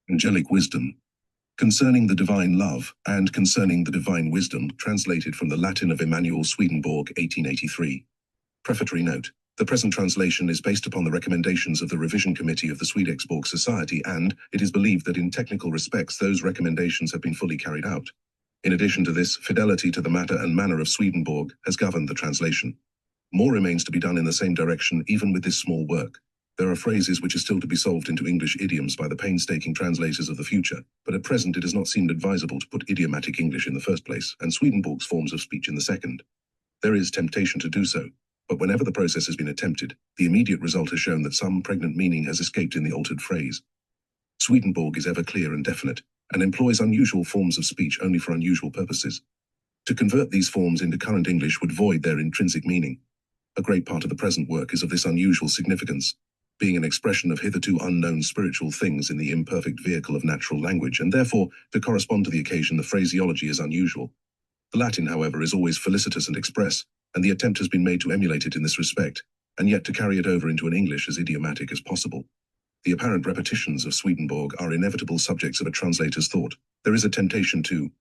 Angelic wisdom. Concerning the divine love and concerning the divine wisdom, translated from the Latin of Emanuel Swedenborg, 1883. Prefatory Note. The present translation is based upon the recommendations of the Revision Committee of the Swedenborg Society, and it is believed that in technical respects those recommendations have been fully carried out. In addition to this, fidelity to the matter and manner of Swedenborg has governed the translation. More remains to be done in the same direction, even with this small work. There are phrases which are still to be solved into English idioms by the painstaking translators of the future, but at present it has not seemed advisable to put idiomatic English in the first place, and Swedenborg's forms of speech in the second. There is temptation to do so, but whenever the process has been attempted, the immediate result has shown that some pregnant meaning has escaped in the altered phrase. Swedenborg is ever clear and definite, and employs unusual forms of speech only for unusual purposes. To convert these forms into current English would void their intrinsic meaning. A great part of the present work is of this unusual significance, being an expression of hitherto unknown spiritual things in the imperfect vehicle of natural language, and therefore, to correspond to the occasion, the phraseology is unusual. The Latin, however, is always felicitous and express, and the attempt has been made to emulate it in this respect, and yet to carry it over into an English as idiomatic as possible. The apparent repetitions of Swedenborg are inevitable subjects of a translator's thought. There is a temptation to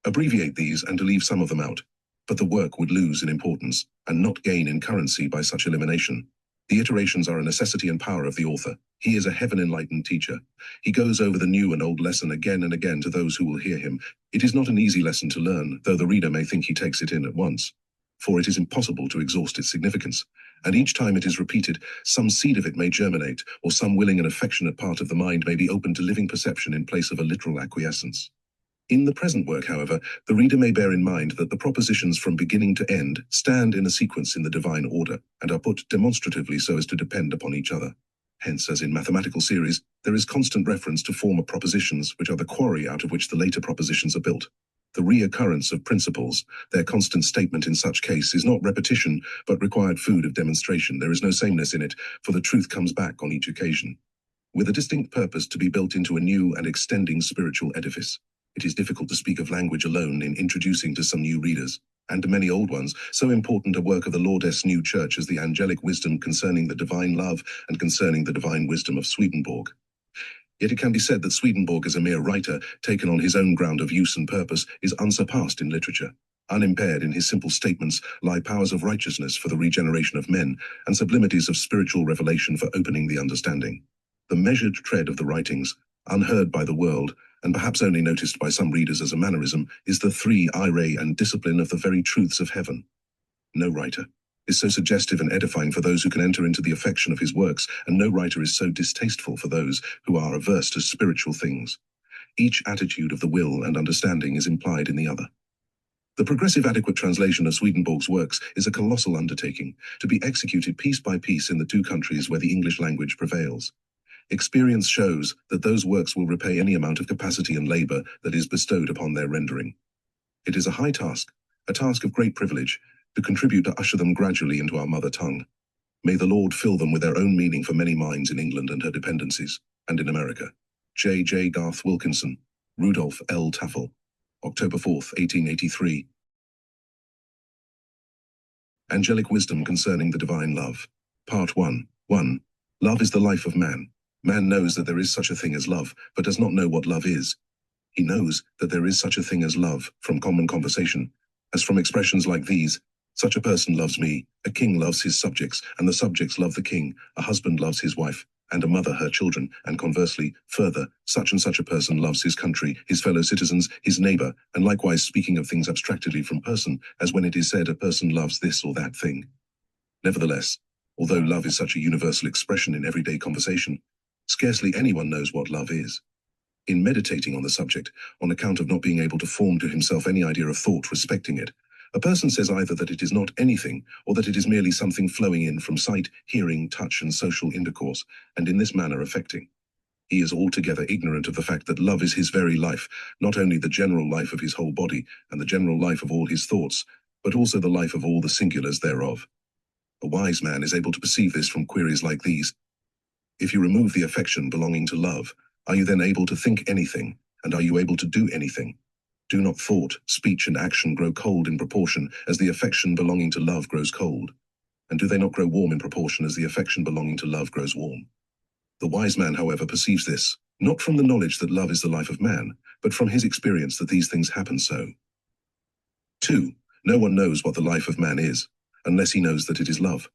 abbreviate these and to leave some of them out, but the work would lose in importance and not gain in currency by such elimination. The iterations are a necessity and power of the author. He is a heaven-enlightened teacher. He goes over the new and old lesson again and again to those who will hear him. It is not an easy lesson to learn, though the reader may think he takes it in at once, for it is impossible to exhaust its significance, and each time it is repeated, some seed of it may germinate, or some willing and affectionate part of the mind may be open to living perception in place of a literal acquiescence. In the present work, however, the reader may bear in mind that the propositions from beginning to end stand in a sequence in the divine order, and are put demonstratively so as to depend upon each other. Hence, as in mathematical series, there is constant reference to former propositions, which are the quarry out of which the later propositions are built. The reoccurrence of principles, their constant statement in such case, is not repetition, but required food of demonstration. There is no sameness in it, for the truth comes back on each occasion, with a distinct purpose to be built into a new and extending spiritual edifice. It is difficult to speak of language alone in introducing to some new readers, and to many old ones, so important a work of the Lord's new church as the angelic wisdom concerning the divine love and concerning the divine wisdom of Swedenborg. Yet it can be said that Swedenborg as a mere writer, taken on his own ground of use and purpose, is unsurpassed in literature. Unimpaired in his simple statements lie powers of righteousness for the regeneration of men, and sublimities of spiritual revelation for opening the understanding. The measured tread of the writings, unheard by the world, and perhaps only noticed by some readers as a mannerism, is the three ire and discipline of the very truths of heaven. No writer is so suggestive and edifying for those who can enter into the affection of his works, and no writer is so distasteful for those who are averse to spiritual things. Each attitude of the will and understanding is implied in the other. The progressive adequate translation of Swedenborg's works is a colossal undertaking, to be executed piece by piece in the two countries where the English language prevails. Experience shows that those works will repay any amount of capacity and labor that is bestowed upon their rendering. It is a high task, a task of great privilege, to contribute to usher them gradually into our mother tongue. May the Lord fill them with their own meaning for many minds in England and her dependencies, and in America. J. J. Garth Wilkinson, Rudolph L. Taffel, October 4, 1883. Angelic Wisdom Concerning the Divine Love. Part 1. 1. Love is the life of man. Man knows that there is such a thing as love, but does not know what love is. He knows that there is such a thing as love from common conversation, as from expressions like these: such a person loves me, a king loves his subjects, and the subjects love the king, a husband loves his wife, and a mother her children, and conversely, further, such and such a person loves his country, his fellow citizens, his neighbor, and likewise speaking of things abstractedly from person, as when it is said a person loves this or that thing. Nevertheless, although love is such a universal expression in everyday conversation, scarcely anyone knows what love is. In meditating on the subject, on account of not being able to form to himself any idea of thought respecting it, a person says either that it is not anything, or that it is merely something flowing in from sight, hearing, touch, and social intercourse, and in this manner affecting. He is altogether ignorant of the fact that love is his very life, not only the general life of his whole body, and the general life of all his thoughts, but also the life of all the singulars thereof. A wise man is able to perceive this from queries like these: if you remove the affection belonging to love, are you then able to think anything, and are you able to do anything? Do not thought, speech, and action grow cold in proportion as the affection belonging to love grows cold? And do they not grow warm in proportion as the affection belonging to love grows warm? The wise man, however, perceives this, not from the knowledge that love is the life of man, but from his experience that these things happen so. 2. No one knows what the life of man is, unless he knows that it is love.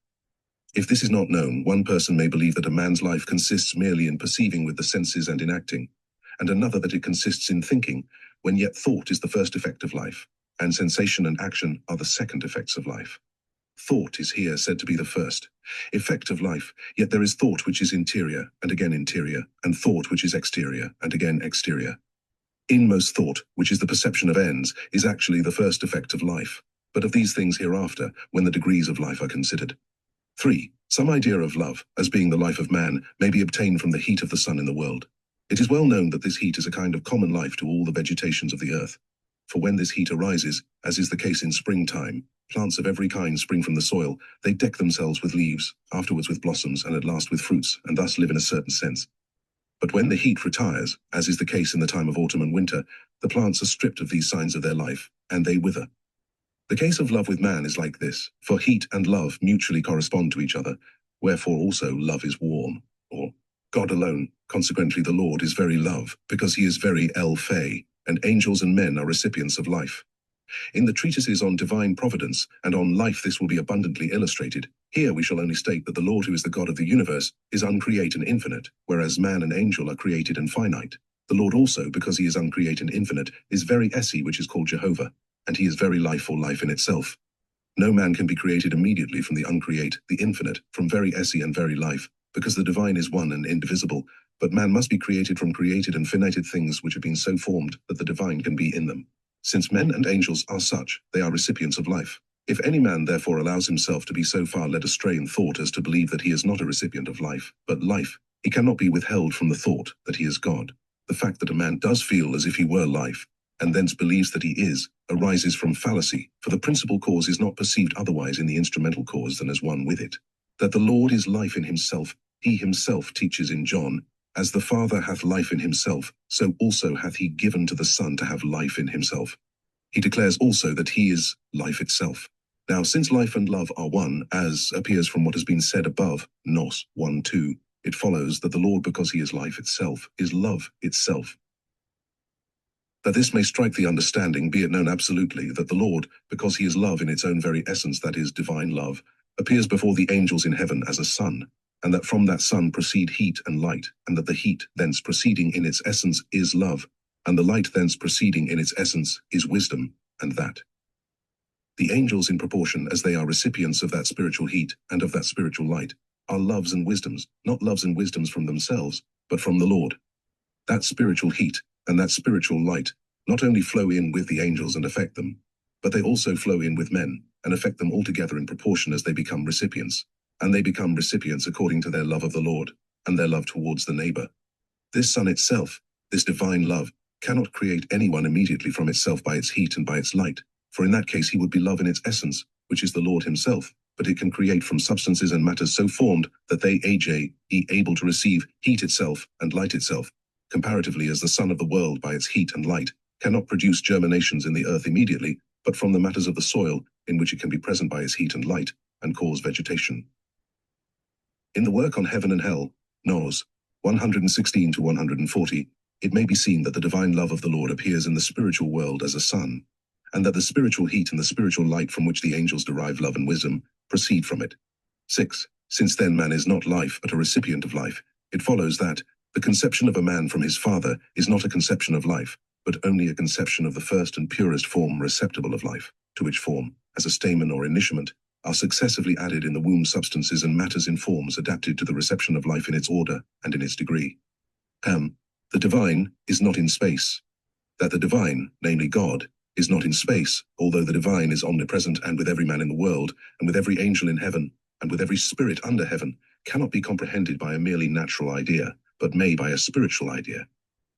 If this is not known, one person may believe that a man's life consists merely in perceiving with the senses and in acting, and another that it consists in thinking, when yet thought is the first effect of life, and sensation and action are the second effects of life. Thought is here said to be the first effect of life, yet there is thought which is interior, and again interior, and thought which is exterior, and again exterior. Inmost thought, which is the perception of ends, is actually the first effect of life, but of these things hereafter, when the degrees of life are considered. 3. Some idea of love, as being the life of man, may be obtained from the heat of the sun in the world. It is well known that this heat is a kind of common life to all the vegetations of the earth. For when this heat arises, as is the case in springtime, plants of every kind spring from the soil, they deck themselves with leaves, afterwards with blossoms, and at last with fruits, and thus live in a certain sense. But when the heat retires, as is the case in the time of autumn and winter, the plants are stripped of these signs of their life, and they wither. The case of love with man is like this, for heat and love mutually correspond to each other, wherefore also love is warm, or God alone, consequently the Lord is very love, because he is very El-Fay, and angels and men are recipients of life. In the treatises on divine providence and on life this will be abundantly illustrated. Here we shall only state that the Lord who is the God of the universe is uncreate and infinite, whereas man and angel are created and finite. The Lord also, because he is uncreate and infinite, is very Esse, which is called Jehovah, and he is very life or life in itself. No man can be created immediately from the uncreate, the infinite, from very Esse and very life, because the divine is one and indivisible, but man must be created from created and finited things which have been so formed that the divine can be in them. Since men and angels are such, they are recipients of life. If any man therefore allows himself to be so far led astray in thought as to believe that he is not a recipient of life, but life, he cannot be withheld from the thought that he is God. The fact that a man does feel as if he were life, and thence believes that he is, arises from fallacy, for the principal cause is not perceived otherwise in the instrumental cause than as one with it. That the Lord is life in himself, he himself teaches in John, as the Father hath life in himself, so also hath he given to the Son to have life in himself. He declares also that he is life itself. Now, since life and love are one, as appears from what has been said above, Nos 1:2, it follows that the Lord, because he is life itself, is love itself. That this may strike the understanding, be it known absolutely that the Lord, because he is love in its own very essence, that is, divine love, appears before the angels in heaven as a sun, and that from that sun proceed heat and light, and that the heat thence proceeding in its essence is love, and the light thence proceeding in its essence is wisdom, and that the angels, in proportion as they are recipients of that spiritual heat and of that spiritual light, are loves and wisdoms, not loves and wisdoms from themselves, but from the Lord. That spiritual heat and that spiritual light not only flow in with the angels and affect them, but they also flow in with men and affect them altogether in proportion as they become recipients. And they become recipients according to their love of the Lord, and their love towards the neighbor. This sun itself, this divine love, cannot create anyone immediately from itself by its heat and by its light, for in that case he would be love in its essence, which is the Lord himself, but it can create from substances and matters so formed that they able to receive heat itself and light itself, comparatively as the sun of the world by its heat and light cannot produce germinations in the earth immediately, but from the matters of the soil, in which it can be present by its heat and light, and cause vegetation. In the work on heaven and hell, Nos 116 to 140, it may be seen that the divine love of the Lord appears in the spiritual world as a sun, and that the spiritual heat and the spiritual light from which the angels derive love and wisdom proceed from it. 6. Since then man is not life but a recipient of life, it follows that the conception of a man from his father is not a conception of life, but only a conception of the first and purest form receptacle of life, to which form, as a stamen or initiament, are successively added in the womb substances and matters in forms adapted to the reception of life in its order and in its degree. The divine is not in space. That the divine, namely God, is not in space, although the divine is omnipresent and with every man in the world, and with every angel in heaven, and with every spirit under heaven, cannot be comprehended by a merely natural idea, but may by a spiritual idea.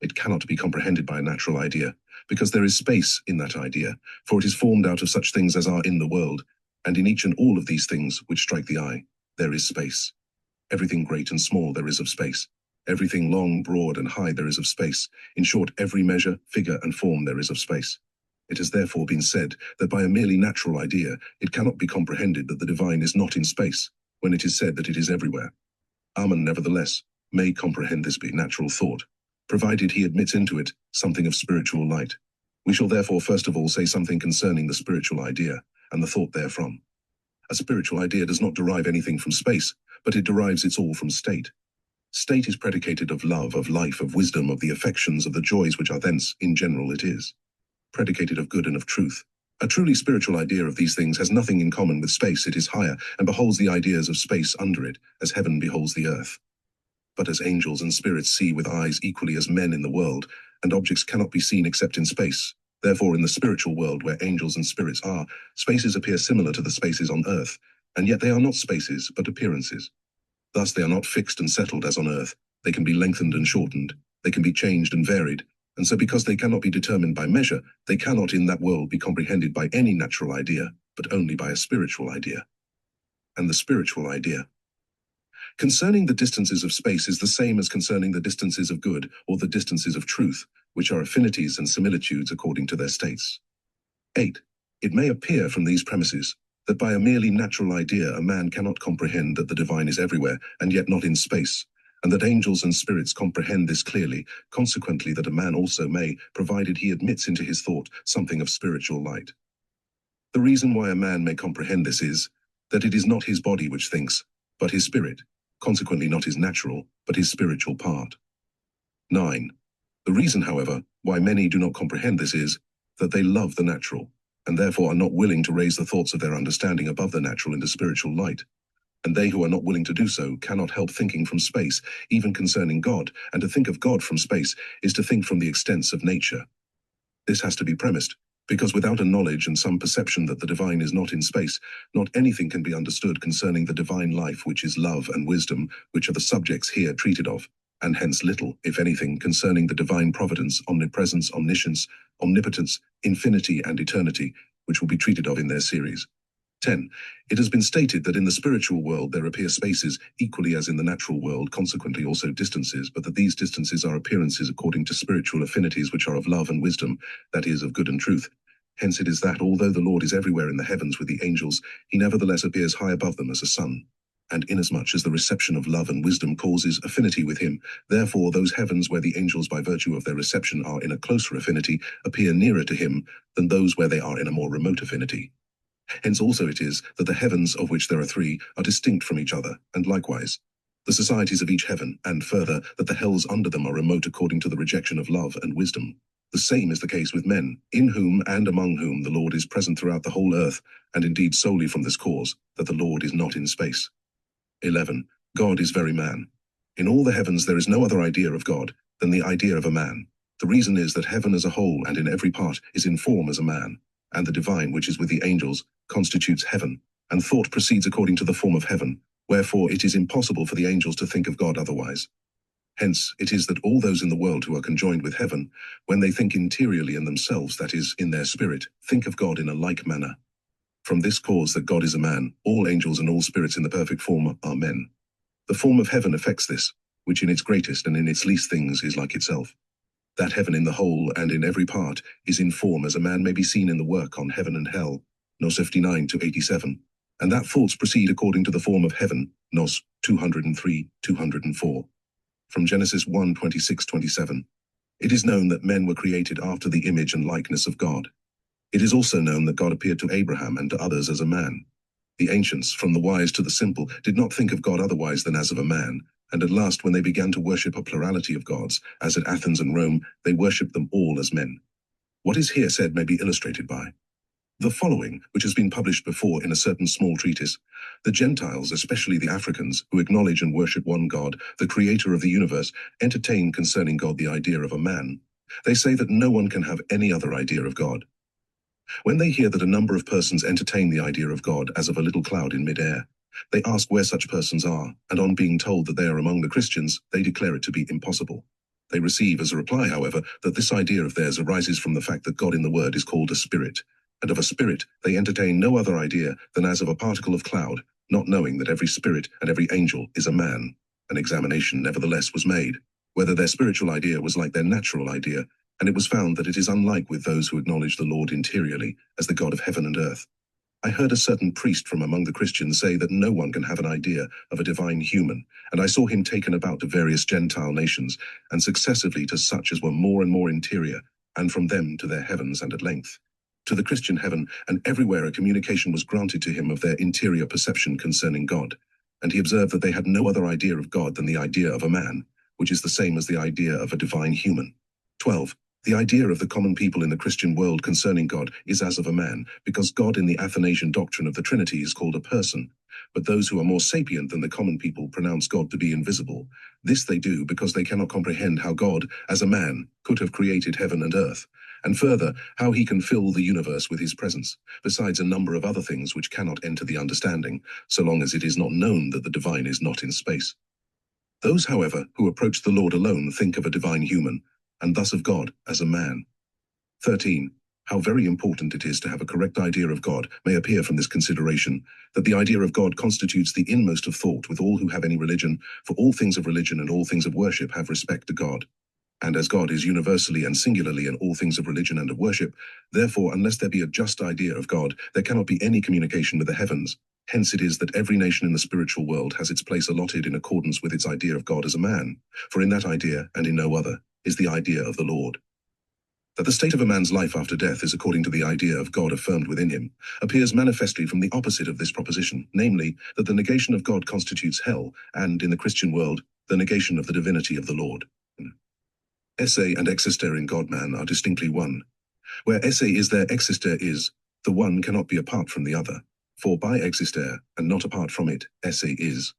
It cannot be comprehended by a natural idea, because there is space in that idea, for it is formed out of such things as are in the world, and in each and all of these things which strike the eye, there is space. Everything great and small there is of space. Everything long, broad, and high there is of space. In short, every measure, figure, and form there is of space. It has therefore been said that by a merely natural idea, it cannot be comprehended that the divine is not in space, when it is said that it is everywhere. Amen, nevertheless, may comprehend this be natural thought. provided he admits into it something of spiritual light. We shall therefore first of all say something concerning the spiritual idea, and the thought therefrom. A spiritual idea does not derive anything from space, but it derives its all from state. State is predicated of love, of life, of wisdom, of the affections, of the joys which are thence, in general it is. Predicated of good and of truth. A truly spiritual idea of these things has nothing in common with space. It is higher, and beholds the ideas of space under it, as heaven beholds the earth. But as angels and spirits see with eyes equally as men in the world, and objects cannot be seen except in space, therefore in the spiritual world where angels and spirits are, spaces appear similar to the spaces on earth, and yet they are not spaces, but appearances. Thus they are not fixed and settled as on earth. They can be lengthened and shortened. They can be changed and varied. And so because they cannot be determined by measure, they cannot in that world be comprehended by any natural idea, but only by a spiritual idea. And the spiritual idea. Concerning the distances of space is the same as concerning the distances of good or the distances of truth, which are affinities and similitudes according to their states. 8. It may appear from these premises that by a merely natural idea a man cannot comprehend that the divine is everywhere and yet not in space, and that angels and spirits comprehend this clearly, consequently that a man also may, provided he admits into his thought something of spiritual light. The reason why a man may comprehend this is that it is not his body which thinks, but his spirit, consequently not his natural, but his spiritual part. 9. The reason, however, why many do not comprehend this is that they love the natural, and therefore are not willing to raise the thoughts of their understanding above the natural into spiritual light. And they who are not willing to do so cannot help thinking from space, even concerning God, and to think of God from space is to think from the extents of nature. This has to be premised, because without a knowledge and some perception that the divine is not in space, not anything can be understood concerning the divine life which is love and wisdom, which are the subjects here treated of, and hence little, if anything, concerning the divine providence, omnipresence, omniscience, omnipotence, infinity, and eternity, which will be treated of in their series. 10. It has been stated that in the spiritual world there appear spaces equally as in the natural world, consequently also distances, but that these distances are appearances according to spiritual affinities which are of love and wisdom, that is, of good and truth. Hence it is that, although the Lord is everywhere in the heavens with the angels, he nevertheless appears high above them as a sun. And inasmuch as the reception of love and wisdom causes affinity with him, therefore those heavens where the angels by virtue of their reception are in a closer affinity appear nearer to him than those where they are in a more remote affinity. Hence also it is that the heavens, of which there are 3, are distinct from each other, and likewise the societies of each heaven, and further that the hells under them are remote according to the rejection of love and wisdom. The same is the case with men, in whom and among whom the Lord is present throughout the whole earth, and indeed solely from this cause, that the Lord is not in space. 11. God is very man. In all the heavens there is no other idea of God than the idea of a man. The reason is that heaven as a whole and in every part is in form as a man, and the divine, which is with the angels, constitutes heaven, and thought proceeds according to the form of heaven, wherefore it is impossible for the angels to think of God otherwise. Hence it is that all those in the world who are conjoined with heaven, when they think interiorly in themselves, that is, in their spirit, think of God in a like manner. From this cause that God is a man, all angels and all spirits in the perfect form are men. The form of heaven affects this, which in its greatest and in its least things is like itself. That heaven in the whole and in every part is in form as a man may be seen in the work on heaven and hell, Nos 59-87, and that thoughts proceed according to the form of heaven, Nos 203-204. From Genesis 1:26-27. It is known that men were created after the image and likeness of God. It is also known that God appeared to Abraham and to others as a man. The ancients, from the wise to the simple, did not think of God otherwise than as of a man, and at last when they began to worship a plurality of gods, as at Athens and Rome, they worshipped them all as men. What is here said may be illustrated by the following, which has been published before in a certain small treatise. The Gentiles, especially the Africans, who acknowledge and worship one God, the creator of the universe, entertain concerning God the idea of a man. They say that no one can have any other idea of God. When they hear that a number of persons entertain the idea of God as of a little cloud in mid-air, they ask where such persons are, and on being told that they are among the Christians, they declare it to be impossible. They receive as a reply, however, that this idea of theirs arises from the fact that God in the Word is called a spirit, and of a spirit they entertain no other idea than as of a particle of cloud, not knowing that every spirit and every angel is a man. An examination nevertheless was made, whether their spiritual idea was like their natural idea, and it was found that it is unlike with those who acknowledge the Lord interiorly as the God of heaven and earth. I heard a certain priest from among the Christians say that no one can have an idea of a divine human, and I saw him taken about to various Gentile nations, and successively to such as were more and more interior, and from them to their heavens, and at length to the Christian heaven, and everywhere a communication was granted to him of their interior perception concerning God. And he observed that they had no other idea of God than the idea of a man, which is the same as the idea of a divine human. 12. The idea of the common people in the Christian world concerning God is as of a man, because God in the Athanasian doctrine of the Trinity is called a person. But those who are more sapient than the common people pronounce God to be invisible. This they do because they cannot comprehend how God, as a man, could have created heaven and earth, and further, how he can fill the universe with his presence, besides a number of other things which cannot enter the understanding, so long as it is not known that the divine is not in space. Those, however, who approach the Lord alone think of a divine human, and thus of God as a man. 13. How very important it is to have a correct idea of God may appear from this consideration, that the idea of God constitutes the inmost of thought with all who have any religion, for all things of religion and all things of worship have respect to God. And as God is universally and singularly in all things of religion and of worship, therefore, unless there be a just idea of God, there cannot be any communication with the heavens. Hence it is that every nation in the spiritual world has its place allotted in accordance with its idea of God as a man, for in that idea, and in no other, is the idea of the Lord. That the state of a man's life after death is according to the idea of God affirmed within him, appears manifestly from the opposite of this proposition, namely, that the negation of God constitutes hell, and, in the Christian world, the negation of the divinity of the Lord. Esse and existere in God-man are distinctly one. Where esse is there existere is, the one cannot be apart from the other, for by existere, and not apart from it, esse is.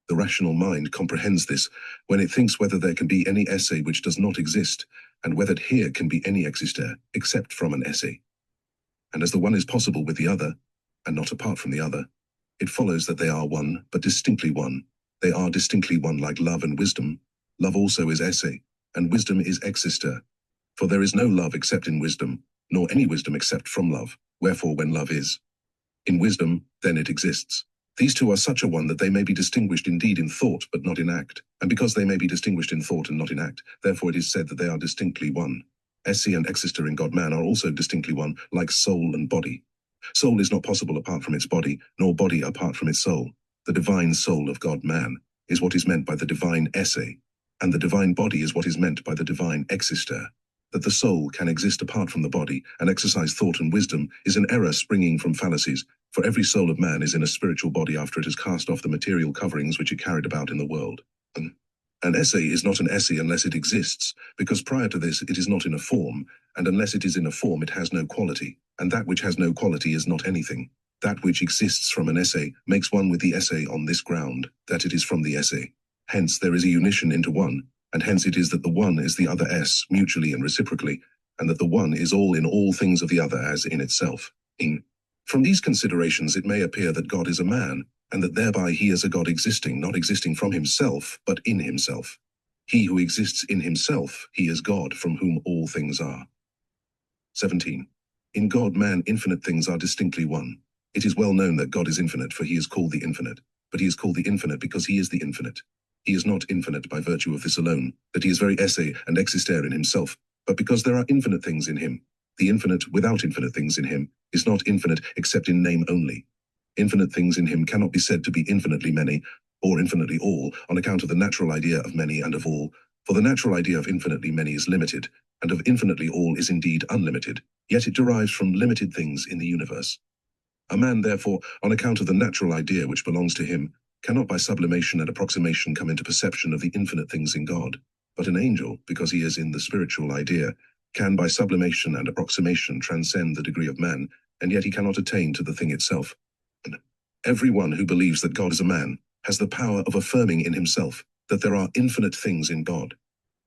The rational mind comprehends this when it thinks whether there can be any esse which does not exist, and whether here can be any existere except from an esse. And as the one is possible with the other, and not apart from the other, it follows that they are one, but distinctly one. They are distinctly one like love and wisdom. Love also is esse, and wisdom is existere. For there is no love except in wisdom, nor any wisdom except from love. Wherefore when love is in wisdom, then it exists. These two are such a one that they may be distinguished indeed in thought, but not in act. And because they may be distinguished in thought and not in act, therefore it is said that they are distinctly one. Esse and existere in God-man are also distinctly one, like soul and body. Soul is not possible apart from its body, nor body apart from its soul. The divine soul of God-man is what is meant by the divine esse, and the divine body is what is meant by the divine existere. That the soul can exist apart from the body and exercise thought and wisdom is an error springing from fallacies, for every soul of man is in a spiritual body after it has cast off the material coverings which it carried about in the world. An esse is not an esse unless it exists, because prior to this it is not in a form, and unless it is in a form it has no quality, and that which has no quality is not anything. That which exists from an esse makes one with the esse on this ground, that it is from the esse. Hence there is a unition into one, and hence it is that the one is the other s mutually and reciprocally, and that the one is all in all things of the other as in itself. From these considerations it may appear that God is a man, and that thereby he is a God existing, not existing from himself, but in himself. He who exists in himself, he is God, from whom all things are. 17. In God, man, infinite things are distinctly one. It is well known that God is infinite, for he is called the infinite, but he is called the infinite because he is the infinite. He is not infinite by virtue of this alone, that he is very esse and existere in himself, but because there are infinite things in him. The infinite without infinite things in him is not infinite except in name only. Infinite things in him cannot be said to be infinitely many, or infinitely all, on account of the natural idea of many and of all, for the natural idea of infinitely many is limited, and of infinitely all is indeed unlimited, yet it derives from limited things in the universe. A man, therefore, on account of the natural idea which belongs to him, cannot by sublimation and approximation come into perception of the infinite things in God. But an angel, because he is in the spiritual idea, can by sublimation and approximation transcend the degree of man, and yet he cannot attain to the thing itself. And every one who believes that God is a man has the power of affirming in himself that there are infinite things in God.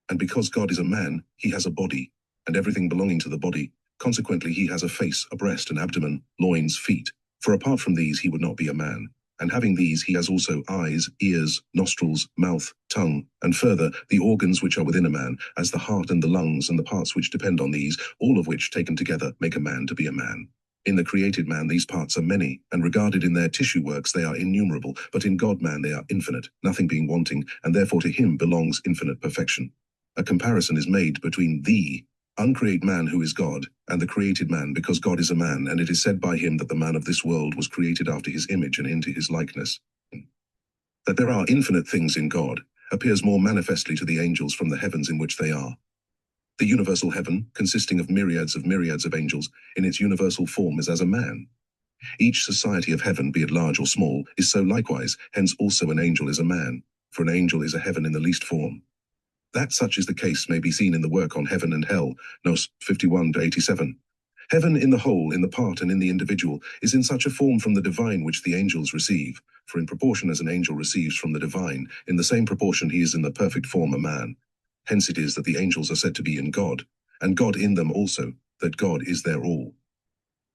And because God is a man, he has a body, and everything belonging to the body. Consequently, he has a face, a breast, an abdomen, loins, feet. For apart from these, he would not be a man. And having these, he has also eyes, ears, nostrils, mouth, tongue, and further, the organs which are within a man, as the heart and the lungs and the parts which depend on these, all of which taken together make a man to be a man. In the created man these parts are many, and regarded in their tissue works they are innumerable, but in God-man they are infinite, nothing being wanting, and therefore to him belongs infinite perfection. A comparison is made between thee uncreate man who is God, and the created man, because God is a man, and it is said by him that the man of this world was created after his image and into his likeness. That there are infinite things in God appears more manifestly to the angels from the heavens in which they are. The universal heaven, consisting of myriads of angels, in its universal form is as a man. Each society of heaven, be it large or small, is so likewise, hence also an angel is a man, for an angel is a heaven in the least form. That such is the case may be seen in the work on heaven and hell, Nos 51-87. Heaven in the whole, in the part and in the individual, is in such a form from the divine which the angels receive, for in proportion as an angel receives from the divine, in the same proportion he is in the perfect form a man. Hence it is that the angels are said to be in God, and God in them also, that God is their all.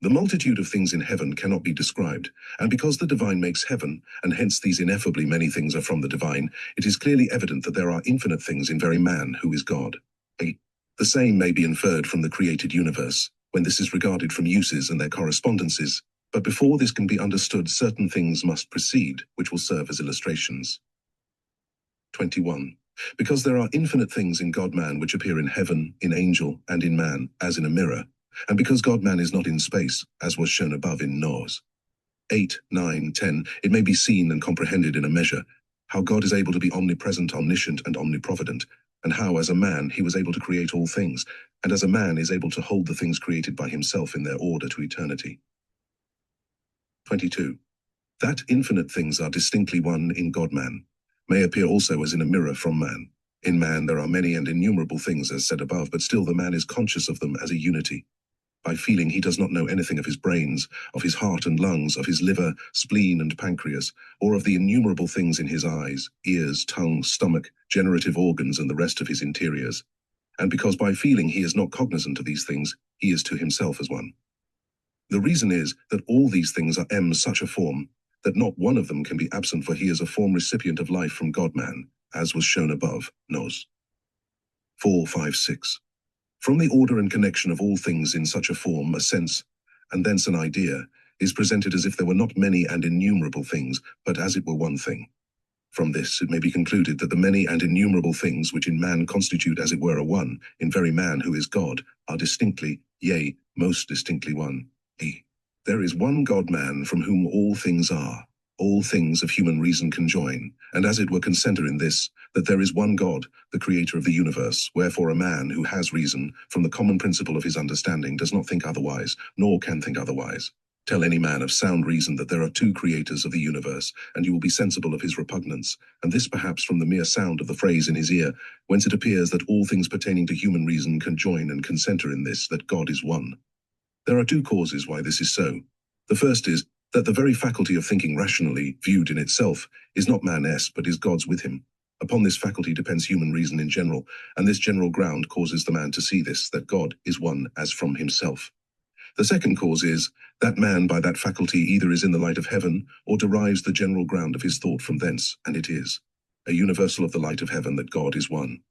The multitude of things in heaven cannot be described, and because the divine makes heaven, and hence these ineffably many things are from the divine, it is clearly evident that there are infinite things in very man who is God. The same may be inferred from the created universe, when this is regarded from uses and their correspondences, but before this can be understood, certain things must precede, which will serve as illustrations. 21. Because there are infinite things in God-man which appear in heaven, in angel, and in man, as in a mirror, and because God-man is not in space, as was shown above in Nos 8, 9, 10, it may be seen and comprehended in a measure, how God is able to be omnipresent, omniscient, and omniprovident, and how as a man he was able to create all things, and as a man is able to hold the things created by himself in their order to eternity. 22. That infinite things are distinctly one in God-man, may appear also as in a mirror from man. In man there are many and innumerable things as said above, but still the man is conscious of them as a unity. By feeling he does not know anything of his brains, of his heart and lungs, of his liver, spleen and pancreas, or of the innumerable things in his eyes, ears, tongue, stomach, generative organs and the rest of his interiors. And because by feeling he is not cognizant of these things, he is to himself as one. The reason is that all these things are such a form, that not one of them can be absent, for he is a form recipient of life from God-man, as was shown above, Nos 4, 5, 6. From the order and connection of all things in such a form, a sense, and thence an idea, is presented as if there were not many and innumerable things, but as it were one thing. From this it may be concluded that the many and innumerable things which in man constitute as it were a one, in very man who is God, are distinctly, yea, most distinctly one. There is one God-man from whom all things are, all things of human reason conjoin, and as it were concenter in this, that there is one God, the creator of the universe, wherefore a man who has reason, from the common principle of his understanding, does not think otherwise, nor can think otherwise. Tell any man of sound reason that there are two creators of the universe, and you will be sensible of his repugnance, and this perhaps from the mere sound of the phrase in his ear, whence it appears that all things pertaining to human reason conjoin and concenter in this, that God is one. There are two causes why this is so. The first is, that the very faculty of thinking rationally, viewed in itself, is not man's but is God's with him. Upon this faculty depends human reason in general, and this general ground causes the man to see this, that God is one as from himself. The second cause is, that man by that faculty either is in the light of heaven, or derives the general ground of his thought from thence, and it is a universal of the light of heaven that God is one.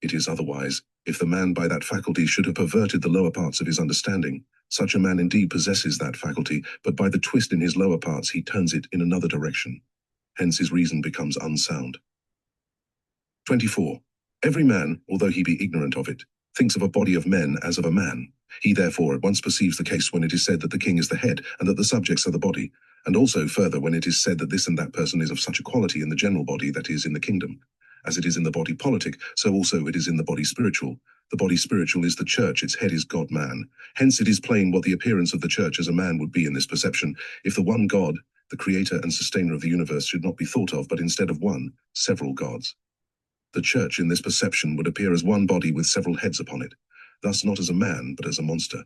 It is otherwise, if the man by that faculty should have perverted the lower parts of his understanding. Such a man indeed possesses that faculty, but by the twist in his lower parts he turns it in another direction. Hence his reason becomes unsound. 24. Every man, although he be ignorant of it, thinks of a body of men as of a man. He therefore at once perceives the case when it is said that the king is the head, and that the subjects are the body, and also further when it is said that this and that person is of such a quality in the general body, that is, in the kingdom. As it is in the body politic, so also it is in the body spiritual. The body spiritual is the church, its head is God-man. Hence it is plain what the appearance of the church as a man would be in this perception, if the one God, the creator and sustainer of the universe, should not be thought of, but instead of one, several gods. The church in this perception would appear as one body with several heads upon it, thus not as a man, but as a monster.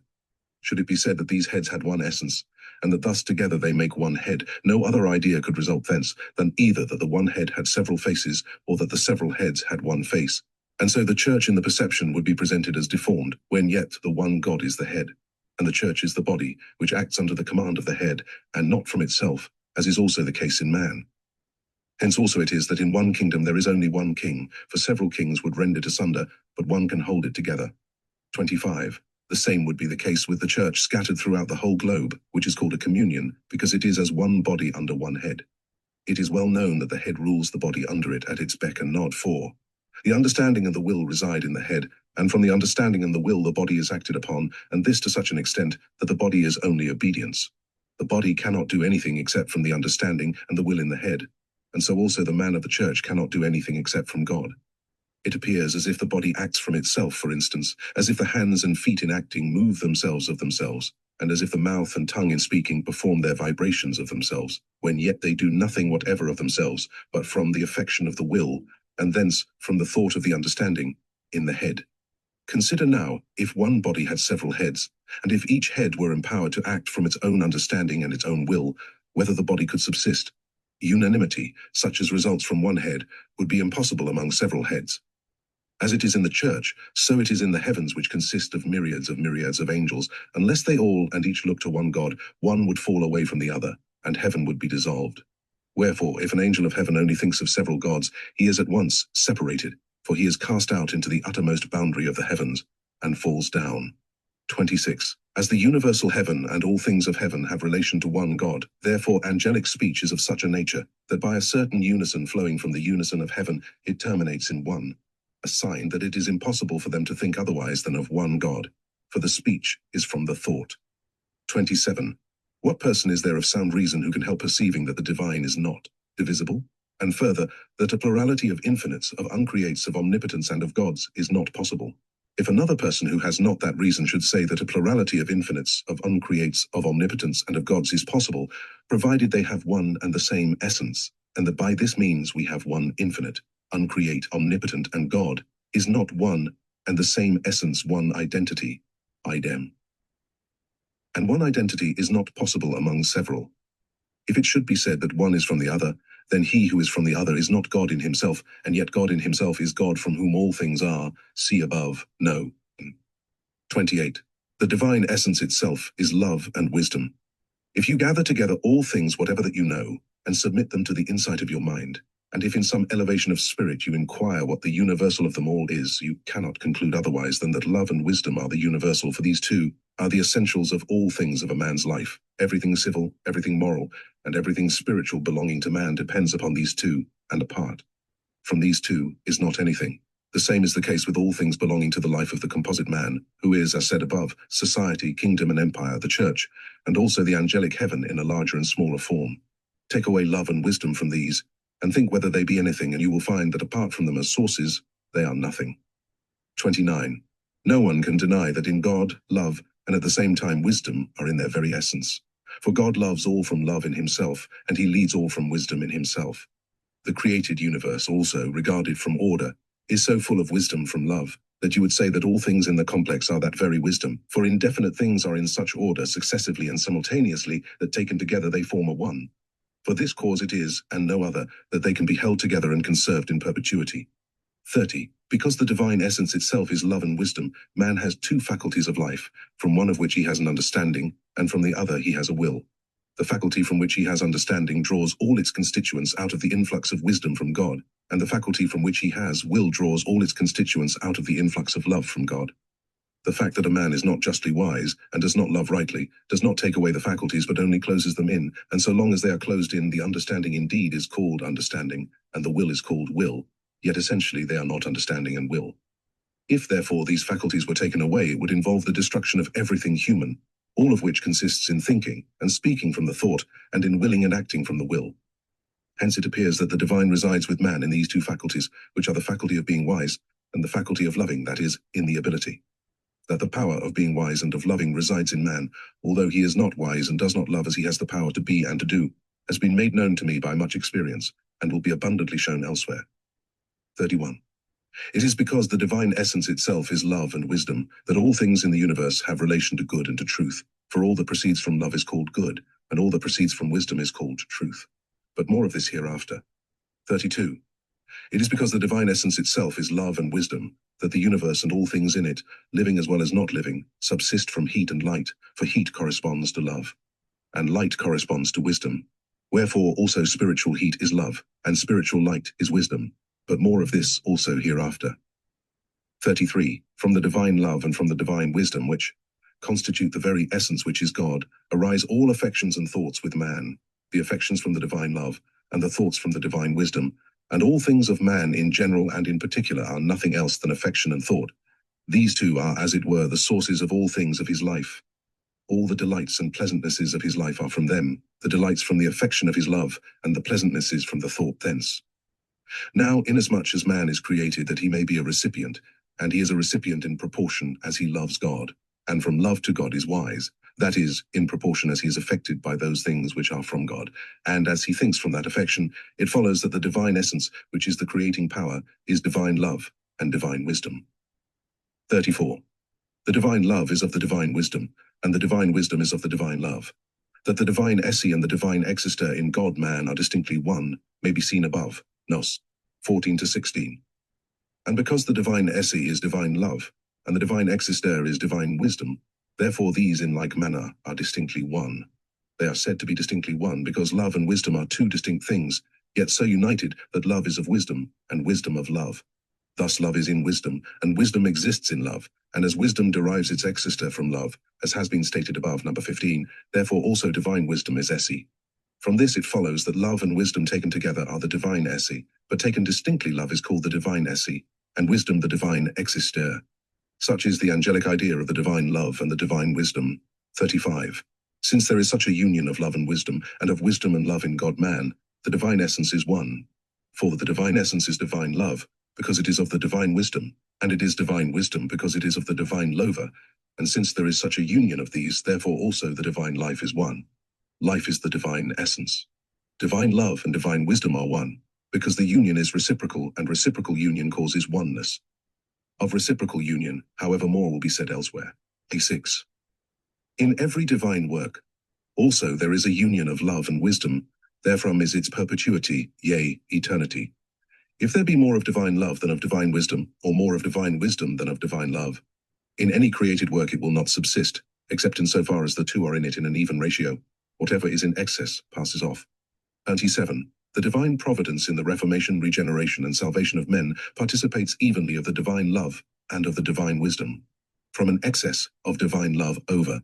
Should it be said that these heads had one essence, and that thus together they make one head, no other idea could result thence than either that the one head had several faces, or that the several heads had one face. And so the church in the perception would be presented as deformed, when yet the one God is the head, and the church is the body, which acts under the command of the head, and not from itself, as is also the case in man. Hence also it is that in one kingdom there is only one king, for several kings would rend it asunder, but one can hold it together. 25. The same would be the case with the church scattered throughout the whole globe, which is called a communion, because it is as one body under one head. It is well known that the head rules the body under it at its beck and nod, for The understanding and the will reside in the head, and from the understanding and the will the body is acted upon, and this to such an extent that the body is only obedience. The body cannot do anything except from the understanding and the will in the head, and so also the man of the church cannot do anything except from God. It appears as if the body acts from itself, for instance, as if the hands and feet in acting move themselves of themselves, and as if the mouth and tongue in speaking perform their vibrations of themselves, when yet they do nothing whatever of themselves, but from the affection of the will, and thence from the thought of the understanding, in the head. Consider now, if one body had several heads, and if each head were empowered to act from its own understanding and its own will, whether the body could subsist. Unanimity, such as results from one head, would be impossible among several heads. As it is in the church, so it is in the heavens, which consist of myriads of angels. Unless they all and each look to one God, one would fall away from the other, and heaven would be dissolved. Wherefore, if an angel of heaven only thinks of several gods, he is at once separated, for he is cast out into the uttermost boundary of the heavens, and falls down. 26. As the universal heaven and all things of heaven have relation to one God, therefore angelic speech is of such a nature, that by a certain unison flowing from the unison of heaven, it terminates in one. A sign that it is impossible for them to think otherwise than of one God, for the speech is from the thought. 27. What person is there of sound reason who can help perceiving that the divine is not divisible? And further, that a plurality of infinites, of uncreates, of omnipotence, and of gods is not possible? If another person who has not that reason should say that a plurality of infinites, of uncreates, of omnipotence, and of gods is possible, provided they have one and the same essence, and that by this means we have one infinite, uncreate, omnipotent, and God, is not one and the same essence, one identity, idem. And one identity is not possible among several. If it should be said that one is from the other, then he who is from the other is not God in himself, and yet God in himself is God from whom all things are, see above, no. 28. The divine essence itself is love and wisdom. If you gather together all things whatever that you know, and submit them to the insight of your mind, and if in some elevation of spirit you inquire what the universal of them all is, you cannot conclude otherwise than that love and wisdom are the universal, for these two are the essentials of all things of a man's life. Everything civil, everything moral, and everything spiritual belonging to man depends upon these two, and apart from these two is not anything. The same is the case with all things belonging to the life of the composite man, who is, as said above, society, kingdom and empire, the church, and also the angelic heaven in a larger and smaller form. Take away love and wisdom from these, and think whether they be anything, and you will find that apart from them as sources, they are nothing. 29. No one can deny that in God, love, and at the same time wisdom are in their very essence. For God loves all from love in himself, and he leads all from wisdom in himself. The created universe also, regarded from order, is so full of wisdom from love, that you would say that all things in the complex are that very wisdom, for indefinite things are in such order successively and simultaneously that taken together they form a one. For this cause it is, and no other, that they can be held together and conserved in perpetuity. 30. Because the divine essence itself is love and wisdom, man has two faculties of life, from one of which he has an understanding, and from the other he has a will. The faculty from which he has understanding draws all its constituents out of the influx of wisdom from God, and the faculty from which he has will draws all its constituents out of the influx of love from God. The fact that a man is not justly wise, and does not love rightly, does not take away the faculties but only closes them in, and so long as they are closed in, the understanding indeed is called understanding, and the will is called will, yet essentially they are not understanding and will. If therefore these faculties were taken away, it would involve the destruction of everything human, all of which consists in thinking and speaking from the thought, and in willing and acting from the will. Hence it appears that the divine resides with man in these two faculties, which are the faculty of being wise, and the faculty of loving, that is, in the ability. That the power of being wise and of loving resides in man, although he is not wise and does not love as he has the power to be and to do, has been made known to me by much experience, and will be abundantly shown elsewhere. 31. It is because the divine essence itself is love and wisdom, that all things in the universe have relation to good and to truth, for all that proceeds from love is called good, and all that proceeds from wisdom is called truth. But more of this hereafter. 32. It is because the divine essence itself is love and wisdom, that the universe and all things in it, living as well as not living, subsist from heat and light, for heat corresponds to love, and light corresponds to wisdom. Wherefore also spiritual heat is love, and spiritual light is wisdom, but more of this also hereafter. 33. From the divine love and from the divine wisdom, which constitute the very essence which is God, arise all affections and thoughts with man, the affections from the divine love, and the thoughts from the divine wisdom, And all things of man in general and in particular are nothing else than affection and thought. These two are, as it were, the sources of all things of his life. All the delights and pleasantnesses of his life are from them, the delights from the affection of his love, and the pleasantnesses from the thought thence. Now, inasmuch as man is created that he may be a recipient, and he is a recipient in proportion as he loves God, and from love to God is wise, that is, in proportion as he is affected by those things which are from God, and as he thinks from that affection, it follows that the divine essence, which is the creating power, is divine love and divine wisdom. 34. The divine love is of the divine wisdom, and the divine wisdom is of the divine love. That the divine esse and the divine exister in God-man are distinctly one, may be seen above, Nos. 14-16. And because the divine esse is divine love, and the divine exister is divine wisdom, therefore these in like manner are distinctly one. They are said to be distinctly one because love and wisdom are two distinct things, yet so united that love is of wisdom, and wisdom of love. Thus love is in wisdom, and wisdom exists in love, and as wisdom derives its exister from love, as has been stated above, number 15, therefore also divine wisdom is esse. From this it follows that love and wisdom taken together are the divine esse, but taken distinctly love is called the divine esse, and wisdom the divine exister. Such is the angelic idea of the divine love and the divine wisdom. 35. Since there is such a union of love and wisdom and love in God-man, the divine essence is one. For the divine essence is divine love, because it is of the divine wisdom, and it is divine wisdom because it is of the divine lover, and since there is such a union of these, therefore also the divine life is one. Life is the divine essence. Divine love and divine wisdom are one, because the union is reciprocal, and reciprocal union causes oneness. Of reciprocal union, however, more will be said elsewhere. A6. In every divine work, also there is a union of love and wisdom, therefrom is its perpetuity, yea, eternity. If there be more of divine love than of divine wisdom, or more of divine wisdom than of divine love, in any created work it will not subsist, except in so far as the two are in it in an even ratio. Whatever is in excess passes off. 37. The divine providence in the reformation, regeneration, and salvation of men participates evenly of the divine love and of the divine wisdom, from an excess of divine love over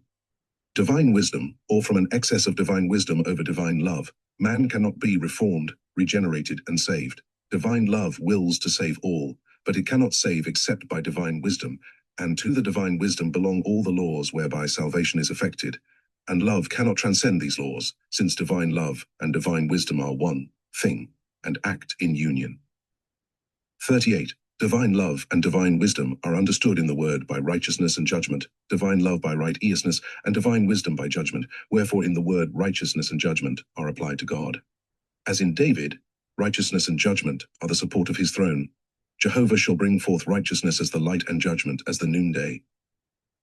divine wisdom, or from an excess of divine wisdom over divine love. Man cannot be reformed, regenerated, and saved. Divine love wills to save all, but it cannot save except by divine wisdom, and to the divine wisdom belong all the laws whereby salvation is effected, and love cannot transcend these laws, since divine love and divine wisdom are one thing, and act in union. 38. Divine love and divine wisdom are understood in the word by righteousness and judgment, divine love by right-eousness, and divine wisdom by judgment, wherefore in the word righteousness and judgment are applied to God. As in David, righteousness and judgment are the support of his throne. Jehovah shall bring forth righteousness as the light and judgment as the noonday.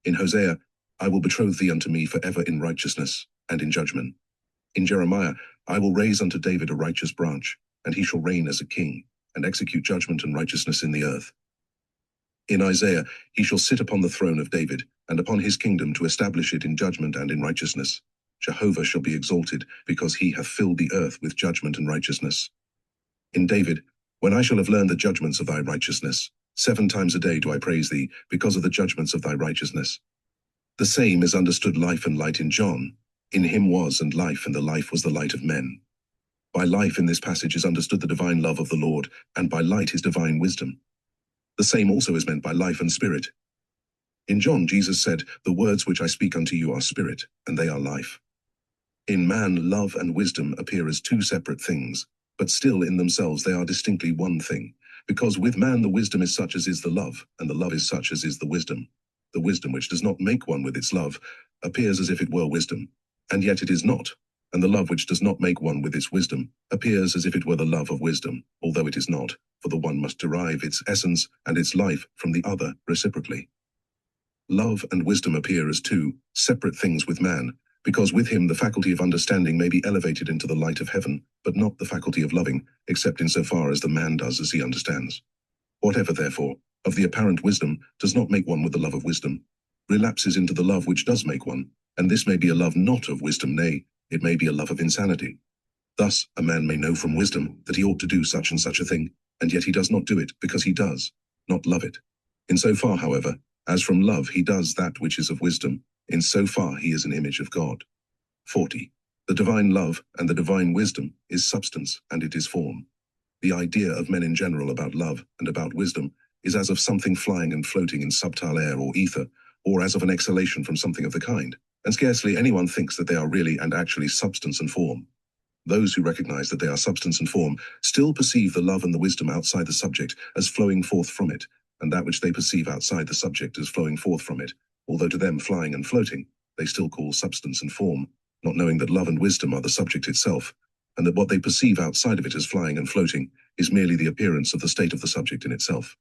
In Hosea, I will betroth thee unto me forever in righteousness and in judgment. In Jeremiah, I will raise unto David a righteous branch, and he shall reign as a king, and execute judgment and righteousness in the earth. In Isaiah, he shall sit upon the throne of David, and upon his kingdom to establish it in judgment and in righteousness. Jehovah shall be exalted, because he hath filled the earth with judgment and righteousness. In David, when I shall have learned the judgments of thy righteousness, 7 times a day do I praise thee, because of the judgments of thy righteousness. The same is understood life and light in John. In him was and the life was the light of men. By life in this passage is understood the divine love of the Lord, and by light his divine wisdom. The same also is meant by life and spirit. In John, Jesus said, the words which I speak unto you are spirit, and they are life. In man, love and wisdom appear as two separate things, but still in themselves they are distinctly one thing, because with man the wisdom is such as is the love, and the love is such as is the wisdom. The wisdom which does not make one with its love appears as if it were wisdom, and yet it is not, and the love which does not make one with its wisdom appears as if it were the love of wisdom, although it is not, for the one must derive its essence and its life from the other reciprocally. Love and wisdom appear as two separate things with man, because with him the faculty of understanding may be elevated into the light of heaven, but not the faculty of loving, except in so far as the man does as he understands. Whatever, therefore, of the apparent wisdom does not make one with the love of wisdom, relapses into the love which does make one, and this may be a love not of wisdom, nay, it may be a love of insanity. Thus, a man may know from wisdom that he ought to do such and such a thing, and yet he does not do it because he does not love it. In so far, however, as from love he does that which is of wisdom, in so far he is an image of God. 40. The divine love and the divine wisdom is substance and it is form. The idea of men in general about love and about wisdom is as of something flying and floating in subtile air or ether, or as of an exhalation from something of the kind, and scarcely anyone thinks that they are really and actually substance and form. Those who recognize that they are substance and form still perceive the love and the wisdom outside the subject as flowing forth from it, and that which they perceive outside the subject as flowing forth from it, although to them flying and floating, they still call substance and form, not knowing that love and wisdom are the subject itself, and that what they perceive outside of it as flying and floating is merely the appearance of the state of the subject in itself.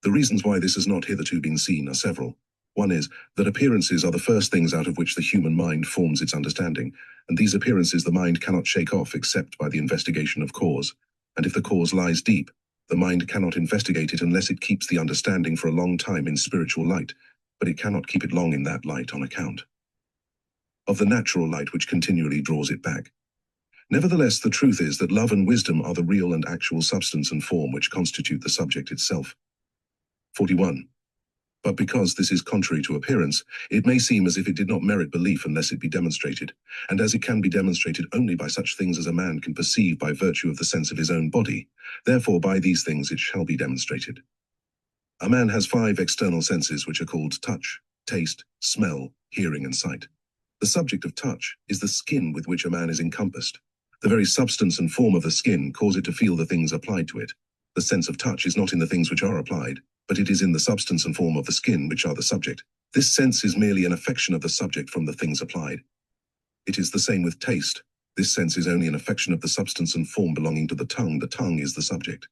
The reasons why this has not hitherto been seen are several. One is that appearances are the first things out of which the human mind forms its understanding, and these appearances the mind cannot shake off except by the investigation of cause, and if the cause lies deep, the mind cannot investigate it unless it keeps the understanding for a long time in spiritual light, but it cannot keep it long in that light on account of the natural light which continually draws it back. Nevertheless, the truth is that love and wisdom are the real and actual substance and form which constitute the subject itself. 41. But because this is contrary to appearance, it may seem as if it did not merit belief unless it be demonstrated, and as it can be demonstrated only by such things as a man can perceive by virtue of the sense of his own body, therefore by these things it shall be demonstrated. A man has 5 external senses which are called touch, taste, smell, hearing, and sight. The subject of touch is the skin with which a man is encompassed. The very substance and form of the skin cause it to feel the things applied to it. The sense of touch is not in the things which are applied, but it is in the substance and form of the skin which are the subject. This sense is merely an affection of the subject from the things applied. It is the same with taste. This sense is only an affection of the substance and form belonging to the tongue. The tongue is the subject.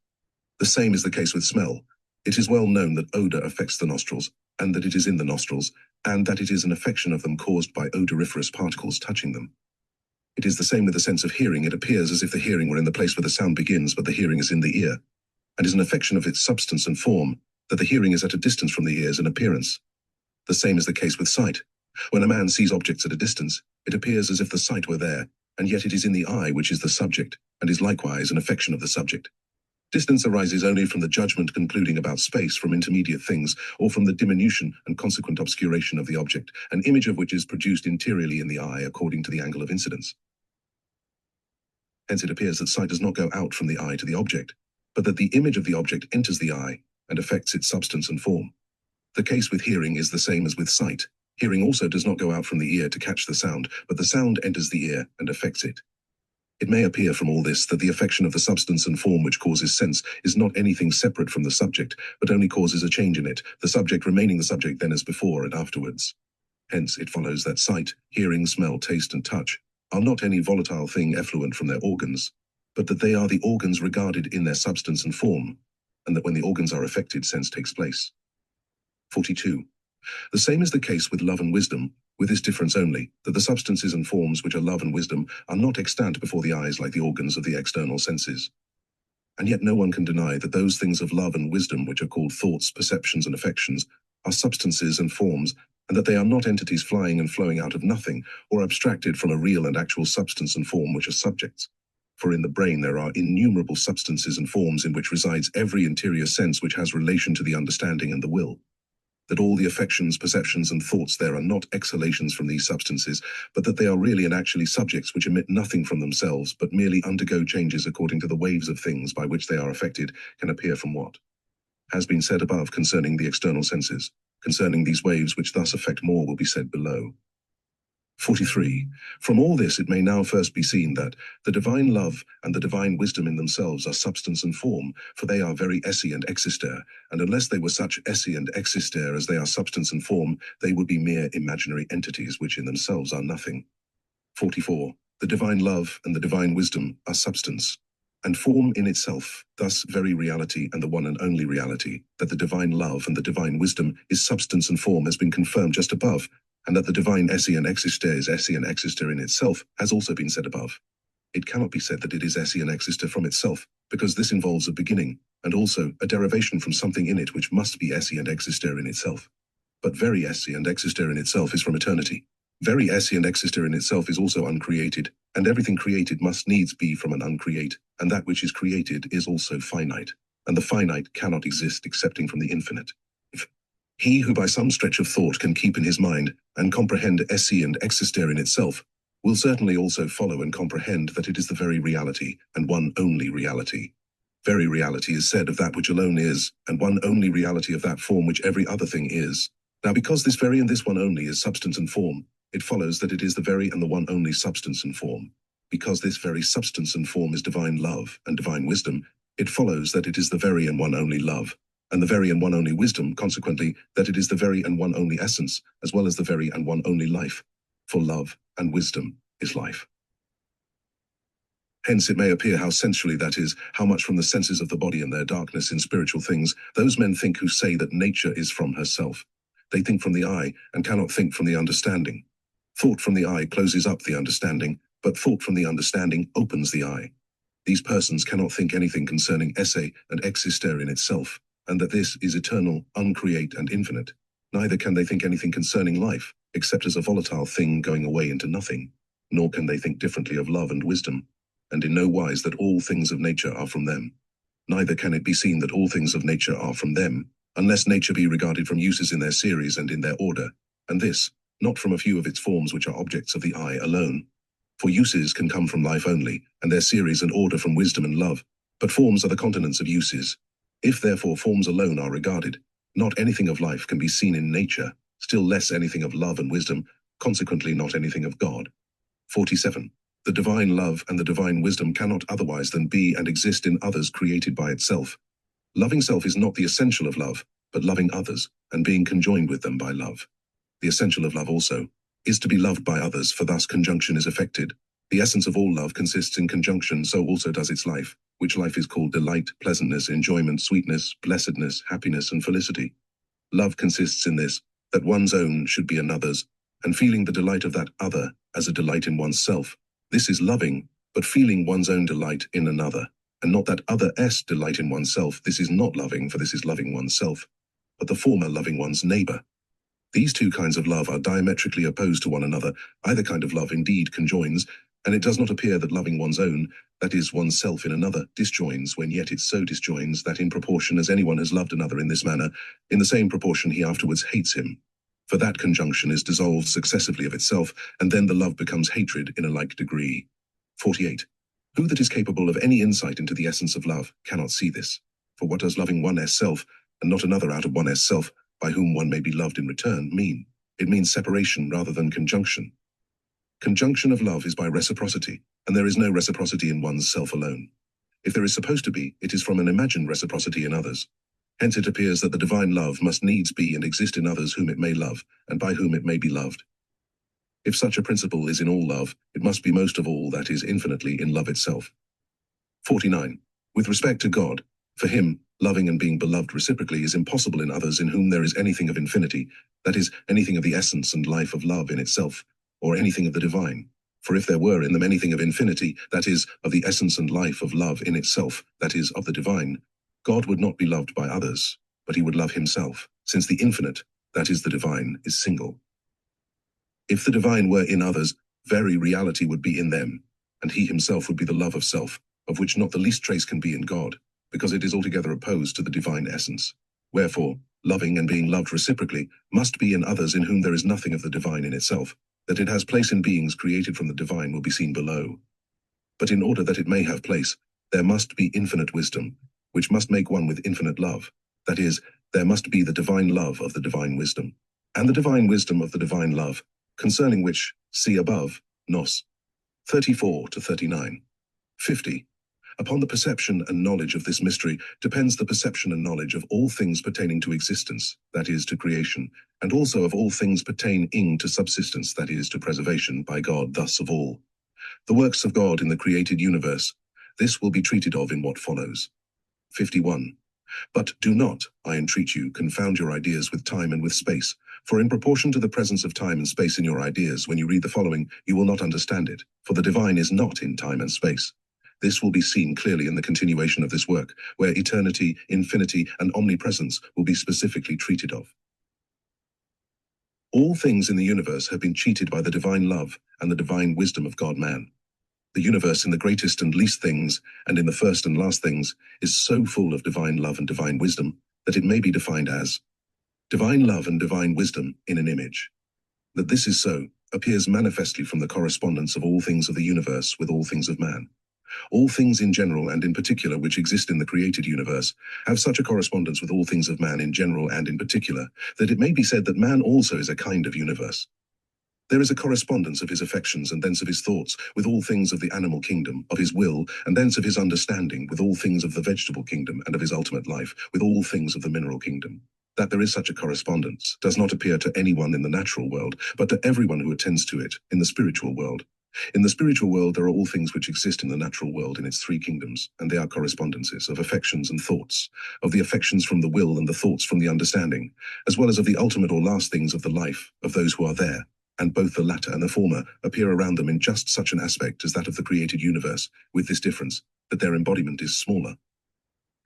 The same is the case with smell. It is well known that odor affects the nostrils, and that it is in the nostrils, and that it is an affection of them caused by odoriferous particles touching them. It is the same with the sense of hearing. It appears as if the hearing were in the place where the sound begins, but the hearing is in the ear, and is an affection of its substance and form, that the hearing is at a distance from the ears in appearance. The same is the case with sight. When a man sees objects at a distance, it appears as if the sight were there, and yet it is in the eye which is the subject, and is likewise an affection of the subject. Distance arises only from the judgment concluding about space from intermediate things, or from the diminution and consequent obscuration of the object, an image of which is produced interiorly in the eye according to the angle of incidence. Hence it appears that sight does not go out from the eye to the object, but that the image of the object enters the eye and affects its substance and form. The case with hearing is the same as with sight. Hearing also does not go out from the ear to catch the sound, but the sound enters the ear and affects it. It may appear from all this that the affection of the substance and form which causes sense is not anything separate from the subject, but only causes a change in it, the subject remaining the subject then as before and afterwards. Hence it follows that sight, hearing, smell, taste, and touch are not any volatile thing effluent from their organs, but that they are the organs regarded in their substance and form, and that when the organs are affected, sense takes place. 42. The same is the case with love and wisdom, with this difference only, that the substances and forms which are love and wisdom are not extant before the eyes like the organs of the external senses. And yet no one can deny that those things of love and wisdom which are called thoughts, perceptions, and affections are substances and forms, and that they are not entities flying and flowing out of nothing, or abstracted from a real and actual substance and form which are subjects. For in the brain there are innumerable substances and forms in which resides every interior sense which has relation to the understanding and the will. That all the affections, perceptions, and thoughts there are not exhalations from these substances, but that they are really and actually subjects which emit nothing from themselves, but merely undergo changes according to the waves of things by which they are affected, can appear from what has been said above concerning the external senses. Concerning these waves which thus affect more will be said below. 43. From all this it may now first be seen that the divine love and the divine wisdom in themselves are substance and form, for they are very esse and existere, and unless they were such esse and existere as they are substance and form, they would be mere imaginary entities which in themselves are nothing. 44. The divine love and the divine wisdom are substance and form in itself, thus very reality and the one and only reality, that the divine love and the divine wisdom is substance and form has been confirmed just above, and that the divine esse and existere is esse and existere in itself has also been said above. It cannot be said that it is esse and existere from itself, because this involves a beginning, and also a derivation from something in it which must be esse and existere in itself. But very esse and existere in itself is from eternity. Very esse and existere in itself is also uncreated, and everything created must needs be from an uncreate, and that which is created is also finite, and the finite cannot exist excepting from the infinite. He who by some stretch of thought can keep in his mind and comprehend esse and existere in itself, will certainly also follow and comprehend that it is the very reality and one only reality, Very reality is said of that which alone is, and one only reality of that form which every other thing is. Now because this very and this one only is substance and form, it follows that it is the very and the one only substance and form. Because this very substance and form is divine love and divine wisdom, it follows that it is the very and one only love, and the very and one only wisdom, consequently, that it is the very and one only essence, as well as the very and one only life. For love and wisdom is life. Hence it may appear how sensually, that is, how much from the senses of the body and their darkness in spiritual things, those men think who say that nature is from herself. They think from the eye, and cannot think from the understanding. Thought from the eye closes up the understanding, but thought from the understanding opens the eye. These persons cannot think anything concerning esse and existere in itself, and that this is eternal, uncreate, and infinite. Neither can they think anything concerning life, except as a volatile thing going away into nothing. Nor can they think differently of love and wisdom, and in no wise that all things of nature are from them. Neither can it be seen that all things of nature are from them, unless nature be regarded from uses in their series and in their order, and this, not from a few of its forms which are objects of the eye alone. For uses can come from life only, and their series and order from wisdom and love, but forms are the continents of uses. If therefore forms alone are regarded, not anything of life can be seen in nature, still less anything of love and wisdom, consequently not anything of God. 47. The divine love and the divine wisdom cannot otherwise than be and exist in others created by itself. Loving self is not the essential of love, but loving others, and being conjoined with them by love. The essential of love also is to be loved by others, for thus conjunction is effected. The essence of all love consists in conjunction, so also does its life, which life is called delight, pleasantness, enjoyment, sweetness, blessedness, happiness, and felicity. Love consists in this, that one's own should be another's, and feeling the delight of that other as a delight in one's self. This is loving, but feeling one's own delight in another, and not that other's delight in oneself. This is not loving, for this is loving oneself, but the former loving one's neighbor. These two kinds of love are diametrically opposed to one another. Either kind of love indeed conjoins, and it does not appear that loving one's own, that is oneself in another, disjoins, when yet it so disjoins that in proportion as anyone has loved another in this manner, in the same proportion he afterwards hates him. For that conjunction is dissolved successively of itself, and then the love becomes hatred in a like degree. 48. Who that is capable of any insight into the essence of love cannot see this? For what does loving one's self, and not another out of one's self, by whom one may be loved in return, mean? It means separation rather than conjunction. Conjunction of love is by reciprocity, and there is no reciprocity in one's self alone. If there is supposed to be, it is from an imagined reciprocity in others. Hence it appears that the divine love must needs be and exist in others whom it may love, and by whom it may be loved. If such a principle is in all love, it must be most of all that is infinitely in love itself. 49. With respect to God, for him, loving and being beloved reciprocally is impossible in others in whom there is anything of infinity, that is, anything of the essence and life of love in itself, or anything of the divine. For if there were in them anything of infinity, that is, of the essence and life of love in itself, that is, of the divine, God would not be loved by others, but he would love himself, since the infinite, that is the divine, is single. If the divine were in others, very reality would be in them, and he himself would be the love of self, of which not the least trace can be in God, because it is altogether opposed to the divine essence. Wherefore, loving and being loved reciprocally must be in others in whom there is nothing of the divine in itself. That it has place in beings created from the divine will be seen below. But in order that it may have place, there must be infinite wisdom, which must make one with infinite love. That is, there must be the divine love of the divine wisdom, and the divine wisdom of the divine love, concerning which, see above, Nos. 34 to 39. 50. Upon the perception and knowledge of this mystery depends the perception and knowledge of all things pertaining to existence, that is, to creation, and also of all things pertaining to subsistence, that is, to preservation, by God, thus of all the works of God in the created universe. This will be treated of in what follows. 51. But do not, I entreat you, confound your ideas with time and with space, for in proportion to the presence of time and space in your ideas, when you read the following, you will not understand it, for the divine is not in time and space. This will be seen clearly in the continuation of this work, where eternity, infinity, and omnipresence will be specifically treated of. All things in the universe have been cheated by the divine love and the divine wisdom of God-man. The universe in the greatest and least things, and in the first and last things, is so full of divine love and divine wisdom that it may be defined as divine love and divine wisdom in an image. That this is so appears manifestly from the correspondence of all things of the universe with all things of man. All things in general and in particular which exist in the created universe have such a correspondence with all things of man in general and in particular, that it may be said that man also is a kind of universe. There is a correspondence of his affections and thence of his thoughts with all things of the animal kingdom, of his will, and thence of his understanding with all things of the vegetable kingdom, and of his ultimate life with all things of the mineral kingdom. That there is such a correspondence does not appear to anyone in the natural world, but to everyone who attends to it in the spiritual world. In the spiritual world there are all things which exist in the natural world in its three kingdoms, and they are correspondences of affections and thoughts, of the affections from the will and the thoughts from the understanding, as well as of the ultimate or last things of the life of those who are there. And both the latter and the former appear around them in just such an aspect as that of the created universe, with this difference, that their embodiment is smaller.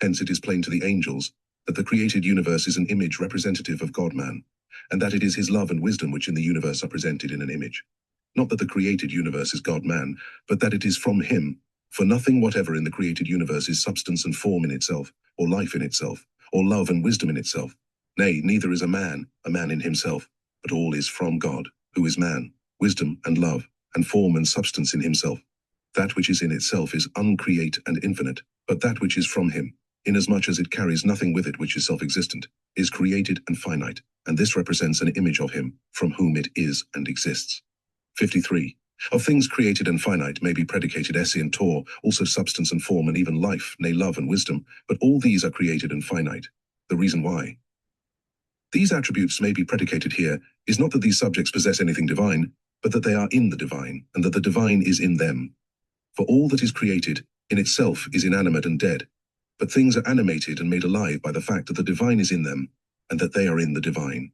Hence it is plain to the angels that the created universe is an image representative of God-man, and that it is his love and wisdom which in the universe are presented in an image. Not that the created universe is God-man, but that it is from him, for nothing whatever in the created universe is substance and form in itself, or life in itself, or love and wisdom in itself. Nay, neither is a man in himself, but all is from God, who is man, wisdom and love, and form and substance in himself. That which is in itself is uncreate and infinite, but that which is from him, inasmuch as it carries nothing with it which is self-existent, is created and finite, and this represents an image of him, from whom it is and exists. 53. Of things created and finite may be predicated esse and tor, also substance and form and even life, nay love and wisdom, but all these are created and finite. The reason why these attributes may be predicated here is not that these subjects possess anything divine, but that they are in the divine, and that the divine is in them. For all that is created in itself is inanimate and dead, but things are animated and made alive by the fact that the divine is in them, and that they are in the divine.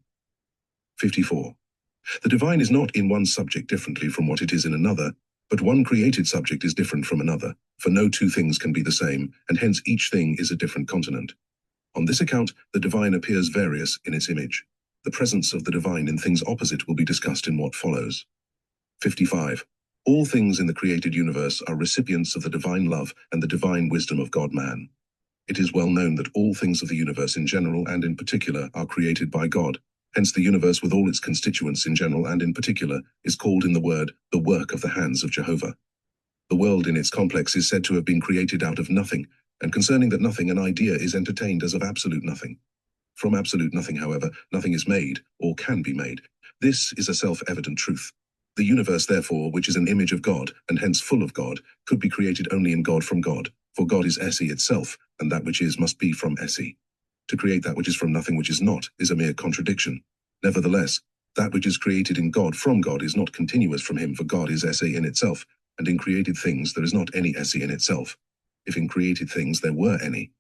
54. The divine is not in one subject differently from what it is in another, but one created subject is different from another, for no two things can be the same, and hence each thing is a different continent. On this account, the divine appears various in its image. The presence of the divine in things opposite will be discussed in what follows. 55. All things in the created universe are recipients of the divine love and the divine wisdom of God-man. It is well known that all things of the universe in general and in particular are created by God. Hence the universe with all its constituents in general and in particular is called in the word, the work of the hands of Jehovah. The world in its complex is said to have been created out of nothing, and concerning that nothing an idea is entertained as of absolute nothing. From absolute nothing, however, nothing is made, or can be made. This is a self-evident truth. The universe, therefore, which is an image of God, and hence full of God, could be created only in God from God, for God is esse itself, and that which is must be from esse. To create that which is from nothing which is not is a mere contradiction. Nevertheless, that which is created in God from God is not continuous from him, for God is esse in itself, and in created things there is not any esse in itself. If in created things there were any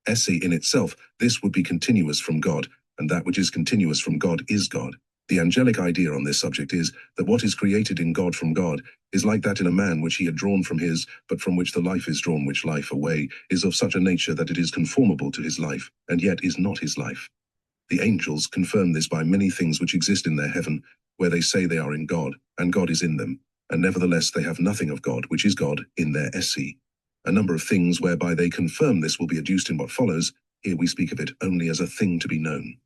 esse in itself, this would be continuous from God, and that which is continuous from God is God. The angelic idea on this subject is that what is created in God from God is like that in a man which he had drawn from his, but from which the life is drawn, which life away is of such a nature that it is conformable to his life, and yet is not his life. The angels confirm this by many things which exist in their heaven, where they say they are in God, and God is in them, and nevertheless they have nothing of God, which is God, in their esse. A number of things whereby they confirm this will be adduced in what follows. Here we speak of it only as a thing to be known.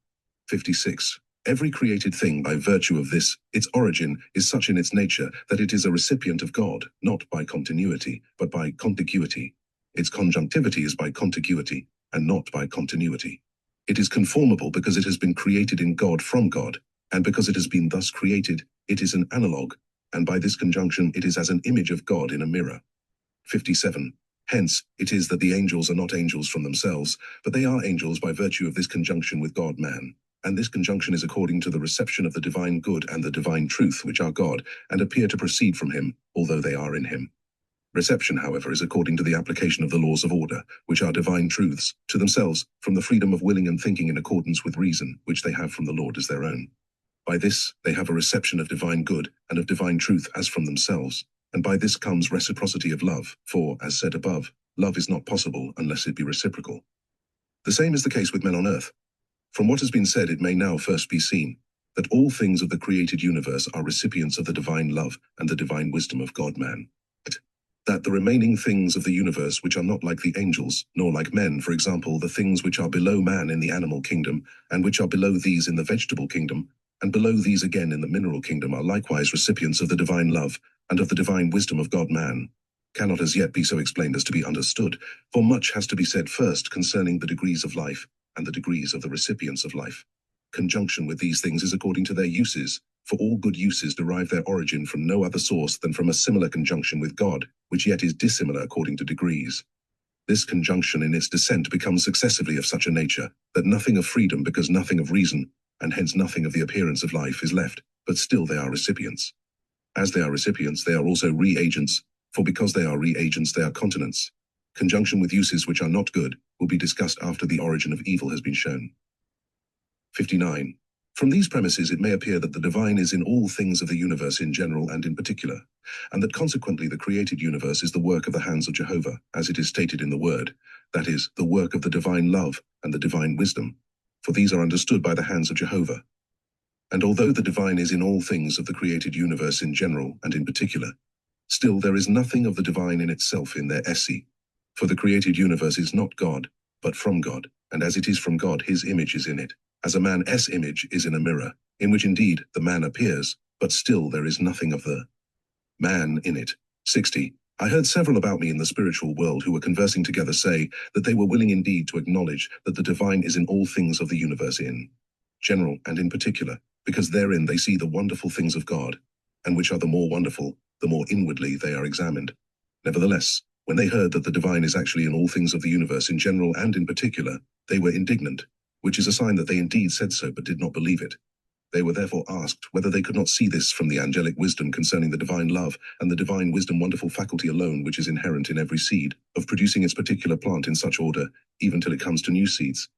56. Every created thing by virtue of this, its origin, is such in its nature that it is a recipient of God, not by continuity, but by contiguity. Its conjunctivity is by contiguity, and not by continuity. It is conformable because it has been created in God from God, and because it has been thus created, it is an analogue, and by this conjunction it is as an image of God in a mirror. 57. Hence, it is that the angels are not angels from themselves, but they are angels by virtue of this conjunction with God-man. And this conjunction is according to the reception of the divine good and the divine truth, which are God, and appear to proceed from him, although they are in him. Reception, however, is according to the application of the laws of order, which are divine truths, to themselves, from the freedom of willing and thinking in accordance with reason, which they have from the Lord as their own. By this, they have a reception of divine good and of divine truth as from themselves. And by this comes reciprocity of love, for, as said above, love is not possible unless it be reciprocal. The same is the case with men on earth. From what has been said, it may now first be seen that all things of the created universe are recipients of the divine love and the divine wisdom of God-man. That the remaining things of the universe which are not like the angels, nor like men, for example, the things which are below man in the animal kingdom, and which are below these in the vegetable kingdom, and below these again in the mineral kingdom, are likewise recipients of the divine love and of the divine wisdom of God-man. cannot as yet be so explained as to be understood, for much has to be said first concerning the degrees of life and the degrees of the recipients of life. Conjunction with these things is according to their uses, for all good uses derive their origin from no other source than from a similar conjunction with God, which yet is dissimilar according to degrees. This conjunction in its descent becomes successively of such a nature, that nothing of freedom because nothing of reason, and hence nothing of the appearance of life is left, but still they are recipients. As they are recipients, they are also reagents, for because they are reagents, they are continents. Conjunction with uses which are not good will be discussed after the origin of evil has been shown. 59. From these premises it may appear that the divine is in all things of the universe in general and in particular, and that consequently the created universe is the work of the hands of Jehovah, as it is stated in the word, that is, the work of the divine love and the divine wisdom, for these are understood by the hands of Jehovah. And although the divine is in all things of the created universe in general and in particular, still there is nothing of the divine in itself in their esse, for the created universe is not God, but from God, and as it is from God, his image is in it, as a man's image is in a mirror, in which indeed the man appears, but still there is nothing of the man in it. 60. I heard several about me in the spiritual world who were conversing together say that they were willing indeed to acknowledge that the divine is in all things of the universe in general and in particular, because therein they see the wonderful things of God, and which are the more wonderful, the more inwardly they are examined. Nevertheless, when they heard that the divine is actually in all things of the universe in general and in particular, they were indignant, which is a sign that they indeed said so but did not believe it. They were therefore asked whether they could not see this from the angelic wisdom concerning the divine love and the divine wisdom wonderful faculty alone which is inherent in every seed, of producing its particular plant in such order, even till it comes to new seeds.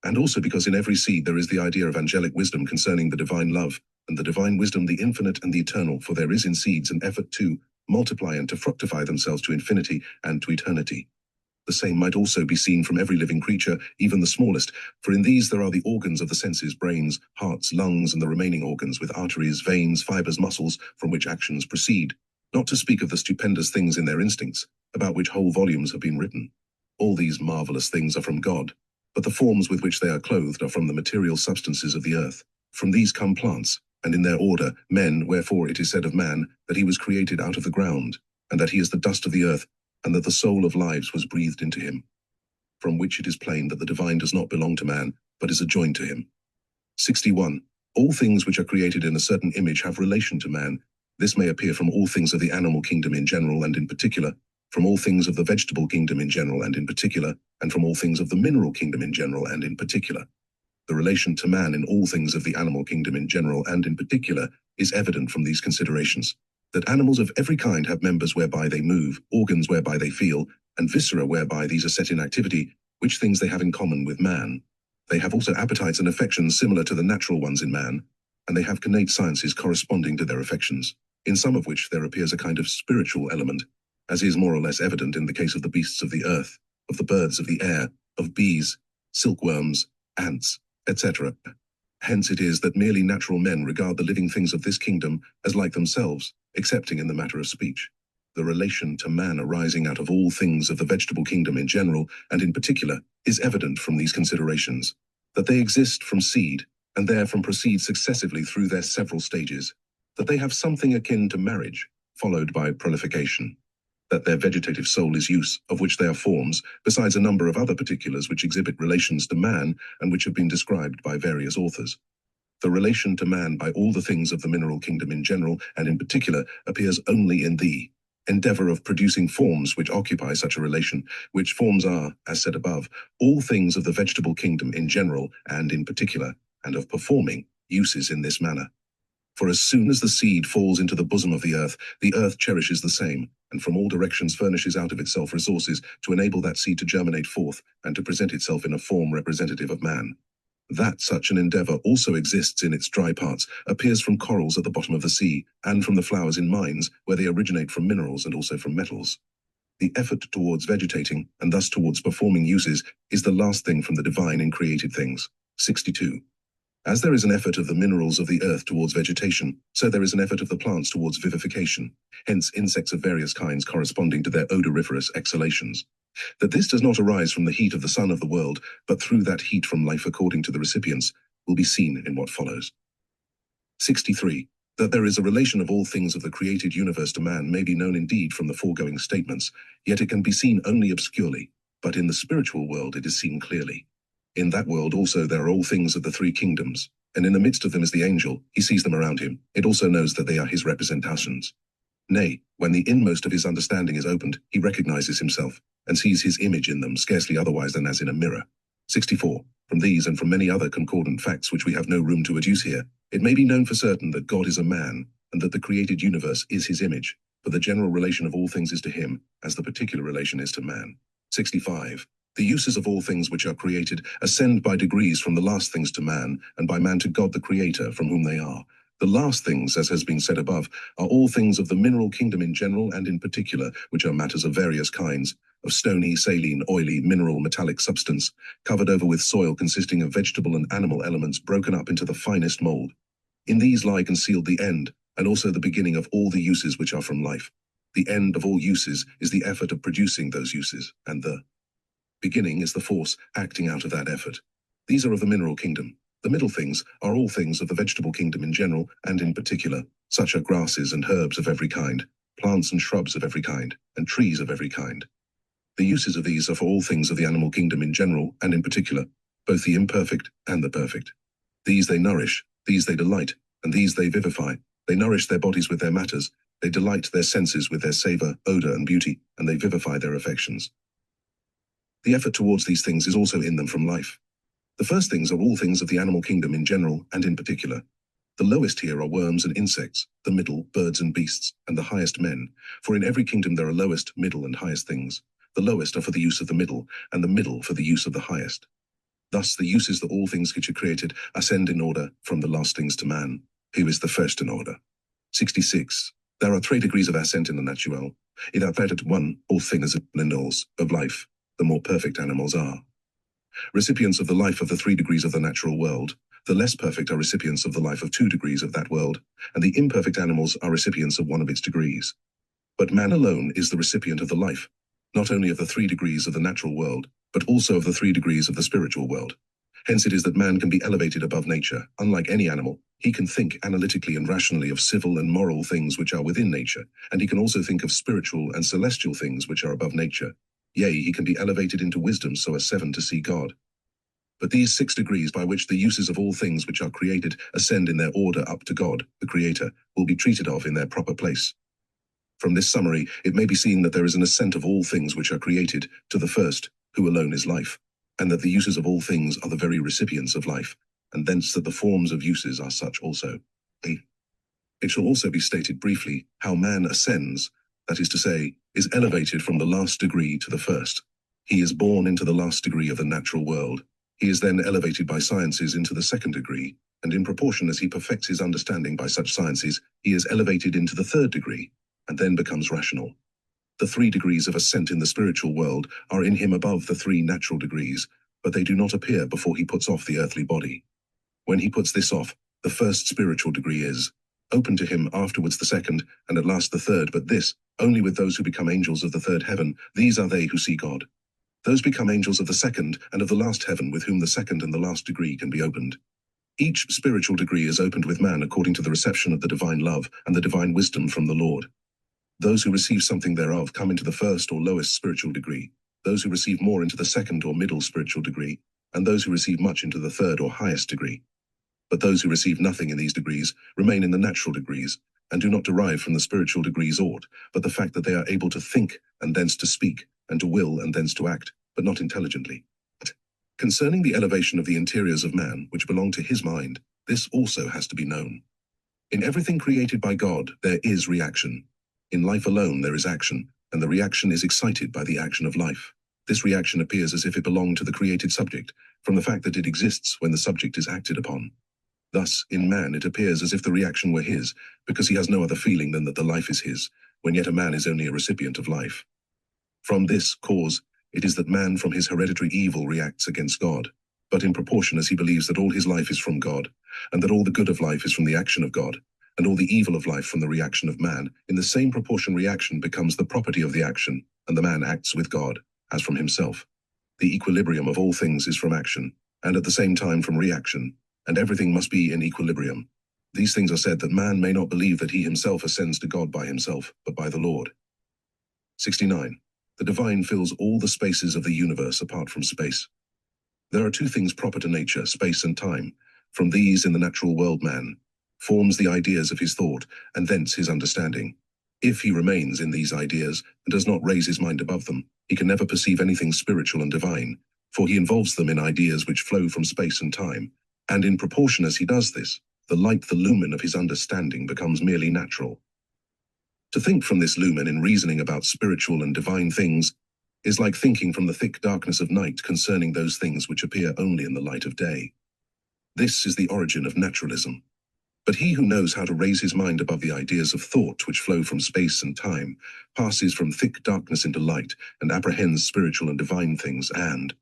And also because in every seed there is the idea of angelic wisdom concerning the divine love, and the divine wisdom the infinite and the eternal, for there is in seeds an effort to multiply and to fructify themselves to infinity and to eternity. The same might also be seen from every living creature, even the smallest, for in these there are the organs of the senses, brains, hearts, lungs, and the remaining organs with arteries, veins, fibers, muscles, from which actions proceed, not to speak of the stupendous things in their instincts, about which whole volumes have been written. All these marvelous things are from God, but the forms with which they are clothed are from the material substances of the earth. From these come plants, and in their order men, wherefore it is said of man, that he was created out of the ground, and that he is the dust of the earth, and that the soul of lives was breathed into him. From which it is plain that the divine does not belong to man, but is adjoined to him. 61. All things which are created in a certain image have relation to man. This may appear from all things of the animal kingdom in general and in particular, from all things of the vegetable kingdom in general and in particular, and from all things of the mineral kingdom in general and in particular. The relation to man in all things of the animal kingdom in general and in particular is evident from these considerations, that animals of every kind have members whereby they move, organs whereby they feel, and viscera whereby these are set in activity, which things they have in common with man. They have also appetites and affections similar to the natural ones in man, and they have connate sciences corresponding to their affections, in some of which there appears a kind of spiritual element, as is more or less evident in the case of the beasts of the earth, of the birds of the air, of bees, silkworms, ants, etc. Hence it is that merely natural men regard the living things of this kingdom as like themselves, excepting in the matter of speech. The relation to man arising out of all things of the vegetable kingdom in general and in particular is evident from these considerations, that they exist from seed, and therefrom proceed successively through their several stages, that they have something akin to marriage, followed by prolification, that their vegetative soul is use, of which they are forms, besides a number of other particulars which exhibit relations to man and which have been described by various authors. The relation to man by all the things of the mineral kingdom in general and in particular appears only in the endeavor of producing forms which occupy such a relation, which forms are, as said above, all things of the vegetable kingdom in general and in particular, and of performing uses in this manner. For as soon as the seed falls into the bosom of the earth cherishes the same, and from all directions furnishes out of itself resources to enable that seed to germinate forth and to present itself in a form representative of man. That such an endeavor also exists in its dry parts appears from corals at the bottom of the sea, and from the flowers in mines, where they originate from minerals and also from metals. The effort towards vegetating, and thus towards performing uses, is the last thing from the divine in created things. 62. As there is an effort of the minerals of the earth towards vegetation, so there is an effort of the plants towards vivification, hence insects of various kinds corresponding to their odoriferous exhalations. That this does not arise from the heat of the sun of the world, but through that heat from life according to the recipients, will be seen in what follows. 63. That there is a relation of all things of the created universe to man may be known indeed from the foregoing statements, yet it can be seen only obscurely, but in the spiritual world it is seen clearly. In that world also there are all things of the three kingdoms, and in the midst of them is the angel. He sees them around him. It also knows that they are his representations. Nay, when the inmost of his understanding is opened, he recognizes himself, and sees his image in them scarcely otherwise than as in a mirror. 64. From these and from many other concordant facts which we have no room to adduce here, it may be known for certain that God is a man, and that the created universe is his image, for the general relation of all things is to him, as the particular relation is to man. 65. The uses of all things which are created ascend by degrees from the last things to man, and by man to God the Creator, from whom they are. The last things, as has been said above, are all things of the mineral kingdom in general and in particular, which are matters of various kinds, of stony, saline, oily, mineral, metallic substance, covered over with soil consisting of vegetable and animal elements broken up into the finest mold. In these lie concealed the end, and also the beginning of all the uses which are from life. The end of all uses is the effort of producing those uses, and the beginning is the force acting out of that effort. These are of the mineral kingdom. The middle things are all things of the vegetable kingdom in general and in particular. Such are grasses and herbs of every kind, plants and shrubs of every kind, and trees of every kind. The uses of these are for all things of the animal kingdom in general and in particular, both the imperfect and the perfect. These they nourish, these they delight, and these they vivify. They nourish their bodies with their matters, they delight their senses with their savor, odor, and beauty, and they vivify their affections. The effort towards these things is also in them from life. The first things are all things of the animal kingdom in general and in particular. The lowest here are worms and insects, the middle, birds and beasts, and the highest men, for in every kingdom there are lowest, middle, and highest things. The lowest are for the use of the middle, and the middle for the use of the highest. Thus the uses that all things which are created ascend in order from the last things to man, who is the first in order. 66. There are 3 degrees of ascent in the natural. In that 1, all things of life, the more perfect animals are recipients of the life of the 3 degrees of the natural world. The less perfect are recipients of the life of 2 degrees of that world, and the imperfect animals are recipients of 1 of its degrees. But man alone is the recipient of the life, not only of the 3 degrees of the natural world, but also of the 3 degrees of the spiritual world. Hence it is that man can be elevated above nature. Unlike any animal, he can think analytically and rationally of civil and moral things which are within nature, and he can also think of spiritual and celestial things which are above nature. Yea, he can be elevated into wisdom so as 7 to see God. But these 6 degrees by which the uses of all things which are created ascend in their order up to God, the Creator, will be treated of in their proper place. From this summary, it may be seen that there is an ascent of all things which are created to the first, who alone is life, and that the uses of all things are the very recipients of life, and thence that the forms of uses are such also. It shall also be stated briefly how man ascends, that is to say, is elevated from the last degree to the first. He is born into the last degree of the natural world. He is then elevated by sciences into the 2nd degree, and in proportion as he perfects his understanding by such sciences, he is elevated into the 3rd degree, and then becomes rational. The 3 degrees of ascent in the spiritual world are in him above the 3 natural degrees, but they do not appear before he puts off the earthly body. When he puts this off, the 1st spiritual degree is open to him, afterwards the 2nd, and at last the 3rd, but this only with those who become angels of the 3rd heaven. These are they who see God. Those become angels of the 2nd and of the last heaven, with whom the 2nd and the last degree can be opened. Each spiritual degree is opened with man according to the reception of the divine love and the divine wisdom from the Lord. Those who receive something thereof come into the 1st or lowest spiritual degree, those who receive more into the 2nd or middle spiritual degree, and those who receive much into the 3rd or highest degree. But those who receive nothing in these degrees remain in the natural degrees, and do not derive from the spiritual degrees aught, but the fact that they are able to think, and thence to speak, and to will, and thence to act, but not intelligently. Concerning the elevation of the interiors of man, which belong to his mind, this also has to be known. In everything created by God, there is reaction. In life alone there is action, and the reaction is excited by the action of life. This reaction appears as if it belonged to the created subject, from the fact that it exists when the subject is acted upon. Thus, in man it appears as if the reaction were his, because he has no other feeling than that the life is his, when yet a man is only a recipient of life. From this cause, it is that man from his hereditary evil reacts against God, but in proportion as he believes that all his life is from God, and that all the good of life is from the action of God, and all the evil of life from the reaction of man, in the same proportion reaction becomes the property of the action, and the man acts with God, as from himself. The equilibrium of all things is from action, and at the same time from reaction, and everything must be in equilibrium. These things are said that man may not believe that he himself ascends to God by himself, but by the Lord. 69. The divine fills all the spaces of the universe apart from space. There are two things proper to nature, space and time. From these in the natural world man forms the ideas of his thought, and thence his understanding. If he remains in these ideas, and does not raise his mind above them, he can never perceive anything spiritual and divine, for he involves them in ideas which flow from space and time, and in proportion as he does this, the light, the lumen of his understanding becomes merely natural. To think from this lumen in reasoning about spiritual and divine things is like thinking from the thick darkness of night concerning those things which appear only in the light of day. This is the origin of naturalism. But he who knows how to raise his mind above the ideas of thought which flow from space and time, passes from thick darkness into light, and apprehends spiritual and divine things, and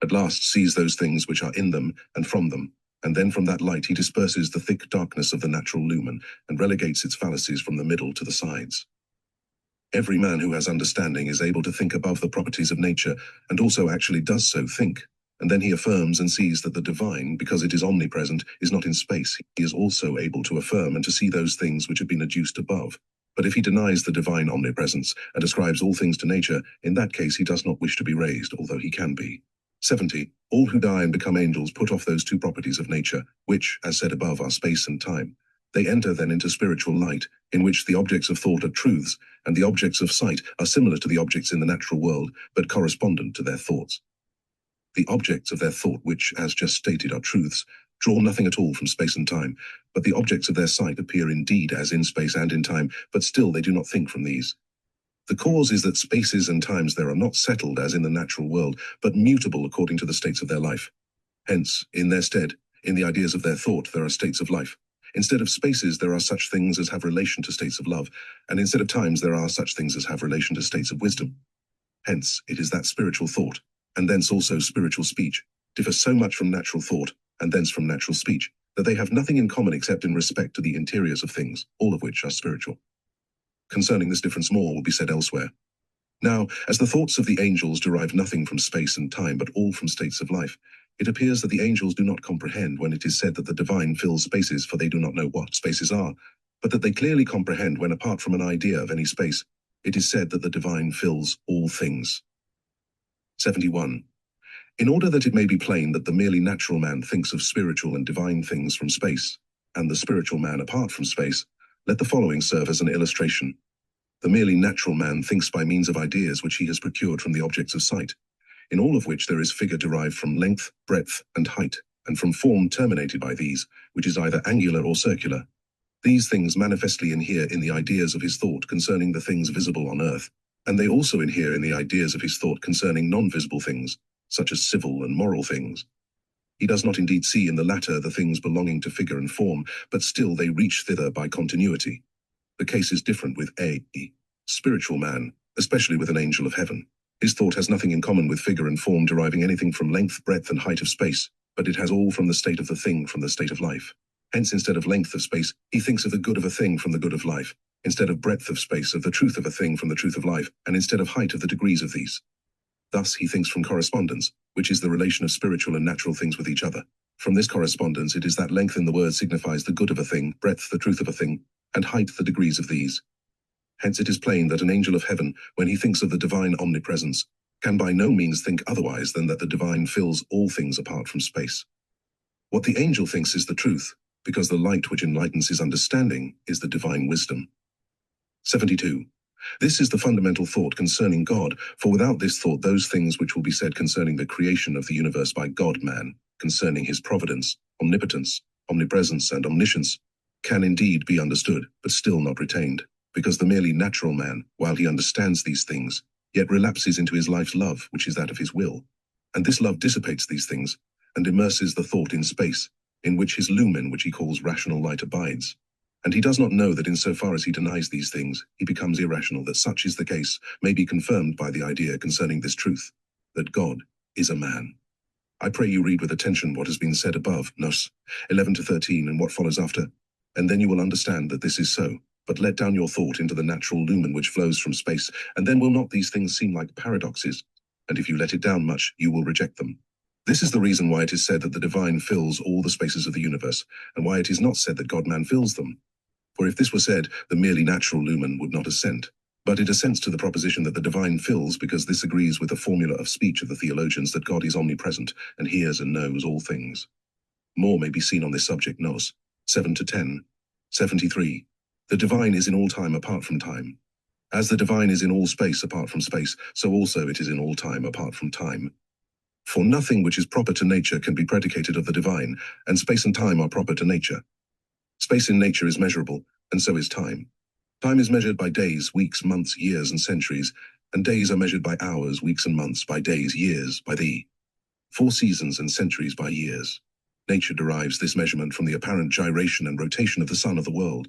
at last sees those things which are in them and from them, and then from that light he disperses the thick darkness of the natural lumen, and relegates its fallacies from the middle to the sides. Every man who has understanding is able to think above the properties of nature, and also actually does so think. And then he affirms and sees that the divine, because it is omnipresent, is not in space. He is also able to affirm and to see those things which have been adduced above. But if he denies the divine omnipresence and ascribes all things to nature, in that case he does not wish to be raised, although he can be. 70. All who die and become angels put off those two properties of nature, which, as said above, are space and time. They enter then into spiritual light, in which the objects of thought are truths, and the objects of sight are similar to the objects in the natural world, but correspondent to their thoughts. The objects of their thought, which, as just stated, are truths, draw nothing at all from space and time, but the objects of their sight appear indeed as in space and in time, but still they do not think from these. The cause is that spaces and times there are not settled as in the natural world, but mutable according to the states of their life. Hence, in their stead, in the ideas of their thought, there are states of life. Instead of spaces, there are such things as have relation to states of love, and instead of times, there are such things as have relation to states of wisdom. Hence, it is that spiritual thought, and thence also spiritual speech, differ so much from natural thought, and thence from natural speech, that they have nothing in common except in respect to the interiors of things, all of which are spiritual. Concerning this difference more will be said elsewhere. Now, as the thoughts of the angels derive nothing from space and time, but all from states of life, it appears that the angels do not comprehend when it is said that the divine fills spaces, for they do not know what spaces are, but that they clearly comprehend when, apart from an idea of any space, it is said that the divine fills all things. 71. In order that it may be plain that the merely natural man thinks of spiritual and divine things from space, and the spiritual man apart from space, let the following serve as an illustration. The merely natural man thinks by means of ideas which he has procured from the objects of sight, in all of which there is figure derived from length, breadth, and height, and from form terminated by these, which is either angular or circular. These things manifestly inhere in the ideas of his thought concerning the things visible on earth, and they also inhere in the ideas of his thought concerning non-visible things, such as civil and moral things. He does not indeed see in the latter the things belonging to figure and form, but still they reach thither by continuity. The case is different with a spiritual man, especially with an angel of heaven. His thought has nothing in common with figure and form deriving anything from length, breadth, and height of space, but it has all from the state of the thing, from the state of life. Hence, instead of length of space, he thinks of the good of a thing from the good of life, instead of breadth of space of the truth of a thing from the truth of life, and instead of height of the degrees of these. Thus he thinks from correspondence, which is the relation of spiritual and natural things with each other. From this correspondence it is that length in the word signifies the good of a thing, breadth the truth of a thing, and height the degrees of these. Hence it is plain that an angel of heaven, when he thinks of the divine omnipresence, can by no means think otherwise than that the divine fills all things apart from space. What the angel thinks is the truth, because the light which enlightens his understanding is the divine wisdom. 72. This is the fundamental thought concerning God, for without this thought those things which will be said concerning the creation of the universe by God-man, concerning his providence, omnipotence, omnipresence, and omniscience, can indeed be understood, but still not retained, because the merely natural man, while he understands these things, yet relapses into his life's love, which is that of his will. And this love dissipates these things, and immerses the thought in space, in which his lumen, which he calls rational light, abides. And he does not know that insofar as he denies these things, he becomes irrational. That such is the case may be confirmed by the idea concerning this truth, that God is a man. I pray you read with attention what has been said above, Nos. 11-13, and what follows after, and then you will understand that this is so. But let down your thought into the natural lumen which flows from space, and then will not these things seem like paradoxes? And if you let it down much, you will reject them. This is the reason why it is said that the divine fills all the spaces of the universe, and why it is not said that God-man fills them. For if this were said, the merely natural lumen would not assent. But it assents to the proposition that the divine fills, because this agrees with the formula of speech of the theologians that God is omnipresent and hears and knows all things. More may be seen on this subject nos. 7-10. 73. The divine is in all time apart from time. As the divine is in all space apart from space, so also it is in all time apart from time. For nothing which is proper to nature can be predicated of the divine, and space and time are proper to nature. Space in nature is measurable, and so is time. Time is measured by days, weeks, months, years, and centuries, and days are measured by hours, weeks, and months, by days, years, by thee. 4 seasons and centuries by years. Nature derives this measurement from the apparent gyration and rotation of the sun of the world,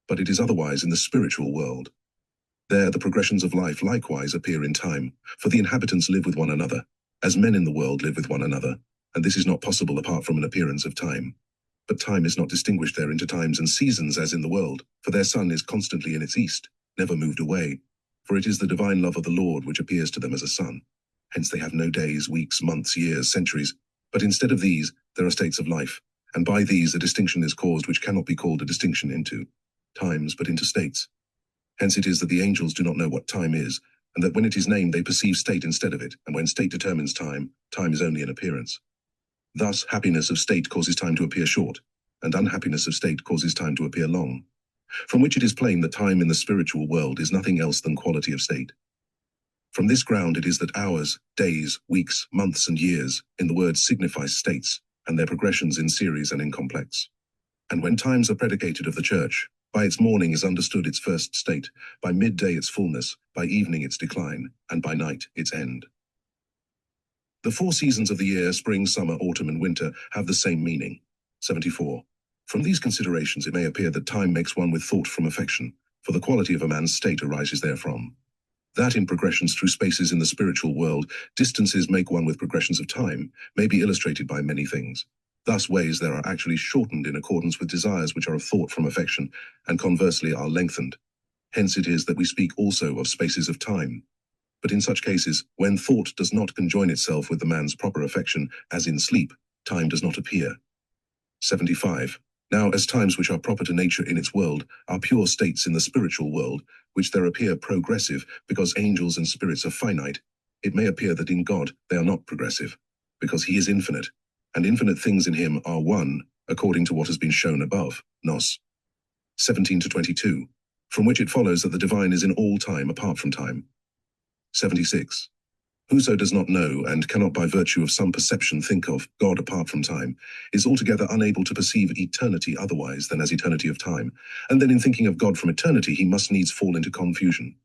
but it is otherwise in the spiritual world. There the progressions of life likewise appear in time, for the inhabitants live with one another, as men in the world live with one another, and this is not possible apart from an appearance of time. But time is not distinguished there into times and seasons as in the world, for their sun is constantly in its east, never moved away, for it is the divine love of the Lord which appears to them as a sun. Hence they have no days, weeks, months, years, centuries, but instead of these there are states of life, and by these a distinction is caused which cannot be called a distinction into times but into states. Hence it is that the angels do not know what time is, and that when it is named they perceive state instead of it, and when state determines time, time is only an appearance. Thus happiness of state causes time to appear short, and unhappiness of state causes time to appear long. From which it is plain that time in the spiritual world is nothing else than quality of state. From this ground it is that hours, days, weeks, months, and years in the word signify states, and their progressions in series and in complex. And when times are predicated of the church, by its morning is understood its first state, by midday its fullness, by evening its decline, and by night its end. The 4 seasons of the year, spring, summer, autumn, and winter, have the same meaning. 74. From these considerations it may appear that time makes one with thought from affection, for the quality of a man's state arises therefrom. That in progressions through spaces in the spiritual world, distances make one with progressions of time, may be illustrated by many things. Thus ways there are actually shortened in accordance with desires which are of thought from affection, and conversely are lengthened. Hence it is that we speak also of spaces of time. But in such cases, when thought does not conjoin itself with the man's proper affection, as in sleep, time does not appear. 75. Now as times which are proper to nature in its world are pure states in the spiritual world, which there appear progressive, because angels and spirits are finite, it may appear that in God they are not progressive, because he is infinite, and infinite things in him are one, according to what has been shown above, nos. 17-22, from which it follows that the divine is in all time apart from time. 76. Whoso does not know, and cannot by virtue of some perception think of God apart from time, is altogether unable to perceive eternity otherwise than as eternity of time, and then in thinking of God from eternity he must needs fall into confusion.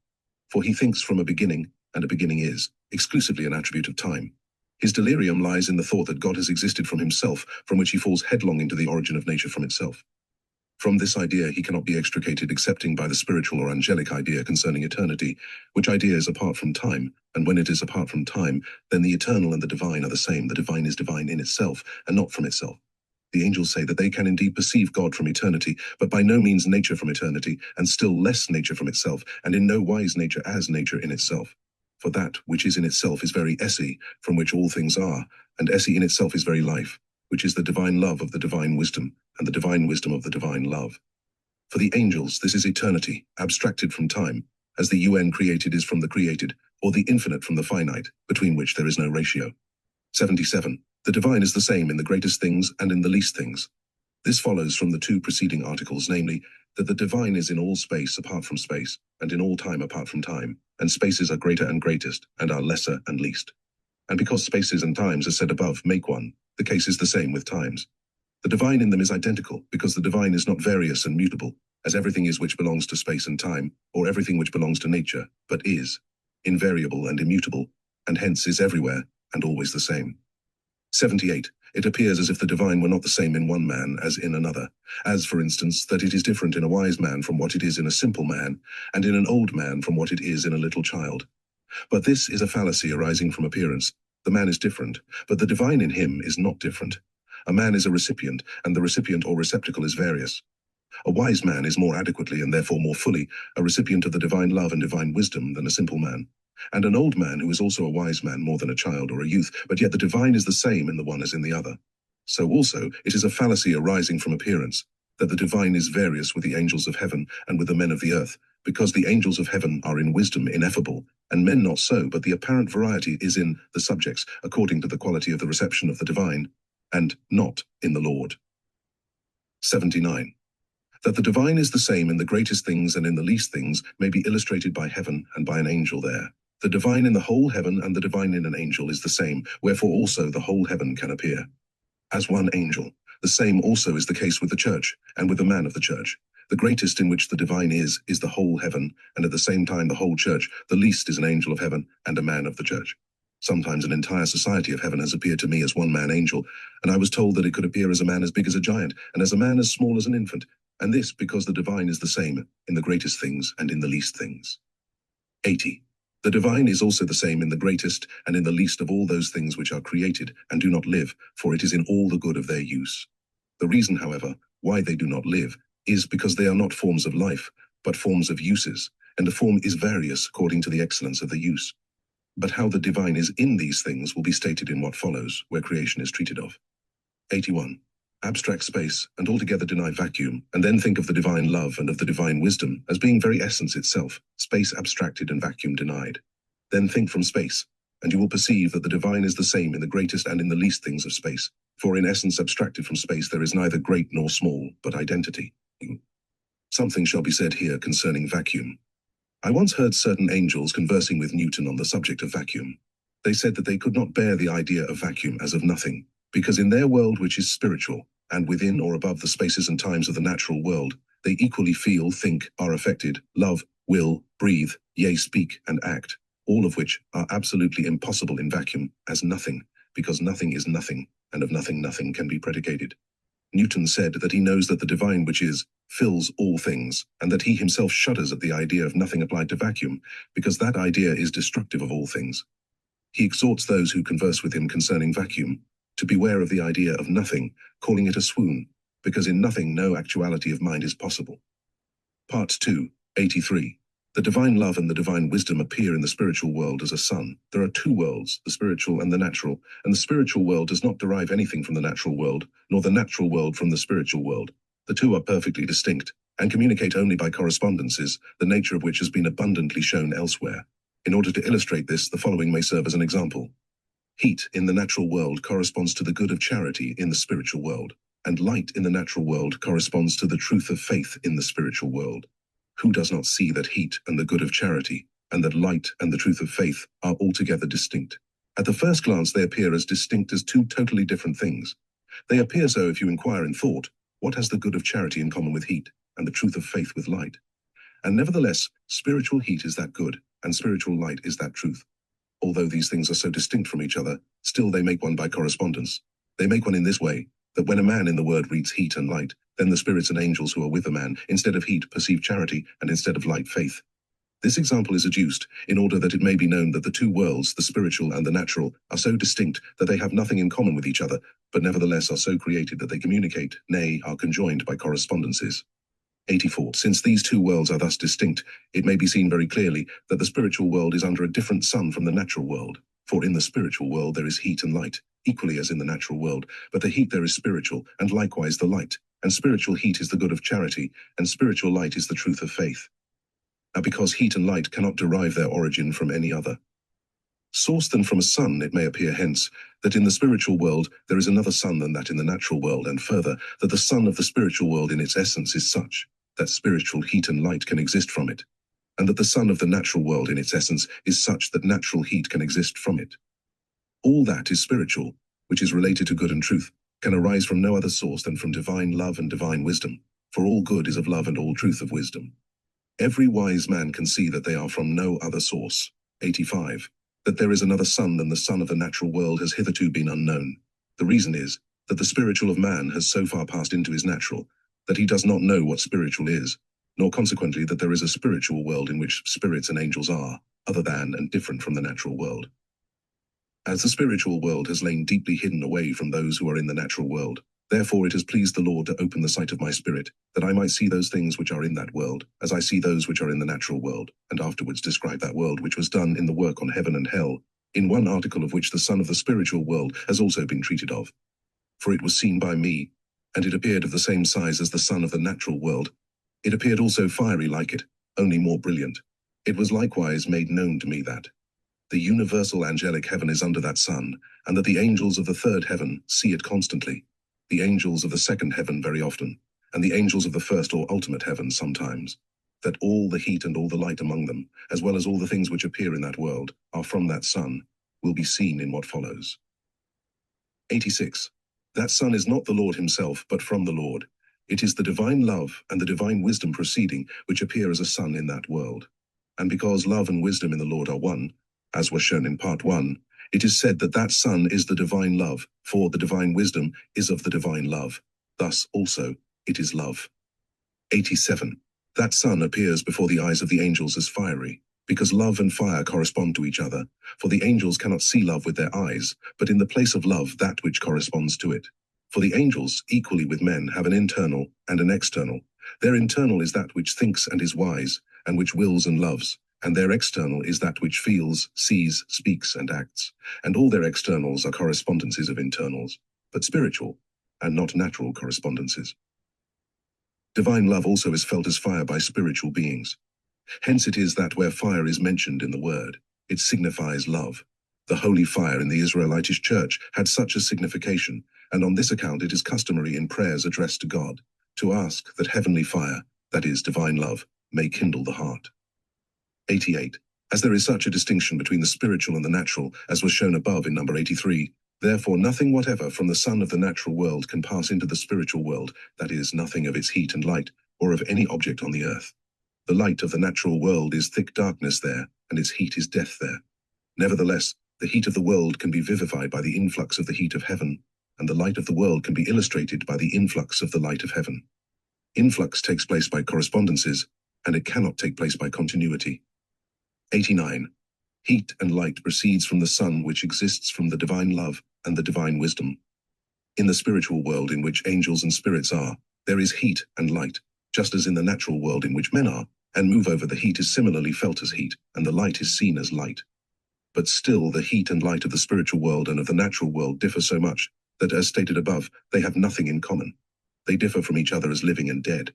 For he thinks from a beginning, and a beginning is exclusively an attribute of time. His delirium lies in the thought that God has existed from himself, from which he falls headlong into the origin of nature from itself. From this idea he cannot be extricated excepting by the spiritual or angelic idea concerning eternity, which idea is apart from time, and when it is apart from time, then the eternal and the divine are the same. The divine is divine in itself, and not from itself. The angels say that they can indeed perceive God from eternity, but by no means nature from eternity, and still less nature from itself, and in no wise nature as nature in itself. For that which is in itself is very esse, from which all things are, and esse in itself is very life, which is the divine love of the divine wisdom, and the divine wisdom of the divine love. For the angels, this is eternity, abstracted from time, as the UN created is from the created, or the infinite from the finite, between which there is no ratio. 77. The divine is the same in the greatest things and in the least things. This follows from the 2 preceding articles, namely, that the divine is in all space apart from space, and in all time apart from time, and spaces are greater and greatest, and are lesser and least. And because spaces and times, as said above, make one, the case is the same with times. The divine in them is identical, because the divine is not various and mutable, as everything is which belongs to space and time, or everything which belongs to nature, but is invariable and immutable, and hence is everywhere and always the same. 78. It appears as if the divine were not the same in one man as in another, as, for instance, that it is different in a wise man from what it is in a simple man, and in an old man from what it is in a little child. But this is a fallacy arising from appearance. The man is different, but the divine in him is not different. A man is a recipient, and the recipient or receptacle is various. A wise man is more adequately, and therefore more fully, a recipient of the divine love and divine wisdom than a simple man. and an old man who is also a wise man more than a child or a youth, but yet the divine is the same in the one as in the other. So also it is a fallacy arising from appearance, that the divine is various with the angels of heaven and with the men of the earth, because the angels of heaven are in wisdom ineffable, and men not so, but the apparent variety is in the subjects, according to the quality of the reception of the divine, and not in the Lord. 79. That the divine is the same in the greatest things and in the least things may be illustrated by heaven and by an angel there. The divine in the whole heaven and the divine in an angel is the same, wherefore also the whole heaven can appear as one angel. The same also is the case with the church, and with the man of the church. The greatest in which the divine is the whole heaven, and at the same time the whole church. The least is an angel of heaven, and a man of the church. Sometimes an entire society of heaven has appeared to me as one man angel, and I was told that it could appear as a man as big as a giant, and as a man as small as an infant, and this because the divine is the same in the greatest things and in the least things. 80. The divine is also the same in the greatest and in the least of all those things which are created and do not live, for it is in all the good of their use. The reason, however, why they do not live is because they are not forms of life, but forms of uses, and the form is various according to the excellence of the use. But how the divine is in these things will be stated in what follows, where creation is treated of. 81. Abstract space, and altogether deny vacuum, and then think of the divine love and of the divine wisdom as being very essence itself, space abstracted and vacuum denied. Then think from space, and you will perceive that the divine is the same in the greatest and in the least things of space, for in essence abstracted from space there is neither great nor small, but identity. Something shall be said here concerning vacuum. I once heard certain angels conversing with Newton on the subject of vacuum. They said that they could not bear the idea of vacuum as of nothing, because in their world which is spiritual, and within or above the spaces and times of the natural world, they equally feel, think, are affected, love, will, breathe, yea, speak, and act, all of which are absolutely impossible in vacuum as nothing, because nothing is nothing, and of nothing nothing can be predicated. Newton said that he knows that the divine which is, fills all things, and that he himself shudders at the idea of nothing applied to vacuum, because that idea is destructive of all things. He exhorts those who converse with him concerning vacuum to beware of the idea of nothing, calling it a swoon, because in nothing no actuality of mind is possible. Part 2, 83. The divine love and the divine wisdom appear in the spiritual world as a sun. There are two worlds, the spiritual and the natural, and the spiritual world does not derive anything from the natural world, nor the natural world from the spiritual world. The two are perfectly distinct, and communicate only by correspondences, the nature of which has been abundantly shown elsewhere. In order to illustrate this, the following may serve as an example. Heat in the natural world corresponds to the good of charity in the spiritual world, and light in the natural world corresponds to the truth of faith in the spiritual world. Who does not see that heat and the good of charity, and that light and the truth of faith are altogether distinct? At the first glance they appear as distinct as two totally different things. They appear so if you inquire in thought, what has the good of charity in common with heat, and the truth of faith with light? And nevertheless, spiritual heat is that good, and spiritual light is that truth. Although these things are so distinct from each other, still they make one by correspondence. They make one in this way, that when a man in the word reads heat and light, then the spirits and angels who are with the man, instead of heat, perceive charity, and instead of light, faith. This example is adduced, in order that it may be known that the two worlds, the spiritual and the natural, are so distinct that they have nothing in common with each other, but nevertheless are so created that they communicate, nay, are conjoined by correspondences. 84. Since these two worlds are thus distinct, it may be seen very clearly that the spiritual world is under a different sun from the natural world. For in the spiritual world there is heat and light, equally as in the natural world, but the heat there is spiritual, and likewise the light, and spiritual heat is the good of charity, and spiritual light is the truth of faith. Now because heat and light cannot derive their origin from any other source than from a sun, it may appear hence that in the spiritual world there is another sun than that in the natural world, and further, that the sun of the spiritual world in its essence is such that spiritual heat and light can exist from it, and that the sun of the natural world in its essence is such that natural heat can exist from it. All that is spiritual, which is related to good and truth, can arise from no other source than from divine love and divine wisdom, for all good is of love and all truth of wisdom. Every wise man can see that they are from no other source. 85. That there is another sun than the sun of the natural world has hitherto been unknown. The reason is that the spiritual of man has so far passed into his natural, that he does not know what spiritual is, nor consequently that there is a spiritual world in which spirits and angels are, other than and different from the natural world. As the spiritual world has lain deeply hidden away from those who are in the natural world, Therefore it has pleased the Lord to open the sight of my spirit, that I might see those things which are in that world, as I see those which are in the natural world, and afterwards describe that world which was done in the work on heaven and hell, in one article of which the Son of the spiritual world has also been treated of. For it was seen by me, and it appeared of the same size as the sun of the natural world. It appeared also fiery like it, only more brilliant. It was likewise made known to me that the universal angelic heaven is under that sun, and that the angels of the third heaven see it constantly, the angels of the second heaven very often, and the angels of the first or ultimate heaven sometimes, that all the heat and all the light among them, as well as all the things which appear in that world, are from that sun, will be seen in what follows. 86. That sun is not the Lord himself, but from the Lord. It is the divine love and the divine wisdom proceeding, which appear as a sun in that world. And because love and wisdom in the Lord are one, as was shown in part 1, it is said that that sun is the divine love, for the divine wisdom is of the divine love. Thus also it is love. 87. That sun appears before the eyes of the angels as fiery, because love and fire correspond to each other, for the angels cannot see love with their eyes, but in the place of love that which corresponds to it. For the angels, equally with men, have an internal and an external. Their internal is that which thinks and is wise, and which wills and loves, and their external is that which feels, sees, speaks, and acts, and all their externals are correspondences of internals, but spiritual, and not natural correspondences. Divine love also is felt as fire by spiritual beings. Hence it is that where fire is mentioned in the word, it signifies love. The holy fire in the Israelitish church had such a signification, and on this account it is customary in prayers addressed to God, to ask that heavenly fire, that is, divine love, may kindle the heart. 88. As there is such a distinction between the spiritual and the natural, as was shown above in number 83, therefore nothing whatever from the sun of the natural world can pass into the spiritual world, that is, nothing of its heat and light, or of any object on the earth. The light of the natural world is thick darkness there, and its heat is death there. Nevertheless, the heat of the world can be vivified by the influx of the heat of heaven, and the light of the world can be illustrated by the influx of the light of heaven. Influx takes place by correspondences, and it cannot take place by continuity. 89. Heat and light proceeds from the sun, which exists from the divine love and the divine wisdom. In the spiritual world in which angels and spirits are, there is heat and light, just as in the natural world in which men are, and moreover the heat is similarly felt as heat, and the light is seen as light. But still the heat and light of the spiritual world and of the natural world differ so much, that as stated above, they have nothing in common. They differ from each other as living and dead.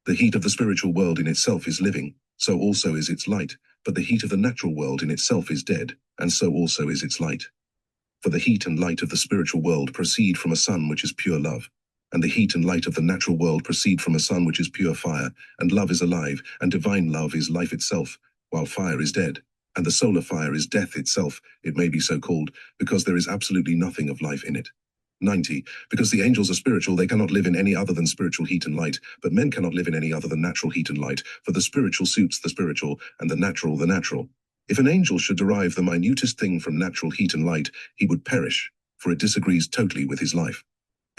The heat of the spiritual world in itself is living, so also is its light, but the heat of the natural world in itself is dead, and so also is its light. For the heat and light of the spiritual world proceed from a sun which is pure love, and the heat and light of the natural world proceed from a sun which is pure fire, and love is alive, and divine love is life itself, while fire is dead, and the solar fire is death itself, it may be so called, because there is absolutely nothing of life in it. 90. Because the angels are spiritual, they cannot live in any other than spiritual heat and light, but men cannot live in any other than natural heat and light, for the spiritual suits the spiritual, and the natural the natural. If an angel should derive the minutest thing from natural heat and light, he would perish, for it disagrees totally with his life.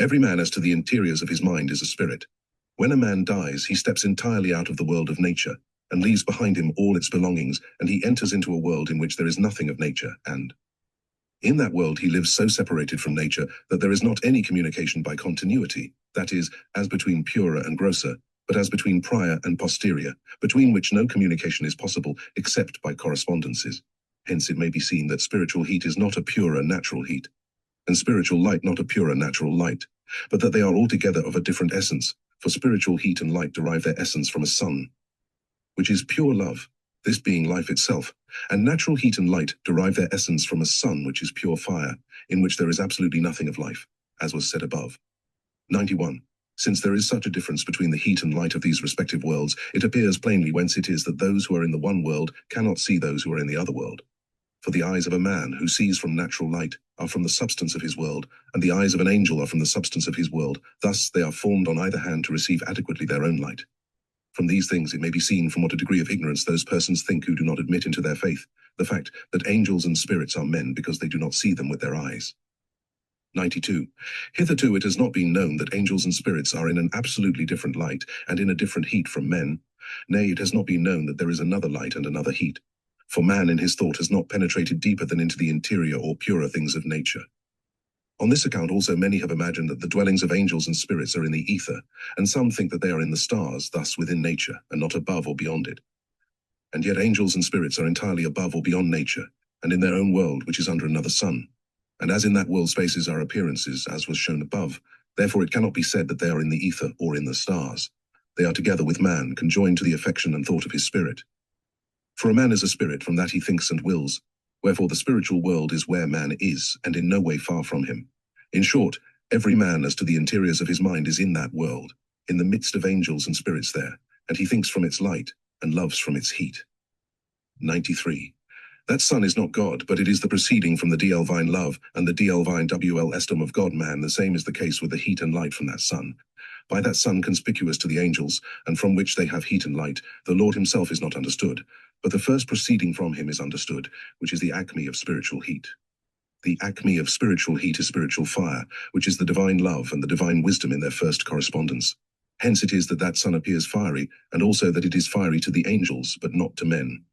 Every man as to the interiors of his mind is a spirit. When a man dies, he steps entirely out of the world of nature, and leaves behind him all its belongings, and he enters into a world in which there is nothing of nature, and in that world he lives so separated from nature that there is not any communication by continuity, that is, as between purer and grosser, but as between prior and posterior, between which no communication is possible except by correspondences. Hence it may be seen that spiritual heat is not a purer natural heat, and spiritual light not a purer natural light, but that they are altogether of a different essence, for spiritual heat and light derive their essence from a sun, which is pure love, this being life itself, and natural heat and light derive their essence from a sun which is pure fire, in which there is absolutely nothing of life, as was said above. 91. Since there is such a difference between the heat and light of these respective worlds, it appears plainly whence it is that those who are in the one world cannot see those who are in the other world. For the eyes of a man who sees from natural light are from the substance of his world, and the eyes of an angel are from the substance of his world. Thus they are formed on either hand to receive adequately their own light. From these things it may be seen from what a degree of ignorance those persons think who do not admit into their faith the fact that angels and spirits are men because they do not see them with their eyes. 92. Hitherto it has not been known that angels and spirits are in an absolutely different light and in a different heat from men. Nay, it has not been known that there is another light and another heat. For man in his thought has not penetrated deeper than into the interior or purer things of nature. On this account also many have imagined that the dwellings of angels and spirits are in the ether, and some think that they are in the stars, thus within nature, and not above or beyond it. And yet angels and spirits are entirely above or beyond nature, and in their own world, which is under another sun. And as in that world spaces are appearances, as was shown above, therefore it cannot be said that they are in the ether or in the stars. They are together with man, conjoined to the affection and thought of his spirit. For a man is a spirit, from that he thinks and wills, wherefore the spiritual world is where man is, and in no way far from him. In short, every man as to the interiors of his mind is in that world, in the midst of angels and spirits there, and he thinks from its light, and loves from its heat. 93. That sun is not God, but it is the proceeding from the divine love, and the divine WL estem of God man. The same is the case with the heat and light from that sun. By that sun conspicuous to the angels, and from which they have heat and light, the Lord himself is not understood, but the first proceeding from him is understood, which is the acme of spiritual heat. The acme of spiritual heat is spiritual fire, which is the divine love and the divine wisdom in their first correspondence. Hence it is that that sun appears fiery, and also that it is fiery to the angels, but not to men.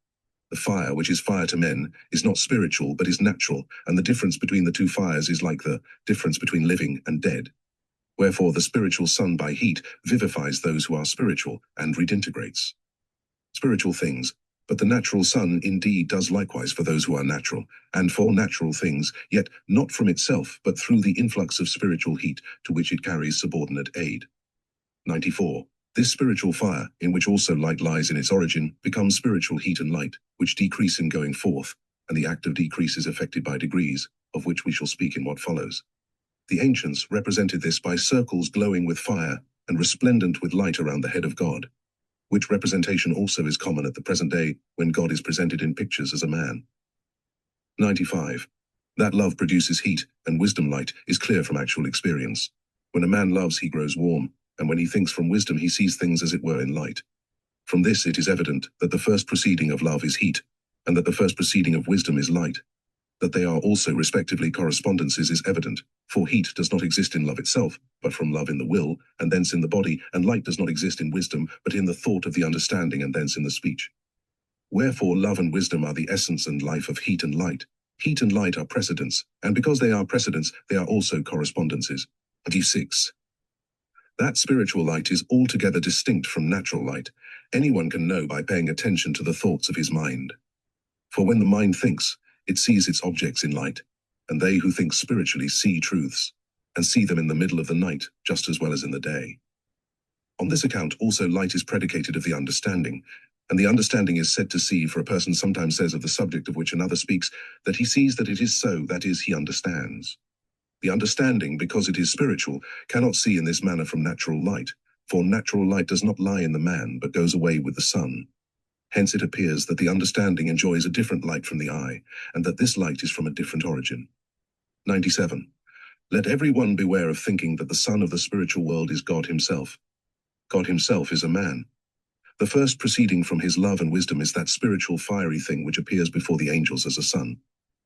The fire, which is fire to men, is not spiritual, but is natural, and the difference between the two fires is like the difference between living and dead. Wherefore the spiritual sun by heat vivifies those who are spiritual, and redintegrates spiritual things. But the natural sun indeed does likewise for those who are natural, and for natural things, yet not from itself, but through the influx of spiritual heat, to which it carries subordinate aid. 94. This spiritual fire, in which also light lies in its origin, becomes spiritual heat and light, which decrease in going forth, and the act of decrease is effected by degrees, of which we shall speak in what follows. The ancients represented this by circles glowing with fire, and resplendent with light around the head of God, which representation also is common at the present day, when God is presented in pictures as a man. 95. That love produces heat, and wisdom light is clear from actual experience. When a man loves, he grows warm, and when he thinks from wisdom, he sees things as it were in light. From this it is evident that the first proceeding of love is heat, and that the first proceeding of wisdom is light. That they are also respectively correspondences is evident, for heat does not exist in love itself, but from love in the will, and thence in the body, and light does not exist in wisdom, but in the thought of the understanding, and thence in the speech. Wherefore love and wisdom are the essence and life of heat and light. Heat and light are precedents, and because they are precedents, they are also correspondences. 96. That spiritual light is altogether distinct from natural light. Anyone can know by paying attention to the thoughts of his mind. For when the mind thinks, it sees its objects in light, and they who think spiritually see truths, and see them in the middle of the night, just as well as in the day. On this account also light is predicated of the understanding, and the understanding is said to see, for a person sometimes says of the subject of which another speaks, that he sees that it is so, that is, he understands. The understanding, because it is spiritual, cannot see in this manner from natural light, for natural light does not lie in the man, but goes away with the sun. Hence it appears that the understanding enjoys a different light from the eye, and that this light is from a different origin. 97. Let every one beware of thinking that the sun of the spiritual world is God himself. God himself is a man. The first proceeding from his love and wisdom is that spiritual fiery thing which appears before the angels as a sun.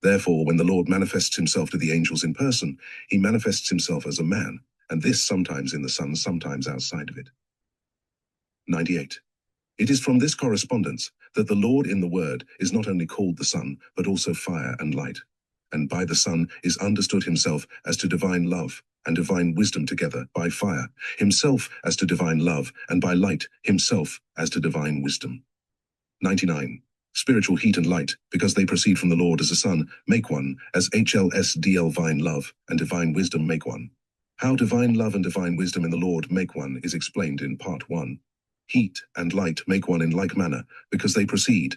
Therefore, when the Lord manifests himself to the angels in person, he manifests himself as a man, and this sometimes in the sun, sometimes outside of it. 98. It is from this correspondence that the Lord in the Word is not only called the Son, but also fire and light, and by the Son is understood himself as to divine love and divine wisdom together, by fire, himself as to divine love, and by light, himself as to divine wisdom. 99. Spiritual heat and light, because they proceed from the Lord as a sun, make one, as HLSDL divine love and divine wisdom make one. How divine love and divine wisdom in the Lord make one is explained in part 1. Heat and light make one in like manner, because they proceed.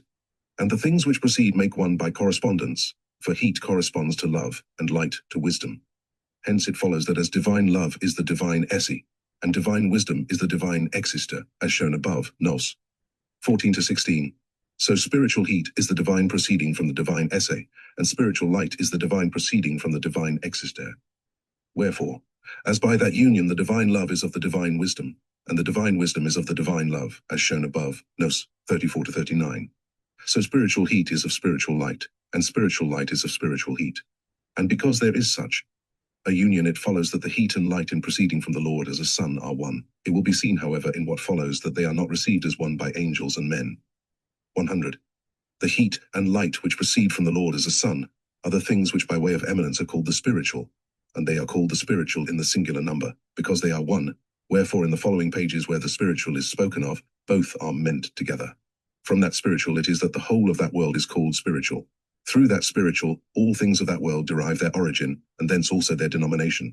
And the things which proceed make one by correspondence, for heat corresponds to love, and light to wisdom. Hence it follows that as divine love is the divine esse, and divine wisdom is the divine exister, as shown above, nos. 14-16. So spiritual heat is the divine proceeding from the divine esse, and spiritual light is the divine proceeding from the divine exister. Wherefore, as by that union the divine love is of the divine wisdom, and the divine wisdom is of the divine love, as shown above, nos. 34-39. So spiritual heat is of spiritual light, and spiritual light is of spiritual heat. And because there is such a union, it follows that the heat and light in proceeding from the Lord as a sun are one. It will be seen, however, in what follows that they are not received as one by angels and men. 100. The heat and light which proceed from the Lord as a sun are the things which by way of eminence are called the spiritual, and they are called the spiritual in the singular number, because they are one. Wherefore in the following pages where the spiritual is spoken of, both are meant together. From that spiritual it is that the whole of that world is called spiritual. Through that spiritual, all things of that world derive their origin, and thence also their denomination.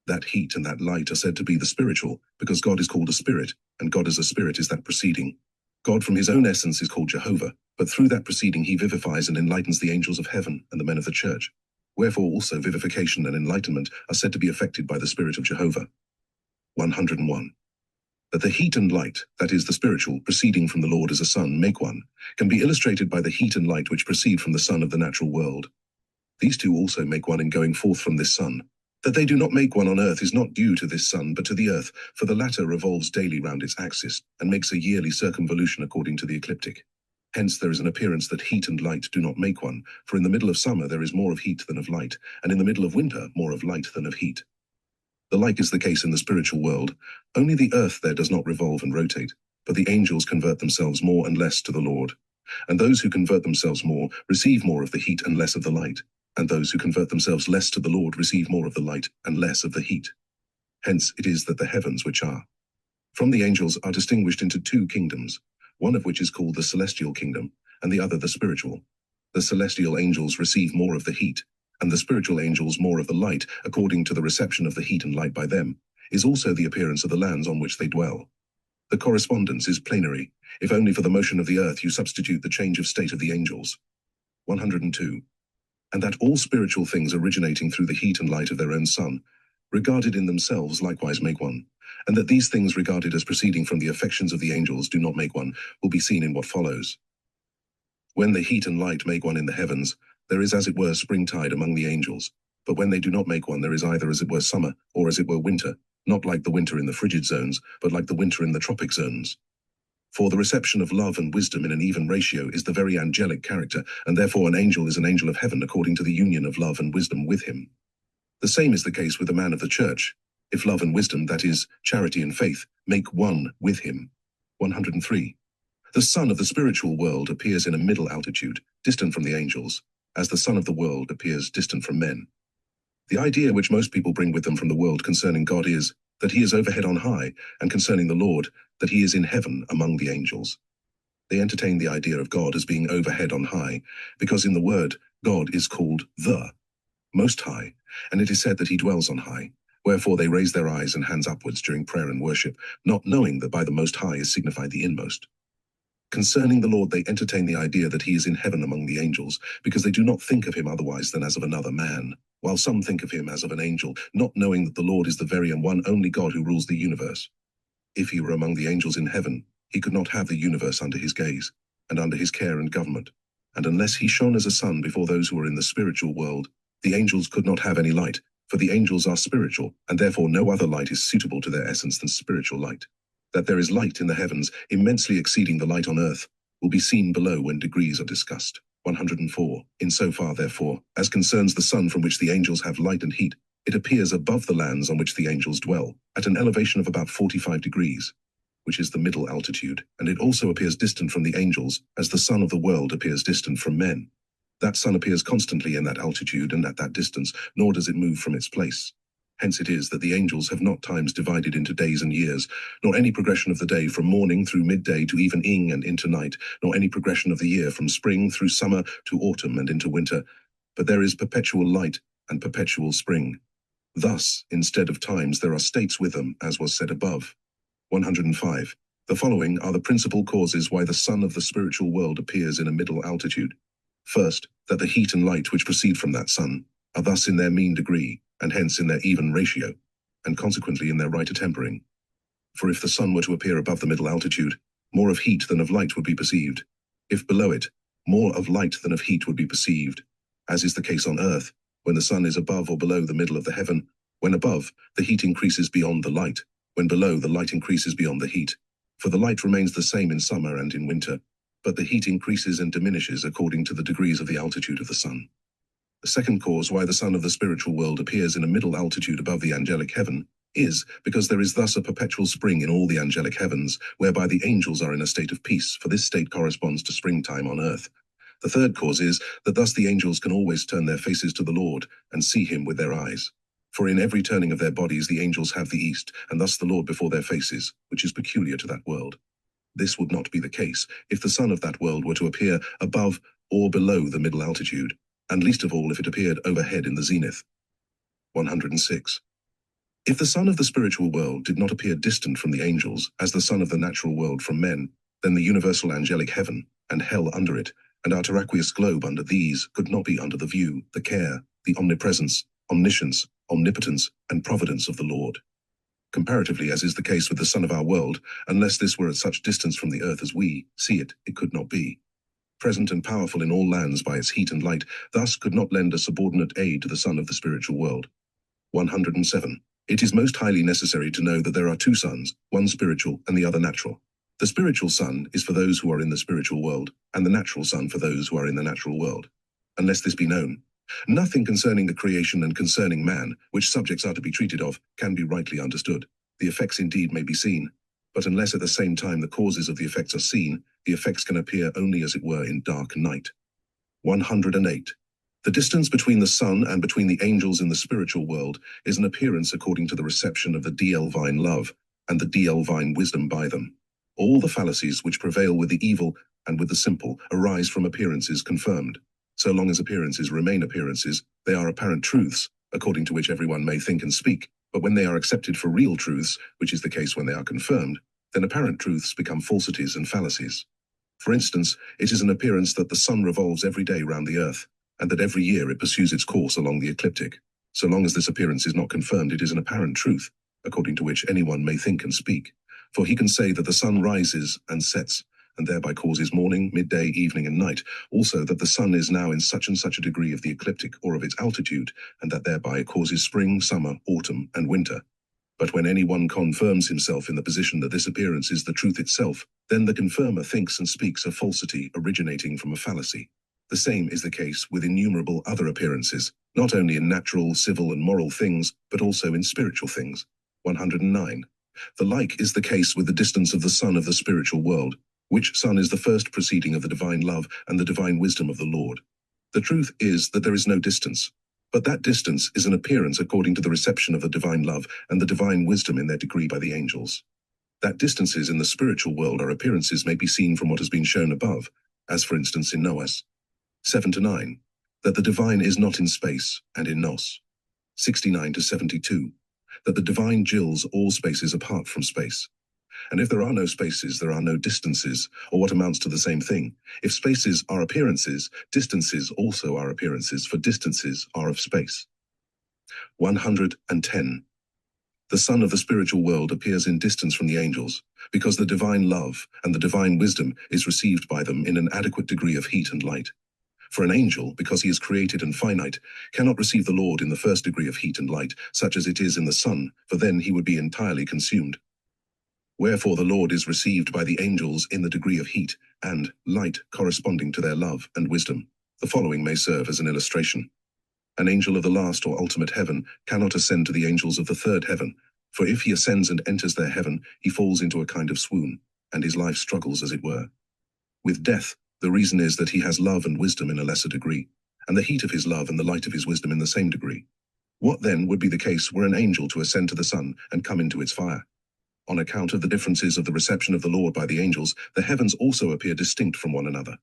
That heat and that light are said to be the spiritual, because God is called a spirit, and God as a spirit is that proceeding. God from his own essence is called Jehovah, but through that proceeding he vivifies and enlightens the angels of heaven and the men of the church. Wherefore also vivification and enlightenment are said to be effected by the Spirit of Jehovah. 101. That the heat and light, that is the spiritual, proceeding from the Lord as a sun, make one, can be illustrated by the heat and light which proceed from the sun of the natural world. These two also make one in going forth from this sun. That they do not make one on earth is not due to this sun, but to the earth, for the latter revolves daily round its axis, and makes a yearly circumvolution according to the ecliptic. Hence there is an appearance that heat and light do not make one, for in the middle of summer there is more of heat than of light, and in the middle of winter more of light than of heat. The like is the case in the spiritual world. Only the earth there does not revolve and rotate, but the angels convert themselves more and less to the Lord. And those who convert themselves more receive more of the heat and less of the light, and those who convert themselves less to the Lord receive more of the light and less of the heat. Hence it is that the heavens which are from the angels are distinguished into two kingdoms, one of which is called the celestial kingdom, and the other the spiritual. The celestial angels receive more of the heat, and the spiritual angels more of the light, according to the reception of the heat and light by them, is also the appearance of the lands on which they dwell. The correspondence is planary, if only for the motion of the earth you substitute the change of state of the angels. 102. And that all spiritual things originating through the heat and light of their own sun, regarded in themselves likewise make one, and that these things regarded as proceeding from the affections of the angels do not make one, will be seen in what follows. When the heat and light make one in the heavens, there is as it were springtide among the angels, but when they do not make one there is either as it were summer, or as it were winter, not like the winter in the frigid zones, but like the winter in the tropic zones. For the reception of love and wisdom in an even ratio is the very angelic character, and therefore an angel is an angel of heaven according to the union of love and wisdom with him. The same is the case with a man of the church, if love and wisdom, that is, charity and faith, make one with him. 103. The sun of the spiritual world appears in a middle altitude, distant from the angels, as the sun of the world appears distant from men. The idea which most people bring with them from the world concerning God is that he is overhead on high, and concerning the Lord, that he is in heaven among the angels. They entertain the idea of God as being overhead on high, because in the word, God is called the Most High, and it is said that he dwells on high. Wherefore they raise their eyes and hands upwards during prayer and worship, not knowing that by the Most High is signified the inmost. Concerning the Lord they entertain the idea that he is in heaven among the angels, because they do not think of him otherwise than as of another man, while some think of him as of an angel, not knowing that the Lord is the very and one only God who rules the universe. If he were among the angels in heaven, he could not have the universe under his gaze, and under his care and government, and unless he shone as a sun before those who are in the spiritual world, the angels could not have any light, for the angels are spiritual, and therefore no other light is suitable to their essence than spiritual light. That there is light in the heavens, immensely exceeding the light on earth, will be seen below when degrees are discussed. 104. Insofar, therefore, as concerns the sun from which the angels have light and heat, it appears above the lands on which the angels dwell, at an elevation of about 45 degrees, which is the middle altitude, and it also appears distant from the angels, as the sun of the world appears distant from men. That sun appears constantly in that altitude and at that distance, nor does it move from its place. Hence it is that the angels have not times divided into days and years, nor any progression of the day from morning through midday to evening and into night, nor any progression of the year from spring through summer to autumn and into winter, but there is perpetual light and perpetual spring. Thus, instead of times, there are states with them, as was said above. 105. The following are the principal causes why the sun of the spiritual world appears in a middle altitude. First, that the heat and light which proceed from that sun are thus in their mean degree, and hence in their even ratio, and consequently in their right attempering. For if the sun were to appear above the middle altitude, more of heat than of light would be perceived. If below it, more of light than of heat would be perceived, as is the case on earth, when the sun is above or below the middle of the heaven. When above, the heat increases beyond the light, when below, the light increases beyond the heat. For the light remains the same in summer and in winter, but the heat increases and diminishes according to the degrees of the altitude of the sun. The second cause why the sun of the spiritual world appears in a middle altitude above the angelic heaven is because there is thus a perpetual spring in all the angelic heavens, whereby the angels are in a state of peace, for this state corresponds to springtime on earth. The third cause is that thus the angels can always turn their faces to the Lord and see him with their eyes. For in every turning of their bodies the angels have the east, and thus the Lord before their faces, which is peculiar to that world. This would not be the case if the sun of that world were to appear above or below the middle altitude, and least of all if it appeared overhead in the zenith. 106. If the sun of the spiritual world did not appear distant from the angels, as the sun of the natural world from men, then the universal angelic heaven, and hell under it, and our terraqueous globe under these, could not be under the view, the care, the omnipresence, omniscience, omnipotence, and providence of the Lord. Comparatively, as is the case with the sun of our world, unless this were at such distance from the earth as we see it, it could not be. Present and powerful in all lands by its heat and light, thus could not lend a subordinate aid to the sun of the spiritual world. 107. It is most highly necessary to know that there are two suns, one spiritual and the other natural. The spiritual sun is for those who are in the spiritual world, and the natural sun for those who are in the natural world. Unless this be known, nothing concerning the creation and concerning man, which subjects are to be treated of, can be rightly understood. The effects indeed may be seen, but unless at the same time the causes of the effects are seen, the effects can appear only as it were in dark night. 108. The distance between the sun and between the angels in the spiritual world is an appearance according to the reception of the divine love and the divine wisdom by them. All the fallacies which prevail with the evil and with the simple arise from appearances confirmed. So long as appearances remain appearances, they are apparent truths, according to which everyone may think and speak. But when they are accepted for real truths, which is the case when they are confirmed, then apparent truths become falsities and fallacies. For instance, it is an appearance that the sun revolves every day round the earth, and that every year it pursues its course along the ecliptic. So long as this appearance is not confirmed, it is an apparent truth, according to which anyone may think and speak. For he can say that the sun rises and sets, and thereby causes morning, midday, evening, and night. Also that the sun is now in such and such a degree of the ecliptic or of its altitude, and that thereby it causes spring, summer, autumn, and winter. But when anyone confirms himself in the position that this appearance is the truth itself, then the confirmer thinks and speaks a falsity originating from a fallacy. The same is the case with innumerable other appearances, not only in natural, civil, and moral things, but also in spiritual things. 109. The like is the case with the distance of the sun of the spiritual world, which sun is the first proceeding of the divine love and the divine wisdom of the Lord. The truth is that there is no distance, but that distance is an appearance according to the reception of the divine love and the divine wisdom in their degree by the angels. That distances in the spiritual world are appearances may be seen from what has been shown above, as for instance in Noah's 7-9, that the divine is not in space and in nos. 69-72, that the divine gills all spaces apart from space. And if there are no spaces, there are no distances, or what amounts to the same thing. If spaces are appearances, distances also are appearances, for distances are of space. 110. The sun of the spiritual world appears in distance from the angels, because the divine love and the divine wisdom is received by them in an adequate degree of heat and light. For an angel, because he is created and finite, cannot receive the Lord in the first degree of heat and light, such as it is in the sun, for then he would be entirely consumed. Wherefore the Lord is received by the angels in the degree of heat and light corresponding to their love and wisdom. The following may serve as an illustration. An angel of the last or ultimate heaven cannot ascend to the angels of the third heaven, for if he ascends and enters their heaven, he falls into a kind of swoon, and his life struggles as it were with death. The reason is that he has love and wisdom in a lesser degree, and the heat of his love and the light of his wisdom in the same degree. What then would be the case were an angel to ascend to the sun and come into its fire? On account of the differences of the reception of the Lord by the angels, the heavens also appear distinct from one another.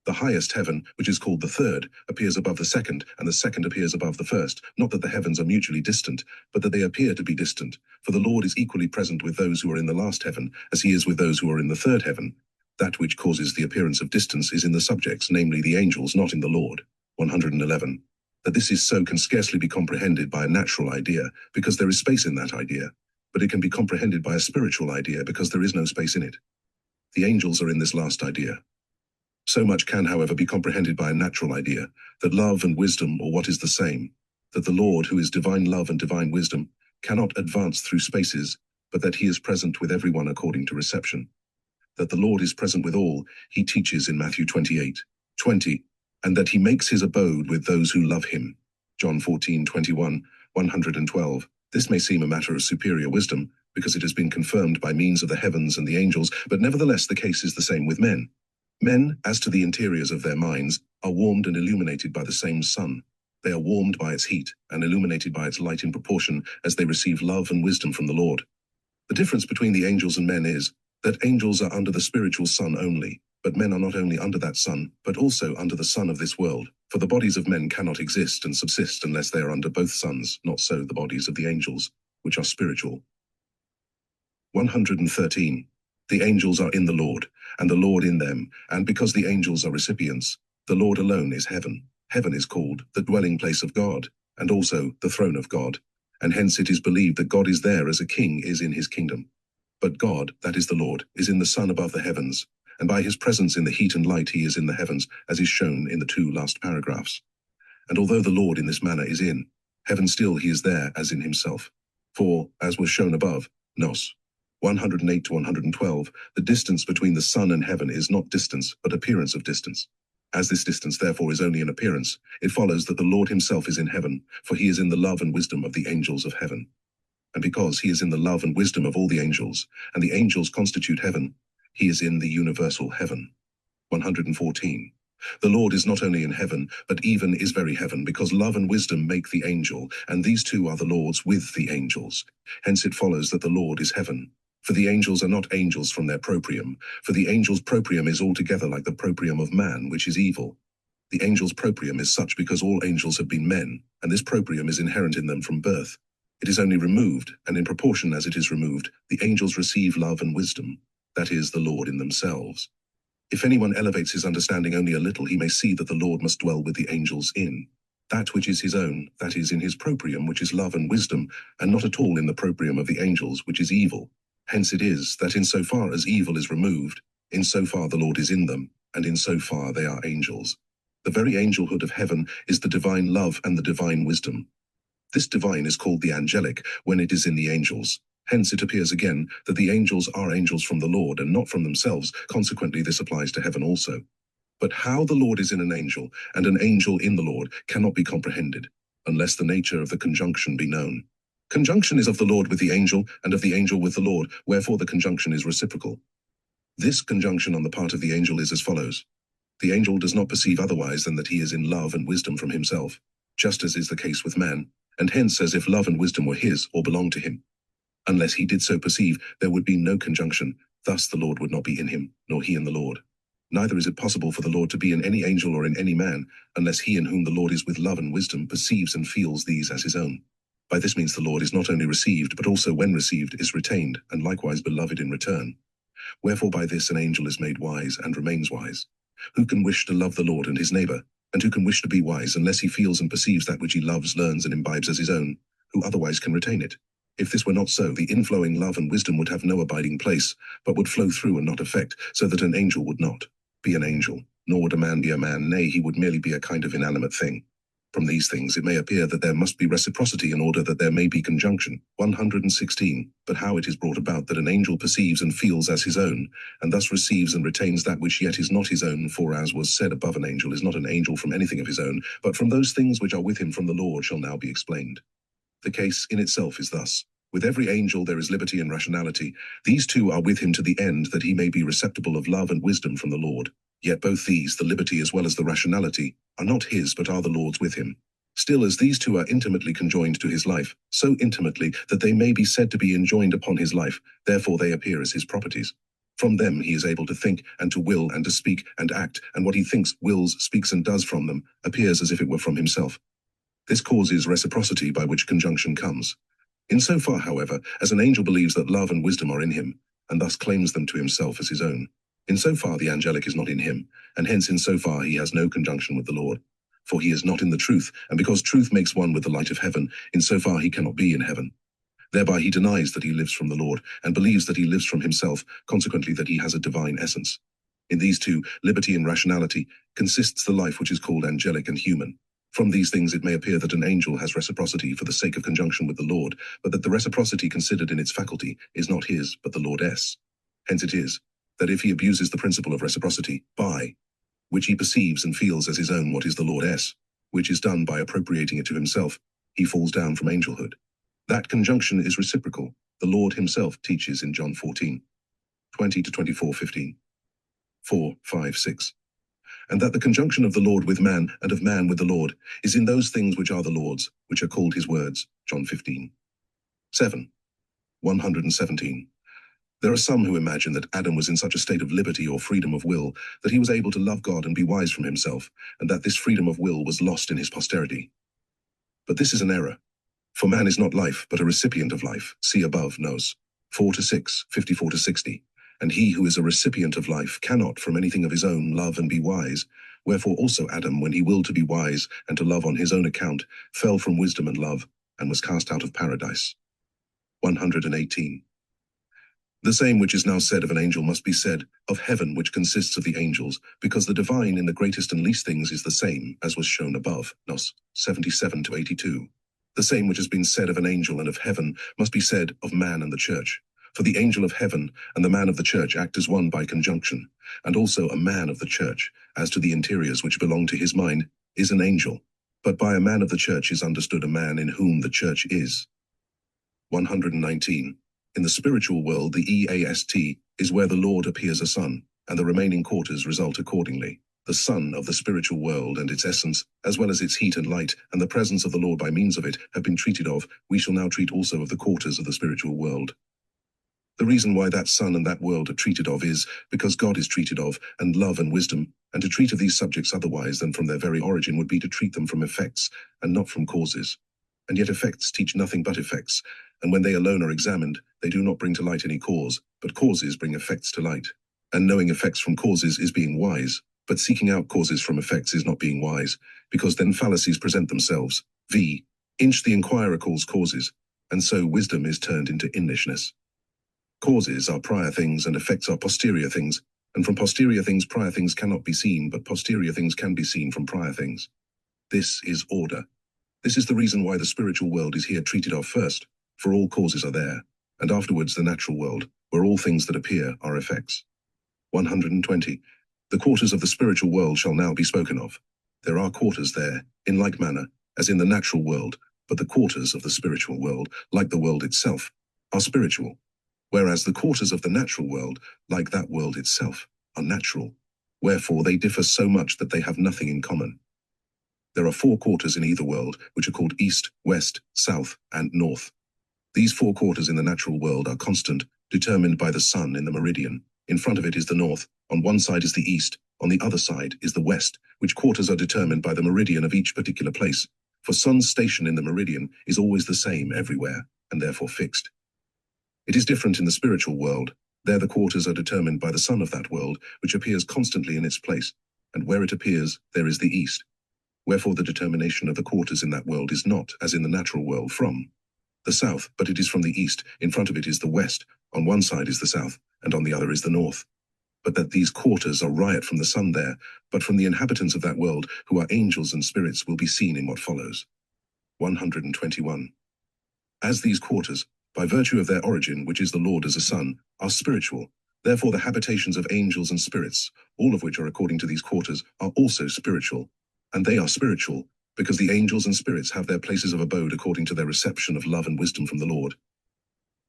The highest heaven, which is called the third, appears above the second, and the second appears above the first. Not that the heavens are mutually distant, but that they appear to be distant. For the Lord is equally present with those who are in the last heaven, as he is with those who are in the third heaven. That which causes the appearance of distance is in the subjects, namely the angels, not in the Lord. 111. That this is so can scarcely be comprehended by a natural idea, because there is space in that idea. But it can be comprehended by a spiritual idea because there is no space in it. The angels are in this last idea. So much can, however, be comprehended by a natural idea, that love and wisdom are what is the same, that the Lord, who is divine love and divine wisdom, cannot advance through spaces, but that he is present with everyone according to reception. That the Lord is present with all, he teaches in Matthew 28:20, and that he makes his abode with those who love him. John 14:21, 112. This may seem a matter of superior wisdom, because it has been confirmed by means of the heavens and the angels, but nevertheless the case is the same with men. Men, as to the interiors of their minds, are warmed and illuminated by the same sun. They are warmed by its heat and illuminated by its light in proportion as they receive love and wisdom from the Lord. The difference between the angels and men is that angels are under the spiritual sun only, but men are not only under that sun, but also under the sun of this world. For the bodies of men cannot exist and subsist unless they are under both suns, not so the bodies of the angels, which are spiritual. 113. The angels are in the Lord, and the Lord in them, and because the angels are recipients, the Lord alone is heaven. Heaven is called the dwelling place of God, and also the throne of God, and hence it is believed that God is there as a king is in his kingdom. But God, that is the Lord, is in the sun above the heavens, and by his presence in the heat and light he is in the heavens, as is shown in the 2 last paragraphs. And although the Lord in this manner is in heaven, still he is there as in himself. For, as was shown above, Nos. 108 to 112, the distance between the sun and heaven is not distance, but appearance of distance. As this distance therefore is only an appearance, it follows that the Lord himself is in heaven, for he is in the love and wisdom of the angels of heaven. And because he is in the love and wisdom of all the angels, and the angels constitute heaven, he is in the universal heaven. 114. The Lord is not only in heaven, but even is very heaven, because love and wisdom make the angel, and these two are the Lord's with the angels. Hence it follows that the Lord is heaven. For the angels are not angels from their proprium, for the angel's proprium is altogether like the proprium of man, which is evil. The angel's proprium is such because all angels have been men, and this proprium is inherent in them from birth. It is only removed, and in proportion as it is removed, the angels receive love and wisdom, that is, the Lord in themselves. If anyone elevates his understanding only a little, he may see that the Lord must dwell with the angels in that which is his own, that is, in his proprium, which is love and wisdom, and not at all in the proprium of the angels, which is evil. Hence it is that in so far as evil is removed, in so far the Lord is in them, and in so far they are angels. The very angelhood of heaven is the divine love and the divine wisdom. This divine is called the angelic when it is in the angels. Hence it appears again that the angels are angels from the Lord and not from themselves. Consequently, this applies to heaven also. But how the Lord is in an angel and an angel in the Lord cannot be comprehended, unless the nature of the conjunction be known. Conjunction is of the Lord with the angel, and of the angel with the Lord, wherefore the conjunction is reciprocal. This conjunction on the part of the angel is as follows. The angel does not perceive otherwise than that he is in love and wisdom from himself, just as is the case with man, and hence as if love and wisdom were his or belonged to him. Unless he did so perceive, there would be no conjunction, thus the Lord would not be in him, nor he in the Lord. Neither is it possible for the Lord to be in any angel or in any man, unless he in whom the Lord is with love and wisdom perceives and feels these as his own. By this means the Lord is not only received, but also when received is retained, and likewise beloved in return. Wherefore by this an angel is made wise and remains wise. Who can wish to love the Lord and his neighbor, and who can wish to be wise unless he feels and perceives that which he loves, learns, and imbibes as his own, who otherwise can retain it? If this were not so, the inflowing love and wisdom would have no abiding place, but would flow through and not affect, so that an angel would not be an angel, nor would a man be a man, nay, he would merely be a kind of inanimate thing. From these things it may appear that there must be reciprocity in order that there may be conjunction. 116. But how it is brought about that an angel perceives and feels as his own, and thus receives and retains that which yet is not his own, for as was said above, an angel is not an angel from anything of his own, but from those things which are with him from the Lord, shall now be explained. The case in itself is thus. With every angel there is liberty and rationality. These two are with him to the end that he may be receptacle of love and wisdom from the Lord. Yet both these, the liberty as well as the rationality, are not his but are the Lord's with him. Still, as these two are intimately conjoined to his life, so intimately that they may be said to be enjoined upon his life, therefore they appear as his properties. From them he is able to think and to will and to speak and act, and what he thinks, wills, speaks and does from them appears as if it were from himself. This causes reciprocity by which conjunction comes. In so far, however, as an angel believes that love and wisdom are in him, and thus claims them to himself as his own, in so far the angelic is not in him, and hence in so far he has no conjunction with the Lord. For he is not in the truth, and because truth makes one with the light of heaven, in so far he cannot be in heaven. Thereby he denies that he lives from the Lord, and believes that he lives from himself, consequently that he has a divine essence. In these two, liberty and rationality, consists the life which is called angelic and human. From these things it may appear that an angel has reciprocity for the sake of conjunction with the Lord, but that the reciprocity considered in its faculty is not his, but the Lord's. Hence it is, that if he abuses the principle of reciprocity, by which he perceives and feels as his own what is the Lord's, which is done by appropriating it to himself, he falls down from angelhood. That conjunction is reciprocal. The Lord himself teaches in John 14, 20 to 24:15. 4, 5, 6. and that the conjunction of the Lord with man and of man with the Lord is in those things which are the Lord's, which are called his words. John 15. 7. 117. There are some who imagine that Adam was in such a state of liberty or freedom of will that he was able to love God and be wise from himself, and that this freedom of will was lost in his posterity. But this is an error. For man is not life, but a recipient of life. See above, Nos. 4-6, 54-60. And he who is a recipient of life cannot from anything of his own love and be wise. Wherefore also Adam, when he willed to be wise and to love on his own account, fell from wisdom and love, and was cast out of paradise. 118. The same which is now said of an angel must be said of heaven, which consists of the angels, because the divine in the greatest and least things is the same, as was shown above, Nos. 77-82. The same which has been said of an angel and of heaven must be said of man and the church. For the angel of heaven and the man of the church act as one by conjunction, and also a man of the church, as to the interiors which belong to his mind, is an angel. But by a man of the church is understood a man in whom the church is. 119. In the spiritual world, the EAST is where the Lord appears a son, and the remaining quarters result accordingly. The sun of the spiritual world and its essence, as well as its heat and light, and the presence of the Lord by means of it, have been treated of. We shall now treat also of the quarters of the spiritual world. The reason why that sun and that world are treated of is because God is treated of, and love and wisdom, and to treat of these subjects otherwise than from their very origin would be to treat them from effects, and not from causes. And yet effects teach nothing but effects, and when they alone are examined, they do not bring to light any cause, but causes bring effects to light. And knowing effects from causes is being wise, but seeking out causes from effects is not being wise, because then fallacies present themselves. V. Inch the inquirer calls causes, and so wisdom is turned into innishness. Causes are prior things and effects are posterior things, and from posterior things prior things cannot be seen, but posterior things can be seen from prior things. This is order. This is the reason why the spiritual world is here treated of first, for all causes are there, and afterwards the natural world, where all things that appear are effects. 120. The quarters of the spiritual world shall now be spoken of. There are quarters there, in like manner, as in the natural world, but the quarters of the spiritual world, like the world itself, are spiritual, whereas the quarters of the natural world, like that world itself, are natural. Wherefore they differ so much that they have nothing in common. There are 4 quarters in either world, which are called east, west, south, and north. These 4 quarters in the natural world are constant, determined by the sun in the meridian. In front of it is the north, on one side is the east, on the other side is the west, which quarters are determined by the meridian of each particular place. For sun's station in the meridian is always the same everywhere, and therefore fixed. It is different in the spiritual world. There the quarters are determined by the sun of that world, which appears constantly in its place, and where it appears, there is the east. Wherefore the determination of the quarters in that world is not, as in the natural world, from the south, but it is from the east. In front of it is the west, on one side is the south, and on the other is the north. But that these quarters are riot from the sun there, but from the inhabitants of that world, who are angels and spirits, will be seen in what follows. 121. As these quarters, by virtue of their origin, which is the Lord as a son, are spiritual, therefore the habitations of angels and spirits, all of which are according to these quarters, are also spiritual. And they are spiritual, because the angels and spirits have their places of abode according to their reception of love and wisdom from the Lord.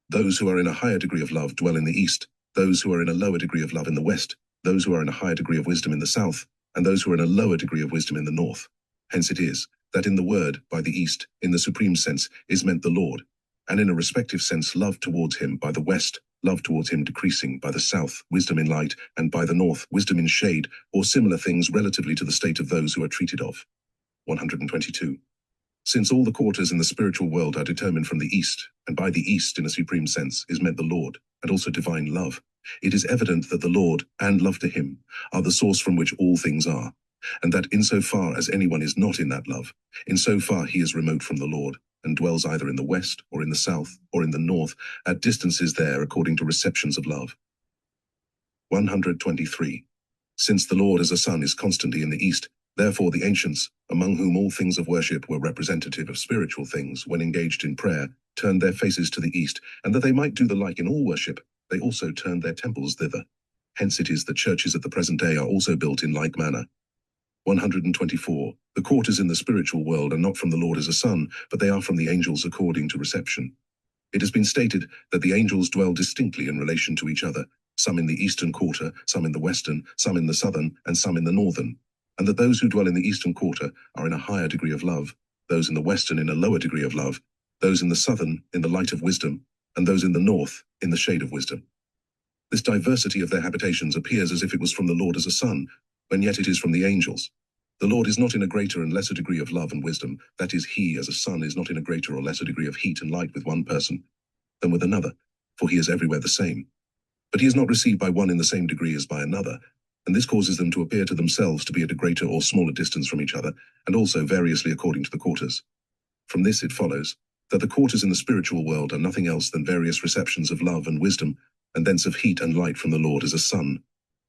Those who are in a higher degree of love dwell in the east, those who are in a lower degree of love in the west, those who are in a higher degree of wisdom in the south, and those who are in a lower degree of wisdom in the north. Hence it is, that in the word, by the east, in the supreme sense, is meant the Lord, and in a respective sense love towards him by the west, love towards him decreasing, by the south, wisdom in light, and by the north, wisdom in shade, or similar things relatively to the state of those who are treated of. 122. Since all the quarters in the spiritual world are determined from the east, and by the east in a supreme sense is meant the Lord, and also divine love, it is evident that the Lord, and love to him, are the source from which all things are, and that insofar as anyone is not in that love, insofar he is remote from the Lord, and dwells either in the west, or in the south, or in the north, at distances there according to receptions of love. 123. Since the Lord as a son is constantly in the east, therefore the ancients, among whom all things of worship were representative of spiritual things, when engaged in prayer, turned their faces to the east, and that they might do the like in all worship, they also turned their temples thither. Hence it is that churches at the present day are also built in like manner. 124. The quarters in the spiritual world are not from the Lord as a son, but they are from the angels according to reception. It has been stated that the angels dwell distinctly in relation to each other, some in the eastern quarter, some in the western, some in the southern, and some in the northern. and that those who dwell in the eastern quarter are in a higher degree of love, those in the western in a lower degree of love, those in the southern in the light of wisdom, and those in the north in the shade of wisdom. This diversity of their habitations appears as if it was from the Lord as a son, when yet it is from the angels. The Lord is not in a greater and lesser degree of love and wisdom, that is, he as a son is not in a greater or lesser degree of heat and light with one person than with another, for he is everywhere the same. But he is not received by one in the same degree as by another, and this causes them to appear to themselves to be at a greater or smaller distance from each other, and also variously according to the quarters. From this it follows that the quarters in the spiritual world are nothing else than various receptions of love and wisdom, and thence of heat and light from the Lord as a son.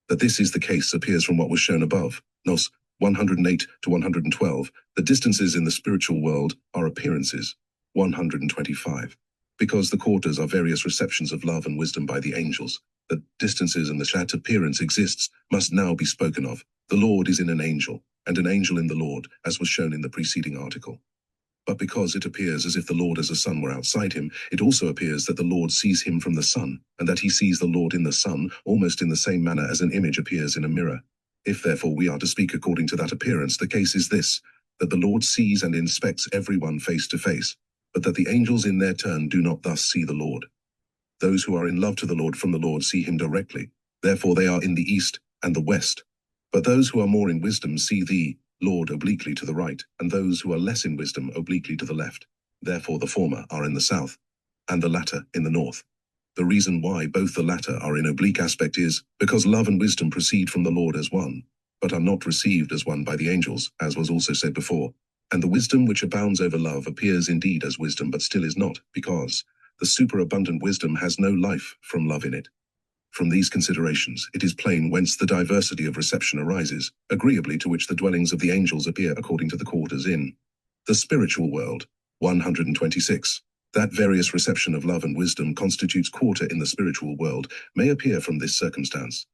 That this is the case appears from what was shown above, Nos 108 to 112. The distances in the spiritual world are appearances, 125. Because the quarters are various receptions of love and wisdom by the angels, that distances and that appearance exists must now be spoken of. The Lord is in an angel, and an angel in the Lord, as was shown in the preceding article. But because it appears as if the Lord as a son were outside him, it also appears that the Lord sees him from the Son, and that he sees the Lord in the Son, almost in the same manner as an image appears in a mirror. If therefore we are to speak according to that appearance, the case is this, that the Lord sees and inspects everyone face to face, but that the angels in their turn do not thus see the Lord. Those who are in love to the Lord from the Lord see him directly, therefore they are in the east and the west. But those who are more in wisdom see thee, Lord, obliquely to the right, and those who are less in wisdom obliquely to the left. Therefore the former are in the south, and the latter in the north. The reason why both the latter are in oblique aspect is, because love and wisdom proceed from the Lord as one, but are not received as one by the angels, as was also said before. And the wisdom which abounds over love appears indeed as wisdom, but still is not, because the superabundant wisdom has no life from love in it. From these considerations, it is plain whence the diversity of reception arises, agreeably to which the dwellings of the angels appear according to the quarters in the spiritual world. 126. That various reception of love and wisdom constitutes quarter in the spiritual world may appear from this circumstance,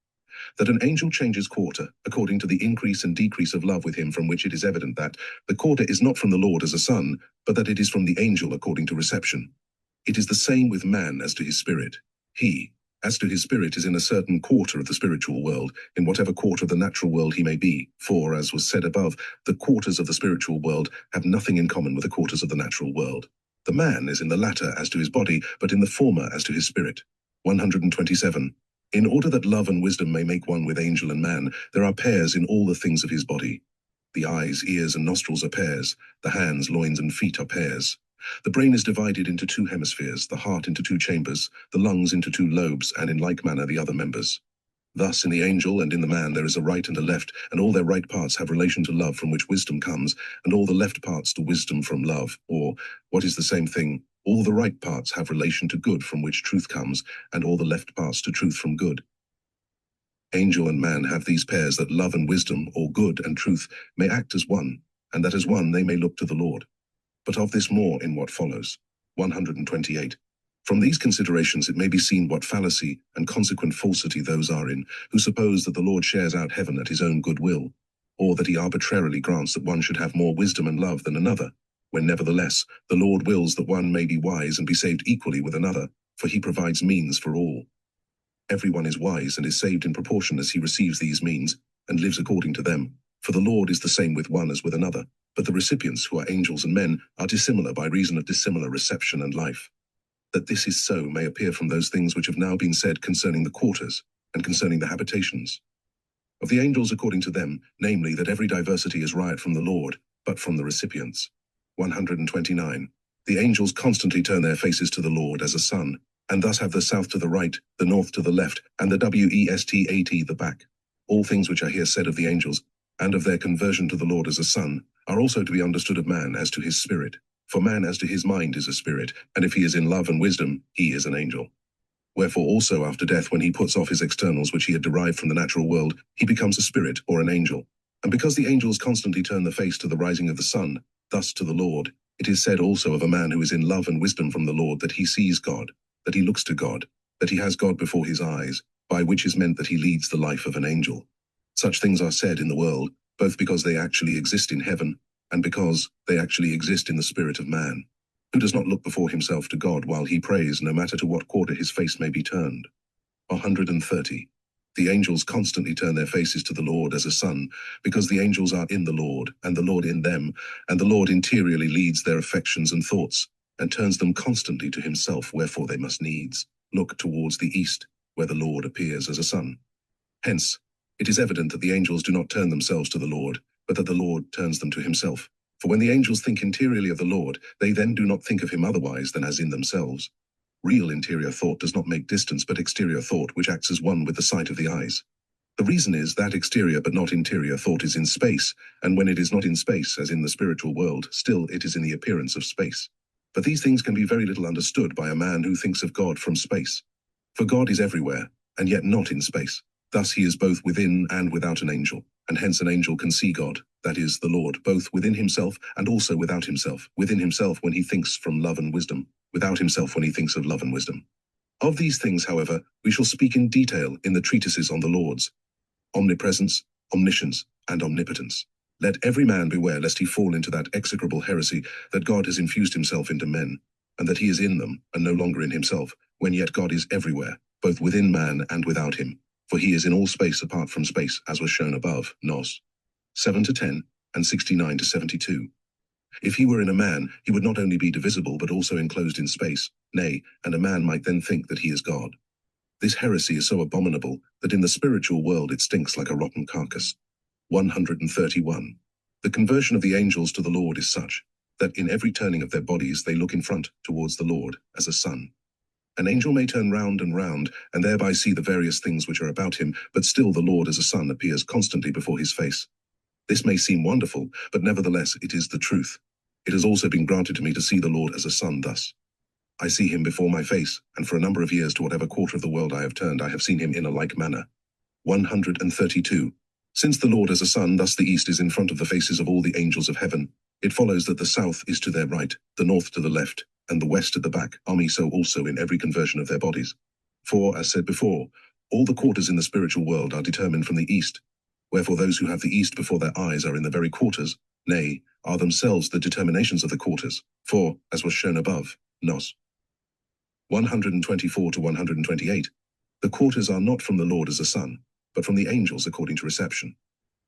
that an angel changes quarter according to the increase and decrease of love with him, from which it is evident that the quarter is not from the Lord as a son, but that it is from the angel according to reception. It is the same with man as to his spirit. He, as to his spirit, is in a certain quarter of the spiritual world, in whatever quarter of the natural world he may be, for, as was said above, the quarters of the spiritual world have nothing in common with the quarters of the natural world. The man is in the latter as to his body, but in the former as to his spirit. 127. In order that love and wisdom may make one with angel and man, there are pairs in all the things of his body. The eyes, ears, and nostrils are pairs, the hands, loins, and feet are pairs. The brain is divided into two hemispheres, the heart into two chambers, the lungs into two lobes, and in like manner the other members. Thus in the angel and in the man there is a right and a left, and all their right parts have relation to love, from which wisdom comes, and all the left parts to wisdom from love, or, what is the same thing, all the right parts have relation to good, from which truth comes, and all the left parts to truth from good. Angel and man have these pairs, that love and wisdom, or good and truth, may act as one, and that as one they may look to the Lord. But of this more in what follows. 128. From these considerations it may be seen what fallacy and consequent falsity those are in, who suppose that the Lord shares out heaven at his own good will, or that he arbitrarily grants that one should have more wisdom and love than another, when nevertheless the Lord wills that one may be wise and be saved equally with another, for he provides means for all. Everyone is wise and is saved in proportion as he receives these means, and lives according to them, for the Lord is the same with one as with another. But the recipients, who are angels and men, are dissimilar by reason of dissimilar reception and life. That this is so may appear from those things which have now been said concerning the quarters, and concerning the habitations. Of the angels according to them, namely, that every diversity is right from the Lord, but from the recipients. 129. The angels constantly turn their faces to the Lord as a son, and thus have the south to the right, the north to the left, and the westat the back. All things which are here said of the angels, and of their conversion to the Lord as a son, are also to be understood of man as to his spirit. For man as to his mind is a spirit, and if he is in love and wisdom, he is an angel. Wherefore also after death, when he puts off his externals which he had derived from the natural world, he becomes a spirit or an angel. And because the angels constantly turn the face to the rising of the sun, thus to the Lord, it is said also of a man who is in love and wisdom from the Lord, that he sees God, that he looks to God, that he has God before his eyes, by which is meant that he leads the life of an angel. Such things are said in the world, both because they actually exist in heaven, and because they actually exist in the spirit of man, who does not look before himself to God while he prays, no matter to what quarter his face may be turned. 130. The angels constantly turn their faces to the Lord as a son, because the angels are in the Lord, and the Lord in them, and the Lord interiorly leads their affections and thoughts, and turns them constantly to himself, wherefore they must needs look towards the east, where the Lord appears as a son. Hence, it is evident that the angels do not turn themselves to the Lord, but that the Lord turns them to himself. For when the angels think interiorly of the Lord, they then do not think of him otherwise than as in themselves. Real interior thought does not make distance, but exterior thought, which acts as one with the sight of the eyes. The reason is that exterior but not interior thought is in space, and when it is not in space, as in the spiritual world, still it is in the appearance of space. But these things can be very little understood by a man who thinks of God from space. For God is everywhere, and yet not in space. Thus he is both within and without an angel, and hence an angel can see God, that is, the Lord, both within himself and also without himself. Within himself when he thinks from love and wisdom, without himself when he thinks of love and wisdom. Of these things, however, we shall speak in detail in the treatises on the Lord's omnipresence, omniscience, and omnipotence. Let every man beware lest he fall into that execrable heresy that God has infused himself into men, and that he is in them, and no longer in himself, when yet God is everywhere, both within man and without him. For he is in all space apart from space, as was shown above, Nos. 7-10, and 69-72. If he were in a man, he would not only be divisible but also enclosed in space, nay, and a man might then think that he is God. This heresy is so abominable that in the spiritual world it stinks like a rotten carcass. 131. The conversion of the angels to the Lord is such, that in every turning of their bodies they look in front towards the Lord, as a son. An angel may turn round and thereby see the various things which are about him, but still the Lord as a son appears constantly before his face. This may seem wonderful, but nevertheless it is the truth. It has also been granted to me to see the Lord as a son thus. I see him before my face, and for a number of years to whatever quarter of the world I have turned, I have seen him in a like manner. 132. Since the Lord as a son, thus the east is in front of the faces of all the angels of heaven, it follows that the south is to their right, the north to the left, and the west at the back, so also in every conversion of their bodies. For, as said before, all the quarters in the spiritual world are determined from the east. Wherefore those who have the east before their eyes are in the very quarters, nay, are themselves the determinations of the quarters. For, as was shown above, Nos. 124-128, the quarters are not from the Lord as a son, but from the angels according to reception.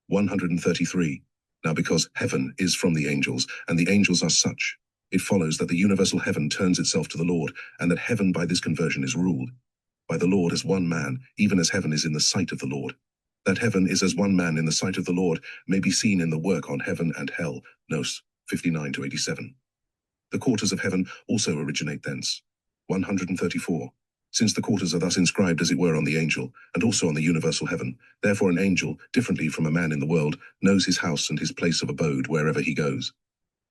133. Now because heaven is from the angels, and the angels are such, it follows that the universal heaven turns itself to the Lord, and that heaven by this conversion is ruled by the Lord as one man, even as heaven is in the sight of the Lord. That heaven is as one man in the sight of the Lord may be seen in the work on heaven and hell, Nos. 59-87. The quarters of heaven also originate thence. 134. Since the quarters are thus inscribed as it were on the angel, and also on the universal heaven, therefore an angel, differently from a man in the world, knows his house and his place of abode wherever he goes.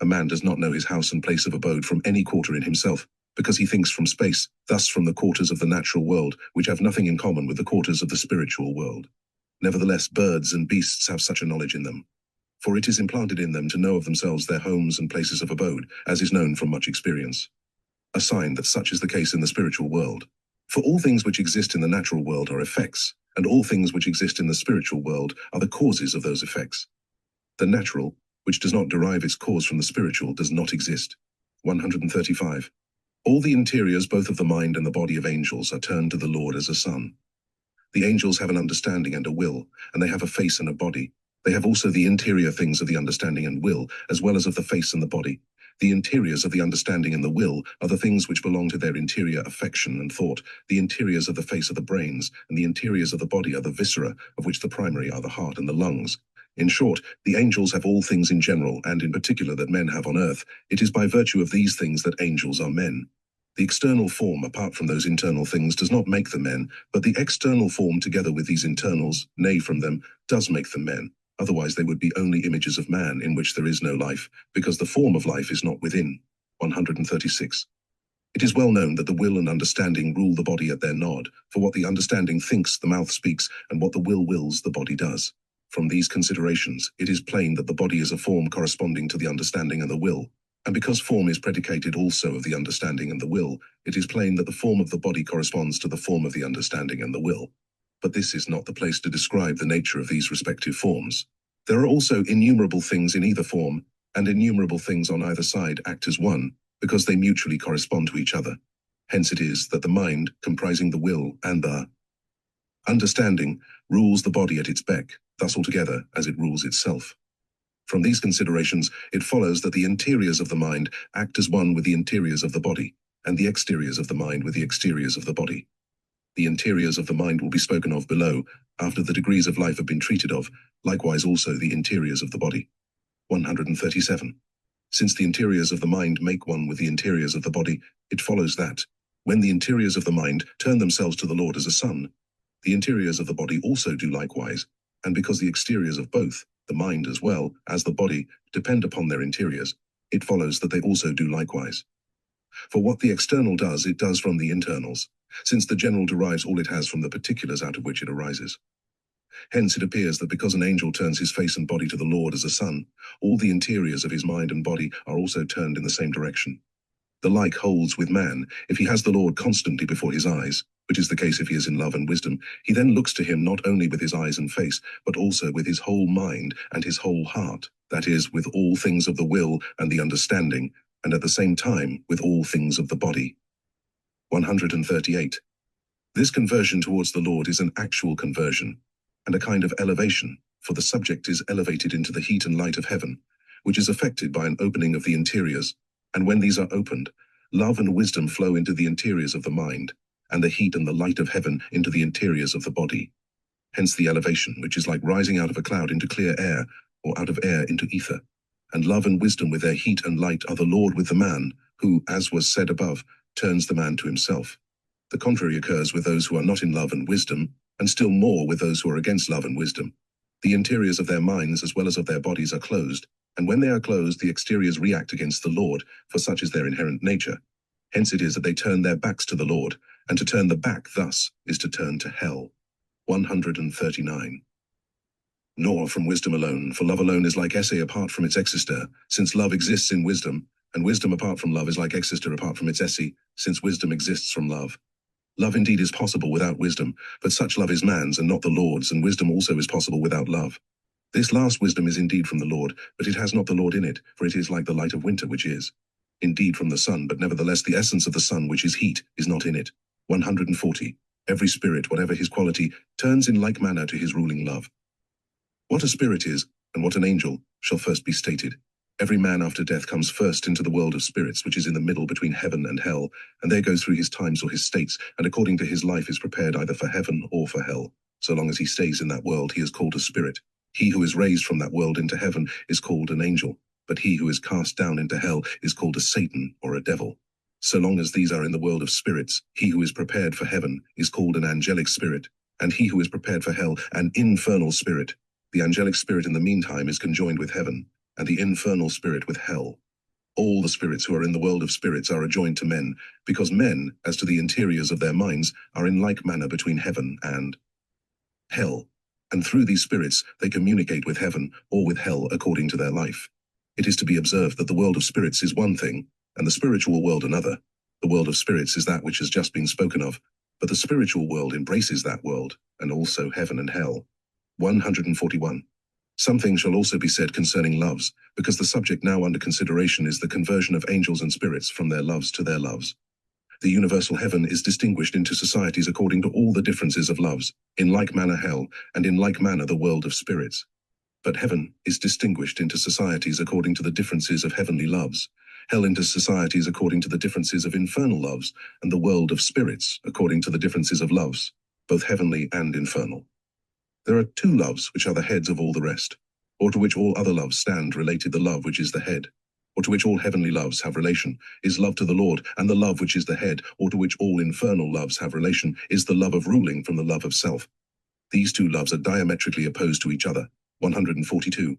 A man does not know his house and place of abode from any quarter in himself, because he thinks from space, thus from the quarters of the natural world, which have nothing in common with the quarters of the spiritual world. Nevertheless, birds and beasts have such a knowledge in them. For it is implanted in them to know of themselves their homes and places of abode, as is known from much experience. A sign that such is the case in the spiritual world. For all things which exist in the natural world are effects, and all things which exist in the spiritual world are the causes of those effects. The natural, which does not derive its cause from the spiritual, does not exist. 135. All the interiors, both of the mind and the body of angels, are turned to the Lord as a son. The angels have an understanding and a will, and they have a face and a body. They have also the interior things of the understanding and will, as well as of the face and the body. The interiors of the understanding and the will are the things which belong to their interior affection and thought. The interiors of the face are the brains, and the interiors of the body are the viscera, of which the primary are the heart and the lungs. In short, the angels have all things in general, and in particular that men have on earth. It is by virtue of these things that angels are men. The external form, apart from those internal things, does not make them men, but the external form, together with these internals, nay, from them, does make them men. Otherwise they would be only images of man, in which there is no life, because the form of life is not within. 136. It is well known that the will and understanding rule the body at their nod, for what the understanding thinks, the mouth speaks, and what the will wills, the body does. From these considerations, it is plain that the body is a form corresponding to the understanding and the will. And because form is predicated also of the understanding and the will, it is plain that the form of the body corresponds to the form of the understanding and the will. But this is not the place to describe the nature of these respective forms. There are also innumerable things in either form, and innumerable things on either side act as one, because they mutually correspond to each other. Hence it is that the mind, comprising the will and the Understanding rules the body at its beck, thus altogether as it rules itself. From these considerations, it follows that the interiors of the mind act as one with the interiors of the body, and the exteriors of the mind with the exteriors of the body. The interiors of the mind will be spoken of below, after the degrees of life have been treated of, likewise also the interiors of the body. 137. Since the interiors of the mind make one with the interiors of the body, it follows that, when the interiors of the mind turn themselves to the Lord as a son, the interiors of the body also do likewise, and because the exteriors of both, the mind as well as the body, depend upon their interiors, it follows that they also do likewise. For what the external does, it does from the internals, since the general derives all it has from the particulars out of which it arises. Hence it appears that because an angel turns his face and body to the Lord as a son, all the interiors of his mind and body are also turned in the same direction. The like holds with man. If he has the Lord constantly before his eyes, which is the case if he is in love and wisdom, he then looks to him not only with his eyes and face, but also with his whole mind and his whole heart, that is, with all things of the will and the understanding, and at the same time with all things of the body. 138. This conversion towards the Lord is an actual conversion, and a kind of elevation, for the subject is elevated into the heat and light of heaven, which is effected by an opening of the interiors, and when these are opened, love and wisdom flow into the interiors of the mind, and the heat and the light of heaven into the interiors of the body. Hence the elevation, which is like rising out of a cloud into clear air, or out of air into ether. And love and wisdom with their heat and light are the Lord with the man, who, as was said above, turns the man to himself. The contrary occurs with those who are not in love and wisdom, and still more with those who are against love and wisdom. The interiors of their minds as well as of their bodies are closed, and when they are closed, the exteriors react against the Lord, for such is their inherent nature. Hence it is that they turn their backs to the Lord, and to turn the back thus is to turn to hell. 139. Nor from wisdom alone, for love alone is like esse apart from its exister, since love exists in wisdom, and wisdom apart from love is like exister apart from its esse, since wisdom exists from love. Love indeed is possible without wisdom, but such love is man's and not the Lord's, and wisdom also is possible without love. This last wisdom is indeed from the Lord, but it has not the Lord in it, for it is like the light of winter, which is indeed from the sun, but nevertheless the essence of the sun, which is heat, is not in it. 140. Every spirit, whatever his quality, turns in like manner to his ruling love. What a spirit is, and what an angel, shall first be stated. Every man after death comes first into the world of spirits, which is in the middle between heaven and hell, and there goes through his times or his states, and according to his life is prepared either for heaven or for hell. So long as he stays in that world, he is called a spirit. He who is raised from that world into heaven is called an angel, but he who is cast down into hell is called a Satan or a devil. So long as these are in the world of spirits, he who is prepared for heaven is called an angelic spirit, and he who is prepared for hell an infernal spirit. The angelic spirit in the meantime is conjoined with heaven, and the infernal spirit with hell. All the spirits who are in the world of spirits are adjoined to men, because men, as to the interiors of their minds, are in like manner between heaven and hell, and through these spirits they communicate with heaven or with hell according to their life. It is to be observed that the world of spirits is one thing, and the spiritual world another. The world of spirits is that which has just been spoken of, but the spiritual world embraces that world, and also heaven and hell. 141. Something shall also be said concerning loves, because the subject now under consideration is the conversion of angels and spirits from their loves to their loves. The universal heaven is distinguished into societies according to all the differences of loves, in like manner hell, and in like manner the world of spirits. But heaven is distinguished into societies according to the differences of heavenly loves, hell into societies according to the differences of infernal loves, and the world of spirits according to the differences of loves, both heavenly and infernal. There are two loves which are the heads of all the rest, or to which all other loves stand related the love which is the head, or to which all heavenly loves have relation, is love to the Lord, and the love which is the head, or to which all infernal loves have relation, is the love of ruling from the love of self. These two loves are diametrically opposed to each other. 142.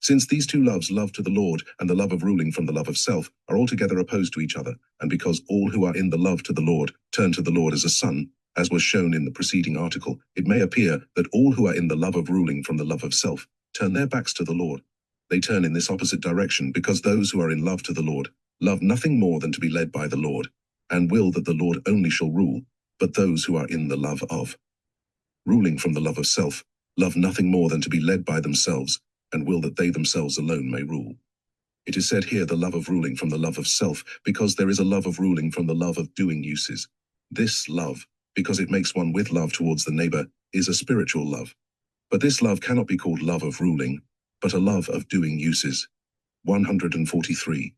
Since these two loves, love to the Lord and the love of ruling from the love of self, are altogether opposed to each other, and because all who are in the love to the Lord turn to the Lord as a son, as was shown in the preceding article, it may appear that all who are in the love of ruling from the love of self turn their backs to the Lord. They turn in this opposite direction because those who are in love to the Lord love nothing more than to be led by the Lord, and will that the Lord only shall rule, but those who are in the love of ruling from the love of self love nothing more than to be led by themselves, and will that they themselves alone may rule. It is said here the love of ruling from the love of self, because there is a love of ruling from the love of doing uses. This love because it makes one with love towards the neighbor, is a spiritual love. But this love cannot be called love of ruling, but a love of doing uses. 143.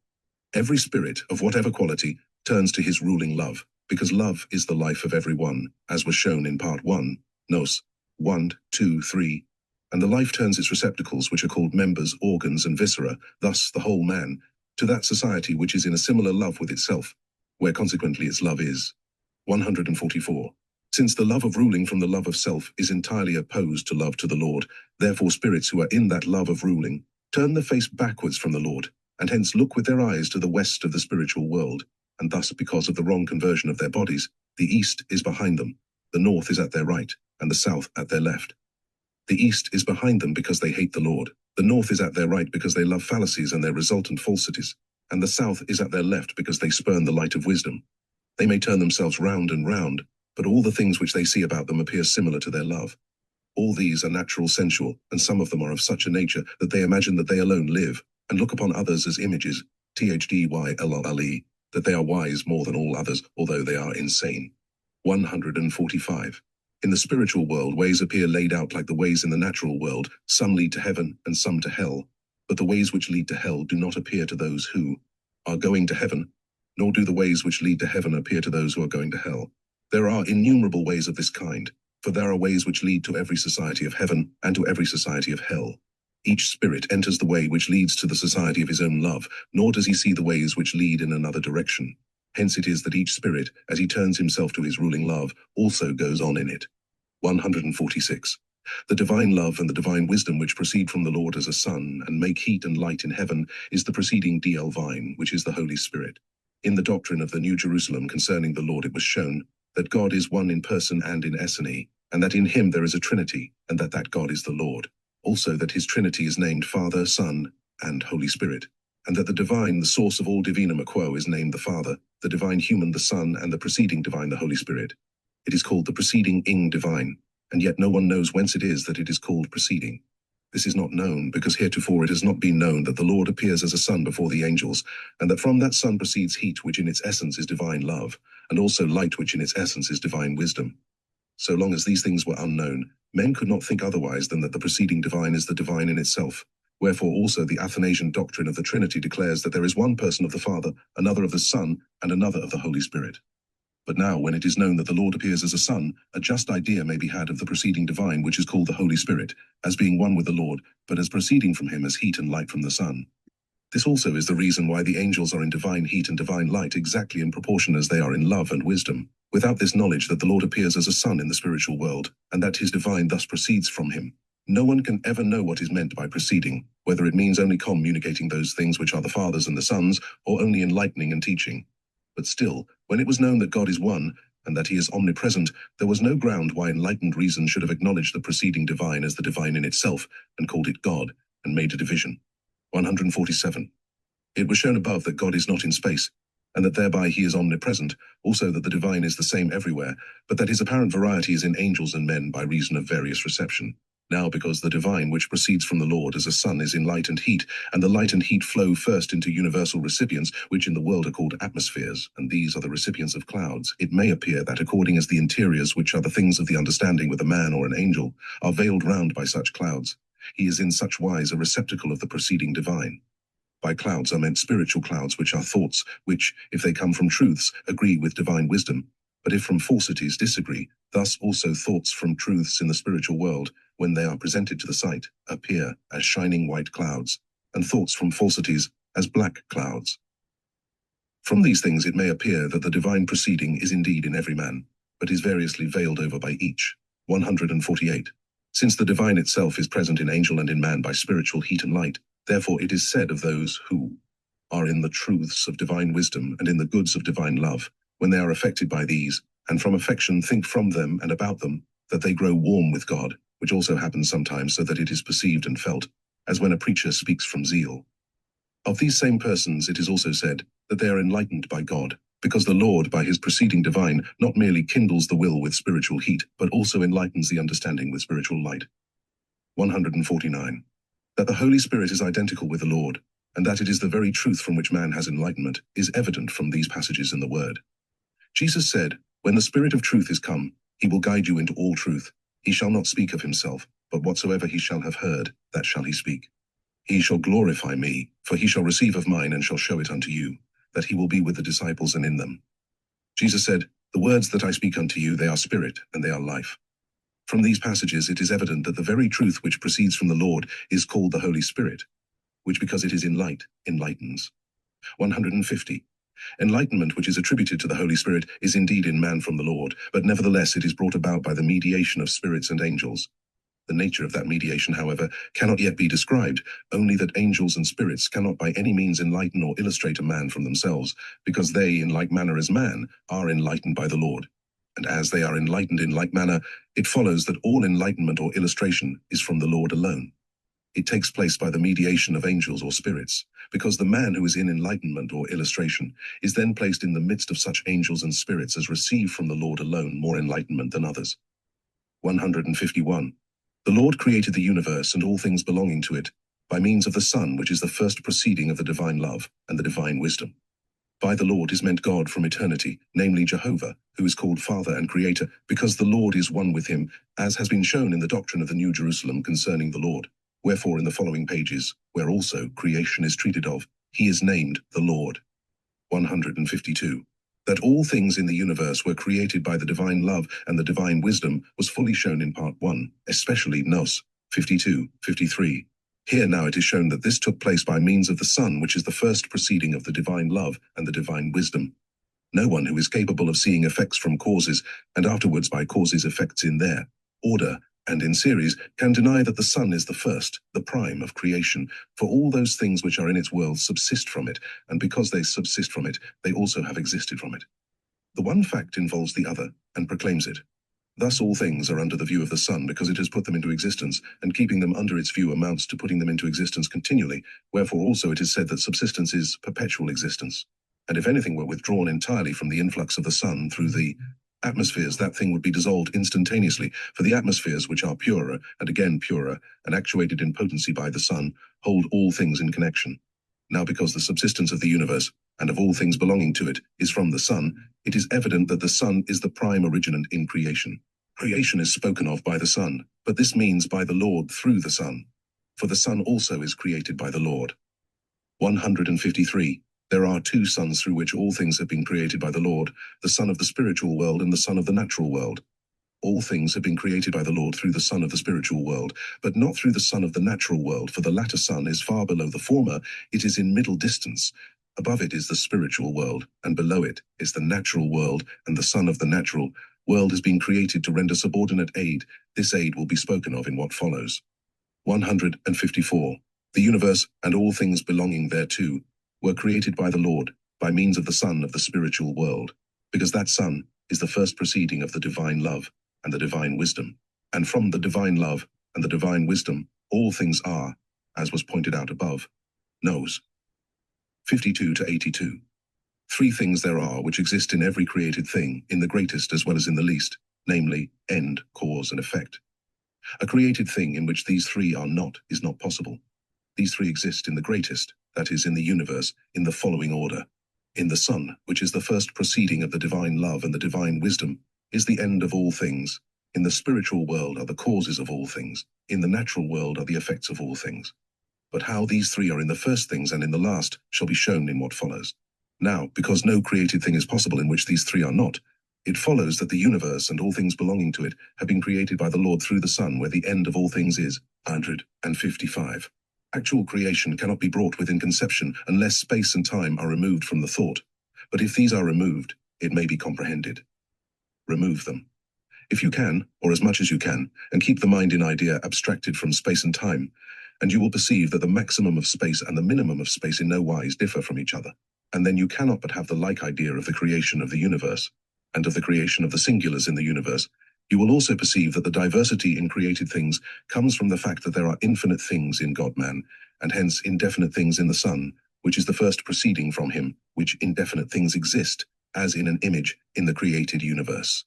Every spirit of whatever quality turns to his ruling love, because love is the life of every one, as was shown in part 1, Nos. 1, 2, 3. And the life turns its receptacles, which are called members, organs, and viscera, thus the whole man, to that society which is in a similar love with itself, where consequently its love is. 144. Since the love of ruling from the love of self is entirely opposed to love to the Lord, therefore spirits who are in that love of ruling turn the face backwards from the Lord, and hence look with their eyes to the west of the spiritual world, and thus, because of the wrong conversion of their bodies, the east is behind them, the north is at their right, and the south at their left. The east is behind them because they hate the Lord, the north is at their right because they love fallacies and their resultant falsities, and the south is at their left because they spurn the light of wisdom. They may turn themselves round and round, but all the things which they see about them appear similar to their love. All these are natural, sensual, and some of them are of such a nature that they imagine that they alone live, and look upon others as images, thdyle, that they are wise more than all others, although they are insane. 145. In the spiritual world, ways appear laid out like the ways in the natural world. Some lead to heaven and some to hell. But the ways which lead to hell do not appear to those who are going to heaven, nor do the ways which lead to heaven appear to those who are going to hell. There are innumerable ways of this kind, for there are ways which lead to every society of heaven and to every society of hell. Each spirit enters the way which leads to the society of his own love, nor does he see the ways which lead in another direction. Hence it is that each spirit, as he turns himself to his ruling love, also goes on in it. 146. The divine love and the divine wisdom which proceed from the Lord as a sun, and make heat and light in heaven, is the proceeding vine, which is the Holy Spirit. In the doctrine of the New Jerusalem concerning the Lord it was shown that God is one in person and in essence, and that in him there is a Trinity, and that God is the Lord. Also that his Trinity is named Father, Son, and Holy Spirit, and that the divine, the source of all divinum quo, is named the Father, the divine human the Son, and the preceding divine the Holy Spirit. It is called the preceding divine, and yet no one knows whence it is that it is called preceding. This is not known, because heretofore it has not been known that the Lord appears as a sun before the angels, and that from that sun proceeds heat which in its essence is divine love, and also light which in its essence is divine wisdom. So long as these things were unknown, men could not think otherwise than that the preceding divine is the divine in itself. Wherefore also the Athanasian doctrine of the Trinity declares that there is one person of the Father, another of the Son, and another of the Holy Spirit. But now, when it is known that the Lord appears as a Son, a just idea may be had of the preceding divine, which is called the Holy Spirit, as being one with the Lord, but as proceeding from him as heat and light from the sun. This also is the reason why the angels are in divine heat and divine light exactly in proportion as they are in love and wisdom, without this knowledge that the Lord appears as a sun in the spiritual world, and that his divine thus proceeds from him. No one can ever know what is meant by proceeding, whether it means only communicating those things which are the Father's and the Son's, or only enlightening and teaching. But still, when it was known that God is one, and that he is omnipresent, there was no ground why enlightened reason should have acknowledged the preceding divine as the divine in itself, and called it God, and made a division. 147. It was shown above that God is not in space, and that thereby he is omnipresent, also that the divine is the same everywhere, but that his apparent variety is in angels and men by reason of various reception. Now because the divine which proceeds from the Lord as a sun is in light and heat, and the light and heat flow first into universal recipients, which in the world are called atmospheres, and these are the recipients of clouds, it may appear that according as the interiors, which are the things of the understanding with a man or an angel, are veiled round by such clouds, he is in such wise a receptacle of the proceeding divine. By clouds are meant spiritual clouds, which are thoughts, which, if they come from truths, agree with divine wisdom, but if from falsities disagree, thus also thoughts from truths in the spiritual world, when they are presented to the sight, appear as shining white clouds, and thoughts from falsities as black clouds. From these things it may appear that the divine proceeding is indeed in every man, but is variously veiled over by each. 148. Since the divine itself is present in angel and in man by spiritual heat and light, therefore it is said of those who are in the truths of divine wisdom and in the goods of divine love, when they are affected by these, and from affection think from them and about them, that they grow warm with God, which also happens sometimes so that it is perceived and felt, as when a preacher speaks from zeal. Of these same persons it is also said that they are enlightened by God, because the Lord by his proceeding divine not merely kindles the will with spiritual heat, but also enlightens the understanding with spiritual light. 149. That the Holy Spirit is identical with the Lord, and that it is the very truth from which man has enlightenment, is evident from these passages in the Word. Jesus said, When the Spirit of truth is come, he will guide you into all truth. He shall not speak of himself, but whatsoever he shall have heard, that shall he speak. He shall glorify me, for he shall receive of mine and shall show it unto you, that he will be with the disciples and in them. Jesus said, The words that I speak unto you, they are spirit, and they are life. From these passages it is evident that the very truth which proceeds from the Lord is called the Holy Spirit, which because it is in light, enlightens. 150. Enlightenment which is attributed to the Holy Spirit is indeed in man from the Lord, but nevertheless it is brought about by the mediation of spirits and angels. The nature of that mediation, however, cannot yet be described, only that angels and spirits cannot by any means enlighten or illustrate a man from themselves, because they, in like manner as man, are enlightened by the Lord. And as they are enlightened in like manner, it follows that all enlightenment or illustration is from the Lord alone. It takes place by the mediation of angels or spirits, because the man who is in enlightenment or illustration is then placed in the midst of such angels and spirits as receive from the Lord alone more enlightenment than others. 151. The Lord created the universe and all things belonging to it by means of the Son, which is the first proceeding of the divine love and the divine wisdom. By the Lord is meant God from eternity, namely Jehovah, who is called Father and Creator, because the Lord is one with him, as has been shown in the doctrine of the New Jerusalem concerning the Lord. Wherefore in the following pages, where also creation is treated of, he is named the Lord. 152. That all things in the universe were created by the divine love and the divine wisdom was fully shown in part 1, especially Nos. 52, 53. Here now it is shown that this took place by means of the Son, which is the first proceeding of the divine love and the divine wisdom. No one who is capable of seeing effects from causes, and afterwards by causes effects in their order and in series, can deny that the Son is the first, the prime of creation, for all those things which are in its world subsist from it, and because they subsist from it, they also have existed from it. The one fact involves the other, and proclaims it. Thus all things are under the view of the Son, because it has put them into existence, and keeping them under its view amounts to putting them into existence continually, wherefore also it is said that subsistence is perpetual existence. And if anything were withdrawn entirely from the influx of the Son through the atmospheres, that thing would be dissolved instantaneously, for the atmospheres, which are purer, and again purer, and actuated in potency by the Son, hold all things in connection. Now because the subsistence of the universe, and of all things belonging to it, is from the Son, it is evident that the Son is the prime originant in creation. Creation is spoken of by the Son, but this means by the Lord through the Son, for the Son also is created by the Lord. 153. There are two sons through which all things have been created by the Lord, the Son of the spiritual world and the Son of the natural world. All things have been created by the Lord through the Son of the spiritual world, but not through the Son of the natural world, for the latter Son is far below the former, it is in middle distance. Above it is the spiritual world, and below it is the natural world, and the Son of the natural world has been created to render subordinate aid. This aid will be spoken of in what follows. 154. The universe and all things belonging thereto were created by the Lord, by means of the Son of the spiritual world, because that Son is the first proceeding of the divine love and the divine wisdom. And from the divine love and the divine wisdom, all things are, as was pointed out above. Nos. 52 to 82. Three things there are which exist in every created thing, in the greatest as well as in the least, namely, end, cause, and effect. A created thing in which these three are not is not possible. These three exist in the greatest, that is, in the universe, in the following order. In the Son, which is the first proceeding of the divine love and the divine wisdom, is the end of all things. In the spiritual world are the causes of all things. In the natural world are the effects of all things. But how these three are in the first things and in the last shall be shown in what follows. Now, because no created thing is possible in which these three are not, it follows that the universe and all things belonging to it have been created by the Lord through the Son, where the end of all things is. 155. Actual creation cannot be brought within conception unless space and time are removed from the thought. But if these are removed, it may be comprehended. Remove them. If you can, or as much as you can, and keep the mind in idea abstracted from space and time, and you will perceive that the maximum of space and the minimum of space in no wise differ from each other. And then you cannot but have the like idea of the creation of the universe, and of the creation of the singulars in the universe. You will also perceive that the diversity in created things comes from the fact that there are infinite things in God-man, and hence indefinite things in the Son, which is the first proceeding from him, which indefinite things exist, as in an image, in the created universe.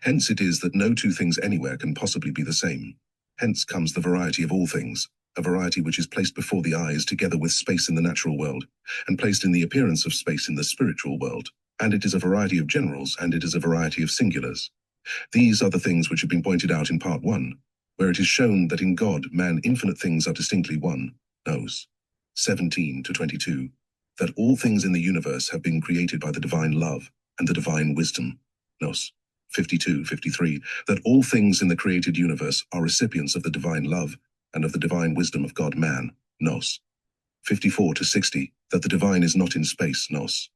Hence it is that no two things anywhere can possibly be the same. Hence comes the variety of all things, a variety which is placed before the eyes together with space in the natural world, and placed in the appearance of space in the spiritual world. And it is a variety of generals, and it is a variety of singulars. These are the things which have been pointed out in Part 1, where it is shown that in God, man, infinite things are distinctly one, nos. 17 to 22, that all things in the universe have been created by the divine love and the divine wisdom, nos. 52, 53, that all things in the created universe are recipients of the divine love and of the divine wisdom of God, man, nos. 54 to 60, that the divine is not in space, nos.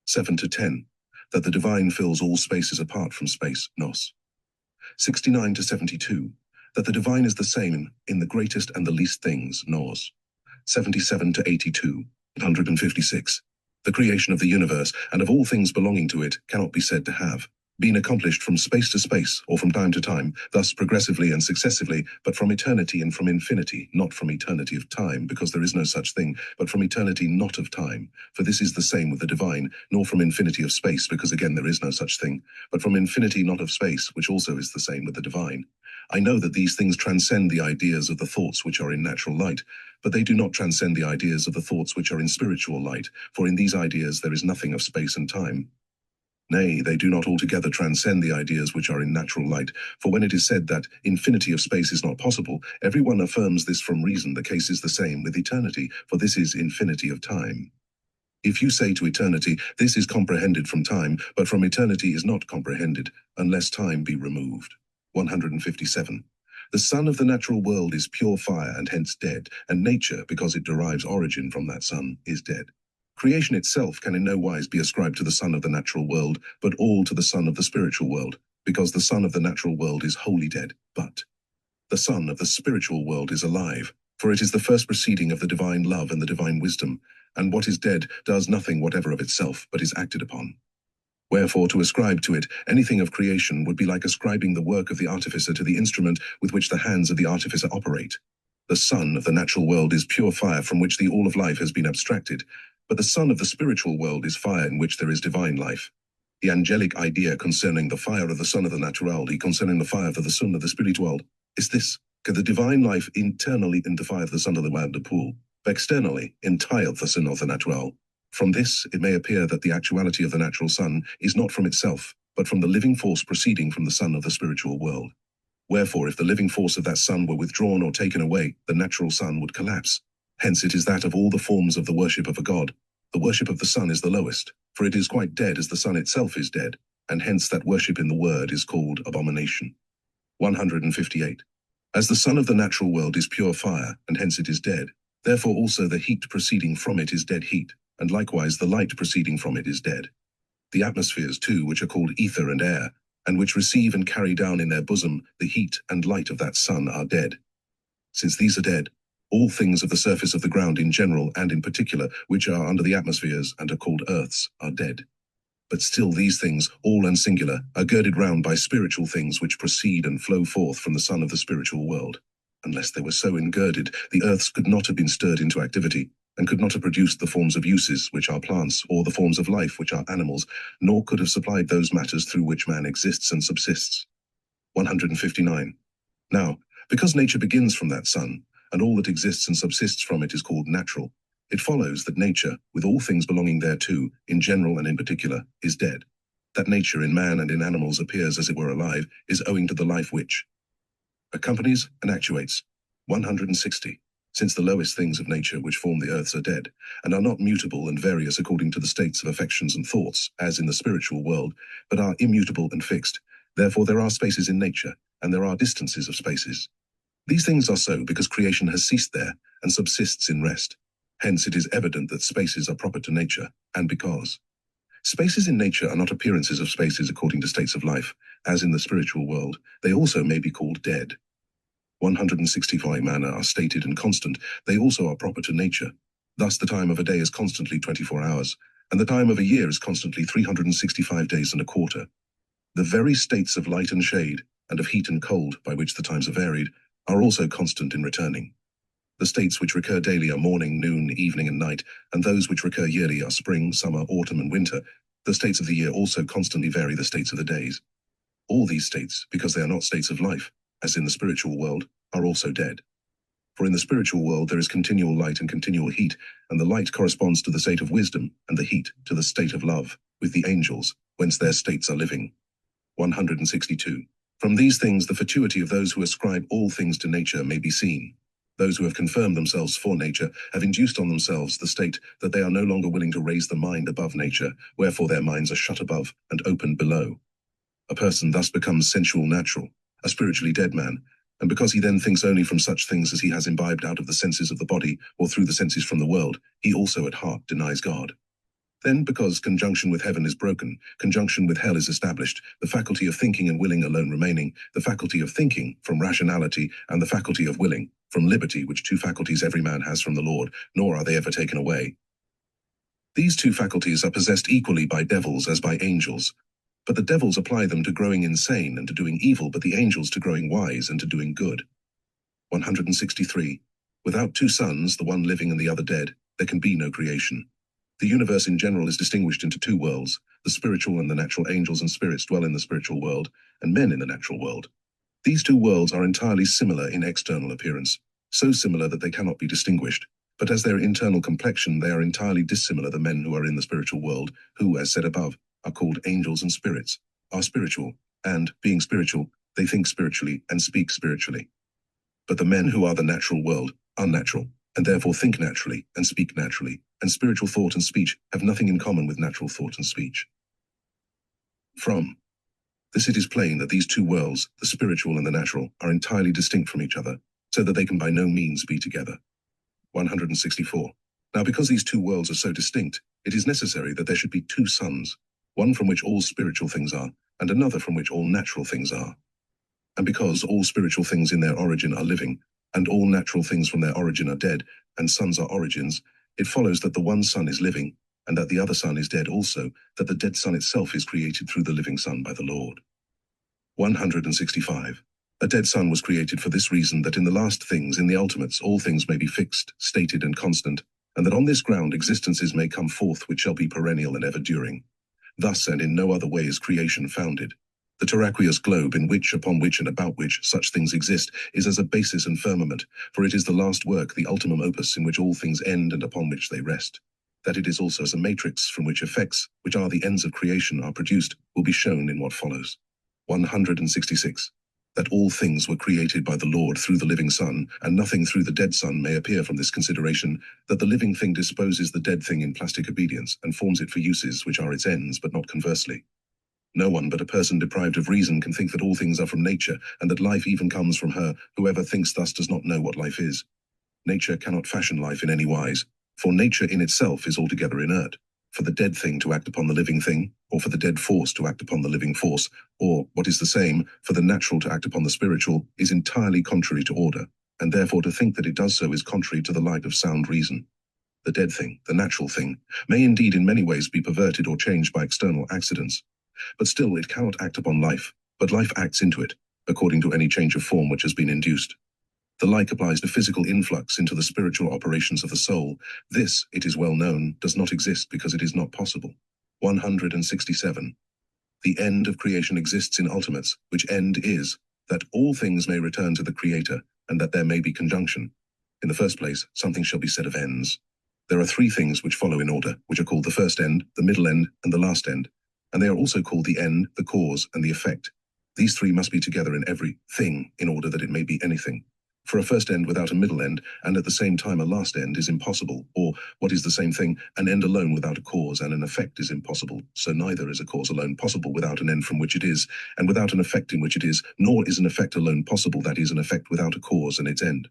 7 to 10, that the divine fills all spaces apart from space, nos. 69 to 72, that the divine is the same in the greatest and the least things, nos. 77 to 82, 156. The creation of the universe and of all things belonging to it cannot be said to have been accomplished from space to space or from time to time, thus progressively and successively, but from eternity and from infinity, not from eternity of time, because there is no such thing, but from eternity not of time, for this is the same with the divine, nor from infinity of space, because again there is no such thing, but from infinity not of space, which also is the same with the divine. I know that these things transcend the ideas of the thoughts which are in natural light, but they do not transcend the ideas of the thoughts which are in spiritual light, for in these ideas there is nothing of space and time. Nay, they do not altogether transcend the ideas which are in natural light, for when it is said that infinity of space is not possible, everyone affirms this from reason. The case is the same with eternity, for this is infinity of time. If you say to eternity, this is comprehended from time, but from eternity is not comprehended, unless time be removed. 157. The sun of the natural world is pure fire and hence dead, and nature, because it derives origin from that sun, is dead. Creation itself can in no wise be ascribed to the son of the natural world, but all to the son of the spiritual world, because the son of the natural world is wholly dead, but the son of the spiritual world is alive, for it is the first proceeding of the divine love and the divine wisdom, and what is dead does nothing whatever of itself, but is acted upon. Wherefore to ascribe to it anything of creation would be like ascribing the work of the artificer to the instrument with which the hands of the artificer operate. The son of the natural world is pure fire from which the all of life has been abstracted, but the son of the spiritual world is fire in which there is divine life. The angelic idea concerning the fire of the son of the naturality, concerning the fire of the son of the spirit world, is this: que the divine life internally interfieth the son of the world de pool, externally entieth the son of the natural. From this it may appear that the actuality of the natural son is not from itself, but from the living force proceeding from the son of the spiritual world. Wherefore, if the living force of that son were withdrawn or taken away, the natural son would collapse. Hence it is that of all the forms of the worship of a god, the worship of the Son is the lowest, for it is quite dead as the Son itself is dead, and hence that worship in the Word is called abomination. 158. As the Son of the natural world is pure fire, and hence it is dead, therefore also the heat proceeding from it is dead heat, and likewise the light proceeding from it is dead. The atmospheres too, which are called ether and air, and which receive and carry down in their bosom the heat and light of that Son, are dead. Since these are dead, all things of the surface of the ground in general and in particular, which are under the atmospheres and are called earths, are dead. But still these things, all and singular, are girded round by spiritual things which proceed and flow forth from the Son of the spiritual world. Unless they were so engirded, the earths could not have been stirred into activity, and could not have produced the forms of uses, which are plants, or the forms of life, which are animals, nor could have supplied those matters through which man exists and subsists. 159. Now, because nature begins from that Son, and all that exists and subsists from it is called natural, it follows that nature, with all things belonging thereto, in general and in particular, is dead. That nature in man and in animals appears as it were alive, is owing to the life which accompanies and actuates. 160. Since the lowest things of nature which form the earths are dead, and are not mutable and various according to the states of affections and thoughts, as in the spiritual world, but are immutable and fixed, therefore there are spaces in nature, and there are distances of spaces. These things are so because creation has ceased there and subsists in rest. Hence it is evident that spaces are proper to nature, and because spaces in nature are not appearances of spaces according to states of life, as in the spiritual world, they also may be called dead. 165 manner are stated and constant, they also are proper to nature. Thus the time of a day is constantly 24 hours, and the time of a year is constantly 365 days and a quarter. The very states of light and shade, and of heat and cold, by which the times are varied, are also constant in returning. The states which recur daily are morning, noon, evening, and night, and those which recur yearly are spring, summer, autumn, and winter. The states of the year also constantly vary the states of the days. All these states, because they are not states of life, as in the spiritual world, are also dead. For in the spiritual world there is continual light and continual heat, and the light corresponds to the state of wisdom, and the heat to the state of love. with the angels, whence their states are living. 162. From these things the fatuity of those who ascribe all things to nature may be seen. Those who have confirmed themselves for nature have induced on themselves the state that they are no longer willing to raise the mind above nature, wherefore their minds are shut above and open below. A person thus becomes sensual natural, a spiritually dead man, and because he then thinks only from such things as he has imbibed out of the senses of the body or through the senses from the world, he also at heart denies God. Then, because conjunction with heaven is broken, conjunction with hell is established, the faculty of thinking and willing alone remaining, the faculty of thinking from rationality and the faculty of willing from liberty, which two faculties every man has from the Lord, nor are they ever taken away. These two faculties are possessed equally by devils as by angels, but the devils apply them to growing insane and to doing evil, but the angels to growing wise and to doing good. 163. Without two sons, the one living and the other dead, there can be no creation. The universe in general is distinguished into two worlds, the spiritual and the natural. Angels and spirits dwell in the spiritual world, and men in the natural world. These two worlds are entirely similar in external appearance, so similar that they cannot be distinguished, but as their internal complexion they are entirely dissimilar. The men who are in the spiritual world, who, as said above, are called angels and spirits, are spiritual, and, being spiritual, they think spiritually and speak spiritually. But the men who are the natural world are natural, and therefore think naturally and speak naturally, and spiritual thought and speech have nothing in common with natural thought and speech. From this it is plain that these two worlds, the spiritual and the natural, are entirely distinct from each other, so that they can by no means be together. 164. Now because these two worlds are so distinct, it is necessary that there should be two sons, one from which all spiritual things are, and another from which all natural things are. And because all spiritual things in their origin are living, and all natural things from their origin are dead, and sons are origins, it follows that the one son is living, and that the other son is dead also, that the dead son itself is created through the living son by the Lord. 165. A dead son was created for this reason, that in the last things, in the ultimates, all things may be fixed, stated, and constant, and that on this ground existences may come forth which shall be perennial and ever-during. Thus and in no other way is creation founded. The terraqueous globe in which, upon which, and about which such things exist is as a basis and firmament, for it is the last work, the ultimum opus, in which all things end and upon which they rest. That it is also as a matrix from which effects, which are the ends of creation, are produced, will be shown in what follows. 166. That all things were created by the Lord through the living Son, and nothing through the dead Son may appear from this consideration, that the living thing disposes the dead thing in plastic obedience, and forms it for uses which are its ends, but not conversely. No one but a person deprived of reason can think that all things are from nature, and that life even comes from her. Whoever thinks thus does not know what life is. Nature cannot fashion life in any wise, for nature in itself is altogether inert. For the dead thing to act upon the living thing, or for the dead force to act upon the living force, or, what is the same, for the natural to act upon the spiritual, is entirely contrary to order, and therefore to think that it does so is contrary to the light of sound reason. The dead thing, the natural thing, may indeed in many ways be perverted or changed by external accidents, but still it cannot act upon life, but life acts into it, according to any change of form which has been induced. The like applies to physical influx into the spiritual operations of the soul. This, it is well known, does not exist because it is not possible. 167. The end of creation exists in ultimates, which end is, that all things may return to the Creator, and that there may be conjunction. In the first place, something shall be said of ends. There are three things which follow in order, which are called the first end, the middle end, and the last end. And they are also called the end, the cause, and the effect. These three must be together in every thing, in order that it may be anything. For a first end without a middle end, and at the same time a last end, is impossible, or, what is the same thing, an end alone without a cause and an effect is impossible. So neither is a cause alone possible without an end from which it is, and without an effect in which it is, nor is an effect alone possible, that is, an effect without a cause and its end.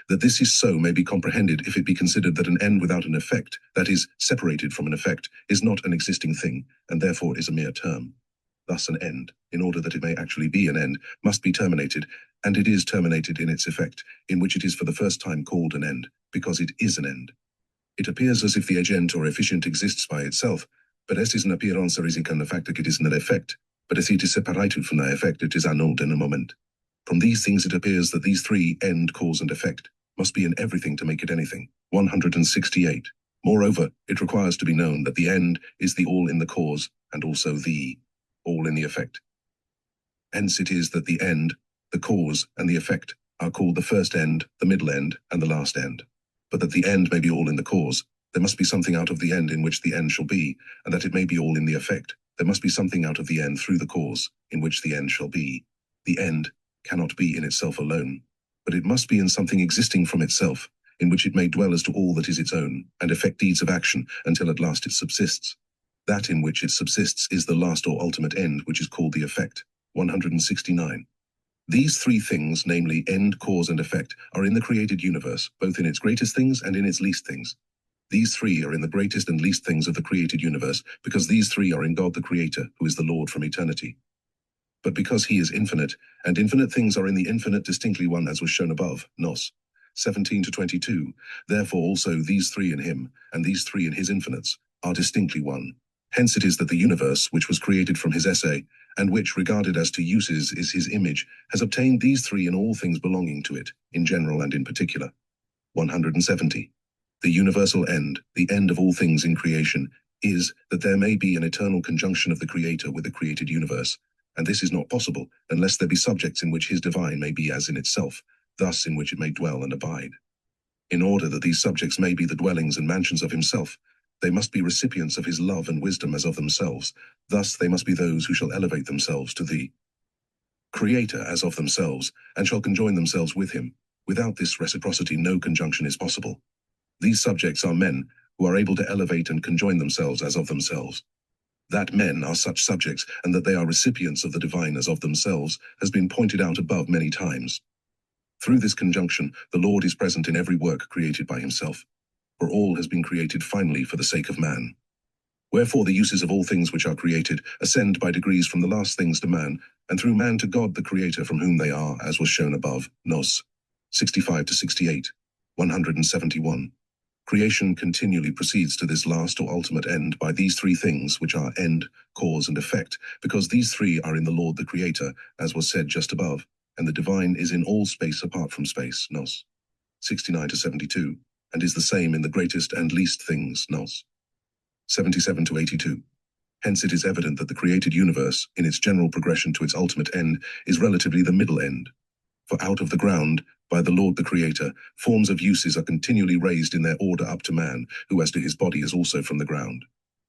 That this is so may be comprehended if it be considered that an end without an effect, that is, separated from an effect, is not an existing thing, and therefore is a mere term. Thus an end, in order that it may actually be an end, must be terminated, and it is terminated in its effect, in which it is for the first time called an end, because it is an end. It appears as if the agent or efficient exists by itself, but est is an appearance risica and the fact that it is an effect, but as it is separated from the effect, it is annulled in a moment. From these things it appears that these three, end, cause, and effect, must be in everything to make it anything. 168. Moreover, it requires to be known that the end is the all in the cause, and also the all in the effect. Hence it is that the end, the cause, and the effect are called the first end, the middle end, and the last end. But that the end may be all in the cause, There must be something out of the end in which the end shall be, and that it may be all in the effect. There must be something out of the end through the cause, in which the end shall be. The end cannot be in itself alone, but it must be in something existing from itself, in which it may dwell as to all that is its own, and effect deeds of action, until at last it subsists. That in which it subsists is the last or ultimate end, which is called the effect. 169. These three things, namely end, cause, and effect, are in the created universe, both in its greatest things and in its least things. These three are in the greatest and least things of the created universe, because these three are in God the Creator, who is the Lord from eternity. But because he is infinite, and infinite things are in the infinite distinctly one, as was shown above, Nos. 17-22, therefore also these three in him, and these three in his infinites, are distinctly one. Hence it is that the universe, which was created from his essay, and which, regarded as to uses, is his image, has obtained these three in all things belonging to it, in general and in particular. 170. The universal end, the end of all things in creation, is that there may be an eternal conjunction of the Creator with the created universe, and this is not possible unless there be subjects in which his divine may be as in itself, thus in which it may dwell and abide. In order that these subjects may be the dwellings and mansions of himself, they must be recipients of his love and wisdom as of themselves, thus they must be those who shall elevate themselves to the Creator as of themselves, and shall conjoin themselves with him. Without this reciprocity no conjunction is possible. These subjects are men, who are able to elevate and conjoin themselves as of themselves. That men are such subjects, and that they are recipients of the divine as of themselves, has been pointed out above many times. Through this conjunction, the Lord is present in every work created by himself, for all has been created finally for the sake of man. Wherefore the uses of all things which are created ascend by degrees from the last things to man, and through man to God the Creator, from whom they are, as was shown above, Nos. 65-68, 171. Creation continually proceeds to this last or ultimate end by these three things, which are end, cause, and effect, because these three are in the Lord the Creator, as was said just above, and the divine is in all space apart from space, Nos. 69-72, and is the same in the greatest and least things, Nos. 77-82. Hence it is evident that the created universe, in its general progression to its ultimate end, is relatively the middle end. For out of the ground, by the Lord the Creator, forms of uses are continually raised in their order up to man, who as to his body is also from the ground.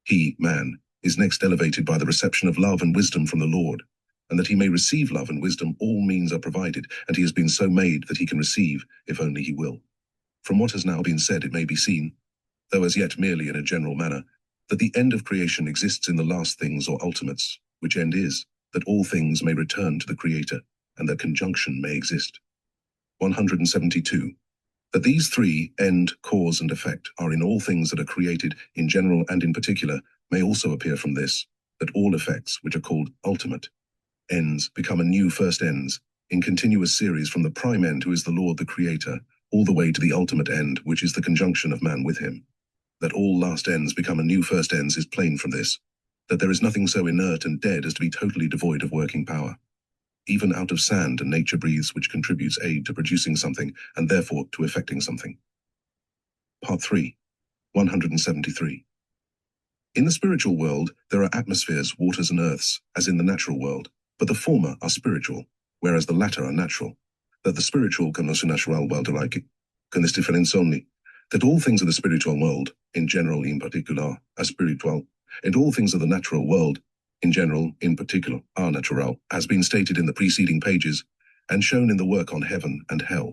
He, man, is next elevated by the reception of love and wisdom from the Lord, and that he may receive love and wisdom all means are provided, and he has been so made that he can receive, if only he will. From what has now been said it may be seen, though as yet merely in a general manner, that the end of creation exists in the last things or ultimates, which end is, that all things may return to the Creator, and their conjunction may exist. 172. That these three, end, cause, and effect, are in all things that are created, in general and in particular, may also appear from this, that all effects, which are called ultimate ends, become anew first ends, in continuous series from the prime end, who is the Lord the Creator, all the way to the ultimate end, which is the conjunction of man with him. That all last ends become anew first ends is plain from this, that there is nothing so inert and dead as to be totally devoid of working power. Even out of sand and nature breathes, which contributes aid to producing something, and therefore to effecting something. Part 3, 173. In the spiritual world, there are atmospheres, waters, and earths, as in the natural world, but the former are spiritual, whereas the latter are natural. That the spiritual can also natural world alike, can this difference only, that all things of the spiritual world, in general, in particular, are spiritual, and all things of the natural world, in general, in particular, are natural, has been stated in the preceding pages, and shown in the work on heaven and hell.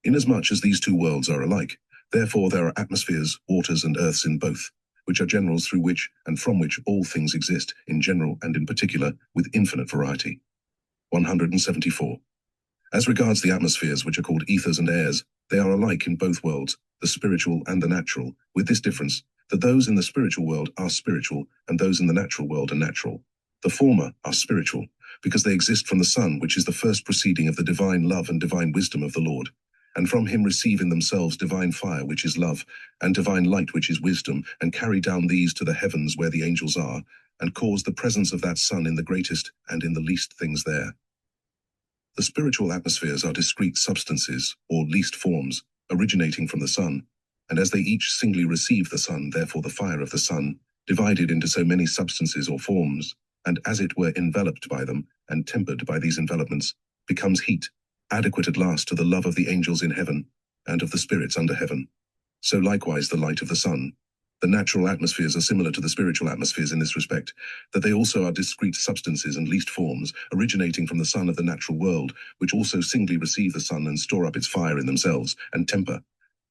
Inasmuch as these two worlds are alike, therefore there are atmospheres, waters, and earths in both, which are generals through which and from which all things exist, in general and in particular, with infinite variety. 174. As regards the atmospheres, which are called ethers and airs, they are alike in both worlds, the spiritual and the natural, with this difference, that those in the spiritual world are spiritual, and those in the natural world are natural. The former are spiritual, because they exist from the Son, which is the first proceeding of the divine love and divine wisdom of the Lord, and from him receive in themselves divine fire, which is love, and divine light, which is wisdom, and carry down these to the heavens where the angels are, and cause the presence of that Son in the greatest and in the least things there. The spiritual atmospheres are discrete substances, or least forms, originating from the Son, and as they each singly receive the Son, therefore the fire of the Son, divided into so many substances or forms, and as it were enveloped by them, and tempered by these envelopments, becomes heat, adequate at last to the love of the angels in heaven, and of the spirits under heaven. So likewise the light of the sun. The natural atmospheres are similar to the spiritual atmospheres in this respect, that they also are discrete substances and least forms, originating from the sun of the natural world, which also singly receive the sun and store up its fire in themselves, and temper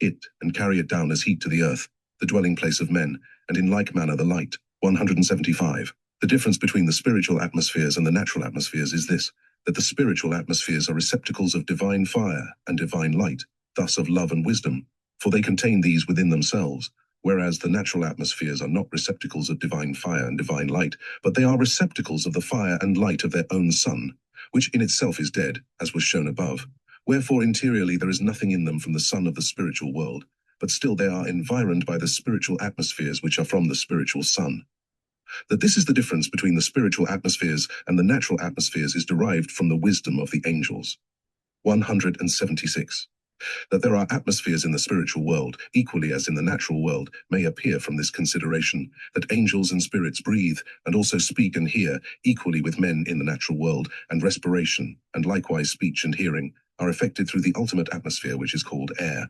it, and carry it down as heat to the earth, the dwelling place of men, and in like manner the light. 175. The difference between the spiritual atmospheres and the natural atmospheres is this, that the spiritual atmospheres are receptacles of divine fire and divine light, thus of love and wisdom, for they contain these within themselves, whereas the natural atmospheres are not receptacles of divine fire and divine light, but they are receptacles of the fire and light of their own sun, which in itself is dead, as was shown above. Wherefore interiorly there is nothing in them from the sun of the spiritual world, but still they are environed by the spiritual atmospheres which are from the spiritual sun. That this is the difference between the spiritual atmospheres and the natural atmospheres is derived from the wisdom of the angels. 176. That there are atmospheres in the spiritual world, equally as in the natural world, may appear from this consideration, that angels and spirits breathe, and also speak and hear, equally with men in the natural world, and respiration, and likewise speech and hearing, are effected through the ultimate atmosphere which is called air.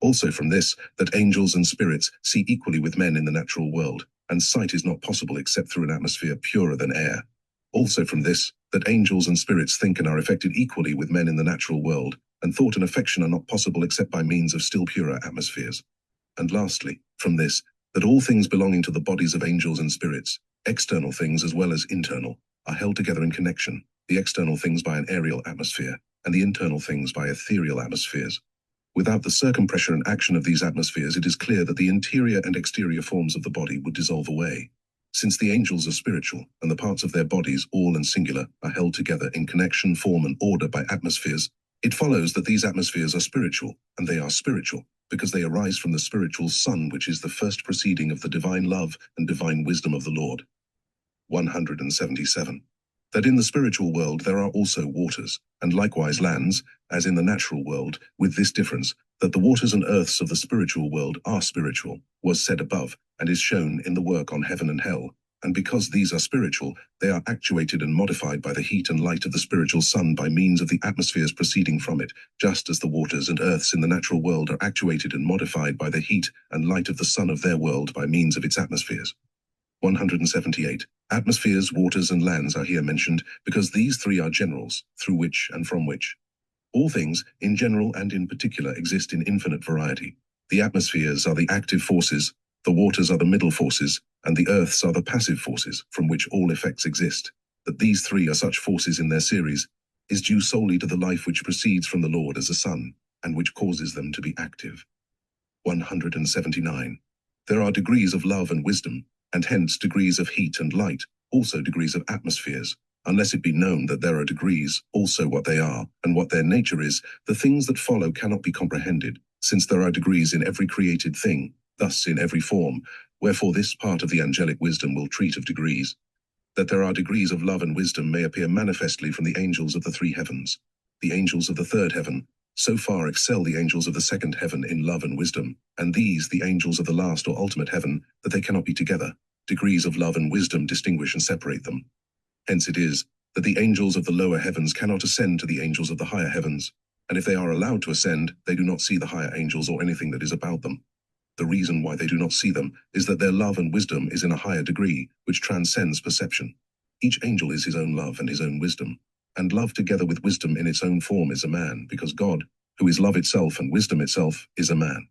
Also from this, that angels and spirits see equally with men in the natural world, and sight is not possible except through an atmosphere purer than air. Also from this, that angels and spirits think and are affected equally with men in the natural world, and thought and affection are not possible except by means of still purer atmospheres. And lastly, from this, that all things belonging to the bodies of angels and spirits, external things as well as internal, are held together in connection, the external things by an aerial atmosphere, and the internal things by ethereal atmospheres. Without the circumpressure and action of these atmospheres, it is clear that the interior and exterior forms of the body would dissolve away. Since the angels are spiritual, and the parts of their bodies, all and singular, are held together in connection, form, and order by atmospheres, it follows that these atmospheres are spiritual, and they are spiritual, because they arise from the spiritual sun, which is the first proceeding of the divine love and divine wisdom of the Lord. 177. That in the spiritual world there are also waters, and likewise lands, as in the natural world, with this difference, that the waters and earths of the spiritual world are spiritual, was said above, and is shown in the work on heaven and hell. And because these are spiritual, they are actuated and modified by the heat and light of the spiritual sun by means of the atmospheres proceeding from it, just as the waters and earths in the natural world are actuated and modified by the heat and light of the sun of their world by means of its atmospheres. 178. Atmospheres, waters, and lands are here mentioned because these three are generals, through which and from which all things, in general and in particular, exist in infinite variety. The atmospheres are the active forces, the waters are the middle forces, and the earths are the passive forces from which all effects exist. That these three are such forces in their series is due solely to the life which proceeds from the Lord as a sun, and which causes them to be active. 179. There are degrees of love and wisdom, and hence degrees of heat and light, also degrees of atmospheres. Unless it be known that there are degrees, also what they are, and what their nature is, the things that follow cannot be comprehended, since there are degrees in every created thing, thus in every form, wherefore this part of the angelic wisdom will treat of degrees. That there are degrees of love and wisdom may appear manifestly from the angels of the three heavens. The angels of the third heaven so far excel the angels of the second heaven in love and wisdom, and these the angels of the last or ultimate heaven, that they cannot be together. Degrees of love and wisdom distinguish and separate them. Hence it is that the angels of the lower heavens cannot ascend to the angels of the higher heavens, and if they are allowed to ascend, they do not see the higher angels or anything that is about them. The reason why they do not see them is that their love and wisdom is in a higher degree, which transcends perception. Each angel is his own love and his own wisdom, and love together with wisdom in its own form is a man, because God, who is love itself and wisdom itself, is a man.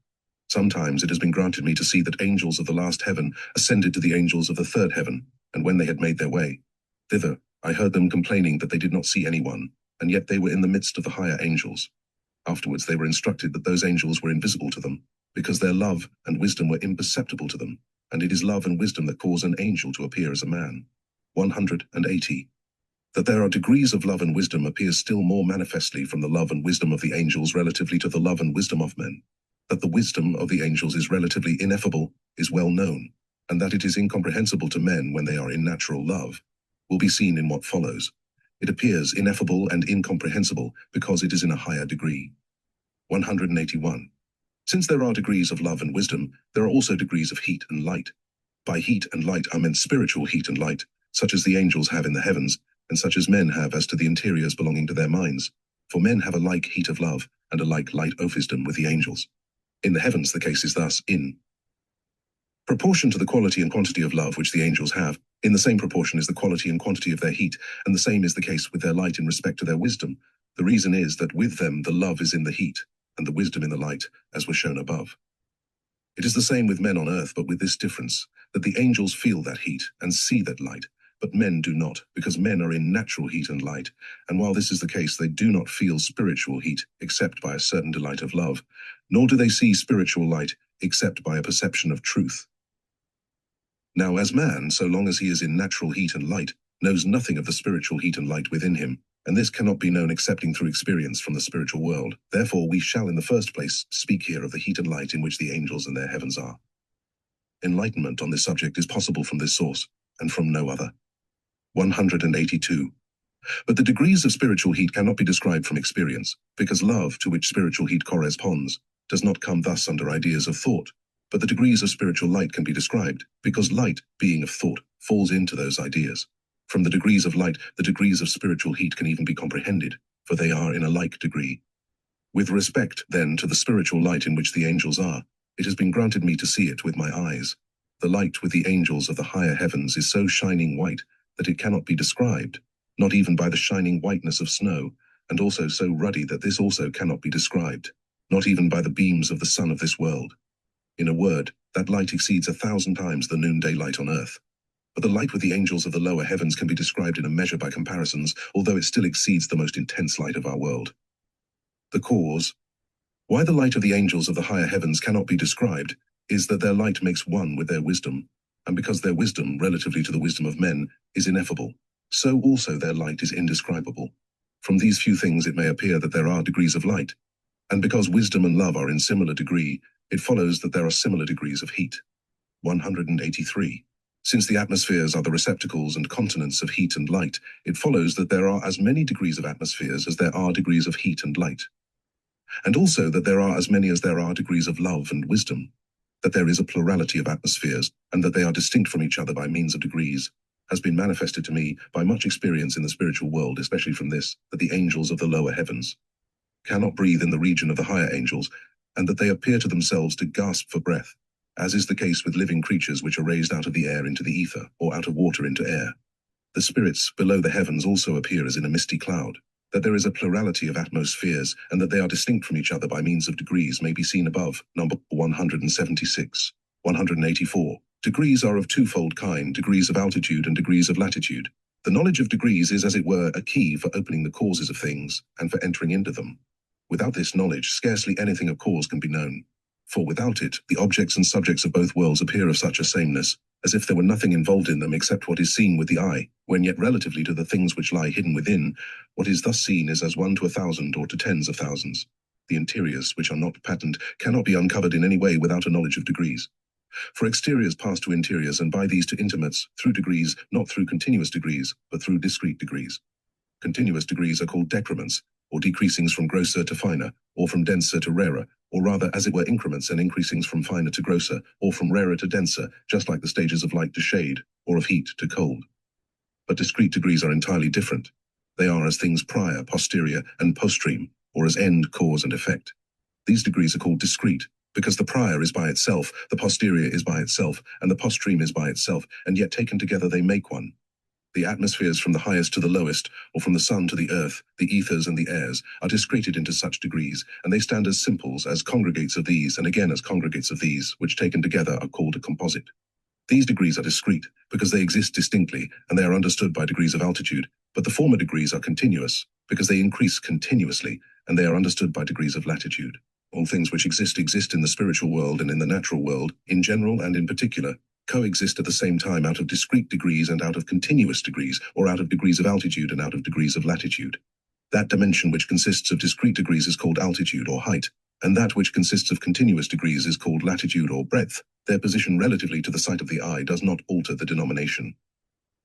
Sometimes it has been granted me to see that angels of the last heaven ascended to the angels of the third heaven, and when they had made their way thither, I heard them complaining that they did not see anyone, and yet they were in the midst of the higher angels. Afterwards they were instructed that those angels were invisible to them, because their love and wisdom were imperceptible to them, and it is love and wisdom that cause an angel to appear as a man. 180. That there are degrees of love and wisdom appears still more manifestly from the love and wisdom of the angels relatively to the love and wisdom of men. That the wisdom of the angels is relatively ineffable is well known, and that it is incomprehensible to men when they are in natural love will be seen in what follows. It appears ineffable and incomprehensible because it is in a higher degree. 181. Since there are degrees of love and wisdom, there are also degrees of heat and light. By heat and light are meant spiritual heat and light, such as the angels have in the heavens, and such as men have as to the interiors belonging to their minds. For men have a like heat of love, and a like light of wisdom with the angels. In the heavens, the case is thus in proportion to the quality and quantity of love which the angels have, in the same proportion is the quality and quantity of their heat, and the same is the case with their light in respect to their wisdom. The reason is that with them the love is in the heat, and the wisdom in the light, as was shown above. It is the same with men on earth, but with this difference, that the angels feel that heat and see that light, but men do not, because men are in natural heat and light, and while this is the case, they do not feel spiritual heat, except by a certain delight of love, nor do they see spiritual light, except by a perception of truth. Now as man, so long as he is in natural heat and light, knows nothing of the spiritual heat and light within him, and this cannot be known excepting through experience from the spiritual world. Therefore we shall in the first place speak here of the heat and light in which the angels and their heavens are. Enlightenment on this subject is possible from this source, and from no other. 182. But the degrees of spiritual heat cannot be described from experience, because love, to which spiritual heat corresponds, does not come thus under ideas of thought. But the degrees of spiritual light can be described, because light, being of thought, falls into those ideas. From the degrees of light, the degrees of spiritual heat can even be comprehended, for they are in a like degree. With respect, then, to the spiritual light in which the angels are, it has been granted me to see it with my eyes. The light with the angels of the higher heavens is so shining white that it cannot be described, not even by the shining whiteness of snow, and also so ruddy that this also cannot be described, not even by the beams of the sun of this world. In a word, that light exceeds 1,000 times the noonday light on earth. But the light with the angels of the lower heavens can be described in a measure by comparisons, although it still exceeds the most intense light of our world. The cause why the light of the angels of the higher heavens cannot be described is that their light makes one with their wisdom, and because their wisdom, relatively to the wisdom of men, is ineffable, so also their light is indescribable. From these few things it may appear that there are degrees of light, and because wisdom and love are in similar degree, it follows that there are similar degrees of heat. 183. Since the atmospheres are the receptacles and continents of heat and light, it follows that there are as many degrees of atmospheres as there are degrees of heat and light. And also that there are as many as there are degrees of love and wisdom, that there is a plurality of atmospheres, and that they are distinct from each other by means of degrees, has been manifested to me by much experience in the spiritual world, especially from this, that the angels of the lower heavens cannot breathe in the region of the higher angels, and that they appear to themselves to gasp for breath, as is the case with living creatures which are raised out of the air into the ether, or out of water into air. The spirits below the heavens also appear as in a misty cloud. That there is a plurality of atmospheres, and that they are distinct from each other by means of degrees may be seen above, number 176. 184. Degrees are of twofold kind, degrees of altitude and degrees of latitude. The knowledge of degrees is, as it were, a key for opening the causes of things, and for entering into them. Without this knowledge, scarcely anything of cause can be known. For without it, the objects and subjects of both worlds appear of such a sameness, as if there were nothing involved in them except what is seen with the eye, when yet relatively to the things which lie hidden within, what is thus seen is as 1 to 1,000 or to tens of thousands. The interiors, which are not patent, cannot be uncovered in any way without a knowledge of degrees. For exteriors pass to interiors, and by these to intimates, through degrees, not through continuous degrees, but through discrete degrees. Continuous degrees are called decrements, or decreasings from grosser to finer, or from denser to rarer, or rather as it were increments and increasings from finer to grosser, or from rarer to denser, just like the stages of light to shade, or of heat to cold. But discrete degrees are entirely different. They are as things prior, posterior, and postream, or as end, cause, and effect. These degrees are called discrete, because the prior is by itself, the posterior is by itself, and the postream is by itself, and yet taken together they make one. The atmospheres from the highest to the lowest, or from the sun to the earth, the ethers and the airs, are discreted into such degrees, and they stand as simples, as congregates of these, and again as congregates of these, which taken together are called a composite. These degrees are discrete, because they exist distinctly, and they are understood by degrees of altitude, but the former degrees are continuous, because they increase continuously, and they are understood by degrees of latitude. All things which exist in the spiritual world and in the natural world, in general and in particular, coexist at the same time out of discrete degrees and out of continuous degrees, or out of degrees of altitude and out of degrees of latitude. That dimension which consists of discrete degrees is called altitude or height, and that which consists of continuous degrees is called latitude or breadth. Their position relatively to the sight of the eye does not alter the denomination.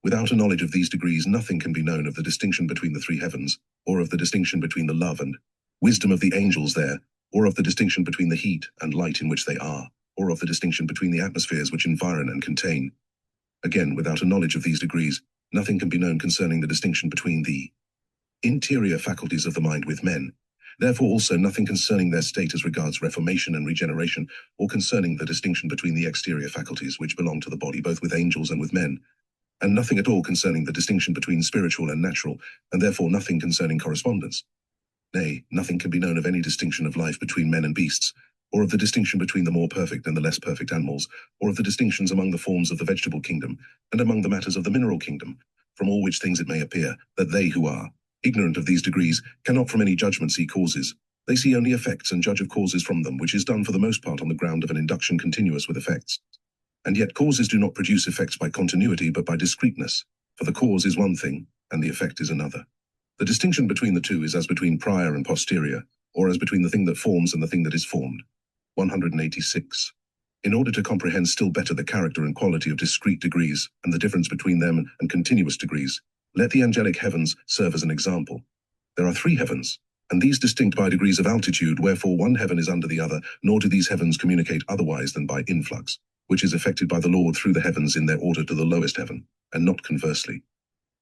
Without a knowledge of these degrees, nothing can be known of the distinction between the three heavens, or of the distinction between the love and wisdom of the angels there, or of the distinction between the heat and light in which they are, or of the distinction between the atmospheres which environ and contain. Again, without a knowledge of these degrees, nothing can be known concerning the distinction between the interior faculties of the mind with men, Therefore also nothing concerning their state as regards reformation and regeneration, or concerning the distinction between the exterior faculties which belong to the body both with angels and with men, and nothing at all concerning the distinction between spiritual and natural, and therefore nothing concerning correspondence. Nay, nothing can be known of any distinction of life between men and beasts, or of the distinction between the more perfect and the less perfect animals, or of the distinctions among the forms of the vegetable kingdom, and among the matters of the mineral kingdom, from all which things it may appear, that they who are ignorant of these degrees cannot from any judgment see causes. They see only effects and judge of causes from them, which is done for the most part on the ground of an induction continuous with effects. And yet causes do not produce effects by continuity, but by discreteness, for the cause is one thing, and the effect is another. The distinction between the two is as between prior and posterior, or as between the thing that forms and the thing that is formed. 186. In order to comprehend still better the character and quality of discrete degrees, and the difference between them and continuous degrees, let the angelic heavens serve as an example. There are 3 heavens, and these distinct by degrees of altitude, wherefore one heaven is under the other, nor do these heavens communicate otherwise than by influx, which is effected by the Lord through the heavens in their order to the lowest heaven, and not conversely.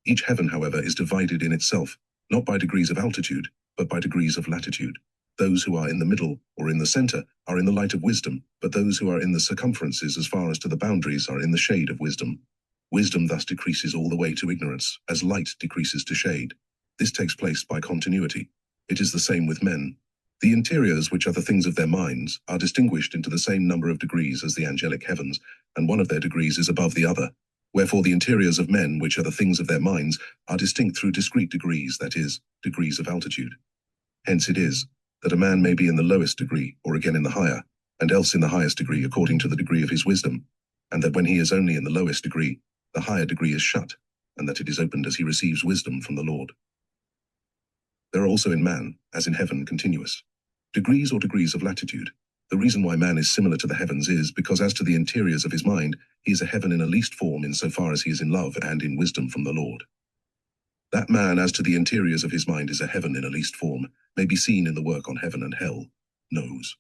Each heaven, however, is divided in itself, not by degrees of altitude, but by degrees of latitude. Those who are in the middle, or in the center, are in the light of wisdom, but those who are in the circumferences as far as to the boundaries are in the shade of wisdom. Wisdom thus decreases all the way to ignorance, as light decreases to shade. This takes place by continuity. It is the same with men. The interiors, which are the things of their minds, are distinguished into the same number of degrees as the angelic heavens, and one of their degrees is above the other. Wherefore the interiors of men, which are the things of their minds, are distinct through discrete degrees, that is, degrees of altitude. Hence it is, that a man may be in the lowest degree, or again in the higher, and else in the highest degree according to the degree of his wisdom, and that when he is only in the lowest degree, the higher degree is shut, and that it is opened as he receives wisdom from the Lord. There are also in man, as in heaven, continuous degrees or degrees of latitude. The reason why man is similar to the heavens is because as to the interiors of his mind, he is a heaven in a least form insofar as he is in love and in wisdom from the Lord. That man as to the interiors of his mind is a heaven in a least form, may be seen in the work on heaven and hell. Knows.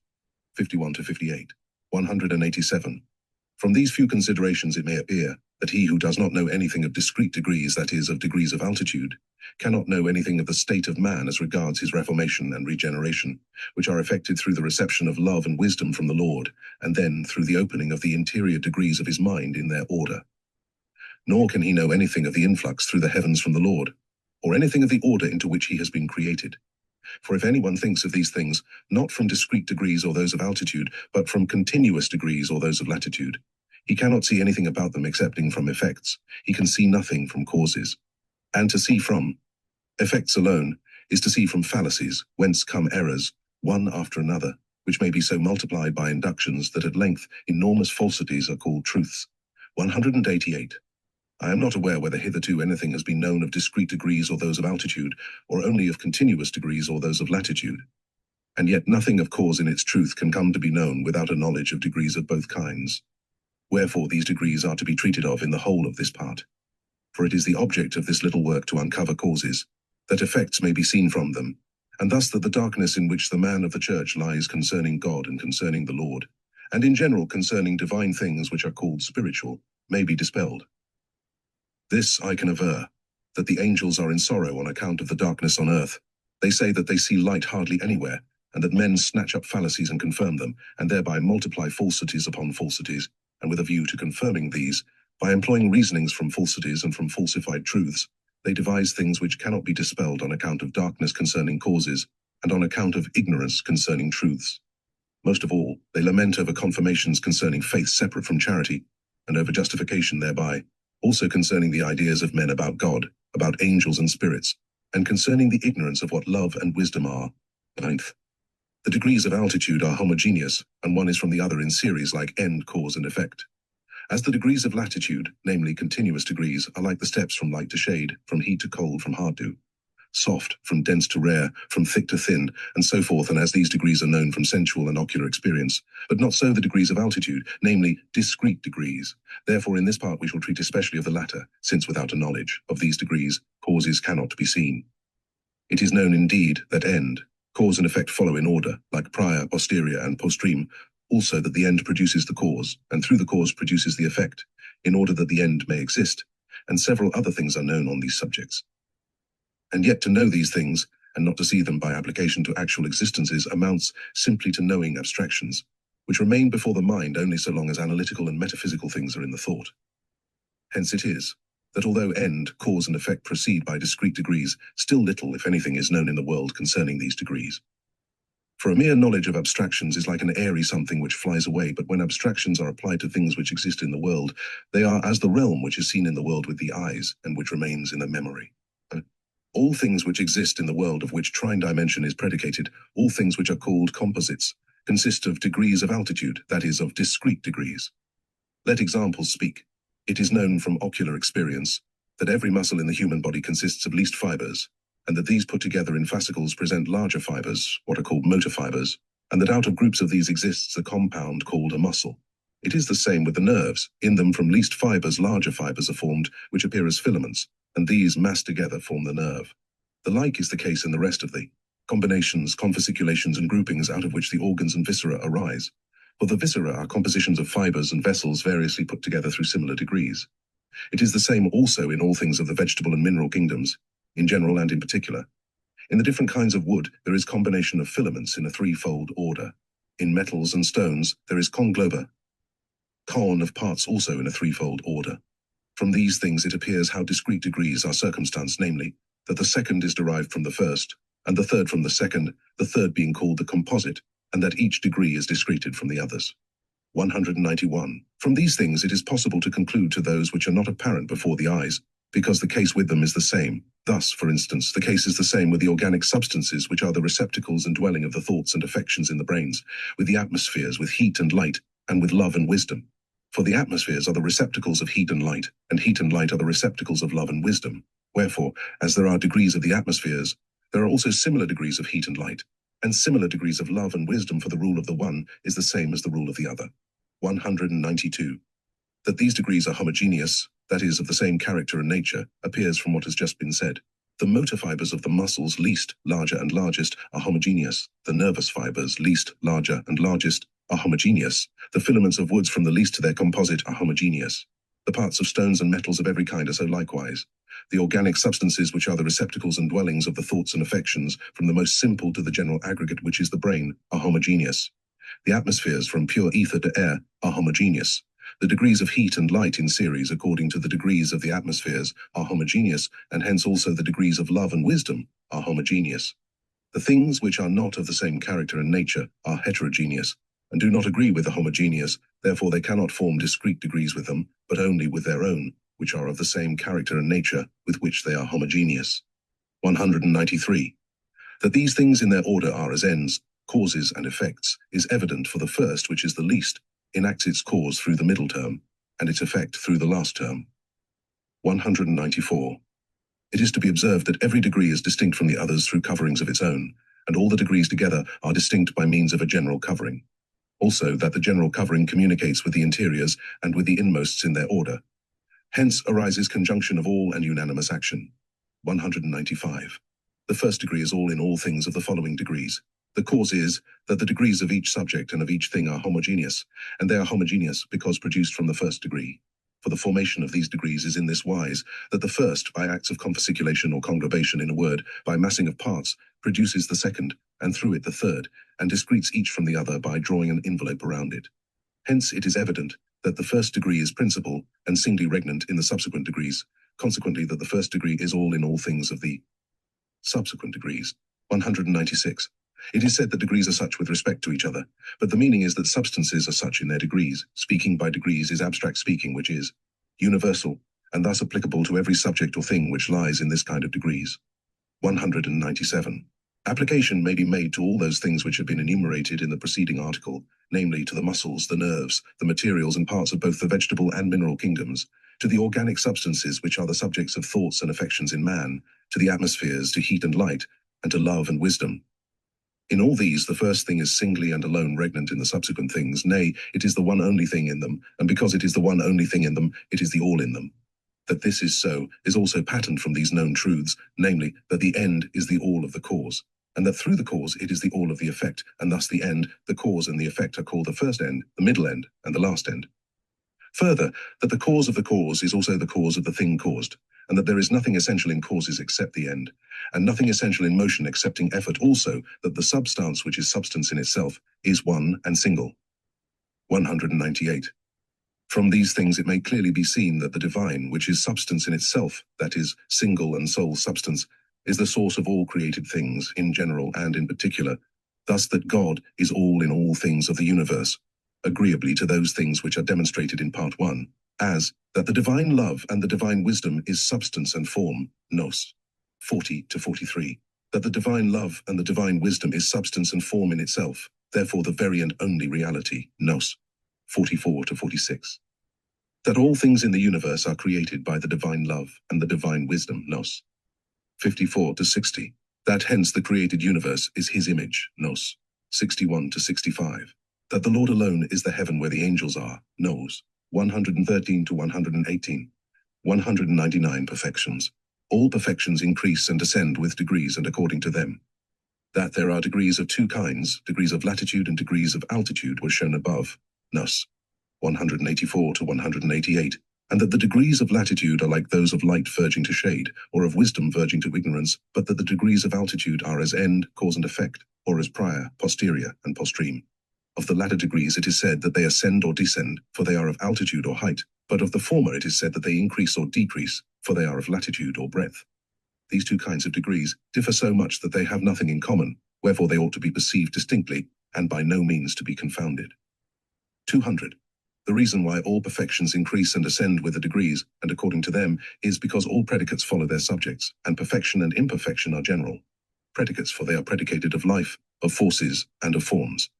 51 to 58. 187. From these few considerations it may appear that he who does not know anything of discrete degrees, that is, of degrees of altitude, cannot know anything of the state of man as regards his reformation and regeneration, which are effected through the reception of love and wisdom from the Lord, and then through the opening of the interior degrees of his mind in their order. Nor can he know anything of the influx through the heavens from the Lord, or anything of the order into which he has been created. For if anyone thinks of these things, not from discrete degrees or those of altitude, but from continuous degrees or those of latitude, he cannot see anything about them excepting from effects. He can see nothing from causes. And to see from effects alone is to see from fallacies, whence come errors, one after another, which may be so multiplied by inductions that at length enormous falsities are called truths. 188. I am not aware whether hitherto anything has been known of discrete degrees or those of altitude, or only of continuous degrees or those of latitude. And yet nothing of cause in its truth can come to be known without a knowledge of degrees of both kinds. Wherefore these degrees are to be treated of in the whole of this part. For it is the object of this little work to uncover causes, that effects may be seen from them, and thus that the darkness in which the man of the church lies concerning God and concerning the Lord, and in general concerning divine things which are called spiritual, may be dispelled. This I can aver, that the angels are in sorrow on account of the darkness on earth. They say that they see light hardly anywhere, and that men snatch up fallacies and confirm them, and thereby multiply falsities upon falsities, and with a view to confirming these, by employing reasonings from falsities and from falsified truths, they devise things which cannot be dispelled on account of darkness concerning causes, and on account of ignorance concerning truths. Most of all, they lament over confirmations concerning faith separate from charity, and over justification thereby, also concerning the ideas of men about God, about angels and spirits, and concerning the ignorance of what love and wisdom are. 9th. The degrees of altitude are homogeneous, and one is from the other in series like end, cause, and effect. As the degrees of latitude, namely continuous degrees, are like the steps from light to shade, from heat to cold, from hard to soft, from dense to rare, from thick to thin, and so forth, and as these degrees are known from sensual and ocular experience, but not so the degrees of altitude, namely discrete degrees. Therefore in this part we shall treat especially of the latter, since without a knowledge of these degrees, causes cannot be seen. It is known indeed that end, cause and effect follow in order, like prior, posterior, and postreme, also that the end produces the cause, and through the cause produces the effect, in order that the end may exist, and several other things are known on these subjects. And yet to know these things, and not to see them by application to actual existences amounts simply to knowing abstractions, which remain before the mind only so long as analytical and metaphysical things are in the thought. Hence it is that although end, cause, and effect proceed by discrete degrees, still little, if anything, is known in the world concerning these degrees. For a mere knowledge of abstractions is like an airy something which flies away, but when abstractions are applied to things which exist in the world, they are as the realm which is seen in the world with the eyes, and which remains in the memory. All things which exist in the world of which trine dimension is predicated, all things which are called composites, consist of degrees of altitude, that is, of discrete degrees. Let examples speak. It is known from ocular experience that every muscle in the human body consists of least fibers, and that these put together in fascicles present larger fibers, what are called motor fibers, and that out of groups of these exists a compound called a muscle. It is the same with the nerves. In them from least fibers larger fibers are formed, which appear as filaments, and these massed together form the nerve. The like is the case in the rest of the combinations, convasculations, and groupings out of which the organs and viscera arise. For the viscera are compositions of fibers and vessels variously put together through similar degrees. It is the same also in all things of the vegetable and mineral kingdoms, in general and in particular. In the different kinds of wood, there is combination of filaments in a threefold order. In metals and stones, there is conglober, of parts also in a threefold order. From these things it appears how discrete degrees are circumstanced, namely, that the second is derived from the first, and the third from the second, the third being called the composite, and that each degree is discreted from the others. 191. From these things it is possible to conclude to those which are not apparent before the eyes, because the case with them is the same. Thus, for instance, the case is the same with the organic substances which are the receptacles and dwelling of the thoughts and affections in the brains, with the atmospheres, with heat and light, and with love and wisdom. For the atmospheres are the receptacles of heat and light are the receptacles of love and wisdom. Wherefore, as there are degrees of the atmospheres, there are also similar degrees of heat and light, and similar degrees of love and wisdom, for the rule of the one is the same as the rule of the other. 192. That these degrees are homogeneous, that is, of the same character and nature, appears from what has just been said. The motor fibers of the muscles, least, larger, and largest, are homogeneous. The nervous fibers, least, larger, and largest, are homogeneous. The filaments of woods from the least to their composite are homogeneous. The parts of stones and metals of every kind are so likewise. The organic substances which are the receptacles and dwellings of the thoughts and affections, from the most simple to the general aggregate which is the brain, are homogeneous. The atmospheres from pure ether to air are homogeneous. The degrees of heat and light in series according to the degrees of the atmospheres are homogeneous, and hence also the degrees of love and wisdom are homogeneous. The things which are not of the same character and nature are heterogeneous, and do not agree with the homogeneous, therefore they cannot form discrete degrees with them, but only with their own, which are of the same character and nature with which they are homogeneous. 193. That these things in their order are as ends, causes, and effects is evident, for the first, which is the least, enacts its cause through the middle term, and its effect through the last term. 194. It is to be observed that every degree is distinct from the others through coverings of its own, and all the degrees together are distinct by means of a general covering. Also that the general covering communicates with the interiors and with the inmosts in their order. Hence arises conjunction of all and unanimous action. 195. The first degree is all in all things of the following degrees. The cause is that the degrees of each subject and of each thing are homogeneous, and they are homogeneous because produced from the first degree. For the formation of these degrees is in this wise, that the first, by acts of convasculation or conglobation, in a word, by massing of parts, produces the second, and through it the third, and discretes each from the other by drawing an envelope around it. Hence it is evident that the first degree is principal and singly regnant in the subsequent degrees, consequently that the first degree is all in all things of the subsequent degrees. 196. It is said that degrees are such with respect to each other, but the meaning is that substances are such in their degrees. Speaking by degrees is abstract speaking, which is universal, and thus applicable to every subject or thing which lies in this kind of degrees. 197. Application may be made to all those things which have been enumerated in the preceding article, namely to the muscles, the nerves, the materials and parts of both the vegetable and mineral kingdoms, to the organic substances which are the subjects of thoughts and affections in man, to the atmospheres, to heat and light, and to love and wisdom. In all these, the first thing is singly and alone regnant in the subsequent things, nay, it is the one only thing in them, and because it is the one only thing in them, it is the all in them. That this is so is also patent from these known truths, namely, that the end is the all of the cause, and that through the cause it is the all of the effect, and thus the end, the cause, and the effect are called the first end, the middle end, and the last end. Further, that the cause of the cause is also the cause of the thing caused, and that there is nothing essential in causes except the end, and nothing essential in motion excepting effort, also that the substance which is substance in itself is one and single. 198. From these things it may clearly be seen that the divine, which is substance in itself, that is, single and sole substance, is the source of all created things, in general and in particular, thus that God is all in all things of the universe, agreeably to those things which are demonstrated in Part 1, as that the divine love and the divine wisdom is substance and form, nos. 40-43, that the divine love and the divine wisdom is substance and form in itself, therefore the very and only reality, nos. 44-46. That all things in the universe are created by the divine love and the divine wisdom, nos. 54-60. That hence the created universe is his image, nos. 61-65. That the Lord alone is the heaven where the angels are, nos. 113-118. 199 perfections. All perfections increase and descend with degrees and according to them. That there are degrees of two kinds, degrees of latitude and degrees of altitude, was shown above, nos. 184-188, and that the degrees of latitude are like those of light verging to shade, or of wisdom verging to ignorance, but that the degrees of altitude are as end, cause and effect, or as prior, posterior, and postreme. Of the latter degrees it is said that they ascend or descend, for they are of altitude or height, but of the former it is said that they increase or decrease, for they are of latitude or breadth. These two kinds of degrees differ so much that they have nothing in common, wherefore they ought to be perceived distinctly, and by no means to be confounded. 200. The reason why all perfections increase and ascend with the degrees, and according to them, is because all predicates follow their subjects, and perfection and imperfection are general. Predicates, for they are predicated of life, of forces, and of forms.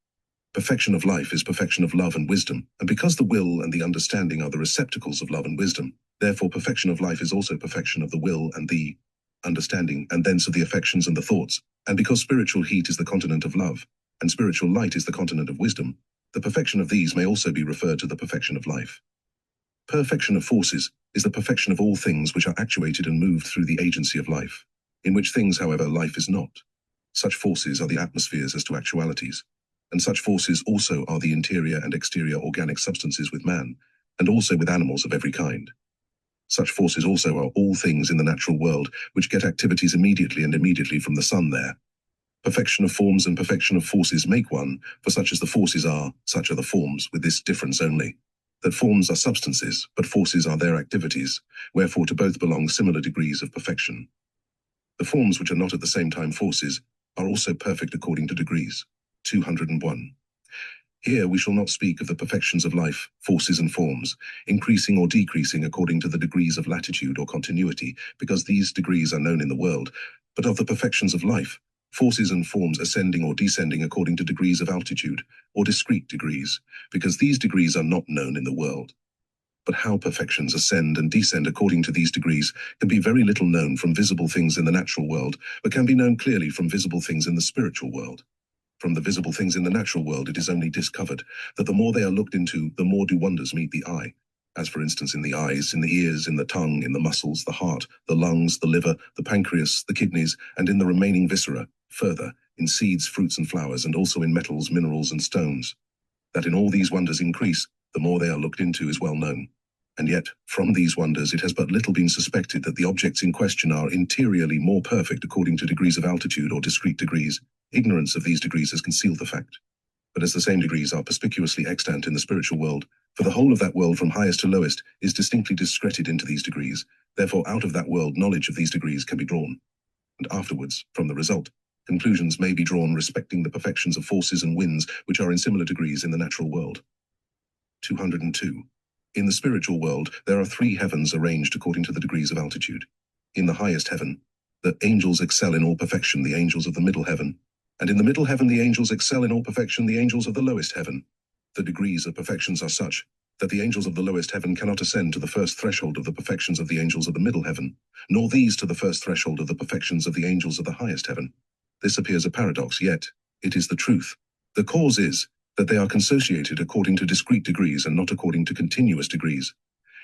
Perfection of life is perfection of love and wisdom, and because the will and the understanding are the receptacles of love and wisdom, therefore perfection of life is also perfection of the will and the understanding, and thence of the affections and the thoughts, and because spiritual heat is the continent of love, and spiritual light is the continent of wisdom, the perfection of these may also be referred to the perfection of life. Perfection of forces is the perfection of all things which are actuated and moved through the agency of life, in which things, however, life is not. Such forces are the atmospheres as to actualities, and such forces also are the interior and exterior organic substances with man, and also with animals of every kind. Such forces also are all things in the natural world which get activities immediately and immediately from the sun there. Perfection of forms and perfection of forces make one, for such as the forces are, such are the forms, with this difference only, that forms are substances, but forces are their activities, wherefore to both belong similar degrees of perfection. The forms which are not at the same time forces are also perfect according to degrees. 201. Here we shall not speak of the perfections of life, forces and forms, increasing or decreasing according to the degrees of latitude or continuity, because these degrees are known in the world, but of the perfections of life, forces and forms ascending or descending according to degrees of altitude, or discrete degrees, because these degrees are not known in the world. But how perfections ascend and descend according to these degrees can be very little known from visible things in the natural world, but can be known clearly from visible things in the spiritual world. From the visible things in the natural world it is only discovered that the more they are looked into, the more do wonders meet the eye, as for instance in the eyes, in the ears, in the tongue, in the muscles, the heart, the lungs, the liver, the pancreas, the kidneys, and in the remaining viscera, further, in seeds, fruits, and flowers, and also in metals, minerals, and stones. That in all these wonders increase, the more they are looked into is well known. And yet, from these wonders it has but little been suspected that the objects in question are interiorly more perfect according to degrees of altitude or discrete degrees. Ignorance of these degrees has concealed the fact. But as the same degrees are perspicuously extant in the spiritual world, for the whole of that world from highest to lowest is distinctly discreted into these degrees, therefore out of that world knowledge of these degrees can be drawn. And afterwards, from the result, conclusions may be drawn respecting the perfections of forces and winds which are in similar degrees in the natural world. 202. In the spiritual world, there are 3 heavens arranged according to the degrees of altitude. In the highest heaven, the angels excel in all perfection the angels of the middle heaven, and in the middle heaven the angels excel in all perfection the angels of the lowest heaven. The degrees of perfections are such that the angels of the lowest heaven cannot ascend to the first threshold of the perfections of the angels of the middle heaven, nor these to the first threshold of the perfections of the angels of the highest heaven. This appears a paradox, yet it is the truth. The cause is that they are consociated according to discrete degrees and not according to continuous degrees.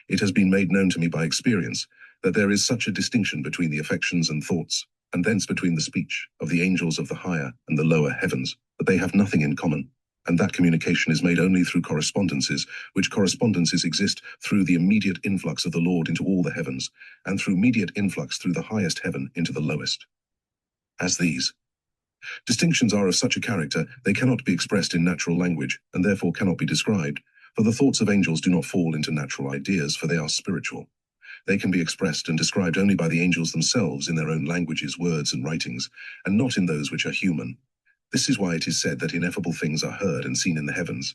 It has been made known to me by experience that there is such a distinction between the affections and thoughts, and thence between the speech of the angels of the higher and the lower heavens, that they have nothing in common, and that communication is made only through correspondences, which correspondences exist through the immediate influx of the Lord into all the heavens, and through immediate influx through the highest heaven into the lowest. As these distinctions are of such a character, they cannot be expressed in natural language, and therefore cannot be described, for the thoughts of angels do not fall into natural ideas, for they are spiritual. They can be expressed and described only by the angels themselves in their own languages, words, and writings, and not in those which are human. This is why it is said that ineffable things are heard and seen in the heavens.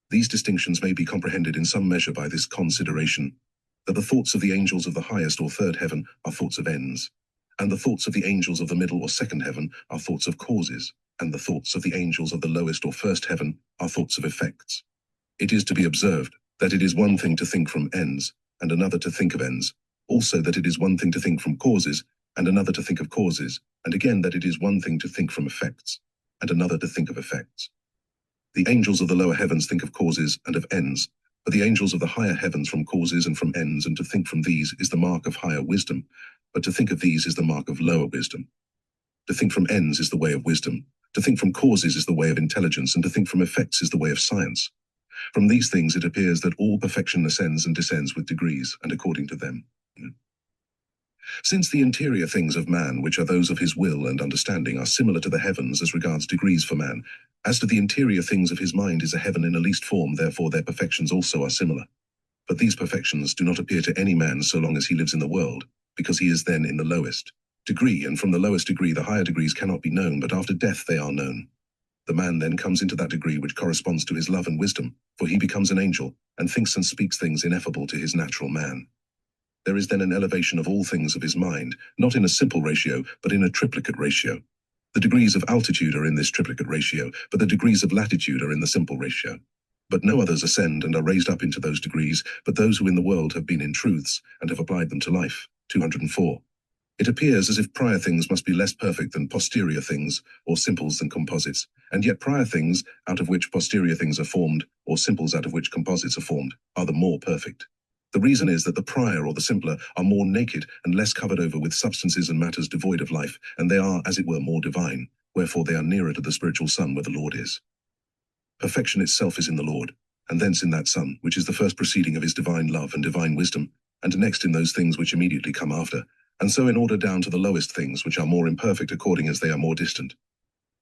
These distinctions may be comprehended in some measure by this consideration, that the thoughts of the angels of the highest or third heaven are thoughts of ends, and the thoughts of the angels of the middle or second heaven are thoughts of causes, and the thoughts of the angels of the lowest or first heaven are thoughts of effects. It is to be observed that it is one thing to think from ends, and another to think of ends, also that it is one thing to think from causes, and another to think of causes, and again that it is one thing to think from effects, and another to think of effects. The angels of the lower heavens think of causes and of ends, but the angels of the higher heavens from causes and from ends, and to think from these is the mark of higher wisdom, but to think of these is the mark of lower wisdom. To think from ends is the way of wisdom, to think from causes is the way of intelligence, and to think from effects is the way of science. From these things it appears that all perfection ascends and descends with degrees, and according to them. Since the interior things of man, which are those of his will and understanding, are similar to the heavens as regards degrees for man, as to the interior things of his mind is a heaven in a least form, therefore their perfections also are similar. But these perfections do not appear to any man so long as he lives in the world, because he is then in the lowest degree, and from the lowest degree the higher degrees cannot be known, but after death they are known. The man then comes into that degree which corresponds to his love and wisdom, for he becomes an angel, and thinks and speaks things ineffable to his natural man. There is then an elevation of all things of his mind, not in a simple ratio, but in a triplicate ratio. The degrees of altitude are in this triplicate ratio, but the degrees of latitude are in the simple ratio. But no others ascend and are raised up into those degrees, but those who in the world have been in truths, and have applied them to life. 204. It appears as if prior things must be less perfect than posterior things, or simples than composites, and yet prior things, out of which posterior things are formed, or simples out of which composites are formed, are the more perfect. The reason is that the prior or the simpler are more naked and less covered over with substances and matters devoid of life, and they are, as it were, more divine, wherefore they are nearer to the spiritual sun where the Lord is. Perfection itself is in the Lord, and thence in that Son, which is the first proceeding of his divine love and divine wisdom, and next in those things which immediately come after, and so in order down to the lowest things, which are more imperfect according as they are more distant.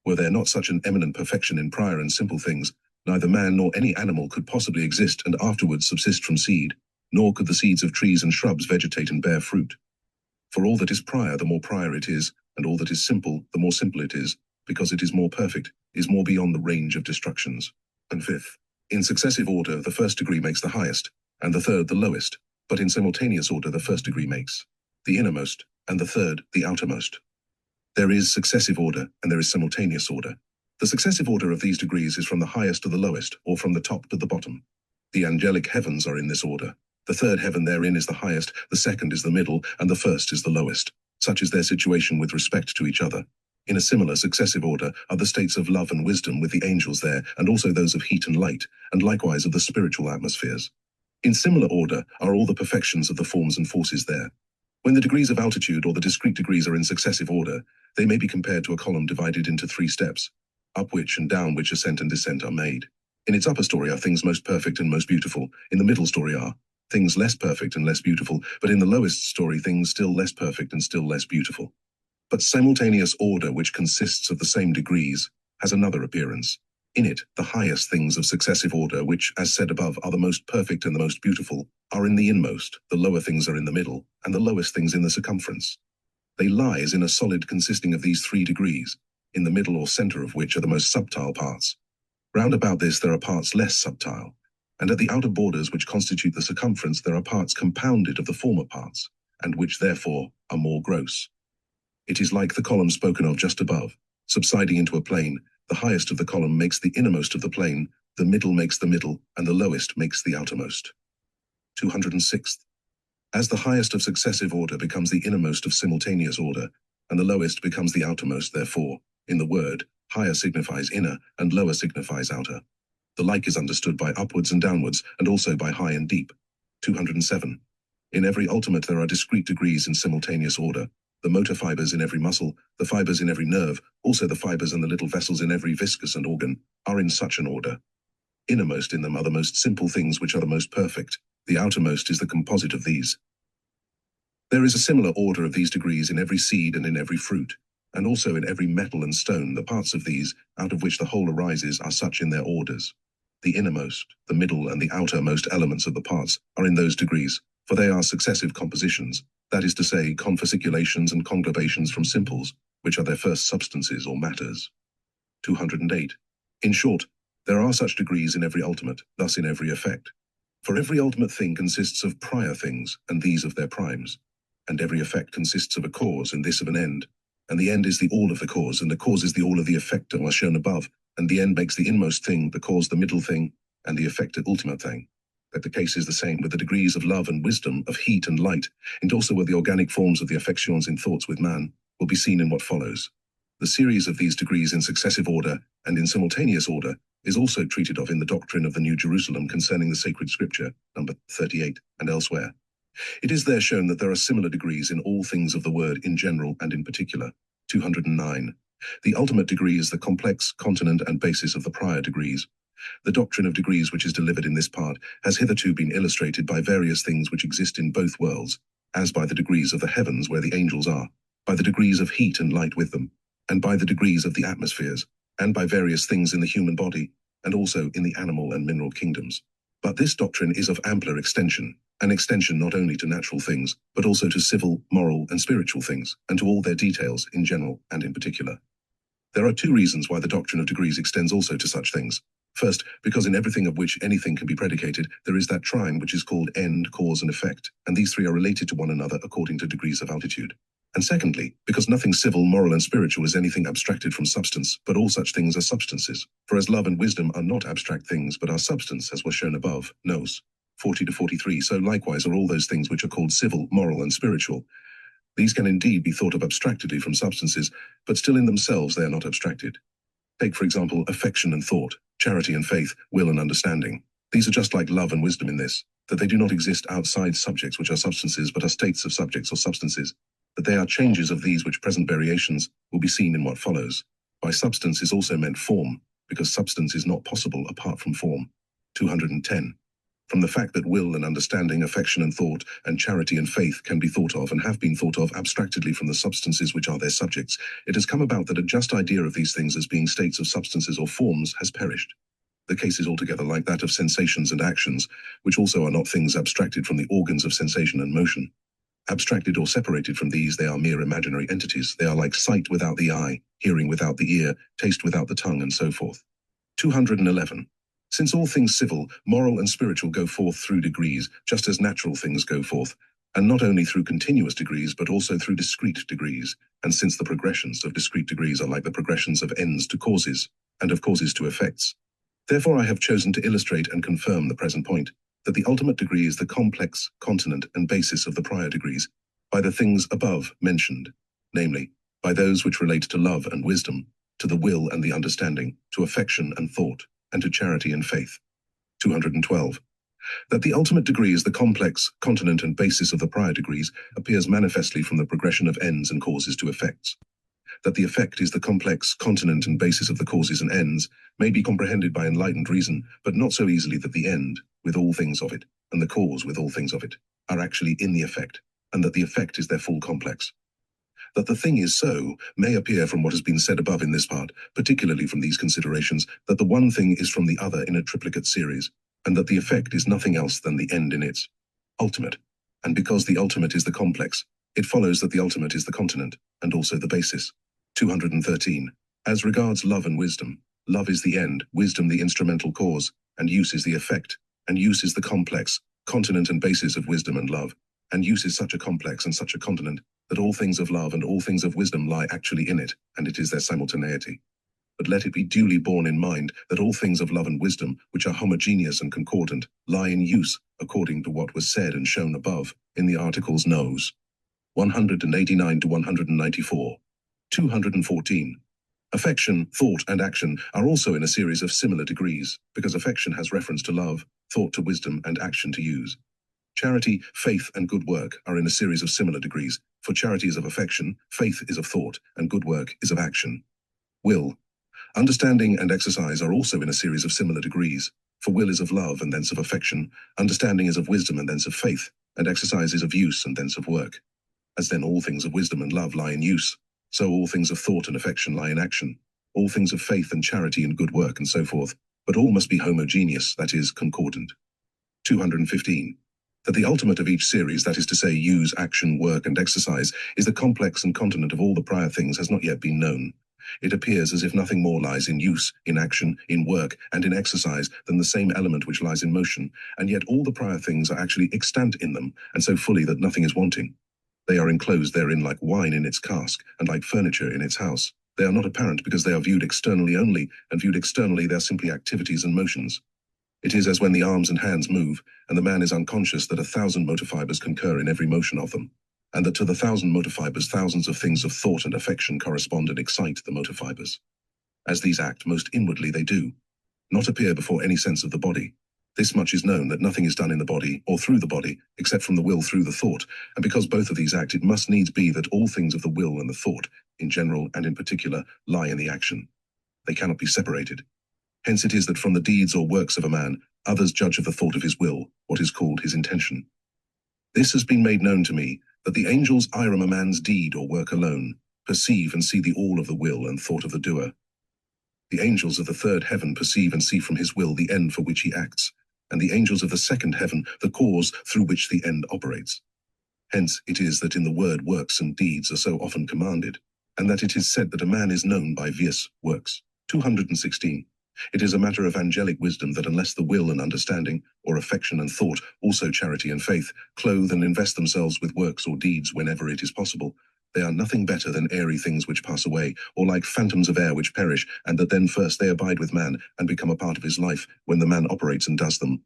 Were there not such an eminent perfection in prior and simple things, neither man nor any animal could possibly exist and afterwards subsist from seed, nor could the seeds of trees and shrubs vegetate and bear fruit. For all that is prior, the more prior it is, and all that is simple, the more simple it is, because it is more perfect, is more beyond the range of destructions. And fifth, in successive order, the first degree makes the highest, and the third the lowest, but in simultaneous order the first degree makes the innermost, and the third the outermost. There is successive order, and there is simultaneous order. The successive order of these degrees is from the highest to the lowest, or from the top to the bottom. The angelic heavens are in this order. The third heaven therein is the highest, the second is the middle, and the first is the lowest. Such is their situation with respect to each other. In a similar successive order are the states of love and wisdom with the angels there, and also those of heat and light, and likewise of the spiritual atmospheres. In similar order are all the perfections of the forms and forces there. When the degrees of altitude or the discrete degrees are in successive order, they may be compared to a column divided into 3 steps, up which and down which ascent and descent are made. In its upper story are things most perfect and most beautiful. In the middle story are things less perfect and less beautiful, but in the lowest story things still less perfect and still less beautiful. But simultaneous order, which consists of the same degrees, has another appearance. In it, the highest things of successive order, which, as said above, are the most perfect and the most beautiful, are in the inmost, the lower things are in the middle, and the lowest things in the circumference. They lie as in a solid consisting of these 3 degrees, in the middle or center of which are the most subtile parts. Round about this there are parts less subtile, and at the outer borders which constitute the circumference there are parts compounded of the former parts, and which therefore are more gross. It is like the column spoken of just above, subsiding into a plane. The highest of the column makes the innermost of the plane, the middle makes the middle, and the lowest makes the outermost. 206. As the highest of successive order becomes the innermost of simultaneous order, and the lowest becomes the outermost, therefore, in the word, higher signifies inner, and lower signifies outer. The like is understood by upwards and downwards, and also by high and deep. 207. In every ultimate there are discrete degrees in simultaneous order, the motor fibers in every muscle, the fibers in every nerve, also the fibers and the little vessels in every viscous and organ, are in such an order. Innermost in them are the most simple things which are the most perfect. The outermost is the composite of these. There is a similar order of these degrees in every seed and in every fruit, and also in every metal and stone. The parts of these, out of which the whole arises, are such in their orders. The innermost, the middle, and the outermost elements of the parts are in those degrees, for they are successive compositions, that is to say, confasciculations and conglobations from simples, which are their first substances or matters. 208. In short, there are such degrees in every ultimate, thus in every effect. For every ultimate thing consists of prior things, and these of their primes. And every effect consists of a cause, and this of an end. And the end is the all of the cause, and the cause is the all of the effect, as shown above. And the end makes the inmost thing, the cause the middle thing, and the effect the ultimate thing. That the case is the same with the degrees of love and wisdom, of heat and light, and also with the organic forms of the affections in thoughts with man, will be seen in what follows. The series of these degrees in successive order and in simultaneous order is also treated of in the doctrine of the New Jerusalem concerning the sacred scripture, number 38, and elsewhere. It is there shown that there are similar degrees in all things of the word in general and in particular. 209. The ultimate degree is the complex, continent, and basis of the prior degrees. The doctrine of degrees which is delivered in this part has hitherto been illustrated by various things which exist in both worlds, as by the degrees of the heavens where the angels are, by the degrees of heat and light with them, and by the degrees of the atmospheres, and by various things in the human body, and also in the animal and mineral kingdoms. But this doctrine is of ampler extension, an extension not only to natural things, but also to civil, moral, and spiritual things, and to all their details in general and in particular. There are two reasons why the doctrine of degrees extends also to such things. First, because in everything of which anything can be predicated, there is that trine which is called end, cause, and effect, and these three are related to one another according to degrees of altitude. And secondly, because nothing civil, moral, and spiritual is anything abstracted from substance, but all such things are substances. For as love and wisdom are not abstract things, but are substance, as was shown above, Nos. 40-43, so likewise are all those things which are called civil, moral, and spiritual. These can indeed be thought of abstractedly from substances, but still in themselves they are not abstracted. Take, for example, affection and thought, charity and faith, will and understanding. These are just like love and wisdom in this, that they do not exist outside subjects which are substances, but are states of subjects or substances, that they are changes of these which present variations will be seen in what follows. By substance is also meant form, because substance is not possible apart from form. 210. From the fact that will and understanding, affection and thought, and charity and faith can be thought of and have been thought of abstractedly from the substances which are their subjects, it has come about that a just idea of these things as being states of substances or forms has perished. The case is altogether like that of sensations and actions, which also are not things abstracted from the organs of sensation and motion. Abstracted or separated from these, they are mere imaginary entities. They are like sight without the eye, hearing without the ear, taste without the tongue, and so forth. 211. Since all things civil, moral, and spiritual go forth through degrees, just as natural things go forth, and not only through continuous degrees, but also through discrete degrees, and since the progressions of discrete degrees are like the progressions of ends to causes, and of causes to effects. Therefore I have chosen to illustrate and confirm the present point, that the ultimate degree is the complex, continent, and basis of the prior degrees, by the things above mentioned, namely, by those which relate to love and wisdom, to the will and the understanding, to affection and thought, and to charity and faith. 212. That the ultimate degree is the complex, continent, and basis of the prior degrees appears manifestly from the progression of ends and causes to effects. That the effect is the complex, continent, and basis of the causes and ends may be comprehended by enlightened reason, but not so easily that the end, with all things of it, and the cause with all things of it, are actually in the effect, and that the effect is their full complex. That the thing is so may appear from what has been said above in this part, particularly from these considerations, that the one thing is from the other in a triplicate series, and that the effect is nothing else than the end in its ultimate. And because the ultimate is the complex, it follows that the ultimate is the continent, and also the basis. 213. As regards love and wisdom, love is the end, wisdom the instrumental cause, and use is the effect, and use is the complex, continent and basis of wisdom and love, and use is such a complex and such a continent, that all things of love and all things of wisdom lie actually in it, and it is their simultaneity. But let it be duly borne in mind that all things of love and wisdom, which are homogeneous and concordant, lie in use, according to what was said and shown above, in the articles Nos. 189-194. 214. Affection, thought, and action are also in a series of similar degrees, because affection has reference to love, thought to wisdom, and action to use. Charity, faith, and good work are in a series of similar degrees, for charity is of affection, faith is of thought, and good work is of action. Will. Understanding and exercise are also in a series of similar degrees, for will is of love and thence of affection, understanding is of wisdom and thence of faith, and exercise is of use and thence of work. As then all things of wisdom and love lie in use, so all things of thought and affection lie in action, all things of faith and charity and good work and so forth, but all must be homogeneous, that is, concordant. 215. That the ultimate of each series, that is to say, use, action, work, and exercise, is the complex and continent of all the prior things has not yet been known. It appears as if nothing more lies in use, in action, in work, and in exercise than the same element which lies in motion, and yet all the prior things are actually extant in them, and so fully that nothing is wanting. They are enclosed therein like wine in its cask, and like furniture in its house. They are not apparent because they are viewed externally only, and viewed externally they are simply activities and motions. It is as when the arms and hands move, and the man is unconscious that 1,000 motor fibers concur in every motion of them, and that to the 1,000 motor fibers thousands of things of thought and affection correspond and excite the motor fibers. As these act most inwardly they do, not appear before any sense of the body. This much is known, that nothing is done in the body or through the body, except from the will through the thought, and because both of these act, it must needs be that all things of the will and the thought, in general and in particular, lie in the action. They cannot be separated. Hence it is that from the deeds or works of a man, others judge of the thought of his will, what is called his intention. This has been made known to me, that the angels iram a man's deed or work alone, perceive and see the all of the will and thought of the doer. The angels of the third heaven perceive and see from his will the end for which he acts, and the angels of the second heaven the cause through which the end operates. Hence it is that in the word works and deeds are so often commanded, and that it is said that a man is known by vis, works. 216. It is a matter of angelic wisdom that unless the will and understanding, or affection and thought, also charity and faith, clothe and invest themselves with works or deeds whenever it is possible, they are nothing better than airy things which pass away, or like phantoms of air which perish, and that then first they abide with man, and become a part of his life, when the man operates and does them.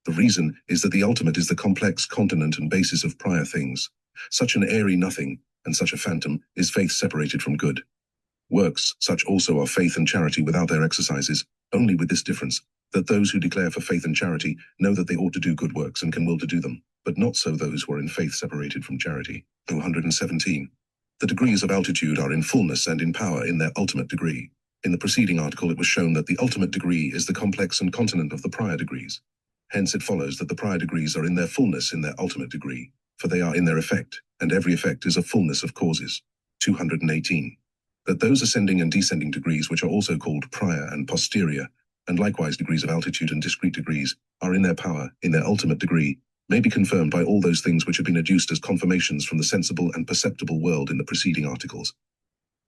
The reason is that the ultimate is the complex continent and basis of prior things. Such an airy nothing, and such a phantom, is faith separated from good. Works, such also are faith and charity without their exercises, only with this difference, that those who declare for faith and charity know that they ought to do good works and can will to do them, but not so those who are in faith separated from charity. 217. The degrees of altitude are in fullness and in power in their ultimate degree. In the preceding article it was shown that the ultimate degree is the complex and continent of the prior degrees. Hence it follows that the prior degrees are in their fullness in their ultimate degree, for they are in their effect, and every effect is a fullness of causes. 218. That those ascending and descending degrees which are also called prior and posterior, and likewise degrees of altitude and discrete degrees, are in their power, in their ultimate degree, may be confirmed by all those things which have been adduced as confirmations from the sensible and perceptible world in the preceding articles.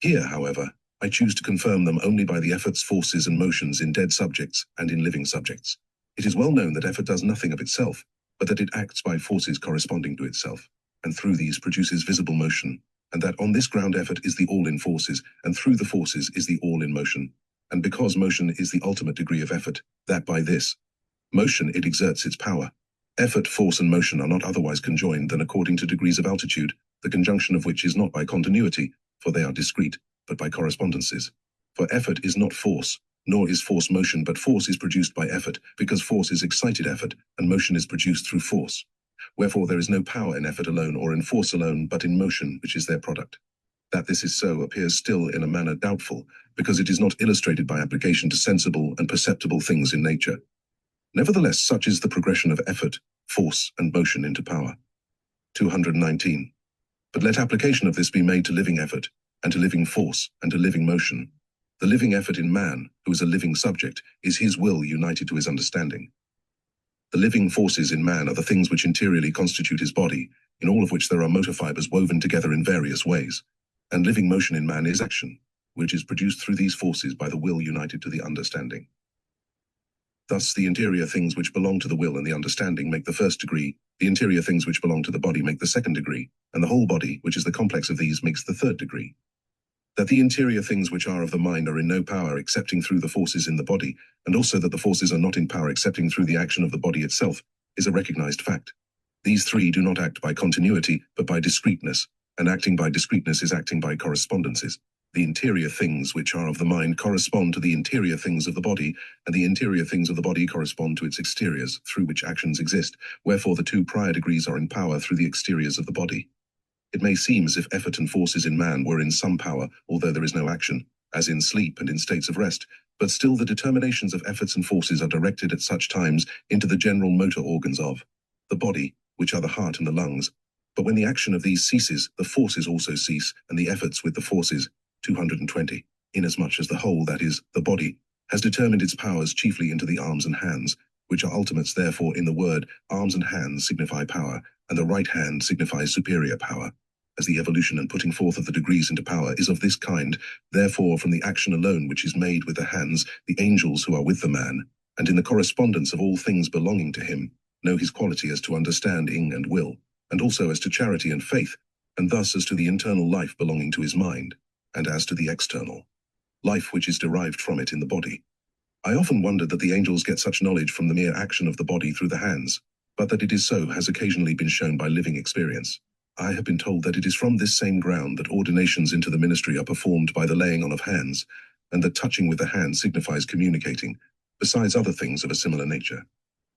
Here, however, I choose to confirm them only by the efforts, forces, and motions in dead subjects and in living subjects. It is well known that effort does nothing of itself, but that it acts by forces corresponding to itself, and through these produces visible motion, and that on this ground effort is the all in forces, and through the forces is the all in motion. And because motion is the ultimate degree of effort, that by this motion it exerts its power. Effort, force, and motion are not otherwise conjoined than according to degrees of altitude, the conjunction of which is not by continuity, for they are discrete, but by correspondences. For effort is not force, nor is force motion, but force is produced by effort, because force is excited effort, and motion is produced through force. Wherefore there is no power in effort alone or in force alone, but in motion, which is their product. That this is so appears still in a manner doubtful, because it is not illustrated by application to sensible and perceptible things in nature. Nevertheless, such is the progression of effort, force, and motion into power. 219. But let application of this be made to living effort, and to living force, and to living motion. The living effort in man, who is a living subject, is his will united to his understanding. The living forces in man are the things which interiorly constitute his body, in all of which there are motor fibers woven together in various ways. And living motion in man is action, which is produced through these forces by the will united to the understanding. Thus the interior things which belong to the will and the understanding make the first degree, the interior things which belong to the body make the second degree, and the whole body, which is the complex of these, makes the third degree. That the interior things which are of the mind are in no power excepting through the forces in the body, and also that the forces are not in power excepting through the action of the body itself, is a recognized fact. These three do not act by continuity, but by discreteness, and acting by discreteness is acting by correspondences. The interior things which are of the mind correspond to the interior things of the body, and the interior things of the body correspond to its exteriors, through which actions exist, wherefore the two prior degrees are in power through the exteriors of the body. It may seem as if effort and forces in man were in some power, although there is no action, as in sleep and in states of rest, but still the determinations of efforts and forces are directed at such times into the general motor organs of the body, which are the heart and the lungs. But when the action of these ceases, the forces also cease, and the efforts with the forces, 220, inasmuch as the whole, that is, the body, has determined its powers chiefly into the arms and hands, which are ultimates. Therefore in the word, arms and hands signify power, and the right hand signifies superior power. As the evolution and putting forth of the degrees into power is of this kind, therefore from the action alone which is made with the hands, the angels who are with the man, and in the correspondence of all things belonging to him, know his quality as to understanding and will, and also as to charity and faith, and thus as to the internal life belonging to his mind, and as to the external life which is derived from it in the body. I often wondered that the angels get such knowledge from the mere action of the body through the hands, but that it is so has occasionally been shown by living experience. I have been told that it is from this same ground that ordinations into the ministry are performed by the laying on of hands, and that touching with the hand signifies communicating, besides other things of a similar nature.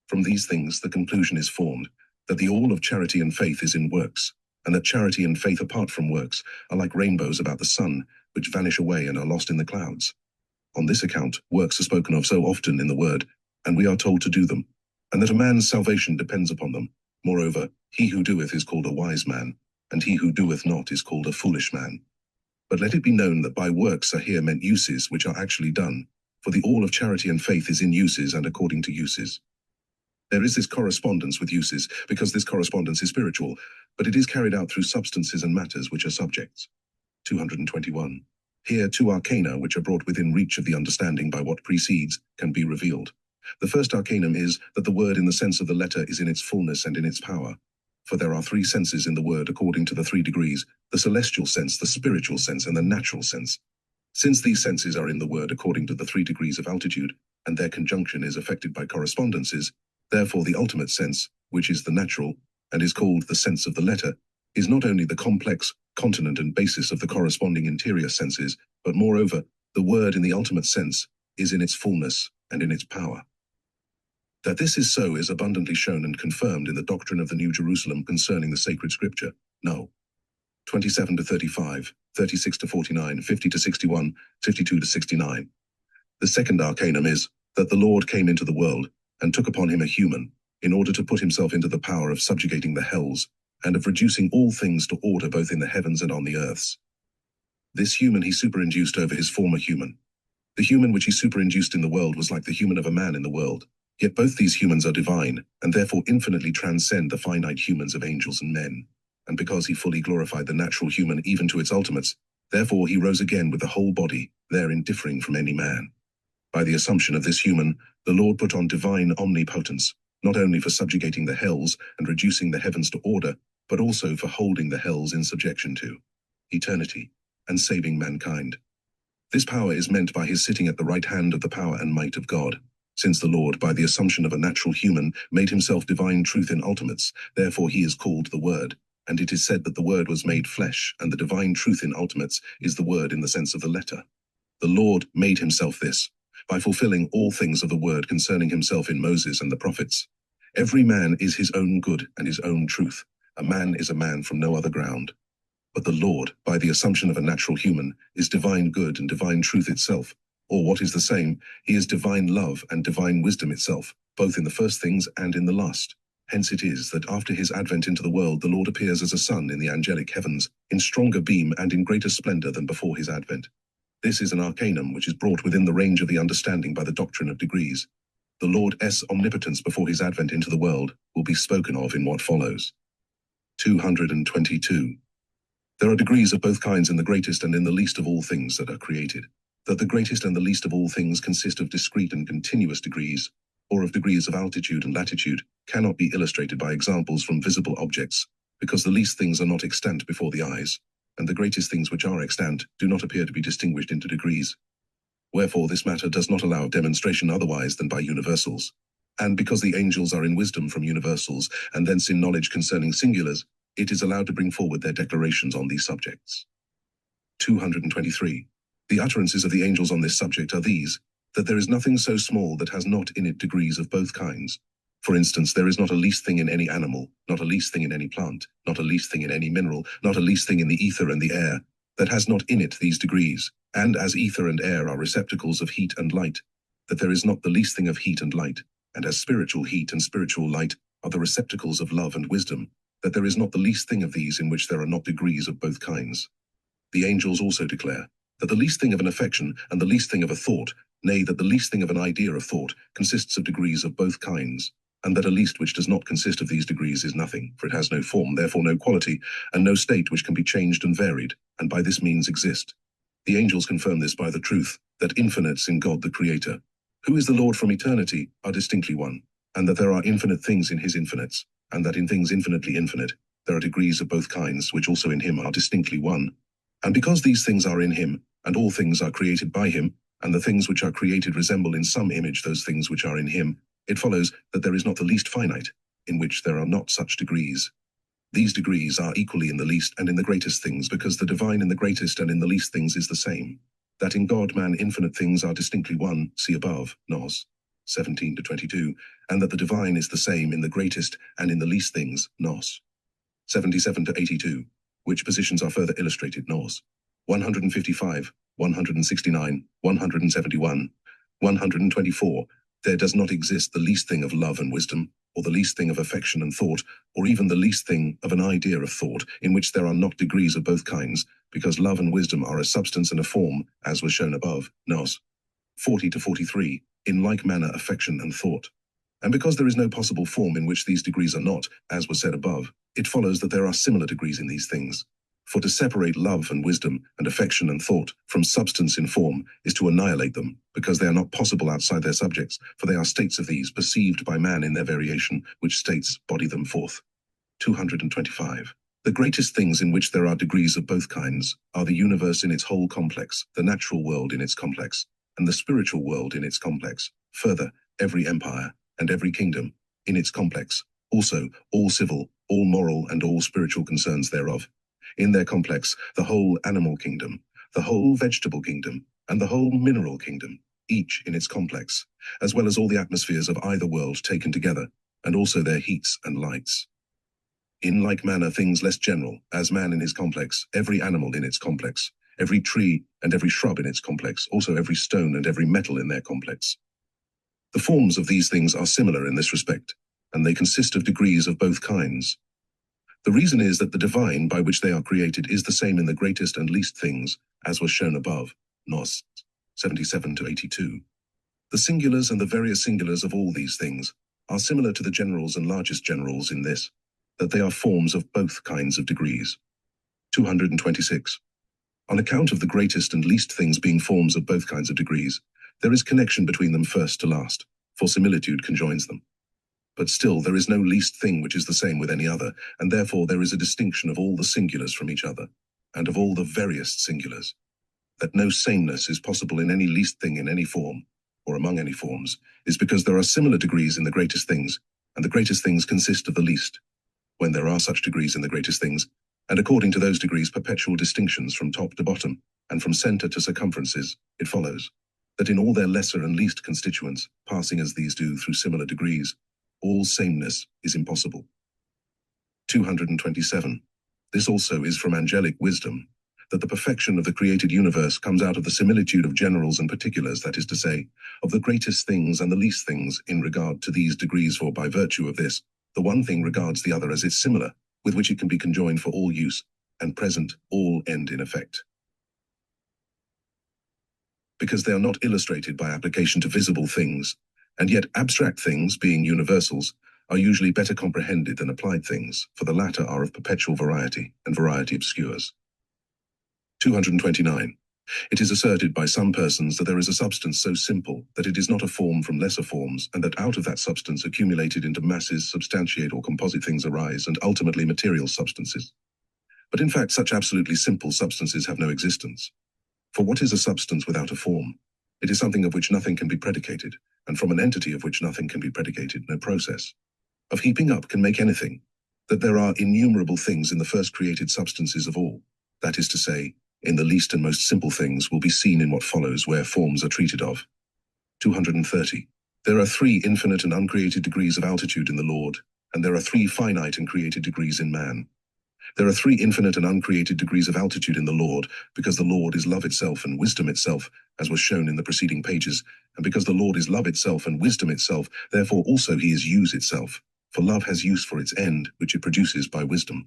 From these things the conclusion is formed, that the all of charity and faith is in works, and that charity and faith apart from works are like rainbows about the sun, which vanish away and are lost in the clouds. On this account, works are spoken of so often in the word, and we are told to do them, and that a man's salvation depends upon them. Moreover, he who doeth is called a wise man, and he who doeth not is called a foolish man. But let it be known that by works are here meant uses which are actually done, for the all of charity and faith is in uses and according to uses. There is this correspondence with uses, because this correspondence is spiritual, but it is carried out through substances and matters which are subjects. 221. Here 2 arcana which are brought within reach of the understanding by what precedes can be revealed. The first arcanum is that the word in the sense of the letter is in its fullness and in its power. For there are 3 senses in the word according to the 3 degrees, the celestial sense, the spiritual sense, and the natural sense. Since these senses are in the word according to the 3 degrees of altitude, and their conjunction is affected by correspondences, therefore the ultimate sense, which is the natural, and is called the sense of the letter, is not only the complex, continent and basis of the corresponding interior senses, but moreover, the word in the ultimate sense is in its fullness and in its power. That this is so is abundantly shown and confirmed in the doctrine of the New Jerusalem concerning the sacred scripture. No. 27 to 35, 36 to 49, 50 to 61, 52 to 69. The second arcanum is that the Lord came into the world and took upon him a human, in order to put himself into the power of subjugating the hells, and of reducing all things to order both in the heavens and on the earths. This human he superinduced over his former human. The human which he superinduced in the world was like the human of a man in the world, yet both these humans are divine, and therefore infinitely transcend the finite humans of angels and men. And because he fully glorified the natural human even to its ultimates, therefore he rose again with the whole body, therein differing from any man. By the assumption of this human, the Lord put on divine omnipotence, not only for subjugating the hells and reducing the heavens to order, but also for holding the hells in subjection to eternity, and saving mankind. This power is meant by his sitting at the right hand of the power and might of God, since the Lord, by the assumption of a natural human, made himself divine truth in ultimates, therefore he is called the Word, and it is said that the Word was made flesh, and the divine truth in ultimates is the Word in the sense of the letter. The Lord made himself this, by fulfilling all things of the word concerning himself in Moses and the prophets. Every man is his own good and his own truth. A man is a man from no other ground. But the Lord, by the assumption of a natural human, is divine good and divine truth itself, or what is the same, he is divine love and divine wisdom itself, both in the first things and in the last. Hence it is that after his advent into the world, the Lord appears as a sun in the angelic heavens, in stronger beam and in greater splendor than before his advent. This is an arcanum which is brought within the range of the understanding by the doctrine of degrees. The Lord's omnipotence before his advent into the world will be spoken of in what follows. 222. There are degrees of both kinds in the greatest and in the least of all things that are created. That the greatest and the least of all things consist of discrete and continuous degrees, or of degrees of altitude and latitude, cannot be illustrated by examples from visible objects, because the least things are not extant before the eyes, and the greatest things which are extant do not appear to be distinguished into degrees. Wherefore this matter does not allow demonstration otherwise than by universals. And because the angels are in wisdom from universals, and thence in knowledge concerning singulars, it is allowed to bring forward their declarations on these subjects. 223. The utterances of the angels on this subject are these, that there is nothing so small that has not in it degrees of both kinds. For instance, there is not a least thing in any animal, not a least thing in any plant, not a least thing in any mineral, not a least thing in the ether and the air, that has not in it these degrees. And as ether and air are receptacles of heat and light, that there is not the least thing of heat and light, and as spiritual heat and spiritual light are the receptacles of love and wisdom, that there is not the least thing of these in which there are not degrees of both kinds. The angels also declare that the least thing of an affection and the least thing of a thought, nay, that the least thing of an idea of thought, consists of degrees of both kinds, and that a least which does not consist of these degrees is nothing, for it has no form, therefore no quality, and no state which can be changed and varied, and by this means exist. The angels confirm this by the truth that infinites in God the Creator, who is the Lord from eternity, are distinctly one, and that there are infinite things in his infinites, and that in things infinitely infinite, there are degrees of both kinds, which also in him are distinctly one. And because these things are in him, and all things are created by him, and the things which are created resemble in some image those things which are in him, it follows that there is not the least finite, in which there are not such degrees. These degrees are equally in the least and in the greatest things, because the divine in the greatest and in the least things is the same. That in God man infinite things are distinctly one, see above, Nos. 17-22, and that the divine is the same in the greatest and in the least things, Nos. 77-82, which positions are further illustrated, Nos. 155, 169, 171, 124, there does not exist the least thing of love and wisdom, or the least thing of affection and thought, or even the least thing of an idea of thought, in which there are not degrees of both kinds, because love and wisdom are a substance and a form, as was shown above, Nos. 40-43, in like manner affection and thought. And because there is no possible form in which these degrees are not, as was said above, it follows that there are similar degrees in these things. For to separate love and wisdom and affection and thought from substance in form is to annihilate them, because they are not possible outside their subjects, for they are states of these perceived by man in their variation, which states body them forth. 225. The greatest things in which there are degrees of both kinds are the universe in its whole complex, the natural world in its complex, and the spiritual world in its complex. Further, every empire and every kingdom in its complex, also all civil, all moral, and all spiritual concerns thereof. In their complex, the whole animal kingdom, the whole vegetable kingdom, and the whole mineral kingdom, each in its complex, as well as all the atmospheres of either world taken together, and also their heats and lights. In like manner things less general, as man in his complex, every animal in its complex, every tree and every shrub in its complex, also every stone and every metal in their complex. The forms of these things are similar in this respect, and they consist of degrees of both kinds. The reason is that the divine by which they are created is the same in the greatest and least things, as was shown above, Nos. 77-82. The singulars and the various singulars of all these things are similar to the generals and largest generals in this, that they are forms of both kinds of degrees. 226. On account of the greatest and least things being forms of both kinds of degrees, there is connection between them first to last, for similitude conjoins them. But still there is no least thing which is the same with any other, and therefore there is a distinction of all the singulars from each other, and of all the various singulars. That no sameness is possible in any least thing in any form, or among any forms, is because there are similar degrees in the greatest things, and the greatest things consist of the least. When there are such degrees in the greatest things, and according to those degrees perpetual distinctions from top to bottom, and from center to circumferences, it follows that in all their lesser and least constituents, passing as these do through similar degrees, all sameness is impossible. 227. This also is from angelic wisdom, that the perfection of the created universe comes out of the similitude of generals and particulars, that is to say, of the greatest things and the least things in regard to these degrees, for by virtue of this, the one thing regards the other as its similar, with which it can be conjoined for all use, and present all end in effect. Because they are not illustrated by application to visible things, and yet abstract things, being universals, are usually better comprehended than applied things, for the latter are of perpetual variety, and variety obscures. 229. It is asserted by some persons that there is a substance so simple that it is not a form from lesser forms, and that out of that substance accumulated into masses, substantiate or composite things arise, and ultimately material substances. But in fact such absolutely simple substances have no existence. For what is a substance without a form? It is something of which nothing can be predicated, and from an entity of which nothing can be predicated, no process of heaping up can make anything. That there are innumerable things in the first created substances of all, that is to say, in the least and most simple things will be seen in what follows where forms are treated of. 230. There are 3 infinite and uncreated degrees of altitude in the Lord, and there are 3 finite and created degrees in man. There are 3 infinite and uncreated degrees of altitude in the Lord, because the Lord is love itself and wisdom itself, as was shown in the preceding pages, and because the Lord is love itself and wisdom itself, therefore also he is use itself, for love has use for its end, which it produces by wisdom.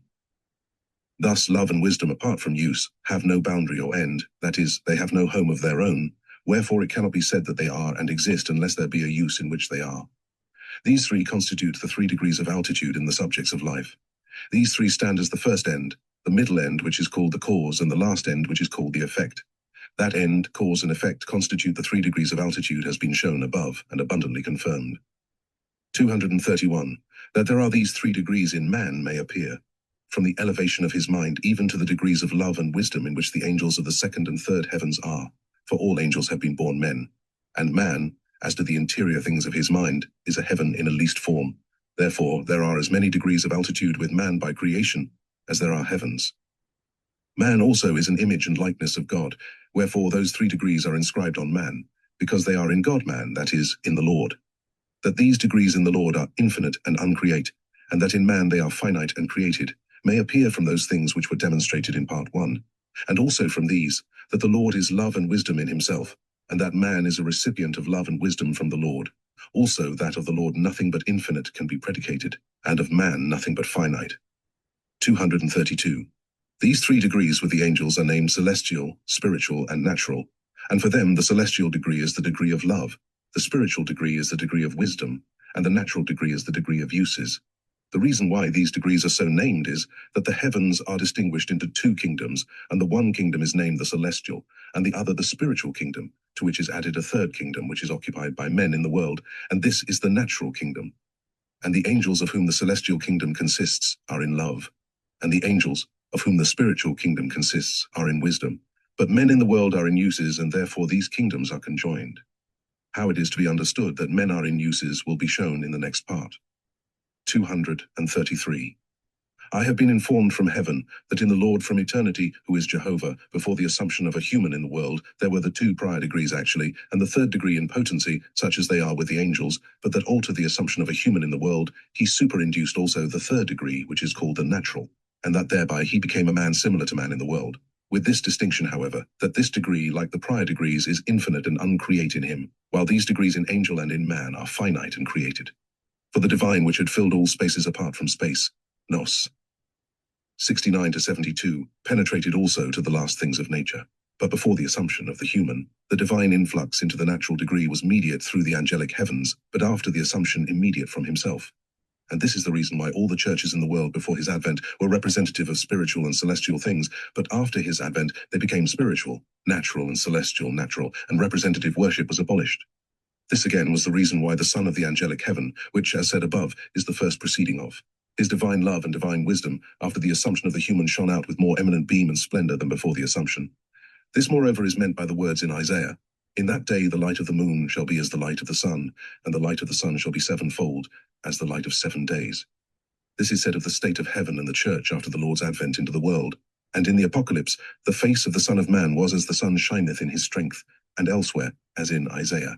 Thus love and wisdom apart from use have no boundary or end, that is, they have no home of their own, wherefore it cannot be said that they are and exist unless there be a use in which they are. These 3 constitute the 3 degrees of altitude in the subjects of life. These 3 stand as the first end, the middle end which is called the cause, and the last end which is called the effect. That end, cause, and effect constitute the 3 degrees of altitude has been shown above and abundantly confirmed. 231. That there are these 3 degrees in man may appear, from the elevation of his mind even to the degrees of love and wisdom in which the angels of the 2nd and 3rd heavens are, for all angels have been born men, and man, as to the interior things of his mind, is a heaven in a least form. Therefore, there are as many degrees of altitude with man by creation as there are heavens. Man also is an image and likeness of God, wherefore those 3 degrees are inscribed on man, because they are in God-man, that is, in the Lord. That these degrees in the Lord are infinite and uncreate, and that in man they are finite and created, may appear from those things which were demonstrated in part 1, and also from these, that the Lord is love and wisdom in himself, and that man is a recipient of love and wisdom from the Lord. Also that of the Lord nothing but infinite can be predicated, and of man nothing but finite. 232. These 3 degrees with the angels are named celestial, spiritual, and natural, and for them the celestial degree is the degree of love, the spiritual degree is the degree of wisdom, and the natural degree is the degree of uses. The reason why these degrees are so named is that the heavens are distinguished into 2 kingdoms, and the one kingdom is named the celestial, and the other the spiritual kingdom, to which is added a 3rd kingdom which is occupied by men in the world, and this is the natural kingdom. And the angels of whom the celestial kingdom consists are in love, and the angels of whom the spiritual kingdom consists are in wisdom. But men in the world are in uses, and therefore these kingdoms are conjoined. How it is to be understood that men are in uses will be shown in the next part. 233. I have been informed from heaven that in the Lord from eternity, who is Jehovah, before the assumption of a human in the world, there were the 2 prior degrees actually, and the 3rd degree in potency, such as they are with the angels, but that alter the assumption of a human in the world, he superinduced also the 3rd degree, which is called the natural, and that thereby he became a man similar to man in the world. With this distinction, however, that this degree, like the prior degrees, is infinite and uncreate in him, while these degrees in angel and in man are finite and created. For the divine which had filled all spaces apart from space, nos. 69 to 72, penetrated also to the last things of nature. But before the assumption of the human, the divine influx into the natural degree was mediate through the angelic heavens, but after the assumption immediate from himself. And this is the reason why all the churches in the world before his advent were representative of spiritual and celestial things, but after his advent they became spiritual, natural and celestial, natural, and representative worship was abolished. This again was the reason why the Son of the angelic heaven, which, as said above, is the first proceeding of his divine love and divine wisdom, after the assumption of the human shone out with more eminent beam and splendor than before the assumption. This moreover is meant by the words in Isaiah, in that day the light of the moon shall be as the light of the sun, and the light of the sun shall be 7-fold, as the light of 7 days. This is said of the state of heaven and the church after the Lord's advent into the world. And in the Apocalypse, the face of the Son of Man was as the sun shineth in his strength, and elsewhere, as in Isaiah.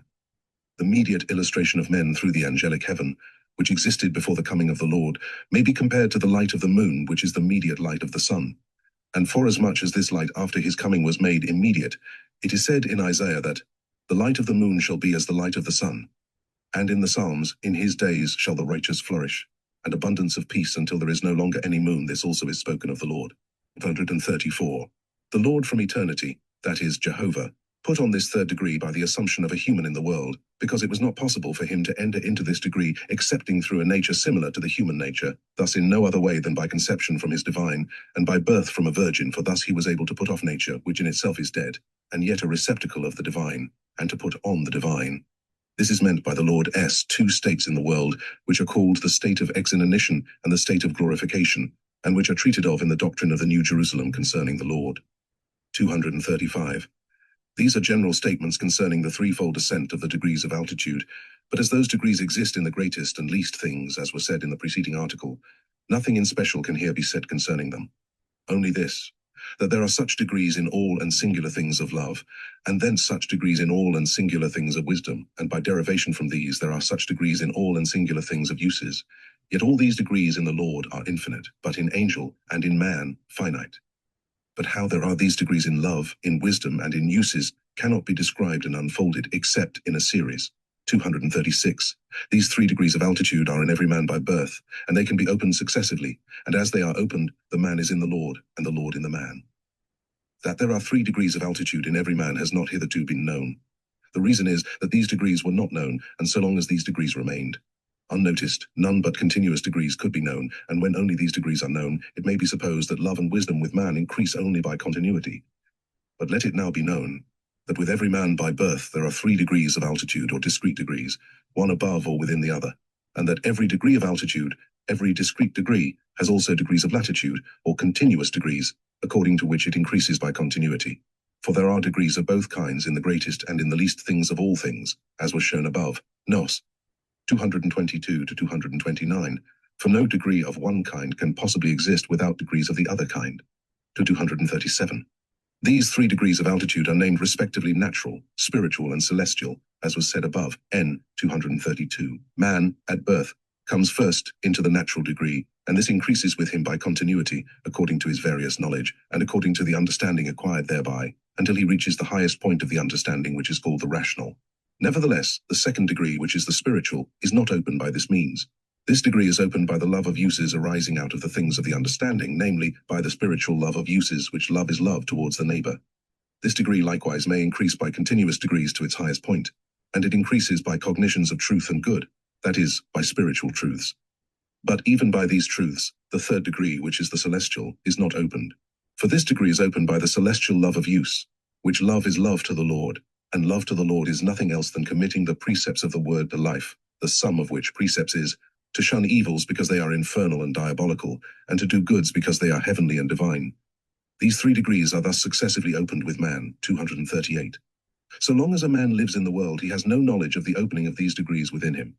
The mediate illustration of men through the angelic heaven, which existed before the coming of the Lord, may be compared to the light of the moon, which is the mediate light of the sun. And forasmuch as this light after his coming was made immediate, it is said in Isaiah that the light of the moon shall be as the light of the sun. And in the Psalms, in his days shall the righteous flourish, and abundance of peace until there is no longer any moon. This also is spoken of the Lord. 134. The Lord from eternity, that is Jehovah, put on this 3rd degree by the assumption of a human in the world, because it was not possible for him to enter into this degree excepting through a nature similar to the human nature, thus in no other way than by conception from his divine, and by birth from a virgin, for thus he was able to put off nature, which in itself is dead, and yet a receptacle of the divine, and to put on the divine. This is meant by the Lord's 2 states in the world, which are called the state of exinanition and the state of glorification, and which are treated of in the doctrine of the New Jerusalem concerning the Lord. 235. These are general statements concerning the threefold ascent of the degrees of altitude, but as those degrees exist in the greatest and least things, as was said in the preceding article, nothing in special can here be said concerning them. Only this, that there are such degrees in all and singular things of love, and thence such degrees in all and singular things of wisdom, and by derivation from these there are such degrees in all and singular things of uses. Yet all these degrees in the Lord are infinite, but in angel and in man finite. But how there are these degrees in love, in wisdom, and in uses cannot be described and unfolded except in a series. 236. These 3 degrees of altitude are in every man by birth, and they can be opened successively, and as they are opened, the man is in the Lord, and the Lord in the man. That there are 3 degrees of altitude in every man has not hitherto been known. The reason is that these degrees were not known, and so long as these degrees remained unnoticed, none but continuous degrees could be known, and when only these degrees are known, it may be supposed that love and wisdom with man increase only by continuity. But let it now be known that with every man by birth there are 3 degrees of altitude or discrete degrees, one above or within the other, and that every degree of altitude, every discrete degree, has also degrees of latitude or continuous degrees, according to which it increases by continuity. For there are degrees of both kinds in the greatest and in the least things of all things, as was shown above. Nos. 222 to 229. For no degree of one kind can possibly exist without degrees of the other kind. To 237. These 3 degrees of altitude are named respectively natural, spiritual, and celestial, as was said above. N. 232. Man, at birth, comes first into the natural degree, and this increases with him by continuity, according to his various knowledge, and according to the understanding acquired thereby, until he reaches the highest point of the understanding, which is called the rational. Nevertheless, the 2nd degree, which is the spiritual, is not opened by this means. This degree is opened by the love of uses arising out of the things of the understanding, namely, by the spiritual love of uses, which love is love towards the neighbor. This degree likewise may increase by continuous degrees to its highest point, and it increases by cognitions of truth and good, that is, by spiritual truths. But even by these truths, the 3rd degree, which is the celestial, is not opened. For this degree is opened by the celestial love of use, which love is love to the Lord, and love to the Lord is nothing else than committing the precepts of the word to life, the sum of which precepts is to shun evils because they are infernal and diabolical, and to do goods because they are heavenly and divine. These 3 degrees are thus successively opened with man. 238. So long as a man lives in the world, he has no knowledge of the opening of these degrees within him.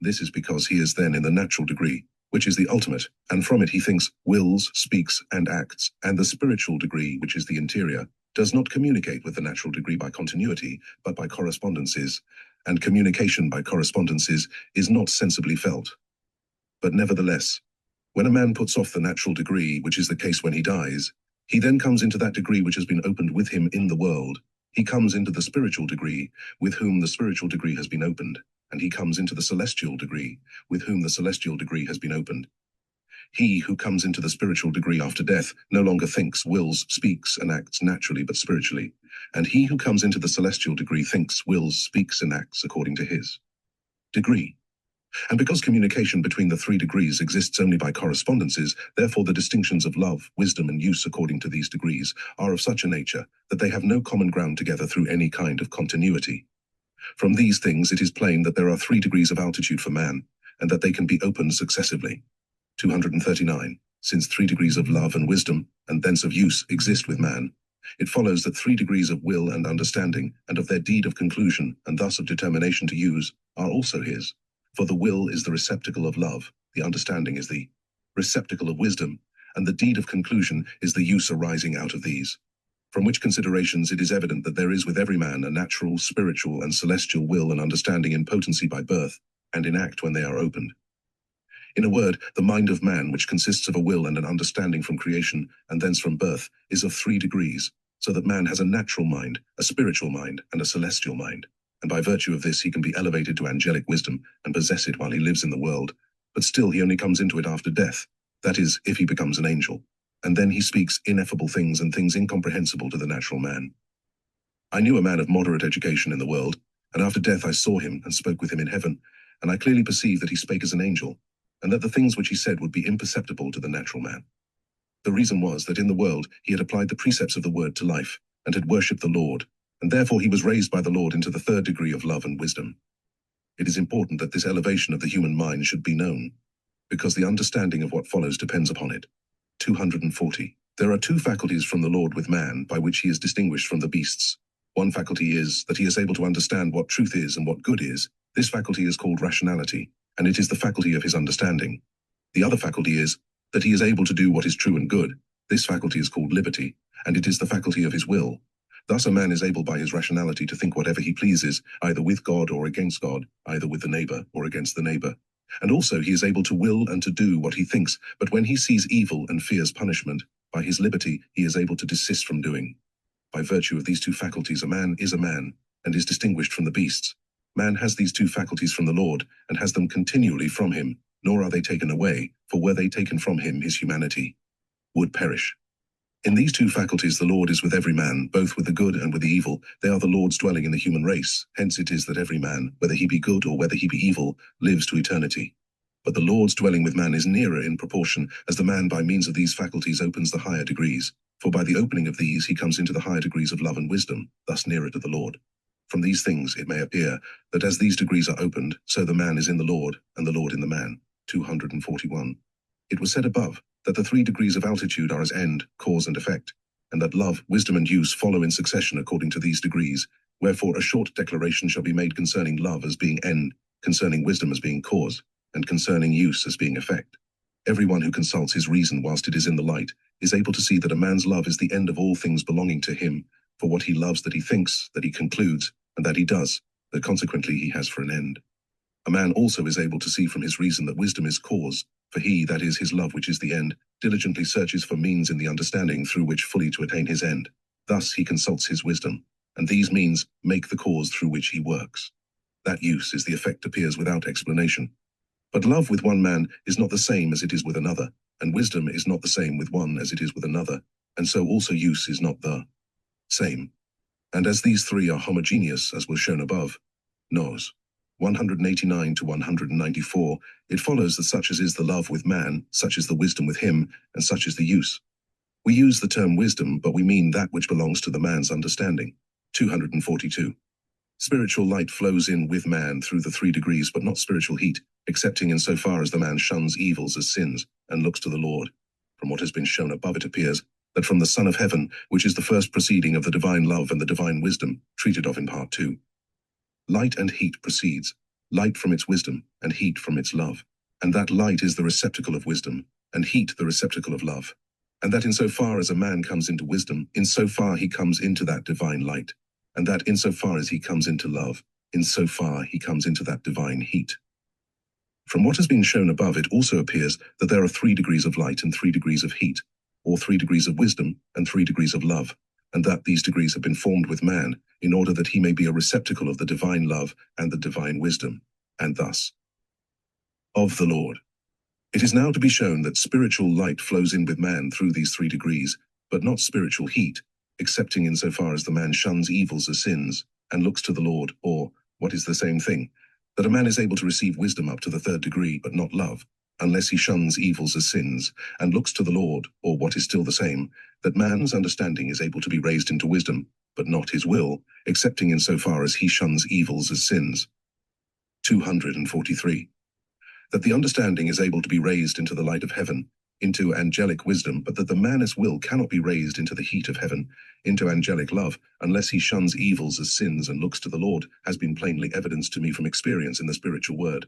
This is because he is then in the natural degree, which is the ultimate, and from it he thinks, wills, speaks, and acts, and the spiritual degree, which is the interior, does not communicate with the natural degree by continuity, but by correspondences, and communication by correspondences is not sensibly felt. But nevertheless, when a man puts off the natural degree, which is the case when he dies, he then comes into that degree which has been opened with him in the world. He comes into the spiritual degree, with whom the spiritual degree has been opened, and he comes into the celestial degree, with whom the celestial degree has been opened. He who comes into the spiritual degree after death no longer thinks, wills, speaks, and acts naturally but spiritually, and he who comes into the celestial degree thinks, wills, speaks, and acts according to his degree. And because communication between the 3 degrees exists only by correspondences, therefore the distinctions of love, wisdom, and use according to these degrees are of such a nature that they have no common ground together through any kind of continuity. From these things it is plain that there are 3 degrees of altitude for man, and that they can be opened successively. 239. Since 3 degrees of love and wisdom, and thence of use, exist with man, it follows that 3 degrees of will and understanding, and of their deed of conclusion, and thus of determination to use, are also his. For the will is the receptacle of love, the understanding is the receptacle of wisdom, and the deed of conclusion is the use arising out of these. From which considerations it is evident that there is with every man a natural, spiritual, and celestial will and understanding in potency by birth, and in act when they are opened. In a word, the mind of man, which consists of a will and an understanding from creation, and thence from birth, is of 3 degrees, so that man has a natural mind, a spiritual mind, and a celestial mind. And by virtue of this he can be elevated to angelic wisdom, and possess it while he lives in the world, but still he only comes into it after death, that is, if he becomes an angel, and then he speaks ineffable things and things incomprehensible to the natural man. I knew a man of moderate education in the world, and after death I saw him and spoke with him in heaven, and I clearly perceived that he spake as an angel, and that the things which he said would be imperceptible to the natural man. The reason was that in the world he had applied the precepts of the word to life, and had worshipped the Lord, and therefore he was raised by the Lord into the 3rd degree of love and wisdom. It is important that this elevation of the human mind should be known, because the understanding of what follows depends upon it. 240. There are 2 faculties from the Lord with man, by which he is distinguished from the beasts. One faculty is that he is able to understand what truth is and what good is. This faculty is called rationality, and it is the faculty of his understanding. The other faculty is that he is able to do what is true and good, This faculty is called liberty, and it is the faculty of his will. Thus a man is able by his rationality to think whatever he pleases, either with God or against God, either with the neighbor or against the neighbor. And also he is able to will and to do what he thinks, but when he sees evil and fears punishment, by his liberty he is able to desist from doing. By virtue of these two faculties a man is a man, and is distinguished from the beasts. Man has these two faculties from the Lord, and has them continually from him, nor are they taken away, for were they taken from him, his humanity would perish. In these two faculties the Lord is with every man, both with the good and with the evil. They are the Lord's dwelling in the human race. Hence it is that every man, whether he be good or whether he be evil, lives to eternity. But the Lord's dwelling with man is nearer in proportion as the man by means of these faculties opens the higher degrees. For by the opening of these he comes into the higher degrees of love and wisdom, thus nearer to the Lord. From these things it may appear that as these degrees are opened, so the man is in the Lord, and the Lord in the man. 241. It was said above that the 3 degrees of altitude are as end, cause, and effect, and that love, wisdom, and use follow in succession according to these degrees. Wherefore a short declaration shall be made concerning love as being end, concerning wisdom as being cause, and concerning use as being effect. Everyone who consults his reason whilst it is in the light is able to see that a man's love is the end of all things belonging to him, for what he loves that he thinks, that he concludes, and that he does, that consequently he has for an end. A man also is able to see from his reason that wisdom is cause, for he, that is his love which is the end, diligently searches for means in the understanding through which fully to attain his end. Thus he consults his wisdom, and these means make the cause through which he works. That use is the effect appears without explanation. But love with one man is not the same as it is with another, and wisdom is not the same with one as it is with another, and so also use is not the same. And as these 3 are homogeneous, as was shown above, Nos. 189 to 194, it follows that such as is the love with man, such is the wisdom with him, and such is the use. We use the term wisdom, but we mean that which belongs to the man's understanding. 242. Spiritual light flows in with man through the 3 degrees, but not spiritual heat, excepting in so far as the man shuns evils as sins, and looks to the Lord. From what has been shown above it appears that from the Son of Heaven, which is the first proceeding of the divine love and the divine wisdom, treated of in part 2. Light and heat proceeds, light from its wisdom, and heat from its love. And that light is the receptacle of wisdom, and heat the receptacle of love. And that insofar as a man comes into wisdom, insofar he comes into that divine light. And that insofar as he comes into love, insofar he comes into that divine heat. From what has been shown above, it also appears that there are 3 degrees of light and 3 degrees of heat, or 3 degrees of wisdom and 3 degrees of love, and that these degrees have been formed with man, in order that he may be a receptacle of the divine love and the divine wisdom, and thus of the Lord. It is now to be shown that spiritual light flows in with man through these 3 degrees, but not spiritual heat, excepting insofar as the man shuns evils as sins, and looks to the Lord, or, what is the same thing, that a man is able to receive wisdom up to the 3rd degree, but not love, unless he shuns evils as sins, and looks to the Lord, or what is still the same, that man's understanding is able to be raised into wisdom, but not his will, excepting insofar as he shuns evils as sins. 243. That the understanding is able to be raised into the light of heaven, into angelic wisdom, but that the man's will cannot be raised into the heat of heaven, into angelic love, unless he shuns evils as sins and looks to the Lord, has been plainly evidenced to me from experience in the spiritual word.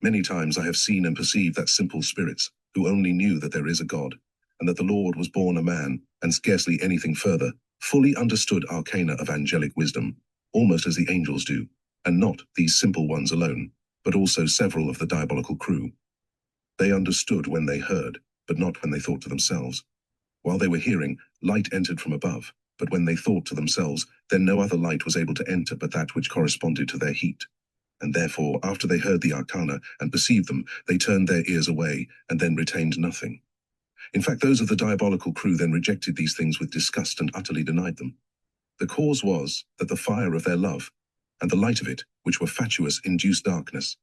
Many times I have seen and perceived that simple spirits, who only knew that there is a God, and that the Lord was born a man, and scarcely anything further, fully understood arcana of angelic wisdom, almost as the angels do, and not these simple ones alone, but also several of the diabolical crew. They understood when they heard, but not when they thought to themselves. While they were hearing, light entered from above, but when they thought to themselves, then no other light was able to enter but that which corresponded to their heat. And therefore, after they heard the arcana and perceived them, they turned their ears away, and then retained nothing. In fact, those of the diabolical crew then rejected these things with disgust and utterly denied them. The cause was that the fire of their love, and the light of it, which were fatuous, induced darkness,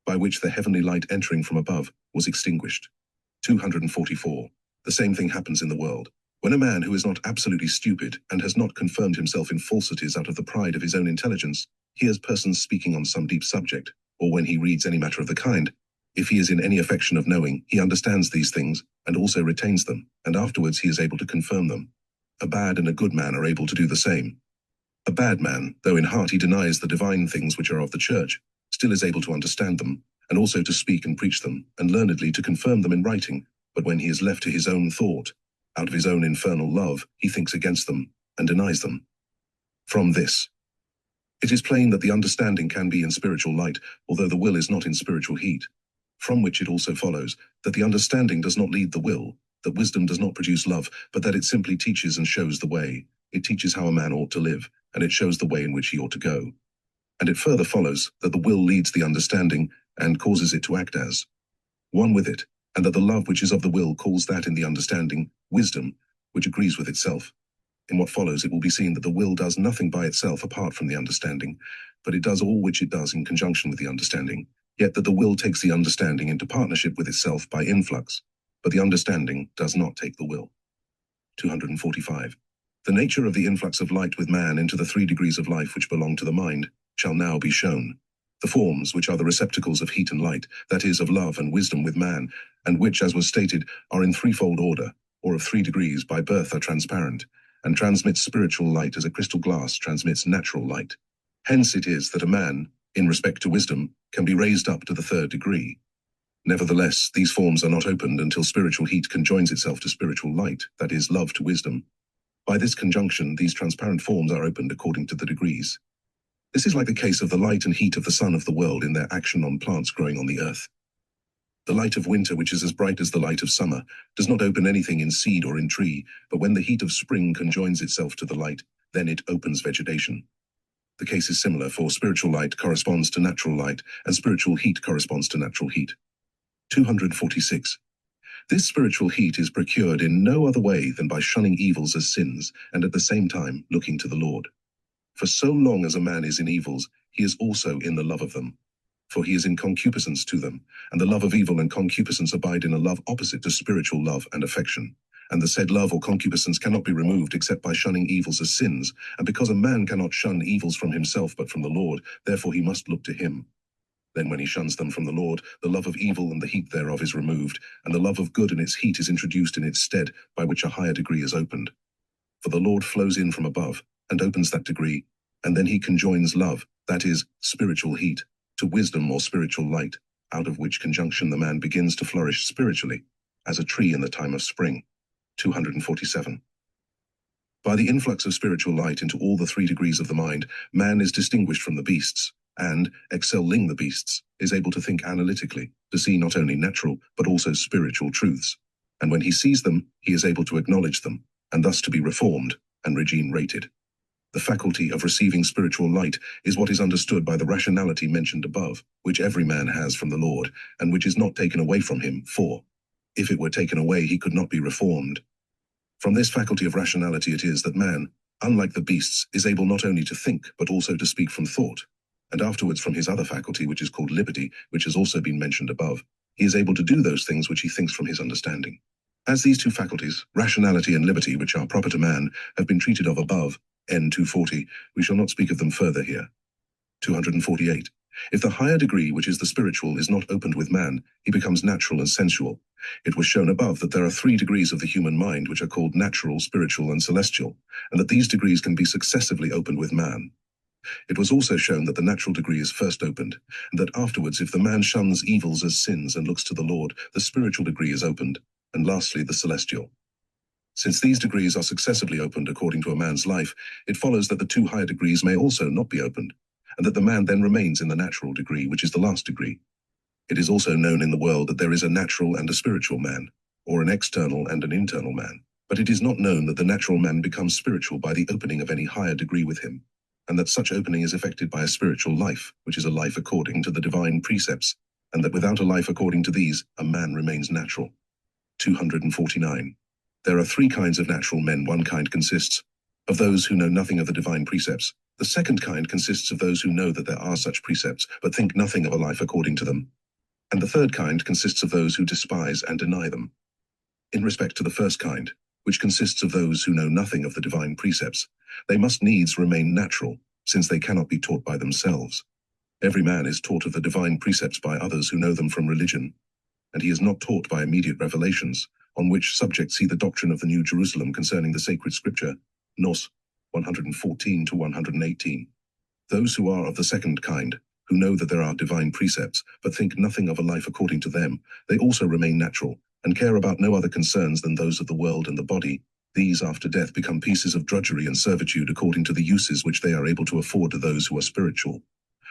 by which the heavenly light entering from above was extinguished. 244. The same thing happens in the world. When a man who is not absolutely stupid and has not confirmed himself in falsities out of the pride of his own intelligence hears persons speaking on some deep subject, or when he reads any matter of the kind, if he is in any affection of knowing, he understands these things, and also retains them, and afterwards he is able to confirm them. A bad and a good man are able to do the same. A bad man, though in heart he denies the divine things which are of the church, still is able to understand them, and also to speak and preach them, and learnedly to confirm them in writing, but when he is left to his own thought, Out of his own infernal love, he thinks against them, and denies them. From this, it is plain that the understanding can be in spiritual light, although the will is not in spiritual heat. From which it also follows that the understanding does not lead the will, that wisdom does not produce love, but that it simply teaches and shows the way. It teaches how a man ought to live, and it shows the way in which he ought to go. And it further follows that the will leads the understanding and causes it to act as one with it, and that the love which is of the will calls that in the understanding wisdom, which agrees with itself. In what follows, it will be seen that the will does nothing by itself apart from the understanding, but it does all which it does in conjunction with the understanding, yet that the will takes the understanding into partnership with itself by influx, but the understanding does not take the will. 245. The nature of the influx of light with man into the 3 degrees of life which belong to the mind shall now be shown. The forms, which are the receptacles of heat and light, that is, of love and wisdom with man, and which, as was stated, are in threefold order, or of 3 degrees by birth, are transparent, and transmit spiritual light as a crystal glass transmits natural light. Hence it is that a man, in respect to wisdom, can be raised up to the 3rd degree. Nevertheless, these forms are not opened until spiritual heat conjoins itself to spiritual light, that is, love to wisdom. By this conjunction, these transparent forms are opened according to the degrees. This is like the case of the light and heat of the sun of the world in their action on plants growing on the earth. The light of winter, which is as bright as the light of summer, does not open anything in seed or in tree, but when the heat of spring conjoins itself to the light, then it opens vegetation. The case is similar, for spiritual light corresponds to natural light, and spiritual heat corresponds to natural heat. 246. This spiritual heat is procured in no other way than by shunning evils as sins, and at the same time looking to the Lord. For so long as a man is in evils, he is also in the love of them. For he is in concupiscence to them, and the love of evil and concupiscence abide in a love opposite to spiritual love and affection. And the said love or concupiscence cannot be removed except by shunning evils as sins, and because a man cannot shun evils from himself but from the Lord, therefore he must look to him. Then when he shuns them from the Lord, the love of evil and the heat thereof is removed, and the love of good and its heat is introduced in its stead, by which a higher degree is opened. For the Lord flows in from above, and opens that degree, and then he conjoins love, that is, spiritual heat, to wisdom or spiritual light, out of which conjunction the man begins to flourish spiritually, as a tree in the time of spring. 247. By the influx of spiritual light into all the 3 degrees of the mind, man is distinguished from the beasts, and, excelling the beasts, is able to think analytically, to see not only natural, but also spiritual truths. And when he sees them, he is able to acknowledge them, and thus to be reformed and regenerated. The faculty of receiving spiritual light is what is understood by the rationality mentioned above, which every man has from the Lord, and which is not taken away from him, for, if it were taken away, he could not be reformed. From this faculty of rationality it is that man, unlike the beasts, is able not only to think, but also to speak from thought, and afterwards from his other faculty, which is called liberty, which has also been mentioned above, he is able to do those things which he thinks from his understanding. As these 2 faculties, rationality and liberty, which are proper to man, have been treated of above, N 240, we shall not speak of them further here. 248. If the higher degree, which is the spiritual, is not opened with man, he becomes natural and sensual. It was shown above that there are 3 degrees of the human mind which are called natural, spiritual, and celestial, and that these degrees can be successively opened with man. It was also shown that the natural degree is first opened, and that afterwards, if the man shuns evils as sins and looks to the Lord, the spiritual degree is opened, and lastly the celestial. Since these degrees are successively opened according to a man's life, it follows that the 2 higher degrees may also not be opened, and that the man then remains in the natural degree, which is the last degree. It is also known in the world that there is a natural and a spiritual man, or an external and an internal man. But it is not known that the natural man becomes spiritual by the opening of any higher degree with him, and that such opening is effected by a spiritual life, which is a life according to the divine precepts, and that without a life according to these, a man remains natural. 249. There are 3 kinds of natural men. 1 kind consists of those who know nothing of the divine precepts. The 2nd kind consists of those who know that there are such precepts, but think nothing of a life according to them. And the 3rd kind consists of those who despise and deny them. In respect to the 1st kind, which consists of those who know nothing of the divine precepts, they must needs remain natural, since they cannot be taught by themselves. Every man is taught of the divine precepts by others who know them from religion, and he is not taught by immediate revelations, on which subject see the doctrine of the New Jerusalem concerning the sacred scripture, Nos 114 to 118. Those who are of the 2nd kind, who know that there are divine precepts, but think nothing of a life according to them, they also remain natural, and care about no other concerns than those of the world and the body, these after death become pieces of drudgery and servitude according to the uses which they are able to afford to those who are spiritual.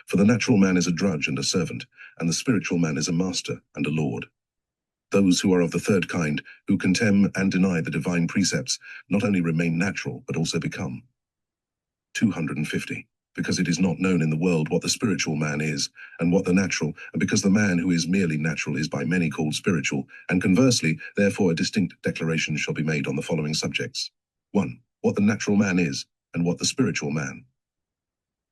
For the natural man is a drudge and a servant, and the spiritual man is a master and a lord. Those who are of the third kind, who contemn and deny the divine precepts, not only remain natural, but also become. 250. Because it is not known in the world what the spiritual man is, and what the natural, and because the man who is merely natural is by many called spiritual, and conversely, therefore a distinct declaration shall be made on the following subjects. 1. What the natural man is, and what the spiritual man.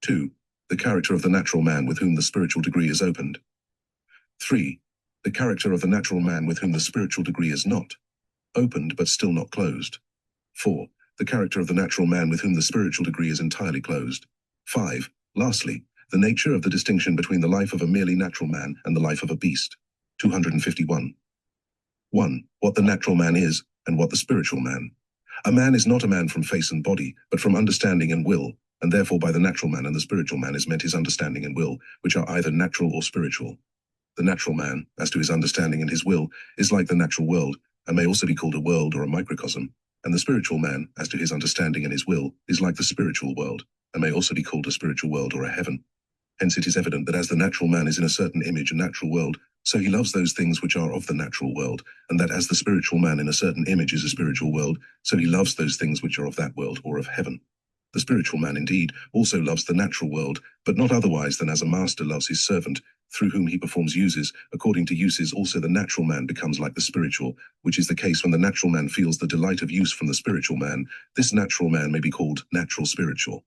2. The character of the natural man with whom the spiritual degree is opened. 3. The character of the natural man with whom the spiritual degree is not opened but still not closed. 4. The character of the natural man with whom the spiritual degree is entirely closed. 5. Lastly, the nature of the distinction between the life of a merely natural man and the life of a beast. 251. 1. What the natural man is, and what the spiritual man. A man is not a man from face and body, but from understanding and will, and therefore by the natural man and the spiritual man is meant his understanding and will, which are either natural or spiritual. The natural man, as to his understanding and his will, is like the natural world, and may also be called a world or a microcosm, and the spiritual man, as to his understanding and his will, is like the spiritual world, and may also be called a spiritual world or a heaven. Hence it is evident that as the natural man is in a certain image and natural world, so he loves those things which are of the natural world, and that as the spiritual man in a certain image is a spiritual world, so he loves those things which are of that world or of heaven. The spiritual man indeed also loves the natural world, but not otherwise than as a master loves his servant, through whom he performs uses. According to uses also the natural man becomes like the spiritual, which is the case when the natural man feels the delight of use from the spiritual man. This natural man may be called natural spiritual.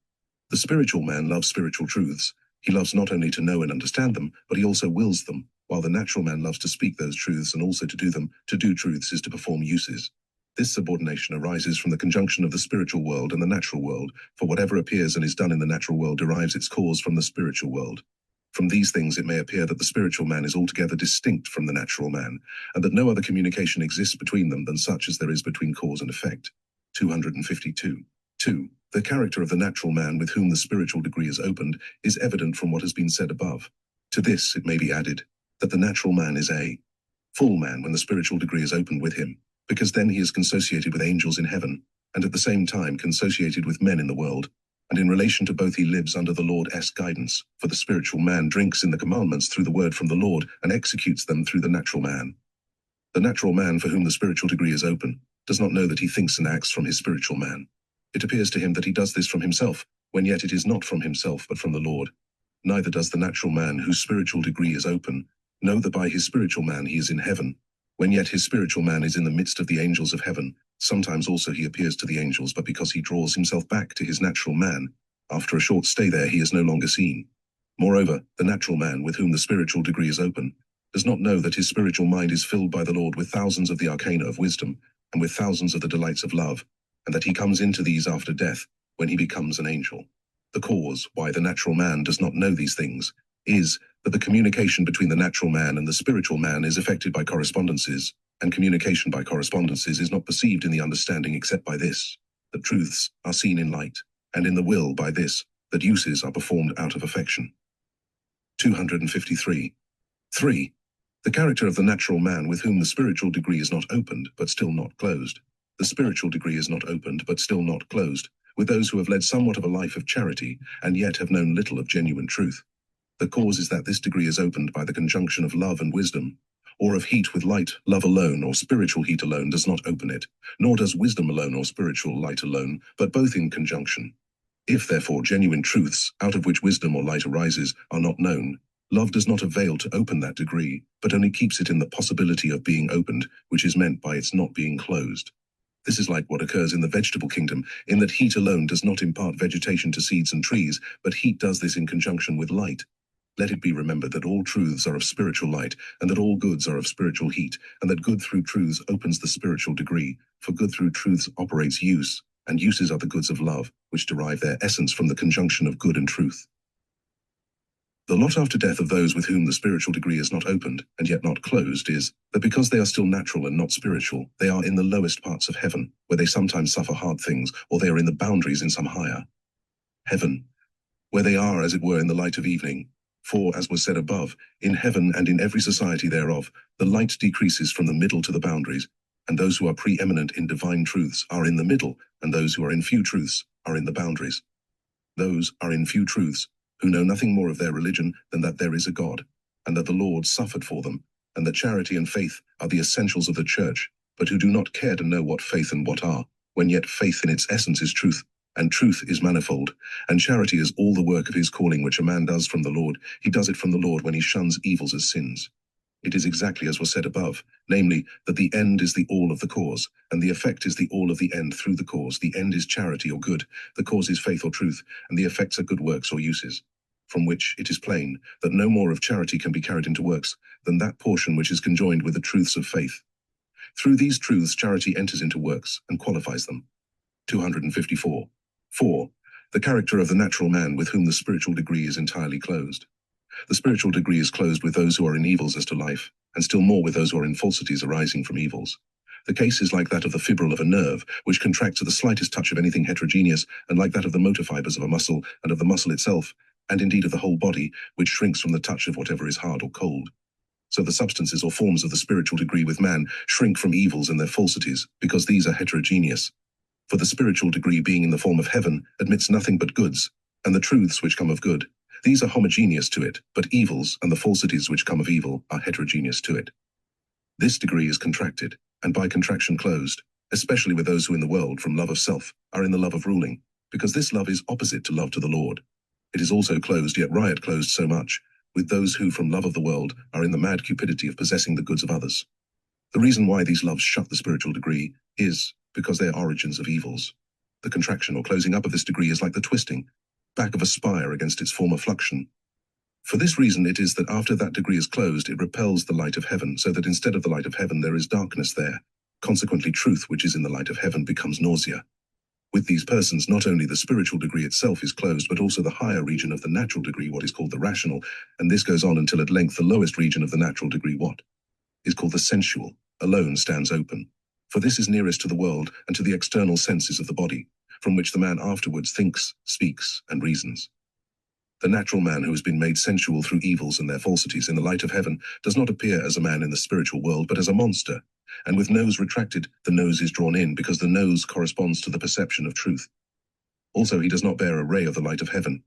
The spiritual man loves spiritual truths. He loves not only to know and understand them, but he also wills them, while the natural man loves to speak those truths and also to do them. To do truths is to perform uses. This subordination arises from the conjunction of the spiritual world and the natural world, for whatever appears and is done in the natural world derives its cause from the spiritual world. From these things it may appear that the spiritual man is altogether distinct from the natural man, and that no other communication exists between them than such as there is between cause and effect. 252. 2. The character of the natural man with whom the spiritual degree is opened is evident from what has been said above. To this it may be added, that the natural man is a full man when the spiritual degree is opened with him, because then he is consociated with angels in heaven, and at the same time consociated with men in the world, and in relation to both he lives under the Lord's guidance, for the spiritual man drinks in the commandments through the word from the Lord, and executes them through the natural man. The natural man for whom the spiritual degree is open does not know that he thinks and acts from his spiritual man. It appears to him that he does this from himself, when yet it is not from himself but from the Lord. Neither does the natural man whose spiritual degree is open know that by his spiritual man he is in heaven, when yet his spiritual man is in the midst of the angels of heaven. Sometimes also he appears to the angels, but because he draws himself back to his natural man, after a short stay there he is no longer seen. Moreover, the natural man with whom the spiritual degree is open does not know that his spiritual mind is filled by the Lord with thousands of the arcana of wisdom, and with thousands of the delights of love, and that he comes into these after death, when he becomes an angel. The cause why the natural man does not know these things is that the communication between the natural man and the spiritual man is effected by correspondences, and communication by correspondences is not perceived in the understanding except by this, that truths are seen in light, and in the will by this, that uses are performed out of affection. 253. 3. The character of the natural man with whom the spiritual degree is not opened, but still not closed. The spiritual degree is not opened, but still not closed, with those who have led somewhat of a life of charity, and yet have known little of genuine truth. The cause is that this degree is opened by the conjunction of love and wisdom, or of heat with light. Love alone or spiritual heat alone does not open it, nor does wisdom alone or spiritual light alone, but both in conjunction. If therefore genuine truths, out of which wisdom or light arises, are not known, love does not avail to open that degree, but only keeps it in the possibility of being opened, which is meant by its not being closed. This is like what occurs in the vegetable kingdom, in that heat alone does not impart vegetation to seeds and trees, but heat does this in conjunction with light. Let it be remembered that all truths are of spiritual light, and that all goods are of spiritual heat, and that good through truths opens the spiritual degree, for good through truths operates use, and uses are the goods of love, which derive their essence from the conjunction of good and truth. The lot after death of those with whom the spiritual degree is not opened, and yet not closed, is, that because they are still natural and not spiritual, they are in the lowest parts of heaven, where they sometimes suffer hard things, or they are in the boundaries in some higher heaven, where they are as it were in the light of evening. For, as was said above, in heaven and in every society thereof, the light decreases from the middle to the boundaries, and those who are preeminent in divine truths are in the middle, and those who are in few truths are in the boundaries. Those are in few truths, who know nothing more of their religion than that there is a God, and that the Lord suffered for them, and that charity and faith are the essentials of the church, but who do not care to know what faith and what are, when yet faith in its essence is truth, and truth is manifold, and charity is all the work of his calling which a man does from the Lord. He does it from the Lord when he shuns evils as sins. It is exactly as was said above, namely, that the end is the all of the cause, and the effect is the all of the end through the cause. The end is charity or good, the cause is faith or truth, and the effects are good works or uses. From which it is plain that no more of charity can be carried into works than that portion which is conjoined with the truths of faith. Through these truths charity enters into works and qualifies them. 254. 4. The character of the natural man with whom the spiritual degree is entirely closed. The spiritual degree is closed with those who are in evils as to life, and still more with those who are in falsities arising from evils. The case is like that of the fibril of a nerve, which contracts at the slightest touch of anything heterogeneous, and like that of the motor fibers of a muscle, and of the muscle itself, and indeed of the whole body, which shrinks from the touch of whatever is hard or cold. So the substances or forms of the spiritual degree with man shrink from evils and their falsities, because these are heterogeneous. For the spiritual degree being in the form of heaven admits nothing but goods, and the truths which come of good, these are homogeneous to it, but evils and the falsities which come of evil are heterogeneous to it. This degree is contracted, and by contraction closed, especially with those who in the world, from love of self, are in the love of ruling, because this love is opposite to love to the Lord. It is also closed, yet riot closed so much, with those who from love of the world are in the mad cupidity of possessing the goods of others. The reason why these loves shut the spiritual degree is because they are origins of evils. The contraction or closing up of this degree is like the twisting back of a spire against its former fluxion. For this reason it is that after that degree is closed, it repels the light of heaven, so that instead of the light of heaven there is darkness there. Consequently, truth which is in the light of heaven becomes nausea. With these persons, not only the spiritual degree itself is closed, but also the higher region of the natural degree, what is called the rational, and this goes on until at length the lowest region of the natural degree, what is called the sensual, alone stands open. For this is nearest to the world and to the external senses of the body, from which the man afterwards thinks, speaks, and reasons. The natural man who has been made sensual through evils and their falsities in the light of heaven does not appear as a man in the spiritual world, but as a monster, and with nose retracted, the nose is drawn in, because the nose corresponds to the perception of truth. Also he does not bear a ray of the light of heaven.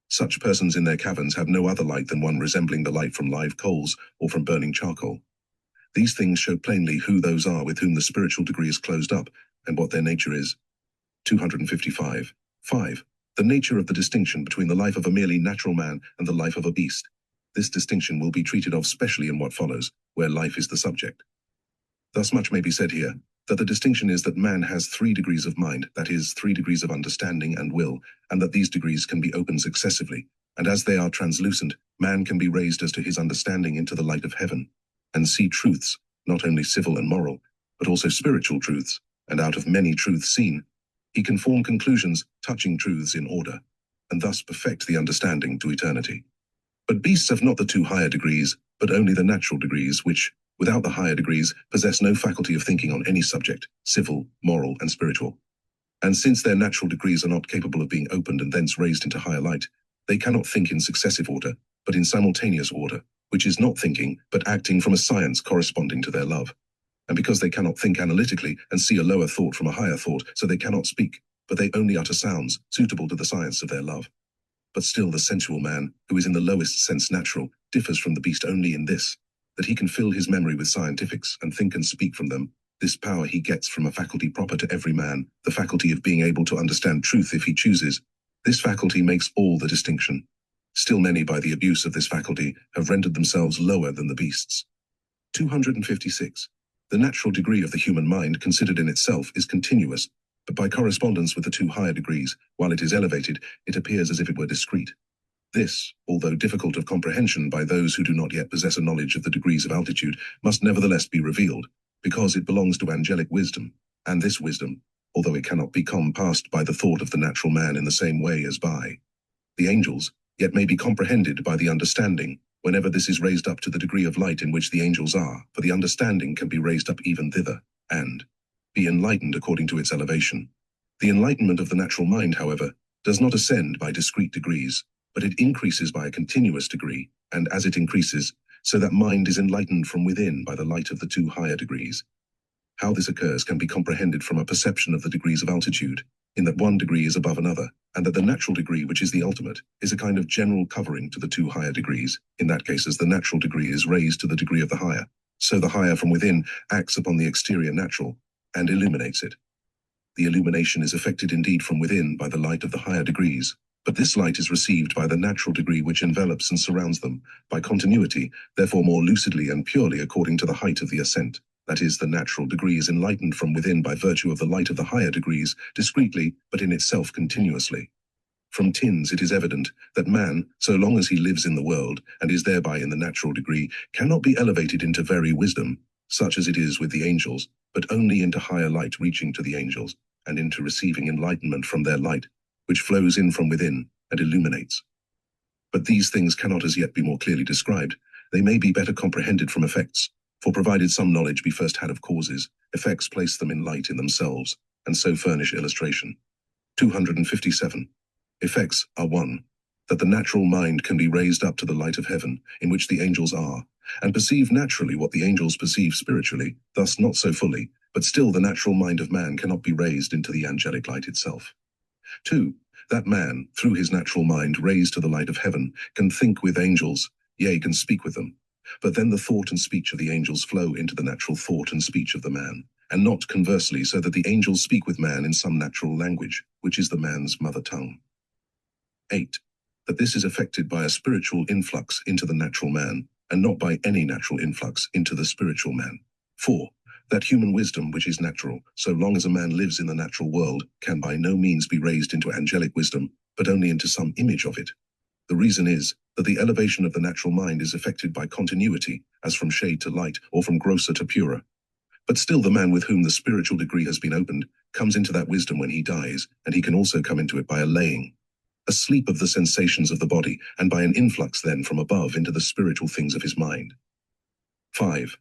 Such persons in their caverns have no other light than one resembling the light from live coals or from burning charcoal. These things show plainly who those are with whom the spiritual degree is closed up, and what their nature is. 255. 5. The nature of the distinction between the life of a merely natural man and the life of a beast. This distinction will be treated of specially in what follows, where life is the subject. Thus much may be said here, that the distinction is that man has 3 degrees of mind, that is, 3 degrees of understanding and will, and that these degrees can be opened successively, and as they are translucent, man can be raised as to his understanding into the light of heaven, and see truths, not only civil and moral, but also spiritual truths, and out of many truths seen, he can form conclusions touching truths in order, and thus perfect the understanding to eternity. But beasts have not the 2 higher degrees, but only the natural degrees, which, without the higher degrees, possess no faculty of thinking on any subject, civil, moral, and spiritual. And since their natural degrees are not capable of being opened and thence raised into higher light, they cannot think in successive order, but in simultaneous order, which is not thinking, but acting from a science corresponding to their love. And because they cannot think analytically and see a lower thought from a higher thought, so they cannot speak, but they only utter sounds suitable to the science of their love. But still the sensual man, who is in the lowest sense natural, differs from the beast only in this, that he can fill his memory with scientifics and think and speak from them. This power he gets from a faculty proper to every man, the faculty of being able to understand truth if he chooses. This faculty makes all the distinction. Still many by the abuse of this faculty have rendered themselves lower than the beasts. 256. The natural degree of the human mind considered in itself is continuous, but by correspondence with the 2 higher degrees, while it is elevated, it appears as if it were discrete. This, although difficult of comprehension by those who do not yet possess a knowledge of the degrees of altitude, must nevertheless be revealed, because it belongs to angelic wisdom, and this wisdom, although it cannot be compassed by the thought of the natural man in the same way as by the angels, yet may be comprehended by the understanding, whenever this is raised up to the degree of light in which the angels are, for the understanding can be raised up even thither, and be enlightened according to its elevation. The enlightenment of the natural mind, however, does not ascend by discrete degrees, but it increases by a continuous degree, and as it increases, so that mind is enlightened from within by the light of the two higher degrees. How this occurs can be comprehended from a perception of the degrees of altitude, in that one degree is above another, and that the natural degree, which is the ultimate, is a kind of general covering to the two higher degrees, in that case as the natural degree is raised to the degree of the higher. So the higher from within acts upon the exterior natural, and illuminates it. The illumination is effected indeed from within by the light of the higher degrees, but this light is received by the natural degree which envelops and surrounds them, by continuity, therefore more lucidly and purely according to the height of the ascent. That is, the natural degree is enlightened from within by virtue of the light of the higher degrees, discreetly, but in itself continuously. From tins it is evident that man, so long as he lives in the world, and is thereby in the natural degree, cannot be elevated into very wisdom, such as it is with the angels, but only into higher light reaching to the angels, and into receiving enlightenment from their light, which flows in from within, and illuminates. But these things cannot as yet be more clearly described. They may be better comprehended from effects, for provided some knowledge be first had of causes, effects place them in light in themselves, and so furnish illustration. 257. Effects are 1. That the natural mind can be raised up to the light of heaven, in which the angels are, and perceive naturally what the angels perceive spiritually, thus not so fully, but still the natural mind of man cannot be raised into the angelic light itself. 2. That man, through his natural mind raised to the light of heaven, can think with angels, yea, can speak with them. But then the thought and speech of the angels flow into the natural thought and speech of the man, and not conversely, so that the angels speak with man in some natural language, which is the man's mother tongue. 8. That this is effected by a spiritual influx into the natural man, and not by any natural influx into the spiritual man. 4. That human wisdom which is natural, so long as a man lives in the natural world, can by no means be raised into angelic wisdom, but only into some image of it. The reason is that the elevation of the natural mind is effected by continuity, as from shade to light, or from grosser to purer. But still the man with whom the spiritual degree has been opened comes into that wisdom when he dies, and he can also come into it by a laying, a sleep of the sensations of the body, and by an influx then from above into the spiritual things of his mind. 5.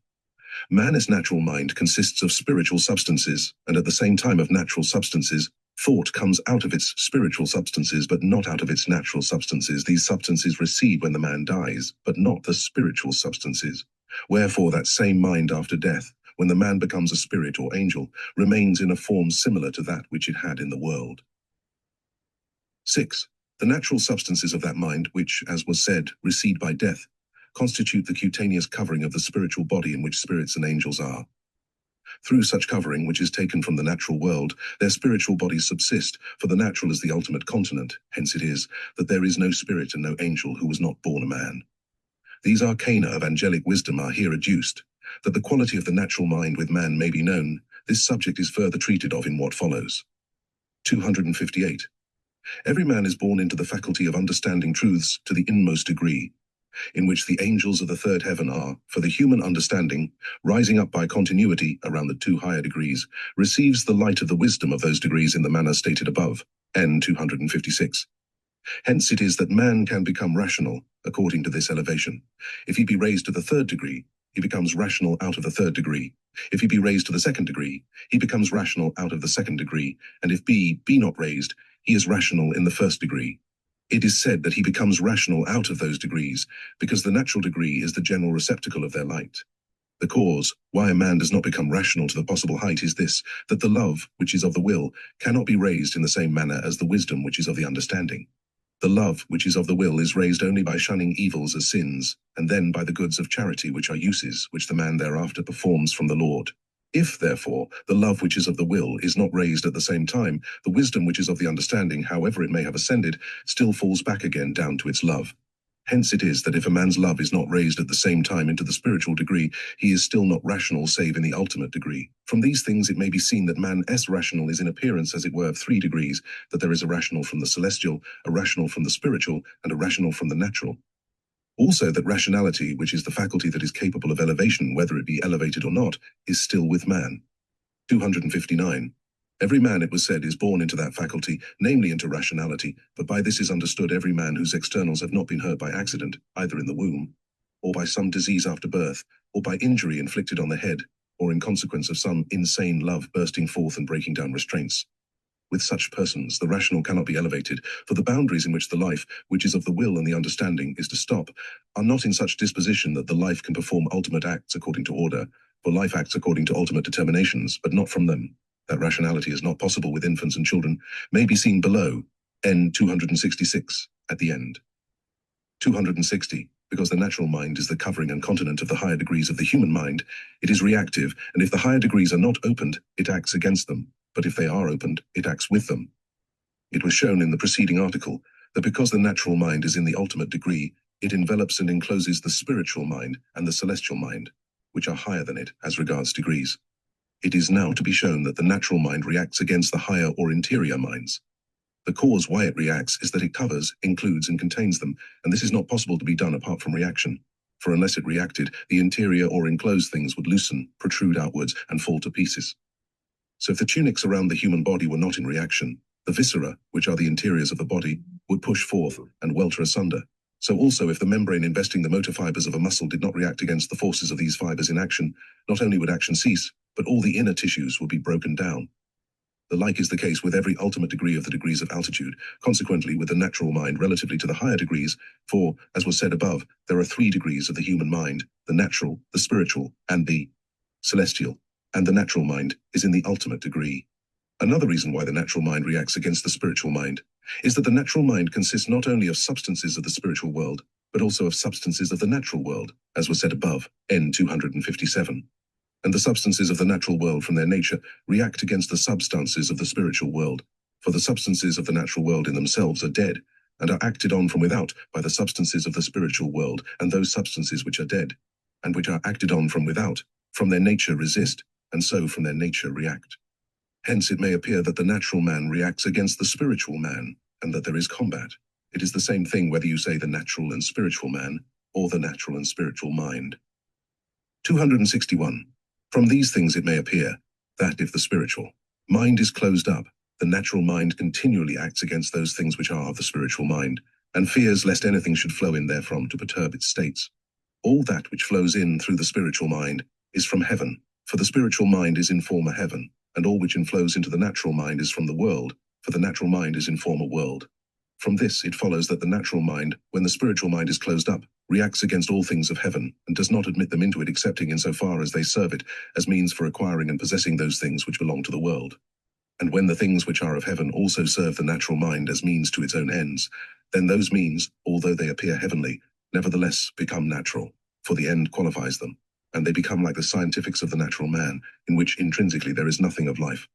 Man's natural mind consists of spiritual substances, and at the same time of natural substances. Thought comes out of its spiritual substances, but not out of its natural substances. These substances recede when the man dies, but not the spiritual substances. Wherefore that same mind after death, when the man becomes a spirit or angel, remains in a form similar to that which it had in the world. 6. The natural substances of that mind, which, as was said, recede by death, constitute the cutaneous covering of the spiritual body in which spirits and angels are. Through such covering, which is taken from the natural world, their spiritual bodies subsist, for the natural is the ultimate continent. Hence it is that there is no spirit and no angel who was not born a man. These arcana of angelic wisdom are here adduced, that the quality of the natural mind with man may be known. This subject is further treated of in what follows. 258. Every man is born into the faculty of understanding truths to the inmost degree, in which the angels of the third heaven are, for the human understanding, rising up by continuity around the two higher degrees, receives the light of the wisdom of those degrees in the manner stated above, N 256. Hence it is that man can become rational, according to this elevation. If he be raised to the third degree, he becomes rational out of the third degree. If he be raised to the second degree, he becomes rational out of the second degree, and if B be not raised, he is rational in the first degree. It is said that he becomes rational out of those degrees, because the natural degree is the general receptacle of their light. The cause why a man does not become rational to the possible height is this, that the love, which is of the will, cannot be raised in the same manner as the wisdom which is of the understanding. The love, which is of the will, is raised only by shunning evils as sins, and then by the goods of charity, which are uses, which the man thereafter performs from the Lord. If, therefore, the love which is of the will is not raised at the same time, the wisdom which is of the understanding, however it may have ascended, still falls back again down to its love. Hence it is that if a man's love is not raised at the same time into the spiritual degree, he is still not rational save in the ultimate degree. From these things it may be seen that man's rational is in appearance as it were of three degrees, that there is a rational from the celestial, a rational from the spiritual, and a rational from the natural. Also that rationality, which is the faculty that is capable of elevation, whether it be elevated or not, is still with man. 259. Every man, it was said, is born into that faculty, namely into rationality, but by this is understood every man whose externals have not been hurt by accident, either in the womb, or by some disease after birth, or by injury inflicted on the head, or in consequence of some insane love bursting forth and breaking down restraints. With such persons, the rational cannot be elevated, for the boundaries in which the life, which is of the will and the understanding, is to stop, are not in such disposition that the life can perform ultimate acts according to order, for life acts according to ultimate determinations, but not from them. That rationality is not possible with infants and children may be seen below, N 266, at the end. 260. Because the natural mind is the covering and continent of the higher degrees of the human mind, it is reactive, and if the higher degrees are not opened, it acts against them, but if they are opened, it acts with them. It was shown in the preceding article that because the natural mind is in the ultimate degree, it envelops and encloses the spiritual mind and the celestial mind, which are higher than it as regards degrees. It is now to be shown that the natural mind reacts against the higher or interior minds. The cause why it reacts is that it covers, includes, and contains them, and this is not possible to be done apart from reaction. For unless it reacted, the interior or enclosed things would loosen, protrude outwards, and fall to pieces. So if the tunics around the human body were not in reaction, the viscera, which are the interiors of the body, would push forth and welter asunder. So also if the membrane investing the motor fibers of a muscle did not react against the forces of these fibers in action, not only would action cease, but all the inner tissues would be broken down. The like is the case with every ultimate degree of the degrees of altitude, consequently with the natural mind relatively to the higher degrees, for, as was said above, there are 3 degrees of the human mind, the natural, the spiritual, and the celestial, and the natural mind is in the ultimate degree. Another reason why the natural mind reacts against the spiritual mind is that the natural mind consists not only of substances of the spiritual world, but also of substances of the natural world, as was said above, N 257. And the substances of the natural world from their nature react against the substances of the spiritual world, for the substances of the natural world in themselves are dead, and are acted on from without by the substances of the spiritual world, and those substances which are dead, and which are acted on from without, from their nature resist, and so from their nature react. Hence it may appear that the natural man reacts against the spiritual man, and that there is combat. It is the same thing whether you say the natural and spiritual man, or the natural and spiritual mind. 261. From these things it may appear that if the spiritual mind is closed up, the natural mind continually acts against those things which are of the spiritual mind, and fears lest anything should flow in therefrom to perturb its states. All that which flows in through the spiritual mind is from heaven, for the spiritual mind is in former heaven, and all which inflows into the natural mind is from the world, for the natural mind is in former world. From this it follows that the natural mind, when the spiritual mind is closed up, reacts against all things of heaven, and does not admit them into it excepting in so far as they serve it as means for acquiring and possessing those things which belong to the world. And when the things which are of heaven also serve the natural mind as means to its own ends, then those means, although they appear heavenly, nevertheless become natural, for the end qualifies them, and they become like the scientifics of the natural man, in which intrinsically there is nothing of life.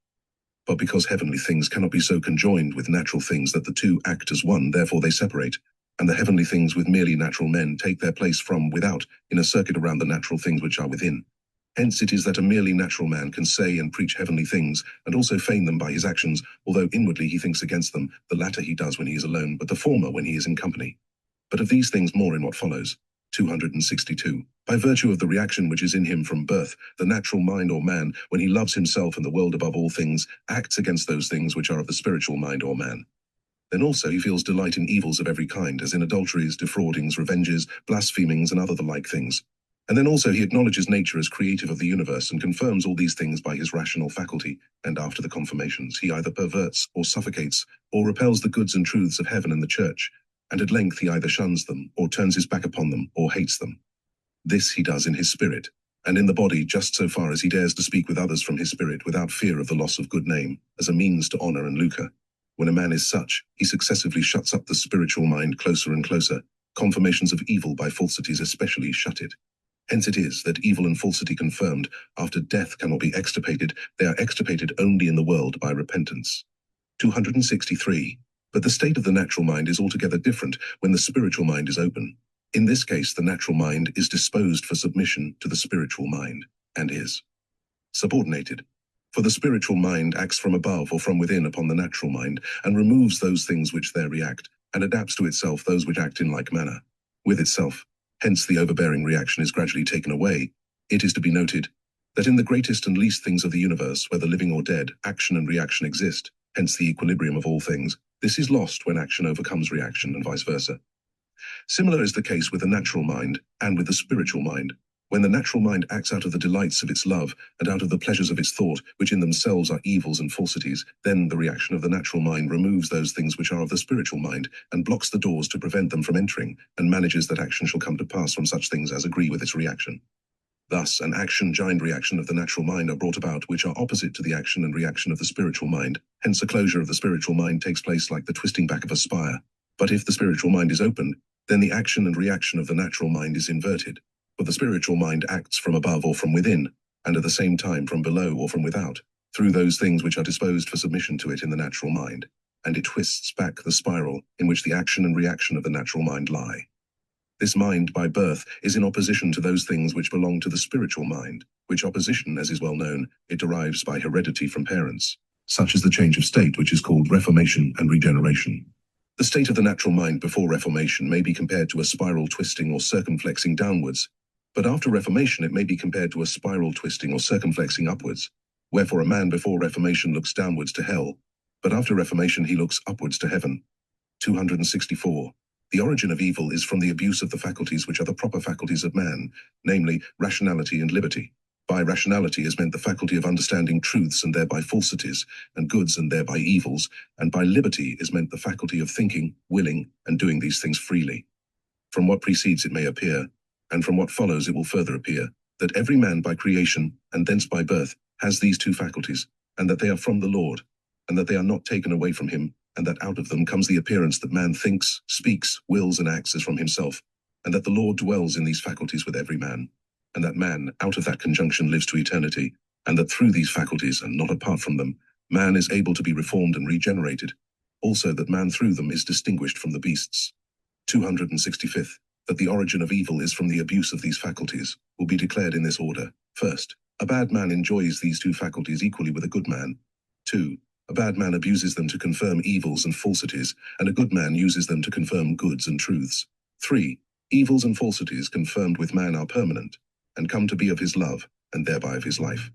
But because heavenly things cannot be so conjoined with natural things that the two act as one, therefore they separate, and the heavenly things with merely natural men take their place from without in a circuit around the natural things which are within. Hence it is that a merely natural man can say and preach heavenly things, and also feign them by his actions, although inwardly he thinks against them. The latter he does when he is alone, but the former when he is in company. But of these things more in what follows. 262. By virtue of the reaction which is in him from birth, the natural mind or man, when he loves himself and the world above all things, acts against those things which are of the spiritual mind or man. Then also he feels delight in evils of every kind, as in adulteries, defraudings, revenges, blasphemings, and other the like things. And then also he acknowledges nature as creative of the universe and confirms all these things by his rational faculty, and after the confirmations he either perverts or suffocates, or repels the goods and truths of heaven and the church, and at length he either shuns them, or turns his back upon them, or hates them. This he does in his spirit, and in the body just so far as he dares to speak with others from his spirit without fear of the loss of good name, as a means to honor and lucre. When a man is such, he successively shuts up the spiritual mind closer and closer. Confirmations of evil by falsities especially shut it. Hence it is that evil and falsity confirmed after death cannot be extirpated, they are extirpated only in the world by repentance. 263. But the state of the natural mind is altogether different when the spiritual mind is open. In this case, the natural mind is disposed for submission to the spiritual mind, and is subordinated. For the spiritual mind acts from above or from within upon the natural mind, and removes those things which there react, and adapts to itself those which act in like manner, with itself. Hence the overbearing reaction is gradually taken away. It is to be noted that in the greatest and least things of the universe, whether living or dead, action and reaction exist, hence the equilibrium of all things. This is lost when action overcomes reaction, and vice versa. Similar is the case with the natural mind and with the spiritual mind. When the natural mind acts out of the delights of its love and out of the pleasures of its thought, which in themselves are evils and falsities, then the reaction of the natural mind removes those things which are of the spiritual mind, and blocks the doors to prevent them from entering, and manages that action shall come to pass from such things as agree with its reaction. Thus, an action-giant reaction of the natural mind are brought about which are opposite to the action and reaction of the spiritual mind. Hence, a closure of the spiritual mind takes place like the twisting back of a spire. But if the spiritual mind is opened, then the action and reaction of the natural mind is inverted. For the spiritual mind acts from above or from within, and at the same time from below or from without, through those things which are disposed for submission to it in the natural mind, and it twists back the spiral in which the action and reaction of the natural mind lie. This mind by birth is in opposition to those things which belong to the spiritual mind, which opposition, as is well known, it derives by heredity from parents. Such is the change of state which is called reformation and regeneration. The state of the natural mind before reformation may be compared to a spiral twisting or circumflexing downwards, but after reformation it may be compared to a spiral twisting or circumflexing upwards. Wherefore a man before reformation looks downwards to hell, but after reformation he looks upwards to heaven. 264. The origin of evil is from the abuse of the faculties which are the proper faculties of man, namely rationality and liberty. By rationality is meant the faculty of understanding truths and thereby falsities, and goods and thereby evils, and by liberty is meant the faculty of thinking, willing, and doing these things freely. From what precedes it may appear, and from what follows it will further appear, that every man by creation, and thence by birth, has these two faculties, and that they are from the Lord, and that they are not taken away from him, and that out of them comes the appearance that man thinks, speaks, wills, and acts as from himself, and that the Lord dwells in these faculties with every man, and that man out of that conjunction lives to eternity, and that through these faculties, and not apart from them, man is able to be reformed and regenerated, also that man through them is distinguished from the beasts. 265th. That the origin of evil is from the abuse of these faculties, will be declared in this order. First, a bad man enjoys these two faculties equally with a good man. 2. A bad man abuses them to confirm evils and falsities, and a good man uses them to confirm goods and truths. 3. Evils and falsities confirmed with man are permanent, and come to be of his love, and thereby of his life.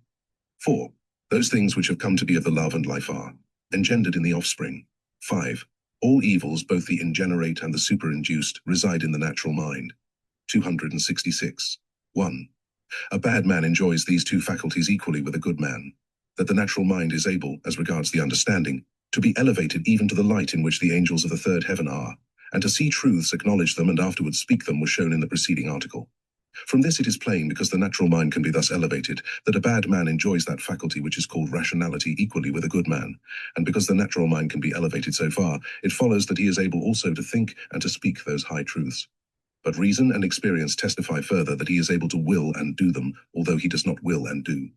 4. Those things which have come to be of the love and life are engendered in the offspring. 5. All evils, both the ingenerate and the superinduced, reside in the natural mind. 266. 1. A bad man enjoys these two faculties equally with a good man. That the natural mind is able, as regards the understanding, to be elevated even to the light in which the angels of the third heaven are, and to see truths, acknowledge them, and afterwards speak them was shown in the preceding article. From this it is plain, because the natural mind can be thus elevated, that a bad man enjoys that faculty which is called rationality equally with a good man, and because the natural mind can be elevated so far, it follows that he is able also to think and to speak those high truths. But reason and experience testify further that he is able to will and do them, although he does not will and do.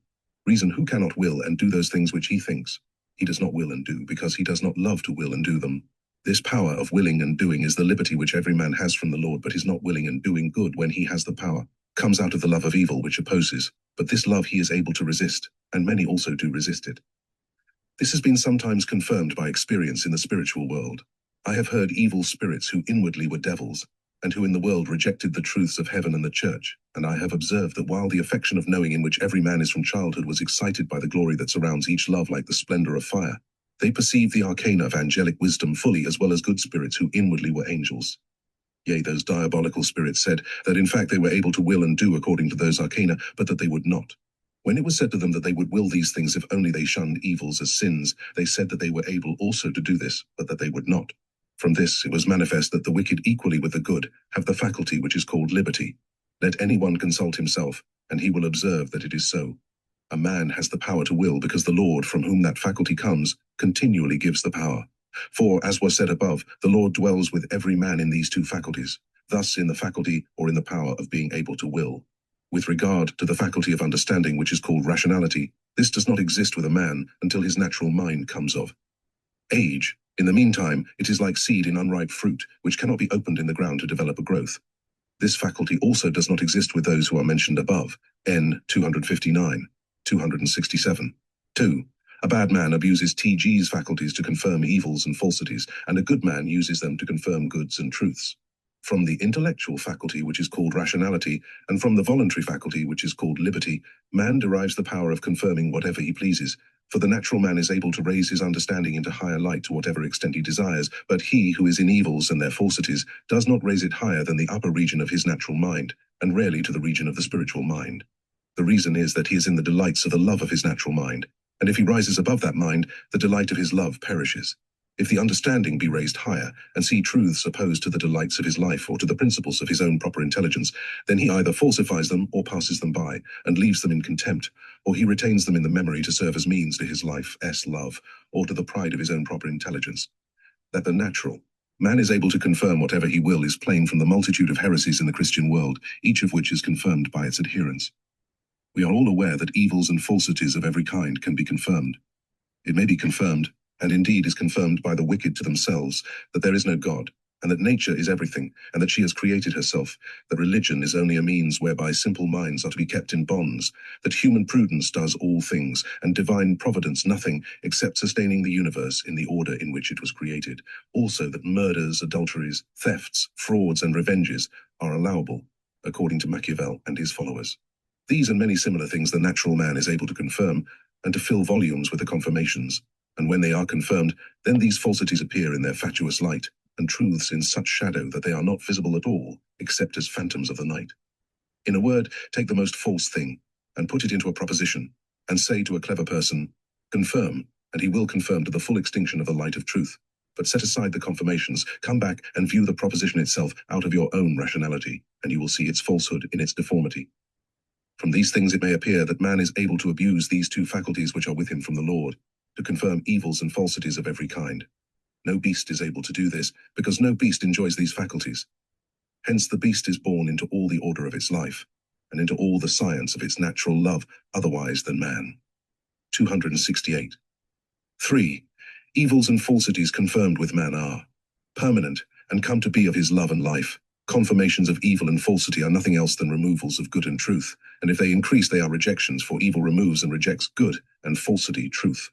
Reason who cannot will and do those things which he thinks. He does not will and do, because he does not love to will and do them. This power of willing and doing is the liberty which every man has from the Lord, but is not willing and doing good when he has the power. Comes out of the love of evil which opposes, but this love he is able to resist, and many also do resist it. This has been sometimes confirmed by experience in the spiritual world. I have heard evil spirits who inwardly were devils, and who in the world rejected the truths of heaven and the church, and I have observed that while the affection of knowing in which every man is from childhood was excited by the glory that surrounds each love like the splendor of fire, they perceived the arcana of angelic wisdom fully, as well as good spirits who inwardly were angels. Yea, those diabolical spirits said that in fact they were able to will and do according to those arcana, but that they would not. When it was said to them that they would will these things if only they shunned evils as sins, they said that they were able also to do this, but that they would not. From this it was manifest that the wicked equally with the good have the faculty which is called liberty. Let any one consult himself, and he will observe that it is so. A man has the power to will because the Lord, from whom that faculty comes, continually gives the power. For, as was said above, the Lord dwells with every man in these two faculties, thus in the faculty or in the power of being able to will. With regard to the faculty of understanding, which is called rationality, this does not exist with a man until his natural mind comes of age. In the meantime, it is like seed in unripe fruit, which cannot be opened in the ground to develop a growth. This faculty also does not exist with those who are mentioned above. N. 259, 267. 2. A bad man abuses TG's faculties to confirm evils and falsities, and a good man uses them to confirm goods and truths. From the intellectual faculty, which is called rationality, and from the voluntary faculty, which is called liberty, man derives the power of confirming whatever he pleases. For the natural man is able to raise his understanding into higher light to whatever extent he desires, but he who is in evils and their falsities does not raise it higher than the upper region of his natural mind, and rarely to the region of the spiritual mind. The reason is that he is in the delights of the love of his natural mind, and if he rises above that mind, the delight of his love perishes. If the understanding be raised higher, and see truths opposed to the delights of his life or to the principles of his own proper intelligence, then he either falsifies them or passes them by, and leaves them in contempt, or he retains them in the memory to serve as means to his life's love, or to the pride of his own proper intelligence. That the natural man is able to confirm whatever he will is plain from the multitude of heresies in the Christian world, each of which is confirmed by its adherents. We are all aware that evils and falsities of every kind can be confirmed. It may be confirmed, and indeed is confirmed by the wicked to themselves, that there is no God, and that nature is everything, and that she has created herself, that religion is only a means whereby simple minds are to be kept in bonds, that human prudence does all things, and divine providence nothing, except sustaining the universe in the order in which it was created. Also that murders, adulteries, thefts, frauds, and revenges are allowable, according to Machiavel and his followers. These and many similar things the natural man is able to confirm, and to fill volumes with the confirmations. And when they are confirmed, then these falsities appear in their fatuous light, and truths in such shadow that they are not visible at all, except as phantoms of the night. In a word, take the most false thing, and put it into a proposition, and say to a clever person, confirm, and he will confirm to the full extinction of the light of truth. But set aside the confirmations, come back and view the proposition itself out of your own rationality, and you will see its falsehood in its deformity. From these things it may appear that man is able to abuse these two faculties which are with him from the Lord, to confirm evils and falsities of every kind. No beast is able to do this, because no beast enjoys these faculties. Hence the beast is born into all the order of its life, and into all the science of its natural love, otherwise than man. 268. 3. Evils and falsities confirmed with man are permanent, and come to be of his love and life. Confirmations of evil and falsity are nothing else than removals of good and truth, and if they increase they are rejections, for evil removes and rejects good, and falsity truth.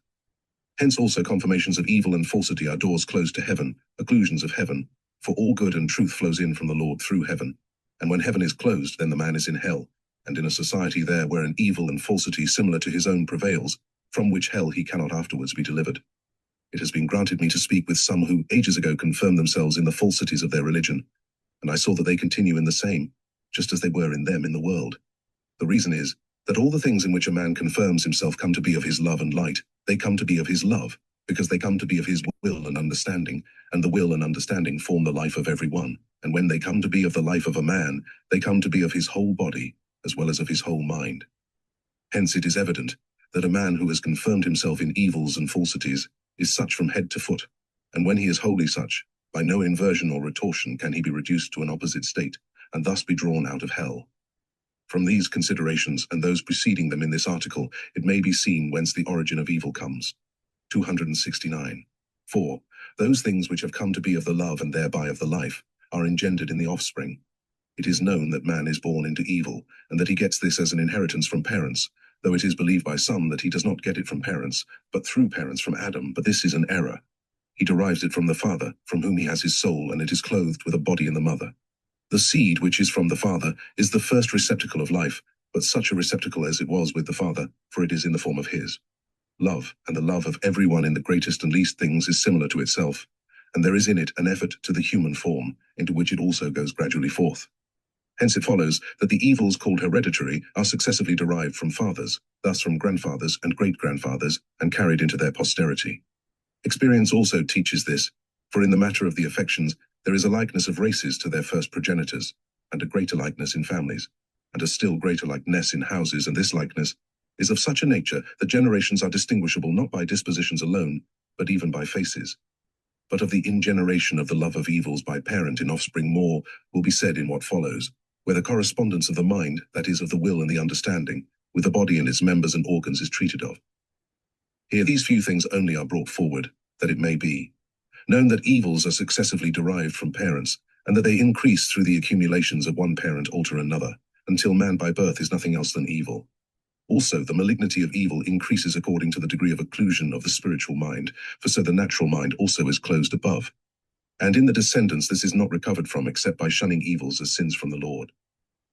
Hence also confirmations of evil and falsity are doors closed to heaven, occlusions of heaven, for all good and truth flows in from the Lord through heaven. And when heaven is closed, then the man is in hell, and in a society there where an evil and falsity similar to his own prevails, from which hell he cannot afterwards be delivered. It has been granted me to speak with some who ages ago confirmed themselves in the falsities of their religion, and I saw that they continue in the same, just as they were in them in the world. The reason is, that all the things in which a man confirms himself come to be of his love and light, they come to be of his love, because they come to be of his will and understanding, and the will and understanding form the life of every one, and when they come to be of the life of a man, they come to be of his whole body, as well as of his whole mind. Hence it is evident, that a man who has confirmed himself in evils and falsities, is such from head to foot, and when he is wholly such, by no inversion or retortion can he be reduced to an opposite state, and thus be drawn out of hell. From these considerations and those preceding them in this article, it may be seen whence the origin of evil comes. 269. 4. Those things which have come to be of the love and thereby of the life, are engendered in the offspring. It is known that man is born into evil, and that he gets this as an inheritance from parents, though it is believed by some that he does not get it from parents, but through parents from Adam, but this is an error. He derives it from the father, from whom he has his soul, and it is clothed with a body in the mother. The seed which is from the father is the first receptacle of life, but such a receptacle as it was with the father, for it is in the form of his. Love, and the love of everyone in the greatest and least things is similar to itself, and there is in it an effort to the human form, into which it also goes gradually forth. Hence it follows that the evils called hereditary are successively derived from fathers, thus from grandfathers and great-grandfathers, and carried into their posterity. Experience also teaches this, for in the matter of the affections, there is a likeness of races to their first progenitors, and a greater likeness in families, and a still greater likeness in houses, and this likeness is of such a nature that generations are distinguishable not by dispositions alone, but even by faces. But of the ingeneration of the love of evils by parent in offspring more will be said in what follows, where the correspondence of the mind, that is of the will and the understanding, with the body and its members and organs is treated of. Here these few things only are brought forward, that it may be known that evils are successively derived from parents, and that they increase through the accumulations of one parent alter another, until man by birth is nothing else than evil. Also, the malignity of evil increases according to the degree of occlusion of the spiritual mind, for so the natural mind also is closed above. And in the descendants this is not recovered from except by shunning evils as sins from the Lord.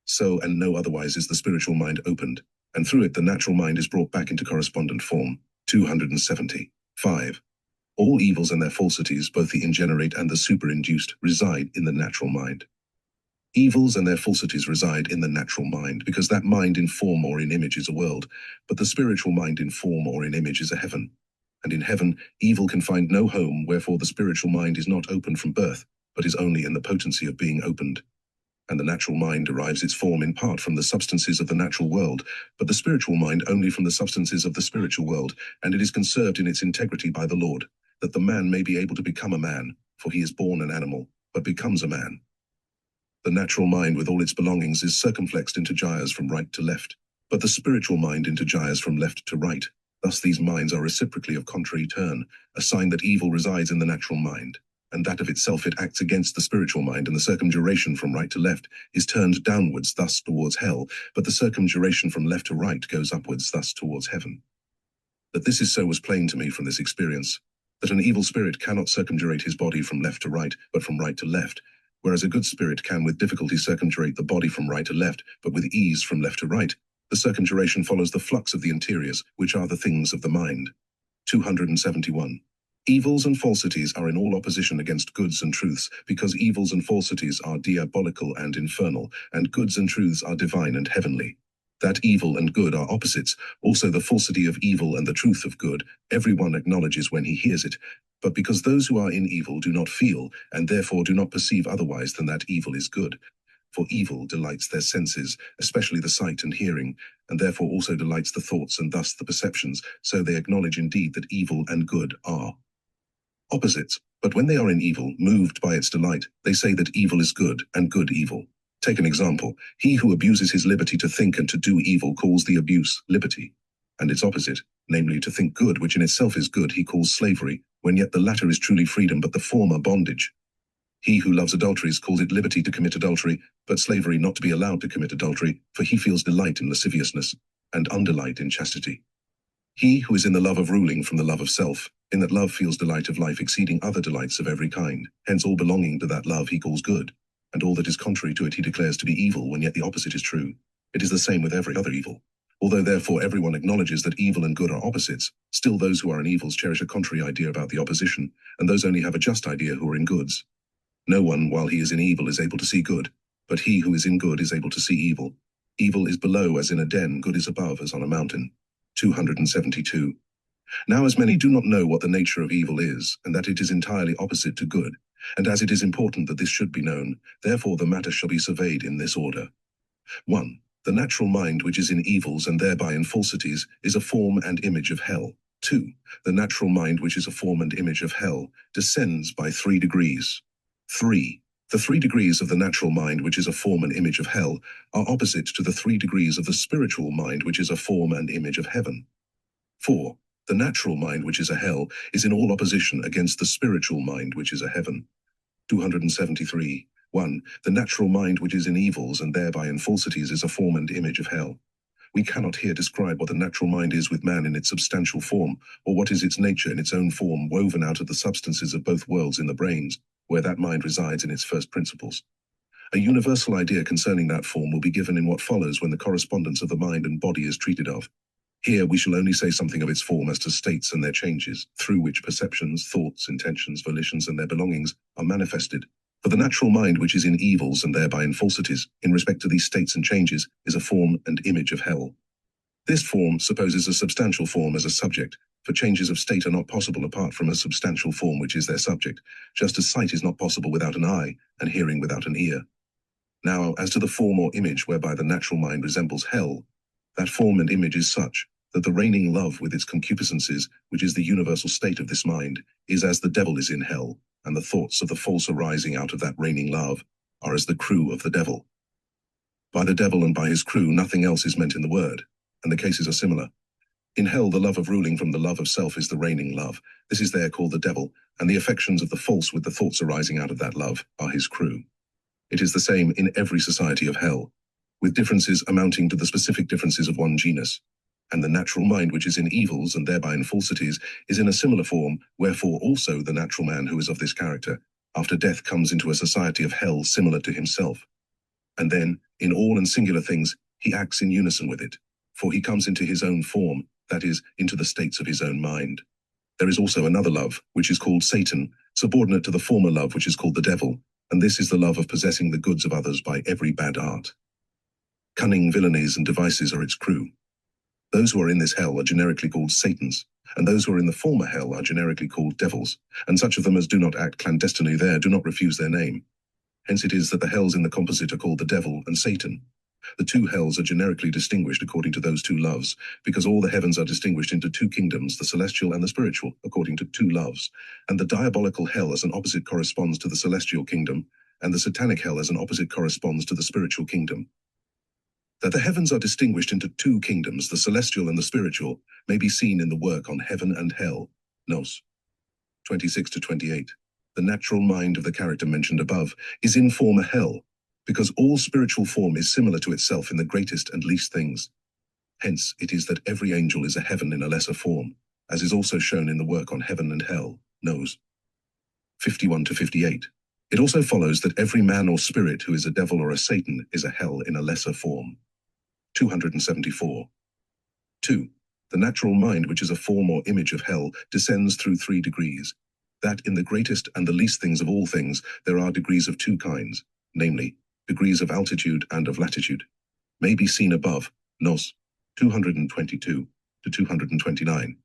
So and no otherwise is the spiritual mind opened, and through it the natural mind is brought back into correspondent form. 270. 5. All evils and their falsities, both the ingenerate and the superinduced, reside in the natural mind. Evils and their falsities reside in the natural mind, because that mind in form or in image is a world, but the spiritual mind in form or in image is a heaven. And in heaven, evil can find no home, wherefore the spiritual mind is not opened from birth, but is only in the potency of being opened. And the natural mind derives its form in part from the substances of the natural world, but the spiritual mind only from the substances of the spiritual world, and it is conserved in its integrity by the Lord, that the man may be able to become a man, for he is born an animal, but becomes a man. The natural mind with all its belongings is circumflexed into gyres from right to left, but the spiritual mind into gyres from left to right. Thus these minds are reciprocally of contrary turn, a sign that evil resides in the natural mind, and that of itself it acts against the spiritual mind, and the circumjuration from right to left is turned downwards, thus towards hell, but the circumjuration from left to right goes upwards, thus towards heaven. That this is so was plain to me from this experience, that an evil spirit cannot circumjurate his body from left to right, but from right to left, whereas a good spirit can with difficulty circumjurate the body from right to left, but with ease from left to right. The circumjuration follows the flux of the interiors, which are the things of the mind. 271. Evils and falsities are in all opposition against goods and truths, because evils and falsities are diabolical and infernal, and goods and truths are divine and heavenly. That evil and good are opposites, also the falsity of evil and the truth of good, everyone acknowledges when he hears it, but because those who are in evil do not feel, and therefore do not perceive otherwise than that evil is good. For evil delights their senses, especially the sight and hearing, and therefore also delights the thoughts and thus the perceptions, so they acknowledge indeed that evil and good are opposites, but when they are in evil, moved by its delight, they say that evil is good and good evil. Take an example. He who abuses his liberty to think and to do evil calls the abuse liberty, and its opposite, namely to think good, which in itself is good, he calls slavery, when yet the latter is truly freedom, but the former bondage. He who loves adulteries calls it liberty to commit adultery, but slavery not to be allowed to commit adultery, for he feels delight in lasciviousness, and undelight in chastity. He who is in the love of ruling from the love of self, in that love feels delight of life exceeding other delights of every kind, hence all belonging to that love he calls good, and all that is contrary to it he declares to be evil, when yet the opposite is true. It is the same with every other evil. Although therefore everyone acknowledges that evil and good are opposites, still those who are in evils cherish a contrary idea about the opposition, and those only have a just idea who are in goods. No one, while he is in evil, is able to see good, but he who is in good is able to see evil. Evil is below as in a den, good is above as on a mountain. 272. Now as many do not know what the nature of evil is, and that it is entirely opposite to good, and as it is important that this should be known, therefore the matter shall be surveyed in this order. 1. The natural mind which is in evils and thereby in falsities is a form and image of hell. 2. The natural mind which is a form and image of hell descends by 3 degrees. 3. The 3 degrees of the natural mind which is a form and image of hell are opposite to the 3 degrees of the spiritual mind which is a form and image of heaven. 4. The natural mind which is a hell is in all opposition against the spiritual mind which is a heaven. 273. 1. The natural mind which is in evils and thereby in falsities is a form and image of hell. We cannot here describe what the natural mind is with man in its substantial form, or what is its nature in its own form, woven out of the substances of both worlds in the brains, where that mind resides in its first principles. A universal idea concerning that form will be given in what follows when the correspondence of the mind and body is treated of. Here we shall only say something of its form as to states and their changes, through which perceptions, thoughts, intentions, volitions, and their belongings are manifested. For the natural mind which is in evils and thereby in falsities, in respect to these states and changes, is a form and image of hell. This form supposes a substantial form as a subject, for changes of state are not possible apart from a substantial form which is their subject, just as sight is not possible without an eye, and hearing without an ear. Now, as to the form or image whereby the natural mind resembles hell, that form and image is such, that the reigning love with its concupiscences, which is the universal state of this mind, is as the devil is in hell, and the thoughts of the false arising out of that reigning love are as the crew of the devil. By the devil and by his crew nothing else is meant in the word, and the cases are similar. In hell the love of ruling from the love of self is the reigning love. This is there called the devil, and the affections of the false with the thoughts arising out of that love are his crew. It is the same in every society of hell, with differences amounting to the specific differences of one genus. And the natural mind which is in evils and thereby in falsities is in a similar form, wherefore also the natural man who is of this character, after death comes into a society of hell similar to himself. And then, in all and singular things, he acts in unison with it, for he comes into his own form, that is, into the states of his own mind. There is also another love, which is called Satan, subordinate to the former love which is called the devil, and this is the love of possessing the goods of others by every bad art. Cunning villainies and devices are its crew. Those who are in this hell are generically called Satans, and those who are in the former hell are generically called devils, and such of them as do not act clandestinely there do not refuse their name. Hence it is that the hells in the composite are called the devil and Satan. The two hells are generically distinguished according to those two loves, because all the heavens are distinguished into two kingdoms, the celestial and the spiritual, according to two loves, and the diabolical hell as an opposite corresponds to the celestial kingdom, and the satanic hell as an opposite corresponds to the spiritual kingdom. That the heavens are distinguished into two kingdoms, the celestial and the spiritual, may be seen in the work on heaven and hell, Nos. 26-28. The natural mind of the character mentioned above is in former hell, because all spiritual form is similar to itself in the greatest and least things. Hence it is that every angel is a heaven in a lesser form, as is also shown in the work on heaven and hell, Nos. 51-58. It also follows that every man or spirit who is a devil or a Satan is a hell in a lesser form. 274. 2. The natural mind, which is a form or image of hell, descends through 3 degrees. That in the greatest and the least things of all things there are degrees of 2 kinds, namely, degrees of altitude and of latitude, may be seen above, Nos. 222-229.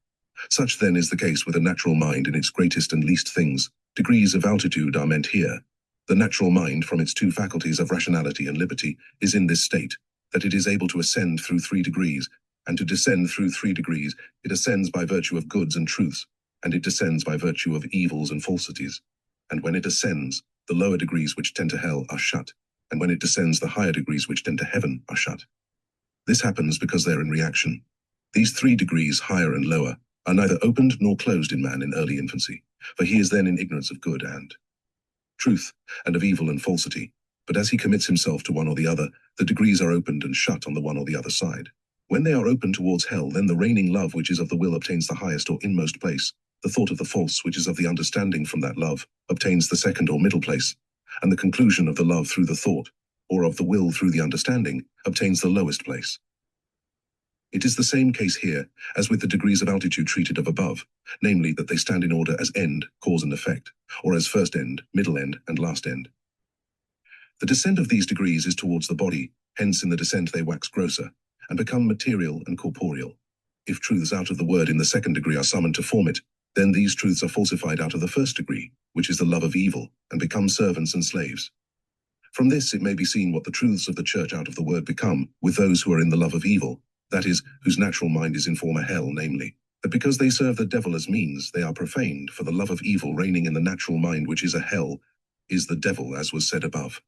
Such then is the case with a natural mind in its greatest and least things. Degrees of altitude are meant here. The natural mind, from its 2 faculties of rationality and liberty, is in this state, that it is able to ascend through 3 degrees, and to descend through 3 degrees. It ascends by virtue of goods and truths, and it descends by virtue of evils and falsities. And when it ascends, the lower degrees which tend to hell are shut, and when it descends, the higher degrees which tend to heaven are shut. This happens because they are in reaction. These 3 degrees, higher and lower, are neither opened nor closed in man in early infancy, for he is then in ignorance of good and truth, and of evil and falsity. But as he commits himself to one or the other, the degrees are opened and shut on the one or the other side. When they are opened towards hell, then the reigning love which is of the will obtains the highest or inmost place. The thought of the false, which is of the understanding from that love, obtains the second or middle place, and the conclusion of the love through the thought, or of the will through the understanding, obtains the lowest place. It is the same case here as with the degrees of altitude treated of above, namely that they stand in order as end, cause and effect, or as first end, middle end, and last end. The descent of these degrees is towards the body, hence in the descent they wax grosser, and become material and corporeal. If truths out of the word in the second degree are summoned to form it, then these truths are falsified out of the first degree, which is the love of evil, and become servants and slaves. From this it may be seen what the truths of the church out of the word become with those who are in the love of evil, that is, whose natural mind is in former hell, namely, that because they serve the devil as means, they are profaned, for the love of evil reigning in the natural mind which is a hell, is the devil, as was said above.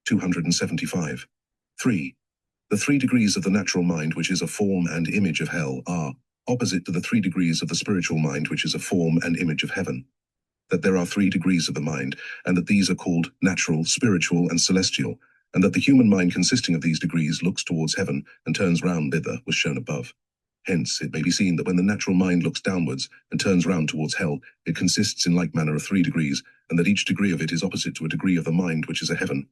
275. 3. The 3 degrees of the natural mind which is a form and image of hell are opposite to the 3 degrees of the spiritual mind which is a form and image of heaven. That there are 3 degrees of the mind, and that these are called natural, spiritual, and celestial, and that the human mind consisting of these degrees looks towards heaven and turns round thither was shown above. Hence it may be seen that when the natural mind looks downwards and turns round towards hell, it consists in like manner of 3 degrees, and that each degree of it is opposite to a degree of the mind which is a heaven.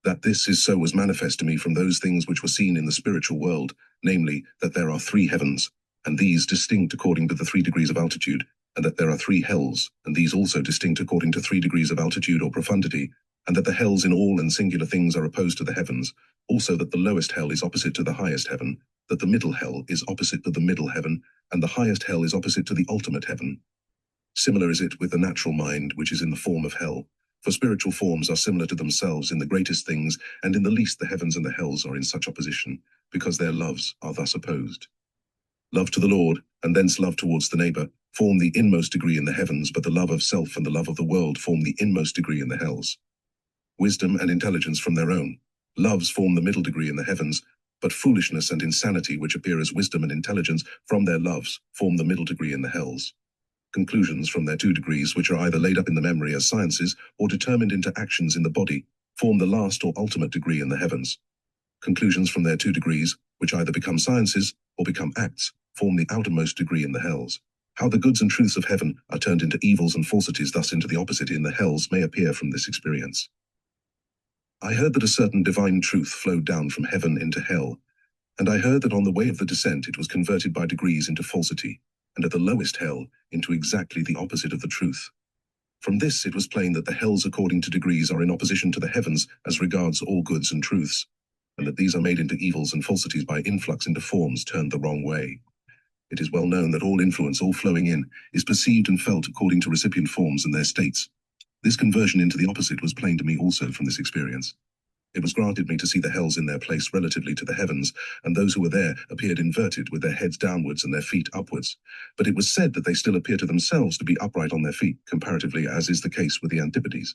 That this is so was manifest to me from those things which were seen in the spiritual world, namely, that there are 3 heavens, and these distinct according to the 3 degrees of altitude, and that there are 3 hells, and these also distinct according to 3 degrees of altitude or profundity, and that the hells in all and singular things are opposed to the heavens, also that the lowest hell is opposite to the highest heaven, that the middle hell is opposite to the middle heaven, and the highest hell is opposite to the ultimate heaven. Similar is it with the natural mind which is in the form of hell, for spiritual forms are similar to themselves in the greatest things, and in the least the heavens and the hells are in such opposition, because their loves are thus opposed. Love to the Lord, and thence love towards the neighbor, form the inmost degree in the heavens, but the love of self and the love of the world form the inmost degree in the hells. Wisdom and intelligence from their own loves form the middle degree in the heavens, but foolishness and insanity, which appear as wisdom and intelligence, from their loves form the middle degree in the hells. Conclusions from their 2 degrees, which are either laid up in the memory as sciences or determined into actions in the body, form the last or ultimate degree in the heavens. Conclusions from their 2 degrees, which either become sciences or become acts, form the outermost degree in the hells. How the goods and truths of heaven are turned into evils and falsities, thus into the opposite in the hells, may appear from this experience. I heard that a certain divine truth flowed down from heaven into hell, and I heard that on the way of the descent it was converted by degrees into falsity, and at the lowest hell into exactly the opposite of the truth. From this it was plain that the hells according to degrees are in opposition to the heavens as regards all goods and truths, and that these are made into evils and falsities by influx into forms turned the wrong way. It is well known that all influence, all flowing in, is perceived and felt according to recipient forms and their states. This conversion into the opposite was plain to me also from this experience. It was granted me to see the hells in their place relatively to the heavens, and those who were there appeared inverted with their heads downwards and their feet upwards. But it was said that they still appear to themselves to be upright on their feet, comparatively as is the case with the antipodes.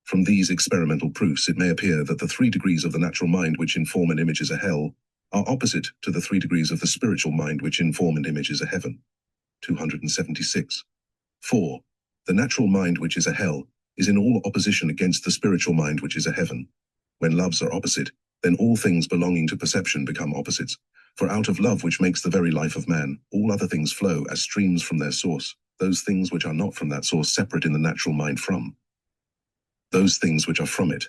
From these experimental proofs it may appear that the 3 degrees of the natural mind which in form and image is a hell are opposite to the 3 degrees of the spiritual mind which in form and image is a heaven. 276. 4. The natural mind which is a hell is in all opposition against the spiritual mind which is a heaven. When loves are opposite, then all things belonging to perception become opposites. For out of love which makes the very life of man, all other things flow as streams from their source, those things which are not from that source separate in the natural mind from those things which are from it.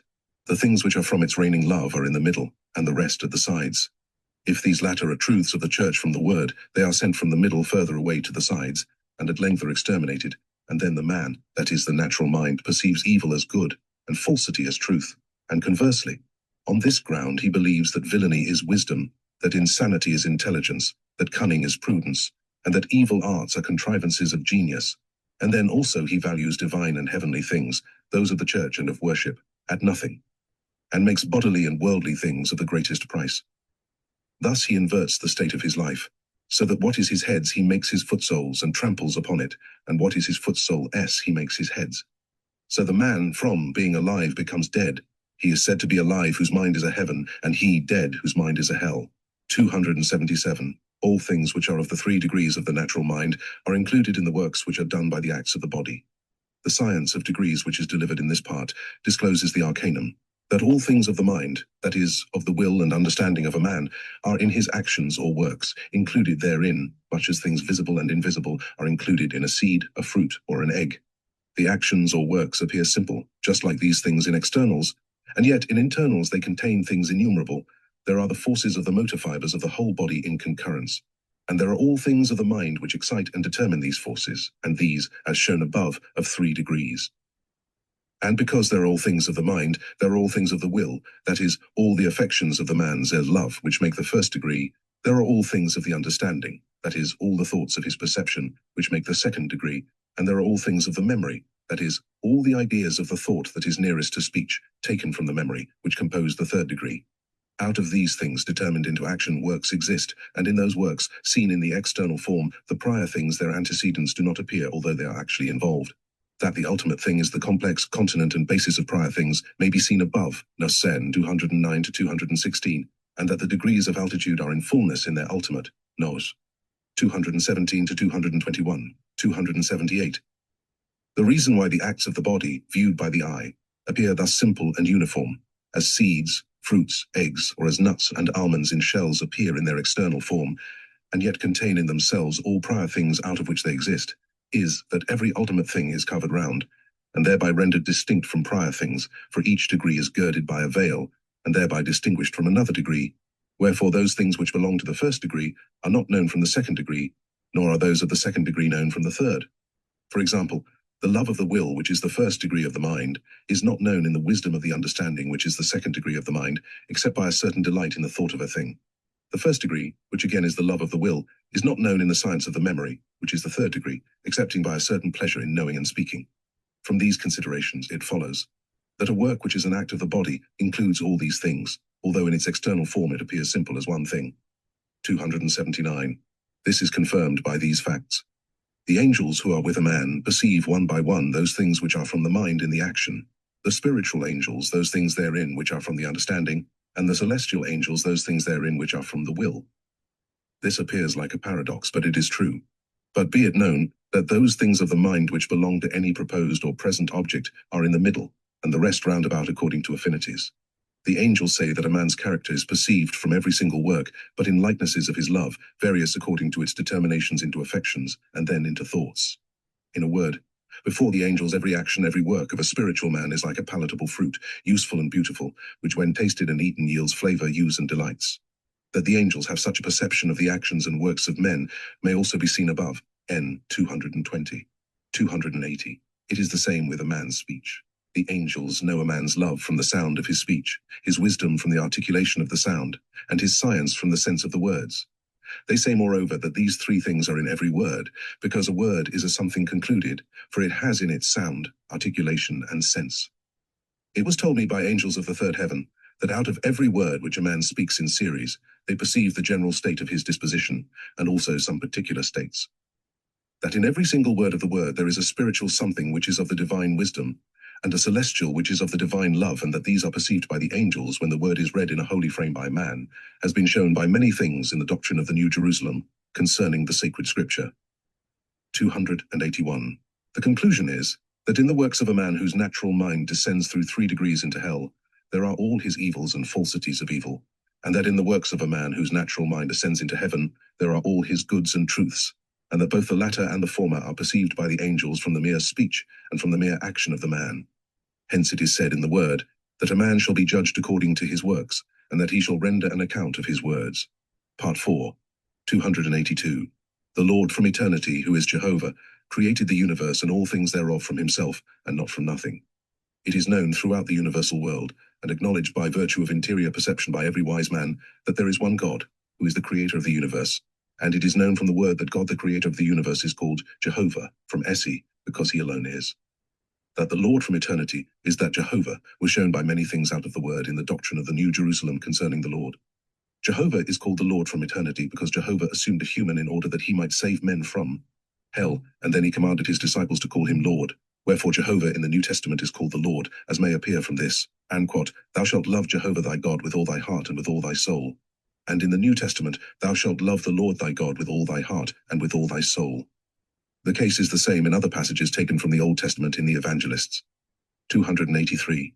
The things which are from its reigning love are in the middle, and the rest at the sides. If these latter are truths of the church from the word, they are sent from the middle further away to the sides, and at length are exterminated, and then the man, that is the natural mind, perceives evil as good, and falsity as truth. And conversely, on this ground he believes that villainy is wisdom, that insanity is intelligence, that cunning is prudence, and that evil arts are contrivances of genius. And then also he values divine and heavenly things, those of the church and of worship, at nothing, and makes bodily and worldly things of the greatest price. Thus he inverts the state of his life, so that what is his head's he makes his footsoles and tramples upon it, and what is his footsole he makes his heads. So the man from being alive becomes dead. He is said to be alive whose mind is a heaven, and he dead whose mind is a hell. 277. All things which are of the 3 degrees of the natural mind are included in the works which are done by the acts of the body. The science of degrees which is delivered in this part discloses the arcanum, that all things of the mind, that is, of the will and understanding of a man, are in his actions or works, included therein, much as things visible and invisible are included in a seed, a fruit, or an egg. The actions or works appear simple, just like these things in externals, and yet in internals they contain things innumerable. There are the forces of the motor fibers of the whole body in concurrence, and there are all things of the mind which excite and determine these forces, and these, as shown above, of 3 degrees. And because there are all things of the mind, there are all things of the will, that is, all the affections of the man's love, which make the 1st degree. There are all things of the understanding, that is, all the thoughts of his perception, which make the 2nd degree, and there are all things of the memory, that is, all the ideas of the thought that is nearest to speech, taken from the memory, which compose the 3rd degree. Out of these things determined into action works exist, and in those works, seen in the external form, the prior things their antecedents do not appear although they are actually involved. That the ultimate thing is the complex continent and basis of prior things may be seen above, Nos. 209 to 216, and that the degrees of altitude are in fullness in their ultimate, Nos. 217 to 221, 278. The reason why the acts of the body, viewed by the eye, appear thus simple and uniform, as seeds, fruits, eggs, or as nuts and almonds in shells appear in their external form, and yet contain in themselves all prior things out of which they exist, is that every ultimate thing is covered round, and thereby rendered distinct from prior things, for each degree is girded by a veil, and thereby distinguished from another degree. Wherefore those things which belong to the 1st degree are not known from the 2nd degree, nor are those of the 2nd degree known from the 3rd. For example, the love of the will, which is the 1st degree of the mind, is not known in the wisdom of the understanding, which is the 2nd degree of the mind, except by a certain delight in the thought of a thing. The 1st degree, which again is the love of the will, is not known in the science of the memory, which is the 3rd degree, excepting by a certain pleasure in knowing and speaking. From these considerations it follows that a work which is an act of the body includes all these things, although in its external form it appears simple as one thing. 279. This is confirmed by these facts. The angels who are with a man perceive one by one those things which are from the mind in the action, the spiritual angels those things therein which are from the understanding, and the celestial angels those things therein which are from the will. This appears like a paradox, but it is true. But be it known that those things of the mind which belong to any proposed or present object are in the middle, and the rest round about according to affinities. The angels say that a man's character is perceived from every single work, but in likenesses of his love, various according to its determinations into affections, and then into thoughts. In a word, before the angels every action, every work of a spiritual man is like a palatable fruit, useful and beautiful, which when tasted and eaten yields flavor, use and delights. That the angels have such a perception of the actions and works of men may also be seen above, N 220, 280. It is the same with a man's speech. The angels know a man's love from the sound of his speech, his wisdom from the articulation of the sound, and his science from the sense of the words. They say, moreover, that these three things are in every word, because a word is a something concluded, for it has in it sound, articulation, and sense. It was told me by angels of the third heaven, that out of every word which a man speaks in series, they perceive the general state of his disposition, and also some particular states. That in every single word of the word there is a spiritual something which is of the divine wisdom, and a celestial which is of the divine love, and that these are perceived by the angels when the word is read in a holy frame by man, has been shown by many things in the doctrine of the New Jerusalem concerning the sacred scripture. 281. The conclusion is, that in the works of a man whose natural mind descends through 3 degrees into hell, there are all his evils and falsities of evil, and that in the works of a man whose natural mind ascends into heaven, there are all his goods and truths, and that both the latter and the former are perceived by the angels from the mere speech and from the mere action of the man. Hence it is said in the word, that a man shall be judged according to his works, and that he shall render an account of his words. Part 4, 282. The Lord from eternity, who is Jehovah, created the universe and all things thereof from himself, and not from nothing. It is known throughout the universal world, and acknowledged by virtue of interior perception by every wise man, that there is one God, who is the creator of the universe. And it is known from the word that God the creator of the universe is called Jehovah, from Essi, because he alone is. That the Lord from eternity is that Jehovah was shown by many things out of the word in the doctrine of the New Jerusalem concerning the Lord. Jehovah is called the Lord from eternity because Jehovah assumed a human in order that he might save men from hell, and then he commanded his disciples to call him Lord. Wherefore Jehovah in the New Testament is called the Lord, as may appear from this, and quote, thou shalt love Jehovah thy God with all thy heart and with all thy soul. And in the New Testament, thou shalt love the Lord thy God with all thy heart and with all thy soul. The case is the same in other passages taken from the Old Testament in the Evangelists. 283.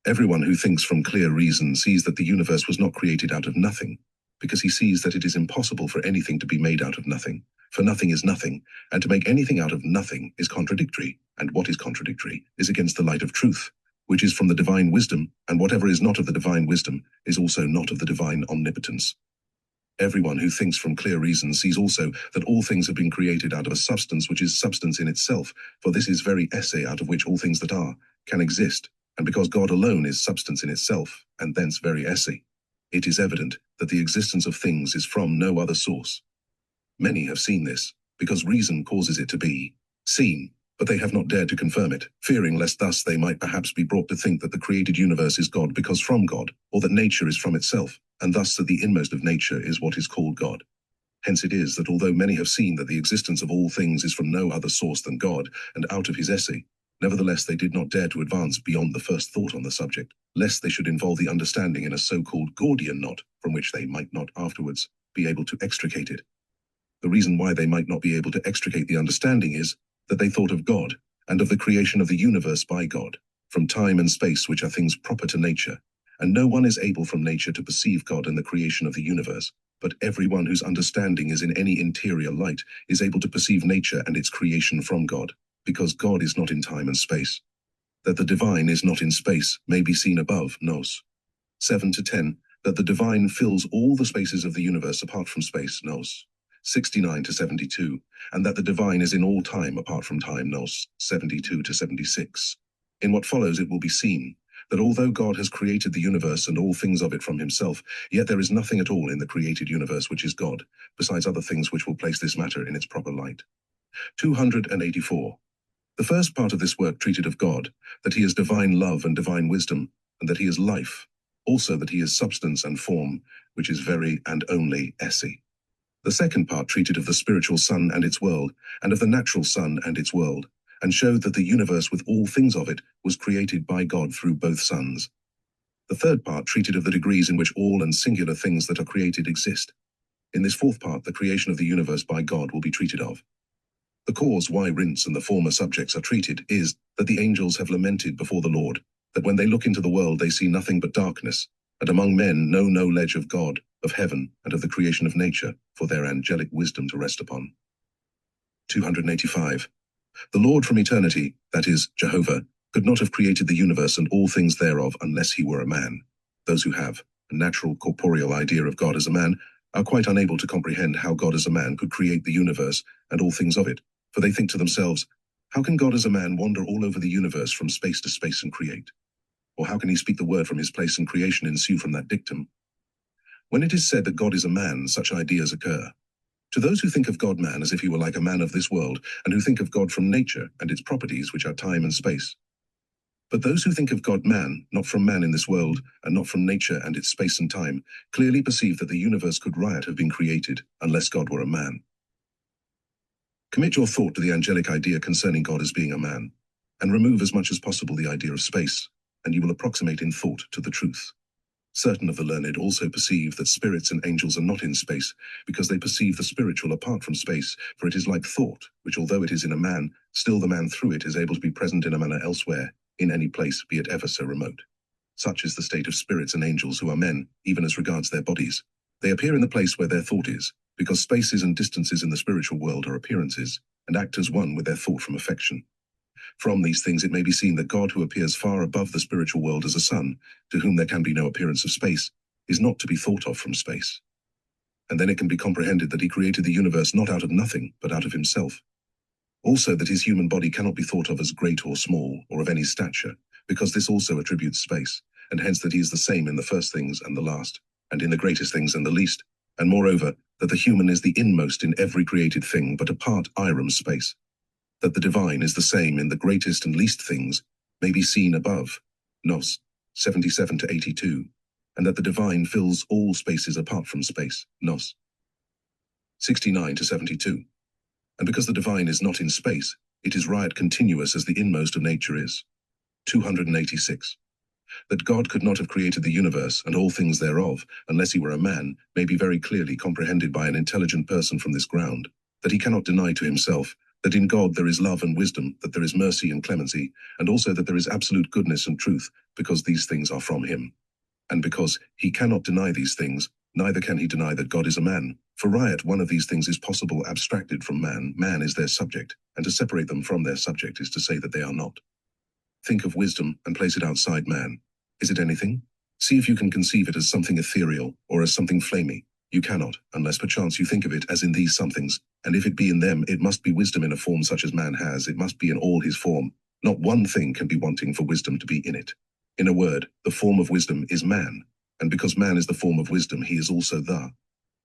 Everyone who thinks from clear reason sees that the universe was not created out of nothing, because he sees that it is impossible for anything to be made out of nothing. For nothing is nothing, and to make anything out of nothing is contradictory, and what is contradictory is against the light of truth, which is from the divine wisdom, and whatever is not of the divine wisdom is also not of the divine omnipotence. Everyone who thinks from clear reason sees also that all things have been created out of a substance which is substance in itself, for this is very esse out of which all things that are can exist, and because God alone is substance in itself, and thence very esse, it is evident that the existence of things is from no other source. Many have seen this, because reason causes it to be seen, but they have not dared to confirm it, fearing lest thus they might perhaps be brought to think that the created universe is God because from God, or that nature is from itself, and thus that the inmost of nature is what is called God. Hence it is that although many have seen that the existence of all things is from no other source than God, and out of his esse, nevertheless they did not dare to advance beyond the first thought on the subject, lest they should involve the understanding in a so-called Gordian knot, from which they might not afterwards be able to extricate it. The reason why they might not be able to extricate the understanding is that they thought of God, and of the creation of the universe by God, from time and space which are things proper to nature, and no one is able from nature to perceive God in the creation of the universe, but everyone whose understanding is in any interior light is able to perceive nature and its creation from God, because God is not in time and space. That the divine is not in space may be seen above, nos. 7-10, that the divine fills all the spaces of the universe apart from space, nos. 69-72, and that the divine is in all time apart from time, nos. 72-76. In what follows it will be seen that although God has created the universe and all things of it from himself, yet there is nothing at all in the created universe which is God, besides other things which will place this matter in its proper light. 284. The first part of this work treated of God, that he is divine love and divine wisdom, and that he is life, also that he is substance and form, which is very and only esse. The second part treated of the spiritual sun and its world, and of the natural sun and its world, and showed that the universe with all things of it was created by God through both suns. The third part treated of the degrees in which all and singular things that are created exist. In this fourth part, the creation of the universe by God will be treated of. The cause why Rince and the former subjects are treated is that the angels have lamented before the Lord, that when they look into the world they see nothing but darkness, and among men no knowledge of God, of heaven, and of the creation of nature, for their angelic wisdom to rest upon. 285. The Lord from eternity, that is, Jehovah, could not have created the universe and all things thereof unless he were a man. Those who have a natural corporeal idea of God as a man are quite unable to comprehend how God as a man could create the universe and all things of it, for they think to themselves, How can God as a man wander all over the universe from space to space and create? Or how can he speak the word from his place and creation ensue from that dictum? When it is said that God is a man, such ideas occur. To those who think of God man as if he were like a man of this world, and who think of God from nature and its properties which are time and space. But those who think of God man, not from man in this world, and not from nature and its space and time, clearly perceive that the universe could riot have been created, unless God were a man. Commit your thought to the angelic idea concerning God as being a man, and remove as much as possible the idea of space, and you will approximate in thought to the truth. Certain of the learned also perceive that spirits and angels are not in space, because they perceive the spiritual apart from space, for it is like thought, which although it is in a man, still the man through it is able to be present in a manner elsewhere, in any place, be it ever so remote. Such is the state of spirits and angels who are men, even as regards their bodies. They appear in the place where their thought is, because spaces and distances in the spiritual world are appearances, and act as one with their thought from affection. From these things it may be seen that God, who appears far above the spiritual world as a sun, to whom there can be no appearance of space, is not to be thought of from space. And then it can be comprehended that he created the universe not out of nothing, but out of himself. Also that his human body cannot be thought of as great or small, or of any stature, because this also attributes space, and hence that he is the same in the first things and the last, and in the greatest things and the least, and moreover, that the human is the inmost in every created thing, but apart Iram space. That the divine is the same in the greatest and least things may be seen above, Nos 77 to 82, and that the divine fills all spaces apart from space, Nos 69 to 72. And because the divine is not in space, it is right continuous as the inmost of nature is. 286. That God could not have created the universe and all things thereof, unless he were a man, may be very clearly comprehended by an intelligent person from this ground, that he cannot deny to himself that in God there is love and wisdom, that there is mercy and clemency, and also that there is absolute goodness and truth, because these things are from him. And because he cannot deny these things, neither can he deny that God is a man. For riot, one of these things is possible abstracted from man. Man is their subject, and to separate them from their subject is to say that they are not. Think of wisdom and place it outside man. Is it anything? See if you can conceive it as something ethereal, or as something flamey. You cannot, unless perchance you think of it as in these somethings, and if it be in them, it must be wisdom in a form such as man has, it must be in all his form. Not one thing can be wanting for wisdom to be in it. In a word, the form of wisdom is man, and because man is the form of wisdom, he is also the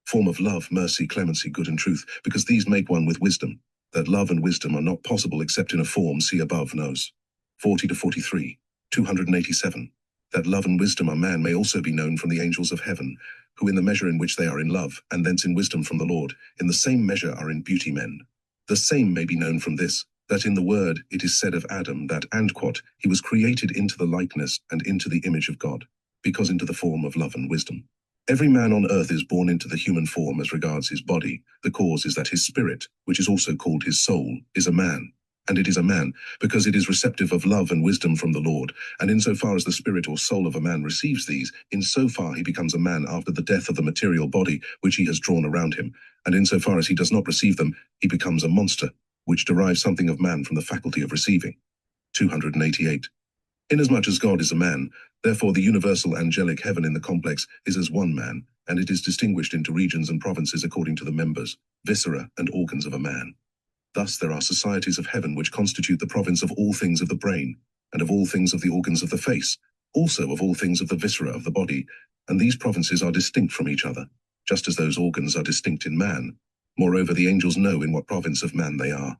form of love, mercy, clemency, good and truth, because these make one with wisdom. That love and wisdom are not possible except in a form, see above, Nos 40 to 43, 287. That love and wisdom are man may also be known from the angels of heaven, who in the measure in which they are in love, and thence in wisdom from the Lord, in the same measure are in beauty men. The same may be known from this, that in the word it is said of Adam that, and quote, he was created into the likeness and into the image of God, because into the form of love and wisdom. Every man on earth is born into the human form as regards his body. The cause is that his spirit, which is also called his soul, is a man. And it is a man, because it is receptive of love and wisdom from the Lord, and insofar as the spirit or soul of a man receives these, insofar he becomes a man after the death of the material body which he has drawn around him, and insofar as he does not receive them, he becomes a monster, which derives something of man from the faculty of receiving. 288. Inasmuch as God is a man, therefore the universal angelic heaven in the complex is as one man, and it is distinguished into regions and provinces according to the members, viscera, and organs of a man. Thus there are societies of heaven which constitute the province of all things of the brain, and of all things of the organs of the face, also of all things of the viscera of the body, and these provinces are distinct from each other, just as those organs are distinct in man. Moreover, the angels know in what province of man they are.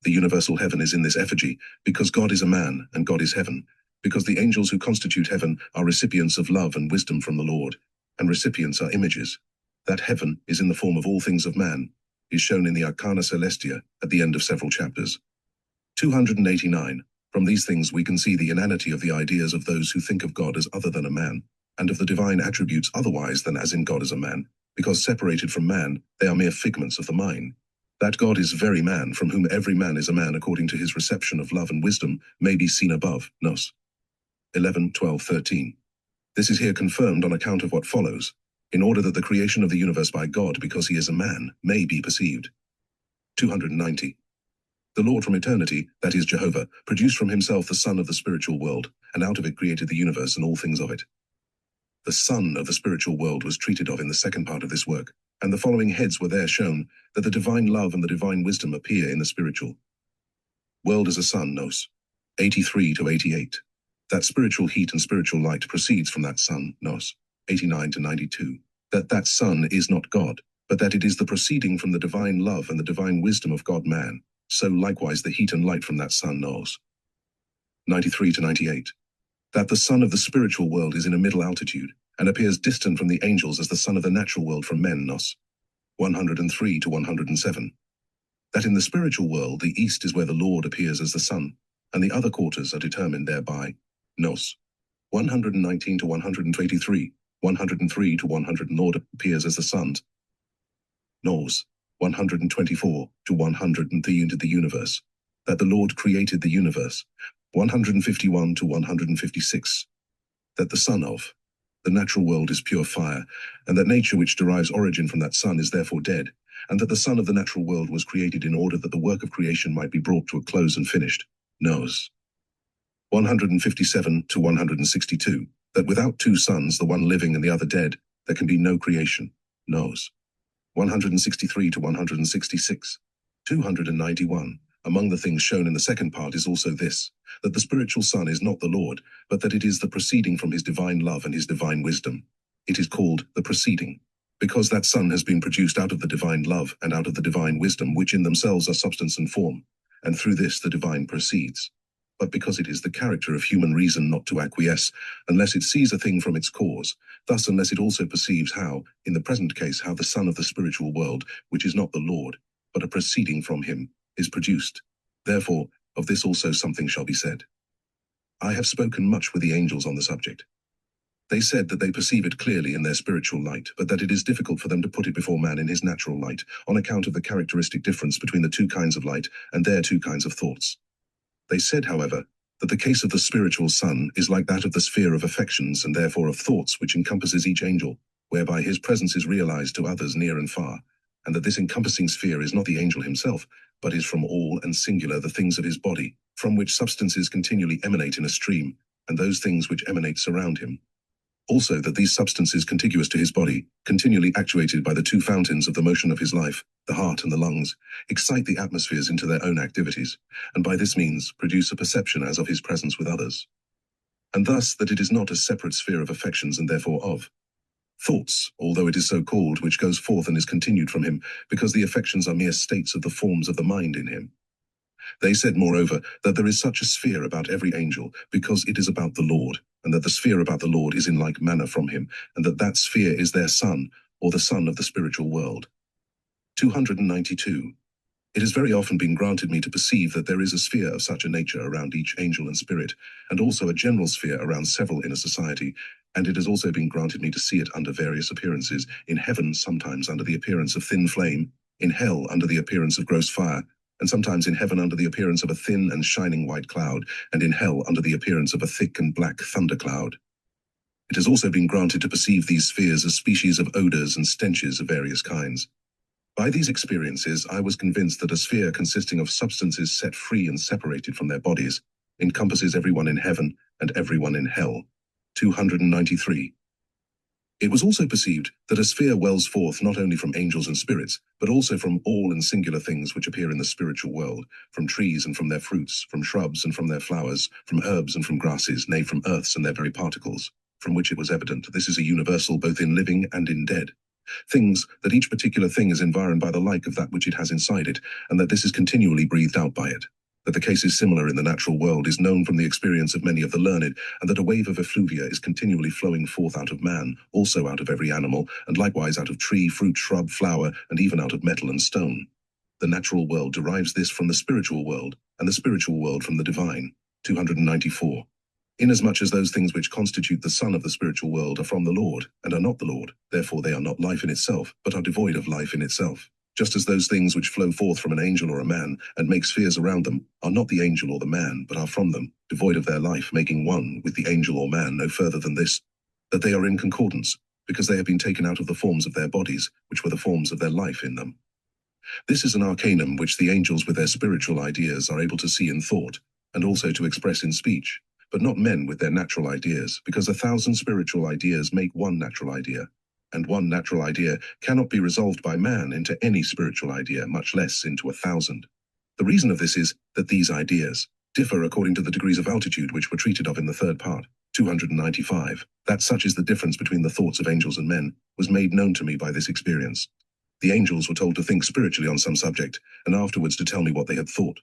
The universal heaven is in this effigy, because God is a man, and God is heaven, because the angels who constitute heaven are recipients of love and wisdom from the Lord, and recipients are images. That heaven is in the form of all things of man, is shown in the Arcana Celestia at the end of several chapters. 289. From these things we can see the inanity of the ideas of those who think of God as other than a man, and of the divine attributes otherwise than as in God as a man, because separated from man, they are mere figments of the mind. That God is very man, from whom every man is a man according to his reception of love and wisdom, may be seen above, Nos 11, 12, 13. This is here confirmed on account of what follows, in order that the creation of the universe by God, because he is a man, may be perceived. 290. The Lord from eternity, that is Jehovah, produced from himself the Son of the spiritual world, and out of it created the universe and all things of it. The Son of the spiritual world was treated of in the second part of this work, and the following heads were there shown, that the divine love and the divine wisdom appear in the spiritual World as a sun, nos. 83 to 88. That spiritual heat and spiritual light proceeds from that sun, nos. 89 to 92. That sun is not God, but that it is the proceeding from the divine love and the divine wisdom of God-man. So likewise the heat and light from that sun, nos. 93 to 98. That the sun of the spiritual world is in a middle altitude, and appears distant from the angels as the sun of the natural world from men, nos. 103 to 107. That in the spiritual world the east is where the Lord appears as the sun, and the other quarters are determined thereby, nos. 119 to 123, 103 to 100 Lord appears as the sun, nos. 124 to 103 into the universe. That the Lord created the universe, 151 to 156. That the sun of the natural world is pure fire, and that nature which derives origin from that sun is therefore dead, and that the sun of the natural world was created in order that the work of creation might be brought to a close and finished, nos. 157 to 162. That without two suns, the one living and the other dead, there can be no creation, nos. 163 to 166. 291. Among the things shown in the second part is also this, that the spiritual sun is not the Lord, but that it is the proceeding from his divine love and his divine wisdom. It is called the proceeding, because that sun has been produced out of the divine love and out of the divine wisdom, which in themselves are substance and form, and through this the divine proceeds. But because it is the character of human reason not to acquiesce, unless it sees a thing from its cause, thus unless it also perceives how, in the present case, how the sun of the spiritual world, which is not the Lord, but a proceeding from him, is produced. Therefore, of this also something shall be said. I have spoken much with the angels on the subject. They said that they perceive it clearly in their spiritual light, but that it is difficult for them to put it before man in his natural light, on account of the characteristic difference between the two kinds of light and their two kinds of thoughts. They said, however, that the case of the spiritual sun is like that of the sphere of affections and therefore of thoughts, which encompasses each angel, whereby his presence is realized to others near and far, and that this encompassing sphere is not the angel himself, but is from all and singular the things of his body, from which substances continually emanate in a stream, and those things which emanate surround him. Also that these substances contiguous to his body, continually actuated by the two fountains of the motion of his life, the heart and the lungs, excite the atmospheres into their own activities, and by this means produce a perception as of his presence with others. And thus that it is not a separate sphere of affections and therefore of thoughts, although it is so called, which goes forth and is continued from him, because the affections are mere states of the forms of the mind in him. They said, moreover, that there is such a sphere about every angel, because it is about the Lord, and that the sphere about the Lord is in like manner from him, and that sphere is their sun, or the sun of the spiritual world. 292. It has very often been granted me to perceive that there is a sphere of such a nature around each angel and spirit, and also a general sphere around several in a society, and it has also been granted me to see it under various appearances, in heaven sometimes under the appearance of thin flame, in hell under the appearance of gross fire, and sometimes in heaven under the appearance of a thin and shining white cloud, and in hell under the appearance of a thick and black thundercloud. It has also been granted to perceive these spheres as species of odors and stenches of various kinds. By these experiences, I was convinced that a sphere consisting of substances set free and separated from their bodies encompasses everyone in heaven and everyone in hell. 293. It was also perceived that a sphere wells forth not only from angels and spirits, but also from all and singular things which appear in the spiritual world, from trees and from their fruits, from shrubs and from their flowers, from herbs and from grasses, nay, from earths and their very particles, from which it was evident this is a universal both in living and in dead. Things, that each particular thing is environed by the like of that which it has inside it, and that this is continually breathed out by it. That the case is similar in the natural world is known from the experience of many of the learned, and that a wave of effluvia is continually flowing forth out of man, also out of every animal, and likewise out of tree, fruit, shrub, flower, and even out of metal and stone. The natural world derives this from the spiritual world, and the spiritual world from the divine. 294. Inasmuch as those things which constitute the sun of the spiritual world are from the Lord, and are not the Lord, therefore they are not life in itself, but are devoid of life in itself. Just as those things which flow forth from an angel or a man, and make spheres around them, are not the angel or the man, but are from them, devoid of their life, making one with the angel or man no further than this, that they are in concordance, because they have been taken out of the forms of their bodies, which were the forms of their life in them. This is an arcanum which the angels with their spiritual ideas are able to see in thought, and also to express in speech, but not men with their natural ideas, because 1,000 spiritual ideas make one natural idea, and one natural idea cannot be resolved by man into any spiritual idea, much less into 1,000. The reason of this is that these ideas differ according to the degrees of altitude which were treated of in the third part, 295, that such is the difference between the thoughts of angels and men, was made known to me by this experience. The angels were told to think spiritually on some subject, and afterwards to tell me what they had thought.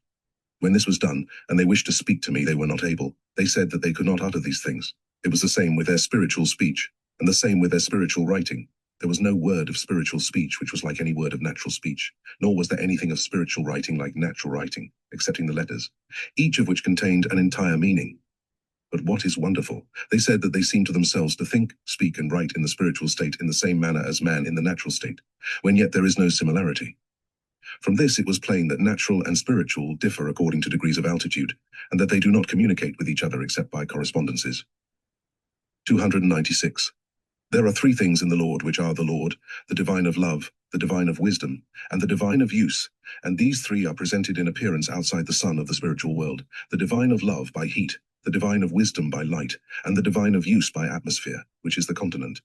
When this was done, and they wished to speak to me, they were not able. They said that they could not utter these things. It was the same with their spiritual speech, and the same with their spiritual writing. There was no word of spiritual speech which was like any word of natural speech, nor was there anything of spiritual writing like natural writing, excepting the letters, each of which contained an entire meaning. But what is wonderful, they said that they seemed to themselves to think, speak, and write in the spiritual state in the same manner as man in the natural state, when yet there is no similarity. From this it was plain that natural and spiritual differ according to degrees of altitude, and that they do not communicate with each other except by correspondences. 296. There are three things in the Lord which are the Lord, the divine of love, the divine of wisdom, and the divine of use, and these three are presented in appearance outside the sun of the spiritual world, the divine of love by heat, the divine of wisdom by light, and the divine of use by atmosphere, which is the continent.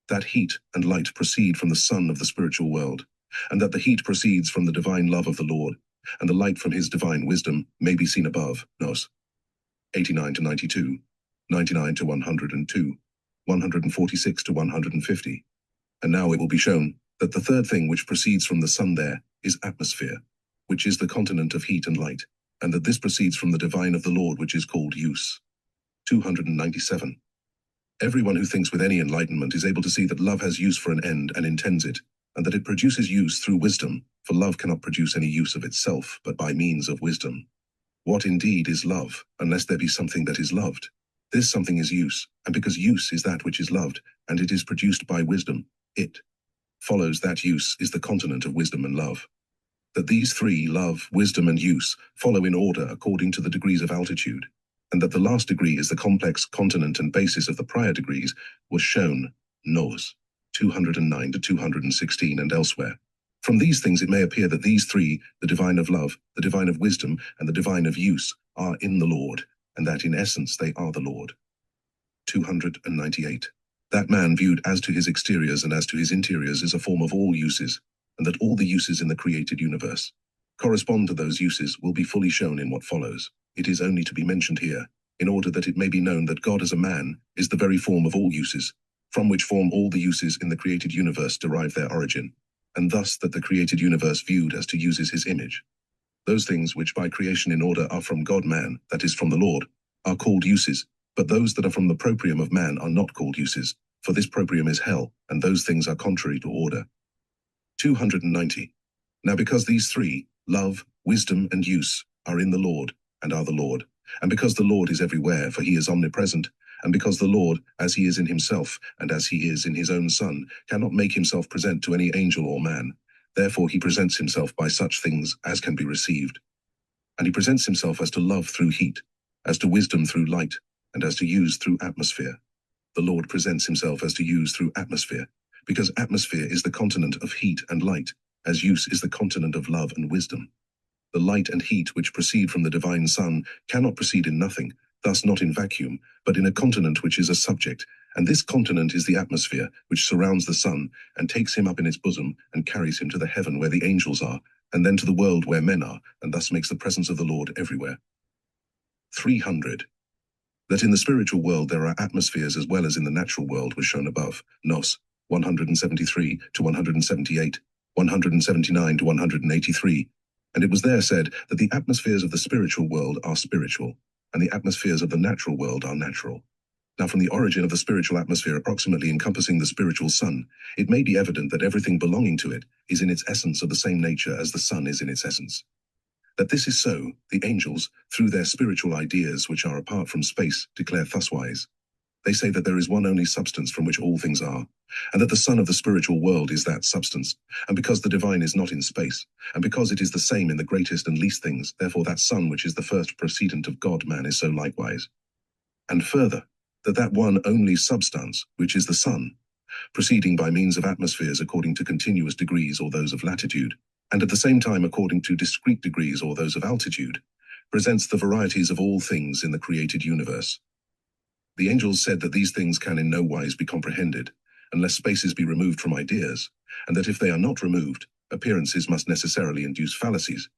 That heat and light proceed from the sun of the spiritual world, and that the heat proceeds from the divine love of the Lord, and the light from his divine wisdom may be seen above, Nos. 89 to 92, 99 to 102, 146 to 150. And now it will be shown that the third thing which proceeds from the sun there is atmosphere, which is the continent of heat and light, and that this proceeds from the divine of the Lord which is called use. 297. Everyone who thinks with any enlightenment is able to see that love has use for an end and intends it, and that it produces use through wisdom, for love cannot produce any use of itself, but by means of wisdom. What indeed is love, unless there be something that is loved? This something is use, and because use is that which is loved, and it is produced by wisdom, it follows that use is the continent of wisdom and love. That these three, love, wisdom, and use, follow in order according to the degrees of altitude, and that the last degree is the complex continent and basis of the prior degrees, was shown, Nos. 209 to 216 and elsewhere. From these things it may appear that these three, the divine of love, the divine of wisdom, and the divine of use, are in the Lord, and that in essence they are the Lord. 298. That man viewed as to his exteriors and as to his interiors is a form of all uses, and that all the uses in the created universe correspond to those uses will be fully shown in what follows. It is only to be mentioned here, in order that it may be known that God as a man is the very form of all uses, from which form all the uses in the created universe derive their origin, and thus that the created universe viewed as to uses his image. Those things which by creation in order are from God-man, that is from the Lord, are called uses, but those that are from the proprium of man are not called uses, for this proprium is hell, and those things are contrary to order. 290. Now because these three, love, wisdom, and use, are in the Lord, and are the Lord, and because the Lord is everywhere, for he is omnipresent, and because the Lord, as he is in himself, and as he is in his own Son, cannot make himself present to any angel or man, therefore he presents himself by such things as can be received. And he presents himself as to love through heat, as to wisdom through light, and as to use through atmosphere. The Lord presents himself as to use through atmosphere, because atmosphere is the continent of heat and light, as use is the continent of love and wisdom. The light and heat which proceed from the divine Son cannot proceed in nothing, thus not in vacuum, but in a continent which is a subject, and this continent is the atmosphere which surrounds the Son, and takes him up in its bosom, and carries him to the heaven where the angels are, and then to the world where men are, and thus makes the presence of the Lord everywhere. 300. That in the spiritual world there are atmospheres as well as in the natural world was shown above, Nos. 173 to 178, 179 to 183, and it was there said that the atmospheres of the spiritual world are spiritual, and the atmospheres of the natural world are natural. Now from the origin of the spiritual atmosphere approximately encompassing the spiritual sun, it may be evident that everything belonging to it is in its essence of the same nature as the sun is in its essence. That this is so, the angels, through their spiritual ideas which are apart from space, declare thuswise. They say that there is one only substance from which all things are, and that the sun of the spiritual world is that substance, and because the divine is not in space, and because it is the same in the greatest and least things, therefore that sun which is the first procedent of God-man is so likewise. And further, that one only substance, which is the sun, proceeding by means of atmospheres according to continuous degrees or those of latitude, and at the same time according to discrete degrees or those of altitude, presents the varieties of all things in the created universe. The angels said that these things can in no wise be comprehended, unless spaces be removed from ideas, and that if they are not removed, appearances must necessarily induce fallacies.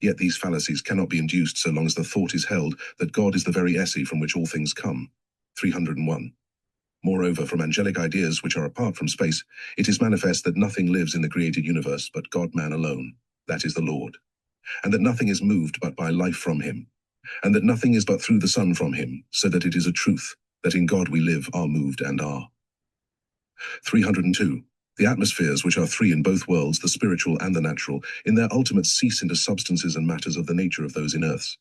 Yet these fallacies cannot be induced so long as the thought is held that God is the very esse from which all things come. 301. Moreover, from angelic ideas which are apart from space, it is manifest that nothing lives in the created universe but God-man alone, that is the Lord, and that nothing is moved but by life from him, and that nothing is but through the Son from him, so that it is a truth, that in God we live, are moved, and are. 302. The atmospheres, which are three in both worlds, the spiritual and the natural, in their ultimate cease into substances and matters of the nature of those in earths.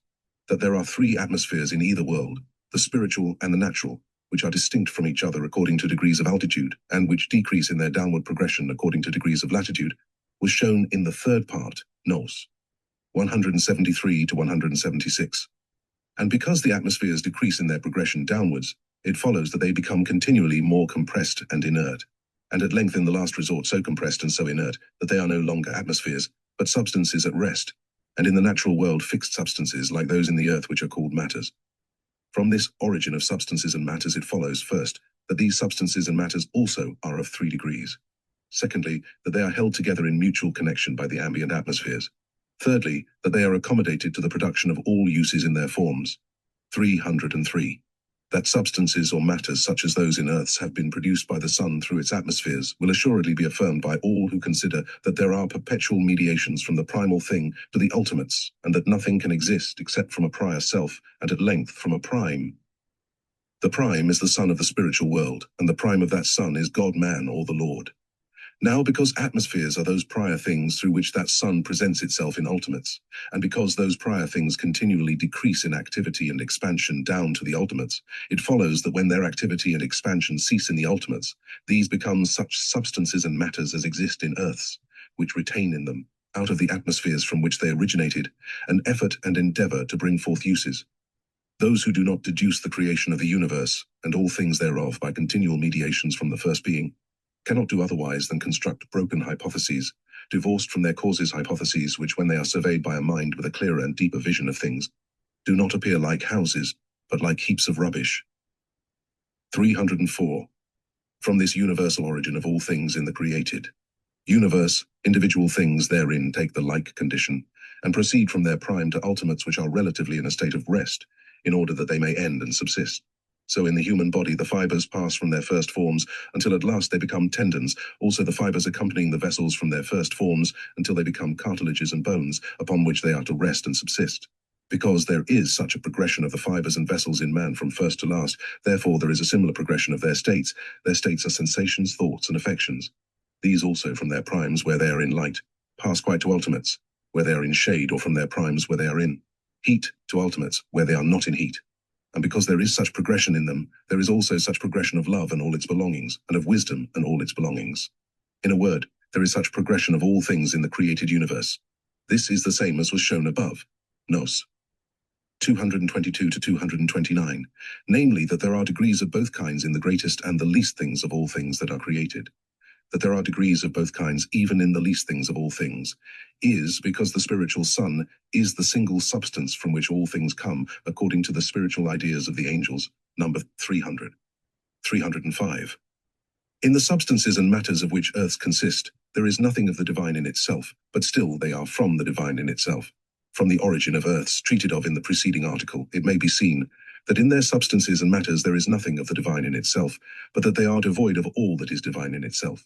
That there are three atmospheres in either world, the spiritual and the natural, which are distinct from each other according to degrees of altitude, and which decrease in their downward progression according to degrees of latitude, was shown in the third part, Nos. 173 to 176. And because the atmospheres decrease in their progression downwards, it follows that they become continually more compressed and inert, and at length in the last resort so compressed and so inert that they are no longer atmospheres, but substances at rest, and in the natural world fixed substances like those in the earth which are called matters. From this origin of substances and matters it follows, first, that these substances and matters also are of 3 degrees. Secondly, that they are held together in mutual connection by the ambient atmospheres. Thirdly, that they are accommodated to the production of all uses in their forms. 303. That substances or matters such as those in earths have been produced by the sun through its atmospheres will assuredly be affirmed by all who consider that there are perpetual mediations from the primal thing to the ultimates, and that nothing can exist except from a prior self, and at length from a prime. The prime is the sun of the spiritual world, and the prime of that sun is God-man or the Lord. Now, because atmospheres are those prior things through which that sun presents itself in ultimates, and because those prior things continually decrease in activity and expansion down to the ultimates, it follows that when their activity and expansion cease in the ultimates, these become such substances and matters as exist in earths, which retain in them, out of the atmospheres from which they originated, an effort and endeavor to bring forth uses. Those who do not deduce the creation of the universe, and all things thereof by continual mediations from the first being, cannot do otherwise than construct broken hypotheses, divorced from their causes hypotheses which, when they are surveyed by a mind with a clearer and deeper vision of things, do not appear like houses, but like heaps of rubbish. 304. From this universal origin of all things in the created universe, individual things therein take the like condition, and proceed from their prime to ultimates which are relatively in a state of rest, in order that they may end and subsist. So in the human body the fibers pass from their first forms until at last they become tendons, also the fibers accompanying the vessels from their first forms until they become cartilages and bones, upon which they are to rest and subsist. Because there is such a progression of the fibers and vessels in man from first to last, therefore there is a similar progression of their states. Their states are sensations, thoughts, and affections. These also from their primes, where they are in light, pass quite to ultimates, where they are in shade, or from their primes, where they are in heat, to ultimates, where they are not in heat. And because there is such progression in them, there is also such progression of love and all its belongings, and of wisdom and all its belongings. In a word, there is such progression of all things in the created universe. This is the same as was shown above. Nos. 222 to 229, namely that there are degrees of both kinds in the greatest and the least things of all things that are created. That there are degrees of both kinds even in the least things of all things, is because the spiritual sun is the single substance from which all things come, according to the spiritual ideas of the angels, number 300. 305. In the substances and matters of which earths consist, there is nothing of the divine in itself, but still they are from the divine in itself. From the origin of earths treated of in the preceding article, it may be seen that in their substances and matters there is nothing of the divine in itself, but that they are devoid of all that is divine in itself.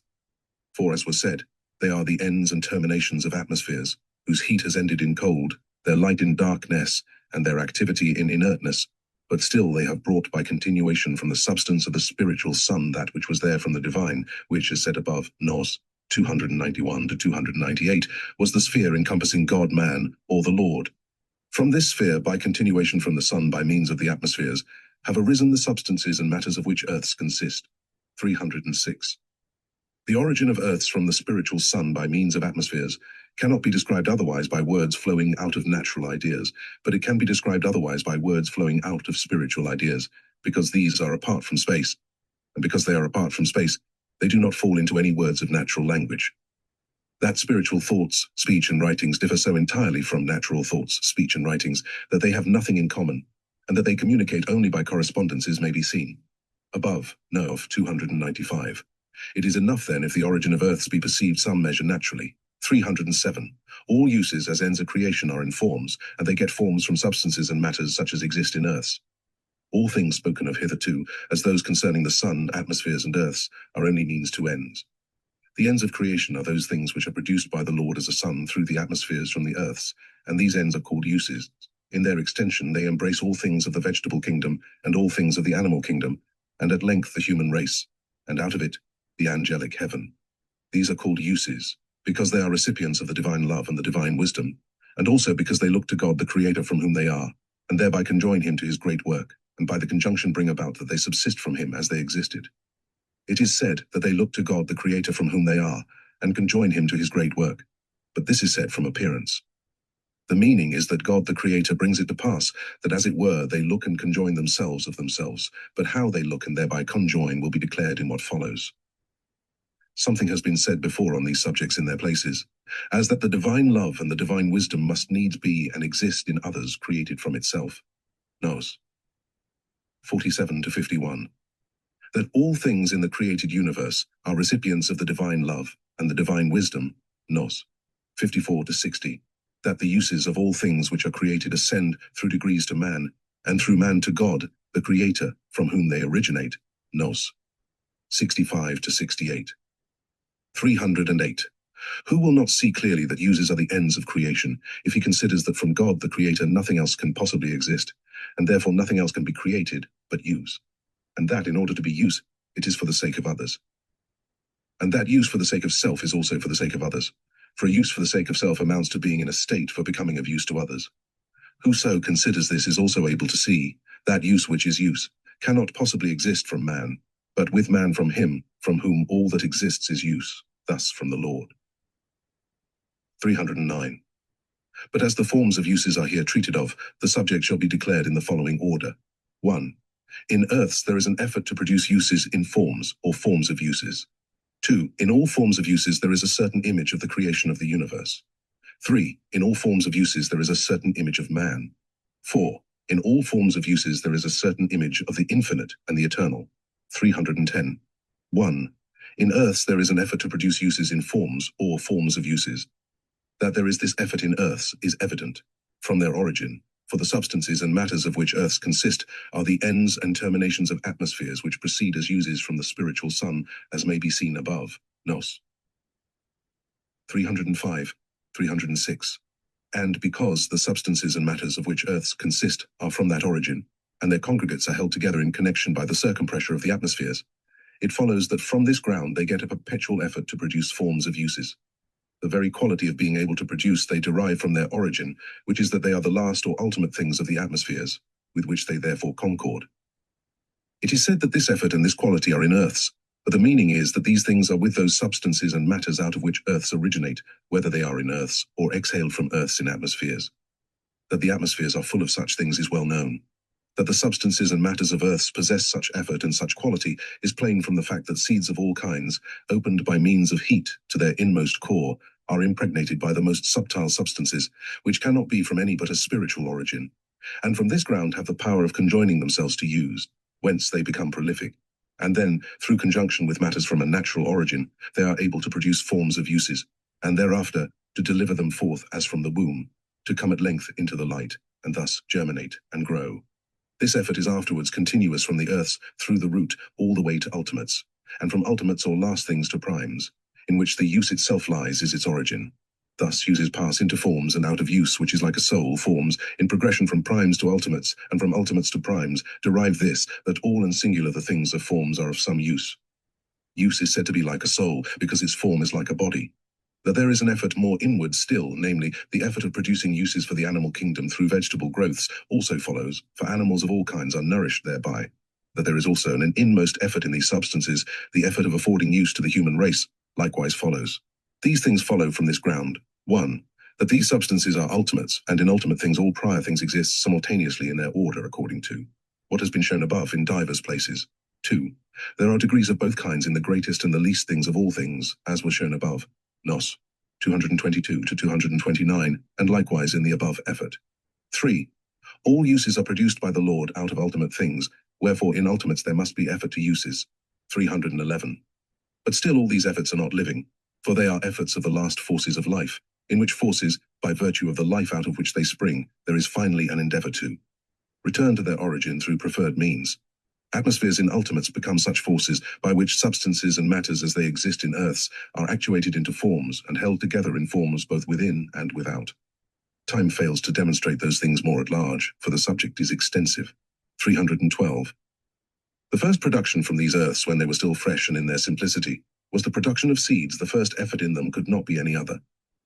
For, as was said, they are the ends and terminations of atmospheres, whose heat has ended in cold, their light in darkness, and their activity in inertness, but still they have brought by continuation from the substance of the spiritual sun that which was there from the divine, which, as said above, Nos. 291 to 298, was the sphere encompassing God-man, or the Lord. From this sphere, by continuation from the sun by means of the atmospheres, have arisen the substances and matters of which earths consist. 306. The origin of earths from the spiritual sun by means of atmospheres cannot be described otherwise by words flowing out of natural ideas, but it can be described otherwise by words flowing out of spiritual ideas, because these are apart from space, and because they are apart from space, they do not fall into any words of natural language. That spiritual thoughts, speech, and writings differ so entirely from natural thoughts, speech, and writings that they have nothing in common, and that they communicate only by correspondences may be seen. Above, Note 295. It is enough then if the origin of earths be perceived some measure naturally, 307. All uses as ends of creation are in forms, and they get forms from substances and matters such as exist in earths. All things spoken of hitherto, as those concerning the sun, atmospheres, and earths, are only means to ends. The ends of creation are those things which are produced by the Lord as a sun through the atmospheres from the earths, and these ends are called uses. In their extension, they embrace all things of the vegetable kingdom and all things of the animal kingdom, and at length the human race, and out of it, the angelic heaven. These are called uses, because they are recipients of the divine love and the divine wisdom, and also because they look to God the Creator from whom they are, and thereby conjoin him to his great work, and by the conjunction bring about that they subsist from him as they existed. It is said that they look to God the Creator from whom they are, and conjoin him to his great work. But this is said from appearance. The meaning is that God the Creator brings it to pass that as it were they look and conjoin themselves of themselves, but how they look and thereby conjoin will be declared in what follows. Something has been said before on these subjects in their places, as that the divine love and the divine wisdom must needs be and exist in others created from itself. Nos. 47 to 51. That all things in the created universe are recipients of the divine love and the divine wisdom. Nos. 54 to 60. That the uses of all things which are created ascend through degrees to man, and through man to God, the Creator, from whom they originate. Nos. 65 to 68. 308. Who will not see clearly that uses are the ends of creation, if he considers that from God the Creator nothing else can possibly exist, and therefore nothing else can be created but use, and that in order to be use, it is for the sake of others. And that use for the sake of self is also for the sake of others, for a use for the sake of self amounts to being in a state for becoming of use to others. Whoso considers this is also able to see that use which is use cannot possibly exist from man, but with man from him, from whom all that exists is use, thus from the Lord. 309. But as the forms of uses are here treated of, the subject shall be declared in the following order. 1. In earths there is an effort to produce uses in forms, or forms of uses. 2. In all forms of uses there is a certain image of the creation of the universe. 3. In all forms of uses there is a certain image of man. 4. In all forms of uses there is a certain image of the infinite and the eternal. 310. 1. In earths there is an effort to produce uses in forms, or forms of uses. That there is this effort in earths is evident, from their origin, for the substances and matters of which earths consist are the ends and terminations of atmospheres which proceed as uses from the spiritual sun, as may be seen above. Nos. 305, 306. And because the substances and matters of which earths consist are from that origin, and their congregates are held together in connection by the circumpressure of the atmospheres, it follows that from this ground they get a perpetual effort to produce forms of uses. The very quality of being able to produce they derive from their origin, which is that they are the last or ultimate things of the atmospheres, with which they therefore concord. It is said that this effort and this quality are in earths, but the meaning is that these things are with those substances and matters out of which earths originate, whether they are in earths or exhaled from earths in atmospheres. That the atmospheres are full of such things is well known. That the substances and matters of earths possess such effort and such quality is plain from the fact that seeds of all kinds, opened by means of heat to their inmost core, are impregnated by the most subtile substances, which cannot be from any but a spiritual origin, and from this ground have the power of conjoining themselves to use, whence they become prolific, and then, through conjunction with matters from a natural origin, they are able to produce forms of uses, and thereafter to deliver them forth as from the womb, to come at length into the light, and thus germinate and grow. This effort is afterwards continuous from the earths through the root all the way to ultimates, and from ultimates or last things to primes, in which the use itself lies is its origin. Thus uses pass into forms, and out of use, which is like a soul, forms, in progression from primes to ultimates, and from ultimates to primes, derive this, that all and singular the things of forms are of some use. Use is said to be like a soul, because its form is like a body. That there is an effort more inward still, namely, the effort of producing uses for the animal kingdom through vegetable growths, also follows, for animals of all kinds are nourished thereby. That there is also an inmost effort in these substances, the effort of affording use to the human race, likewise follows. These things follow from this ground. 1. That these substances are ultimates, and in ultimate things all prior things exist simultaneously in their order according to what has been shown above in divers places. 2. There are degrees of both kinds in the greatest and the least things of all things, as was shown above. Nos. 222 to 229, and likewise in the above effort. 3. All uses are produced by the Lord out of ultimate things, wherefore in ultimates there must be effort to uses. 311. But still all these efforts are not living. For they are efforts of the last forces of life, in which forces, by virtue of the life out of which they spring, there is finally an endeavor to return to their origin through preferred means. Atmospheres in ultimates become such forces by which substances and matters as they exist in earths are actuated into forms and held together in forms both within and without. Time fails to demonstrate those things more at large, for the subject is extensive. 312. The first production from these earths when they were still fresh and in their simplicity was the production of seeds. The first effort in them could not be any other.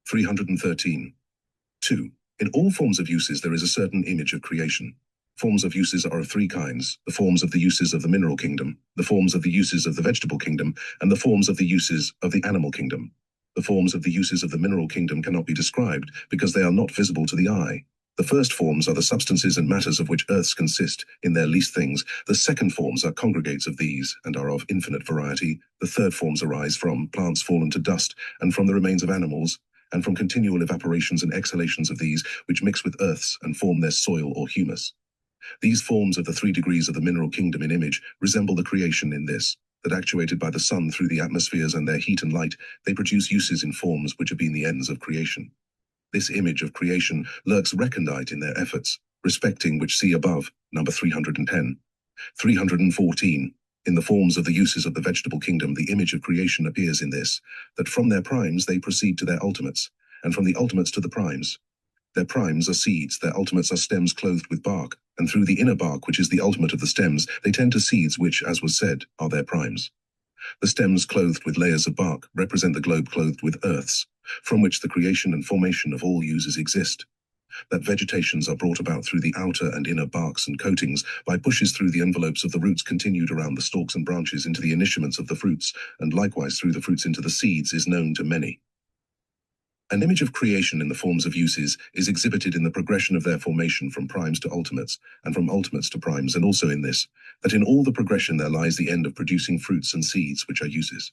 313. 2. In all forms of uses there is a certain image of creation. Forms of uses are of three kinds: the forms of the uses of the mineral kingdom, the forms of the uses of the vegetable kingdom, and the forms of the uses of the animal kingdom. The forms of the uses of the mineral kingdom cannot be described because they are not visible to the eye. The first forms are the substances and matters of which earths consist in their least things. The second forms are congregates of these and are of infinite variety. The third forms arise from plants fallen to dust and from the remains of animals, and from continual evaporations and exhalations of these which mix with earths and form their soil or humus. These forms of the 3 degrees of the mineral kingdom in image resemble the creation in this, that actuated by the sun through the atmospheres and their heat and light, they produce uses in forms which have been the ends of creation. This image of creation lurks recondite in their efforts, respecting which see above, number 310. 314. In the forms of the uses of the vegetable kingdom, the image of creation appears in this, that from their primes they proceed to their ultimates, and from the ultimates to the primes. Their primes are seeds, their ultimates are stems clothed with bark, and through the inner bark, which is the ultimate of the stems, they tend to seeds which, as was said, are their primes. The stems clothed with layers of bark represent the globe clothed with earths, from which the creation and formation of all uses exist. That vegetations are brought about through the outer and inner barks and coatings, by pushes through the envelopes of the roots continued around the stalks and branches into the initiaments of the fruits, and likewise through the fruits into the seeds, is known to many. An image of creation in the forms of uses is exhibited in the progression of their formation from primes to ultimates, and from ultimates to primes, and also in this, that in all the progression there lies the end of producing fruits and seeds which are uses.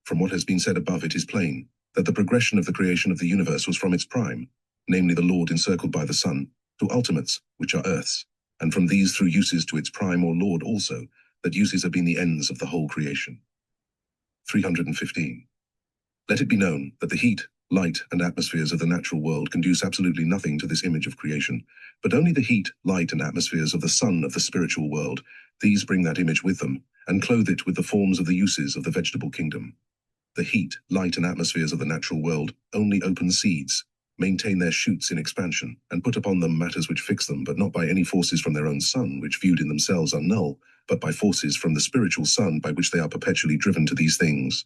From what has been said above, it is plain that the progression of the creation of the universe was from its prime, namely the Lord encircled by the sun, to ultimates, which are earths, and from these through uses to its prime or Lord also, that uses have been the ends of the whole creation. 315. Let it be known that the heat, light, and atmospheres of the natural world conduce absolutely nothing to this image of creation, but only the heat, light, and atmospheres of the sun of the spiritual world. These bring that image with them, and clothe it with the forms of the uses of the vegetable kingdom. The heat, light, and atmospheres of the natural world only open seeds, maintain their shoots in expansion, and put upon them matters which fix them, but not by any forces from their own sun, which viewed in themselves are null, but by forces from the spiritual sun, by which they are perpetually driven to these things.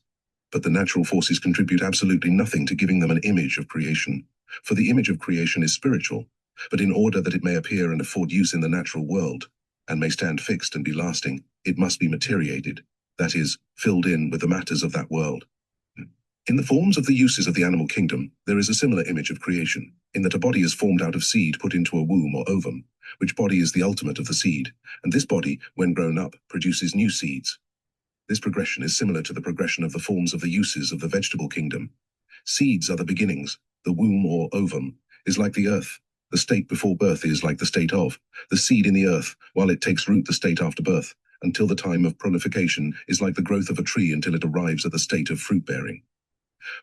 But the natural forces contribute absolutely nothing to giving them an image of creation, for the image of creation is spiritual, but in order that it may appear and afford use in the natural world, and may stand fixed and be lasting, it must be materiated, that is, filled in with the matters of that world. In the forms of the uses of the animal kingdom, there is a similar image of creation, in that a body is formed out of seed put into a womb or ovum, which body is the ultimate of the seed, and this body, when grown up, produces new seeds. This progression is similar to the progression of the forms of the uses of the vegetable kingdom. Seeds are the beginnings. The womb or ovum is like the earth. The state before birth is like the state of. The seed in the earth, while it takes root the state after birth, until the time of prolification, is like the growth of a tree until it arrives at the state of fruit-bearing.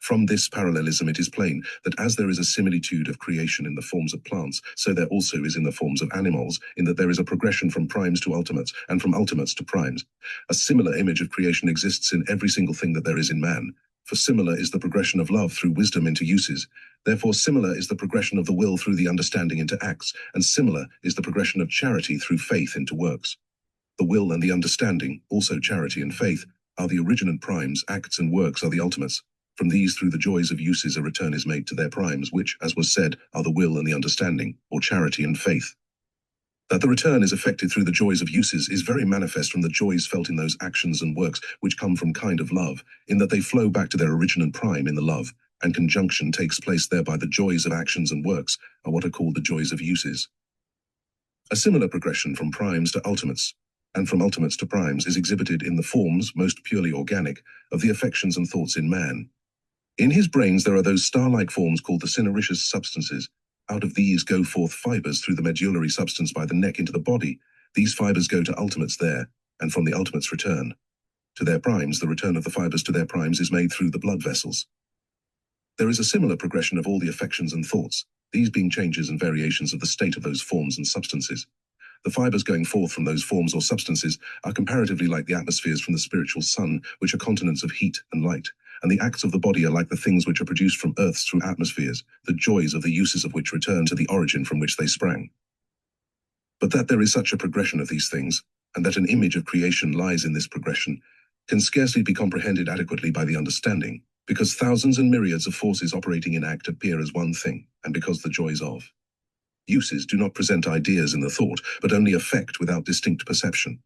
From this parallelism it is plain that as there is a similitude of creation in the forms of plants, so there also is in the forms of animals, in that there is a progression from primes to ultimates, and from ultimates to primes. A similar image of creation exists in every single thing that there is in man, for similar is the progression of love through wisdom into uses. Therefore similar is the progression of the will through the understanding into acts, and similar is the progression of charity through faith into works. The will and the understanding, also charity and faith, are the originate primes, acts and works are the ultimates. From these through the joys of uses a return is made to their primes, which, as was said, are the will and the understanding, or charity and faith. That the return is effected through the joys of uses is very manifest from the joys felt in those actions and works which come from kind of love, in that they flow back to their original prime in the love, and conjunction takes place thereby. The joys of actions and works are what are called the joys of uses. A similar progression from primes to ultimates, and from ultimates to primes, is exhibited in the forms, most purely organic, of the affections and thoughts in man. In his brains there are those star-like forms called the cinereous substances. Out of these go forth fibers through the medullary substance by the neck into the body. These fibers go to ultimates there, and from the ultimates return to their primes. The return of the fibers to their primes is made through the blood vessels. There is a similar progression of all the affections and thoughts, these being changes and variations of the state of those forms and substances. The fibers going forth from those forms or substances are comparatively like the atmospheres from the spiritual sun, which are continents of heat and light, and the acts of the body are like the things which are produced from earths through atmospheres, the joys of the uses of which return to the origin from which they sprang. But that there is such a progression of these things, and that an image of creation lies in this progression, can scarcely be comprehended adequately by the understanding, because thousands and myriads of forces operating in act appear as one thing, and because the joys of uses do not present ideas in the thought, but only effect without distinct perception.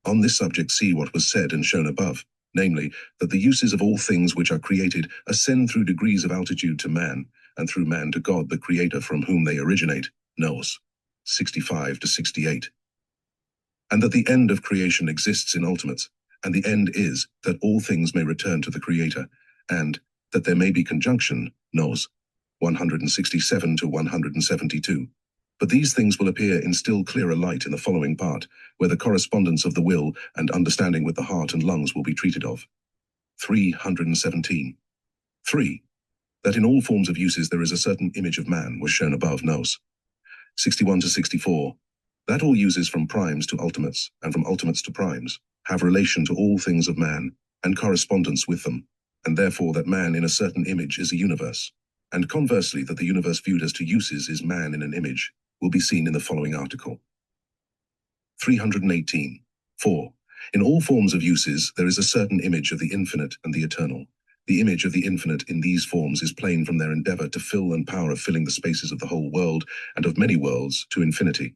On this subject see what was said and shown above, namely, that the uses of all things which are created ascend through degrees of altitude to man, and through man to God the Creator from whom they originate, Nos. 65 to 68. And that the end of creation exists in ultimates, and the end is that all things may return to the Creator, and that there may be conjunction, Nos. 167 to 172. But these things will appear in still clearer light in the following part, where the correspondence of the will and understanding with the heart and lungs will be treated of. 317. 3. That in all forms of uses there is a certain image of man was shown above, Nos. 61 to 64. That all uses from primes to ultimates, and from ultimates to primes, have relation to all things of man, and correspondence with them, and therefore that man in a certain image is a universe, and conversely that the universe viewed as to uses is man in an image, will be seen in the following article. 318. 4. In all forms of uses there is a certain image of the infinite and the eternal. The image of the infinite in these forms is plain from their endeavor to fill and power of filling the spaces of the whole world and of many worlds to infinity.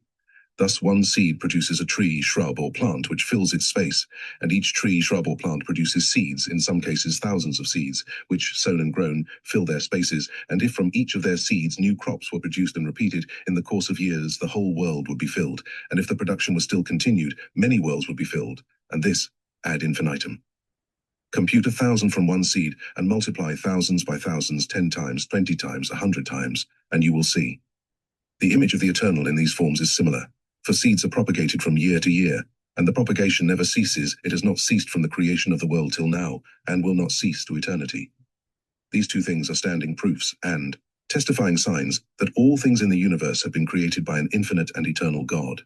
Thus one seed produces a tree, shrub, or plant which fills its space, and each tree, shrub, or plant produces seeds, in some cases thousands of seeds, which, sown and grown, fill their spaces, and if from each of their seeds new crops were produced and repeated, in the course of years the whole world would be filled, and if the production was still continued, many worlds would be filled, and this ad infinitum. Compute 1,000 from one seed, and multiply thousands by thousands 10 times, 20 times, 100 times, and you will see. The image of the eternal in these forms is similar. For seeds are propagated from year to year, and the propagation never ceases. It has not ceased from the creation of the world till now, and will not cease to eternity. These two things are standing proofs and testifying signs that all things in the universe have been created by an infinite and eternal God.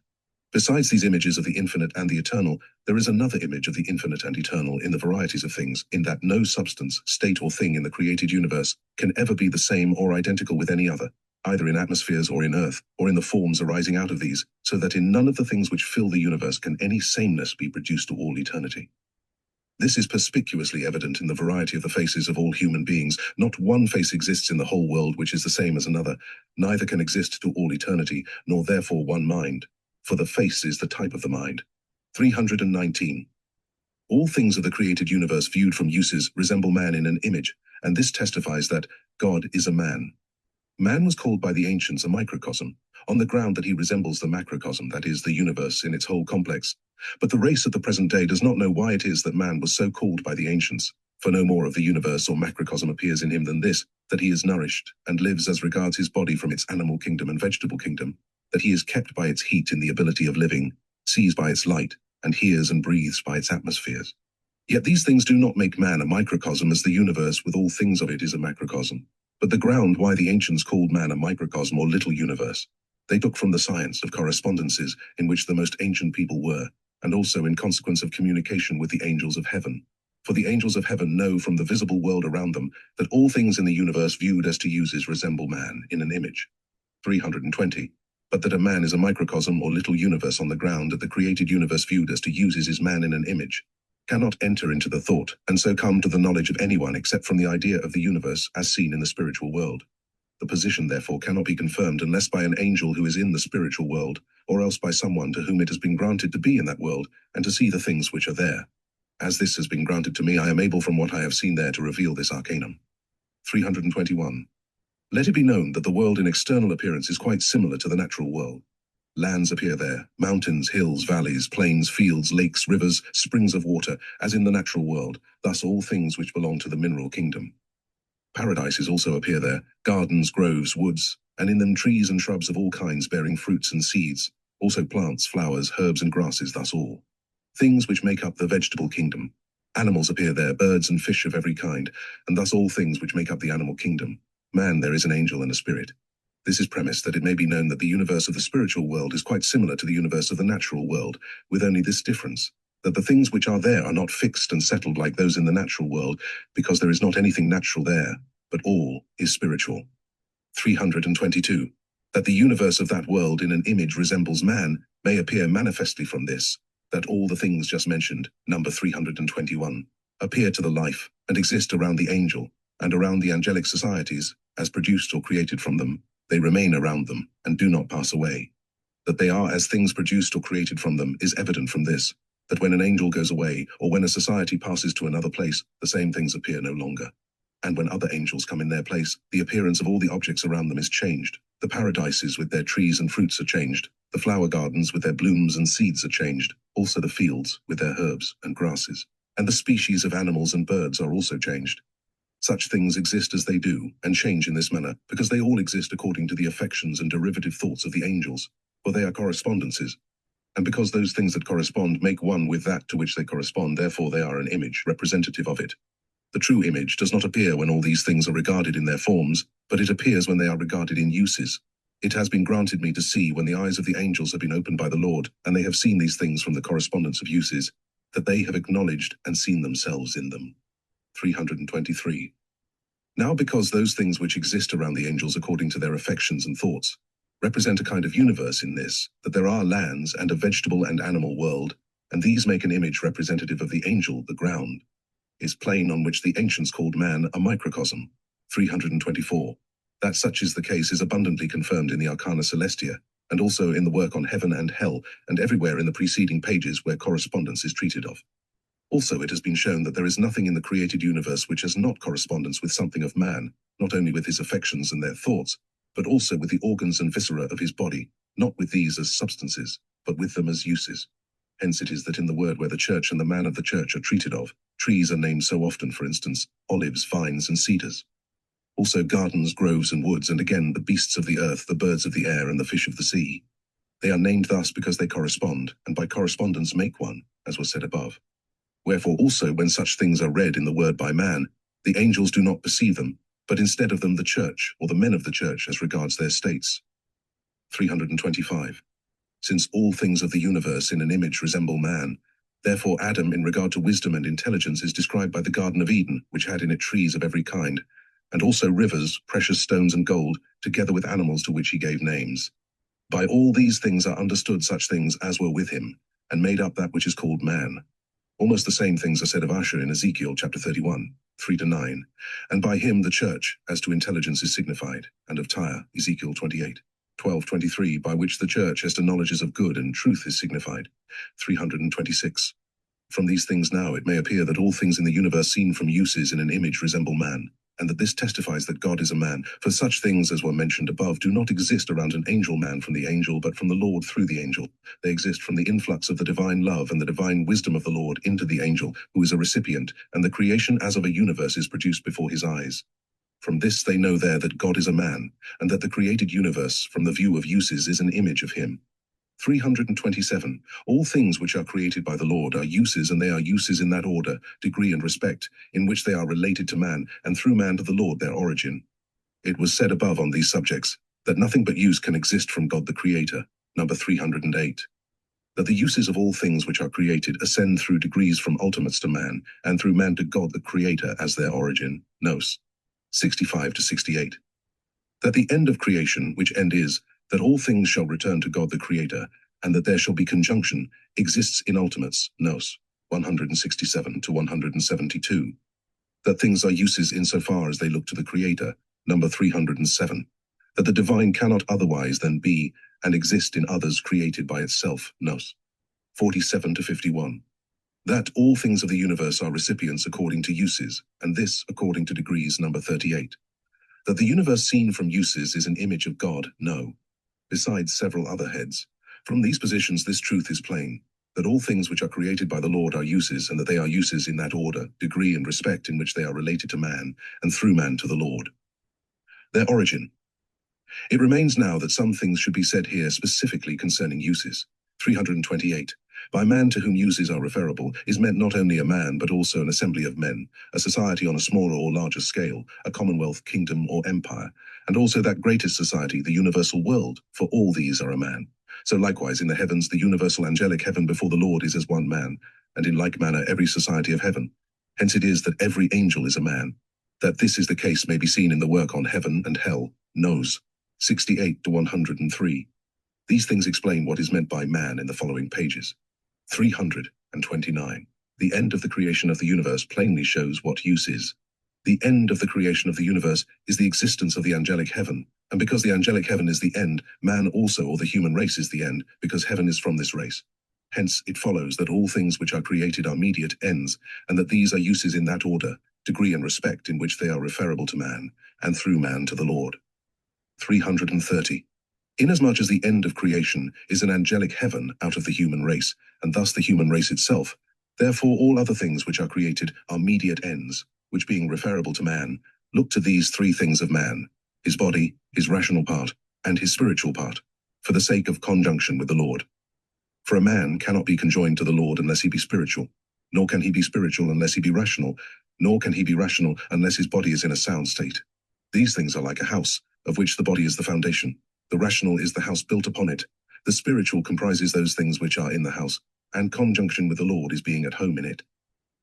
Besides these images of the infinite and the eternal, there is another image of the infinite and eternal in the varieties of things, in that no substance, state, or thing in the created universe can ever be the same or identical with any other, either in atmospheres or in earth, or in the forms arising out of these, so that in none of the things which fill the universe can any sameness be produced to all eternity. This is perspicuously evident in the variety of the faces of all human beings. Not one face exists in the whole world which is the same as another, neither can exist to all eternity, nor therefore one mind, for the face is the type of the mind. 319. All things of the created universe viewed from uses resemble man in an image, and this testifies that God is a man. Man was called by the ancients a microcosm, on the ground that he resembles the macrocosm, that is, the universe in its whole complex. But the race of the present day does not know why it is that man was so called by the ancients, for no more of the universe or macrocosm appears in him than this, that he is nourished, and lives as regards his body from its animal kingdom and vegetable kingdom, that he is kept by its heat in the ability of living, sees by its light, and hears and breathes by its atmospheres. Yet these things do not make man a microcosm, as the universe with all things of it is a macrocosm. But the ground why the ancients called man a microcosm or little universe, they took from the science of correspondences in which the most ancient people were, and also in consequence of communication with the angels of heaven. For the angels of heaven know from the visible world around them that all things in the universe viewed as to uses resemble man in an image. 320. But that a man is a microcosm or little universe on the ground that the created universe viewed as to uses is man in an image, cannot enter into the thought, and so come to the knowledge of anyone except from the idea of the universe as seen in the spiritual world. The position, therefore, cannot be confirmed unless by an angel who is in the spiritual world, or else by someone to whom it has been granted to be in that world, and to see the things which are there. As this has been granted to me, I am able from what I have seen there to reveal this arcanum. 321. Let it be known that the world in external appearance is quite similar to the natural world. Lands appear there, mountains, hills, valleys, plains, fields, lakes, rivers, springs of water, as in the natural world, thus all things which belong to the mineral kingdom. Paradises also appear there, gardens, groves, woods, and in them trees and shrubs of all kinds bearing fruits and seeds, also plants, flowers, herbs and grasses, thus all things which make up the vegetable kingdom. Animals appear there, birds and fish of every kind, and thus all things which make up the animal kingdom. Man, there is an angel and a spirit. This is premised that it may be known that the universe of the spiritual world is quite similar to the universe of the natural world, with only this difference, that the things which are there are not fixed and settled like those in the natural world, because there is not anything natural there, but all is spiritual. 322. That the universe of that world in an image resembles man may appear manifestly from this, that all the things just mentioned, number 321, appear to the life and exist around the angel and around the angelic societies, as produced or created from them. They remain around them and do not pass away. That they are as things produced or created from them is evident from this, that when an angel goes away or when a society passes to another place, the same things appear no longer. And when other angels come in their place, the appearance of all the objects around them is changed. The paradises with their trees and fruits are changed. The flower gardens with their blooms and seeds are changed. Also the fields with their herbs and grasses. And the species of animals and birds are also changed. Such things exist as they do, and change in this manner, because they all exist according to the affections and derivative thoughts of the angels, for they are correspondences. And because those things that correspond make one with that to which they correspond, therefore they are an image representative of it. The true image does not appear when all these things are regarded in their forms, but it appears when they are regarded in uses. It has been granted me to see when the eyes of the angels have been opened by the Lord, and they have seen these things from the correspondence of uses, that they have acknowledged and seen themselves in them. 323. Now because those things which exist around the angels according to their affections and thoughts represent a kind of universe in this, that there are lands and a vegetable and animal world, and these make an image representative of the angel, the ground, is plain on which the ancients called man a microcosm. 324. That such is the case is abundantly confirmed in the Arcana Celestia, and also in the work on heaven and hell, and everywhere in the preceding pages where correspondence is treated of. Also it has been shown that there is nothing in the created universe which has not correspondence with something of man, not only with his affections and their thoughts, but also with the organs and viscera of his body, not with these as substances, but with them as uses. Hence it is that in the word where the church and the man of the church are treated of, trees are named so often, for instance, olives, vines, and cedars. Also gardens, groves, and woods, and again the beasts of the earth, the birds of the air, and the fish of the sea. They are named thus because they correspond, and by correspondence make one, as was said above. Wherefore also when such things are read in the word by man, the angels do not perceive them, but instead of them the church, or the men of the church as regards their states. 325. Since all things of the universe in an image resemble man, therefore Adam in regard to wisdom and intelligence is described by the Garden of Eden, which had in it trees of every kind, and also rivers, precious stones and gold, together with animals to which he gave names. By all these things are understood such things as were with him, and made up that which is called man. Almost the same things are said of Asher in Ezekiel chapter 31, 3-9, and by him the church, as to intelligence is signified, and of Tyre, Ezekiel 28, 12-23, by which the church as to knowledges of good and truth is signified, 326. From these things now it may appear that all things in the universe seen from uses in an image resemble man, and that this testifies that God is a man, for such things as were mentioned above do not exist around an angel man from the angel, but from the Lord through the angel. They exist from the influx of the divine love and the divine wisdom of the Lord into the angel, who is a recipient, and the creation as of a universe is produced before his eyes. From this they know there that God is a man, and that the created universe, from the view of uses, is an image of him. 327. All things which are created by the Lord are uses, and they are uses in that order, degree, and respect, in which they are related to man, and through man to the Lord their origin. It was said above on these subjects, that nothing but use can exist from God the Creator, number 308. That the uses of all things which are created ascend through degrees from ultimates to man, and through man to God the Creator as their origin, nos. 65-68. That the end of creation, which end is, that all things shall return to God the Creator, and that there shall be conjunction, exists in ultimates, nos. 167-172. That things are uses insofar as they look to the Creator, number 307. That the divine cannot otherwise than be and exist in others created by itself, nos. 47-51. That all things of the universe are recipients according to uses, and this according to degrees, number 38. That the universe seen from uses is an image of God, no. Besides several other heads. From these positions this truth is plain, that all things which are created by the Lord are uses, and that they are uses in that order, degree, and respect in which they are related to man, and through man to the Lord. Their origin. It remains now that some things should be said here specifically concerning uses. 328. By man to whom uses are referable is meant not only a man but also an assembly of men, a society on a smaller or larger scale, a commonwealth, kingdom, or empire, and also that greatest society, the universal world, for all these are a man. So likewise in the heavens the universal angelic heaven before the Lord is as one man, and in like manner every society of heaven. Hence it is that every angel is a man. That this is the case may be seen in the work on heaven and hell, Nos. 68 to 103. These things explain what is meant by man in the following pages. 329. The end of the creation of the universe plainly shows what use is. The end of the creation of the universe is the existence of the angelic heaven, and because the angelic heaven is the end, man also, or the human race, is the end, because heaven is from this race. Hence it follows that all things which are created are mediate ends, and that these are uses in that order, degree and respect in which they are referable to man, and through man to the Lord. 330. Inasmuch as the end of creation is an angelic heaven out of the human race, and thus the human race itself, therefore all other things which are created are mediate ends, which being referable to man, look to these three things of man, his body, his rational part, and his spiritual part, for the sake of conjunction with the Lord. For a man cannot be conjoined to the Lord unless he be spiritual, nor can he be spiritual unless he be rational, nor can he be rational unless his body is in a sound state. These things are like a house, of which the body is the foundation. The rational is the house built upon it. The spiritual comprises those things which are in the house, and conjunction with the Lord is being at home in it.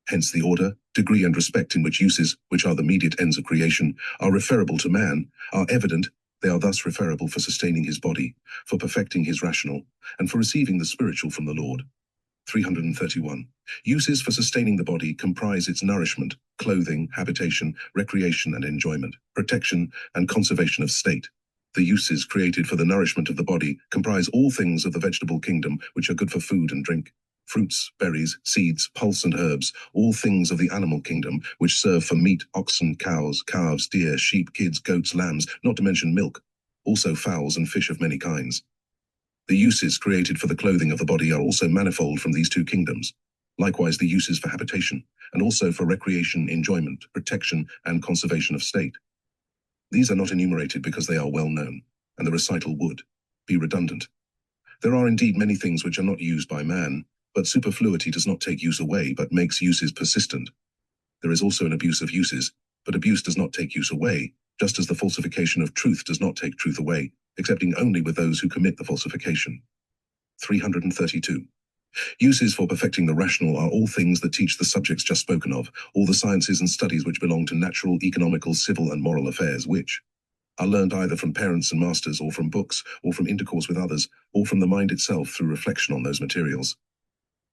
Hence the order, degree, and respect in which uses, which are the mediate ends of creation, are referable to man, are evident. They are thus referable for sustaining his body, for perfecting his rational, and for receiving the spiritual from the Lord. 331. Uses for sustaining the body comprise its nourishment, clothing, habitation, recreation and enjoyment, protection, and conservation of state. The uses created for the nourishment of the body comprise all things of the vegetable kingdom which are good for food and drink, fruits, berries, seeds, pulse and herbs, all things of the animal kingdom which serve for meat, oxen, cows, calves, deer, sheep, kids, goats, lambs, not to mention milk, also fowls and fish of many kinds. The uses created for the clothing of the body are also manifold from these two kingdoms. Likewise the uses for habitation, and also for recreation, enjoyment, protection, and conservation of state. These are not enumerated because they are well known, and the recital would be redundant. There are indeed many things which are not used by man, but superfluity does not take use away, but makes uses persistent. There is also an abuse of uses, but abuse does not take use away, just as the falsification of truth does not take truth away, excepting only with those who commit the falsification. 332. Uses for perfecting the rational are all things that teach the subjects just spoken of, all the sciences and studies which belong to natural, economical, civil, and moral affairs, which are learned either from parents and masters, or from books, or from intercourse with others, or from the mind itself through reflection on those materials.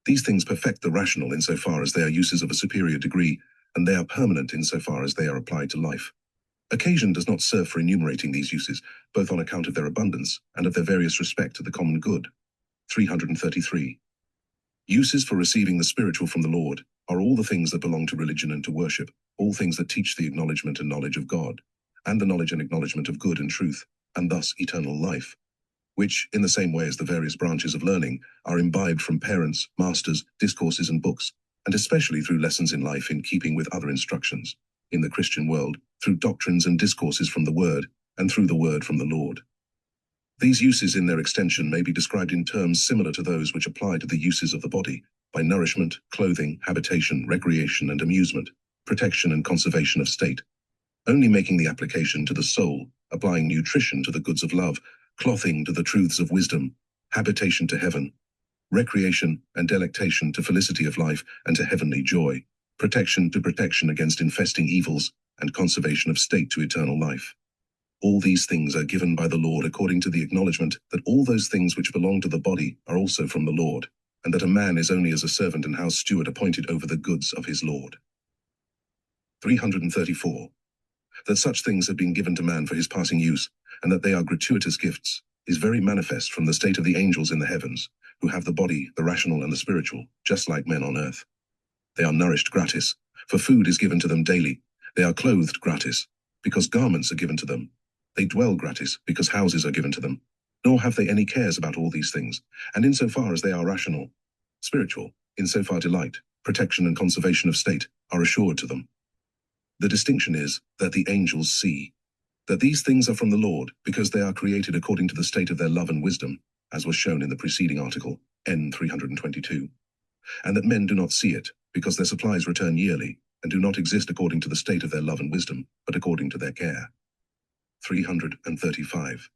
These things perfect the rational insofar as they are uses of a superior degree, and they are permanent insofar as they are applied to life. Occasion does not serve for enumerating these uses, both on account of their abundance and of their various respect to the common good. 333. Uses for receiving the spiritual from the Lord are all the things that belong to religion and to worship, all things that teach the acknowledgement and knowledge of God, and the knowledge and acknowledgement of good and truth, and thus eternal life, which, in the same way as the various branches of learning, are imbibed from parents, masters, discourses, and books, and especially through lessons in life in keeping with other instructions, in the Christian world, through doctrines and discourses from the Word, and through the Word from the Lord. These uses in their extension may be described in terms similar to those which apply to the uses of the body, by nourishment, clothing, habitation, recreation and amusement, protection and conservation of state, only making the application to the soul, applying nutrition to the goods of love, clothing to the truths of wisdom, habitation to heaven, recreation and delectation to felicity of life and to heavenly joy, protection to protection against infesting evils, and conservation of state to eternal life. All these things are given by the Lord according to the acknowledgement that all those things which belong to the body are also from the Lord, and that a man is only as a servant and house steward appointed over the goods of his Lord. 334. That such things have been given to man for his passing use, and that they are gratuitous gifts, is very manifest from the state of the angels in the heavens, who have the body, the rational and the spiritual, just like men on earth. They are nourished gratis, for food is given to them daily. They are clothed gratis, because garments are given to them. They dwell gratis, because houses are given to them. Nor have they any cares about all these things, and insofar as they are rational, spiritual, insofar delight, protection and conservation of state are assured to them. The distinction is that the angels see that these things are from the Lord, because they are created according to the state of their love and wisdom, as was shown in the preceding article, N 322. And that men do not see it, because their supplies return yearly, and do not exist according to the state of their love and wisdom, but according to their care. 335.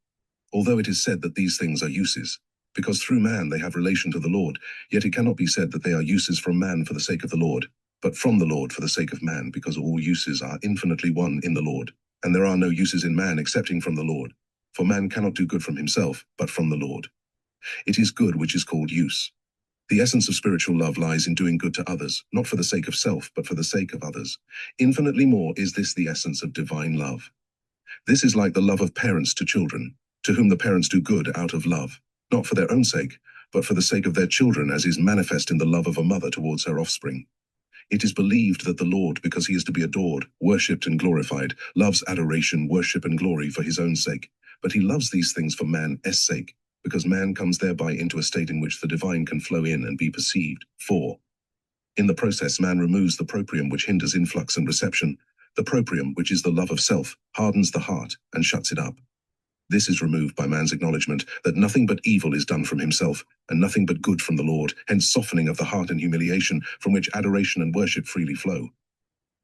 Although it is said that these things are uses, because through man they have relation to the Lord, yet it cannot be said that they are uses from man for the sake of the Lord, but from the Lord for the sake of man, because all uses are infinitely one in the Lord, and there are no uses in man excepting from the Lord. For man cannot do good from himself, but from the Lord. It is good which is called use. The essence of spiritual love lies in doing good to others, not for the sake of self, but for the sake of others. Infinitely more is this the essence of divine love. This is like the love of parents to children, to whom the parents do good out of love, not for their own sake, but for the sake of their children, as is manifest in the love of a mother towards her offspring. It is believed that the Lord, because he is to be adored, worshipped and glorified, loves adoration, worship and glory for his own sake, but he loves these things for man's sake, because man comes thereby into a state in which the divine can flow in and be perceived. 4. In the process, man removes the proprium which hinders influx and reception. The proprium, which is the love of self, hardens the heart and shuts it up. This is removed by man's acknowledgement that nothing but evil is done from himself, and nothing but good from the Lord, hence softening of the heart and humiliation, from which adoration and worship freely flow.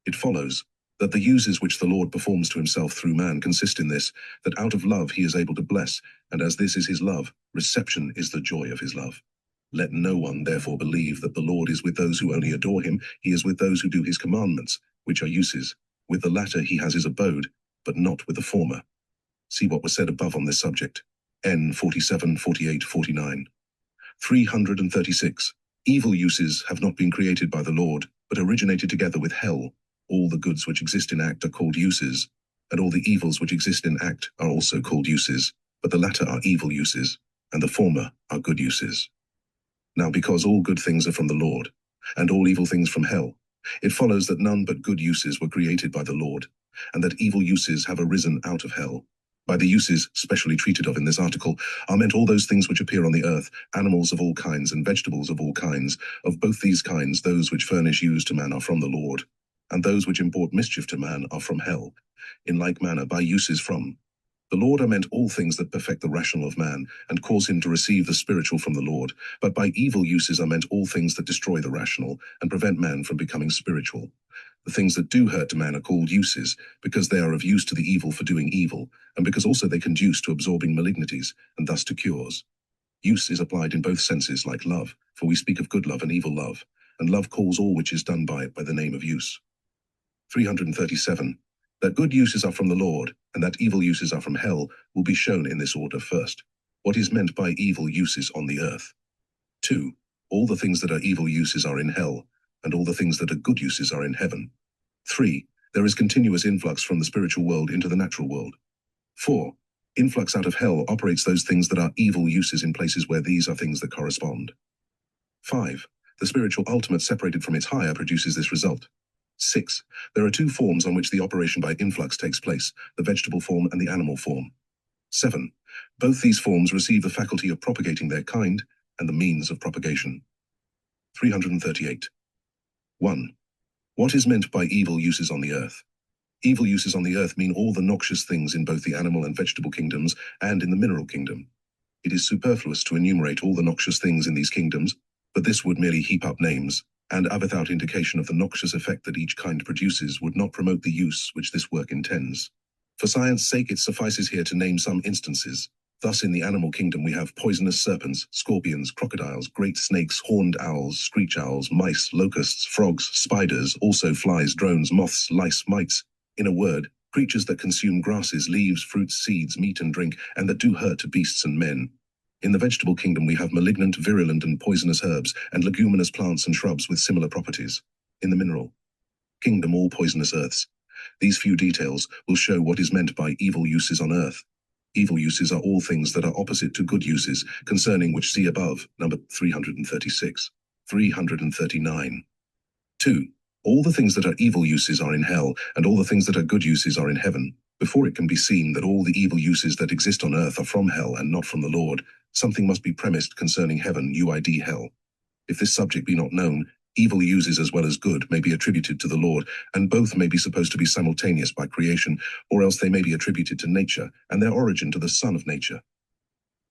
It follows that the uses which the Lord performs to himself through man consist in this, that out of love he is able to bless, and as this is his love, reception is the joy of his love. Let no one therefore believe that the Lord is with those who only adore him. He is with those who do his commandments, which are uses. With the latter he has his abode, but not with the former. See what was said above on this subject. N 47, 48, 49. 336. Evil uses have not been created by the Lord, but originated together with hell. All the goods which exist in act are called uses, and all the evils which exist in act are also called uses, but the latter are evil uses, and the former are good uses. Now because all good things are from the Lord, and all evil things from hell, it follows that none but good uses were created by the Lord, and that evil uses have arisen out of hell. By the uses specially treated of in this article are meant all those things which appear on the earth, animals of all kinds and vegetables of all kinds. Of both these kinds, those which furnish use to man are from the Lord, and those which import mischief to man are from hell. In like manner, by uses from the Lord are meant all things that perfect the rational of man, and cause him to receive the spiritual from the Lord, but by evil uses are meant all things that destroy the rational, and prevent man from becoming spiritual. The things that do hurt to man are called uses, because they are of use to the evil for doing evil, and because also they conduce to absorbing malignities, and thus to cures. Use is applied in both senses, like love, for we speak of good love and evil love, and love calls all which is done by it by the name of use. 337. That good uses are from the Lord, and that evil uses are from hell, will be shown in this order. First, what is meant by evil uses on the earth. 2. All the things that are evil uses are in hell, and all the things that are good uses are in heaven. 3. There is continuous influx from the spiritual world into the natural world. 4. Influx out of hell operates those things that are evil uses in places where these are things that correspond. 5. The spiritual ultimate separated from its higher produces this result. 6. There are two forms on which the operation by influx takes place, the vegetable form and the animal form. 7. Both these forms receive the faculty of propagating their kind and the means of propagation. 338. 1. What is meant by evil uses on the earth? Evil uses on the earth mean all the noxious things in both the animal and vegetable kingdoms and in the mineral kingdom. It is superfluous to enumerate all the noxious things in these kingdoms, but this would merely heap up names, and without indication of the noxious effect that each kind produces would not promote the use which this work intends. For science' sake it suffices here to name some instances. Thus in the animal kingdom we have poisonous serpents, scorpions, crocodiles, great snakes, horned owls, screech owls, mice, locusts, frogs, spiders, also flies, drones, moths, lice, mites. In a word, creatures that consume grasses, leaves, fruits, seeds, meat and drink, and that do hurt to beasts and men. In the vegetable kingdom we have malignant, virulent and poisonous herbs, and leguminous plants and shrubs with similar properties. In the mineral kingdom all poisonous earths. These few details will show what is meant by evil uses on earth. Evil uses are all things that are opposite to good uses, concerning which see above, number 336. 339. 2. All the things that are evil uses are in hell, and all the things that are good uses are in heaven. Before it can be seen that all the evil uses that exist on earth are from hell and not from the Lord, something must be premised concerning heaven, UID hell. If this subject be not known, evil uses as well as good may be attributed to the Lord, and both may be supposed to be simultaneous by creation, or else they may be attributed to nature, and their origin to the Son of nature.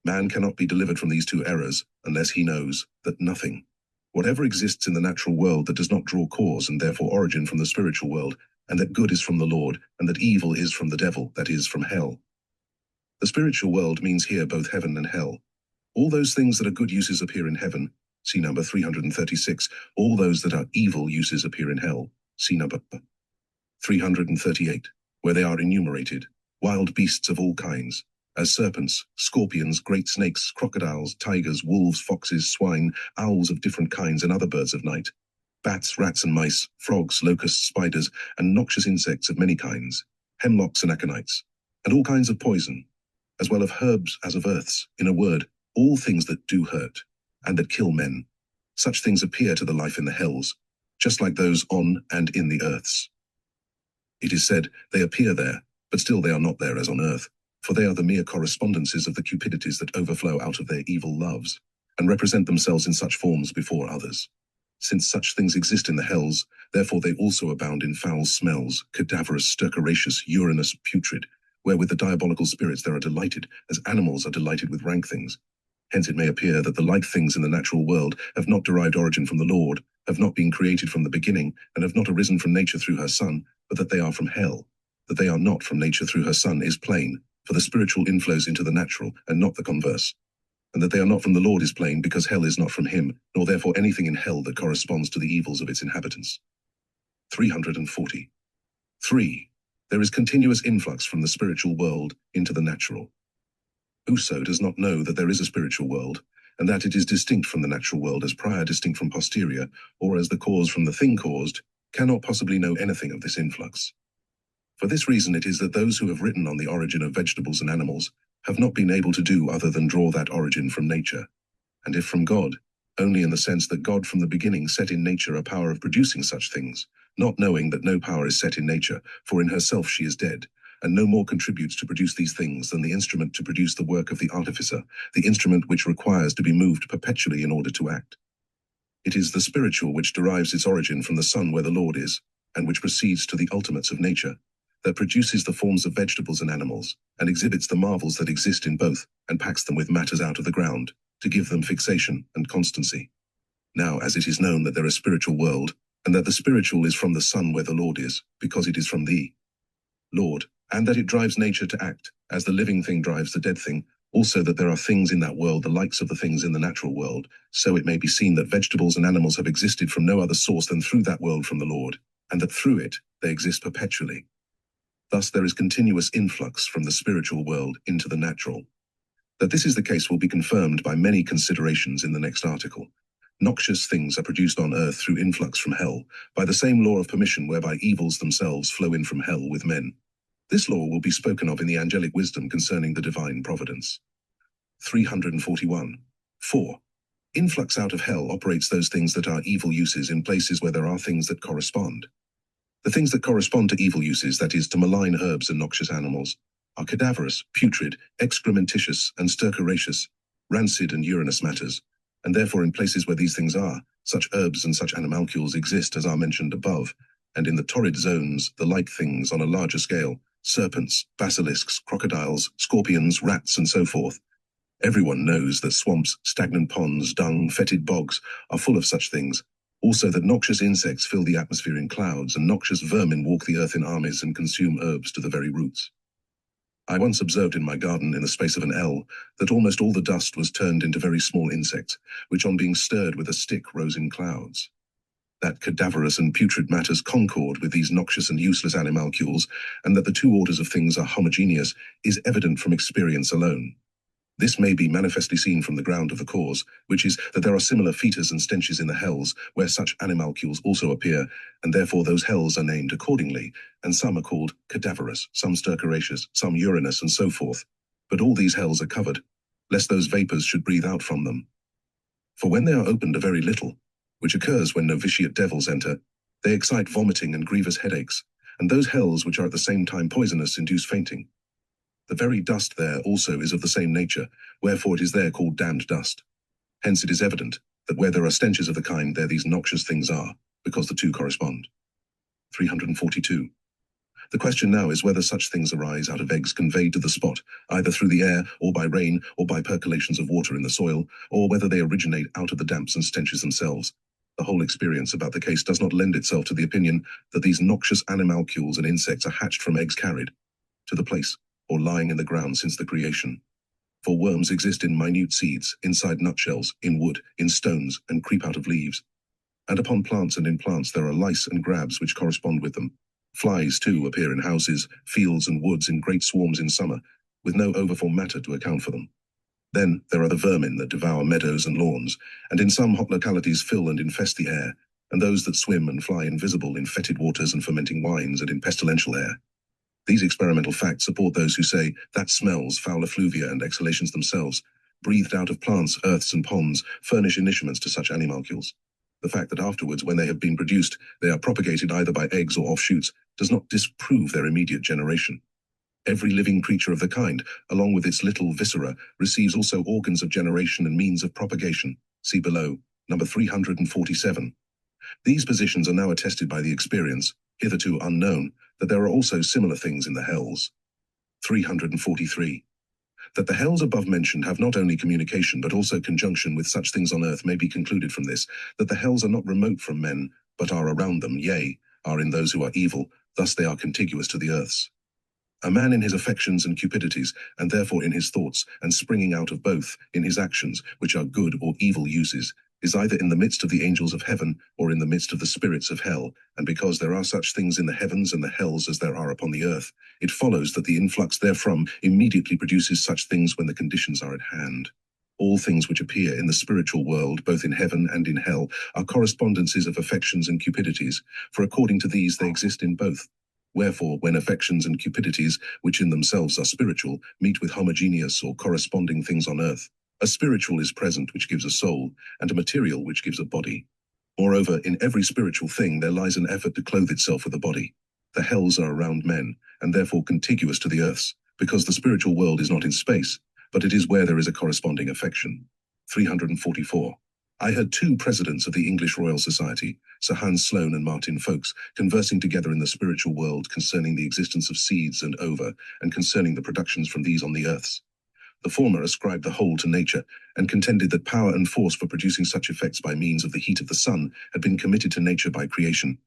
Man cannot be delivered from these two errors unless he knows that nothing, whatever exists in the natural world that does not draw cause and therefore origin from the spiritual world, and that good is from the Lord, and that evil is from the devil, that is, from hell. The spiritual world means here both heaven and hell. All those things that are good uses appear in heaven, see number 336. All those that are evil uses appear in hell, see number 338, where they are enumerated, wild beasts of all kinds, as serpents, scorpions, great snakes, crocodiles, tigers, wolves, foxes, swine, owls of different kinds, and other birds of night, bats, rats, and mice, frogs, locusts, spiders, and noxious insects of many kinds, hemlocks and aconites, and all kinds of poison, as well of herbs as of earths, in a word, all things that do hurt, and that kill men. Such things appear to the life in the hells, just like those on and in the earths. It is said, they appear there, but still they are not there as on earth, for they are the mere correspondences of the cupidities that overflow out of their evil loves, and represent themselves in such forms before others. Since such things exist in the hells, therefore they also abound in foul smells, cadaverous, stercoraceous, urinous, putrid, wherewith the diabolical spirits there are delighted, as animals are delighted with rank things. Hence it may appear that the like things in the natural world have not derived origin from the Lord, have not been created from the beginning, and have not arisen from nature through her Son, but that they are from hell. That they are not from nature through her Son is plain, for the spiritual inflows into the natural, and not the converse. And that they are not from the Lord is plain, because hell is not from him, nor therefore anything in hell that corresponds to the evils of its inhabitants. 340. 3. There is continuous influx from the spiritual world into the natural. Whoso does not know that there is a spiritual world, and that it is distinct from the natural world as prior distinct from posterior, or as the cause from the thing caused, cannot possibly know anything of this influx. For this reason it is that those who have written on the origin of vegetables and animals have not been able to do other than draw that origin from nature, and if from God, only in the sense that God from the beginning set in nature a power of producing such things, not knowing that no power is set in nature, for in herself she is dead, and no more contributes to produce these things than the instrument to produce the work of the artificer, the instrument which requires to be moved perpetually in order to act. It is the spiritual which derives its origin from the Son where the Lord is, and which proceeds to the ultimates of nature, that produces the forms of vegetables and animals, and exhibits the marvels that exist in both, and packs them with matters out of the ground, to give them fixation and constancy. Now, as it is known that there is a spiritual world, and that the spiritual is from the Son where the Lord is, because it is from thee, Lord, and that it drives nature to act, as the living thing drives the dead thing, also that there are things in that world the likes of the things in the natural world, so it may be seen that vegetables and animals have existed from no other source than through that world from the Lord, and that through it they exist perpetually. Thus there is continuous influx from the spiritual world into the natural. That this is the case will be confirmed by many considerations in the next article. Noxious things are produced on earth through influx from hell, by the same law of permission whereby evils themselves flow in from hell with men. This law will be spoken of in the angelic wisdom concerning the divine providence. 341. 4. Influx out of hell operates those things that are evil uses in places where there are things that correspond. The things that correspond to evil uses, that is, to malign herbs and noxious animals, are cadaverous, putrid, excrementitious, and stercoraceous, rancid and urinous matters, and therefore in places where these things are, such herbs and such animalcules exist as are mentioned above, and in the torrid zones, the like things on a larger scale, serpents, basilisks, crocodiles, scorpions, rats, and so forth. Everyone knows that swamps, stagnant ponds, dung, fetid bogs are full of such things. Also that noxious insects fill the atmosphere in clouds, and noxious vermin walk the earth in armies and consume herbs to the very roots. I once observed in my garden in the space of an ell that almost all the dust was turned into very small insects, which on being stirred with a stick rose in clouds. That cadaverous and putrid matters concord with these noxious and useless animalcules, and that the two orders of things are homogeneous, is evident from experience alone. This may be manifestly seen from the ground of the cause, which is that there are similar fetors and stenches in the hells, where such animalcules also appear, and therefore those hells are named accordingly, and some are called cadaverous, some stercoraceous, some urinous, and so forth. But all these hells are covered, lest those vapors should breathe out from them. For when they are opened a very little, which occurs when novitiate devils enter, they excite vomiting and grievous headaches, and those hells which are at the same time poisonous induce fainting. The very dust there also is of the same nature, wherefore it is there called damned dust. Hence it is evident that where there are stenches of the kind, there these noxious things are, because the two correspond. 342. The question now is whether such things arise out of eggs conveyed to the spot, either through the air, or by rain, or by percolations of water in the soil, or whether they originate out of the damps and stenches themselves. The whole experience about the case does not lend itself to the opinion that these noxious animalcules and insects are hatched from eggs carried to the place, or lying in the ground since the creation. For worms exist in minute seeds, inside nutshells, in wood, in stones, and creep out of leaves. And upon plants and in plants there are lice and grabs which correspond with them. Flies, too, appear in houses, fields, and woods in great swarms in summer, with no overform matter to account for them. Then there are the vermin that devour meadows and lawns, and in some hot localities fill and infest the air, and those that swim and fly invisible in fetid waters and fermenting wines and in pestilential air. These experimental facts support those who say that smells, foul effluvia, and exhalations themselves, breathed out of plants, earths, and ponds, furnish initiaments to such animalcules. The fact that afterwards, when they have been produced, they are propagated either by eggs or offshoots, does not disprove their immediate generation. Every living creature of the kind, along with its little viscera, receives also organs of generation and means of propagation. See below, number 347. These positions are now attested by the experience, hitherto unknown, that there are also similar things in the hells. 343. That the hells above mentioned have not only communication but also conjunction with such things on earth may be concluded from this, that the hells are not remote from men, but are around them, yea, are in those who are evil, thus they are contiguous to the earths. A man in his affections and cupidities, and therefore in his thoughts, and springing out of both, in his actions, which are good or evil uses, is either in the midst of the angels of heaven, or in the midst of the spirits of hell, and because there are such things in the heavens and the hells as there are upon the earth, it follows that the influx therefrom immediately produces such things when the conditions are at hand. All things which appear in the spiritual world, both in heaven and in hell, are correspondences of affections and cupidities, for according to these they exist in both. Wherefore, when affections and cupidities, which in themselves are spiritual, meet with homogeneous or corresponding things on earth, a spiritual is present which gives a soul, and a material which gives a body. Moreover, in every spiritual thing there lies an effort to clothe itself with a body. The hells are around men, and therefore contiguous to the earths, because the spiritual world is not in space, but it is where there is a corresponding affection. 344. I heard two presidents of the English Royal Society, Sir Hans Sloane and Martin Folkes, conversing together in the spiritual world concerning the existence of seeds and ova, and concerning the productions from these on the earths. The former ascribed the whole to nature, and contended that power and force for producing such effects by means of the heat of the sun had been committed to nature by creation.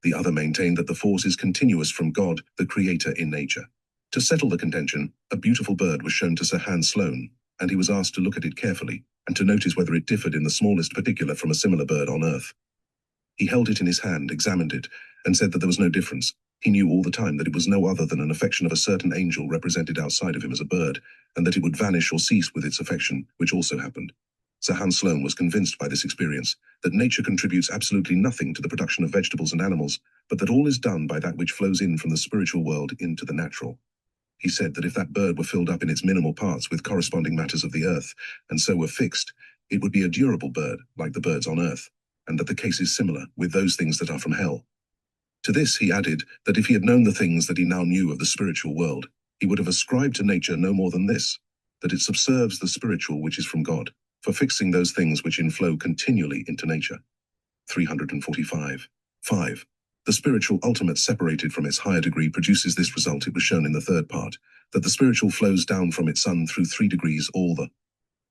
The other maintained that the force is continuous from God, the Creator, in nature. To settle the contention, a beautiful bird was shown to Sir Hans Sloane, and he was asked to look at it carefully, and to notice whether it differed in the smallest particular from a similar bird on earth. He held it in his hand, examined it, and said that there was no difference. He knew all the time that it was no other than an affection of a certain angel represented outside of him as a bird, and that it would vanish or cease with its affection, which also happened. Sir Hans Sloane was convinced by this experience that nature contributes absolutely nothing to the production of vegetables and animals, but that all is done by that which flows in from the spiritual world into the natural. He said that if that bird were filled up in its minimal parts with corresponding matters of the earth, and so were fixed, it would be a durable bird, like the birds on earth, and that the case is similar with those things that are from hell. To this he added that if he had known the things that he now knew of the spiritual world, he would have ascribed to nature no more than this, that it subserves the spiritual which is from God, for fixing those things which inflow continually into nature. 345. 5. The spiritual ultimate separated from its higher degree produces this result. It was shown in the third part, that the spiritual flows down from its sun through 3 degrees all the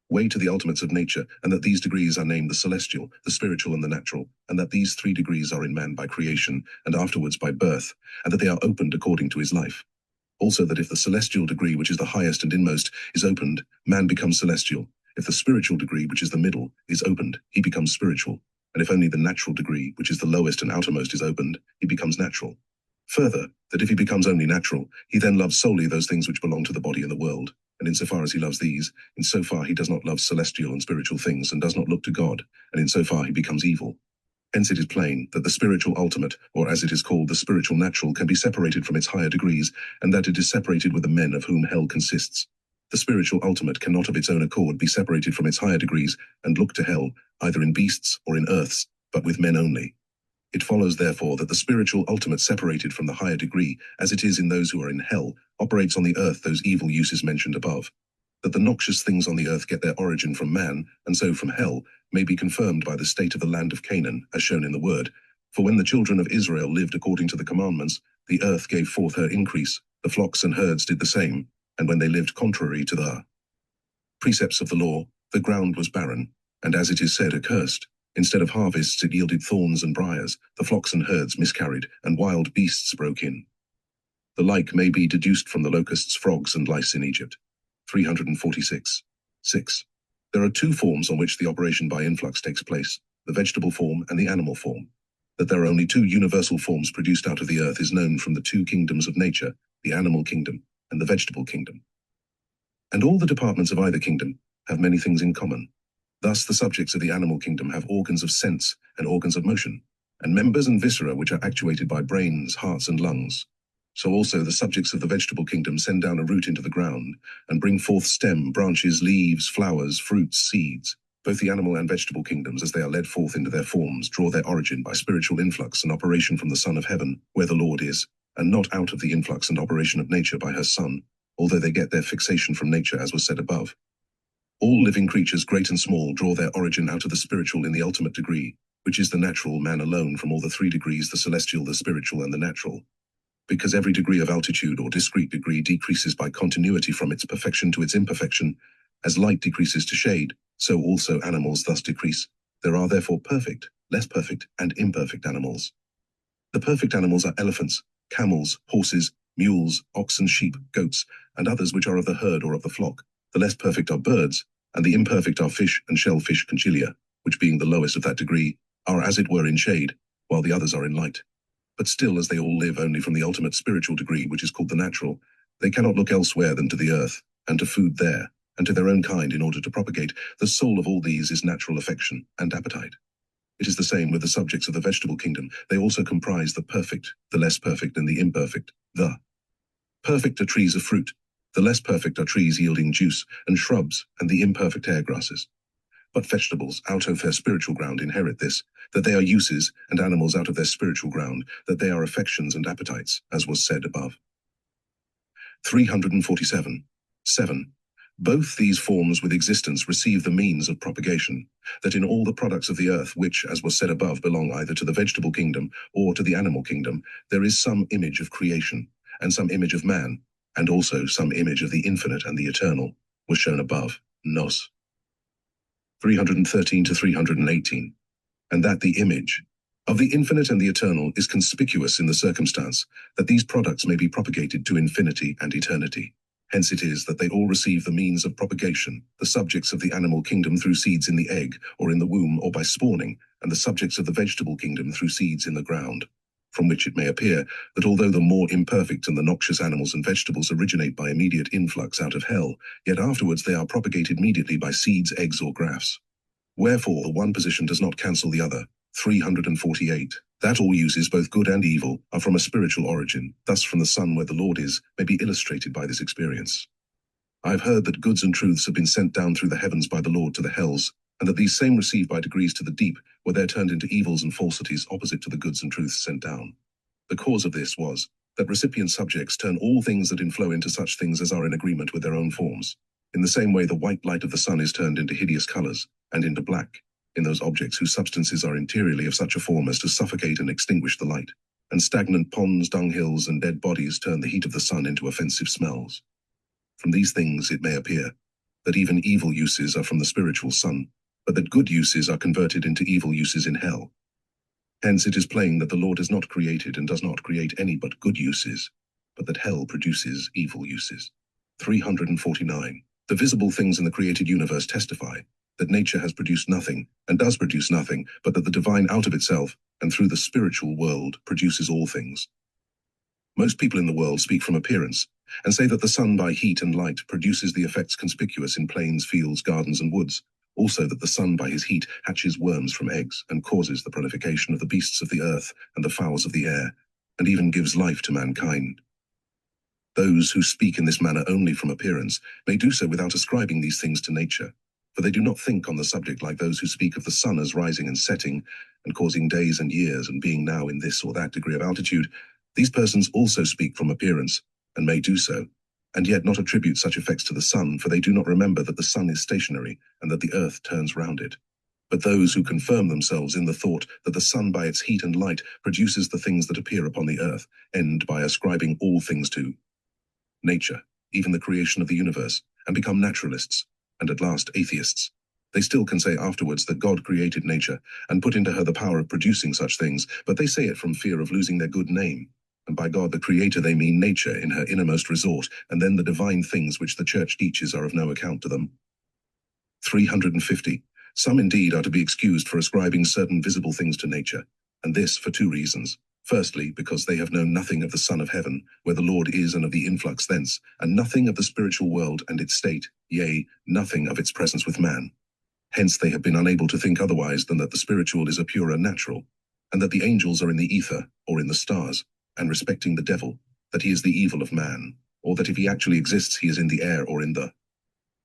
way to the ultimates of nature, and that these degrees are named the celestial, the spiritual, and the natural, and that these 3 degrees are in man by creation, and afterwards by birth, and that they are opened according to his life. Also that if the celestial degree, which is the highest and inmost, is opened, man becomes celestial. If the spiritual degree, which is the middle, is opened, he becomes spiritual. And if only the natural degree, which is the lowest and outermost, is opened, he becomes natural. Further, that if he becomes only natural, he then loves solely those things which belong to the body and the world. And insofar as he loves these, insofar he does not love celestial and spiritual things, and does not look to God, and insofar he becomes evil. Hence it is plain that the spiritual ultimate, or as it is called, the spiritual natural, can be separated from its higher degrees, and that it is separated with the men of whom hell consists. The spiritual ultimate cannot of its own accord be separated from its higher degrees, and look to hell, either in beasts or in earths, but with men only. It follows therefore that the spiritual ultimate separated from the higher degree, as it is in those who are in hell, operates on the earth those evil uses mentioned above. That the noxious things on the earth get their origin from man, and so from hell, may be confirmed by the state of the land of Canaan, as shown in the word. For when the children of Israel lived according to the commandments, The earth gave forth her increase, the flocks and herds did the same, and when they lived contrary to the precepts of the law, the ground was barren, and as it is said, accursed. Instead of harvests it yielded thorns and briars, the flocks and herds miscarried, and wild beasts broke in. The like may be deduced from the locusts, frogs, and lice in Egypt. 346. 6. There are two forms on which the operation by influx takes place, the vegetable form and the animal form. That there are only two universal forms produced out of the earth is known from the two kingdoms of nature, the animal kingdom and the vegetable kingdom. And all the departments of either kingdom have many things in common. Thus the subjects of the animal kingdom have organs of sense and organs of motion, and members and viscera which are actuated by brains, hearts, and lungs. So also the subjects of the vegetable kingdom send down a root into the ground, and bring forth stem, branches, leaves, flowers, fruits, seeds. Both the animal and vegetable kingdoms, as they are led forth into their forms, draw their origin by spiritual influx and operation from the Son of Heaven, where the Lord is, and not out of the influx and operation of nature by her Son, although they get their fixation from nature as was said above. All living creatures, great and small, draw their origin out of the spiritual in the ultimate degree, which is the natural man alone from all the three degrees, the celestial, the spiritual, and the natural. Because every degree of altitude or discrete degree decreases by continuity from its perfection to its imperfection, as light decreases to shade, so also animals thus decrease. There are therefore perfect, less perfect, and imperfect animals. The perfect animals are elephants, camels, horses, mules, oxen, sheep, goats, and others which are of the herd or of the flock. The less perfect are birds, and the imperfect are fish and shellfish conchilia, which being the lowest of that degree, are as it were in shade, while the others are in light. But still, as they all live only from the ultimate spiritual degree, which is called the natural, they cannot look elsewhere than to the earth, and to food there, and to their own kind in order to propagate. The soul of all these is natural affection and appetite. It is the same with the subjects of the vegetable kingdom. They also comprise the perfect, the less perfect, and the imperfect. The perfect are trees of fruit, the less perfect are trees yielding juice, and shrubs, and the imperfect air grasses. But vegetables out of their spiritual ground inherit this, that they are uses, and animals out of their spiritual ground, that they are affections and appetites, as was said above. 347. 7. Both these forms with existence receive the means of propagation, that in all the products of the earth which, as was said above, belong either to the vegetable kingdom or to the animal kingdom, there is some image of creation, and some image of man, and also some image of the infinite and the eternal, was shown above, Nos. 313 to 318. And that the image of the infinite and the eternal is conspicuous in the circumstance that these products may be propagated to infinity and eternity. Hence it is that they all receive the means of propagation, the subjects of the animal kingdom through seeds in the egg, or in the womb, or by spawning, and the subjects of the vegetable kingdom through seeds in the ground. From which it may appear that although the more imperfect and the noxious animals and vegetables originate by immediate influx out of hell, yet afterwards they are propagated immediately by seeds, eggs, or grafts. Wherefore the one position does not cancel the other. 348. That all uses, both good and evil, are from a spiritual origin, thus from the Son where the Lord is, may be illustrated by this experience. I have heard that goods and truths have been sent down through the heavens by the Lord to the hells, and that these same receive by degrees to the deep, where they are turned into evils and falsities opposite to the goods and truths sent down. The cause of this was, that recipient subjects turn all things that inflow into such things as are in agreement with their own forms. In the same way the white light of the sun is turned into hideous colors, and into black, in those objects whose substances are interiorly of such a form as to suffocate and extinguish the light, and stagnant ponds, dunghills, and dead bodies turn the heat of the sun into offensive smells. From these things it may appear that even evil uses are from the spiritual sun, but that good uses are converted into evil uses in hell. Hence it is plain that the Lord has not created and does not create any but good uses, but that hell produces evil uses. 349. The visible things in the created universe testify that nature has produced nothing and does produce nothing, but that the divine out of itself and through the spiritual world produces all things. Most people in the world speak from appearance and say that the sun by heat and light produces the effects conspicuous in plains, fields, gardens, and woods. Also that the sun by his heat hatches worms from eggs and causes the prolification of the beasts of the earth and the fowls of the air, and even gives life to mankind. Those who speak in this manner only from appearance may do so without ascribing these things to nature, for they do not think on the subject like those who speak of the sun as rising and setting, and causing days and years, and being now in this or that degree of altitude. These persons also speak from appearance, and may do so, and yet not attribute such effects to the sun, for they do not remember that the sun is stationary, and that the earth turns round it. But those who confirm themselves in the thought that the sun by its heat and light produces the things that appear upon the earth, end by ascribing all things to nature, even the creation of the universe, and become naturalists, and at last atheists. They still can say afterwards that God created nature and put into her the power of producing such things, but they say it from fear of losing their good name. And by God the Creator they mean nature in her innermost resort, and then the divine things which the Church teaches are of no account to them. 350. Some indeed are to be excused for ascribing certain visible things to nature, and this for two reasons. Firstly, because they have known nothing of the Son of Heaven, where the Lord is and of the influx thence, and nothing of the spiritual world and its state, yea, nothing of its presence with man. Hence they have been unable to think otherwise than that the spiritual is a purer natural, and that the angels are in the ether, or in the stars, and respecting the devil, that he is the evil of man, or that if he actually exists he is in the air or in the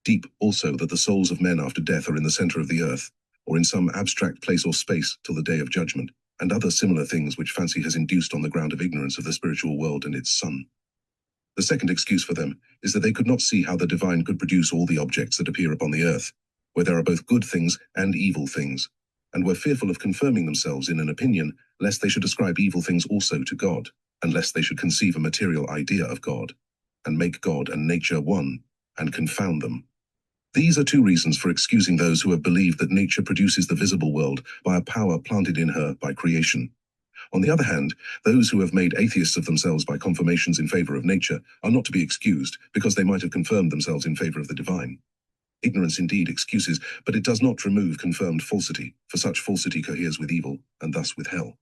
deep, also that the souls of men after death are in the center of the earth, or in some abstract place or space till the day of judgment, and other similar things which fancy has induced on the ground of ignorance of the spiritual world and its sun. The second excuse for them is that they could not see how the divine could produce all the objects that appear upon the earth, where there are both good things and evil things, and were fearful of confirming themselves in an opinion, lest they should ascribe evil things also to God, and lest they should conceive a material idea of God, and make God and nature one, and confound them. These are two reasons for excusing those who have believed that nature produces the visible world by a power planted in her by creation. On the other hand, those who have made atheists of themselves by confirmations in favor of nature are not to be excused, because they might have confirmed themselves in favor of the divine. Ignorance indeed excuses, but it does not remove confirmed falsity, for such falsity coheres with evil, and thus with hell.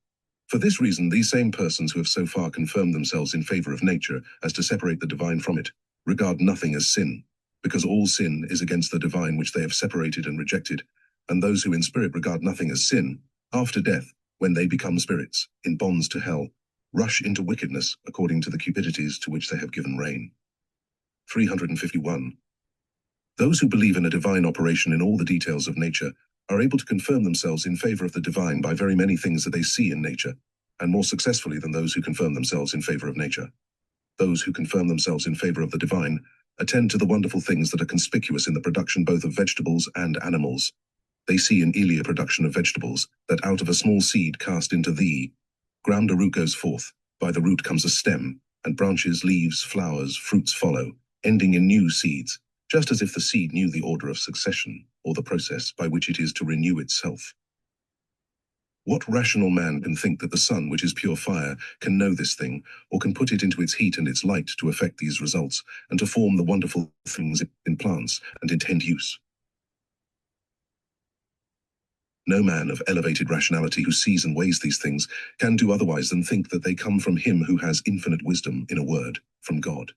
For this reason, these same persons who have so far confirmed themselves in favor of nature as to separate the divine from it, regard nothing as sin, because all sin is against the divine which they have separated and rejected, and those who in spirit regard nothing as sin, after death, when they become spirits, in bonds to hell, rush into wickedness according to the cupidities to which they have given rein. 351. Those who believe in a divine operation in all the details of nature are able to confirm themselves in favor of the divine by very many things that they see in nature, and more successfully than those who confirm themselves in favor of nature. Those who confirm themselves in favor of the divine attend to the wonderful things that are conspicuous in the production both of vegetables and animals. They see in Elia production of vegetables, that out of a small seed cast into the ground a root goes forth, by the root comes a stem, and branches, leaves, flowers, fruits follow, ending in new seeds, just as if the seed knew the order of succession, or the process by which it is to renew itself. What rational man can think that the sun, which is pure fire, can know this thing, or can put it into its heat and its light to effect these results, and to form the wonderful things in plants, and intend use? No man of elevated rationality who sees and weighs these things can do otherwise than think that they come from him who has infinite wisdom, in a word, from God.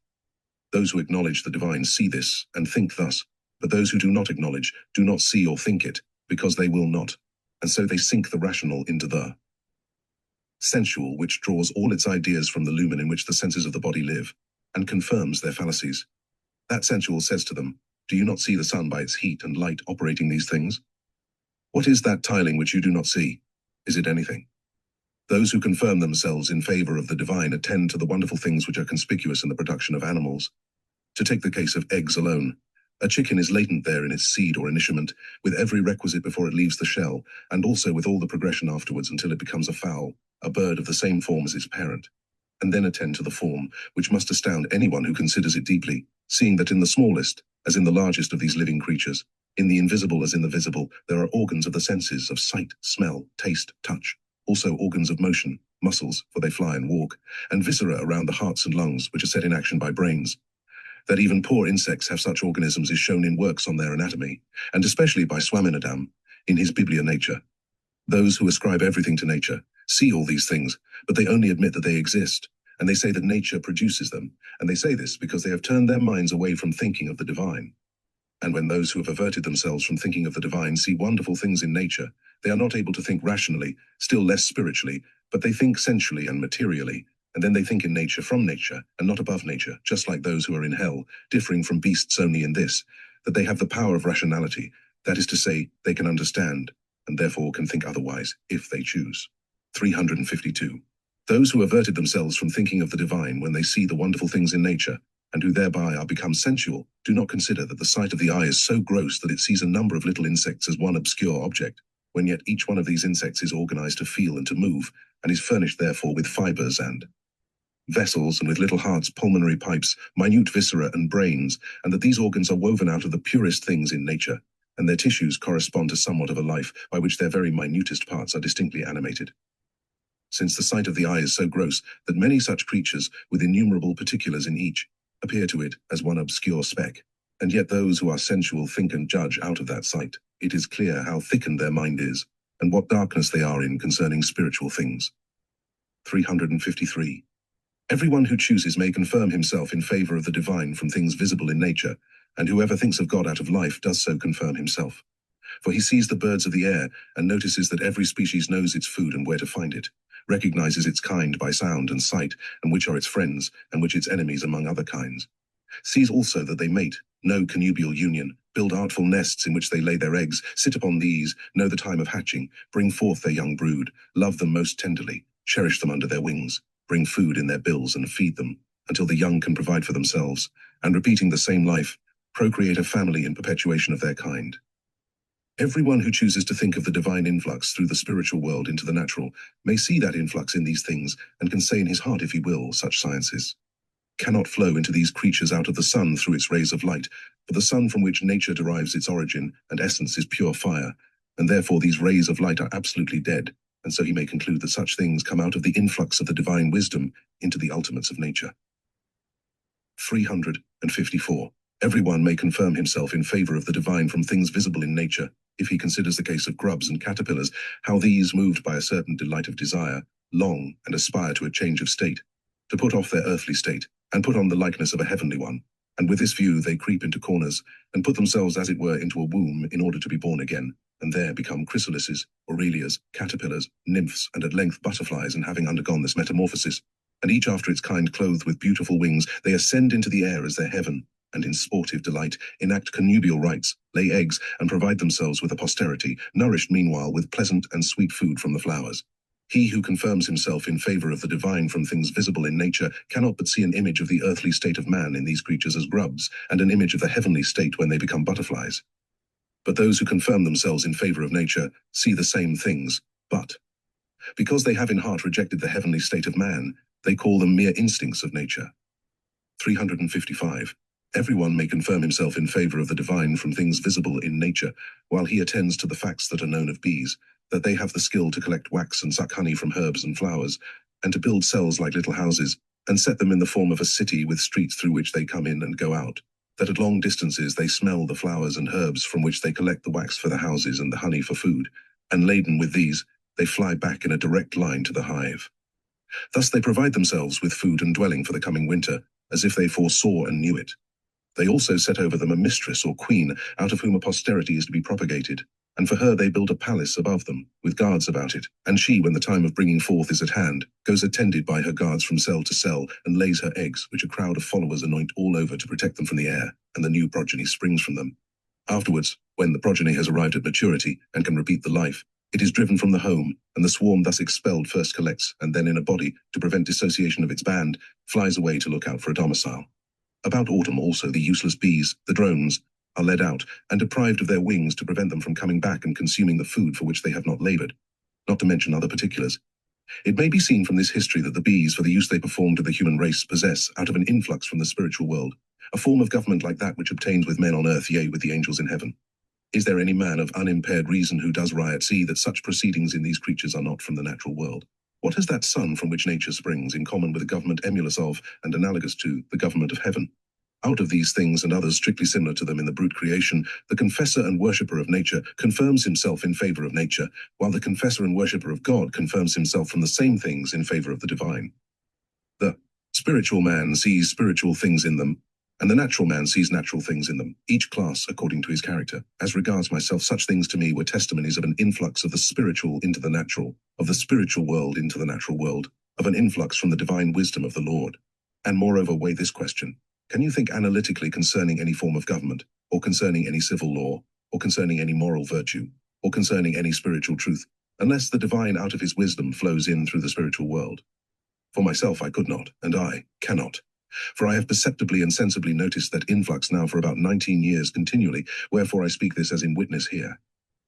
Those who acknowledge the divine see this and think thus, but those who do not acknowledge do not see or think it, because they will not, and so they sink the rational into the sensual, which draws all its ideas from the lumen in which the senses of the body live, and confirms their fallacies. That sensual says to them, "Do you not see the sun by its heat and light operating these things? What is that tiling which you do not see? Is it anything?" Those who confirm themselves in favor of the divine attend to the wonderful things which are conspicuous in the production of animals. To take the case of eggs alone, a chicken is latent there in its seed or initiament, with every requisite before it leaves the shell, and also with all the progression afterwards until it becomes a fowl, a bird of the same form as its parent. And then attend to the form, which must astound anyone who considers it deeply, seeing that in the smallest, as in the largest of these living creatures, in the invisible as in the visible, there are organs of the senses of sight, smell, taste, touch, also organs of motion, muscles, for they fly and walk, and viscera around the hearts and lungs, which are set in action by brains. That even poor insects have such organisms is shown in works on their anatomy, and especially by Swaminathan, in his Biblia Nature. Those who ascribe everything to nature see all these things, but they only admit that they exist, and they say that nature produces them, and they say this because they have turned their minds away from thinking of the divine. And when those who have averted themselves from thinking of the divine see wonderful things in nature, they are not able to think rationally, still less spiritually, but they think sensually and materially, and then they think in nature from nature, and not above nature, just like those who are in hell, differing from beasts only in this, that they have the power of rationality, that is to say, they can understand, and therefore can think otherwise, if they choose. 352. Those who averted themselves from thinking of the divine when they see the wonderful things in nature, and who thereby are become sensual, do not consider that the sight of the eye is so gross that it sees a number of little insects as one obscure object, when yet each one of these insects is organized to feel and to move, and is furnished therefore with fibers and vessels, and with little hearts, pulmonary pipes, minute viscera and brains, and that these organs are woven out of the purest things in nature, and their tissues correspond to somewhat of a life, by which their very minutest parts are distinctly animated. Since the sight of the eye is so gross that many such creatures, with innumerable particulars in each, appear to it as one obscure speck, and yet those who are sensual think and judge out of that sight, it is clear how thickened their mind is, and what darkness they are in concerning spiritual things. 353. Everyone who chooses may confirm himself in favor of the divine from things visible in nature, and whoever thinks of God out of life does so confirm himself. For he sees the birds of the air, and notices that every species knows its food and where to find it, recognizes its kind by sound and sight, and which are its friends, and which its enemies among other kinds. Sees also that they mate, know connubial union, build artful nests in which they lay their eggs, sit upon these, know the time of hatching, bring forth their young brood, love them most tenderly, cherish them under their wings, bring food in their bills and feed them, until the young can provide for themselves, and repeating the same life, procreate a family in perpetuation of their kind. Everyone who chooses to think of the divine influx through the spiritual world into the natural may see that influx in these things, and can say in his heart, if he will, such sciences cannot flow into these creatures out of the sun through its rays of light, for the sun from which nature derives its origin and essence is pure fire, and therefore these rays of light are absolutely dead, and so he may conclude that such things come out of the influx of the divine wisdom into the ultimates of nature. 354. Everyone may confirm himself in favor of the divine from things visible in nature, if he considers the case of grubs and caterpillars, how these, moved by a certain delight of desire, long and aspire to a change of state, to put off their earthly state, and put on the likeness of a heavenly one, and with this view they creep into corners, and put themselves as it were into a womb in order to be born again, and there become chrysalises, aurelias, caterpillars, nymphs, and at length butterflies, and having undergone this metamorphosis, and each after its kind clothed with beautiful wings, they ascend into the air as their heaven, and in sportive delight enact connubial rites, lay eggs, and provide themselves with a posterity, nourished meanwhile with pleasant and sweet food from the flowers. He who confirms himself in favor of the divine from things visible in nature cannot but see an image of the earthly state of man in these creatures as grubs, and an image of the heavenly state when they become butterflies. But those who confirm themselves in favor of nature see the same things, but because they have in heart rejected the heavenly state of man, they call them mere instincts of nature. 355. Everyone may confirm himself in favor of the divine from things visible in nature, while he attends to the facts that are known of bees, that they have the skill to collect wax and suck honey from herbs and flowers, and to build cells like little houses, and set them in the form of a city with streets through which they come in and go out, that at long distances they smell the flowers and herbs from which they collect the wax for the houses and the honey for food, and laden with these, they fly back in a direct line to the hive. Thus they provide themselves with food and dwelling for the coming winter, as if they foresaw and knew it. They also set over them a mistress or queen, out of whom a posterity is to be propagated, and for her they build a palace above them, with guards about it, and she, when the time of bringing forth is at hand, goes attended by her guards from cell to cell, and lays her eggs, which a crowd of followers anoint all over to protect them from the air, and the new progeny springs from them. Afterwards, when the progeny has arrived at maturity, and can repeat the life, it is driven from the home, and the swarm thus expelled first collects, and then in a body, to prevent dissociation of its band, flies away to look out for a domicile. About autumn also the useless bees, the drones, are led out, and deprived of their wings to prevent them from coming back and consuming the food for which they have not labored, not to mention other particulars. It may be seen from this history that the bees, for the use they perform to the human race, possess, out of an influx from the spiritual world, a form of government like that which obtains with men on earth, yea, with the angels in heaven. Is there any man of unimpaired reason who does riot see that such proceedings in these creatures are not from the natural world? What has that sun from which nature springs in common with a government emulous of, and analogous to, the government of heaven? Out of these things and others strictly similar to them in the brute creation, the confessor and worshipper of nature confirms himself in favor of nature, while the confessor and worshipper of God confirms himself from the same things in favor of the divine. The spiritual man sees spiritual things in them, and the natural man sees natural things in them, each class according to his character. As regards myself, such things to me were testimonies of an influx of the spiritual into the natural, of the spiritual world into the natural world, of an influx from the divine wisdom of the Lord. And moreover weigh this question: can you think analytically concerning any form of government, or concerning any civil law, or concerning any moral virtue, or concerning any spiritual truth, unless the divine out of his wisdom flows in through the spiritual world? For myself I could not, and I cannot. For I have perceptibly and sensibly noticed that influx now for about 19 years continually, wherefore I speak this as in witness here.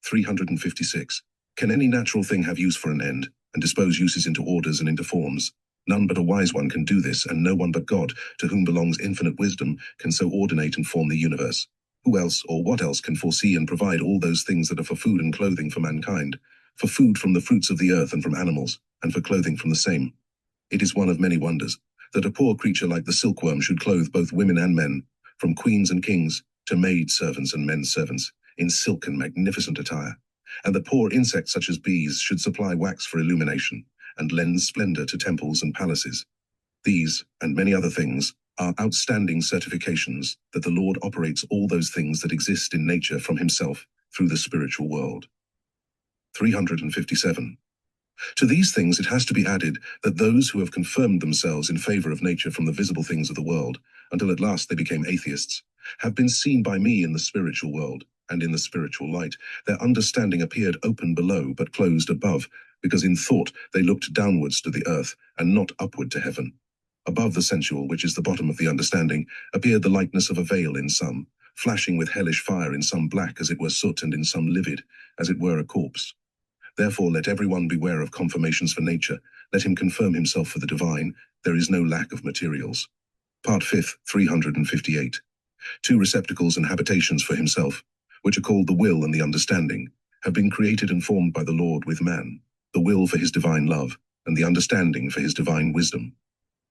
356. Can any natural thing have use for an end, and dispose uses into orders and into forms? None but a wise one can do this, and no one but God, to whom belongs infinite wisdom, can so ordinate and form the universe. Who else or what else can foresee and provide all those things that are for food and clothing for mankind, for food from the fruits of the earth and from animals, and for clothing from the same? It is one of many wonders, that a poor creature like the silkworm should clothe both women and men, from queens and kings to maid servants and men servants, in silk and magnificent attire, and that poor insects such as bees should supply wax for illumination, and lend splendor to temples and palaces. These, and many other things, are outstanding certifications that the Lord operates all those things that exist in nature from himself through the spiritual world. 357. To these things it has to be added that those who have confirmed themselves in favor of nature from the visible things of the world, until at last they became atheists, have been seen by me in the spiritual world, and in the spiritual light. Their understanding appeared open below, but closed above, because in thought they looked downwards to the earth, and not upward to heaven. Above the sensual, which is the bottom of the understanding, appeared the likeness of a veil in some, flashing with hellish fire, in some black as it were soot, and in some livid, as it were a corpse. Therefore let every one beware of confirmations for nature, let him confirm himself for the divine, there is no lack of materials. Part 5th, 358. 2 receptacles and habitations for himself, which are called the will and the understanding, have been created and formed by the Lord with man, the will for his divine love, and the understanding for his divine wisdom.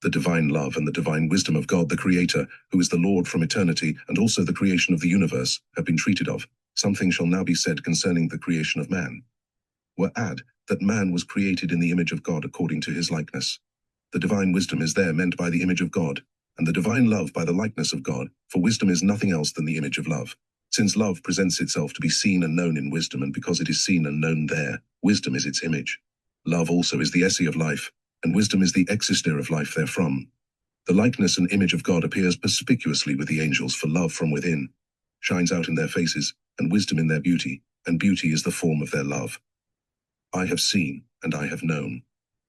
The divine love and the divine wisdom of God the Creator, who is the Lord from eternity, and also the creation of the universe, have been treated of. Something shall now be said concerning the creation of man. Were add that man was created in the image of God according to his likeness. The divine wisdom is there meant by the image of God, and the divine love by the likeness of God, for wisdom is nothing else than the image of love. Since love presents itself to be seen and known in wisdom, and because it is seen and known there, wisdom is its image. Love also is the esse of life, and wisdom is the existere of life therefrom. The likeness and image of God appears perspicuously with the angels, for love from within shines out in their faces, and wisdom in their beauty, and beauty is the form of their love. I have seen, and I have known.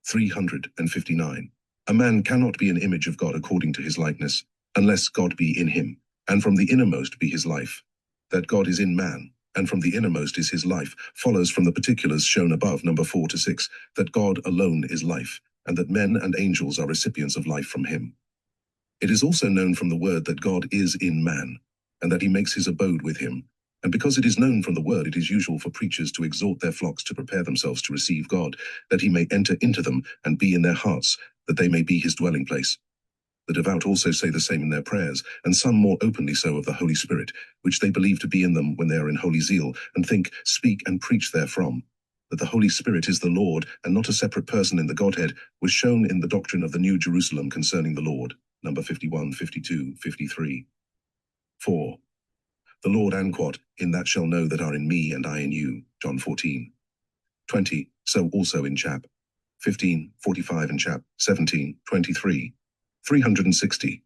359. A man cannot be an image of God according to his likeness, unless God be in him, and from the innermost be his life. That God is in man, and from the innermost is his life, follows from the particulars shown above, number 4 to 6, that God alone is life, and that men and angels are recipients of life from him. It is also known from the word that God is in man, and that he makes his abode with him. And because it is known from the word, it is usual for preachers to exhort their flocks to prepare themselves to receive God, that he may enter into them and be in their hearts, that they may be his dwelling place. The devout also say the same in their prayers, and some more openly so of the Holy Spirit, which they believe to be in them when they are in holy zeal, and think, speak, and preach therefrom. That the Holy Spirit is the Lord, and not a separate person in the Godhead, was shown in the doctrine of the New Jerusalem concerning the Lord, number 51, 52, 53. 4. The Lord anquat, in that shall know that are in me and I in you, John 14. 20, so also in chap 15, 45 and chap 17, 23. 360.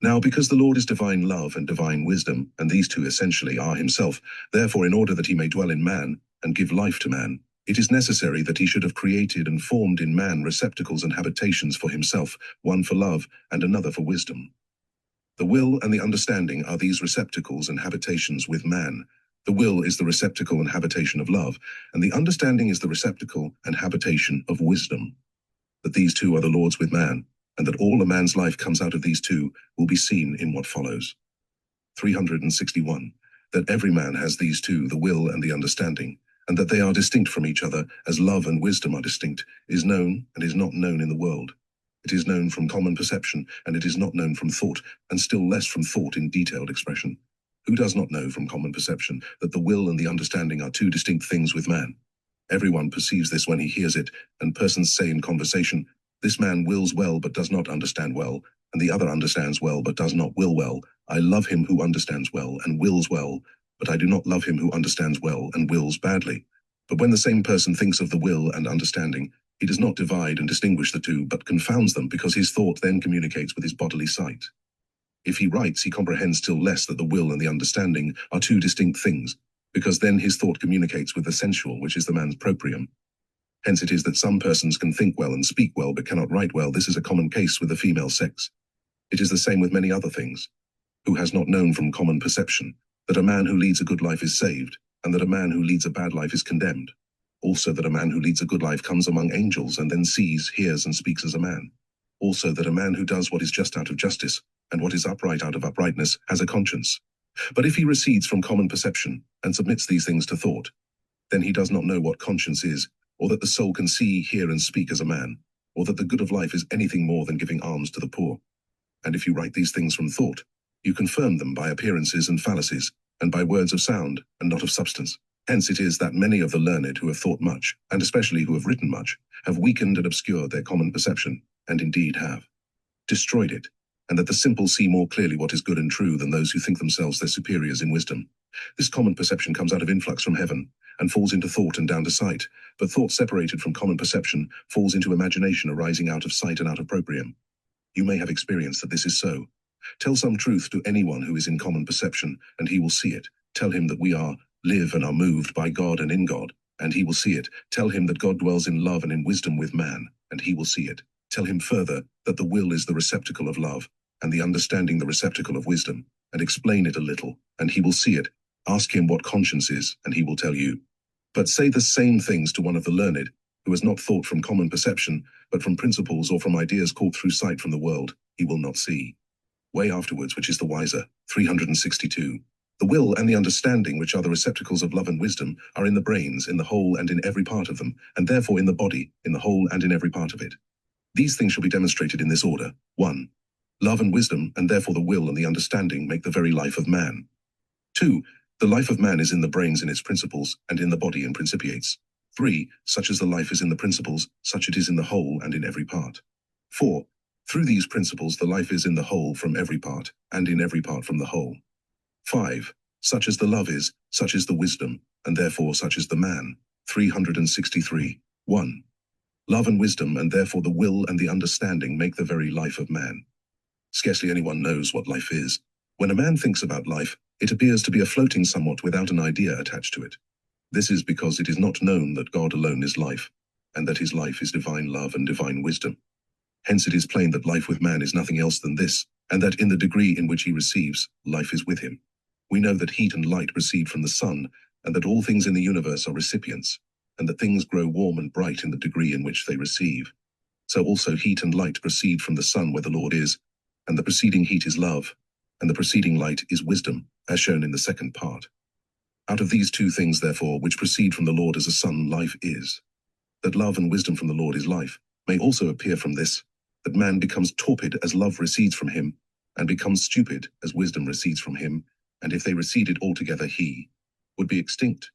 Now because the Lord is divine love and divine wisdom, and these two essentially are himself, therefore in order that he may dwell in man, and give life to man, it is necessary that he should have created and formed in man receptacles and habitations for himself, one for love, and another for wisdom. The will and the understanding are these receptacles and habitations with man. The will is the receptacle and habitation of love, and the understanding is the receptacle and habitation of wisdom. That these two are the Lord's with man, and that all a man's life comes out of these two, will be seen in what follows. 361. That every man has these two, the will and the understanding, and that they are distinct from each other, as love and wisdom are distinct, is known and is not known in the world. It is known from common perception, and it is not known from thought, and still less from thought in detailed expression. Who does not know from common perception that the will and the understanding are two distinct things with man? Everyone perceives this when he hears it, and persons say in conversation, this man wills well but does not understand well, and the other understands well but does not will well. I love him who understands well and wills well, but I do not love him who understands well and wills badly. But when the same person thinks of the will and understanding, he does not divide and distinguish the two, but confounds them, because his thought then communicates with his bodily sight. If he writes, he comprehends still less that the will and the understanding are two distinct things, because then his thought communicates with the sensual, which is the man's proprium. Hence it is that some persons can think well and speak well, but cannot write well. This is a common case with the female sex. It is the same with many other things. Who has not known from common perception that a man who leads a good life is saved, and that a man who leads a bad life is condemned? Also that a man who leads a good life comes among angels and then sees, hears, and speaks as a man. Also that a man who does what is just out of justice, and what is upright out of uprightness, has a conscience. But if he recedes from common perception, and submits these things to thought, then he does not know what conscience is, or that the soul can see, hear, and speak as a man, or that the good of life is anything more than giving alms to the poor. And if you write these things from thought, you confirm them by appearances and fallacies, and by words of sound, and not of substance. Hence it is that many of the learned who have thought much, and especially who have written much, have weakened and obscured their common perception, and indeed have destroyed it, and that the simple see more clearly what is good and true than those who think themselves their superiors in wisdom. This common perception comes out of influx from heaven, and falls into thought and down to sight, but thought separated from common perception falls into imagination arising out of sight and out of proprium. You may have experienced that this is so. Tell some truth to anyone who is in common perception, and he will see it. Tell him that we live and are moved by God and in God, and he will see it. Tell him that God dwells in love and in wisdom with man, and he will see it. Tell him further that the will is the receptacle of love, and the understanding the receptacle of wisdom, and explain it a little, and he will see it. Ask him what conscience is, and he will tell you. But say the same things to one of the learned, who has not thought from common perception, but from principles or from ideas caught through sight from the world, he will not see. Way afterwards, which is the wiser. 362. The will and the understanding, which are the receptacles of love and wisdom, are in the brains, in the whole and in every part of them, and therefore in the body, in the whole and in every part of it. These things shall be demonstrated in this order. 1. Love and wisdom, and therefore the will and the understanding, make the very life of man. 2. The life of man is in the brains in its principles, and in the body in principiates. 3. Such as the life is in the principles, such it is in the whole and in every part. 4. Through these principles the life is in the whole from every part, and in every part from the whole. 5. Such as the love is, such is the wisdom, and therefore such is the man. 363. 1. Love and wisdom, and therefore the will and the understanding, make the very life of man. Scarcely anyone knows what life is. When a man thinks about life, it appears to be a floating somewhat without an idea attached to it. This is because it is not known that God alone is life, and that his life is divine love and divine wisdom. Hence it is plain that life with man is nothing else than this, and that in the degree in which he receives, life is with him. We know that heat and light proceed from the sun, and that all things in the universe are recipients, and that things grow warm and bright in the degree in which they receive. So also heat and light proceed from the sun where the Lord is, and the preceding heat is love, and the preceding light is wisdom, as shown in the second part. Out of these two things, therefore, which proceed from the Lord as a sun, life is. That love and wisdom from the Lord is life, may also appear from this, that man becomes torpid as love recedes from him, and becomes stupid as wisdom recedes from him, and if they receded altogether, he would be extinct.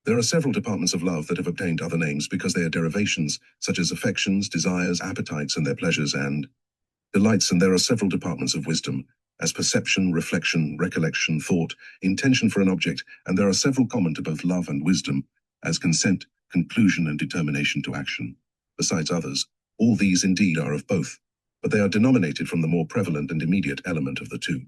There are several departments of love that have obtained other names because they are derivations, such as affections, desires, appetites, and their pleasures, and delights, and there are several departments of wisdom, as perception, reflection, recollection, thought, intention for an object, and there are several common to both love and wisdom, as consent, conclusion, and determination to action. Besides others, all these indeed are of both, but they are denominated from the more prevalent and immediate element of the two.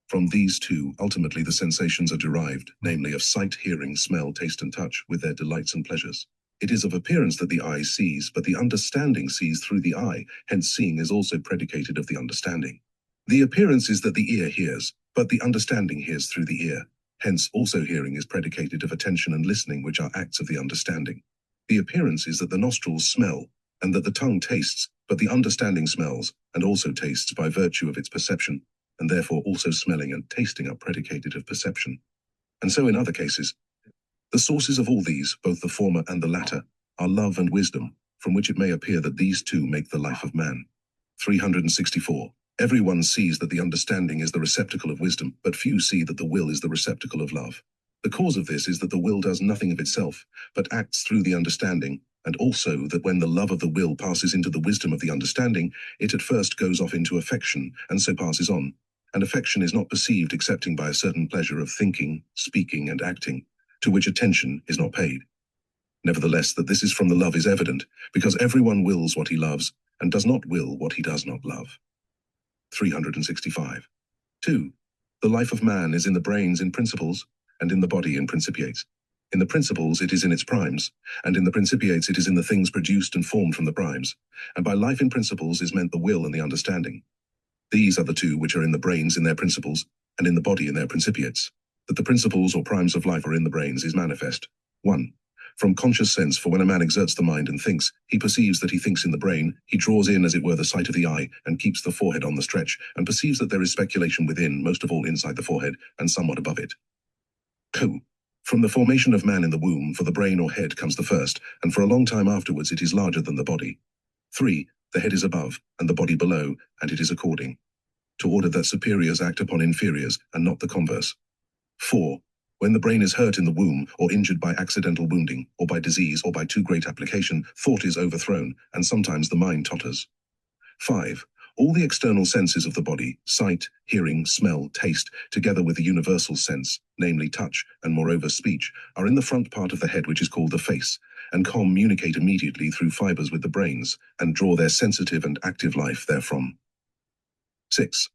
From these two, ultimately the sensations are derived, namely of sight, hearing, smell, taste, and touch, with their delights and pleasures. It is of appearance that the eye sees, but the understanding sees through the eye, hence seeing is also predicated of the understanding. The appearance is that the ear hears, but the understanding hears through the ear, hence also hearing is predicated of attention and listening, which are acts of the understanding. The appearance is that the nostrils smell, and that the tongue tastes, but the understanding smells, and also tastes by virtue of its perception, and therefore also smelling and tasting are predicated of perception. And so in other cases. The sources of all these, both the former and the latter, are love and wisdom, from which it may appear that these two make the life of man. 364. Everyone sees that the understanding is the receptacle of wisdom, but few see that the will is the receptacle of love. The cause of this is that the will does nothing of itself, but acts through the understanding, and also that when the love of the will passes into the wisdom of the understanding, it at first goes off into affection, and so passes on. And affection is not perceived excepting by a certain pleasure of thinking, speaking, and acting, to which attention is not paid. Nevertheless, that this is from the love is evident, because everyone wills what he loves, and does not will what he does not love. 365. 2. The life of man is in the brains in principles, and in the body in principiates. In the principles it is in its primes, and in the principiates it is in the things produced and formed from the primes, and by life in principles is meant the will and the understanding. These are the two which are in the brains in their principles, and in the body in their principiates. That the principles or primes of life are in the brains is manifest. 1. From conscious sense, for when a man exerts the mind and thinks, he perceives that he thinks in the brain, he draws in as it were the sight of the eye, and keeps the forehead on the stretch, and perceives that there is speculation within, most of all inside the forehead, and somewhat above it. 2. From the formation of man in the womb, for the brain or head comes the first, and for a long time afterwards it is larger than the body. 3. The head is above, and the body below, and it is according to order that superiors act upon inferiors, and not the converse. 4. When the brain is hurt in the womb, or injured by accidental wounding, or by disease, or by too great application, thought is overthrown, and sometimes the mind totters. 5. All the external senses of the body, sight, hearing, smell, taste, together with the universal sense, namely touch, and moreover speech, are in the front part of the head which is called the face, and communicate immediately through fibers with the brains, and draw their sensitive and active life therefrom. 6.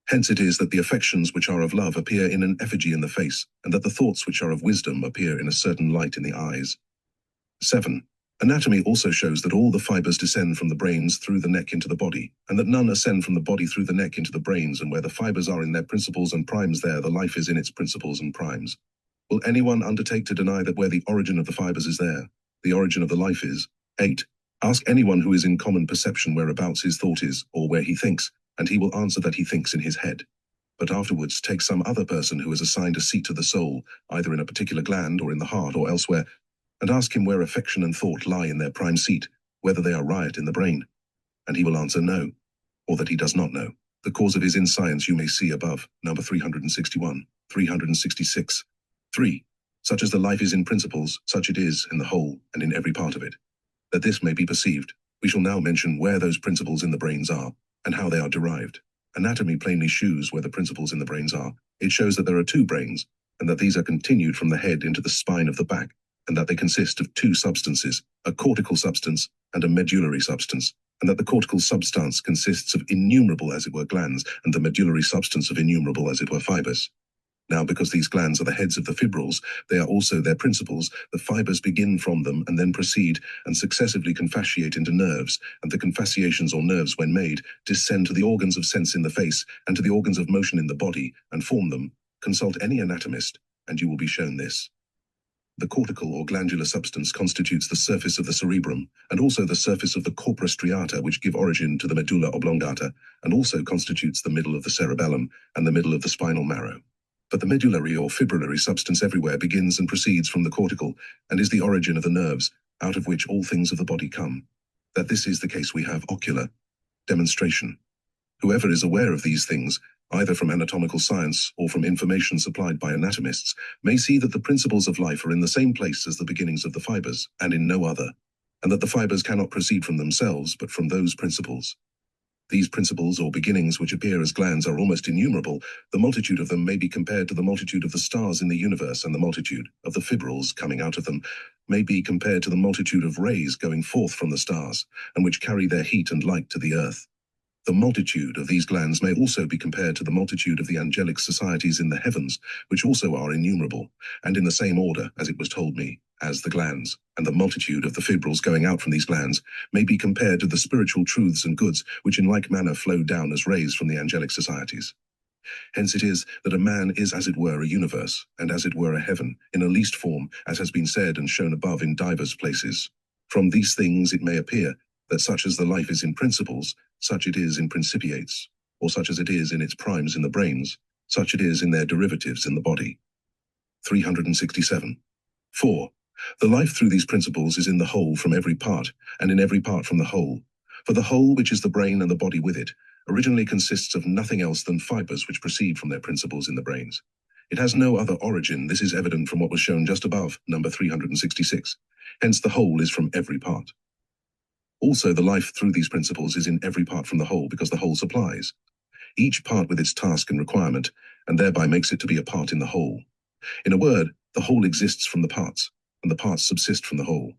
Hence it is that the affections which are of love appear in an effigy in the face, and that the thoughts which are of wisdom appear in a certain light in the eyes. 7. Anatomy also shows that all the fibers descend from the brains through the neck into the body, and that none ascend from the body through the neck into the brains, and where the fibers are in their principles and primes, there the life is in its principles and primes. Will anyone undertake to deny that where the origin of the fibers is there, the origin of the life is? 8. Ask anyone who is in common perception whereabouts his thought is, or where he thinks, and he will answer that he thinks in his head. But afterwards take some other person who has assigned a seat to the soul, either in a particular gland or in the heart or elsewhere, and ask him where affection and thought lie in their prime seat, whether they are riot in the brain. And he will answer no, or that he does not know. The cause of his in science you may see above, number 361, 366. 3. Such as the life is in principles, such it is in the whole and in every part of it. That this may be perceived, we shall now mention where those principles in the brains are, and how they are derived. Anatomy plainly shews where the principles in the brains are. It shows that there are 2 brains, and that these are continued from the head into the spine of the back, and that they consist of 2 substances, a cortical substance and a medullary substance, and that the cortical substance consists of innumerable, as it were, glands, and the medullary substance of innumerable, as it were, fibers. Now, because these glands are the heads of the fibrils, they are also their principles. The fibers begin from them and then proceed and successively confasciate into nerves, and the confasciations or nerves, when made, descend to the organs of sense in the face and to the organs of motion in the body, and form them. Consult any anatomist, and you will be shown this. The cortical or glandular substance constitutes the surface of the cerebrum, and also the surface of the corpora striata, which give origin to the medulla oblongata, and also constitutes the middle of the cerebellum and the middle of the spinal marrow. But the medullary or fibrillary substance everywhere begins and proceeds from the cortical, and is the origin of the nerves, out of which all things of the body come. That this is the case we have ocular demonstration. Whoever is aware of these things, either from anatomical science or from information supplied by anatomists, may see that the principles of life are in the same place as the beginnings of the fibers, and in no other, and that the fibers cannot proceed from themselves, but from those principles. These principles or beginnings which appear as glands are almost innumerable. The multitude of them may be compared to the multitude of the stars in the universe, and the multitude of the fibrils coming out of them may be compared to the multitude of rays going forth from the stars, and which carry their heat and light to the earth. The multitude of these glands may also be compared to the multitude of the angelic societies in the heavens, which also are innumerable, and in the same order, as it was told me, as the glands, and the multitude of the fibrils going out from these glands may be compared to the spiritual truths and goods which in like manner flow down as rays from the angelic societies. Hence it is that a man is as it were a universe, and as it were a heaven, in a least form, as has been said and shown above in divers places. From these things it may appear that such as the life is in principles, such it is in principiates, or such as it is in its primes in the brains, such it is in their derivatives in the body. 367. 4. The life through these principles is in the whole from every part, and in every part from the whole. For the whole, which is the brain and the body with it, originally consists of nothing else than fibers which proceed from their principles in the brains. It has no other origin. This is evident from what was shown just above, number 366. Hence the whole is from every part. Also, the life through these principles is in every part from the whole, because the whole supplies each part with its task and requirement, and thereby makes it to be a part in the whole. In a word, the whole exists from the parts, and the parts subsist from the whole.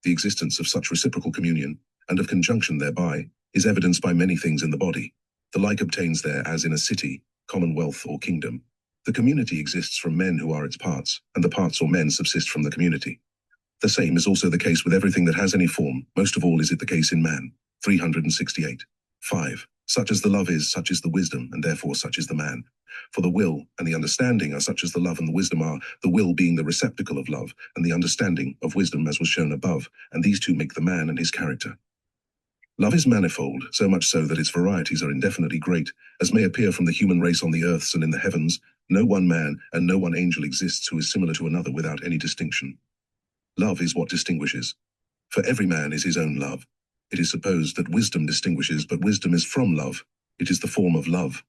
The existence of such reciprocal communion, and of conjunction thereby, is evidenced by many things in the body. The like obtains there as in a city, commonwealth, or kingdom. The community exists from men who are its parts, and the parts or men subsist from the community. The same is also the case with everything that has any form. Most of all is it the case in man. 368. 5. Such as the love is, such is the wisdom, and therefore such is the man. For the will and the understanding are such as the love and the wisdom are, the will being the receptacle of love, and the understanding of wisdom as was shown above, and these two make the man and his character. Love is manifold, so much so that its varieties are indefinitely great, as may appear from the human race on the earths and in the heavens. No one man and no one angel exists who is similar to another without any distinction. Love is what distinguishes. For every man is his own love. It is supposed that wisdom distinguishes, but wisdom is from love. It is the form of love.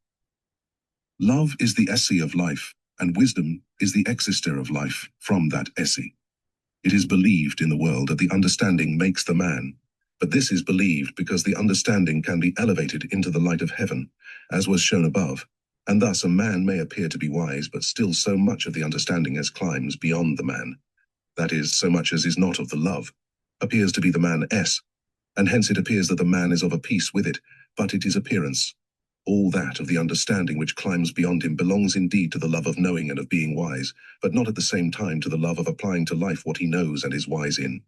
Love is the esse of life, and wisdom is the exister of life from that esse. It is believed in the world that the understanding makes the man, but this is believed because the understanding can be elevated into the light of heaven, as was shown above, and thus a man may appear to be wise, but still so much of the understanding as climbs beyond the man, that is, so much as is not of the love, appears to be the man S, and hence it appears that the man is of a piece with it, but it is appearance. All that of the understanding which climbs beyond him belongs indeed to the love of knowing and of being wise, but not at the same time to the love of applying to life what he knows and is wise in.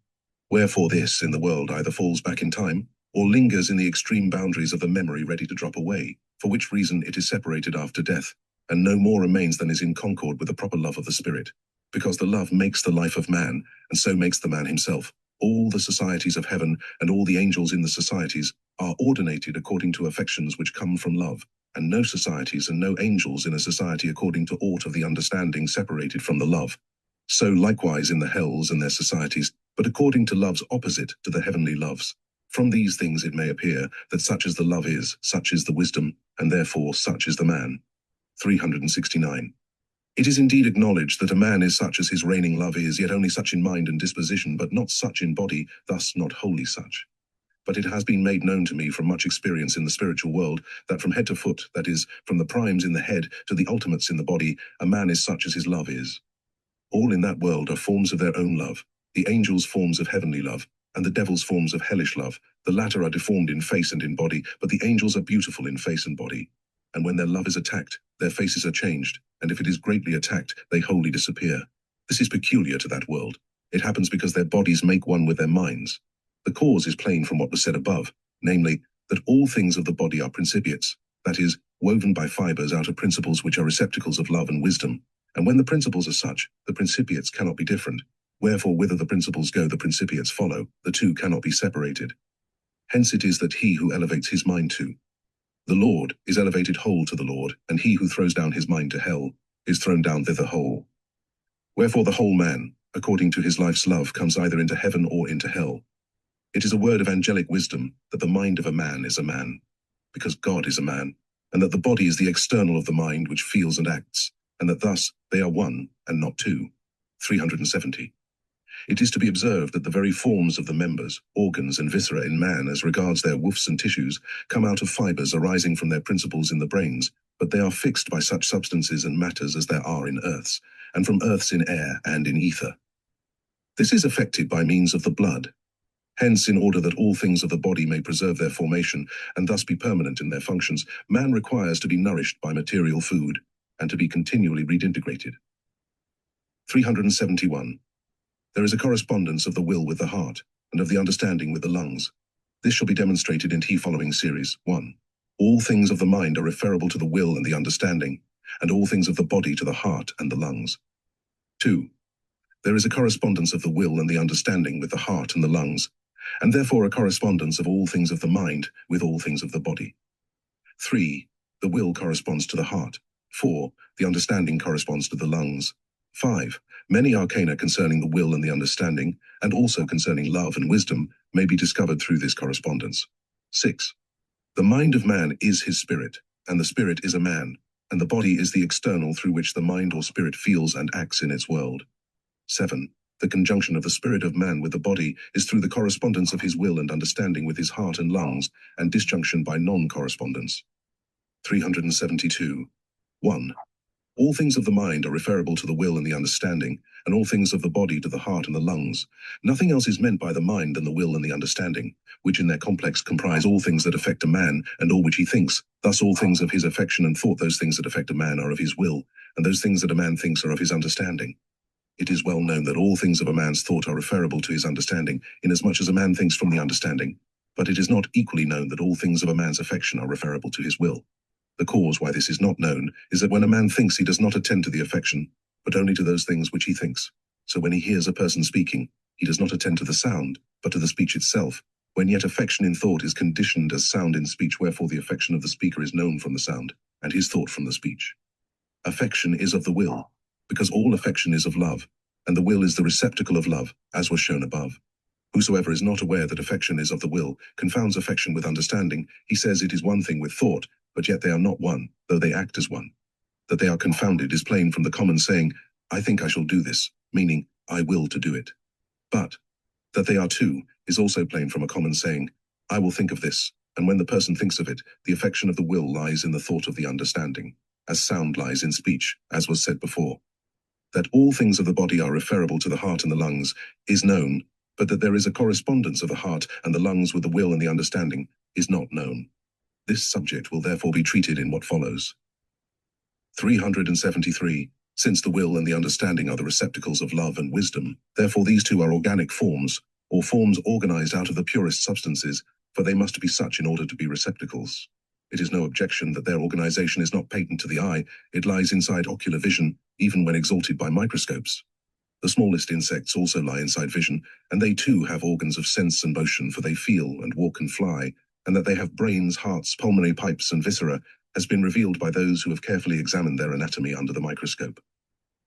Wherefore this in the world either falls back in time, or lingers in the extreme boundaries of the memory ready to drop away, for which reason it is separated after death, and no more remains than is in concord with the proper love of the spirit, because the love makes the life of man, and so makes the man himself. All the societies of heaven and all the angels in the societies are ordinated according to affections which come from love, and no societies and no angels in a society according to aught of the understanding separated from the love. So likewise in the hells and their societies, but according to love's opposite to the heavenly loves. From these things it may appear that such as the love is, such is the wisdom, and therefore such is the man. 369. It is indeed acknowledged that a man is such as his reigning love is, yet only such in mind and disposition, but not such in body, thus not wholly such. But it has been made known to me from much experience in the spiritual world, that from head to foot, that is, from the primes in the head to the ultimates in the body, a man is such as his love is. All in that world are forms of their own love, the angels' forms of heavenly love, and the devil's forms of hellish love. The latter are deformed in face and in body, but the angels are beautiful in face and body. And when their love is attacked, their faces are changed, and if it is greatly attacked, they wholly disappear. This is peculiar to that world. It happens because their bodies make one with their minds. The cause is plain from what was said above, namely, that all things of the body are principiates, that is, woven by fibers out of principles which are receptacles of love and wisdom. And when the principles are such, the principiates cannot be different. Wherefore whither the principles go, the principiates follow. The two cannot be separated. Hence it is that he who elevates his mind to the Lord is elevated whole to the Lord, and he who throws down his mind to hell is thrown down thither whole. Wherefore the whole man, according to his life's love, comes either into heaven or into hell. It is a word of angelic wisdom that the mind of a man is a man, because God is a man, and that the body is the external of the mind which feels and acts, and that thus they are one and not two. 370. It is to be observed that the very forms of the members, organs, and viscera in man as regards their woofs and tissues come out of fibers arising from their principles in the brains, but they are fixed by such substances and matters as there are in earths, and from earths in air and in ether. This is effected by means of the blood. Hence, in order that all things of the body may preserve their formation and thus be permanent in their functions, man requires to be nourished by material food and to be continually redintegrated. 371. There is a correspondence of the will with the heart, and of the understanding with the lungs. This shall be demonstrated in the following series. 1. All things of the mind are referable to the will and the understanding, and all things of the body to the heart and the lungs. 2. There is a correspondence of the will and the understanding with the heart and the lungs, and therefore a correspondence of all things of the mind with all things of the body. 3. The will corresponds to the heart. 4. The understanding corresponds to the lungs. 5. Many arcana concerning the will and the understanding, and also concerning love and wisdom, may be discovered through this correspondence. 6. The mind of man is his spirit, and the spirit is a man, and the body is the external through which the mind or spirit feels and acts in its world. 7. The conjunction of the spirit of man with the body is through the correspondence of his will and understanding with his heart and lungs, and disjunction by non-correspondence. 372. 1. All things of the mind are referable to the will and the understanding, and all things of the body to the heart and the lungs. Nothing else is meant by the mind than the will and the understanding, which in their complex comprise all things that affect a man, and all which he thinks. Thus all things of his affection and thought, those things that affect a man, are of his will, and those things that a man thinks are of his understanding. It is well known that all things of a man's thought are referable to his understanding, inasmuch as a man thinks from the understanding. But it is not equally known that all things of a man's affection are referable to his will. The cause why this is not known is that when a man thinks, he does not attend to the affection, but only to those things which he thinks. So when he hears a person speaking, he does not attend to the sound, but to the speech itself, when yet affection in thought is conditioned as sound in speech, wherefore the affection of the speaker is known from the sound, and his thought from the speech. Affection is of the will, because all affection is of love, and the will is the receptacle of love, as was shown above. Whosoever is not aware that affection is of the will confounds affection with understanding. He says it is one thing with thought, but yet they are not one, though they act as one. That they are confounded is plain from the common saying, I think I shall do this, meaning, I will to do it. But that they are two is also plain from a common saying, I will think of this, and when the person thinks of it, the affection of the will lies in the thought of the understanding, as sound lies in speech, as was said before. That all things of the body are referable to the heart and the lungs is known, but that there is a correspondence of the heart and the lungs with the will and the understanding is not known. This subject will therefore be treated in what follows. 373. Since the will and the understanding are the receptacles of love and wisdom, therefore these two are organic forms, or forms organized out of the purest substances, for they must be such in order to be receptacles. It is no objection that their organization is not patent to the eye, it lies inside ocular vision, even when exalted by microscopes. The smallest insects also lie inside vision, and they too have organs of sense and motion, for they feel and walk and fly, and that they have brains, hearts, pulmonary pipes, and viscera has been revealed by those who have carefully examined their anatomy under the microscope.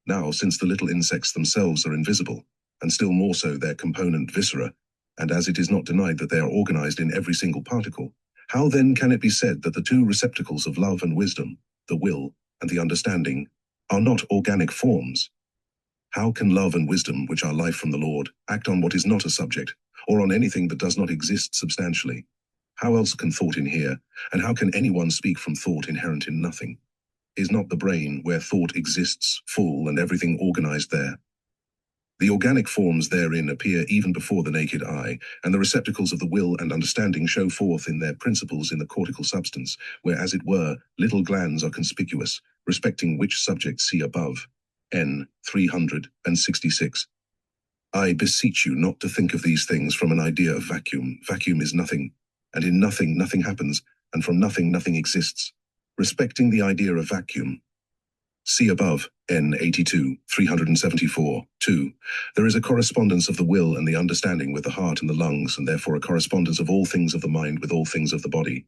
Now, since the little insects themselves are invisible, and still more so their component viscera, and as it is not denied that they are organized in every single particle, how then can it be said that the two receptacles of love and wisdom, the will and the understanding, are not organic forms? How can love and wisdom, which are life from the Lord, act on what is not a subject, or on anything that does not exist substantially? How else can thought inhere, and how can anyone speak from thought inherent in nothing? Is not the brain, where thought exists, full and everything organized there? The organic forms therein appear even before the naked eye, and the receptacles of the will and understanding show forth in their principles in the cortical substance, where, as it were, little glands are conspicuous, respecting which subject see above. N. 366. I beseech you not to think of these things from an idea of vacuum. Vacuum is nothing, and in nothing nothing happens, and from nothing nothing exists. Respecting the idea of vacuum, see above, N. 82, 374, 2. There is a correspondence of the will and the understanding with the heart and the lungs, and therefore a correspondence of all things of the mind with all things of the body.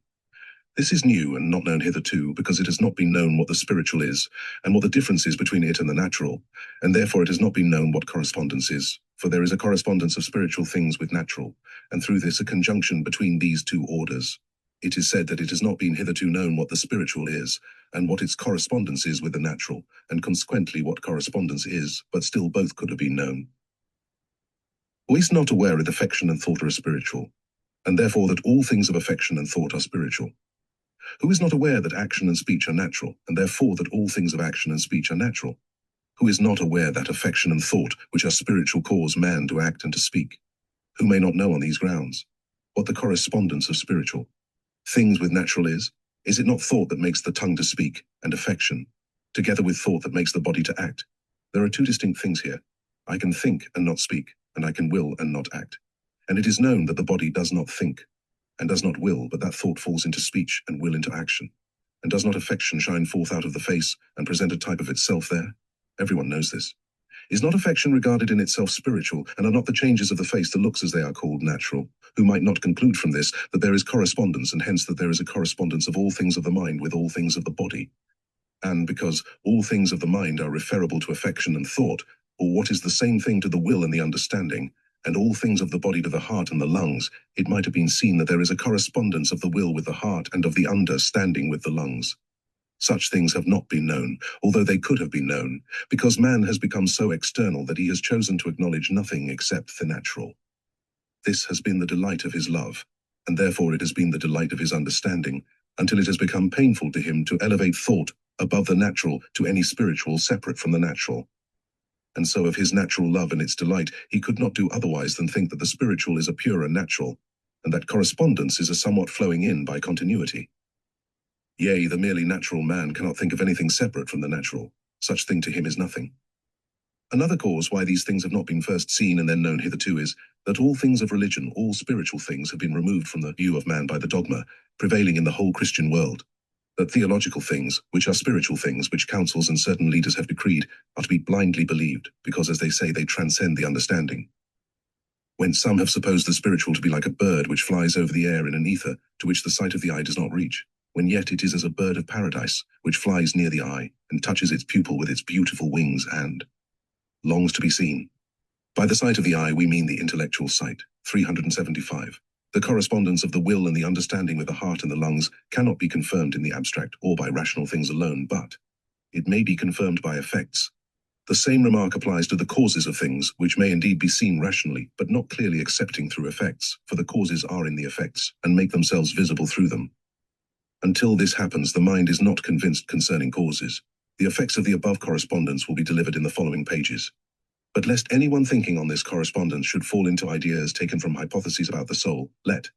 This is new and not known hitherto, because it has not been known what the spiritual is, and what the difference is between it and the natural, and therefore it has not been known what correspondence is, for there is a correspondence of spiritual things with natural, and through this a conjunction between these two orders. It is said that it has not been hitherto known what the spiritual is, and what its correspondence is with the natural, and consequently what correspondence is, but still both could have been known. Who is not aware that affection and thought are spiritual, and therefore that all things of affection and thought are spiritual? Who is not aware that action and speech are natural, and therefore that all things of action and speech are natural? Who is not aware that affection and thought, which are spiritual, cause man to act and to speak? Who may not know on these grounds what the correspondence of spiritual things with natural is? Is it not thought that makes the tongue to speak, and affection, together with thought that makes the body to act? There are two distinct things here. I can think and not speak, and I can will and not act. And it is known that the body does not think, and does not will, but that thought falls into speech and will into action. And does not affection shine forth out of the face, and present a type of itself there? Everyone knows this. Is not affection regarded in itself spiritual, and are not the changes of the face, the looks as they are called, natural? Who might not conclude from this that there is correspondence, and hence that there is a correspondence of all things of the mind with all things of the body? And because all things of the mind are referable to affection and thought, or what is the same thing to the will and the understanding, and all things of the body to the heart and the lungs, it might have been seen that there is a correspondence of the will with the heart and of the understanding with the lungs. Such things have not been known, although they could have been known, because man has become so external that he has chosen to acknowledge nothing except the natural. This has been the delight of his love, and therefore it has been the delight of his understanding, until it has become painful to him to elevate thought above the natural to any spiritual separate from the natural. And so of his natural love and its delight, he could not do otherwise than think that the spiritual is a pure and natural, and that correspondence is a somewhat flowing in by continuity. Yea, the merely natural man cannot think of anything separate from the natural. Such thing to him is nothing. Another cause why these things have not been first seen and then known hitherto is that all things of religion, all spiritual things, have been removed from the view of man by the dogma prevailing in the whole Christian world. That theological things, which are spiritual things, which councils and certain leaders have decreed, are to be blindly believed, because, as they say, they transcend the understanding. Whence some have supposed the spiritual to be like a bird which flies over the air in an ether, to which the sight of the eye does not reach, when yet it is as a bird of paradise, which flies near the eye, and touches its pupil with its beautiful wings, and longs to be seen. By the sight of the eye we mean the intellectual sight. 375. The correspondence of the will and the understanding with the heart and the lungs cannot be confirmed in the abstract or by rational things alone, but it may be confirmed by effects. The same remark applies to the causes of things, which may indeed be seen rationally, but not clearly accepting through effects, for the causes are in the effects, and make themselves visible through them. Until this happens, the mind is not convinced concerning causes. The effects of the above correspondence will be delivered in the following pages. But lest anyone thinking on this correspondence should fall into ideas taken from hypotheses about the soul, let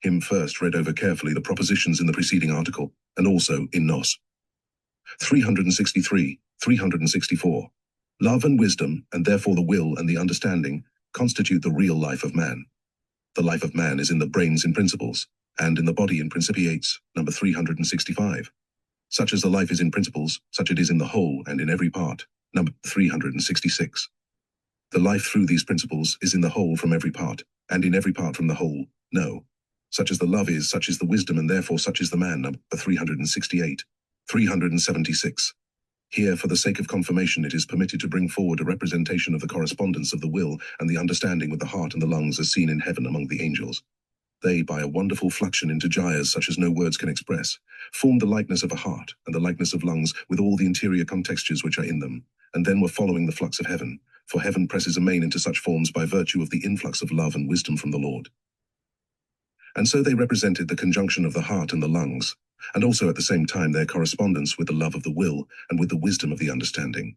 him first read over carefully the propositions in the preceding article, and also in Nos. 363, 364. Love and wisdom, and therefore the will and the understanding, constitute the real life of man. The life of man is in the brains in principles, and in the body in principiates, number 365. Such as the life is in principles, such it is in the whole and in every part, number 366. The life through these principles is in the whole from every part, and in every part from the whole, no. Such as the love is, such is the wisdom, and therefore such is the man, number 368. 376. Here, for the sake of confirmation, it is permitted to bring forward a representation of the correspondence of the will and the understanding with the heart and the lungs as seen in heaven among the angels. They, by a wonderful fluxion into gyres such as no words can express, formed the likeness of a heart and the likeness of lungs with all the interior contextures which are in them, and then were following the flux of heaven, for heaven presses amain into such forms by virtue of the influx of love and wisdom from the Lord. And so they represented the conjunction of the heart and the lungs, and also at the same time their correspondence with the love of the will and with the wisdom of the understanding.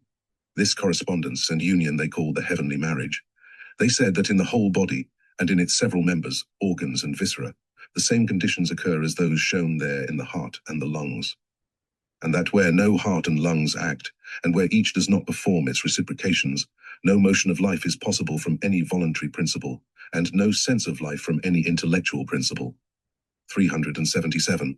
This correspondence and union they called the heavenly marriage. They said that in the whole body, and in its several members, organs and viscera, the same conditions occur as those shown there in the heart and the lungs. And that where no heart and lungs act, and where each does not perform its reciprocations, no motion of life is possible from any voluntary principle, and no sense of life from any intellectual principle. 377.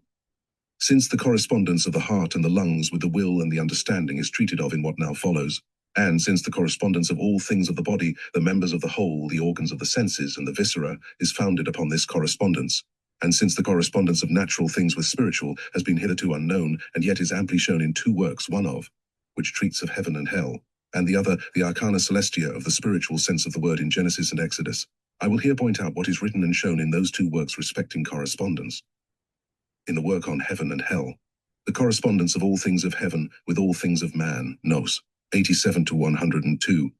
Since the correspondence of the heart and the lungs with the will and the understanding is treated of in what now follows, and since the correspondence of all things of the body, the members of the whole, the organs of the senses, and the viscera, is founded upon this correspondence, and since the correspondence of natural things with spiritual has been hitherto unknown, and yet is amply shown in two works, one of which treats of heaven and hell, and the other, the Arcana Celestia of the spiritual sense of the word in Genesis and Exodus, I will here point out what is written and shown in those two works respecting correspondence. In the work on heaven and hell, the correspondence of all things of heaven with all things of man, Nos. 87 to 102.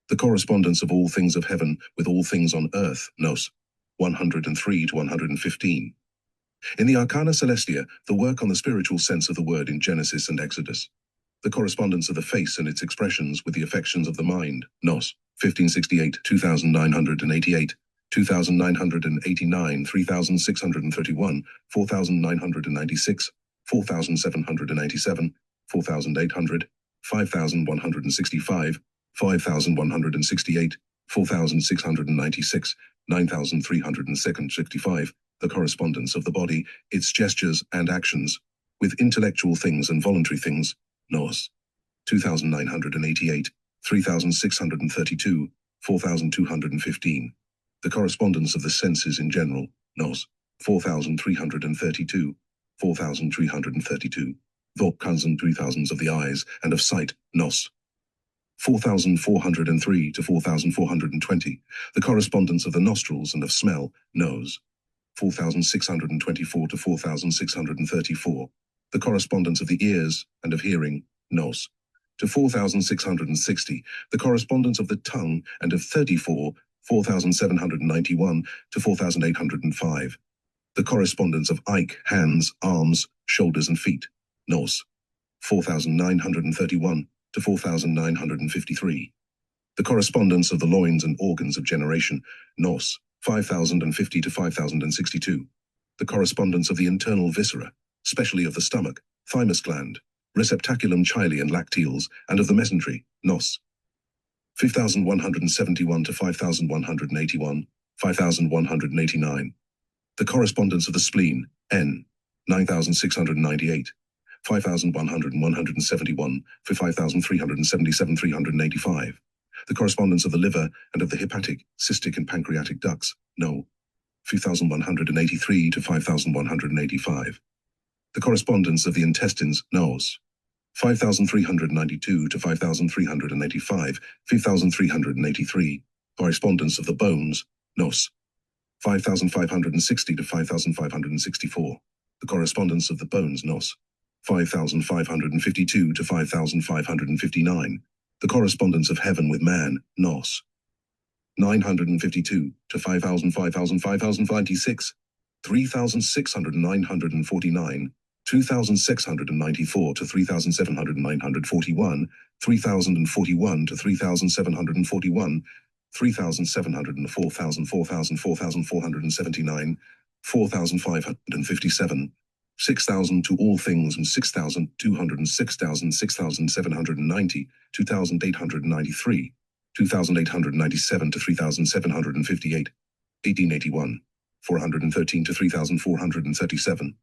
The correspondence of all things of heaven with all things on earth, Nos. 103 to 115. In the Arcana Celestia, the work on the spiritual sense of the word in Genesis and Exodus. The correspondence of the face and its expressions with the affections of the mind, Nos. 1568, 2988, 2989, 3631, 4996, 4797, 4800, 5165, 5168, 4696, 9365, the correspondence of the body, its gestures and actions, with intellectual things and voluntary things, Nos. 2988, 3632, 4215, the correspondence of the senses in general, Nos. 4332, 4332, the cousin 3000s of the eyes and of sight, Nos. 4403 to 4420, the correspondence of the nostrils and of smell, Nose. 4624 to 4634, the correspondence of the ears and of hearing, Nos. To 4660, the correspondence of the tongue, and of 4791 to 4805, the correspondence of Ike, hands, arms, shoulders and feet, Nos. 4931 to 4953, the correspondence of the loins and organs of generation, Nos. 5050 to 5062, the correspondence of the internal viscera, specially of the stomach, thymus gland, receptaculum chyli and lacteals, and of the mesentery, Nos. 5,171 to 5,181, 5,189. The correspondence of the spleen, N, 9,698, 5,171 for 5,377, 385. The correspondence of the liver and of the hepatic, cystic and pancreatic ducts, No, 5,183 to 5,185. The correspondence of the intestines, Nos, 5,392 to 5,385, 5,383. Correspondence of the bones, Nos, 5,560 to 5,564. The correspondence of the bones, Nos, 5,552 to 5,559. The correspondence of heaven with man, Nos, 952 to 5,000, 5,000, 5,096, 3,600, 949, 2,694 to 3,741, 3,041 to 3,741, 3,704, 4,000, 4,479, 4,557, 6,000 to all things and 6,200, 6,000, 6,790, 2,893, 2,897 to 3,758, 1,881, 413 to 3,437,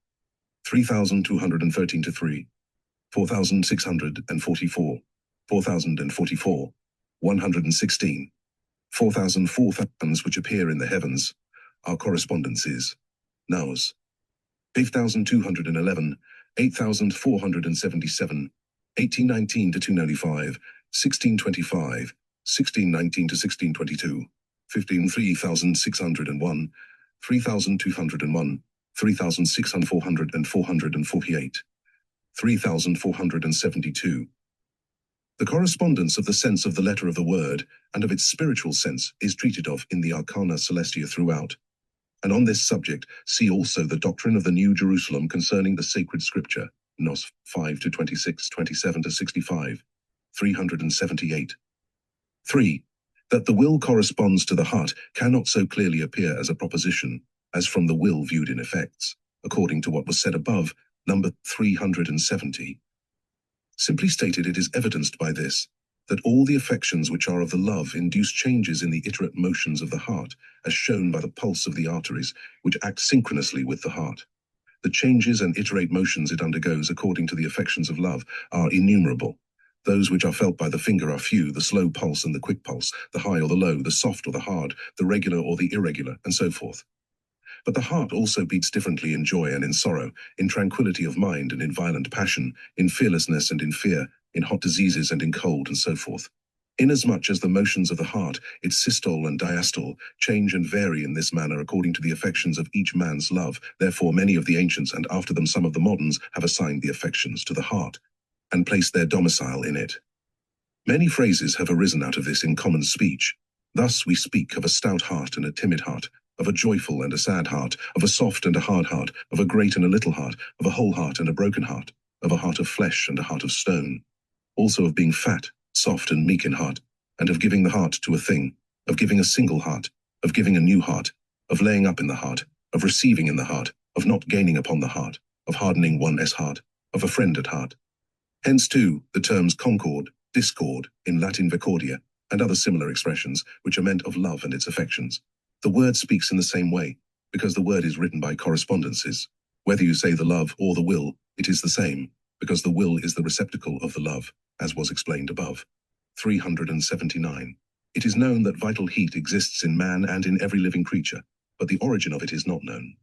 3,213 to 3, 4,644, 4,044, 116, 4,004 thousands which appear in the heavens, are correspondences, Nows, 8,211, 8,477, 1819 to 295, 1625, 1619 to 1622, 3,601, 3,201, 3,600, 400 and 448, 3,472. The correspondence of the sense of the letter of the word and of its spiritual sense is treated of in the Arcana Celestia throughout. And on this subject, see also the doctrine of the New Jerusalem concerning the sacred scripture, Nos 5 to 26, 27 to 65, 378. 3. That the will corresponds to the heart cannot so clearly appear as a proposition, as from the will viewed in effects, according to what was said above, number 370. Simply stated, it is evidenced by this, that all the affections which are of the love induce changes in the iterate motions of the heart, as shown by the pulse of the arteries, which act synchronously with the heart. The changes and iterate motions it undergoes according to the affections of love are innumerable. Those which are felt by the finger are few, the slow pulse and the quick pulse, the high or the low, the soft or the hard, the regular or the irregular, and so forth. But the heart also beats differently in joy and in sorrow, in tranquility of mind and in violent passion, in fearlessness and in fear, in hot diseases and in cold, and so forth. Inasmuch as the motions of the heart, its systole and diastole, change and vary in this manner according to the affections of each man's love, therefore many of the ancients and after them some of the moderns have assigned the affections to the heart, and placed their domicile in it. Many phrases have arisen out of this in common speech. Thus we speak of a stout heart and a timid heart, of a joyful and a sad heart, of a soft and a hard heart, of a great and a little heart, of a whole heart and a broken heart, of a heart of flesh and a heart of stone, also of being fat, soft and meek in heart, and of giving the heart to a thing, of giving a single heart, of giving a new heart, of laying up in the heart, of receiving in the heart, of not gaining upon the heart, of hardening one's heart, of a friend at heart. Hence too the terms concord, discord, in Latin vicordia, and other similar expressions, which are meant of love and its affections. The word speaks in the same way, because the word is written by correspondences. Whether you say the love or the will, it is the same, because the will is the receptacle of the love, as was explained above. 379. It is known that vital heat exists in man and in every living creature, but the origin of it is not known.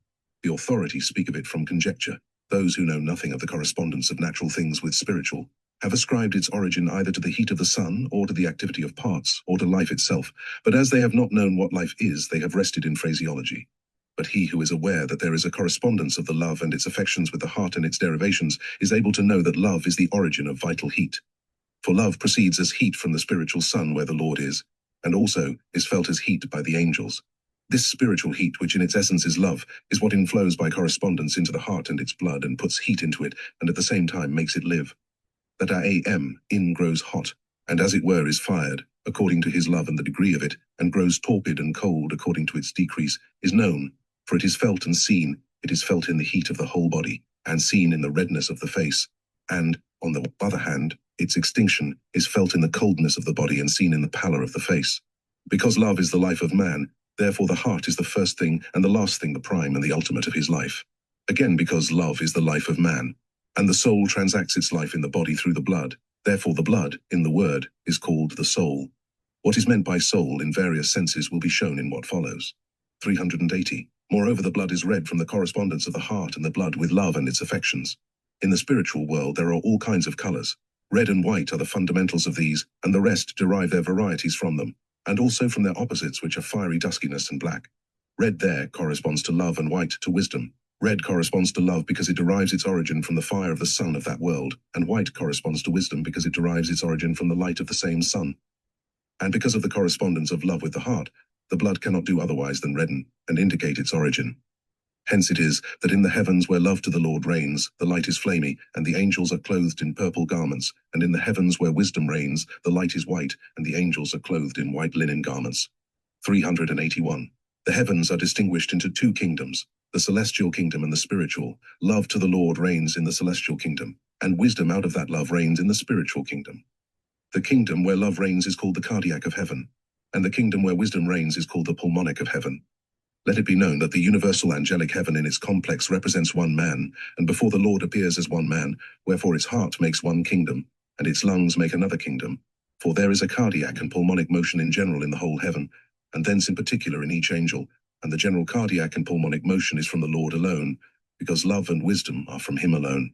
The authorities speak of it from conjecture. Those who know nothing of the correspondence of natural things with spiritual have ascribed its origin either to the heat of the sun, or to the activity of parts, or to life itself, but as they have not known what life is, they have rested in phraseology. But he who is aware that there is a correspondence of the love and its affections with the heart and its derivations is able to know that love is the origin of vital heat. For love proceeds as heat from the spiritual sun where the Lord is, and also is felt as heat by the angels. This spiritual heat, which in its essence is love, is what inflows by correspondence into the heart and its blood and puts heat into it, and at the same time makes it live. That our in grows hot, and as it were is fired, according to his love and the degree of it, and grows torpid and cold according to its decrease, is known, for it is felt and seen, it is felt in the heat of the whole body, and seen in the redness of the face, and, on the other hand, Its extinction is felt in the coldness of the body and seen in the pallor of the face. Because love is the life of man, therefore the heart is the first thing and the last thing, the prime and the ultimate of his life. Again, because love is the life of man, and the soul transacts its life in the body through the blood, therefore the blood, in the word, is called the soul. What is meant by soul in various senses will be shown in what follows. 380. Moreover, the blood is red from the correspondence of the heart and the blood with love and its affections. In the spiritual world there are all kinds of colors. Red and white are the fundamentals of these, and the rest derive their varieties from them, and also from their opposites, which are fiery duskiness and black. Red there corresponds to love and white to wisdom. Red corresponds to love because it derives its origin from the fire of the sun of that world, and white corresponds to wisdom because it derives its origin from the light of the same sun. And because of the correspondence of love with the heart, the blood cannot do otherwise than redden and indicate its origin. Hence it is that in the heavens where love to the Lord reigns, the light is flamy, and the angels are clothed in purple garments, and in the heavens where wisdom reigns, the light is white, and the angels are clothed in white linen garments. 381. The heavens are distinguished into two kingdoms, the celestial kingdom and the spiritual. Love to the Lord reigns in the celestial kingdom, and wisdom out of that love reigns in the spiritual kingdom. The kingdom where love reigns is called the cardiac of heaven, and the kingdom where wisdom reigns is called the pulmonic of heaven. Let it be known that the universal angelic heaven in its complex represents one man, and before the Lord appears as one man, wherefore its heart makes one kingdom, and its lungs make another kingdom. For there is a cardiac and pulmonic motion in general in the whole heaven, and thence in particular in each angel, and the general cardiac and pulmonic motion is from the Lord alone, because love and wisdom are from him alone.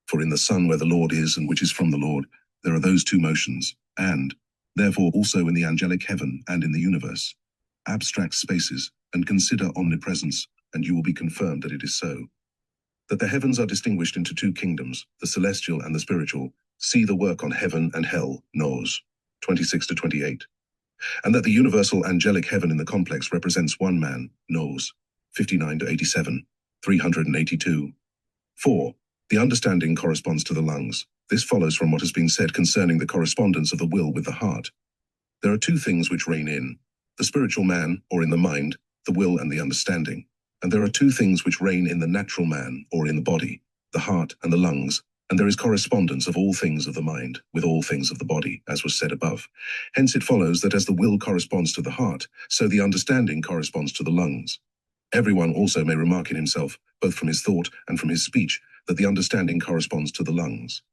For in the Son where the Lord is, and which is from the Lord, there are those two motions, and, therefore also in the angelic heaven and in the universe. Abstract spaces, and consider omnipresence, and you will be confirmed that it is so. That the heavens are distinguished into two kingdoms, the celestial and the spiritual, see the work on heaven and hell, Nos. 26-28. And that the universal angelic heaven in the complex represents one man, Nos. 59-87. 382. 4. The understanding corresponds to the lungs. This follows from what has been said concerning the correspondence of the will with the heart. There are two things which reign in the spiritual man, or in the mind, the will and the understanding. And there are two things which reign in the natural man, or in the body, the heart and the lungs. And there is correspondence of all things of the mind with all things of the body, as was said above. Hence it follows that as the will corresponds to the heart, so the understanding corresponds to the lungs. Everyone also may remark in himself, both from his thought and from his speech, that the understanding corresponds to the lungs.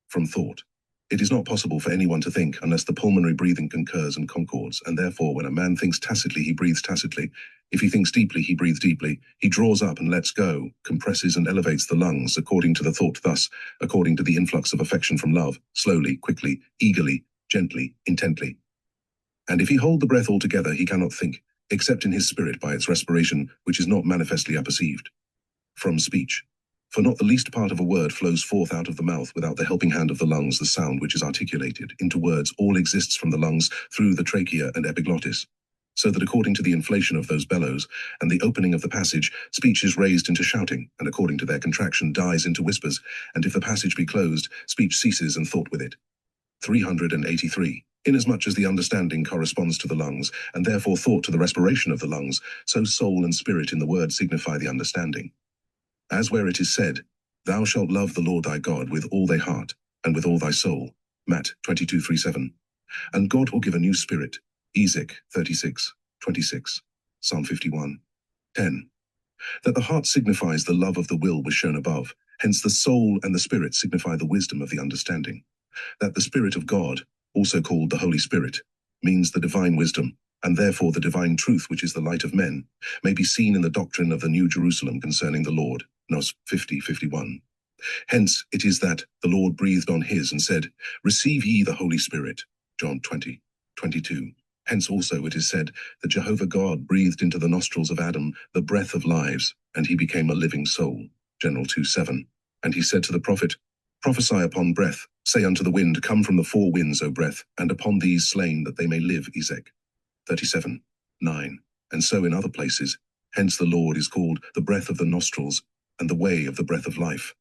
From thought. It is not possible for anyone to think unless the pulmonary breathing concurs and concords, and therefore when a man thinks tacitly, he breathes tacitly. If he thinks deeply, he breathes deeply. He draws up and lets go, compresses and elevates the lungs according to the thought, thus, according to the influx of affection from love, slowly, quickly, eagerly, gently, intently. And if he hold the breath altogether, he cannot think, except in his spirit by its respiration, which is not manifestly apperceived. From speech. For not the least part of a word flows forth out of the mouth without the helping hand of the lungs. The sound which is articulated into words all exists from the lungs through the trachea and epiglottis. So that according to the inflation of those bellows and the opening of the passage, speech is raised into shouting, and according to their contraction dies into whispers, and if the passage be closed, speech ceases and thought with it. 383. Inasmuch as the understanding corresponds to the lungs, and therefore thought to the respiration of the lungs, so soul and spirit in the word signify the understanding. As where it is said, Thou shalt love the Lord thy God with all thy heart, and with all thy soul. Matt 22:37. And God will give a new spirit. Ezek 36:26. Psalm 51. 10. That the heart signifies the love of the will was shown above, hence the soul and the spirit signify the wisdom of the understanding. That the Spirit of God, also called the Holy Spirit, means the divine wisdom, and therefore the divine truth which is the light of men, may be seen in the doctrine of the New Jerusalem concerning the Lord. Nos 50:51. Hence it is that the Lord breathed on his and said, Receive ye the Holy Spirit. John 20:22. Hence also it is said that Jehovah God breathed into the nostrils of Adam the breath of lives, and he became a living soul. General 2:7. And he said to the prophet, Prophesy upon breath, say unto the wind, Come from the four winds, O breath, and upon these slain that they may live. Ezek 37:9. And so in other places. Hence the Lord is called the breath of the nostrils, and the way of the breath of life.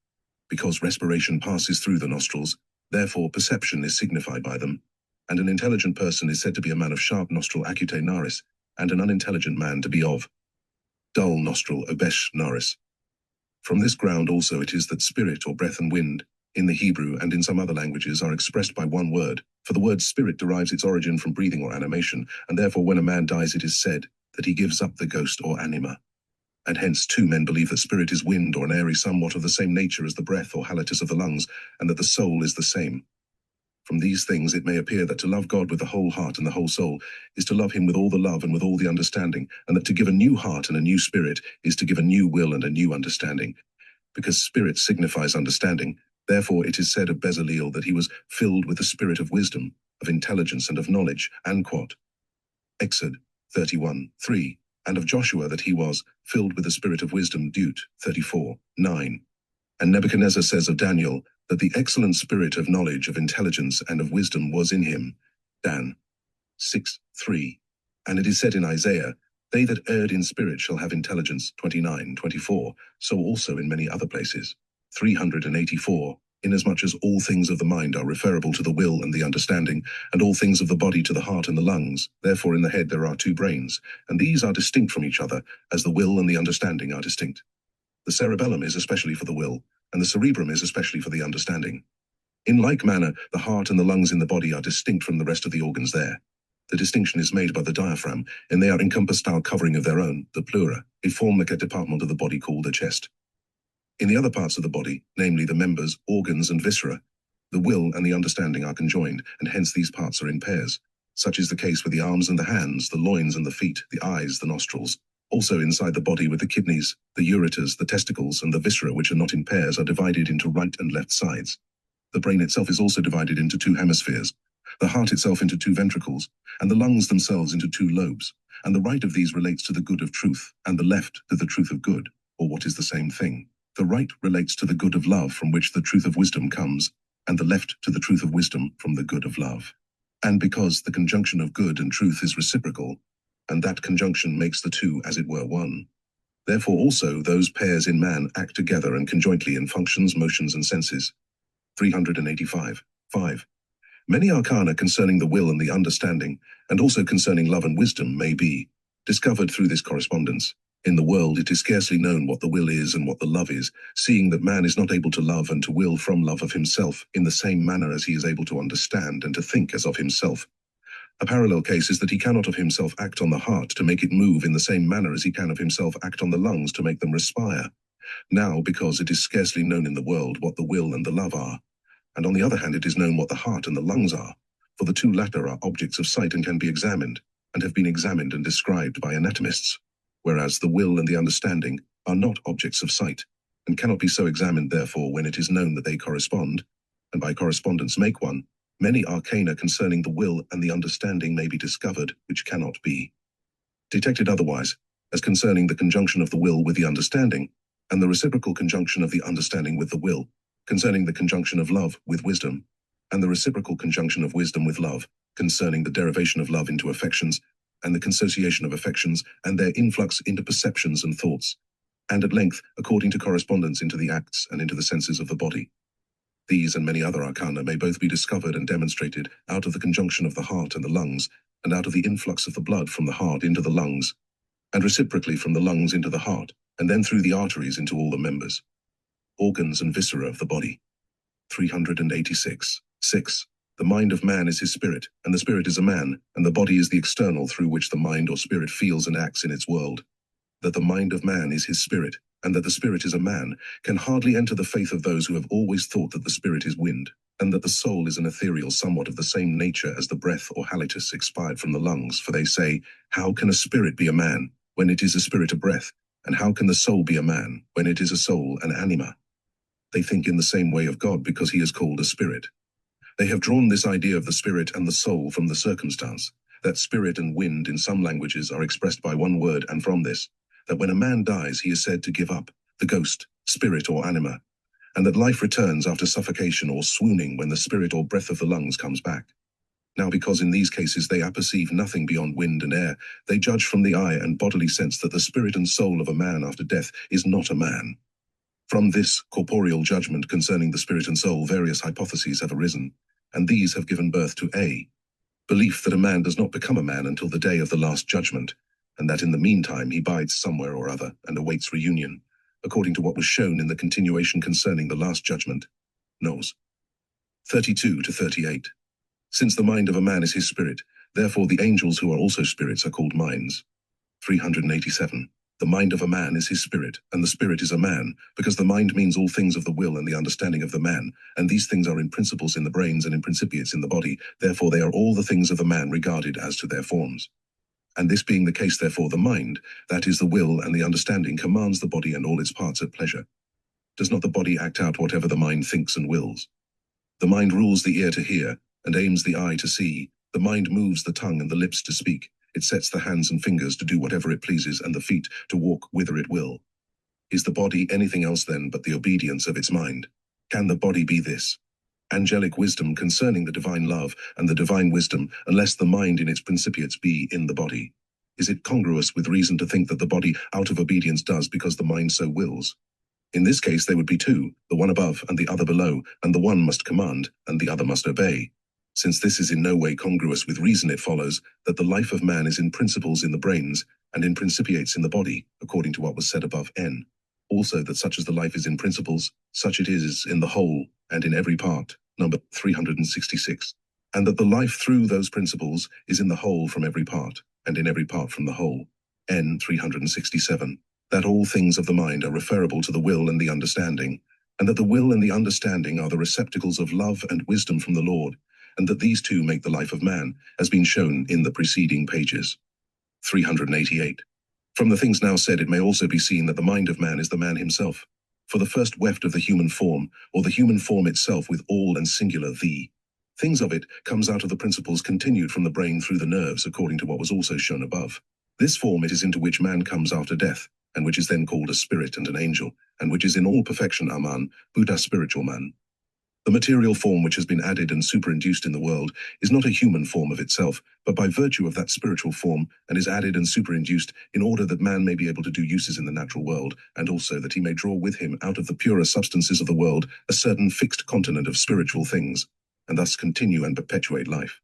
Because respiration passes through the nostrils, therefore perception is signified by them. And an intelligent person is said to be a man of sharp nostril acute naris, and an unintelligent man to be of dull nostril obesh naris. From this ground also it is that spirit or breath and wind, in the Hebrew and in some other languages are expressed by one word, for the word spirit derives its origin from breathing or animation, and therefore when a man dies it is said that he gives up the ghost or anima. And hence too men believe that spirit is wind or an airy somewhat of the same nature as the breath or halitus of the lungs, and that the soul is the same. From these things it may appear that to love God with the whole heart and the whole soul is to love him with all the love and with all the understanding, and that to give a new heart and a new spirit is to give a new will and a new understanding. Because spirit signifies understanding, therefore it is said of Bezaleel that he was filled with the spirit of wisdom, of intelligence and of knowledge, and quote, Exod 31:3, and of Joshua that he was filled with the spirit of wisdom, Deut 34:9. And Nebuchadnezzar says of Daniel that the excellent spirit of knowledge, of intelligence, and of wisdom was in him, Dan 6:3. And it is said in Isaiah, they that erred in spirit shall have intelligence, 29:24, so also in many other places. 384, inasmuch as all things of the mind are referable to the will and the understanding, and all things of the body to the heart and the lungs, therefore in the head there are two brains, and these are distinct from each other, as the will and the understanding are distinct. The cerebellum is especially for the will, and the cerebrum is especially for the understanding. In like manner, the heart and the lungs in the body are distinct from the rest of the organs there. The distinction is made by the diaphragm, and they are encompassed style covering of their own, the pleura, a form like a department of the body called the chest. In the other parts of the body, namely the members, organs, and viscera, the will and the understanding are conjoined, and hence these parts are in pairs. Such is the case with the arms and the hands, the loins and the feet, the eyes, the nostrils. Also inside the body with the kidneys, the ureters, the testicles, and the viscera which are not in pairs are divided into right and left sides. The brain itself is also divided into two hemispheres, the heart itself into two ventricles, and the lungs themselves into two lobes, and the right of these relates to the good of truth, and the left to the truth of good, or what is the same thing. The right relates to the good of love from which the truth of wisdom comes, and the left to the truth of wisdom from the good of love. And because the conjunction of good and truth is reciprocal, and that conjunction makes the two as it were one, therefore also those pairs in man act together and conjointly in functions, motions, and senses. 385. 5. Many arcana concerning the will and the understanding, and also concerning love and wisdom, may be discovered through this correspondence. In the world it is scarcely known what the will is and what the love is, seeing that man is not able to love and to will from love of himself in the same manner as he is able to understand and to think as of himself. A parallel case is that he cannot of himself act on the heart to make it move in the same manner as he can of himself act on the lungs to make them respire. Now, because it is scarcely known in the world what the will and the love are, and on the other hand it is known what the heart and the lungs are, for the two latter are objects of sight and can be examined, and have been examined and described by anatomists, whereas the will and the understanding are not objects of sight, and cannot be so examined therefore when it is known that they correspond, and by correspondence make one. Many arcana concerning the will and the understanding may be discovered, which cannot be detected otherwise, as concerning the conjunction of the will with the understanding, and the reciprocal conjunction of the understanding with the will, concerning the conjunction of love with wisdom, and the reciprocal conjunction of wisdom with love, concerning the derivation of love into affections, and the consociation of affections, and their influx into perceptions and thoughts, and at length, according to correspondence, into the acts and into the senses of the body. These and many other arcana may both be discovered and demonstrated out of the conjunction of the heart and the lungs, and out of the influx of the blood from the heart into the lungs, and reciprocally from the lungs into the heart, and then through the arteries into all the members, organs and viscera of the body. 386. 6. The mind of man is his spirit, and the spirit is a man, and the body is the external through which the mind or spirit feels and acts in its world. That the mind of man is his spirit, and that the spirit is a man, can hardly enter the faith of those who have always thought that the spirit is wind, and that the soul is an ethereal somewhat of the same nature as the breath or halitus expired from the lungs, for they say, how can a spirit be a man, when it is a spirit a breath, and how can the soul be a man, when it is a soul an anima? They think in the same way of God because he is called a spirit. They have drawn this idea of the spirit and the soul from the circumstance that spirit and wind in some languages are expressed by one word, and from this, that when a man dies he is said to give up the ghost, spirit or anima, and that life returns after suffocation or swooning when the spirit or breath of the lungs comes back. Now because in these cases they apperceive nothing beyond wind and air, they judge from the eye and bodily sense that the spirit and soul of a man after death is not a man. From this corporeal judgment concerning the spirit and soul various hypotheses have arisen, and these have given birth to a belief that a man does not become a man until the day of the last judgment, and that in the meantime he bides somewhere or other and awaits reunion, according to what was shown in the continuation concerning the last judgment, Nos. 32 to 38. Since the mind of a man is his spirit, therefore the angels who are also spirits are called minds. 387. The mind of a man is his spirit, and the spirit is a man, because the mind means all things of the will and the understanding of the man, and these things are in principles in the brains and in principiates in the body, therefore they are all the things of the man regarded as to their forms. And this being the case, therefore the mind, that is the will and the understanding, commands the body and all its parts at pleasure. Does not the body act out whatever the mind thinks and wills? The mind rules the ear to hear, and aims the eye to see. The mind moves the tongue and the lips to speak. It sets the hands and fingers to do whatever it pleases, and the feet to walk whither it will. Is the body anything else then but the obedience of its mind? Can the body be this? Angelic wisdom concerning the divine love and the divine wisdom, unless the mind in its principiates be in the body? Is it congruous with reason to think that the body out of obedience does because the mind so wills? In this case there would be two, the one above and the other below, and the one must command, and the other must obey. Since this is in no way congruous with reason, it follows that the life of man is in principles in the brains, and in principiates in the body, according to what was said above n. Also that such as the life is in principles, such it is in the whole, and in every part, number 366. And that the life through those principles is in the whole from every part, and in every part from the whole, n 367. That all things of the mind are referable to the will and the understanding, and that the will and the understanding are the receptacles of love and wisdom from the Lord, and that these two make the life of man, has been shown in the preceding pages. 388. From the things now said, it may also be seen that the mind of man is the man himself. For the first weft of the human form, or the human form itself with all and singular the. Things of it comes out of the principles continued from the brain through the nerves, according to what was also shown above. This form it is into which man comes after death, and which is then called a spirit and an angel, and which is in all perfection Aman, Buddha spiritual man. The material form which has been added and superinduced in the world is not a human form of itself, but by virtue of that spiritual form, and is added and superinduced in order that man may be able to do uses in the natural world, and also that he may draw with him out of the purer substances of the world a certain fixed continent of spiritual things, and thus continue and perpetuate life.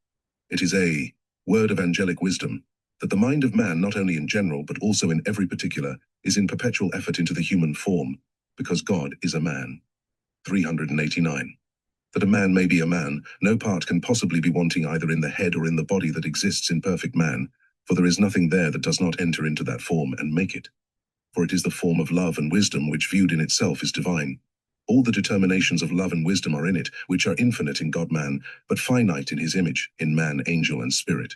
It is a word of angelic wisdom, that the mind of man, not only in general, but also in every particular, is in perpetual effort into the human form, because God is a man. 389. That a man may be a man, no part can possibly be wanting either in the head or in the body that exists in perfect man, for there is nothing there that does not enter into that form and make it. For it is the form of love and wisdom which viewed in itself is divine. All the determinations of love and wisdom are in it, which are infinite in God-man, but finite in his image, in man, angel, and spirit.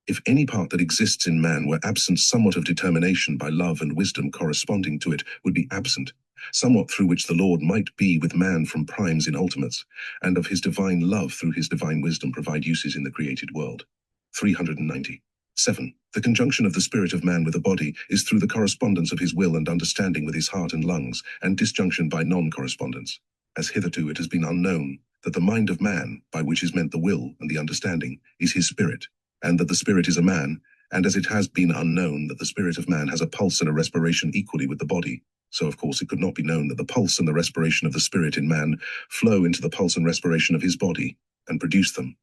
If any part that exists in man were absent, somewhat of determination by love and wisdom corresponding to it would be absent, somewhat through which the Lord might be with man from primes in ultimates, and of his divine love through his divine wisdom provide uses in the created world. 390. 7. The conjunction of the spirit of man with the body is through the correspondence of his will and understanding with his heart and lungs, and disjunction by non-correspondence. As hitherto it has been unknown that the mind of man, by which is meant the will and the understanding, is his spirit, and that the spirit is a man, and as it has been unknown that the spirit of man has a pulse and a respiration equally with the body, so of course it could not be known that the pulse and the respiration of the spirit in man flow into the pulse and respiration of his body, and produce them.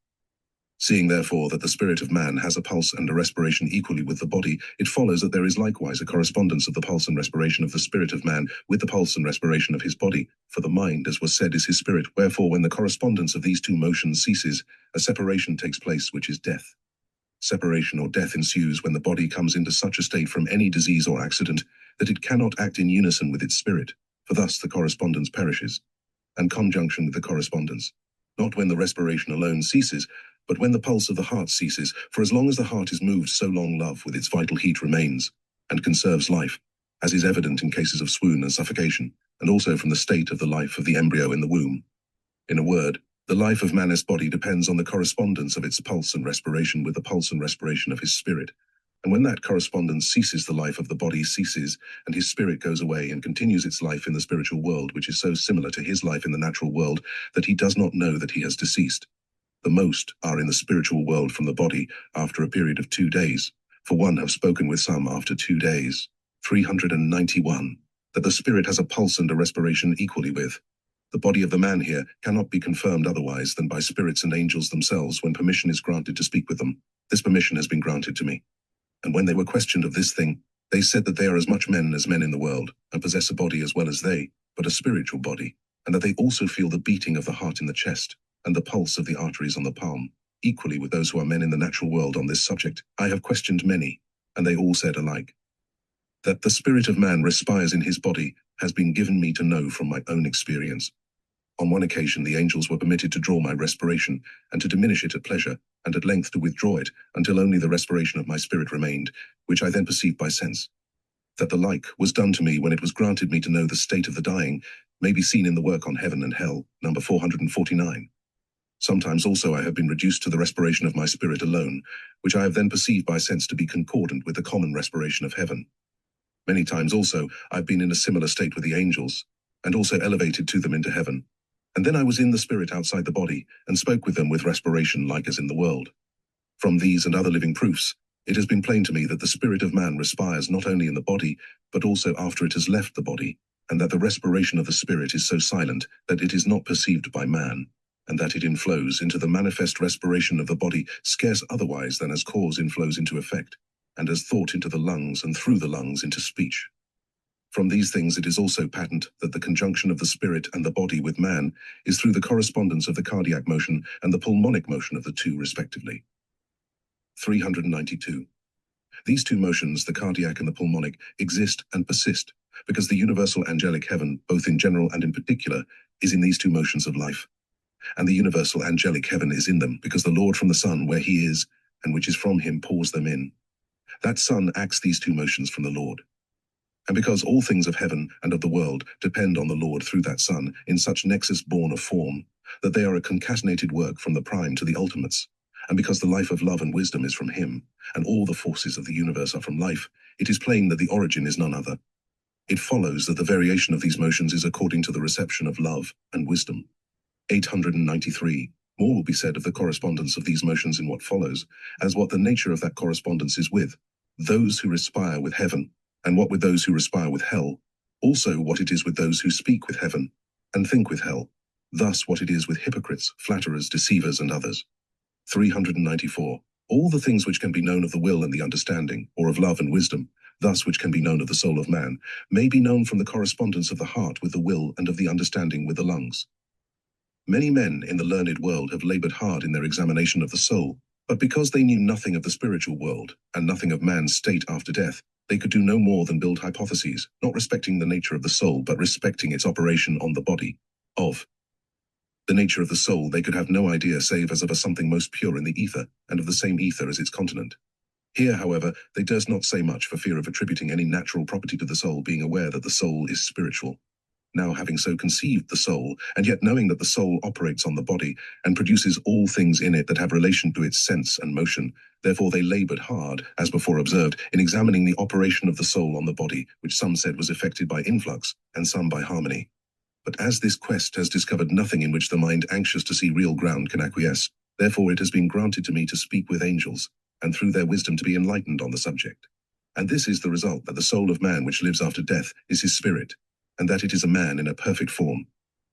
Seeing therefore that the spirit of man has a pulse and a respiration equally with the body, it follows that there is likewise a correspondence of the pulse and respiration of the spirit of man with the pulse and respiration of his body, for the mind, as was said, is his spirit, wherefore when the correspondence of these two motions ceases, a separation takes place, which is death. Separation or death ensues when the body comes into such a state from any disease or accident that it cannot act in unison with its spirit, for thus the correspondence perishes, and conjunction with the correspondence, not when the respiration alone ceases, but when the pulse of the heart ceases, for as long as the heart is moved, so long love with its vital heat remains, and conserves life, as is evident in cases of swoon and suffocation, and also from the state of the life of the embryo in the womb. In a word, the life of man's body depends on the correspondence of its pulse and respiration with the pulse and respiration of his spirit, and when that correspondence ceases, the life of the body ceases, and his spirit goes away and continues its life in the spiritual world, which is so similar to his life in the natural world that he does not know that he has deceased. The most are in the spiritual world from the body after a period of 2 days, for one have spoken with some after 2 days. 391. That the spirit has a pulse and a respiration equally with. The body of the man here cannot be confirmed otherwise than by spirits and angels themselves when permission is granted to speak with them. This permission has been granted to me. And when they were questioned of this thing, they said that they are as much men as men in the world, and possess a body as well as they, but a spiritual body. and that they also feel the beating of the heart in the chest, and the pulse of the arteries on the palm, equally with those who are men in the natural world on this subject. I have questioned many, and they all said alike, that the spirit of man respires in his body has been given me to know from my own experience. On one occasion the angels were permitted to draw my respiration, and to diminish it at pleasure, and at length to withdraw it, until only the respiration of my spirit remained, which I then perceived by sense. That the like was done to me when it was granted me to know the state of the dying may be seen in the work on heaven and hell, number 449. Sometimes also I have been reduced to the respiration of my spirit alone, which I have then perceived by sense to be concordant with the common respiration of heaven. Many times also I have been in a similar state with the angels, and also elevated to them into heaven. And then I was in the spirit outside the body, and spoke with them with respiration like as in the world. From these and other living proofs, it has been plain to me that the spirit of man respires not only in the body, but also after it has left the body, and that the respiration of the spirit is so silent that it is not perceived by man, and that it inflows into the manifest respiration of the body scarce otherwise than as cause inflows into effect, and as thought into the lungs, and through the lungs into speech. From these things it is also patent that the conjunction of the spirit and the body with man is through the correspondence of the cardiac motion and the pulmonic motion of the two respectively. 392. These two motions, the cardiac and the pulmonic, exist and persist, because the universal angelic heaven, both in general and in particular, is in these two motions of life. And the universal angelic heaven is in them, because the Lord from the Son, where he is, and which is from him, pours them in. That Son acts these two motions from the Lord. And because all things of heaven and of the world depend on the Lord through that Son, in such nexus born of form, that they are a concatenated work from the prime to the ultimates, and because the life of love and wisdom is from him, and all the forces of the universe are from life, it is plain that the origin is none other. It follows that the variation of these motions is according to the reception of love and wisdom. 893. More will be said of the correspondence of these motions in what follows, as what the nature of that correspondence is with those who respire with heaven, and what with those who respire with hell, also what it is with those who speak with heaven, and think with hell, thus what it is with hypocrites, flatterers, deceivers, and others. 394. All the things which can be known of the will and the understanding, or of love and wisdom, thus which can be known of the soul of man, may be known from the correspondence of the heart with the will and of the understanding with the lungs. Many men in the learned world have labored hard in their examination of the soul, but because they knew nothing of the spiritual world, and nothing of man's state after death, they could do no more than build hypotheses, not respecting the nature of the soul, but respecting its operation on the body. Of the nature of the soul they could have no idea save as of a something most pure in the ether, and of the same ether as its continent. Here, however, they durst not say much for fear of attributing any natural property to the soul, being aware that the soul is spiritual. Now having so conceived the soul, and yet knowing that the soul operates on the body, and produces all things in it that have relation to its sense and motion, therefore they labored hard, as before observed, in examining the operation of the soul on the body, which some said was effected by influx, and some by harmony. But as this quest has discovered nothing in which the mind anxious to see real ground can acquiesce, therefore it has been granted to me to speak with angels, and through their wisdom to be enlightened on the subject. And this is the result, that the soul of man which lives after death is his spirit, and that it is a man in a perfect form,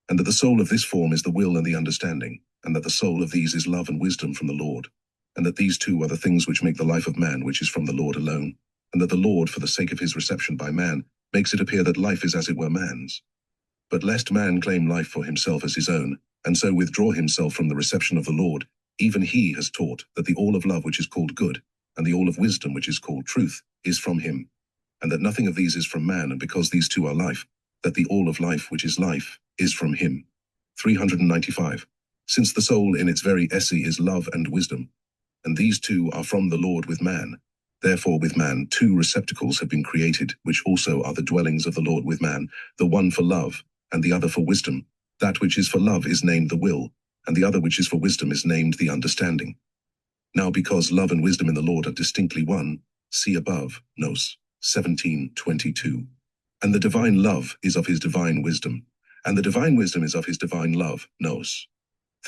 and that the soul of this form is the will and the understanding, and that the soul of these is love and wisdom from the Lord, and that these two are the things which make the life of man which is from the Lord alone, and that the Lord, for the sake of his reception by man, makes it appear that life is as it were man's. But lest man claim life for himself as his own, and so withdraw himself from the reception of the Lord, even he has taught that the all of love which is called good, and the all of wisdom which is called truth, is from him, and that nothing of these is from man, and because these two are life, that the all of life which is life, is from him. 395. Since the soul in its very esse is love and wisdom, and these two are from the Lord with man, therefore with man 2 receptacles have been created, which also are the dwellings of the Lord with man, the one for love, and the other for wisdom. That which is for love is named the will, and the other which is for wisdom is named the understanding. Now because love and wisdom in the Lord are distinctly one, see above, Nos. 17:22. And the divine love is of his divine wisdom, and the divine wisdom is of his divine love, Nos.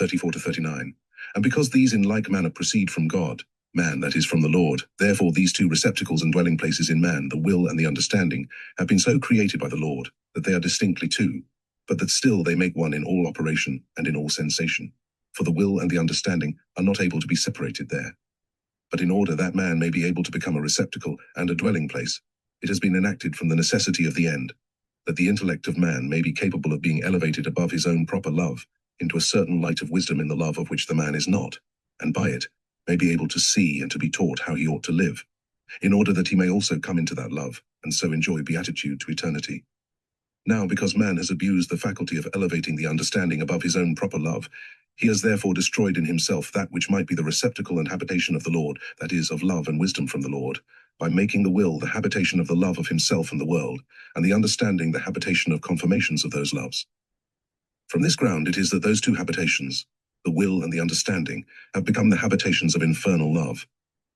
34-39. And because these in like manner proceed from God, man that is from the Lord, therefore these 2 receptacles and dwelling places in man, the will and the understanding, have been so created by the Lord, that they are distinctly 2, but that still they make one in all operation and in all sensation. For the will and the understanding are not able to be separated there. But in order that man may be able to become a receptacle and a dwelling place, it has been enacted from the necessity of the end, that the intellect of man may be capable of being elevated above his own proper love, into a certain light of wisdom in the love of which the man is not, and by it may be able to see and to be taught how he ought to live, in order that he may also come into that love, and so enjoy beatitude to eternity. Now, because man has abused the faculty of elevating the understanding above his own proper love, he has therefore destroyed in himself that which might be the receptacle and habitation of the Lord, that is, of love and wisdom from the Lord, by making the will the habitation of the love of himself and the world, and the understanding the habitation of confirmations of those loves. From this ground it is that those two habitations, the will and the understanding, have become the habitations of infernal love,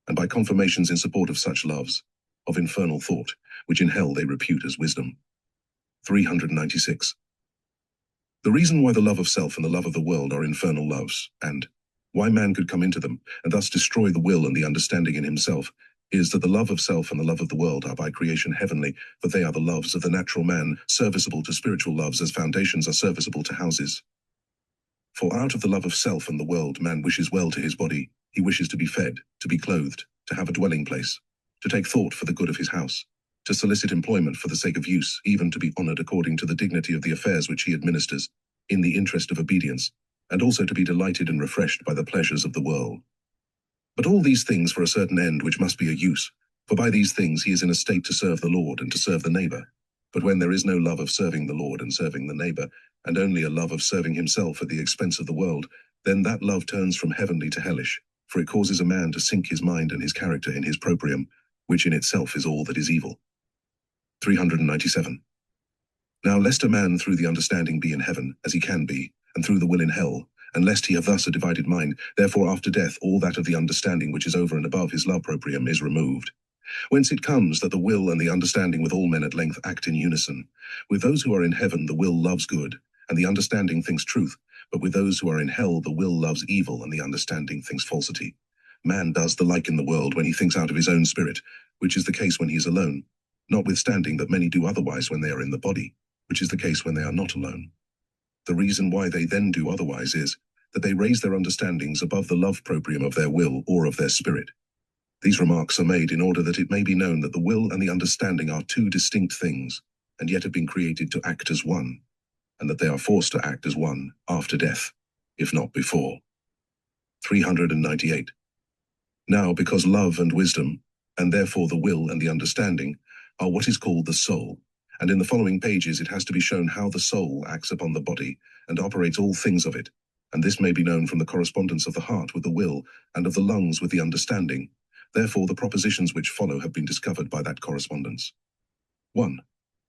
and by confirmations in support of such loves, of infernal thought, which in hell they repute as wisdom. 396. The reason why the love of self and the love of the world are infernal loves, and why man could come into them, and thus destroy the will and the understanding in himself, is that the love of self and the love of the world are by creation heavenly, for they are the loves of the natural man, serviceable to spiritual loves as foundations are serviceable to houses. For out of the love of self and the world man wishes well to his body, he wishes to be fed, to be clothed, to have a dwelling place, to take thought for the good of his house, to solicit employment for the sake of use, even to be honored according to the dignity of the affairs which he administers, in the interest of obedience, and also to be delighted and refreshed by the pleasures of the world. But all these things for a certain end which must be a use, for by these things he is in a state to serve the Lord and to serve the neighbor. But when there is no love of serving the Lord and serving the neighbor, and only a love of serving himself at the expense of the world, then that love turns from heavenly to hellish, for it causes a man to sink his mind and his character in his proprium, which in itself is all that is evil. 397. Now lest a man through the understanding be in heaven, as he can be, and through the will in hell, and lest he have thus a divided mind, therefore after death all that of the understanding which is over and above his love proprium is removed. Whence it comes that the will and the understanding with all men at length act in unison. With those who are in heaven the will loves good, and the understanding thinks truth, but with those who are in hell the will loves evil, and the understanding thinks falsity. Man does the like in the world when he thinks out of his own spirit, which is the case when he is alone, notwithstanding that many do otherwise when they are in the body, which is the case when they are not alone. The reason why they then do otherwise is that they raise their understandings above the love proprium of their will or of their spirit. These remarks are made in order that it may be known that the will and the understanding are two distinct things, and yet have been created to act as one, and that they are forced to act as one after death, if not before. 398. Now, because love and wisdom, and therefore the will and the understanding, are what is called the soul, and in the following pages it has to be shown how the soul acts upon the body and operates all things of it, and this may be known from the correspondence of the heart with the will and of the lungs with the understanding. Therefore the propositions which follow have been discovered by that correspondence. 1.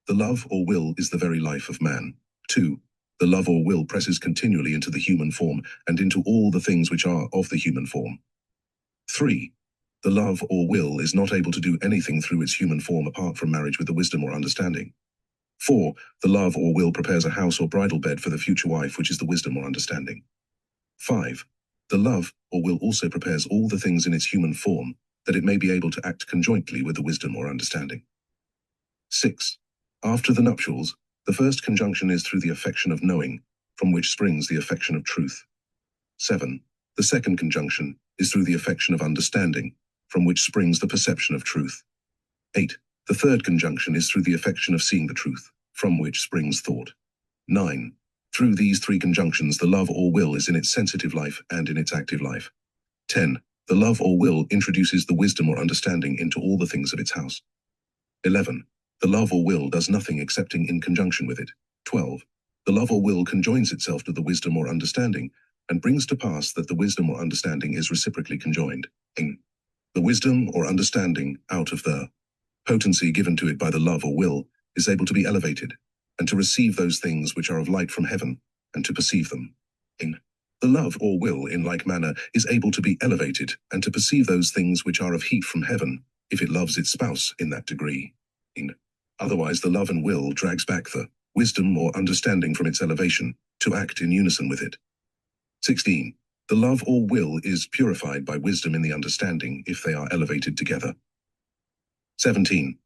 The love or will is the very life of man. 2. The love or will presses continually into the human form and into all the things which are of the human form. 3. The love or will is not able to do anything through its human form apart from marriage with the wisdom or understanding. 4. The love or will prepares a house or bridal bed for the future wife, which is the wisdom or understanding. 5. The love or will also prepares all the things in its human form, that it may be able to act conjointly with the wisdom or understanding. 6. After the nuptials, the first conjunction is through the affection of knowing, from which springs the affection of truth. 7. The second conjunction is through the affection of understanding, from which springs the perception of truth. 8. The third conjunction is through the affection of seeing the truth, from which springs thought. 9. Through these three conjunctions the love or will is in its sensitive life and in its active life. 10. The love or will introduces the wisdom or understanding into all the things of its house. 11. The love or will does nothing excepting in conjunction with it. 12. The love or will conjoins itself to the wisdom or understanding, and brings to pass that the wisdom or understanding is reciprocally conjoined. The wisdom or understanding out of the potency given to it by the love or will is able to be elevated, and to receive those things which are of light from heaven, and to perceive them. The love or will in like manner is able to be elevated, and to perceive those things which are of heat from heaven, if it loves its spouse in that degree. Otherwise the love and will drags back the wisdom or understanding from its elevation, to act in unison with it. 16. The love or will is purified by wisdom in the understanding if they are elevated together. 17.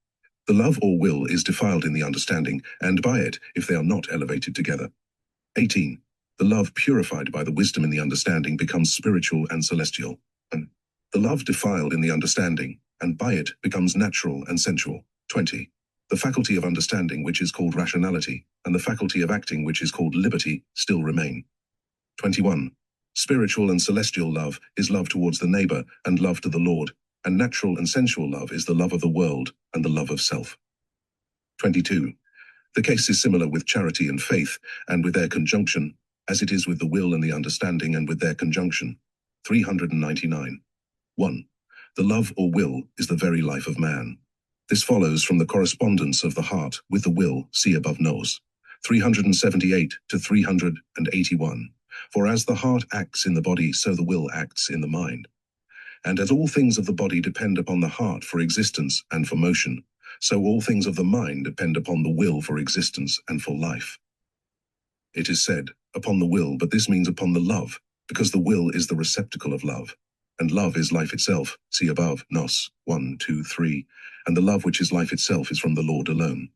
The love or will is defiled in the understanding, and by it if they are not elevated together. 18. The love purified by the wisdom in the understanding becomes spiritual and celestial. And the love defiled in the understanding, and by it becomes natural and sensual. 20. The faculty of understanding, which is called rationality, and the faculty of acting, which is called liberty, still remain. 21. Spiritual and celestial love is love towards the neighbor and love to the Lord, and natural and sensual love is the love of the world and the love of self. 22. The case is similar with charity and faith, and with their conjunction, as it is with the will and the understanding and with their conjunction. 399. 1. The love or will is the very life of man. This follows from the correspondence of the heart with the will, see above nos. 378 to 381. For as the heart acts in the body, so the will acts in the mind. And as all things of the body depend upon the heart for existence and for motion, so all things of the mind depend upon the will for existence and for life. It is said, upon the will, but this means upon the love, because the will is the receptacle of love. And love is life itself, see above, nos, 1, 2, 3, and the love which is life itself is from the Lord alone.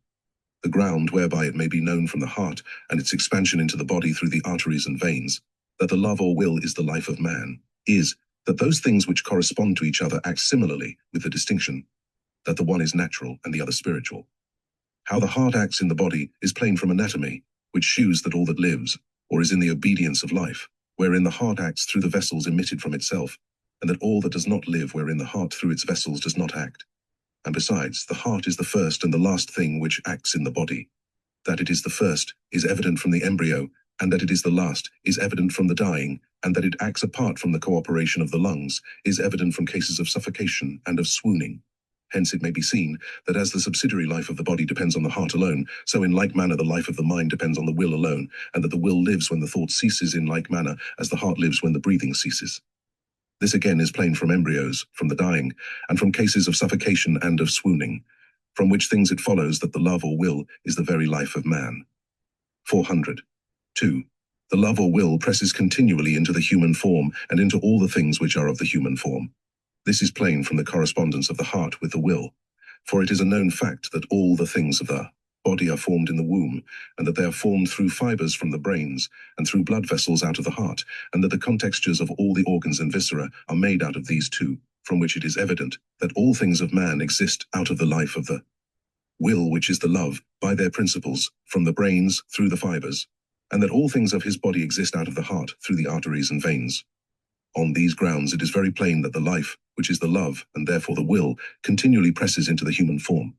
The ground whereby it may be known from the heart, and its expansion into the body through the arteries and veins, that the love or will is the life of man, is that those things which correspond to each other act similarly, with the distinction that the one is natural and the other spiritual. How the heart acts in the body is plain from anatomy, which shews that all that lives, or is in the obedience of life, wherein the heart acts through the vessels emitted from itself, and that all that does not live wherein the heart through its vessels does not act. And besides, the heart is the first and the last thing which acts in the body. That it is the first is evident from the embryo, and that it is the last is evident from the dying, and that it acts apart from the cooperation of the lungs is evident from cases of suffocation and of swooning. Hence it may be seen that as the subsidiary life of the body depends on the heart alone, so in like manner the life of the mind depends on the will alone, and that the will lives when the thought ceases in like manner as the heart lives when the breathing ceases. This again is plain from embryos, from the dying, and from cases of suffocation and of swooning, from which things it follows that the love or will is the very life of man. 400. 2. The love or will presses continually into the human form and into all the things which are of the human form. This is plain from the correspondence of the heart with the will, for it is a known fact that all the things of the body are formed in the womb, and that they are formed through fibers from the brains, and through blood vessels out of the heart, and that the contextures of all the organs and viscera are made out of these two, from which it is evident that all things of man exist out of the life of the will, which is the love, by their principles, from the brains through the fibers, and that all things of his body exist out of the heart through the arteries and veins. On these grounds it is very plain that the life, which is the love, and therefore the will, continually presses into the human form.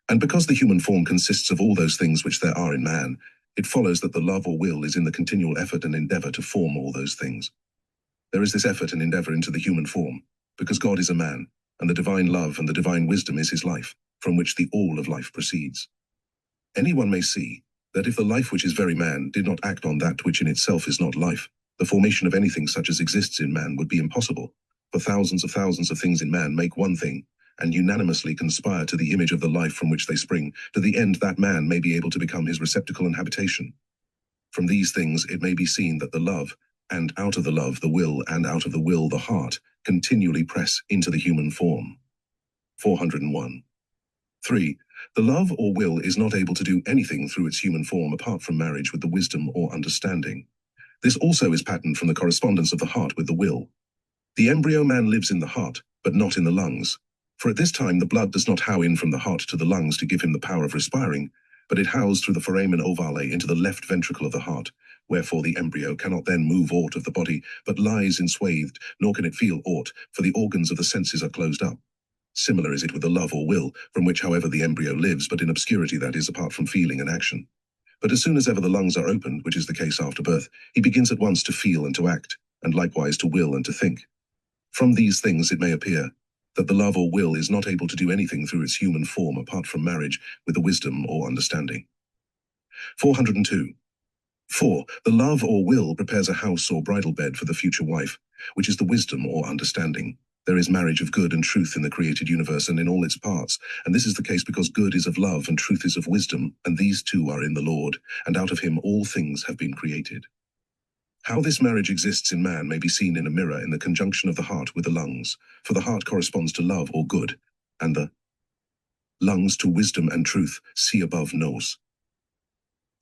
And because the human form consists of all those things which there are in man, it follows that the love or will is in the continual effort and endeavor to form all those things. There is this effort and endeavor into the human form, because God is a man, and the divine love and the divine wisdom is his life, from which the all of life proceeds. Anyone may see that if the life which is very man did not act on that which in itself is not life, the formation of anything such as exists in man would be impossible, for thousands of things in man make one thing, and unanimously conspire to the image of the life from which they spring, to the end that man may be able to become his receptacle and habitation. From these things it may be seen that the love, and out of the love the will, and out of the will the heart, continually press into the human form. 401. 3. The love or will is not able to do anything through its human form apart from marriage with the wisdom or understanding. This also is patterned from the correspondence of the heart with the will. The embryo man lives in the heart, but not in the lungs. For at this time the blood does not how in from the heart to the lungs to give him the power of respiring, but it hows through the foramen ovale into the left ventricle of the heart, wherefore the embryo cannot then move aught of the body, but lies enswathed, nor can it feel aught, for the organs of the senses are closed up. Similar is it with the love or will, from which however the embryo lives, but in obscurity, that is, apart from feeling and action. But as soon as ever the lungs are opened, which is the case after birth, he begins at once to feel and to act, and likewise to will and to think. From these things it may appear that the love or will is not able to do anything through its human form apart from marriage with the wisdom or understanding. 402. 4. The love or will prepares a house or bridal bed for the future wife, which is the wisdom or understanding. There is marriage of good and truth in the created universe and in all its parts, and this is the case because good is of love and truth is of wisdom, and these two are in the Lord, and out of him all things have been created. How this marriage exists in man may be seen in a mirror in the conjunction of the heart with the lungs, for the heart corresponds to love or good, and the lungs to wisdom and truth, see above nos.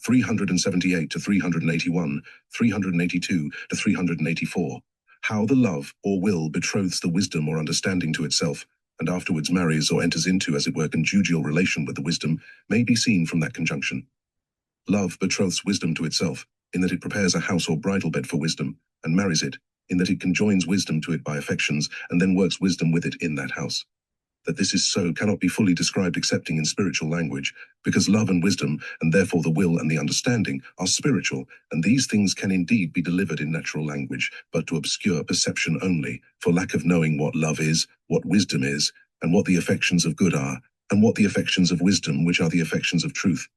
378 to 381, 382 to 384. How the love or will betroths the wisdom or understanding to itself, and afterwards marries or enters into, as it were, conjugal relation with the wisdom, may be seen from that conjunction. Love betroths wisdom to itself, in that it prepares a house or bridal bed for wisdom, and marries it, in that it conjoins wisdom to it by affections, and then works wisdom with it in that house. That this is so cannot be fully described excepting in spiritual language, because love and wisdom, and therefore the will and the understanding, are spiritual, and these things can indeed be delivered in natural language, but to obscure perception only, for lack of knowing what love is, what wisdom is, and what the affections of good are, and what the affections of wisdom, which are the affections of truth.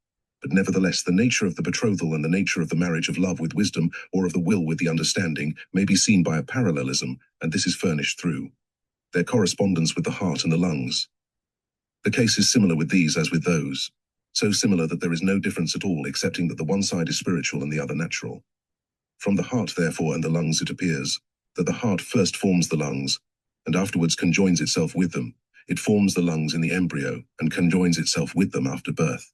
But nevertheless, the nature of the betrothal and the nature of the marriage of love with wisdom, or of the will with the understanding, may be seen by a parallelism, and this is furnished through their correspondence with the heart and the lungs. The case is similar with these as with those, so similar that there is no difference at all, excepting that the one side is spiritual and the other natural. From the heart, therefore, and the lungs it appears, that the heart first forms the lungs, and afterwards conjoins itself with them. It forms the lungs in the embryo, and conjoins itself with them after birth.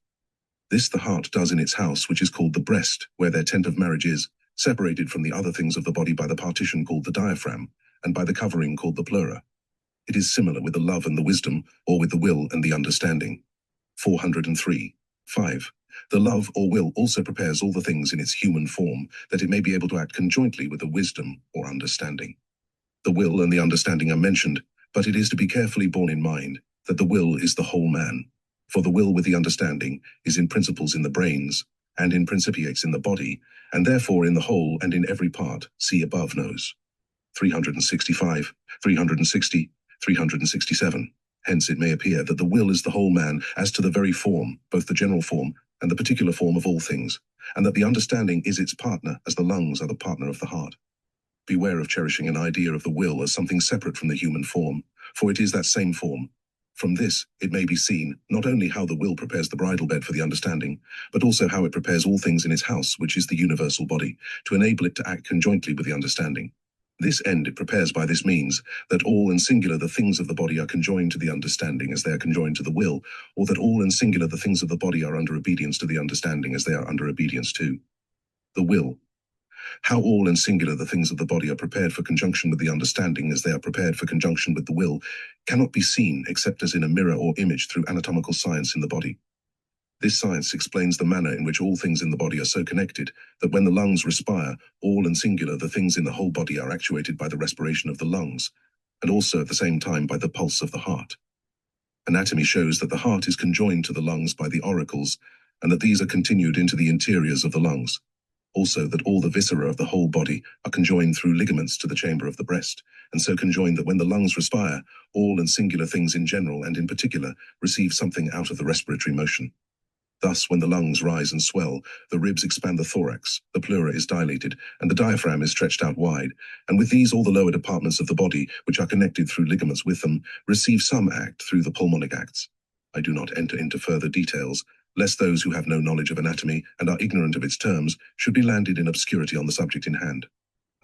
This the heart does in its house, which is called the breast, where their tent of marriage is, separated from the other things of the body by the partition called the diaphragm, and by the covering called the pleura. It is similar with the love and the wisdom, or with the will and the understanding. 403. 5. The love or will also prepares all the things in its human form, that it may be able to act conjointly with the wisdom or understanding. The will and the understanding are mentioned, but it is to be carefully borne in mind that the will is the whole man. For the will with the understanding is in principles in the brains, and in principiates in the body, and therefore in the whole and in every part, see above knows. 365, 360, 367. Hence it may appear that the will is the whole man as to the very form, both the general form and the particular form of all things, and that the understanding is its partner as the lungs are the partner of the heart. Beware of cherishing an idea of the will as something separate from the human form, for it is that same form. From this, it may be seen not only how the will prepares the bridal bed for the understanding, but also how it prepares all things in its house, which is the universal body, to enable it to act conjointly with the understanding. This end it prepares by this means, that all and singular the things of the body are conjoined to the understanding as they are conjoined to the will, or that all and singular the things of the body are under obedience to the understanding as they are under obedience to the will. How all and singular the things of the body are prepared for conjunction with the understanding as they are prepared for conjunction with the will, cannot be seen except as in a mirror or image through anatomical science in the body. This science explains the manner in which all things in the body are so connected that when the lungs respire, all and singular the things in the whole body are actuated by the respiration of the lungs, and also at the same time by the pulse of the heart. Anatomy shows that the heart is conjoined to the lungs by the auricles, and that these are continued into the interiors of the lungs. Also that all the viscera of the whole body are conjoined through ligaments to the chamber of the breast, and so conjoined that when the lungs respire, all and singular things in general and in particular receive something out of the respiratory motion. Thus, when the lungs rise and swell, the ribs expand the thorax, the pleura is dilated, and the diaphragm is stretched out wide, and with these all the lower departments of the body, which are connected through ligaments with them, receive some act through the pulmonic acts. I do not enter into further details, lest those who have no knowledge of anatomy and are ignorant of its terms should be landed in obscurity on the subject in hand.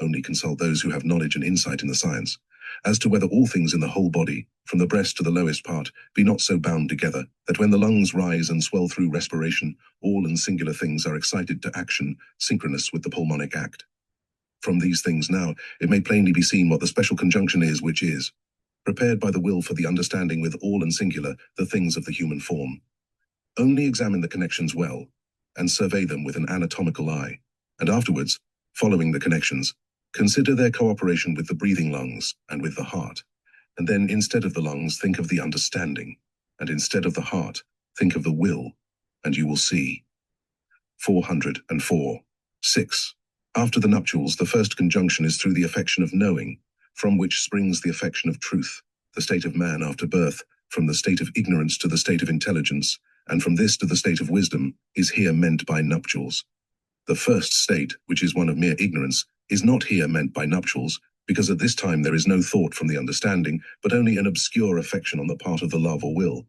Only consult those who have knowledge and insight in the science, as to whether all things in the whole body, from the breast to the lowest part, be not so bound together, that when the lungs rise and swell through respiration, all and singular things are excited to action, synchronous with the pulmonic act. From these things now, it may plainly be seen what the special conjunction is, which is prepared by the will for the understanding with all and singular the things of the human form. Only examine the connections well, and survey them with an anatomical eye, and afterwards, following the connections, consider their cooperation with the breathing lungs and with the heart, and then instead of the lungs think of the understanding, and instead of the heart think of the will, and you will see. 404. 6. After the nuptials, the first conjunction is through the affection of knowing, from which springs the affection of truth, the state of man after birth, from the state of ignorance to the state of intelligence, and from this to the state of wisdom, is here meant by nuptials. The first state, which is one of mere ignorance, is not here meant by nuptials, because at this time there is no thought from the understanding, but only an obscure affection on the part of the love or will.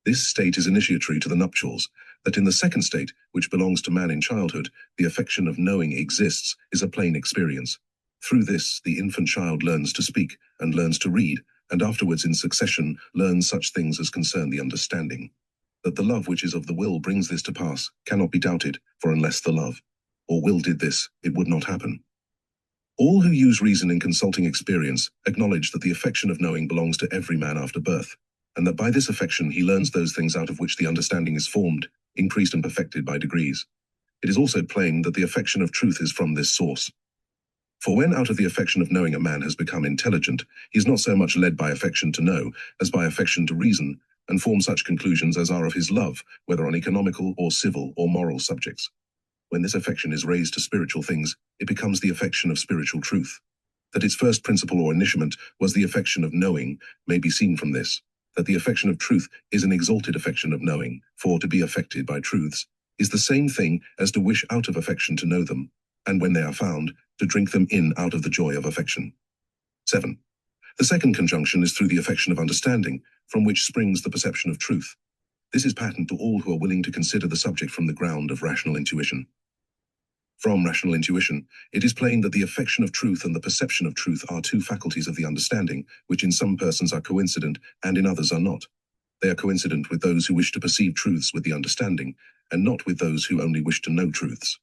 This state is initiatory to the nuptials, that in the second state, which belongs to man in childhood, the affection of knowing exists, is a plain experience. Through this, the infant child learns to speak, and learns to read, and afterwards in succession learns such things as concern the understanding. That the love which is of the will brings this to pass cannot be doubted, for unless the love or will did this, it would not happen. All who use reason in consulting experience acknowledge that the affection of knowing belongs to every man after birth, and that by this affection he learns those things out of which the understanding is formed, increased and perfected by degrees. It is also plain that the affection of truth is from this source. For when out of the affection of knowing a man has become intelligent, he is not so much led by affection to know, as by affection to reason, and form such conclusions as are of his love, whether on economical or civil or moral subjects. When this affection is raised to spiritual things, it becomes the affection of spiritual truth. That its first principle or initiament was the affection of knowing may be seen from this, that the affection of truth is an exalted affection of knowing, for to be affected by truths is the same thing as to wish out of affection to know them, and when they are found, to drink them in out of the joy of affection. 7. The second conjunction is through the affection of understanding, from which springs the perception of truth. This is patent to all who are willing to consider the subject from the ground of rational intuition. From rational intuition, it is plain that the affection of truth and the perception of truth are two faculties of the understanding, which in some persons are coincident and in others are not. They are coincident with those who wish to perceive truths with the understanding, and not with those who only wish to know truths.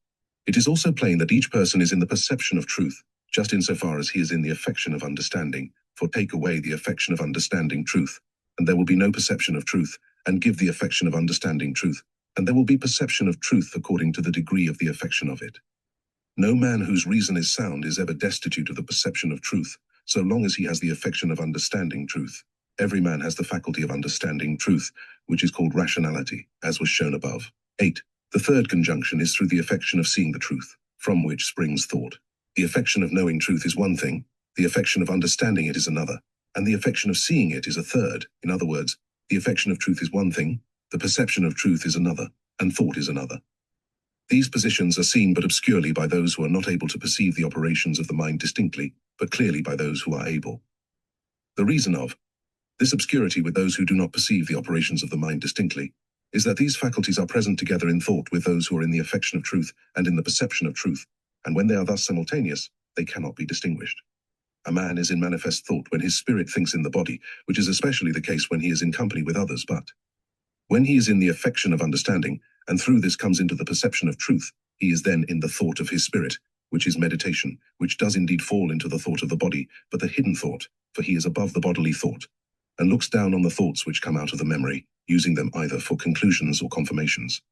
It is also plain that each person is in the perception of truth, just insofar as he is in the affection of understanding, for take away the affection of understanding truth, and there will be no perception of truth, and give the affection of understanding truth, and there will be perception of truth according to the degree of the affection of it. No man whose reason is sound is ever destitute of the perception of truth, so long as he has the affection of understanding truth. Every man has the faculty of understanding truth, which is called rationality, as was shown above. 8. The third conjunction is through the affection of seeing the truth, from which springs thought. The affection of knowing truth is one thing, the affection of understanding it is another, and the affection of seeing it is a third. In other words, the affection of truth is one thing, the perception of truth is another, and thought is another. These positions are seen but obscurely by those who are not able to perceive the operations of the mind distinctly, but clearly by those who are able. The reason of this obscurity with those who do not perceive the operations of the mind distinctly is that these faculties are present together in thought with those who are in the affection of truth and in the perception of truth, and when they are thus simultaneous, they cannot be distinguished. A man is in manifest thought when his spirit thinks in the body, which is especially the case when he is in company with others, but when he is in the affection of understanding, and through this comes into the perception of truth, he is then in the thought of his spirit, which is meditation, which does indeed fall into the thought of the body, but the hidden thought, for he is above the bodily thought, and looks down on the thoughts which come out of the memory, using them either for conclusions or confirmations.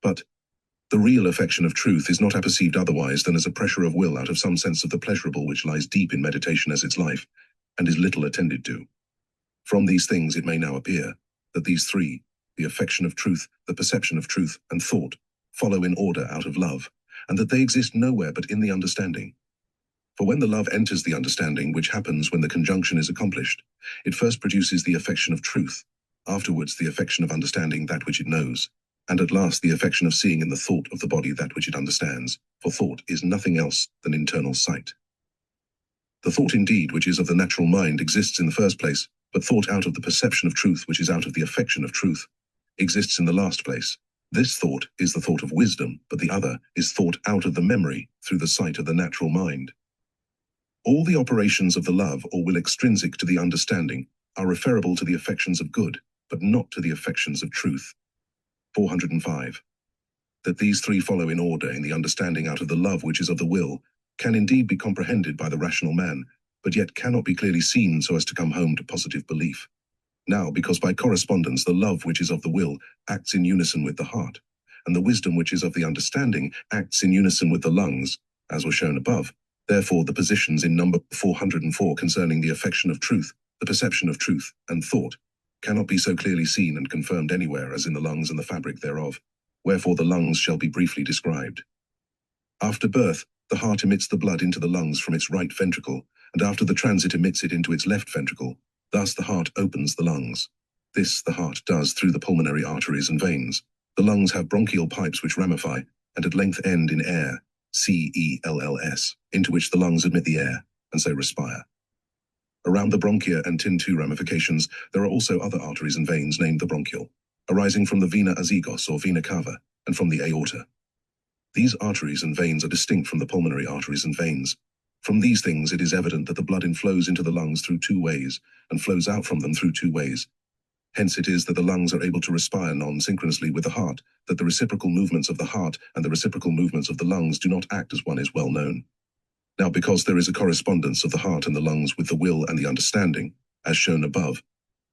But the real affection of truth is not apperceived otherwise than as a pressure of will out of some sense of the pleasurable which lies deep in meditation as its life, and is little attended to. From these things it may now appear that these three, the affection of truth, the perception of truth, and thought, follow in order out of love, and that they exist nowhere but in the understanding. For when the love enters the understanding, which happens when the conjunction is accomplished, it first produces the affection of truth, afterwards the affection of understanding that which it knows, and at last the affection of seeing in the thought of the body that which it understands, for thought is nothing else than internal sight. The thought indeed, which is of the natural mind, exists in the first place, but thought out of the perception of truth, which is out of the affection of truth, exists in the last place. This thought is the thought of wisdom, but the other is thought out of the memory through the sight of the natural mind. All the operations of the love or will extrinsic to the understanding are referable to the affections of good, but not to the affections of truth. 405. That these three follow in order in the understanding out of the love which is of the will can indeed be comprehended by the rational man, but yet cannot be clearly seen so as to come home to positive belief. Now, because by correspondence the love which is of the will acts in unison with the heart, and the wisdom which is of the understanding acts in unison with the lungs, as was shown above, therefore the positions in number 404 concerning the affection of truth, the perception of truth, and thought, cannot be so clearly seen and confirmed anywhere as in the lungs and the fabric thereof, wherefore the lungs shall be briefly described. After birth, the heart emits the blood into the lungs from its right ventricle, and after the transit emits it into its left ventricle. Thus the heart opens the lungs. This the heart does through the pulmonary arteries and veins. The lungs have bronchial pipes which ramify, and at length end in air, cells, into which the lungs admit the air, and so respire. Around the bronchia and tin-2 ramifications, there are also other arteries and veins named the bronchial, arising from the vena azygos or vena cava, and from the aorta. These arteries and veins are distinct from the pulmonary arteries and veins. From these things it is evident that the blood inflows into the lungs through two ways, and flows out from them through two ways. Hence it is that the lungs are able to respire non-synchronously with the heart, that the reciprocal movements of the heart and the reciprocal movements of the lungs do not act as one is well known. Now, because there is a correspondence of the heart and the lungs with the will and the understanding, as shown above,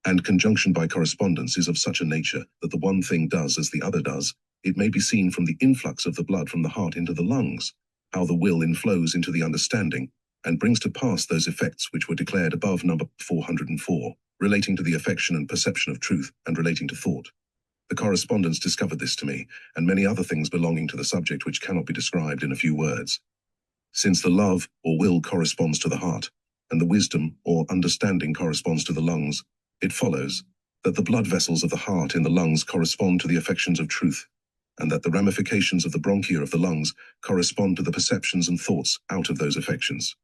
and conjunction by correspondence is of such a nature that the one thing does as the other does, it may be seen from the influx of the blood from the heart into the lungs, how the will inflows into the understanding, and brings to pass those effects which were declared above number 404, relating to the affection and perception of truth, and relating to thought. The correspondence discovered this to me, and many other things belonging to the subject which cannot be described in a few words. Since the love or will corresponds to the heart, and the wisdom or understanding corresponds to the lungs, it follows that the blood vessels of the heart in the lungs correspond to the affections of truth, and that the ramifications of the bronchia of the lungs correspond to the perceptions and thoughts out of those affections.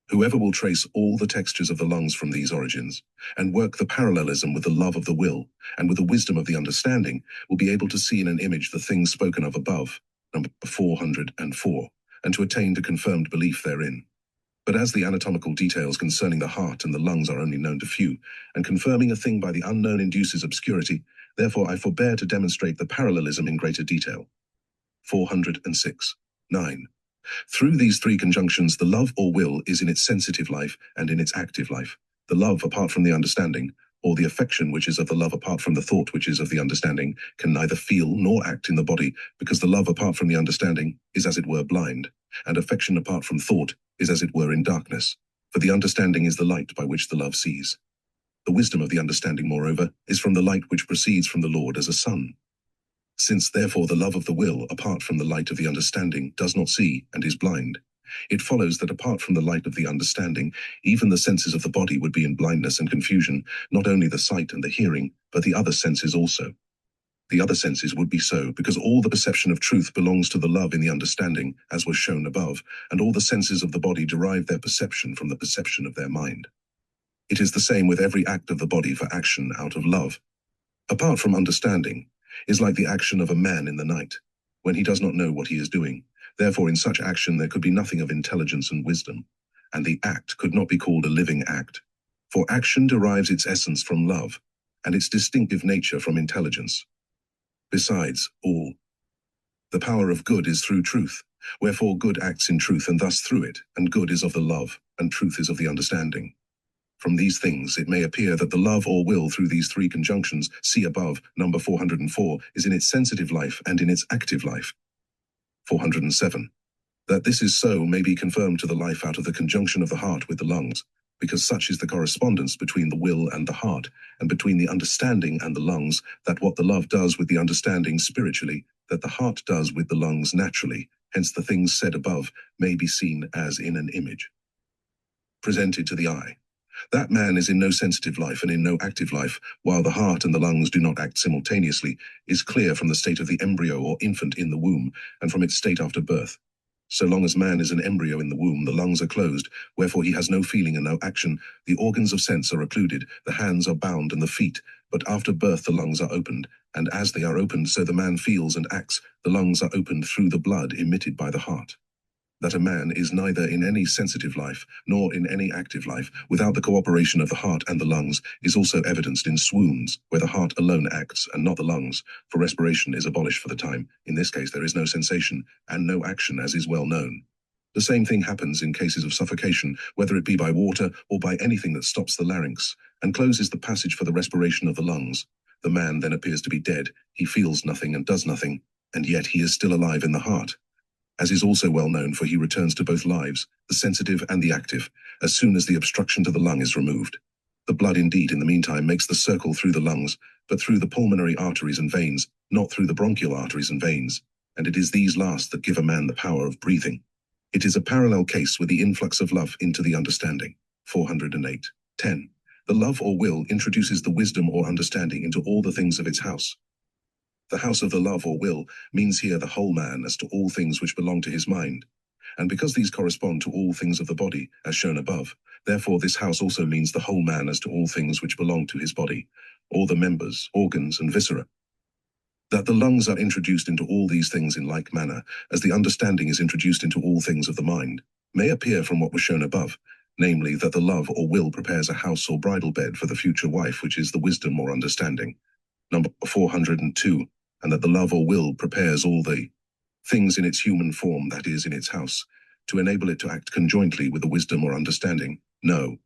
Whoever will trace all the textures of the lungs from these origins, and work the parallelism with the love of the will, and with the wisdom of the understanding, will be able to see in an image the things spoken of above, number 404, and to attain to confirmed belief therein. But as the anatomical details concerning the heart and the lungs are only known to few, and confirming a thing by the unknown induces obscurity, therefore I forbear to demonstrate the parallelism in greater detail. 406. 9. Through these three conjunctions, the love or will is in its sensitive life and in its active life. The love apart from the understanding, or the affection which is of the love apart from the thought which is of the understanding, can neither feel nor act in the body, because the love apart from the understanding is as it were blind, and affection apart from thought is as it were in darkness. For the understanding is the light by which the love sees. The wisdom of the understanding, moreover, is from the light which proceeds from the Lord as a sun. Since therefore the love of the will, apart from the light of the understanding, does not see and is blind, it follows that apart from the light of the understanding, even the senses of the body would be in blindness and confusion, not only the sight and the hearing, but the other senses also. The other senses would be so, because all the perception of truth belongs to the love in the understanding, as was shown above, and all the senses of the body derive their perception from the perception of their mind. It is the same with every act of the body for action out of love. Apart from understanding, is like the action of a man in the night, when he does not know what he is doing. Therefore in such action there could be nothing of intelligence and wisdom, and the act could not be called a living act. For action derives its essence from love, and its distinctive nature from intelligence. Besides, all the power of good is through truth, wherefore good acts in truth and thus through it, and good is of the love, and truth is of the understanding. From these things it may appear that the love or will through these three conjunctions, see above, number 404, is in its sensitive life and in its active life. 407. That this is so may be confirmed to the life out of the conjunction of the heart with the lungs, because such is the correspondence between the will and the heart, and between the understanding and the lungs, that what the love does with the understanding spiritually, that the heart does with the lungs naturally, hence the things said above may be seen as in an image presented to the eye. That man is in no sensitive life and in no active life, while the heart and the lungs do not act simultaneously, is clear from the state of the embryo or infant in the womb, and from its state after birth. So long as man is an embryo in the womb, the lungs are closed, wherefore he has no feeling and no action, the organs of sense are occluded, the hands are bound and the feet, but after birth the lungs are opened, and as they are opened so the man feels and acts, the lungs are opened through the blood emitted by the heart. That a man is neither in any sensitive life, nor in any active life, without the cooperation of the heart and the lungs, is also evidenced in swoons, where the heart alone acts, and not the lungs, for respiration is abolished for the time. In this case there is no sensation, and no action, as is well known. The same thing happens in cases of suffocation, whether it be by water, or by anything that stops the larynx, and closes the passage for the respiration of the lungs. The man then appears to be dead, he feels nothing and does nothing, and yet he is still alive in the heart. As is also well known, for he returns to both lives, the sensitive and the active, as soon as the obstruction to the lung is removed. The blood indeed in the meantime makes the circle through the lungs, but through the pulmonary arteries and veins, not through the bronchial arteries and veins, and it is these last that give a man the power of breathing. It is a parallel case with the influx of love into the understanding. 408. 10. The love or will introduces the wisdom or understanding into all the things of its house. The house of the love or will means here the whole man as to all things which belong to his mind. And because these correspond to all things of the body, as shown above, therefore this house also means the whole man as to all things which belong to his body, all the members, organs, and viscera. That the lungs are introduced into all these things in like manner, as the understanding is introduced into all things of the mind, may appear from what was shown above, namely that the love or will prepares a house or bridal bed for the future wife, which is the wisdom or understanding. Number 402. And that the love or will prepares all the things in its human form, that is, in its house, to enable it to act conjointly with the wisdom or understanding? No.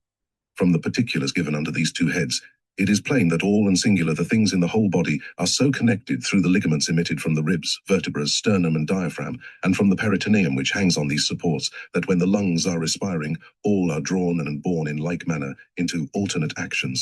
From the particulars given under these two heads, it is plain that all and singular the things in the whole body are so connected through the ligaments emitted from the ribs, vertebrae, sternum and diaphragm, and from the peritoneum which hangs on these supports, that when the lungs are respiring, all are drawn and borne in like manner into alternate actions.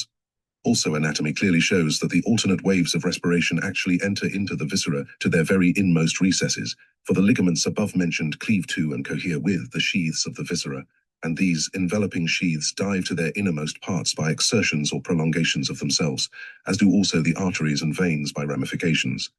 Also, anatomy clearly shows that the alternate waves of respiration actually enter into the viscera to their very inmost recesses, for the ligaments above mentioned cleave to and cohere with the sheaths of the viscera, and these enveloping sheaths dive to their innermost parts by exertions or prolongations of themselves, as do also the arteries and veins by ramifications.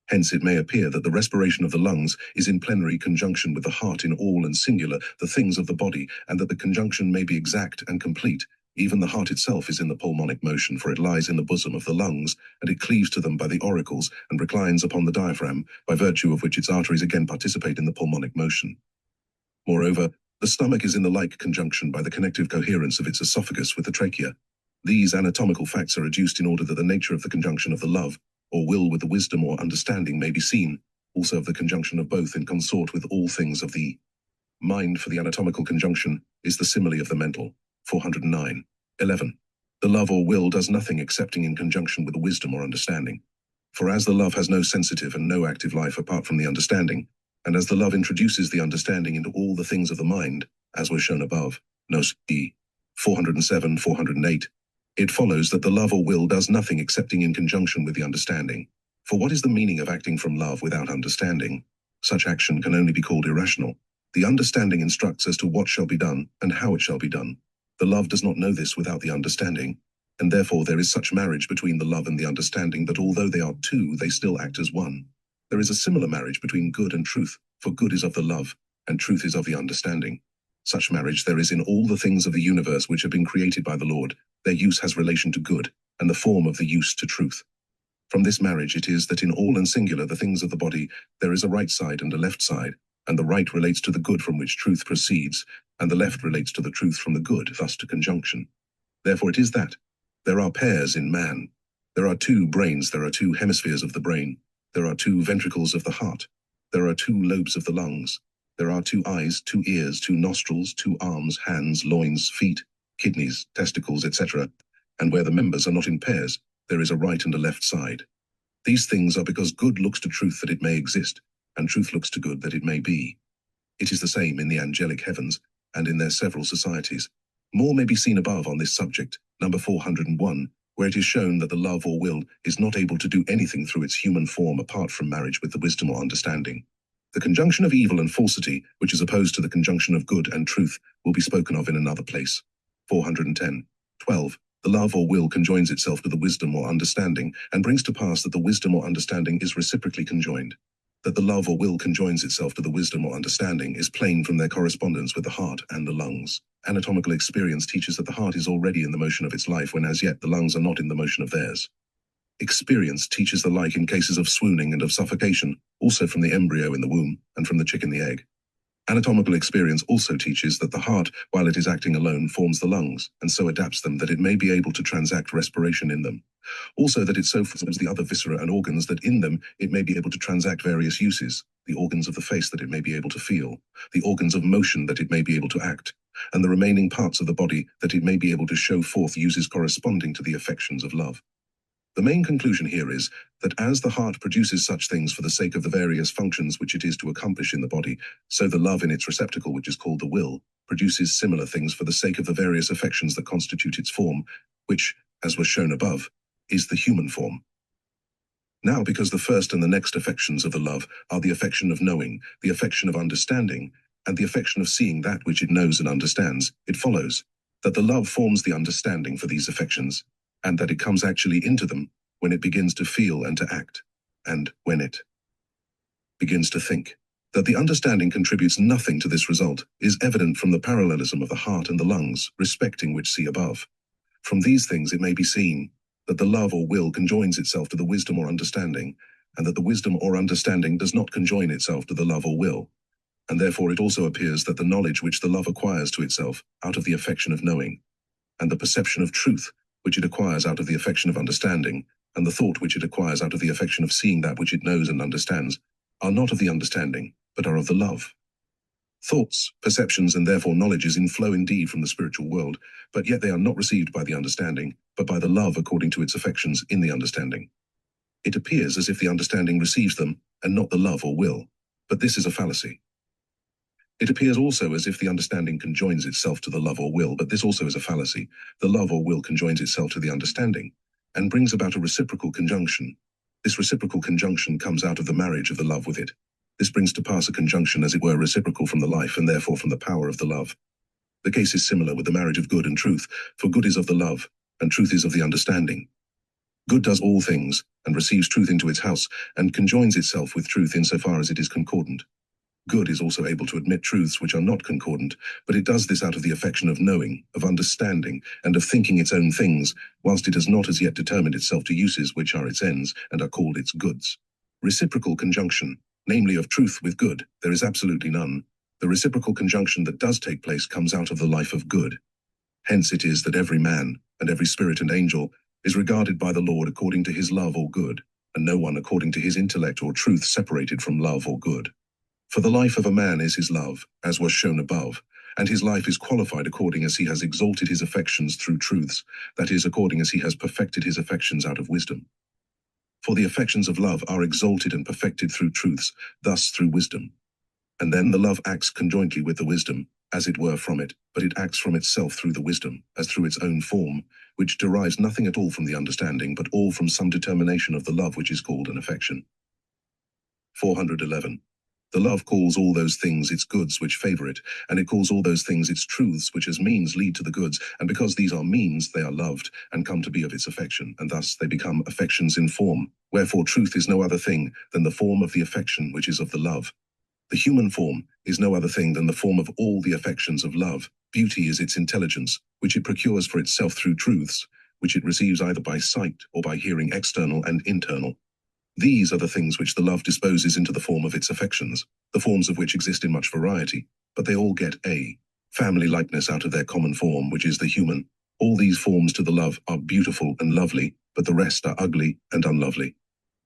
Hence it may appear that the respiration of the lungs is in plenary conjunction with the heart in all and singular the things of the body, and that the conjunction may be exact and complete. Even the heart itself is in the pulmonic motion, for it lies in the bosom of the lungs, and it cleaves to them by the auricles, and reclines upon the diaphragm, by virtue of which its arteries again participate in the pulmonic motion. Moreover, the stomach is in the like conjunction by the connective coherence of its esophagus with the trachea. These anatomical facts are adduced in order that the nature of the conjunction of the love, or will with the wisdom or understanding may be seen, also of the conjunction of both in consort with all things of the mind, for the anatomical conjunction is the simile of the mental. 409. 11. The love or will does nothing excepting in conjunction with the wisdom or understanding. For as the love has no sensitive and no active life apart from the understanding, and as the love introduces the understanding into all the things of the mind, as was shown above, Nos. 407, 408, it follows that the love or will does nothing excepting in conjunction with the understanding. For what is the meaning of acting from love without understanding? Such action can only be called irrational. The understanding instructs as to what shall be done and how it shall be done. The love does not know this without the understanding, and therefore there is such marriage between the love and the understanding that although they are two, they still act as one. There is a similar marriage between good and truth, for good is of the love, and truth is of the understanding. Such marriage there is in all the things of the universe which have been created by the Lord. Their use has relation to good, and the form of the use to truth. From this marriage it is that in all and singular the things of the body there is a right side and a left side, and the right relates to the good from which truth proceeds, and the left relates to the truth from the good, thus to conjunction. Therefore it is that there are pairs in man. There are two brains, there are two hemispheres of the brain, there are two ventricles of the heart, there are two lobes of the lungs, there are two eyes, two ears, two nostrils, two arms, hands, loins, feet, kidneys, testicles, etc. And where the members are not in pairs, there is a right and a left side. These things are because good looks to truth that it may exist, and truth looks to good that it may be. It is the same in the angelic heavens, and in their several societies. More may be seen above on this subject, number 401, where it is shown that the love or will is not able to do anything through its human form apart from marriage with the wisdom or understanding. The conjunction of evil and falsity, which is opposed to the conjunction of good and truth, will be spoken of in another place. 410. 12. The love or will conjoins itself to the wisdom or understanding, and brings to pass that the wisdom or understanding is reciprocally conjoined. That the love or will conjoins itself to the wisdom or understanding is plain from their correspondence with the heart and the lungs. Anatomical experience teaches that the heart is already in the motion of its life when as yet the lungs are not in the motion of theirs. Experience teaches the like in cases of swooning and of suffocation, also from the embryo in the womb and from the chick in the egg. Anatomical experience also teaches that the heart, while it is acting alone, forms the lungs, and so adapts them that it may be able to transact respiration in them. Also that it so forms the other viscera and organs that in them it may be able to transact various uses, the organs of the face that it may be able to feel, the organs of motion that it may be able to act, and the remaining parts of the body that it may be able to show forth uses corresponding to the affections of love. The main conclusion here is that as the heart produces such things for the sake of the various functions which it is to accomplish in the body, so the love in its receptacle, which is called the will, produces similar things for the sake of the various affections that constitute its form, which, as was shown above, is the human form. Now, because the first and the next affections of the love are the affection of knowing, the affection of understanding, and the affection of seeing that which it knows and understands, it follows that the love forms the understanding for these affections, and that it comes actually into them when it begins to feel and to act, and when it begins to think. That the understanding contributes nothing to this result is evident from the parallelism of the heart and the lungs, respecting which see above. From these things it may be seen that the love or will conjoins itself to the wisdom or understanding, and that the wisdom or understanding does not conjoin itself to the love or will. And therefore it also appears that the knowledge which the love acquires to itself out of the affection of knowing, and the perception of truth which it acquires out of the affection of understanding, and the thought which it acquires out of the affection of seeing that which it knows and understands, are not of the understanding, but are of the love. Thoughts, perceptions, and therefore knowledges inflow indeed from the spiritual world, but yet they are not received by the understanding, but by the love according to its affections in the understanding. It appears as if the understanding receives them, and not the love or will, but this is a fallacy. It appears also as if the understanding conjoins itself to the love or will, but this also is a fallacy. The love or will conjoins itself to the understanding, and brings about a reciprocal conjunction. This reciprocal conjunction comes out of the marriage of the love with it. This brings to pass a conjunction as it were reciprocal from the life and therefore from the power of the love. The case is similar with the marriage of good and truth, for good is of the love, and truth is of the understanding. Good does all things, and receives truth into its house, and conjoins itself with truth insofar as it is concordant. Good is also able to admit truths which are not concordant, but it does this out of the affection of knowing, of understanding, and of thinking its own things, whilst it has not as yet determined itself to uses which are its ends, and are called its goods. Reciprocal conjunction, namely of truth with good, there is absolutely none. The reciprocal conjunction that does take place comes out of the life of good. Hence it is that every man, and every spirit and angel, is regarded by the Lord according to his love or good, and no one according to his intellect or truth separated from love or good. For the life of a man is his love, as was shown above, and his life is qualified according as he has exalted his affections through truths, that is, according as he has perfected his affections out of wisdom. For the affections of love are exalted and perfected through truths, thus through wisdom. And then the love acts conjointly with the wisdom, as it were from it, but it acts from itself through the wisdom, as through its own form, which derives nothing at all from the understanding, but all from some determination of the love which is called an affection. 411. The love calls all those things its goods which favor it, and it calls all those things its truths which as means lead to the goods, and because these are means, they are loved, and come to be of its affection, and thus they become affections in form, wherefore truth is no other thing than the form of the affection which is of the love. The human form is no other thing than the form of all the affections of love. Beauty is its intelligence, which it procures for itself through truths, which it receives either by sight or by hearing external and internal. These are the things which the love disposes into the form of its affections, the forms of which exist in much variety, but they all get a family likeness out of their common form, which is the human. All these forms to the love are beautiful and lovely, but the rest are ugly and unlovely.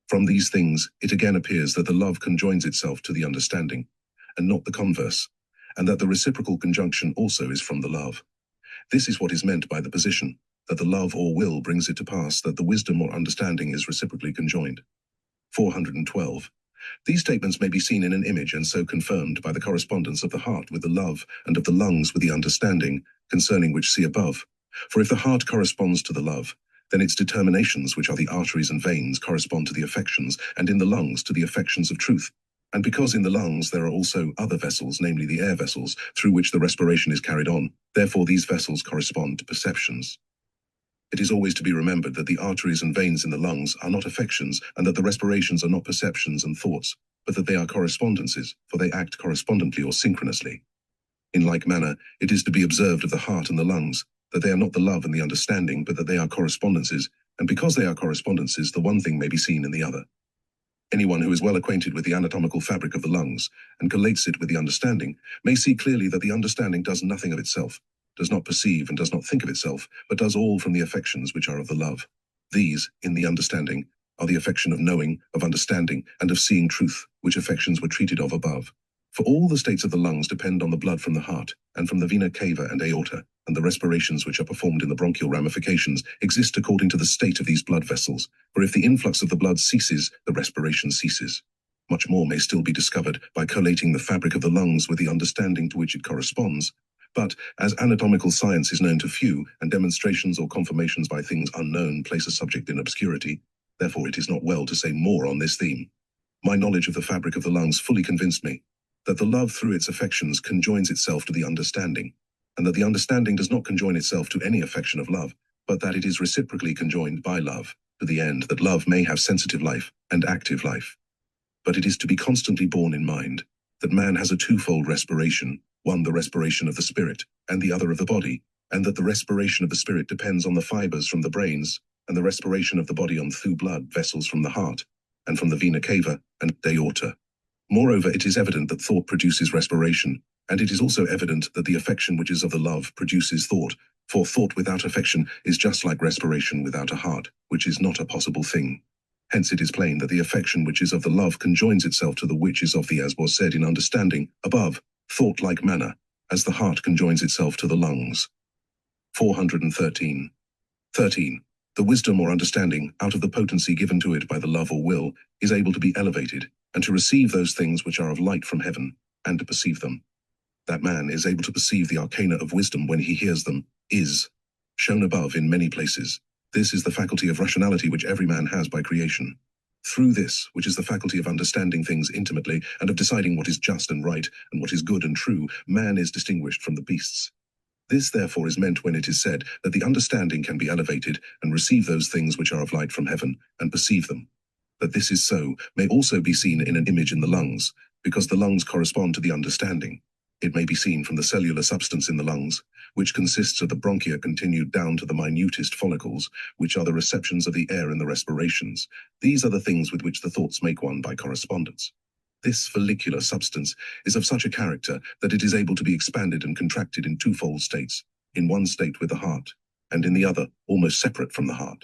From these things it again appears that the love conjoins itself to the understanding, and not the converse, and that the reciprocal conjunction also is from the love. This is what is meant by the position, that the love or will brings it to pass that the wisdom or understanding is reciprocally conjoined. 412. These statements may be seen in an image and so confirmed by the correspondence of the heart with the love and of the lungs with the understanding, concerning which see above. For if the heart corresponds to the love, then its determinations, which are the arteries and veins, correspond to the affections, and in the lungs to the affections of truth. And because in the lungs there are also other vessels, namely the air vessels, through which the respiration is carried on, therefore these vessels correspond to perceptions. It is always to be remembered that the arteries and veins in the lungs are not affections, and that the respirations are not perceptions and thoughts, but that they are correspondences, for they act correspondently or synchronously. In like manner, it is to be observed of the heart and the lungs, that they are not the love and the understanding, but that they are correspondences, and because they are correspondences, the one thing may be seen in the other. Anyone who is well acquainted with the anatomical fabric of the lungs, and collates it with the understanding, may see clearly that the understanding does nothing of itself, does not perceive and does not think of itself, but does all from the affections which are of the love. These, in the understanding, are the affection of knowing, of understanding, and of seeing truth, which affections were treated of above. For all the states of the lungs depend on the blood from the heart, and from the vena cava and aorta, and the respirations which are performed in the bronchial ramifications exist according to the state of these blood vessels, for if the influx of the blood ceases, the respiration ceases. Much more may still be discovered by collating the fabric of the lungs with the understanding to which it corresponds. But, as anatomical science is known to few, and demonstrations or confirmations by things unknown place a subject in obscurity, therefore it is not well to say more on this theme. My knowledge of the fabric of the lungs fully convinced me that the love through its affections conjoins itself to the understanding, and that the understanding does not conjoin itself to any affection of love, but that it is reciprocally conjoined by love, to the end that love may have sensitive life and active life. But it is to be constantly borne in mind that man has a twofold respiration, one the respiration of the spirit, and the other of the body, and that the respiration of the spirit depends on the fibers from the brains, and the respiration of the body on through blood vessels from the heart, and from the vena cava and aorta. Moreover, it is evident that thought produces respiration, and it is also evident that the affection which is of the love produces thought, for thought without affection is just like respiration without a heart, which is not a possible thing. Hence it is plain that the affection which is of the love conjoins itself to the which is of the, as was said in understanding above, thought-like manner, as the heart conjoins itself to the lungs. 413. 13. The wisdom or understanding, out of the potency given to it by the love or will, is able to be elevated, and to receive those things which are of light from heaven, and to perceive them. That man is able to perceive the arcana of wisdom when he hears them, is shown above in many places. This is the faculty of rationality which every man has by creation. Through this, which is the faculty of understanding things intimately, and of deciding what is just and right, and what is good and true, man is distinguished from the beasts. This therefore is meant when it is said that the understanding can be elevated, and receive those things which are of light from heaven, and perceive them. That this is so may also be seen in an image in the lungs, because the lungs correspond to the understanding. It may be seen from the cellular substance in the lungs, which consists of the bronchia continued down to the minutest follicles, which are the receptions of the air in the respirations. These are the things with which the thoughts make one by correspondence. This follicular substance is of such a character that it is able to be expanded and contracted in twofold states, in one state with the heart, and in the other almost separate from the heart.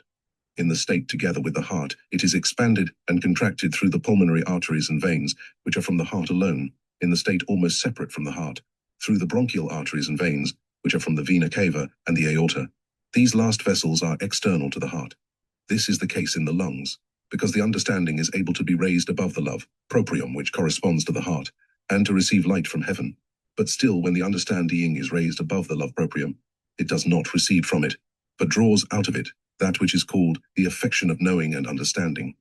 In the state together with the heart, it is expanded and contracted through the pulmonary arteries and veins, which are from the heart alone, in the state almost separate from the heart, through the bronchial arteries and veins, which are from the vena cava and the aorta. These last vessels are external to the heart. This is the case in the lungs, because the understanding is able to be raised above the love, proprium, which corresponds to the heart, and to receive light from heaven. But still, when the understanding is raised above the love proprium, it does not recede from it, but draws out of it that which is called the affection of knowing and understanding.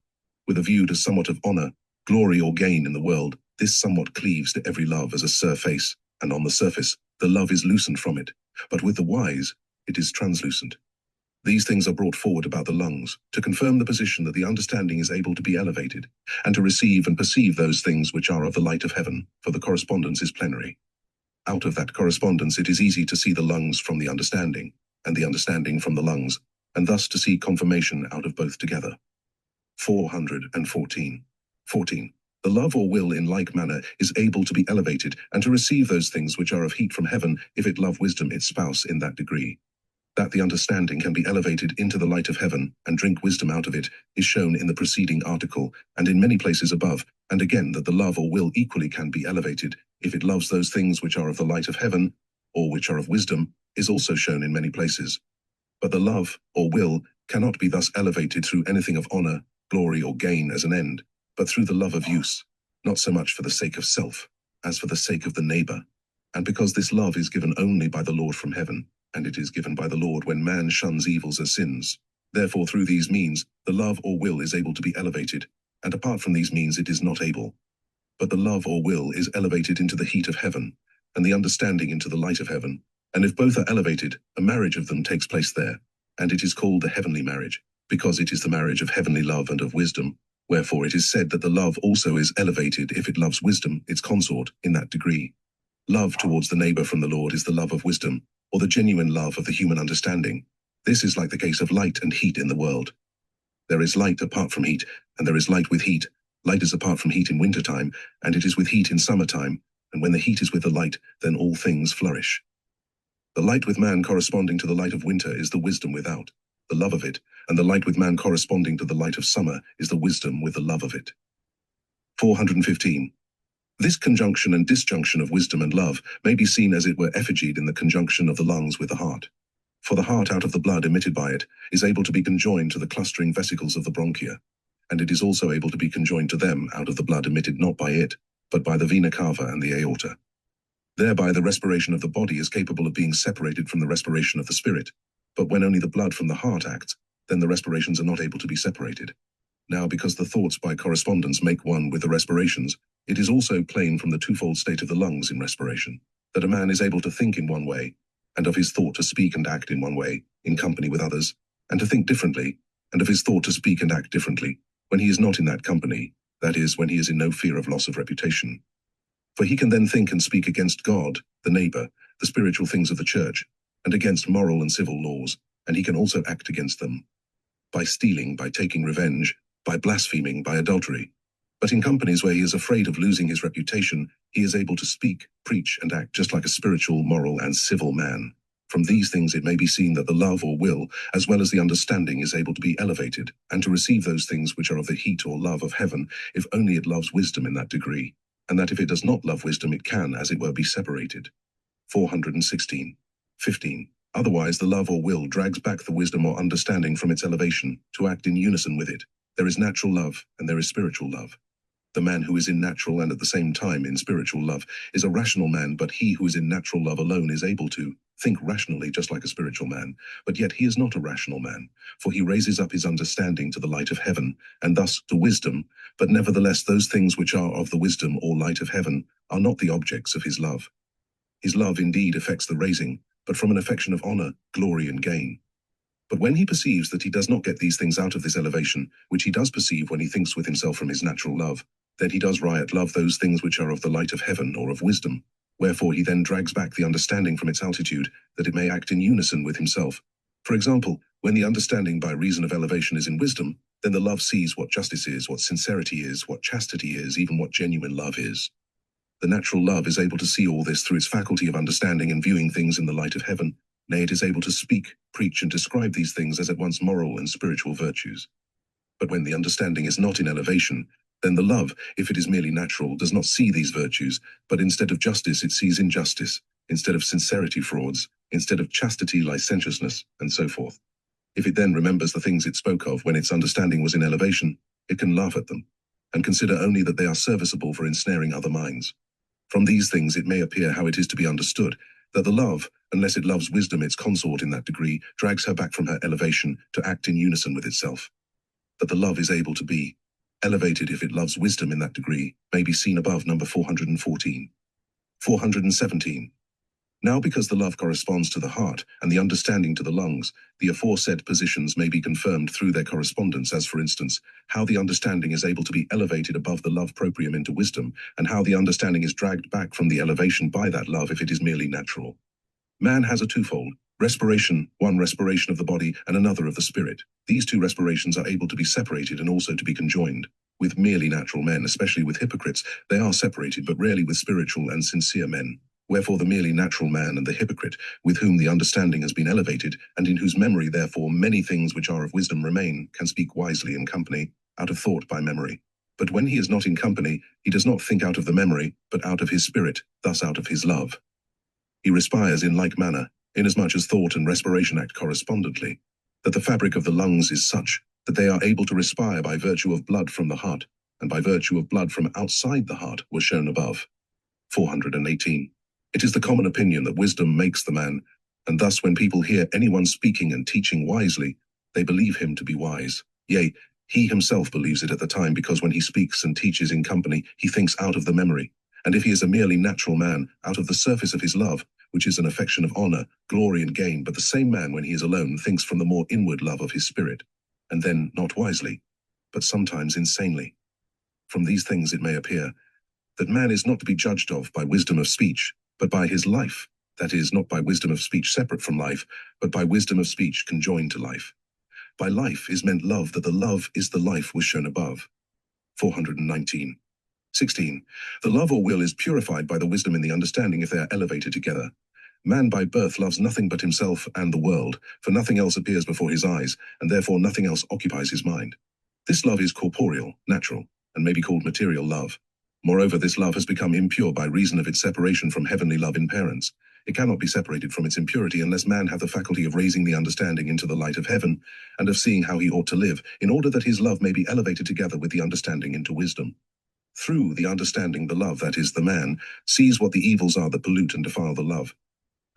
With a view to somewhat of honor, glory, or gain in the world, this somewhat cleaves to every love as a surface, and on the surface, the love is loosened from it, but with the wise, it is translucent. These things are brought forward about the lungs, to confirm the position that the understanding is able to be elevated, and to receive and perceive those things which are of the light of heaven, for the correspondence is plenary. Out of that correspondence it is easy to see the lungs from the understanding, and the understanding from the lungs, and thus to see confirmation out of both together. 414. 14. The love or will in like manner is able to be elevated, and to receive those things which are of heat from heaven, if it love wisdom its spouse in that degree. That the understanding can be elevated into the light of heaven, and drink wisdom out of it, is shown in the preceding article, and in many places above, and again that the love or will equally can be elevated, if it loves those things which are of the light of heaven, or which are of wisdom, is also shown in many places. But the love or will cannot be thus elevated through anything of honor, glory, or gain as an end, but through the love of use, not so much for the sake of self, as for the sake of the neighbor. And because this love is given only by the Lord from heaven, and it is given by the Lord when man shuns evils as sins. Therefore through these means, the love or will is able to be elevated, and apart from these means it is not able. But the love or will is elevated into the heat of heaven, and the understanding into the light of heaven, and if both are elevated, a marriage of them takes place there, and it is called the heavenly marriage, because it is the marriage of heavenly love and of wisdom. Wherefore it is said that the love also is elevated if it loves wisdom, its consort, in that degree. Love towards the neighbor from the Lord is the love of wisdom, or the genuine love of the human understanding. This is like the case of light and heat in the world. There is light apart from heat, and there is light with heat. Light is apart from heat in wintertime, and it is with heat in summertime, and when the heat is with the light, then all things flourish. The light with man corresponding to the light of winter is the wisdom without, the love of it, and the light with man corresponding to the light of summer is the wisdom with the love of it. 415. This conjunction and disjunction of wisdom and love may be seen as it were effigied in the conjunction of the lungs with the heart. For the heart out of the blood emitted by it is able to be conjoined to the clustering vesicles of the bronchia, and it is also able to be conjoined to them out of the blood emitted not by it, but by the vena cava and the aorta. Thereby the respiration of the body is capable of being separated from the respiration of the spirit, but when only the blood from the heart acts, then the respirations are not able to be separated. Now because the thoughts by correspondence make one with the respirations, it is also plain from the twofold state of the lungs in respiration, that a man is able to think in one way, and of his thought to speak and act in one way, in company with others, and to think differently, and of his thought to speak and act differently, when he is not in that company, that is, when he is in no fear of loss of reputation. For he can then think and speak against God, the neighbor, the spiritual things of the church, and against moral and civil laws, and he can also act against them. By stealing, by taking revenge, by blaspheming, by adultery. But in companies where he is afraid of losing his reputation, he is able to speak, preach, and act just like a spiritual, moral, and civil man. From these things it may be seen that the love or will, as well as the understanding, is able to be elevated, and to receive those things which are of the heat or love of heaven, if only it loves wisdom in that degree. and that if it does not love wisdom, it can, as it were, be separated. 416. 15. Otherwise, the love or will drags back the wisdom or understanding from its elevation to act in unison with it. There is natural love, and there is spiritual love. The man who is in natural and at the same time in spiritual love is a rational man, but he who is in natural love alone is able to think rationally just like a spiritual man. But yet he is not a rational man, for he raises up his understanding to the light of heaven, and thus to wisdom. But nevertheless those things which are of the wisdom or light of heaven are not the objects of his love. His love indeed affects the raising, but from an affection of honor, glory, and gain. But when he perceives that he does not get these things out of this elevation, which he does perceive when he thinks with himself from his natural love, then he does riot love those things which are of the light of heaven or of wisdom. Wherefore he then drags back the understanding from its altitude, that it may act in unison with himself. For example, when the understanding by reason of elevation is in wisdom, then the love sees what justice is, what sincerity is, what chastity is, even what genuine love is. The natural love is able to see all this through its faculty of understanding and viewing things in the light of heaven. Nay, it is able to speak, preach, and describe these things as at once moral and spiritual virtues. But when the understanding is not in elevation, then the love, if it is merely natural, does not see these virtues, but instead of justice it sees injustice, instead of sincerity frauds, instead of chastity licentiousness, and so forth. If it then remembers the things it spoke of when its understanding was in elevation, it can laugh at them, and consider only that they are serviceable for ensnaring other minds. From these things it may appear how it is to be understood, that the love, unless it loves wisdom its consort in that degree, drags her back from her elevation to act in unison with itself. That the love is able to be elevated if it loves wisdom in that degree may be seen above number 414. 417. Now because the love corresponds to the heart and the understanding to the lungs, the aforesaid positions may be confirmed through their correspondence, as for instance, how the understanding is able to be elevated above the love proprium into wisdom, and how the understanding is dragged back from the elevation by that love if it is merely natural. Man has a twofold respiration, one respiration of the body and another of the spirit. These two respirations are able to be separated and also to be conjoined. With merely natural men, especially with hypocrites, they are separated, but rarely with spiritual and sincere men. Wherefore the merely natural man and the hypocrite, with whom the understanding has been elevated, and in whose memory therefore many things which are of wisdom remain, can speak wisely in company, out of thought by memory. But when he is not in company, he does not think out of the memory, but out of his spirit, thus out of his love. He respires in like manner, inasmuch as thought and respiration act correspondently, that the fabric of the lungs is such that they are able to respire by virtue of blood from the heart, and by virtue of blood from outside the heart, was shown above. 418. It is the common opinion that wisdom makes the man, and thus when people hear anyone speaking and teaching wisely, they believe him to be wise. Yea, he himself believes it at the time, because when he speaks and teaches in company, he thinks out of the memory. And if he is a merely natural man, out of the surface of his love, which is an affection of honor, glory, and gain, but the same man when he is alone thinks from the more inward love of his spirit, and then not wisely, but sometimes insanely. From these things it may appear that man is not to be judged of by wisdom of speech, but by his life, that is, not by wisdom of speech separate from life, but by wisdom of speech conjoined to life. By life is meant love, that the love is the life was shown above. 419. 16. The love or will is purified by the wisdom in the understanding if they are elevated together. Man by birth loves nothing but himself and the world, for nothing else appears before his eyes, and therefore nothing else occupies his mind. This love is corporeal, natural, and may be called material love. Moreover, this love has become impure by reason of its separation from heavenly love in parents. It cannot be separated from its impurity unless man have the faculty of raising the understanding into the light of heaven, and of seeing how he ought to live, in order that his love may be elevated together with the understanding into wisdom. Through the understanding, the love, that is, the man, sees what the evils are that pollute and defile the love.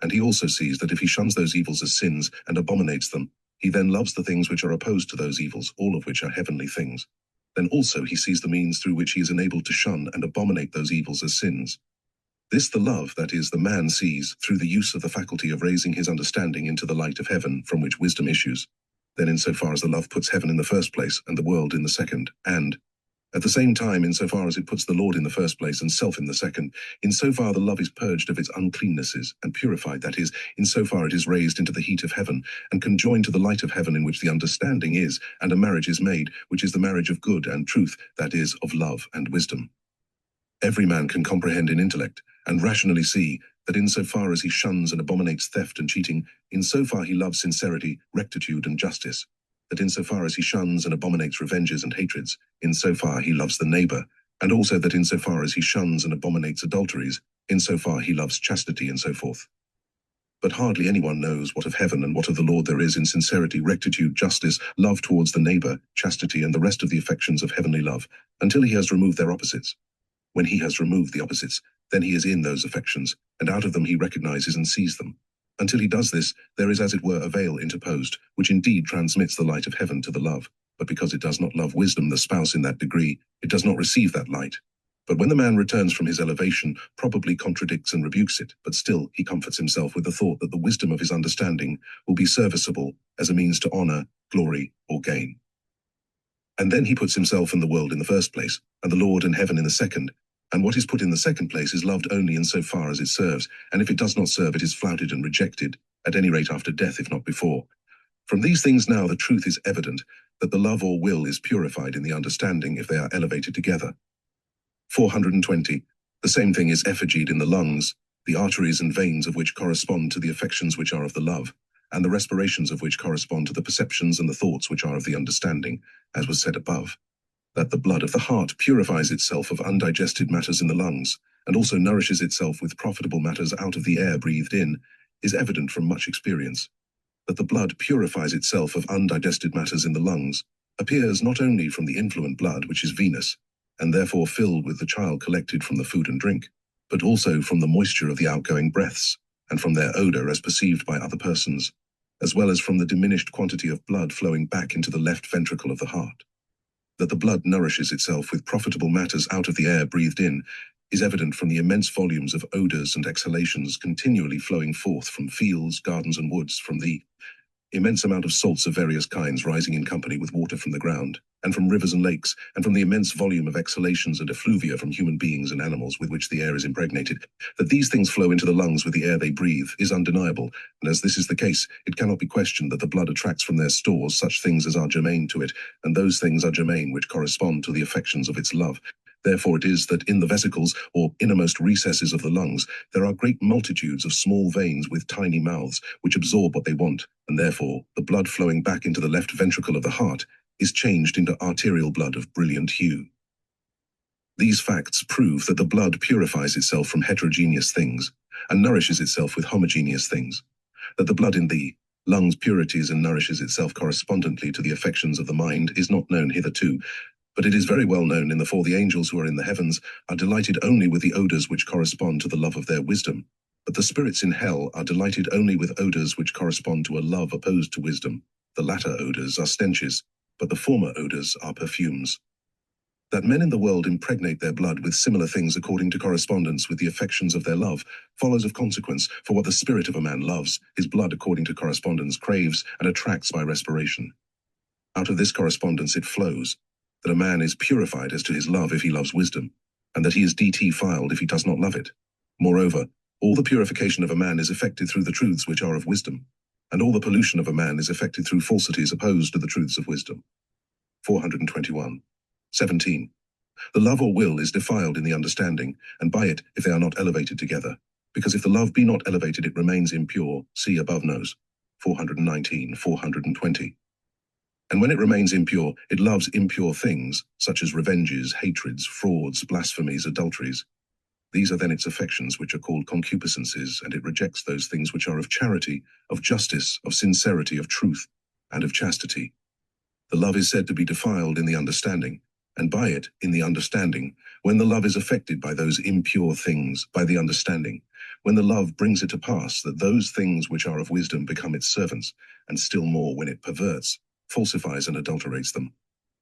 And he also sees that if he shuns those evils as sins and abominates them, he then loves the things which are opposed to those evils, all of which are heavenly things. Then also he sees the means through which he is enabled to shun and abominate those evils as sins. This the love, that is, the man, sees through the use of the faculty of raising his understanding into the light of heaven, from which wisdom issues. Then insofar as the love puts heaven in the first place and the world in the second, and at the same time, insofar as it puts the Lord in the first place and self in the second, insofar the love is purged of its uncleannesses and purified, that is, insofar it is raised into the heat of heaven and conjoined to the light of heaven in which the understanding is, and a marriage is made, which is the marriage of good and truth, that is, of love and wisdom. Every man can comprehend in intellect and rationally see that insofar as he shuns and abominates theft and cheating, insofar he loves sincerity, rectitude, and justice. That insofar as he shuns and abominates revenges and hatreds, insofar he loves the neighbor, and also that insofar as he shuns and abominates adulteries, insofar he loves chastity, and so forth. But hardly anyone knows what of heaven and what of the Lord there is in sincerity, rectitude, justice, love towards the neighbor, chastity, and the rest of the affections of heavenly love, until he has removed their opposites. When he has removed the opposites, then he is in those affections, and out of them he recognizes and sees them. Until he does this, there is as it were a veil interposed, which indeed transmits the light of heaven to the love, but because it does not love wisdom, the spouse, in that degree, it does not receive that light. But when the man returns from his elevation, probably contradicts and rebukes it, but still he comforts himself with the thought that the wisdom of his understanding will be serviceable as a means to honor, glory, or gain. And then he puts himself and the world in the first place, and the Lord and heaven in the second, and what is put in the second place is loved only in so far as it serves, and if it does not serve, it is flouted and rejected, at any rate after death, if not before. From these things now the truth is evident, that the love or will is purified in the understanding if they are elevated together. 420. The same thing is effigied in the lungs, the arteries and veins of which correspond to the affections which are of the love, and the respirations of which correspond to the perceptions and the thoughts which are of the understanding, as was said above. That the blood of the heart purifies itself of undigested matters in the lungs, and also nourishes itself with profitable matters out of the air breathed in, is evident from much experience. That the blood purifies itself of undigested matters in the lungs appears not only from the influent blood, which is venous, and therefore filled with the chyle collected from the food and drink, but also from the moisture of the outgoing breaths, and from their odor as perceived by other persons, as well as from the diminished quantity of blood flowing back into the left ventricle of the heart. That the blood nourishes itself with profitable matters out of the air breathed in is evident from the immense volumes of odors and exhalations continually flowing forth from fields, gardens, and woods, from the immense amount of salts of various kinds rising in company with water from the ground, and from rivers and lakes, and from the immense volume of exhalations and effluvia from human beings and animals with which the air is impregnated. That these things flow into the lungs with the air they breathe is undeniable, and as this is the case, it cannot be questioned that the blood attracts from their stores such things as are germane to it, and those things are germane which correspond to the affections of its love. Therefore it is that in the vesicles, or innermost recesses of the lungs, there are great multitudes of small veins with tiny mouths, which absorb what they want, and therefore the blood flowing back into the left ventricle of the heart is changed into arterial blood of brilliant hue. These facts prove that the blood purifies itself from heterogeneous things, and nourishes itself with homogeneous things, that the blood in the lungs purities and nourishes itself correspondently to the affections of the mind is not known hitherto, but it is very well known in the for the angels who are in the heavens are delighted only with the odors which correspond to the love of their wisdom, but the spirits in hell are delighted only with odors which correspond to a love opposed to wisdom. The latter odors are stenches, but the former odors are perfumes. That men in the world impregnate their blood with similar things according to correspondence with the affections of their love follows of consequence, for what the spirit of a man loves, his blood according to correspondence craves and attracts by respiration. Out of this correspondence it flows, that a man is purified as to his love if he loves wisdom, and that he is defiled if he does not love it. Moreover, all the purification of a man is effected through the truths which are of wisdom, and all the pollution of a man is effected through falsities opposed to the truths of wisdom. 421. 17. The love or will is defiled in the understanding, and by it if they are not elevated together, because if the love be not elevated it remains impure, see above nose. 419, 420. And when it remains impure, it loves impure things, such as revenges, hatreds, frauds, blasphemies, adulteries. These are then its affections, which are called concupiscences, and it rejects those things which are of charity, of justice, of sincerity, of truth, and of chastity. The love is said to be defiled in the understanding, and by it, in the understanding, when the love is affected by those impure things, by the understanding, when the love brings it to pass that those things which are of wisdom become its servants, and still more when it perverts, falsifies and adulterates them.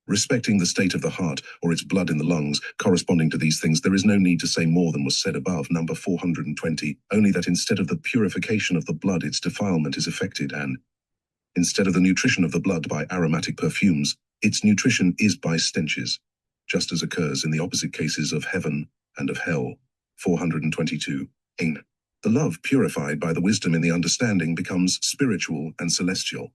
Respecting the state of the heart, or its blood in the lungs, corresponding to these things, there is no need to say more than was said above, number 420, only that instead of the purification of the blood, its defilement is effected, and instead of the nutrition of the blood by aromatic perfumes, its nutrition is by stenches, just as occurs in the opposite cases of heaven and of hell. 422. The love purified by the wisdom in the understanding becomes spiritual and celestial.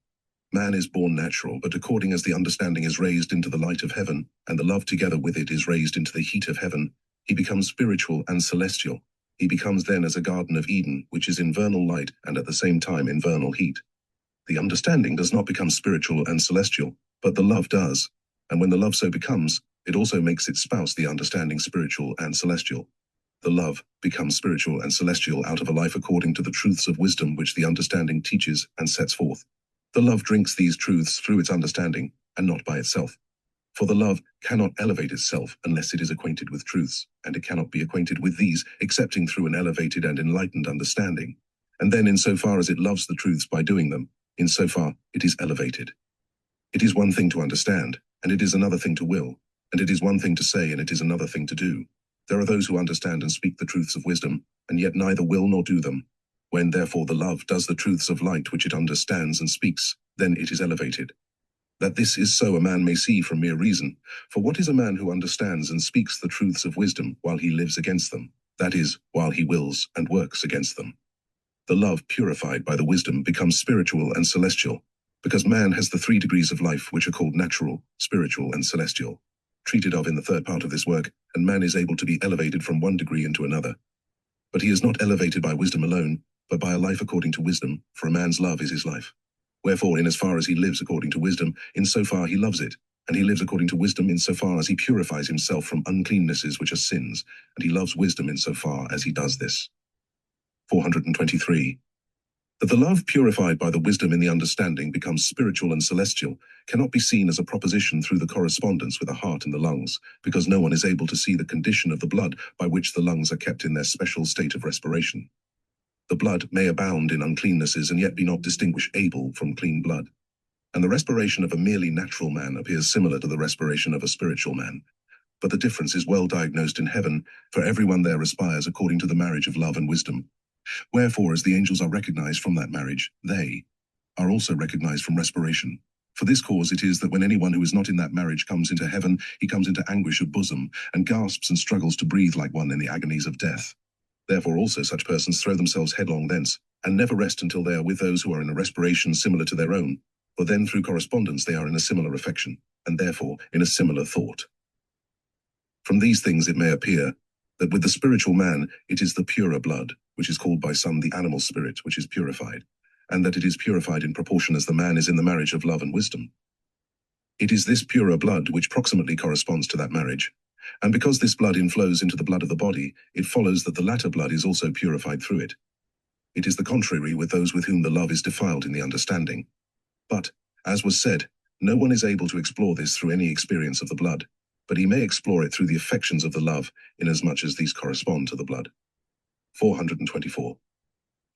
Man is born natural, but according as the understanding is raised into the light of heaven, and the love together with it is raised into the heat of heaven, he becomes spiritual and celestial. He becomes then as a Garden of Eden, which is in vernal light and at the same time in vernal heat. The understanding does not become spiritual and celestial, but the love does, and when the love so becomes, It also makes its spouse the understanding spiritual and celestial. The love becomes spiritual and celestial out of a life according to the truths of wisdom which the understanding teaches and sets forth. The love drinks these truths through its understanding, and not by itself. For the love cannot elevate itself unless it is acquainted with truths, and it cannot be acquainted with these excepting through an elevated and enlightened understanding. And then insofar as it loves the truths by doing them, insofar it is elevated. It is one thing to understand, and it is another thing to will, and it is one thing to say, and it is another thing to do. There are those who understand and speak the truths of wisdom, and yet neither will nor do them. When therefore the love does the truths of light which it understands and speaks, then it is elevated. That this is so a man may see from mere reason. For what is a man who understands and speaks the truths of wisdom while he lives against them? That is, while he wills and works against them. The love purified by the wisdom becomes spiritual and celestial, because man has the 3 degrees of life which are called natural, spiritual, and celestial, treated of in the 3rd part of this work, and man is able to be elevated from one degree into another. But he is not elevated by wisdom alone, but by a life according to wisdom, for a man's love is his life. Wherefore, in as far as he lives according to wisdom, in so far he loves it, and he lives according to wisdom in so far as he purifies himself from uncleannesses which are sins, and he loves wisdom in so far as he does this. 423. That the love purified by the wisdom in the understanding becomes spiritual and celestial cannot be seen as a proposition through the correspondence with the heart and the lungs, because no one is able to see the condition of the blood by which the lungs are kept in their special state of respiration. The blood may abound in uncleannesses and yet be not distinguishable from clean blood. And the respiration of a merely natural man appears similar to the respiration of a spiritual man. But the difference is well diagnosed in heaven, for everyone there respires according to the marriage of love and wisdom. Wherefore, as the angels are recognized from that marriage, they are also recognized from respiration. For this cause it is that when anyone who is not in that marriage comes into heaven, he comes into anguish of bosom, and gasps and struggles to breathe like one in the agonies of death. Therefore also such persons throw themselves headlong thence, and never rest until they are with those who are in a respiration similar to their own, for then through correspondence they are in a similar affection, and therefore in a similar thought. From these things it may appear that with the spiritual man it is the purer blood, which is called by some the animal spirit, which is purified, and that it is purified in proportion as the man is in the marriage of love and wisdom. It is this purer blood which proximately corresponds to that marriage, and because this blood inflows into the blood of the body, it follows that the latter blood is also purified through it. It is the contrary with those with whom the love is defiled in the understanding. But, as was said, no one is able to explore this through any experience of the blood, but he may explore it through the affections of the love, inasmuch as these correspond to the blood. 424.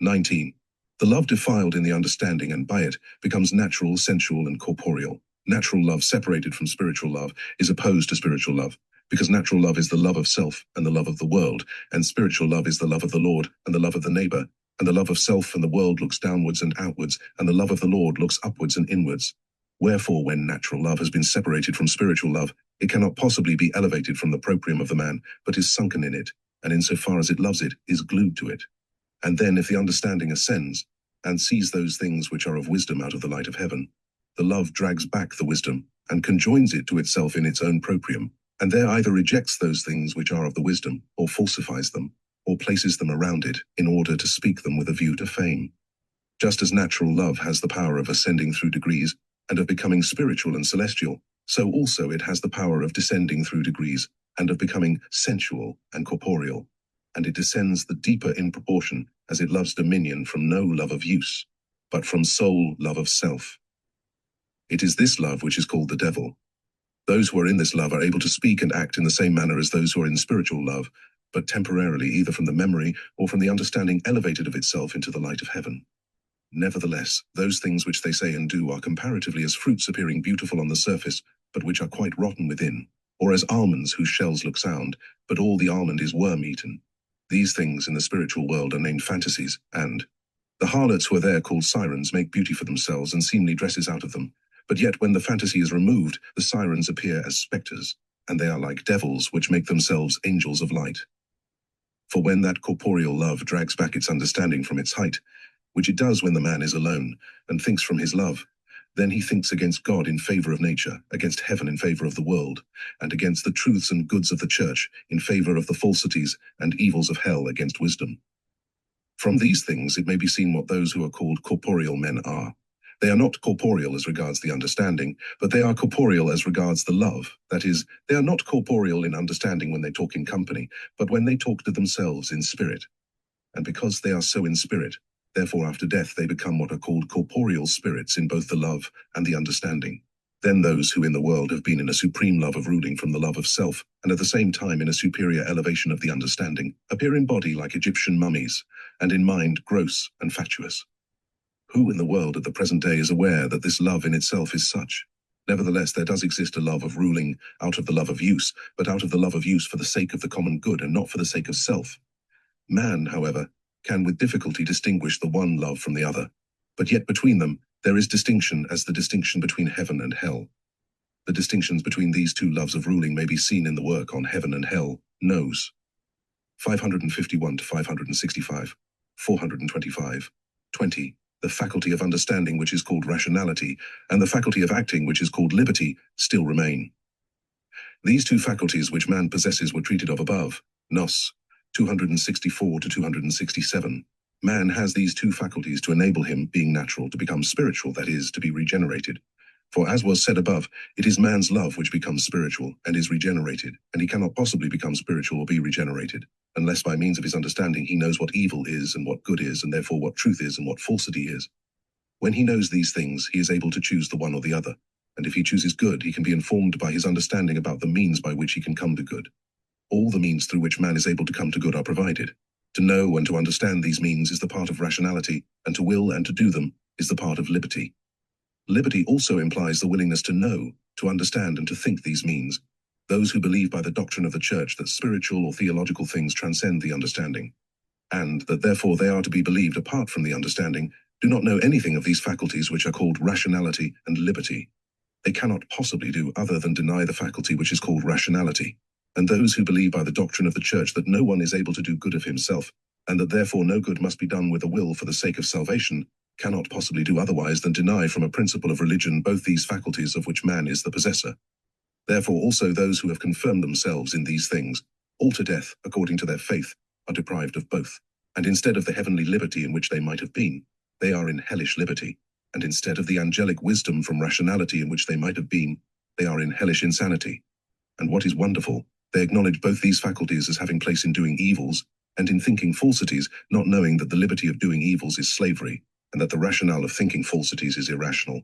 19. The love defiled in the understanding and by it becomes natural, sensual, and corporeal. Natural love separated from spiritual love is opposed to spiritual love, because natural love is the love of self and the love of the world, and spiritual love is the love of the Lord and the love of the neighbor, and the love of self and the world looks downwards and outwards, and the love of the Lord looks upwards and inwards. Wherefore, when natural love has been separated from spiritual love, it cannot possibly be elevated from the proprium of the man, but is sunken in it, and insofar as it loves it, is glued to it. And then if the understanding ascends, and sees those things which are of wisdom out of the light of heaven, the love drags back the wisdom, and conjoins it to itself in its own proprium, and there either rejects those things which are of the wisdom, or falsifies them, or places them around it, in order to speak them with a view to fame. Just as natural love has the power of ascending through degrees, and of becoming spiritual and celestial, so also it has the power of descending through degrees, and of becoming sensual and corporeal, and it descends the deeper in proportion as it loves dominion from no love of use, but from sole love of self. It is this love which is called the devil. Those who are in this love are able to speak and act in the same manner as those who are in spiritual love, but temporarily either from the memory or from the understanding elevated of itself into the light of heaven. Nevertheless, those things which they say and do are comparatively as fruits appearing beautiful on the surface, but which are quite rotten within, or as almonds whose shells look sound, but all the almond is worm-eaten. These things in the spiritual world are named fantasies, and the harlots who are there called sirens make beauty for themselves and seemly dresses out of them. But yet when the fantasy is removed, the sirens appear as spectres, and they are like devils which make themselves angels of light. For when that corporeal love drags back its understanding from its height, which it does when the man is alone, and thinks from his love, then he thinks against God in favor of nature, against heaven in favor of the world, and against the truths and goods of the church in favor of the falsities and evils of hell against wisdom. From these things it may be seen what those who are called corporeal men are. They are not corporeal as regards the understanding, but they are corporeal as regards the love. That is, they are not corporeal in understanding when they talk in company, but when they talk to themselves in spirit. And because they are so in spirit, therefore after death they become what are called corporeal spirits in both the love and the understanding. Then those who in the world have been in a supreme love of ruling from the love of self, and at the same time in a superior elevation of the understanding, appear in body like Egyptian mummies, and in mind gross and fatuous. Who in the world at the present day is aware that this love in itself is such? Nevertheless, there does exist a love of ruling out of the love of use, but out of the love of use for the sake of the common good and not for the sake of self. Man, however, can with difficulty distinguish the one love from the other, but yet between them there is distinction as the distinction between heaven and hell. The distinctions between these two loves of ruling may be seen in the work on heaven and hell, Nos. 551 to 565, 425, 20. The faculty of understanding, which is called rationality, and the faculty of acting, which is called liberty, still remain. These two faculties which man possesses were treated of above, Nos. 264 to 267. Man has these two faculties to enable him, being natural, to become spiritual, that is, to be regenerated. For as was said above, it is man's love which becomes spiritual and is regenerated, and he cannot possibly become spiritual or be regenerated, unless by means of his understanding he knows what evil is and what good is, and therefore what truth is and what falsity is. When he knows these things, he is able to choose the one or the other, and if he chooses good, he can be informed by his understanding about the means by which he can come to good. All the means through which man is able to come to good are provided. To know and to understand these means is the part of rationality, and to will and to do them is the part of liberty. Liberty also implies the willingness to know, to understand and to think these means. Those who believe by the doctrine of the Church that spiritual or theological things transcend the understanding, and that therefore they are to be believed apart from the understanding, do not know anything of these faculties which are called rationality and liberty. They cannot possibly do other than deny the faculty which is called rationality. And those who believe by the doctrine of the Church that no one is able to do good of himself, and that therefore no good must be done with a will for the sake of salvation, cannot possibly do otherwise than deny from a principle of religion both these faculties of which man is the possessor. Therefore also those who have confirmed themselves in these things, all to death according to their faith, are deprived of both. And instead of the heavenly liberty in which they might have been, they are in hellish liberty. And instead of the angelic wisdom from rationality in which they might have been, they are in hellish insanity. And what is wonderful, they acknowledge both these faculties as having place in doing evils and in thinking falsities, not knowing that the liberty of doing evils is slavery, and that the rationale of thinking falsities is irrational.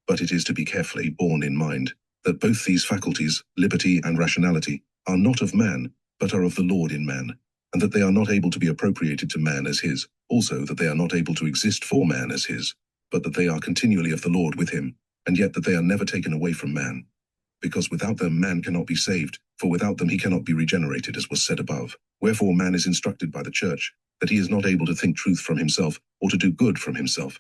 But it is to be carefully borne in mind that both these faculties, liberty and rationality, are not of man, but are of the Lord in man, and that they are not able to be appropriated to man as his, also that they are not able to exist for man as his, but that they are continually of the Lord with him, and yet that they are never taken away from man. Because without them man cannot be saved, for without them he cannot be regenerated, as was said above. Wherefore man is instructed by the Church that he is not able to think truth from himself, or to do good from himself.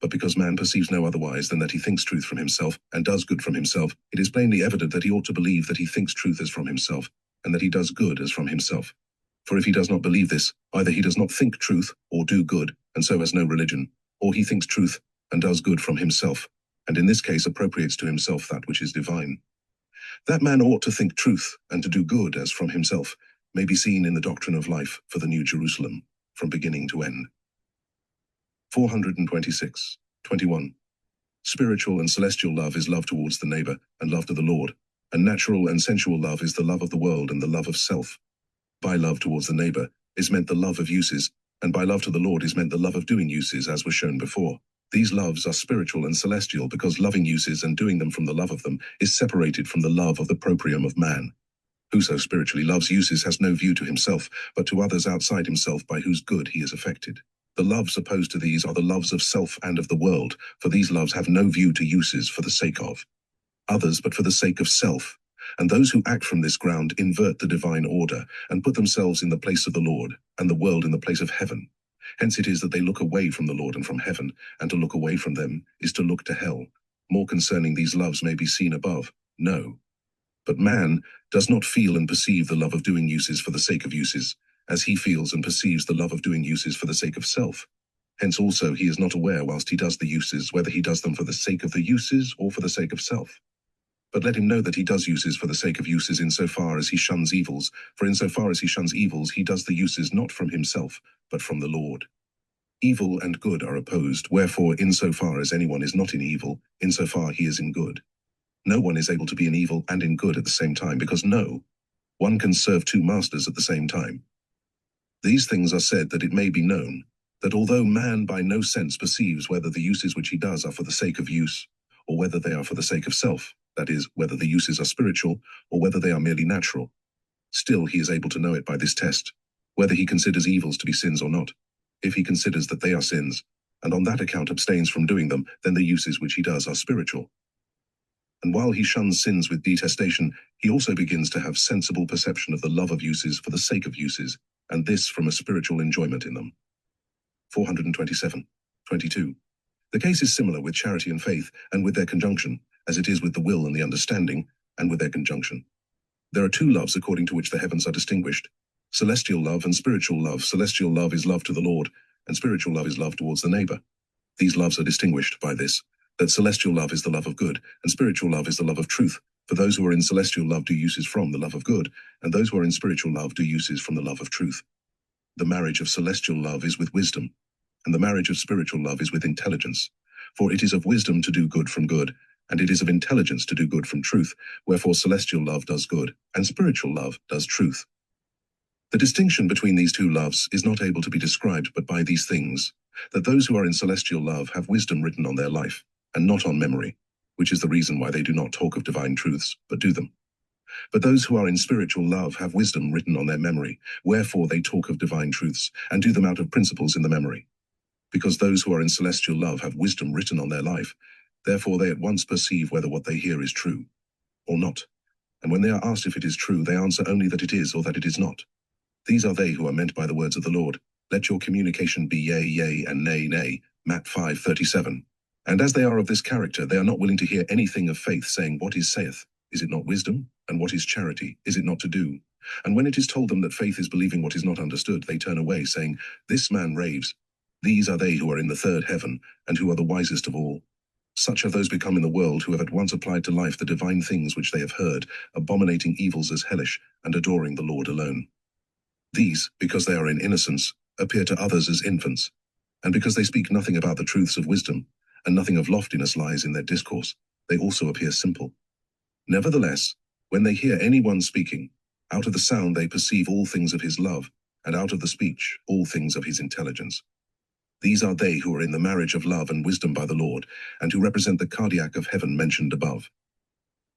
But because man perceives no otherwise than that he thinks truth from himself, and does good from himself, it is plainly evident that he ought to believe that he thinks truth as from himself, and that he does good as from himself. For if he does not believe this, either he does not think truth, or do good, and so has no religion, or he thinks truth, and does good from himself, and in this case appropriates to himself that which is divine. That man ought to think truth, and to do good as from himself, may be seen in the doctrine of life for the New Jerusalem, from beginning to end. 426, 21. Spiritual and celestial love is love towards the neighbor, and love to the Lord, and natural and sensual love is the love of the world and the love of self. By love towards the neighbor is meant the love of uses, and by love to the Lord is meant the love of doing uses, as was shown before. These loves are spiritual and celestial because loving uses and doing them from the love of them is separated from the love of the proprium of man. Whoso spiritually loves uses has no view to himself, but to others outside himself by whose good he is affected. The loves opposed to these are the loves of self and of the world, for these loves have no view to uses for the sake of others, but for the sake of self. And those who act from this ground invert the divine order, and put themselves in the place of the Lord, and the world in the place of heaven. Hence it is that they look away from the Lord and from heaven, and to look away from them is to look to hell. More concerning these loves may be seen above. No. But man does not feel and perceive the love of doing uses for the sake of uses, as he feels and perceives the love of doing uses for the sake of self. Hence also he is not aware whilst he does the uses, whether he does them for the sake of the uses or for the sake of self. But let him know that he does uses for the sake of uses insofar as he shuns evils, for insofar as he shuns evils he does the uses not from himself, but from the Lord. Evil and good are opposed, wherefore insofar as anyone is not in evil, insofar he is in good. No one is able to be in evil and in good at the same time, because no one can serve two masters at the same time. These things are said that it may be known, that although man by no sense perceives whether the uses which he does are for the sake of use, or whether they are for the sake of self, that is, whether the uses are spiritual, or whether they are merely natural, still he is able to know it by this test, whether he considers evils to be sins or not. If he considers that they are sins, and on that account abstains from doing them, then the uses which he does are spiritual. And while he shuns sins with detestation, he also begins to have sensible perception of the love of uses for the sake of uses, and this from a spiritual enjoyment in them. 427. 22. The case is similar with charity and faith, and with their conjunction, as it is with the will and the understanding, and with their conjunction. There are two loves according to which the heavens are distinguished: celestial love and spiritual love. Celestial love is love to the Lord, and spiritual love is love towards the neighbor. These loves are distinguished by this, that celestial love is the love of good, and spiritual love is the love of truth. For those who are in celestial love do uses from the love of good, and those who are in spiritual love do uses from the love of truth. The marriage of celestial love is with wisdom, and the marriage of spiritual love is with intelligence. For it is of wisdom to do good from good, and it is of intelligence to do good from truth, wherefore celestial love does good, and spiritual love does truth. The distinction between these two loves is not able to be described but by these things, that those who are in celestial love have wisdom written on their life, and not on memory, which is the reason why they do not talk of divine truths, but do them. But those who are in spiritual love have wisdom written on their memory, wherefore they talk of divine truths, and do them out of principles in the memory. Because those who are in celestial love have wisdom written on their life, therefore they at once perceive whether what they hear is true or not. And when they are asked if it is true, they answer only that it is or that it is not. These are they who are meant by the words of the Lord, "Let your communication be yea, yea, and nay, nay," Matt 5:37. And as they are of this character, they are not willing to hear anything of faith, saying, "What is saith? Is it not wisdom? And what is charity? Is it not to do?" And when it is told them that faith is believing what is not understood, they turn away, saying, "This man raves." These are they who are in the third heaven, and who are the wisest of all. Such have those become in the world who have at once applied to life the divine things which they have heard, abominating evils as hellish, and adoring the Lord alone. These, because they are in innocence, appear to others as infants, and because they speak nothing about the truths of wisdom, and nothing of loftiness lies in their discourse, they also appear simple. Nevertheless, when they hear anyone speaking, out of the sound they perceive all things of his love, and out of the speech all things of his intelligence. These are they who are in the marriage of love and wisdom by the Lord, and who represent the cardiac of heaven mentioned above.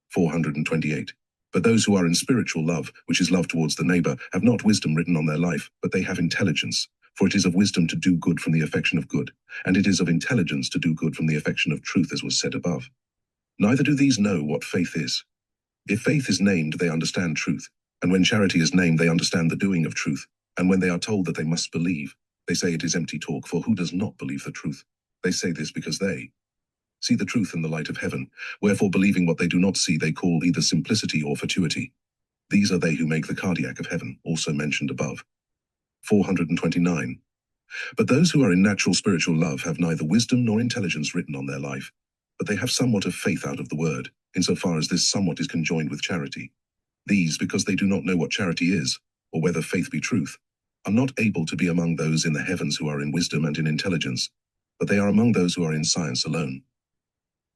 428. But those who are in spiritual love, which is love towards the neighbor, have not wisdom written on their life, but they have intelligence. For it is of wisdom to do good from the affection of good, and it is of intelligence to do good from the affection of truth, as was said above. Neither do these know what faith is. If faith is named, they understand truth, and when charity is named, they understand the doing of truth, and when they are told that they must believe, they say it is empty talk, for who does not believe the truth? They say this because they see the truth in the light of heaven, wherefore believing what they do not see, they call either simplicity or fatuity. These are they who make the cardiac of heaven, also mentioned above. 429. But those who are in natural spiritual love have neither wisdom nor intelligence written on their life, but they have somewhat of faith out of the word, insofar as this somewhat is conjoined with charity. These, because they do not know what charity is, or whether faith be truth, are not able to be among those in the heavens who are in wisdom and in intelligence, but they are among those who are in science alone.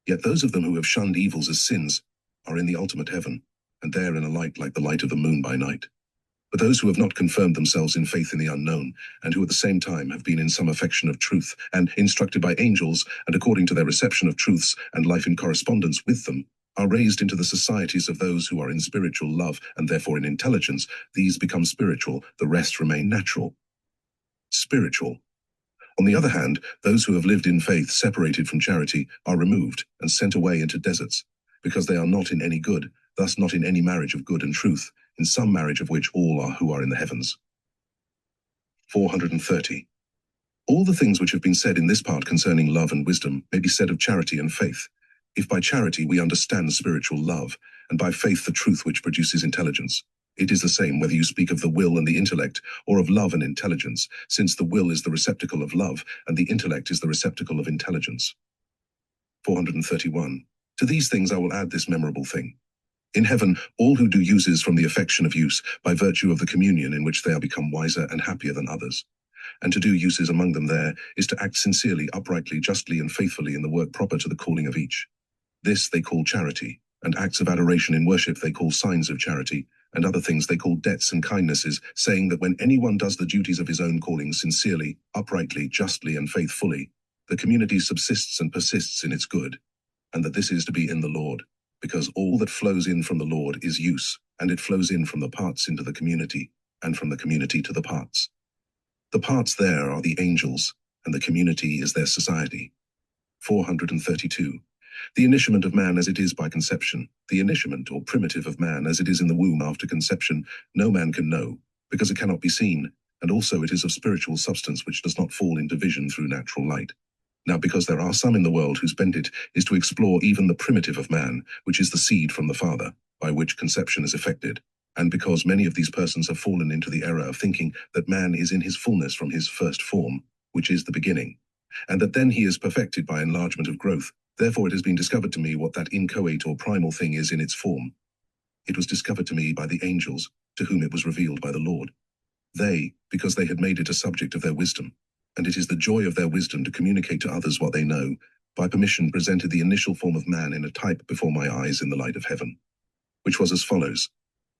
Yet those of them who have shunned evils as sins are in the ultimate heaven, and there in a light like the light of the moon by night. But those who have not confirmed themselves in faith in the unknown, and who at the same time have been in some affection of truth, and instructed by angels, and according to their reception of truths, and life in correspondence with them, are raised into the societies of those who are in spiritual love, and therefore in intelligence, these become spiritual, the rest remain natural. Spiritual. On the other hand, those who have lived in faith separated from charity are removed and sent away into deserts, because they are not in any good, thus not in any marriage of good and truth, in some marriage of which all are who are in the heavens. 430. All the things which have been said in this part concerning love and wisdom may be said of charity and faith, if by charity we understand spiritual love, and by faith the truth which produces intelligence. It is the same whether you speak of the will and the intellect, or of love and intelligence, since the will is the receptacle of love, and the intellect is the receptacle of intelligence. 431. To these things I will add this memorable thing. In heaven, all who do uses from the affection of use, by virtue of the communion in which they are become wiser and happier than others. and to do uses among them there is to act sincerely, uprightly, justly, and faithfully in the work proper to the calling of each. This they call charity, and acts of adoration in worship they call signs of charity, and other things they call debts and kindnesses, saying that when anyone does the duties of his own calling sincerely, uprightly, justly, and faithfully, the community subsists and persists in its good, and that this is to be in the Lord, because all that flows in from the Lord is use, and it flows in from the parts into the community, and from the community to the parts. The parts there are the angels, and the community is their society. 432. The initiament of man as it is by conception, the initiament or primitive of man as it is in the womb after conception, no man can know, because it cannot be seen, and also it is of spiritual substance which does not fall into vision through natural light. Now because there are some in the world whose bent it is to explore even the primitive of man, which is the seed from the Father, by which conception is effected, and because many of these persons have fallen into the error of thinking that man is in his fullness from his first form, which is the beginning, and that then he is perfected by enlargement of growth. Therefore it has been discovered to me what that inchoate or primal thing is in its form. It was discovered to me by the angels, to whom it was revealed by the Lord. They, because they had made it a subject of their wisdom, and it is the joy of their wisdom to communicate to others what they know, by permission presented the initial form of man in a type before my eyes in the light of heaven, which was as follows.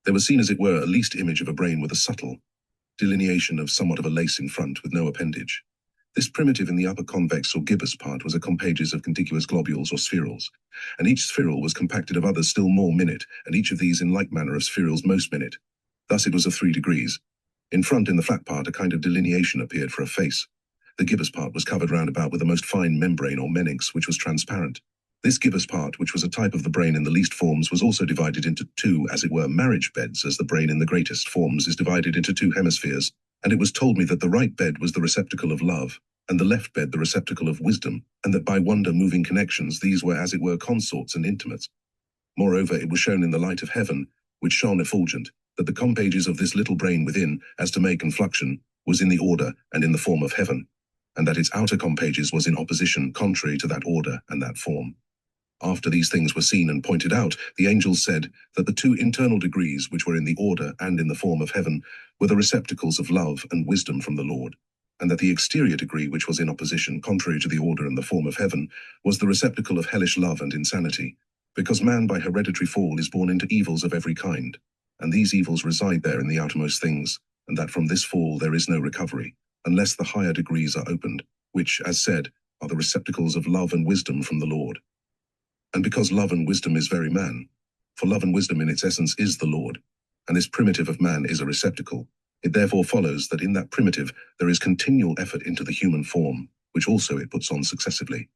There was seen as it were a least image of a brain with a subtle delineation of somewhat of a lace in front with no appendage. This primitive in the upper convex or gibbous part was a compages of contiguous globules or spherules, and each spherule was compacted of others still more minute, and each of these in like manner of spherules most minute. Thus it was of 3 degrees. In front, in the flat part, a kind of delineation appeared for a face. The gibbous part was covered round about with a most fine membrane or meninx, which was transparent. This gibbous part, which was a type of the brain in the least forms, was also divided into 2, as it were, marriage beds, as the brain in the greatest forms is divided into 2 hemispheres. And it was told me that the right bed was the receptacle of love, and the left bed the receptacle of wisdom, and that by wonder-moving connections these were as it were consorts and intimates. Moreover, it was shown in the light of heaven, which shone effulgent, that the compages of this little brain within, as to make and fluxion, was in the order and in the form of heaven, and that its outer compages was in opposition contrary to that order and that form. After these things were seen and pointed out, the angels said that the 2 internal degrees which were in the order and in the form of heaven were the receptacles of love and wisdom from the Lord, and that the exterior degree which was in opposition contrary to the order and the form of heaven was the receptacle of hellish love and insanity, because man by hereditary fall is born into evils of every kind, and these evils reside there in the outermost things, and that from this fall there is no recovery, unless the higher degrees are opened, which, as said, are the receptacles of love and wisdom from the Lord. And because love and wisdom is very man, for love and wisdom in its essence is the Lord, and this primitive of man is a receptacle, it therefore follows that in that primitive there is continual effort into the human form, which also it puts on successively.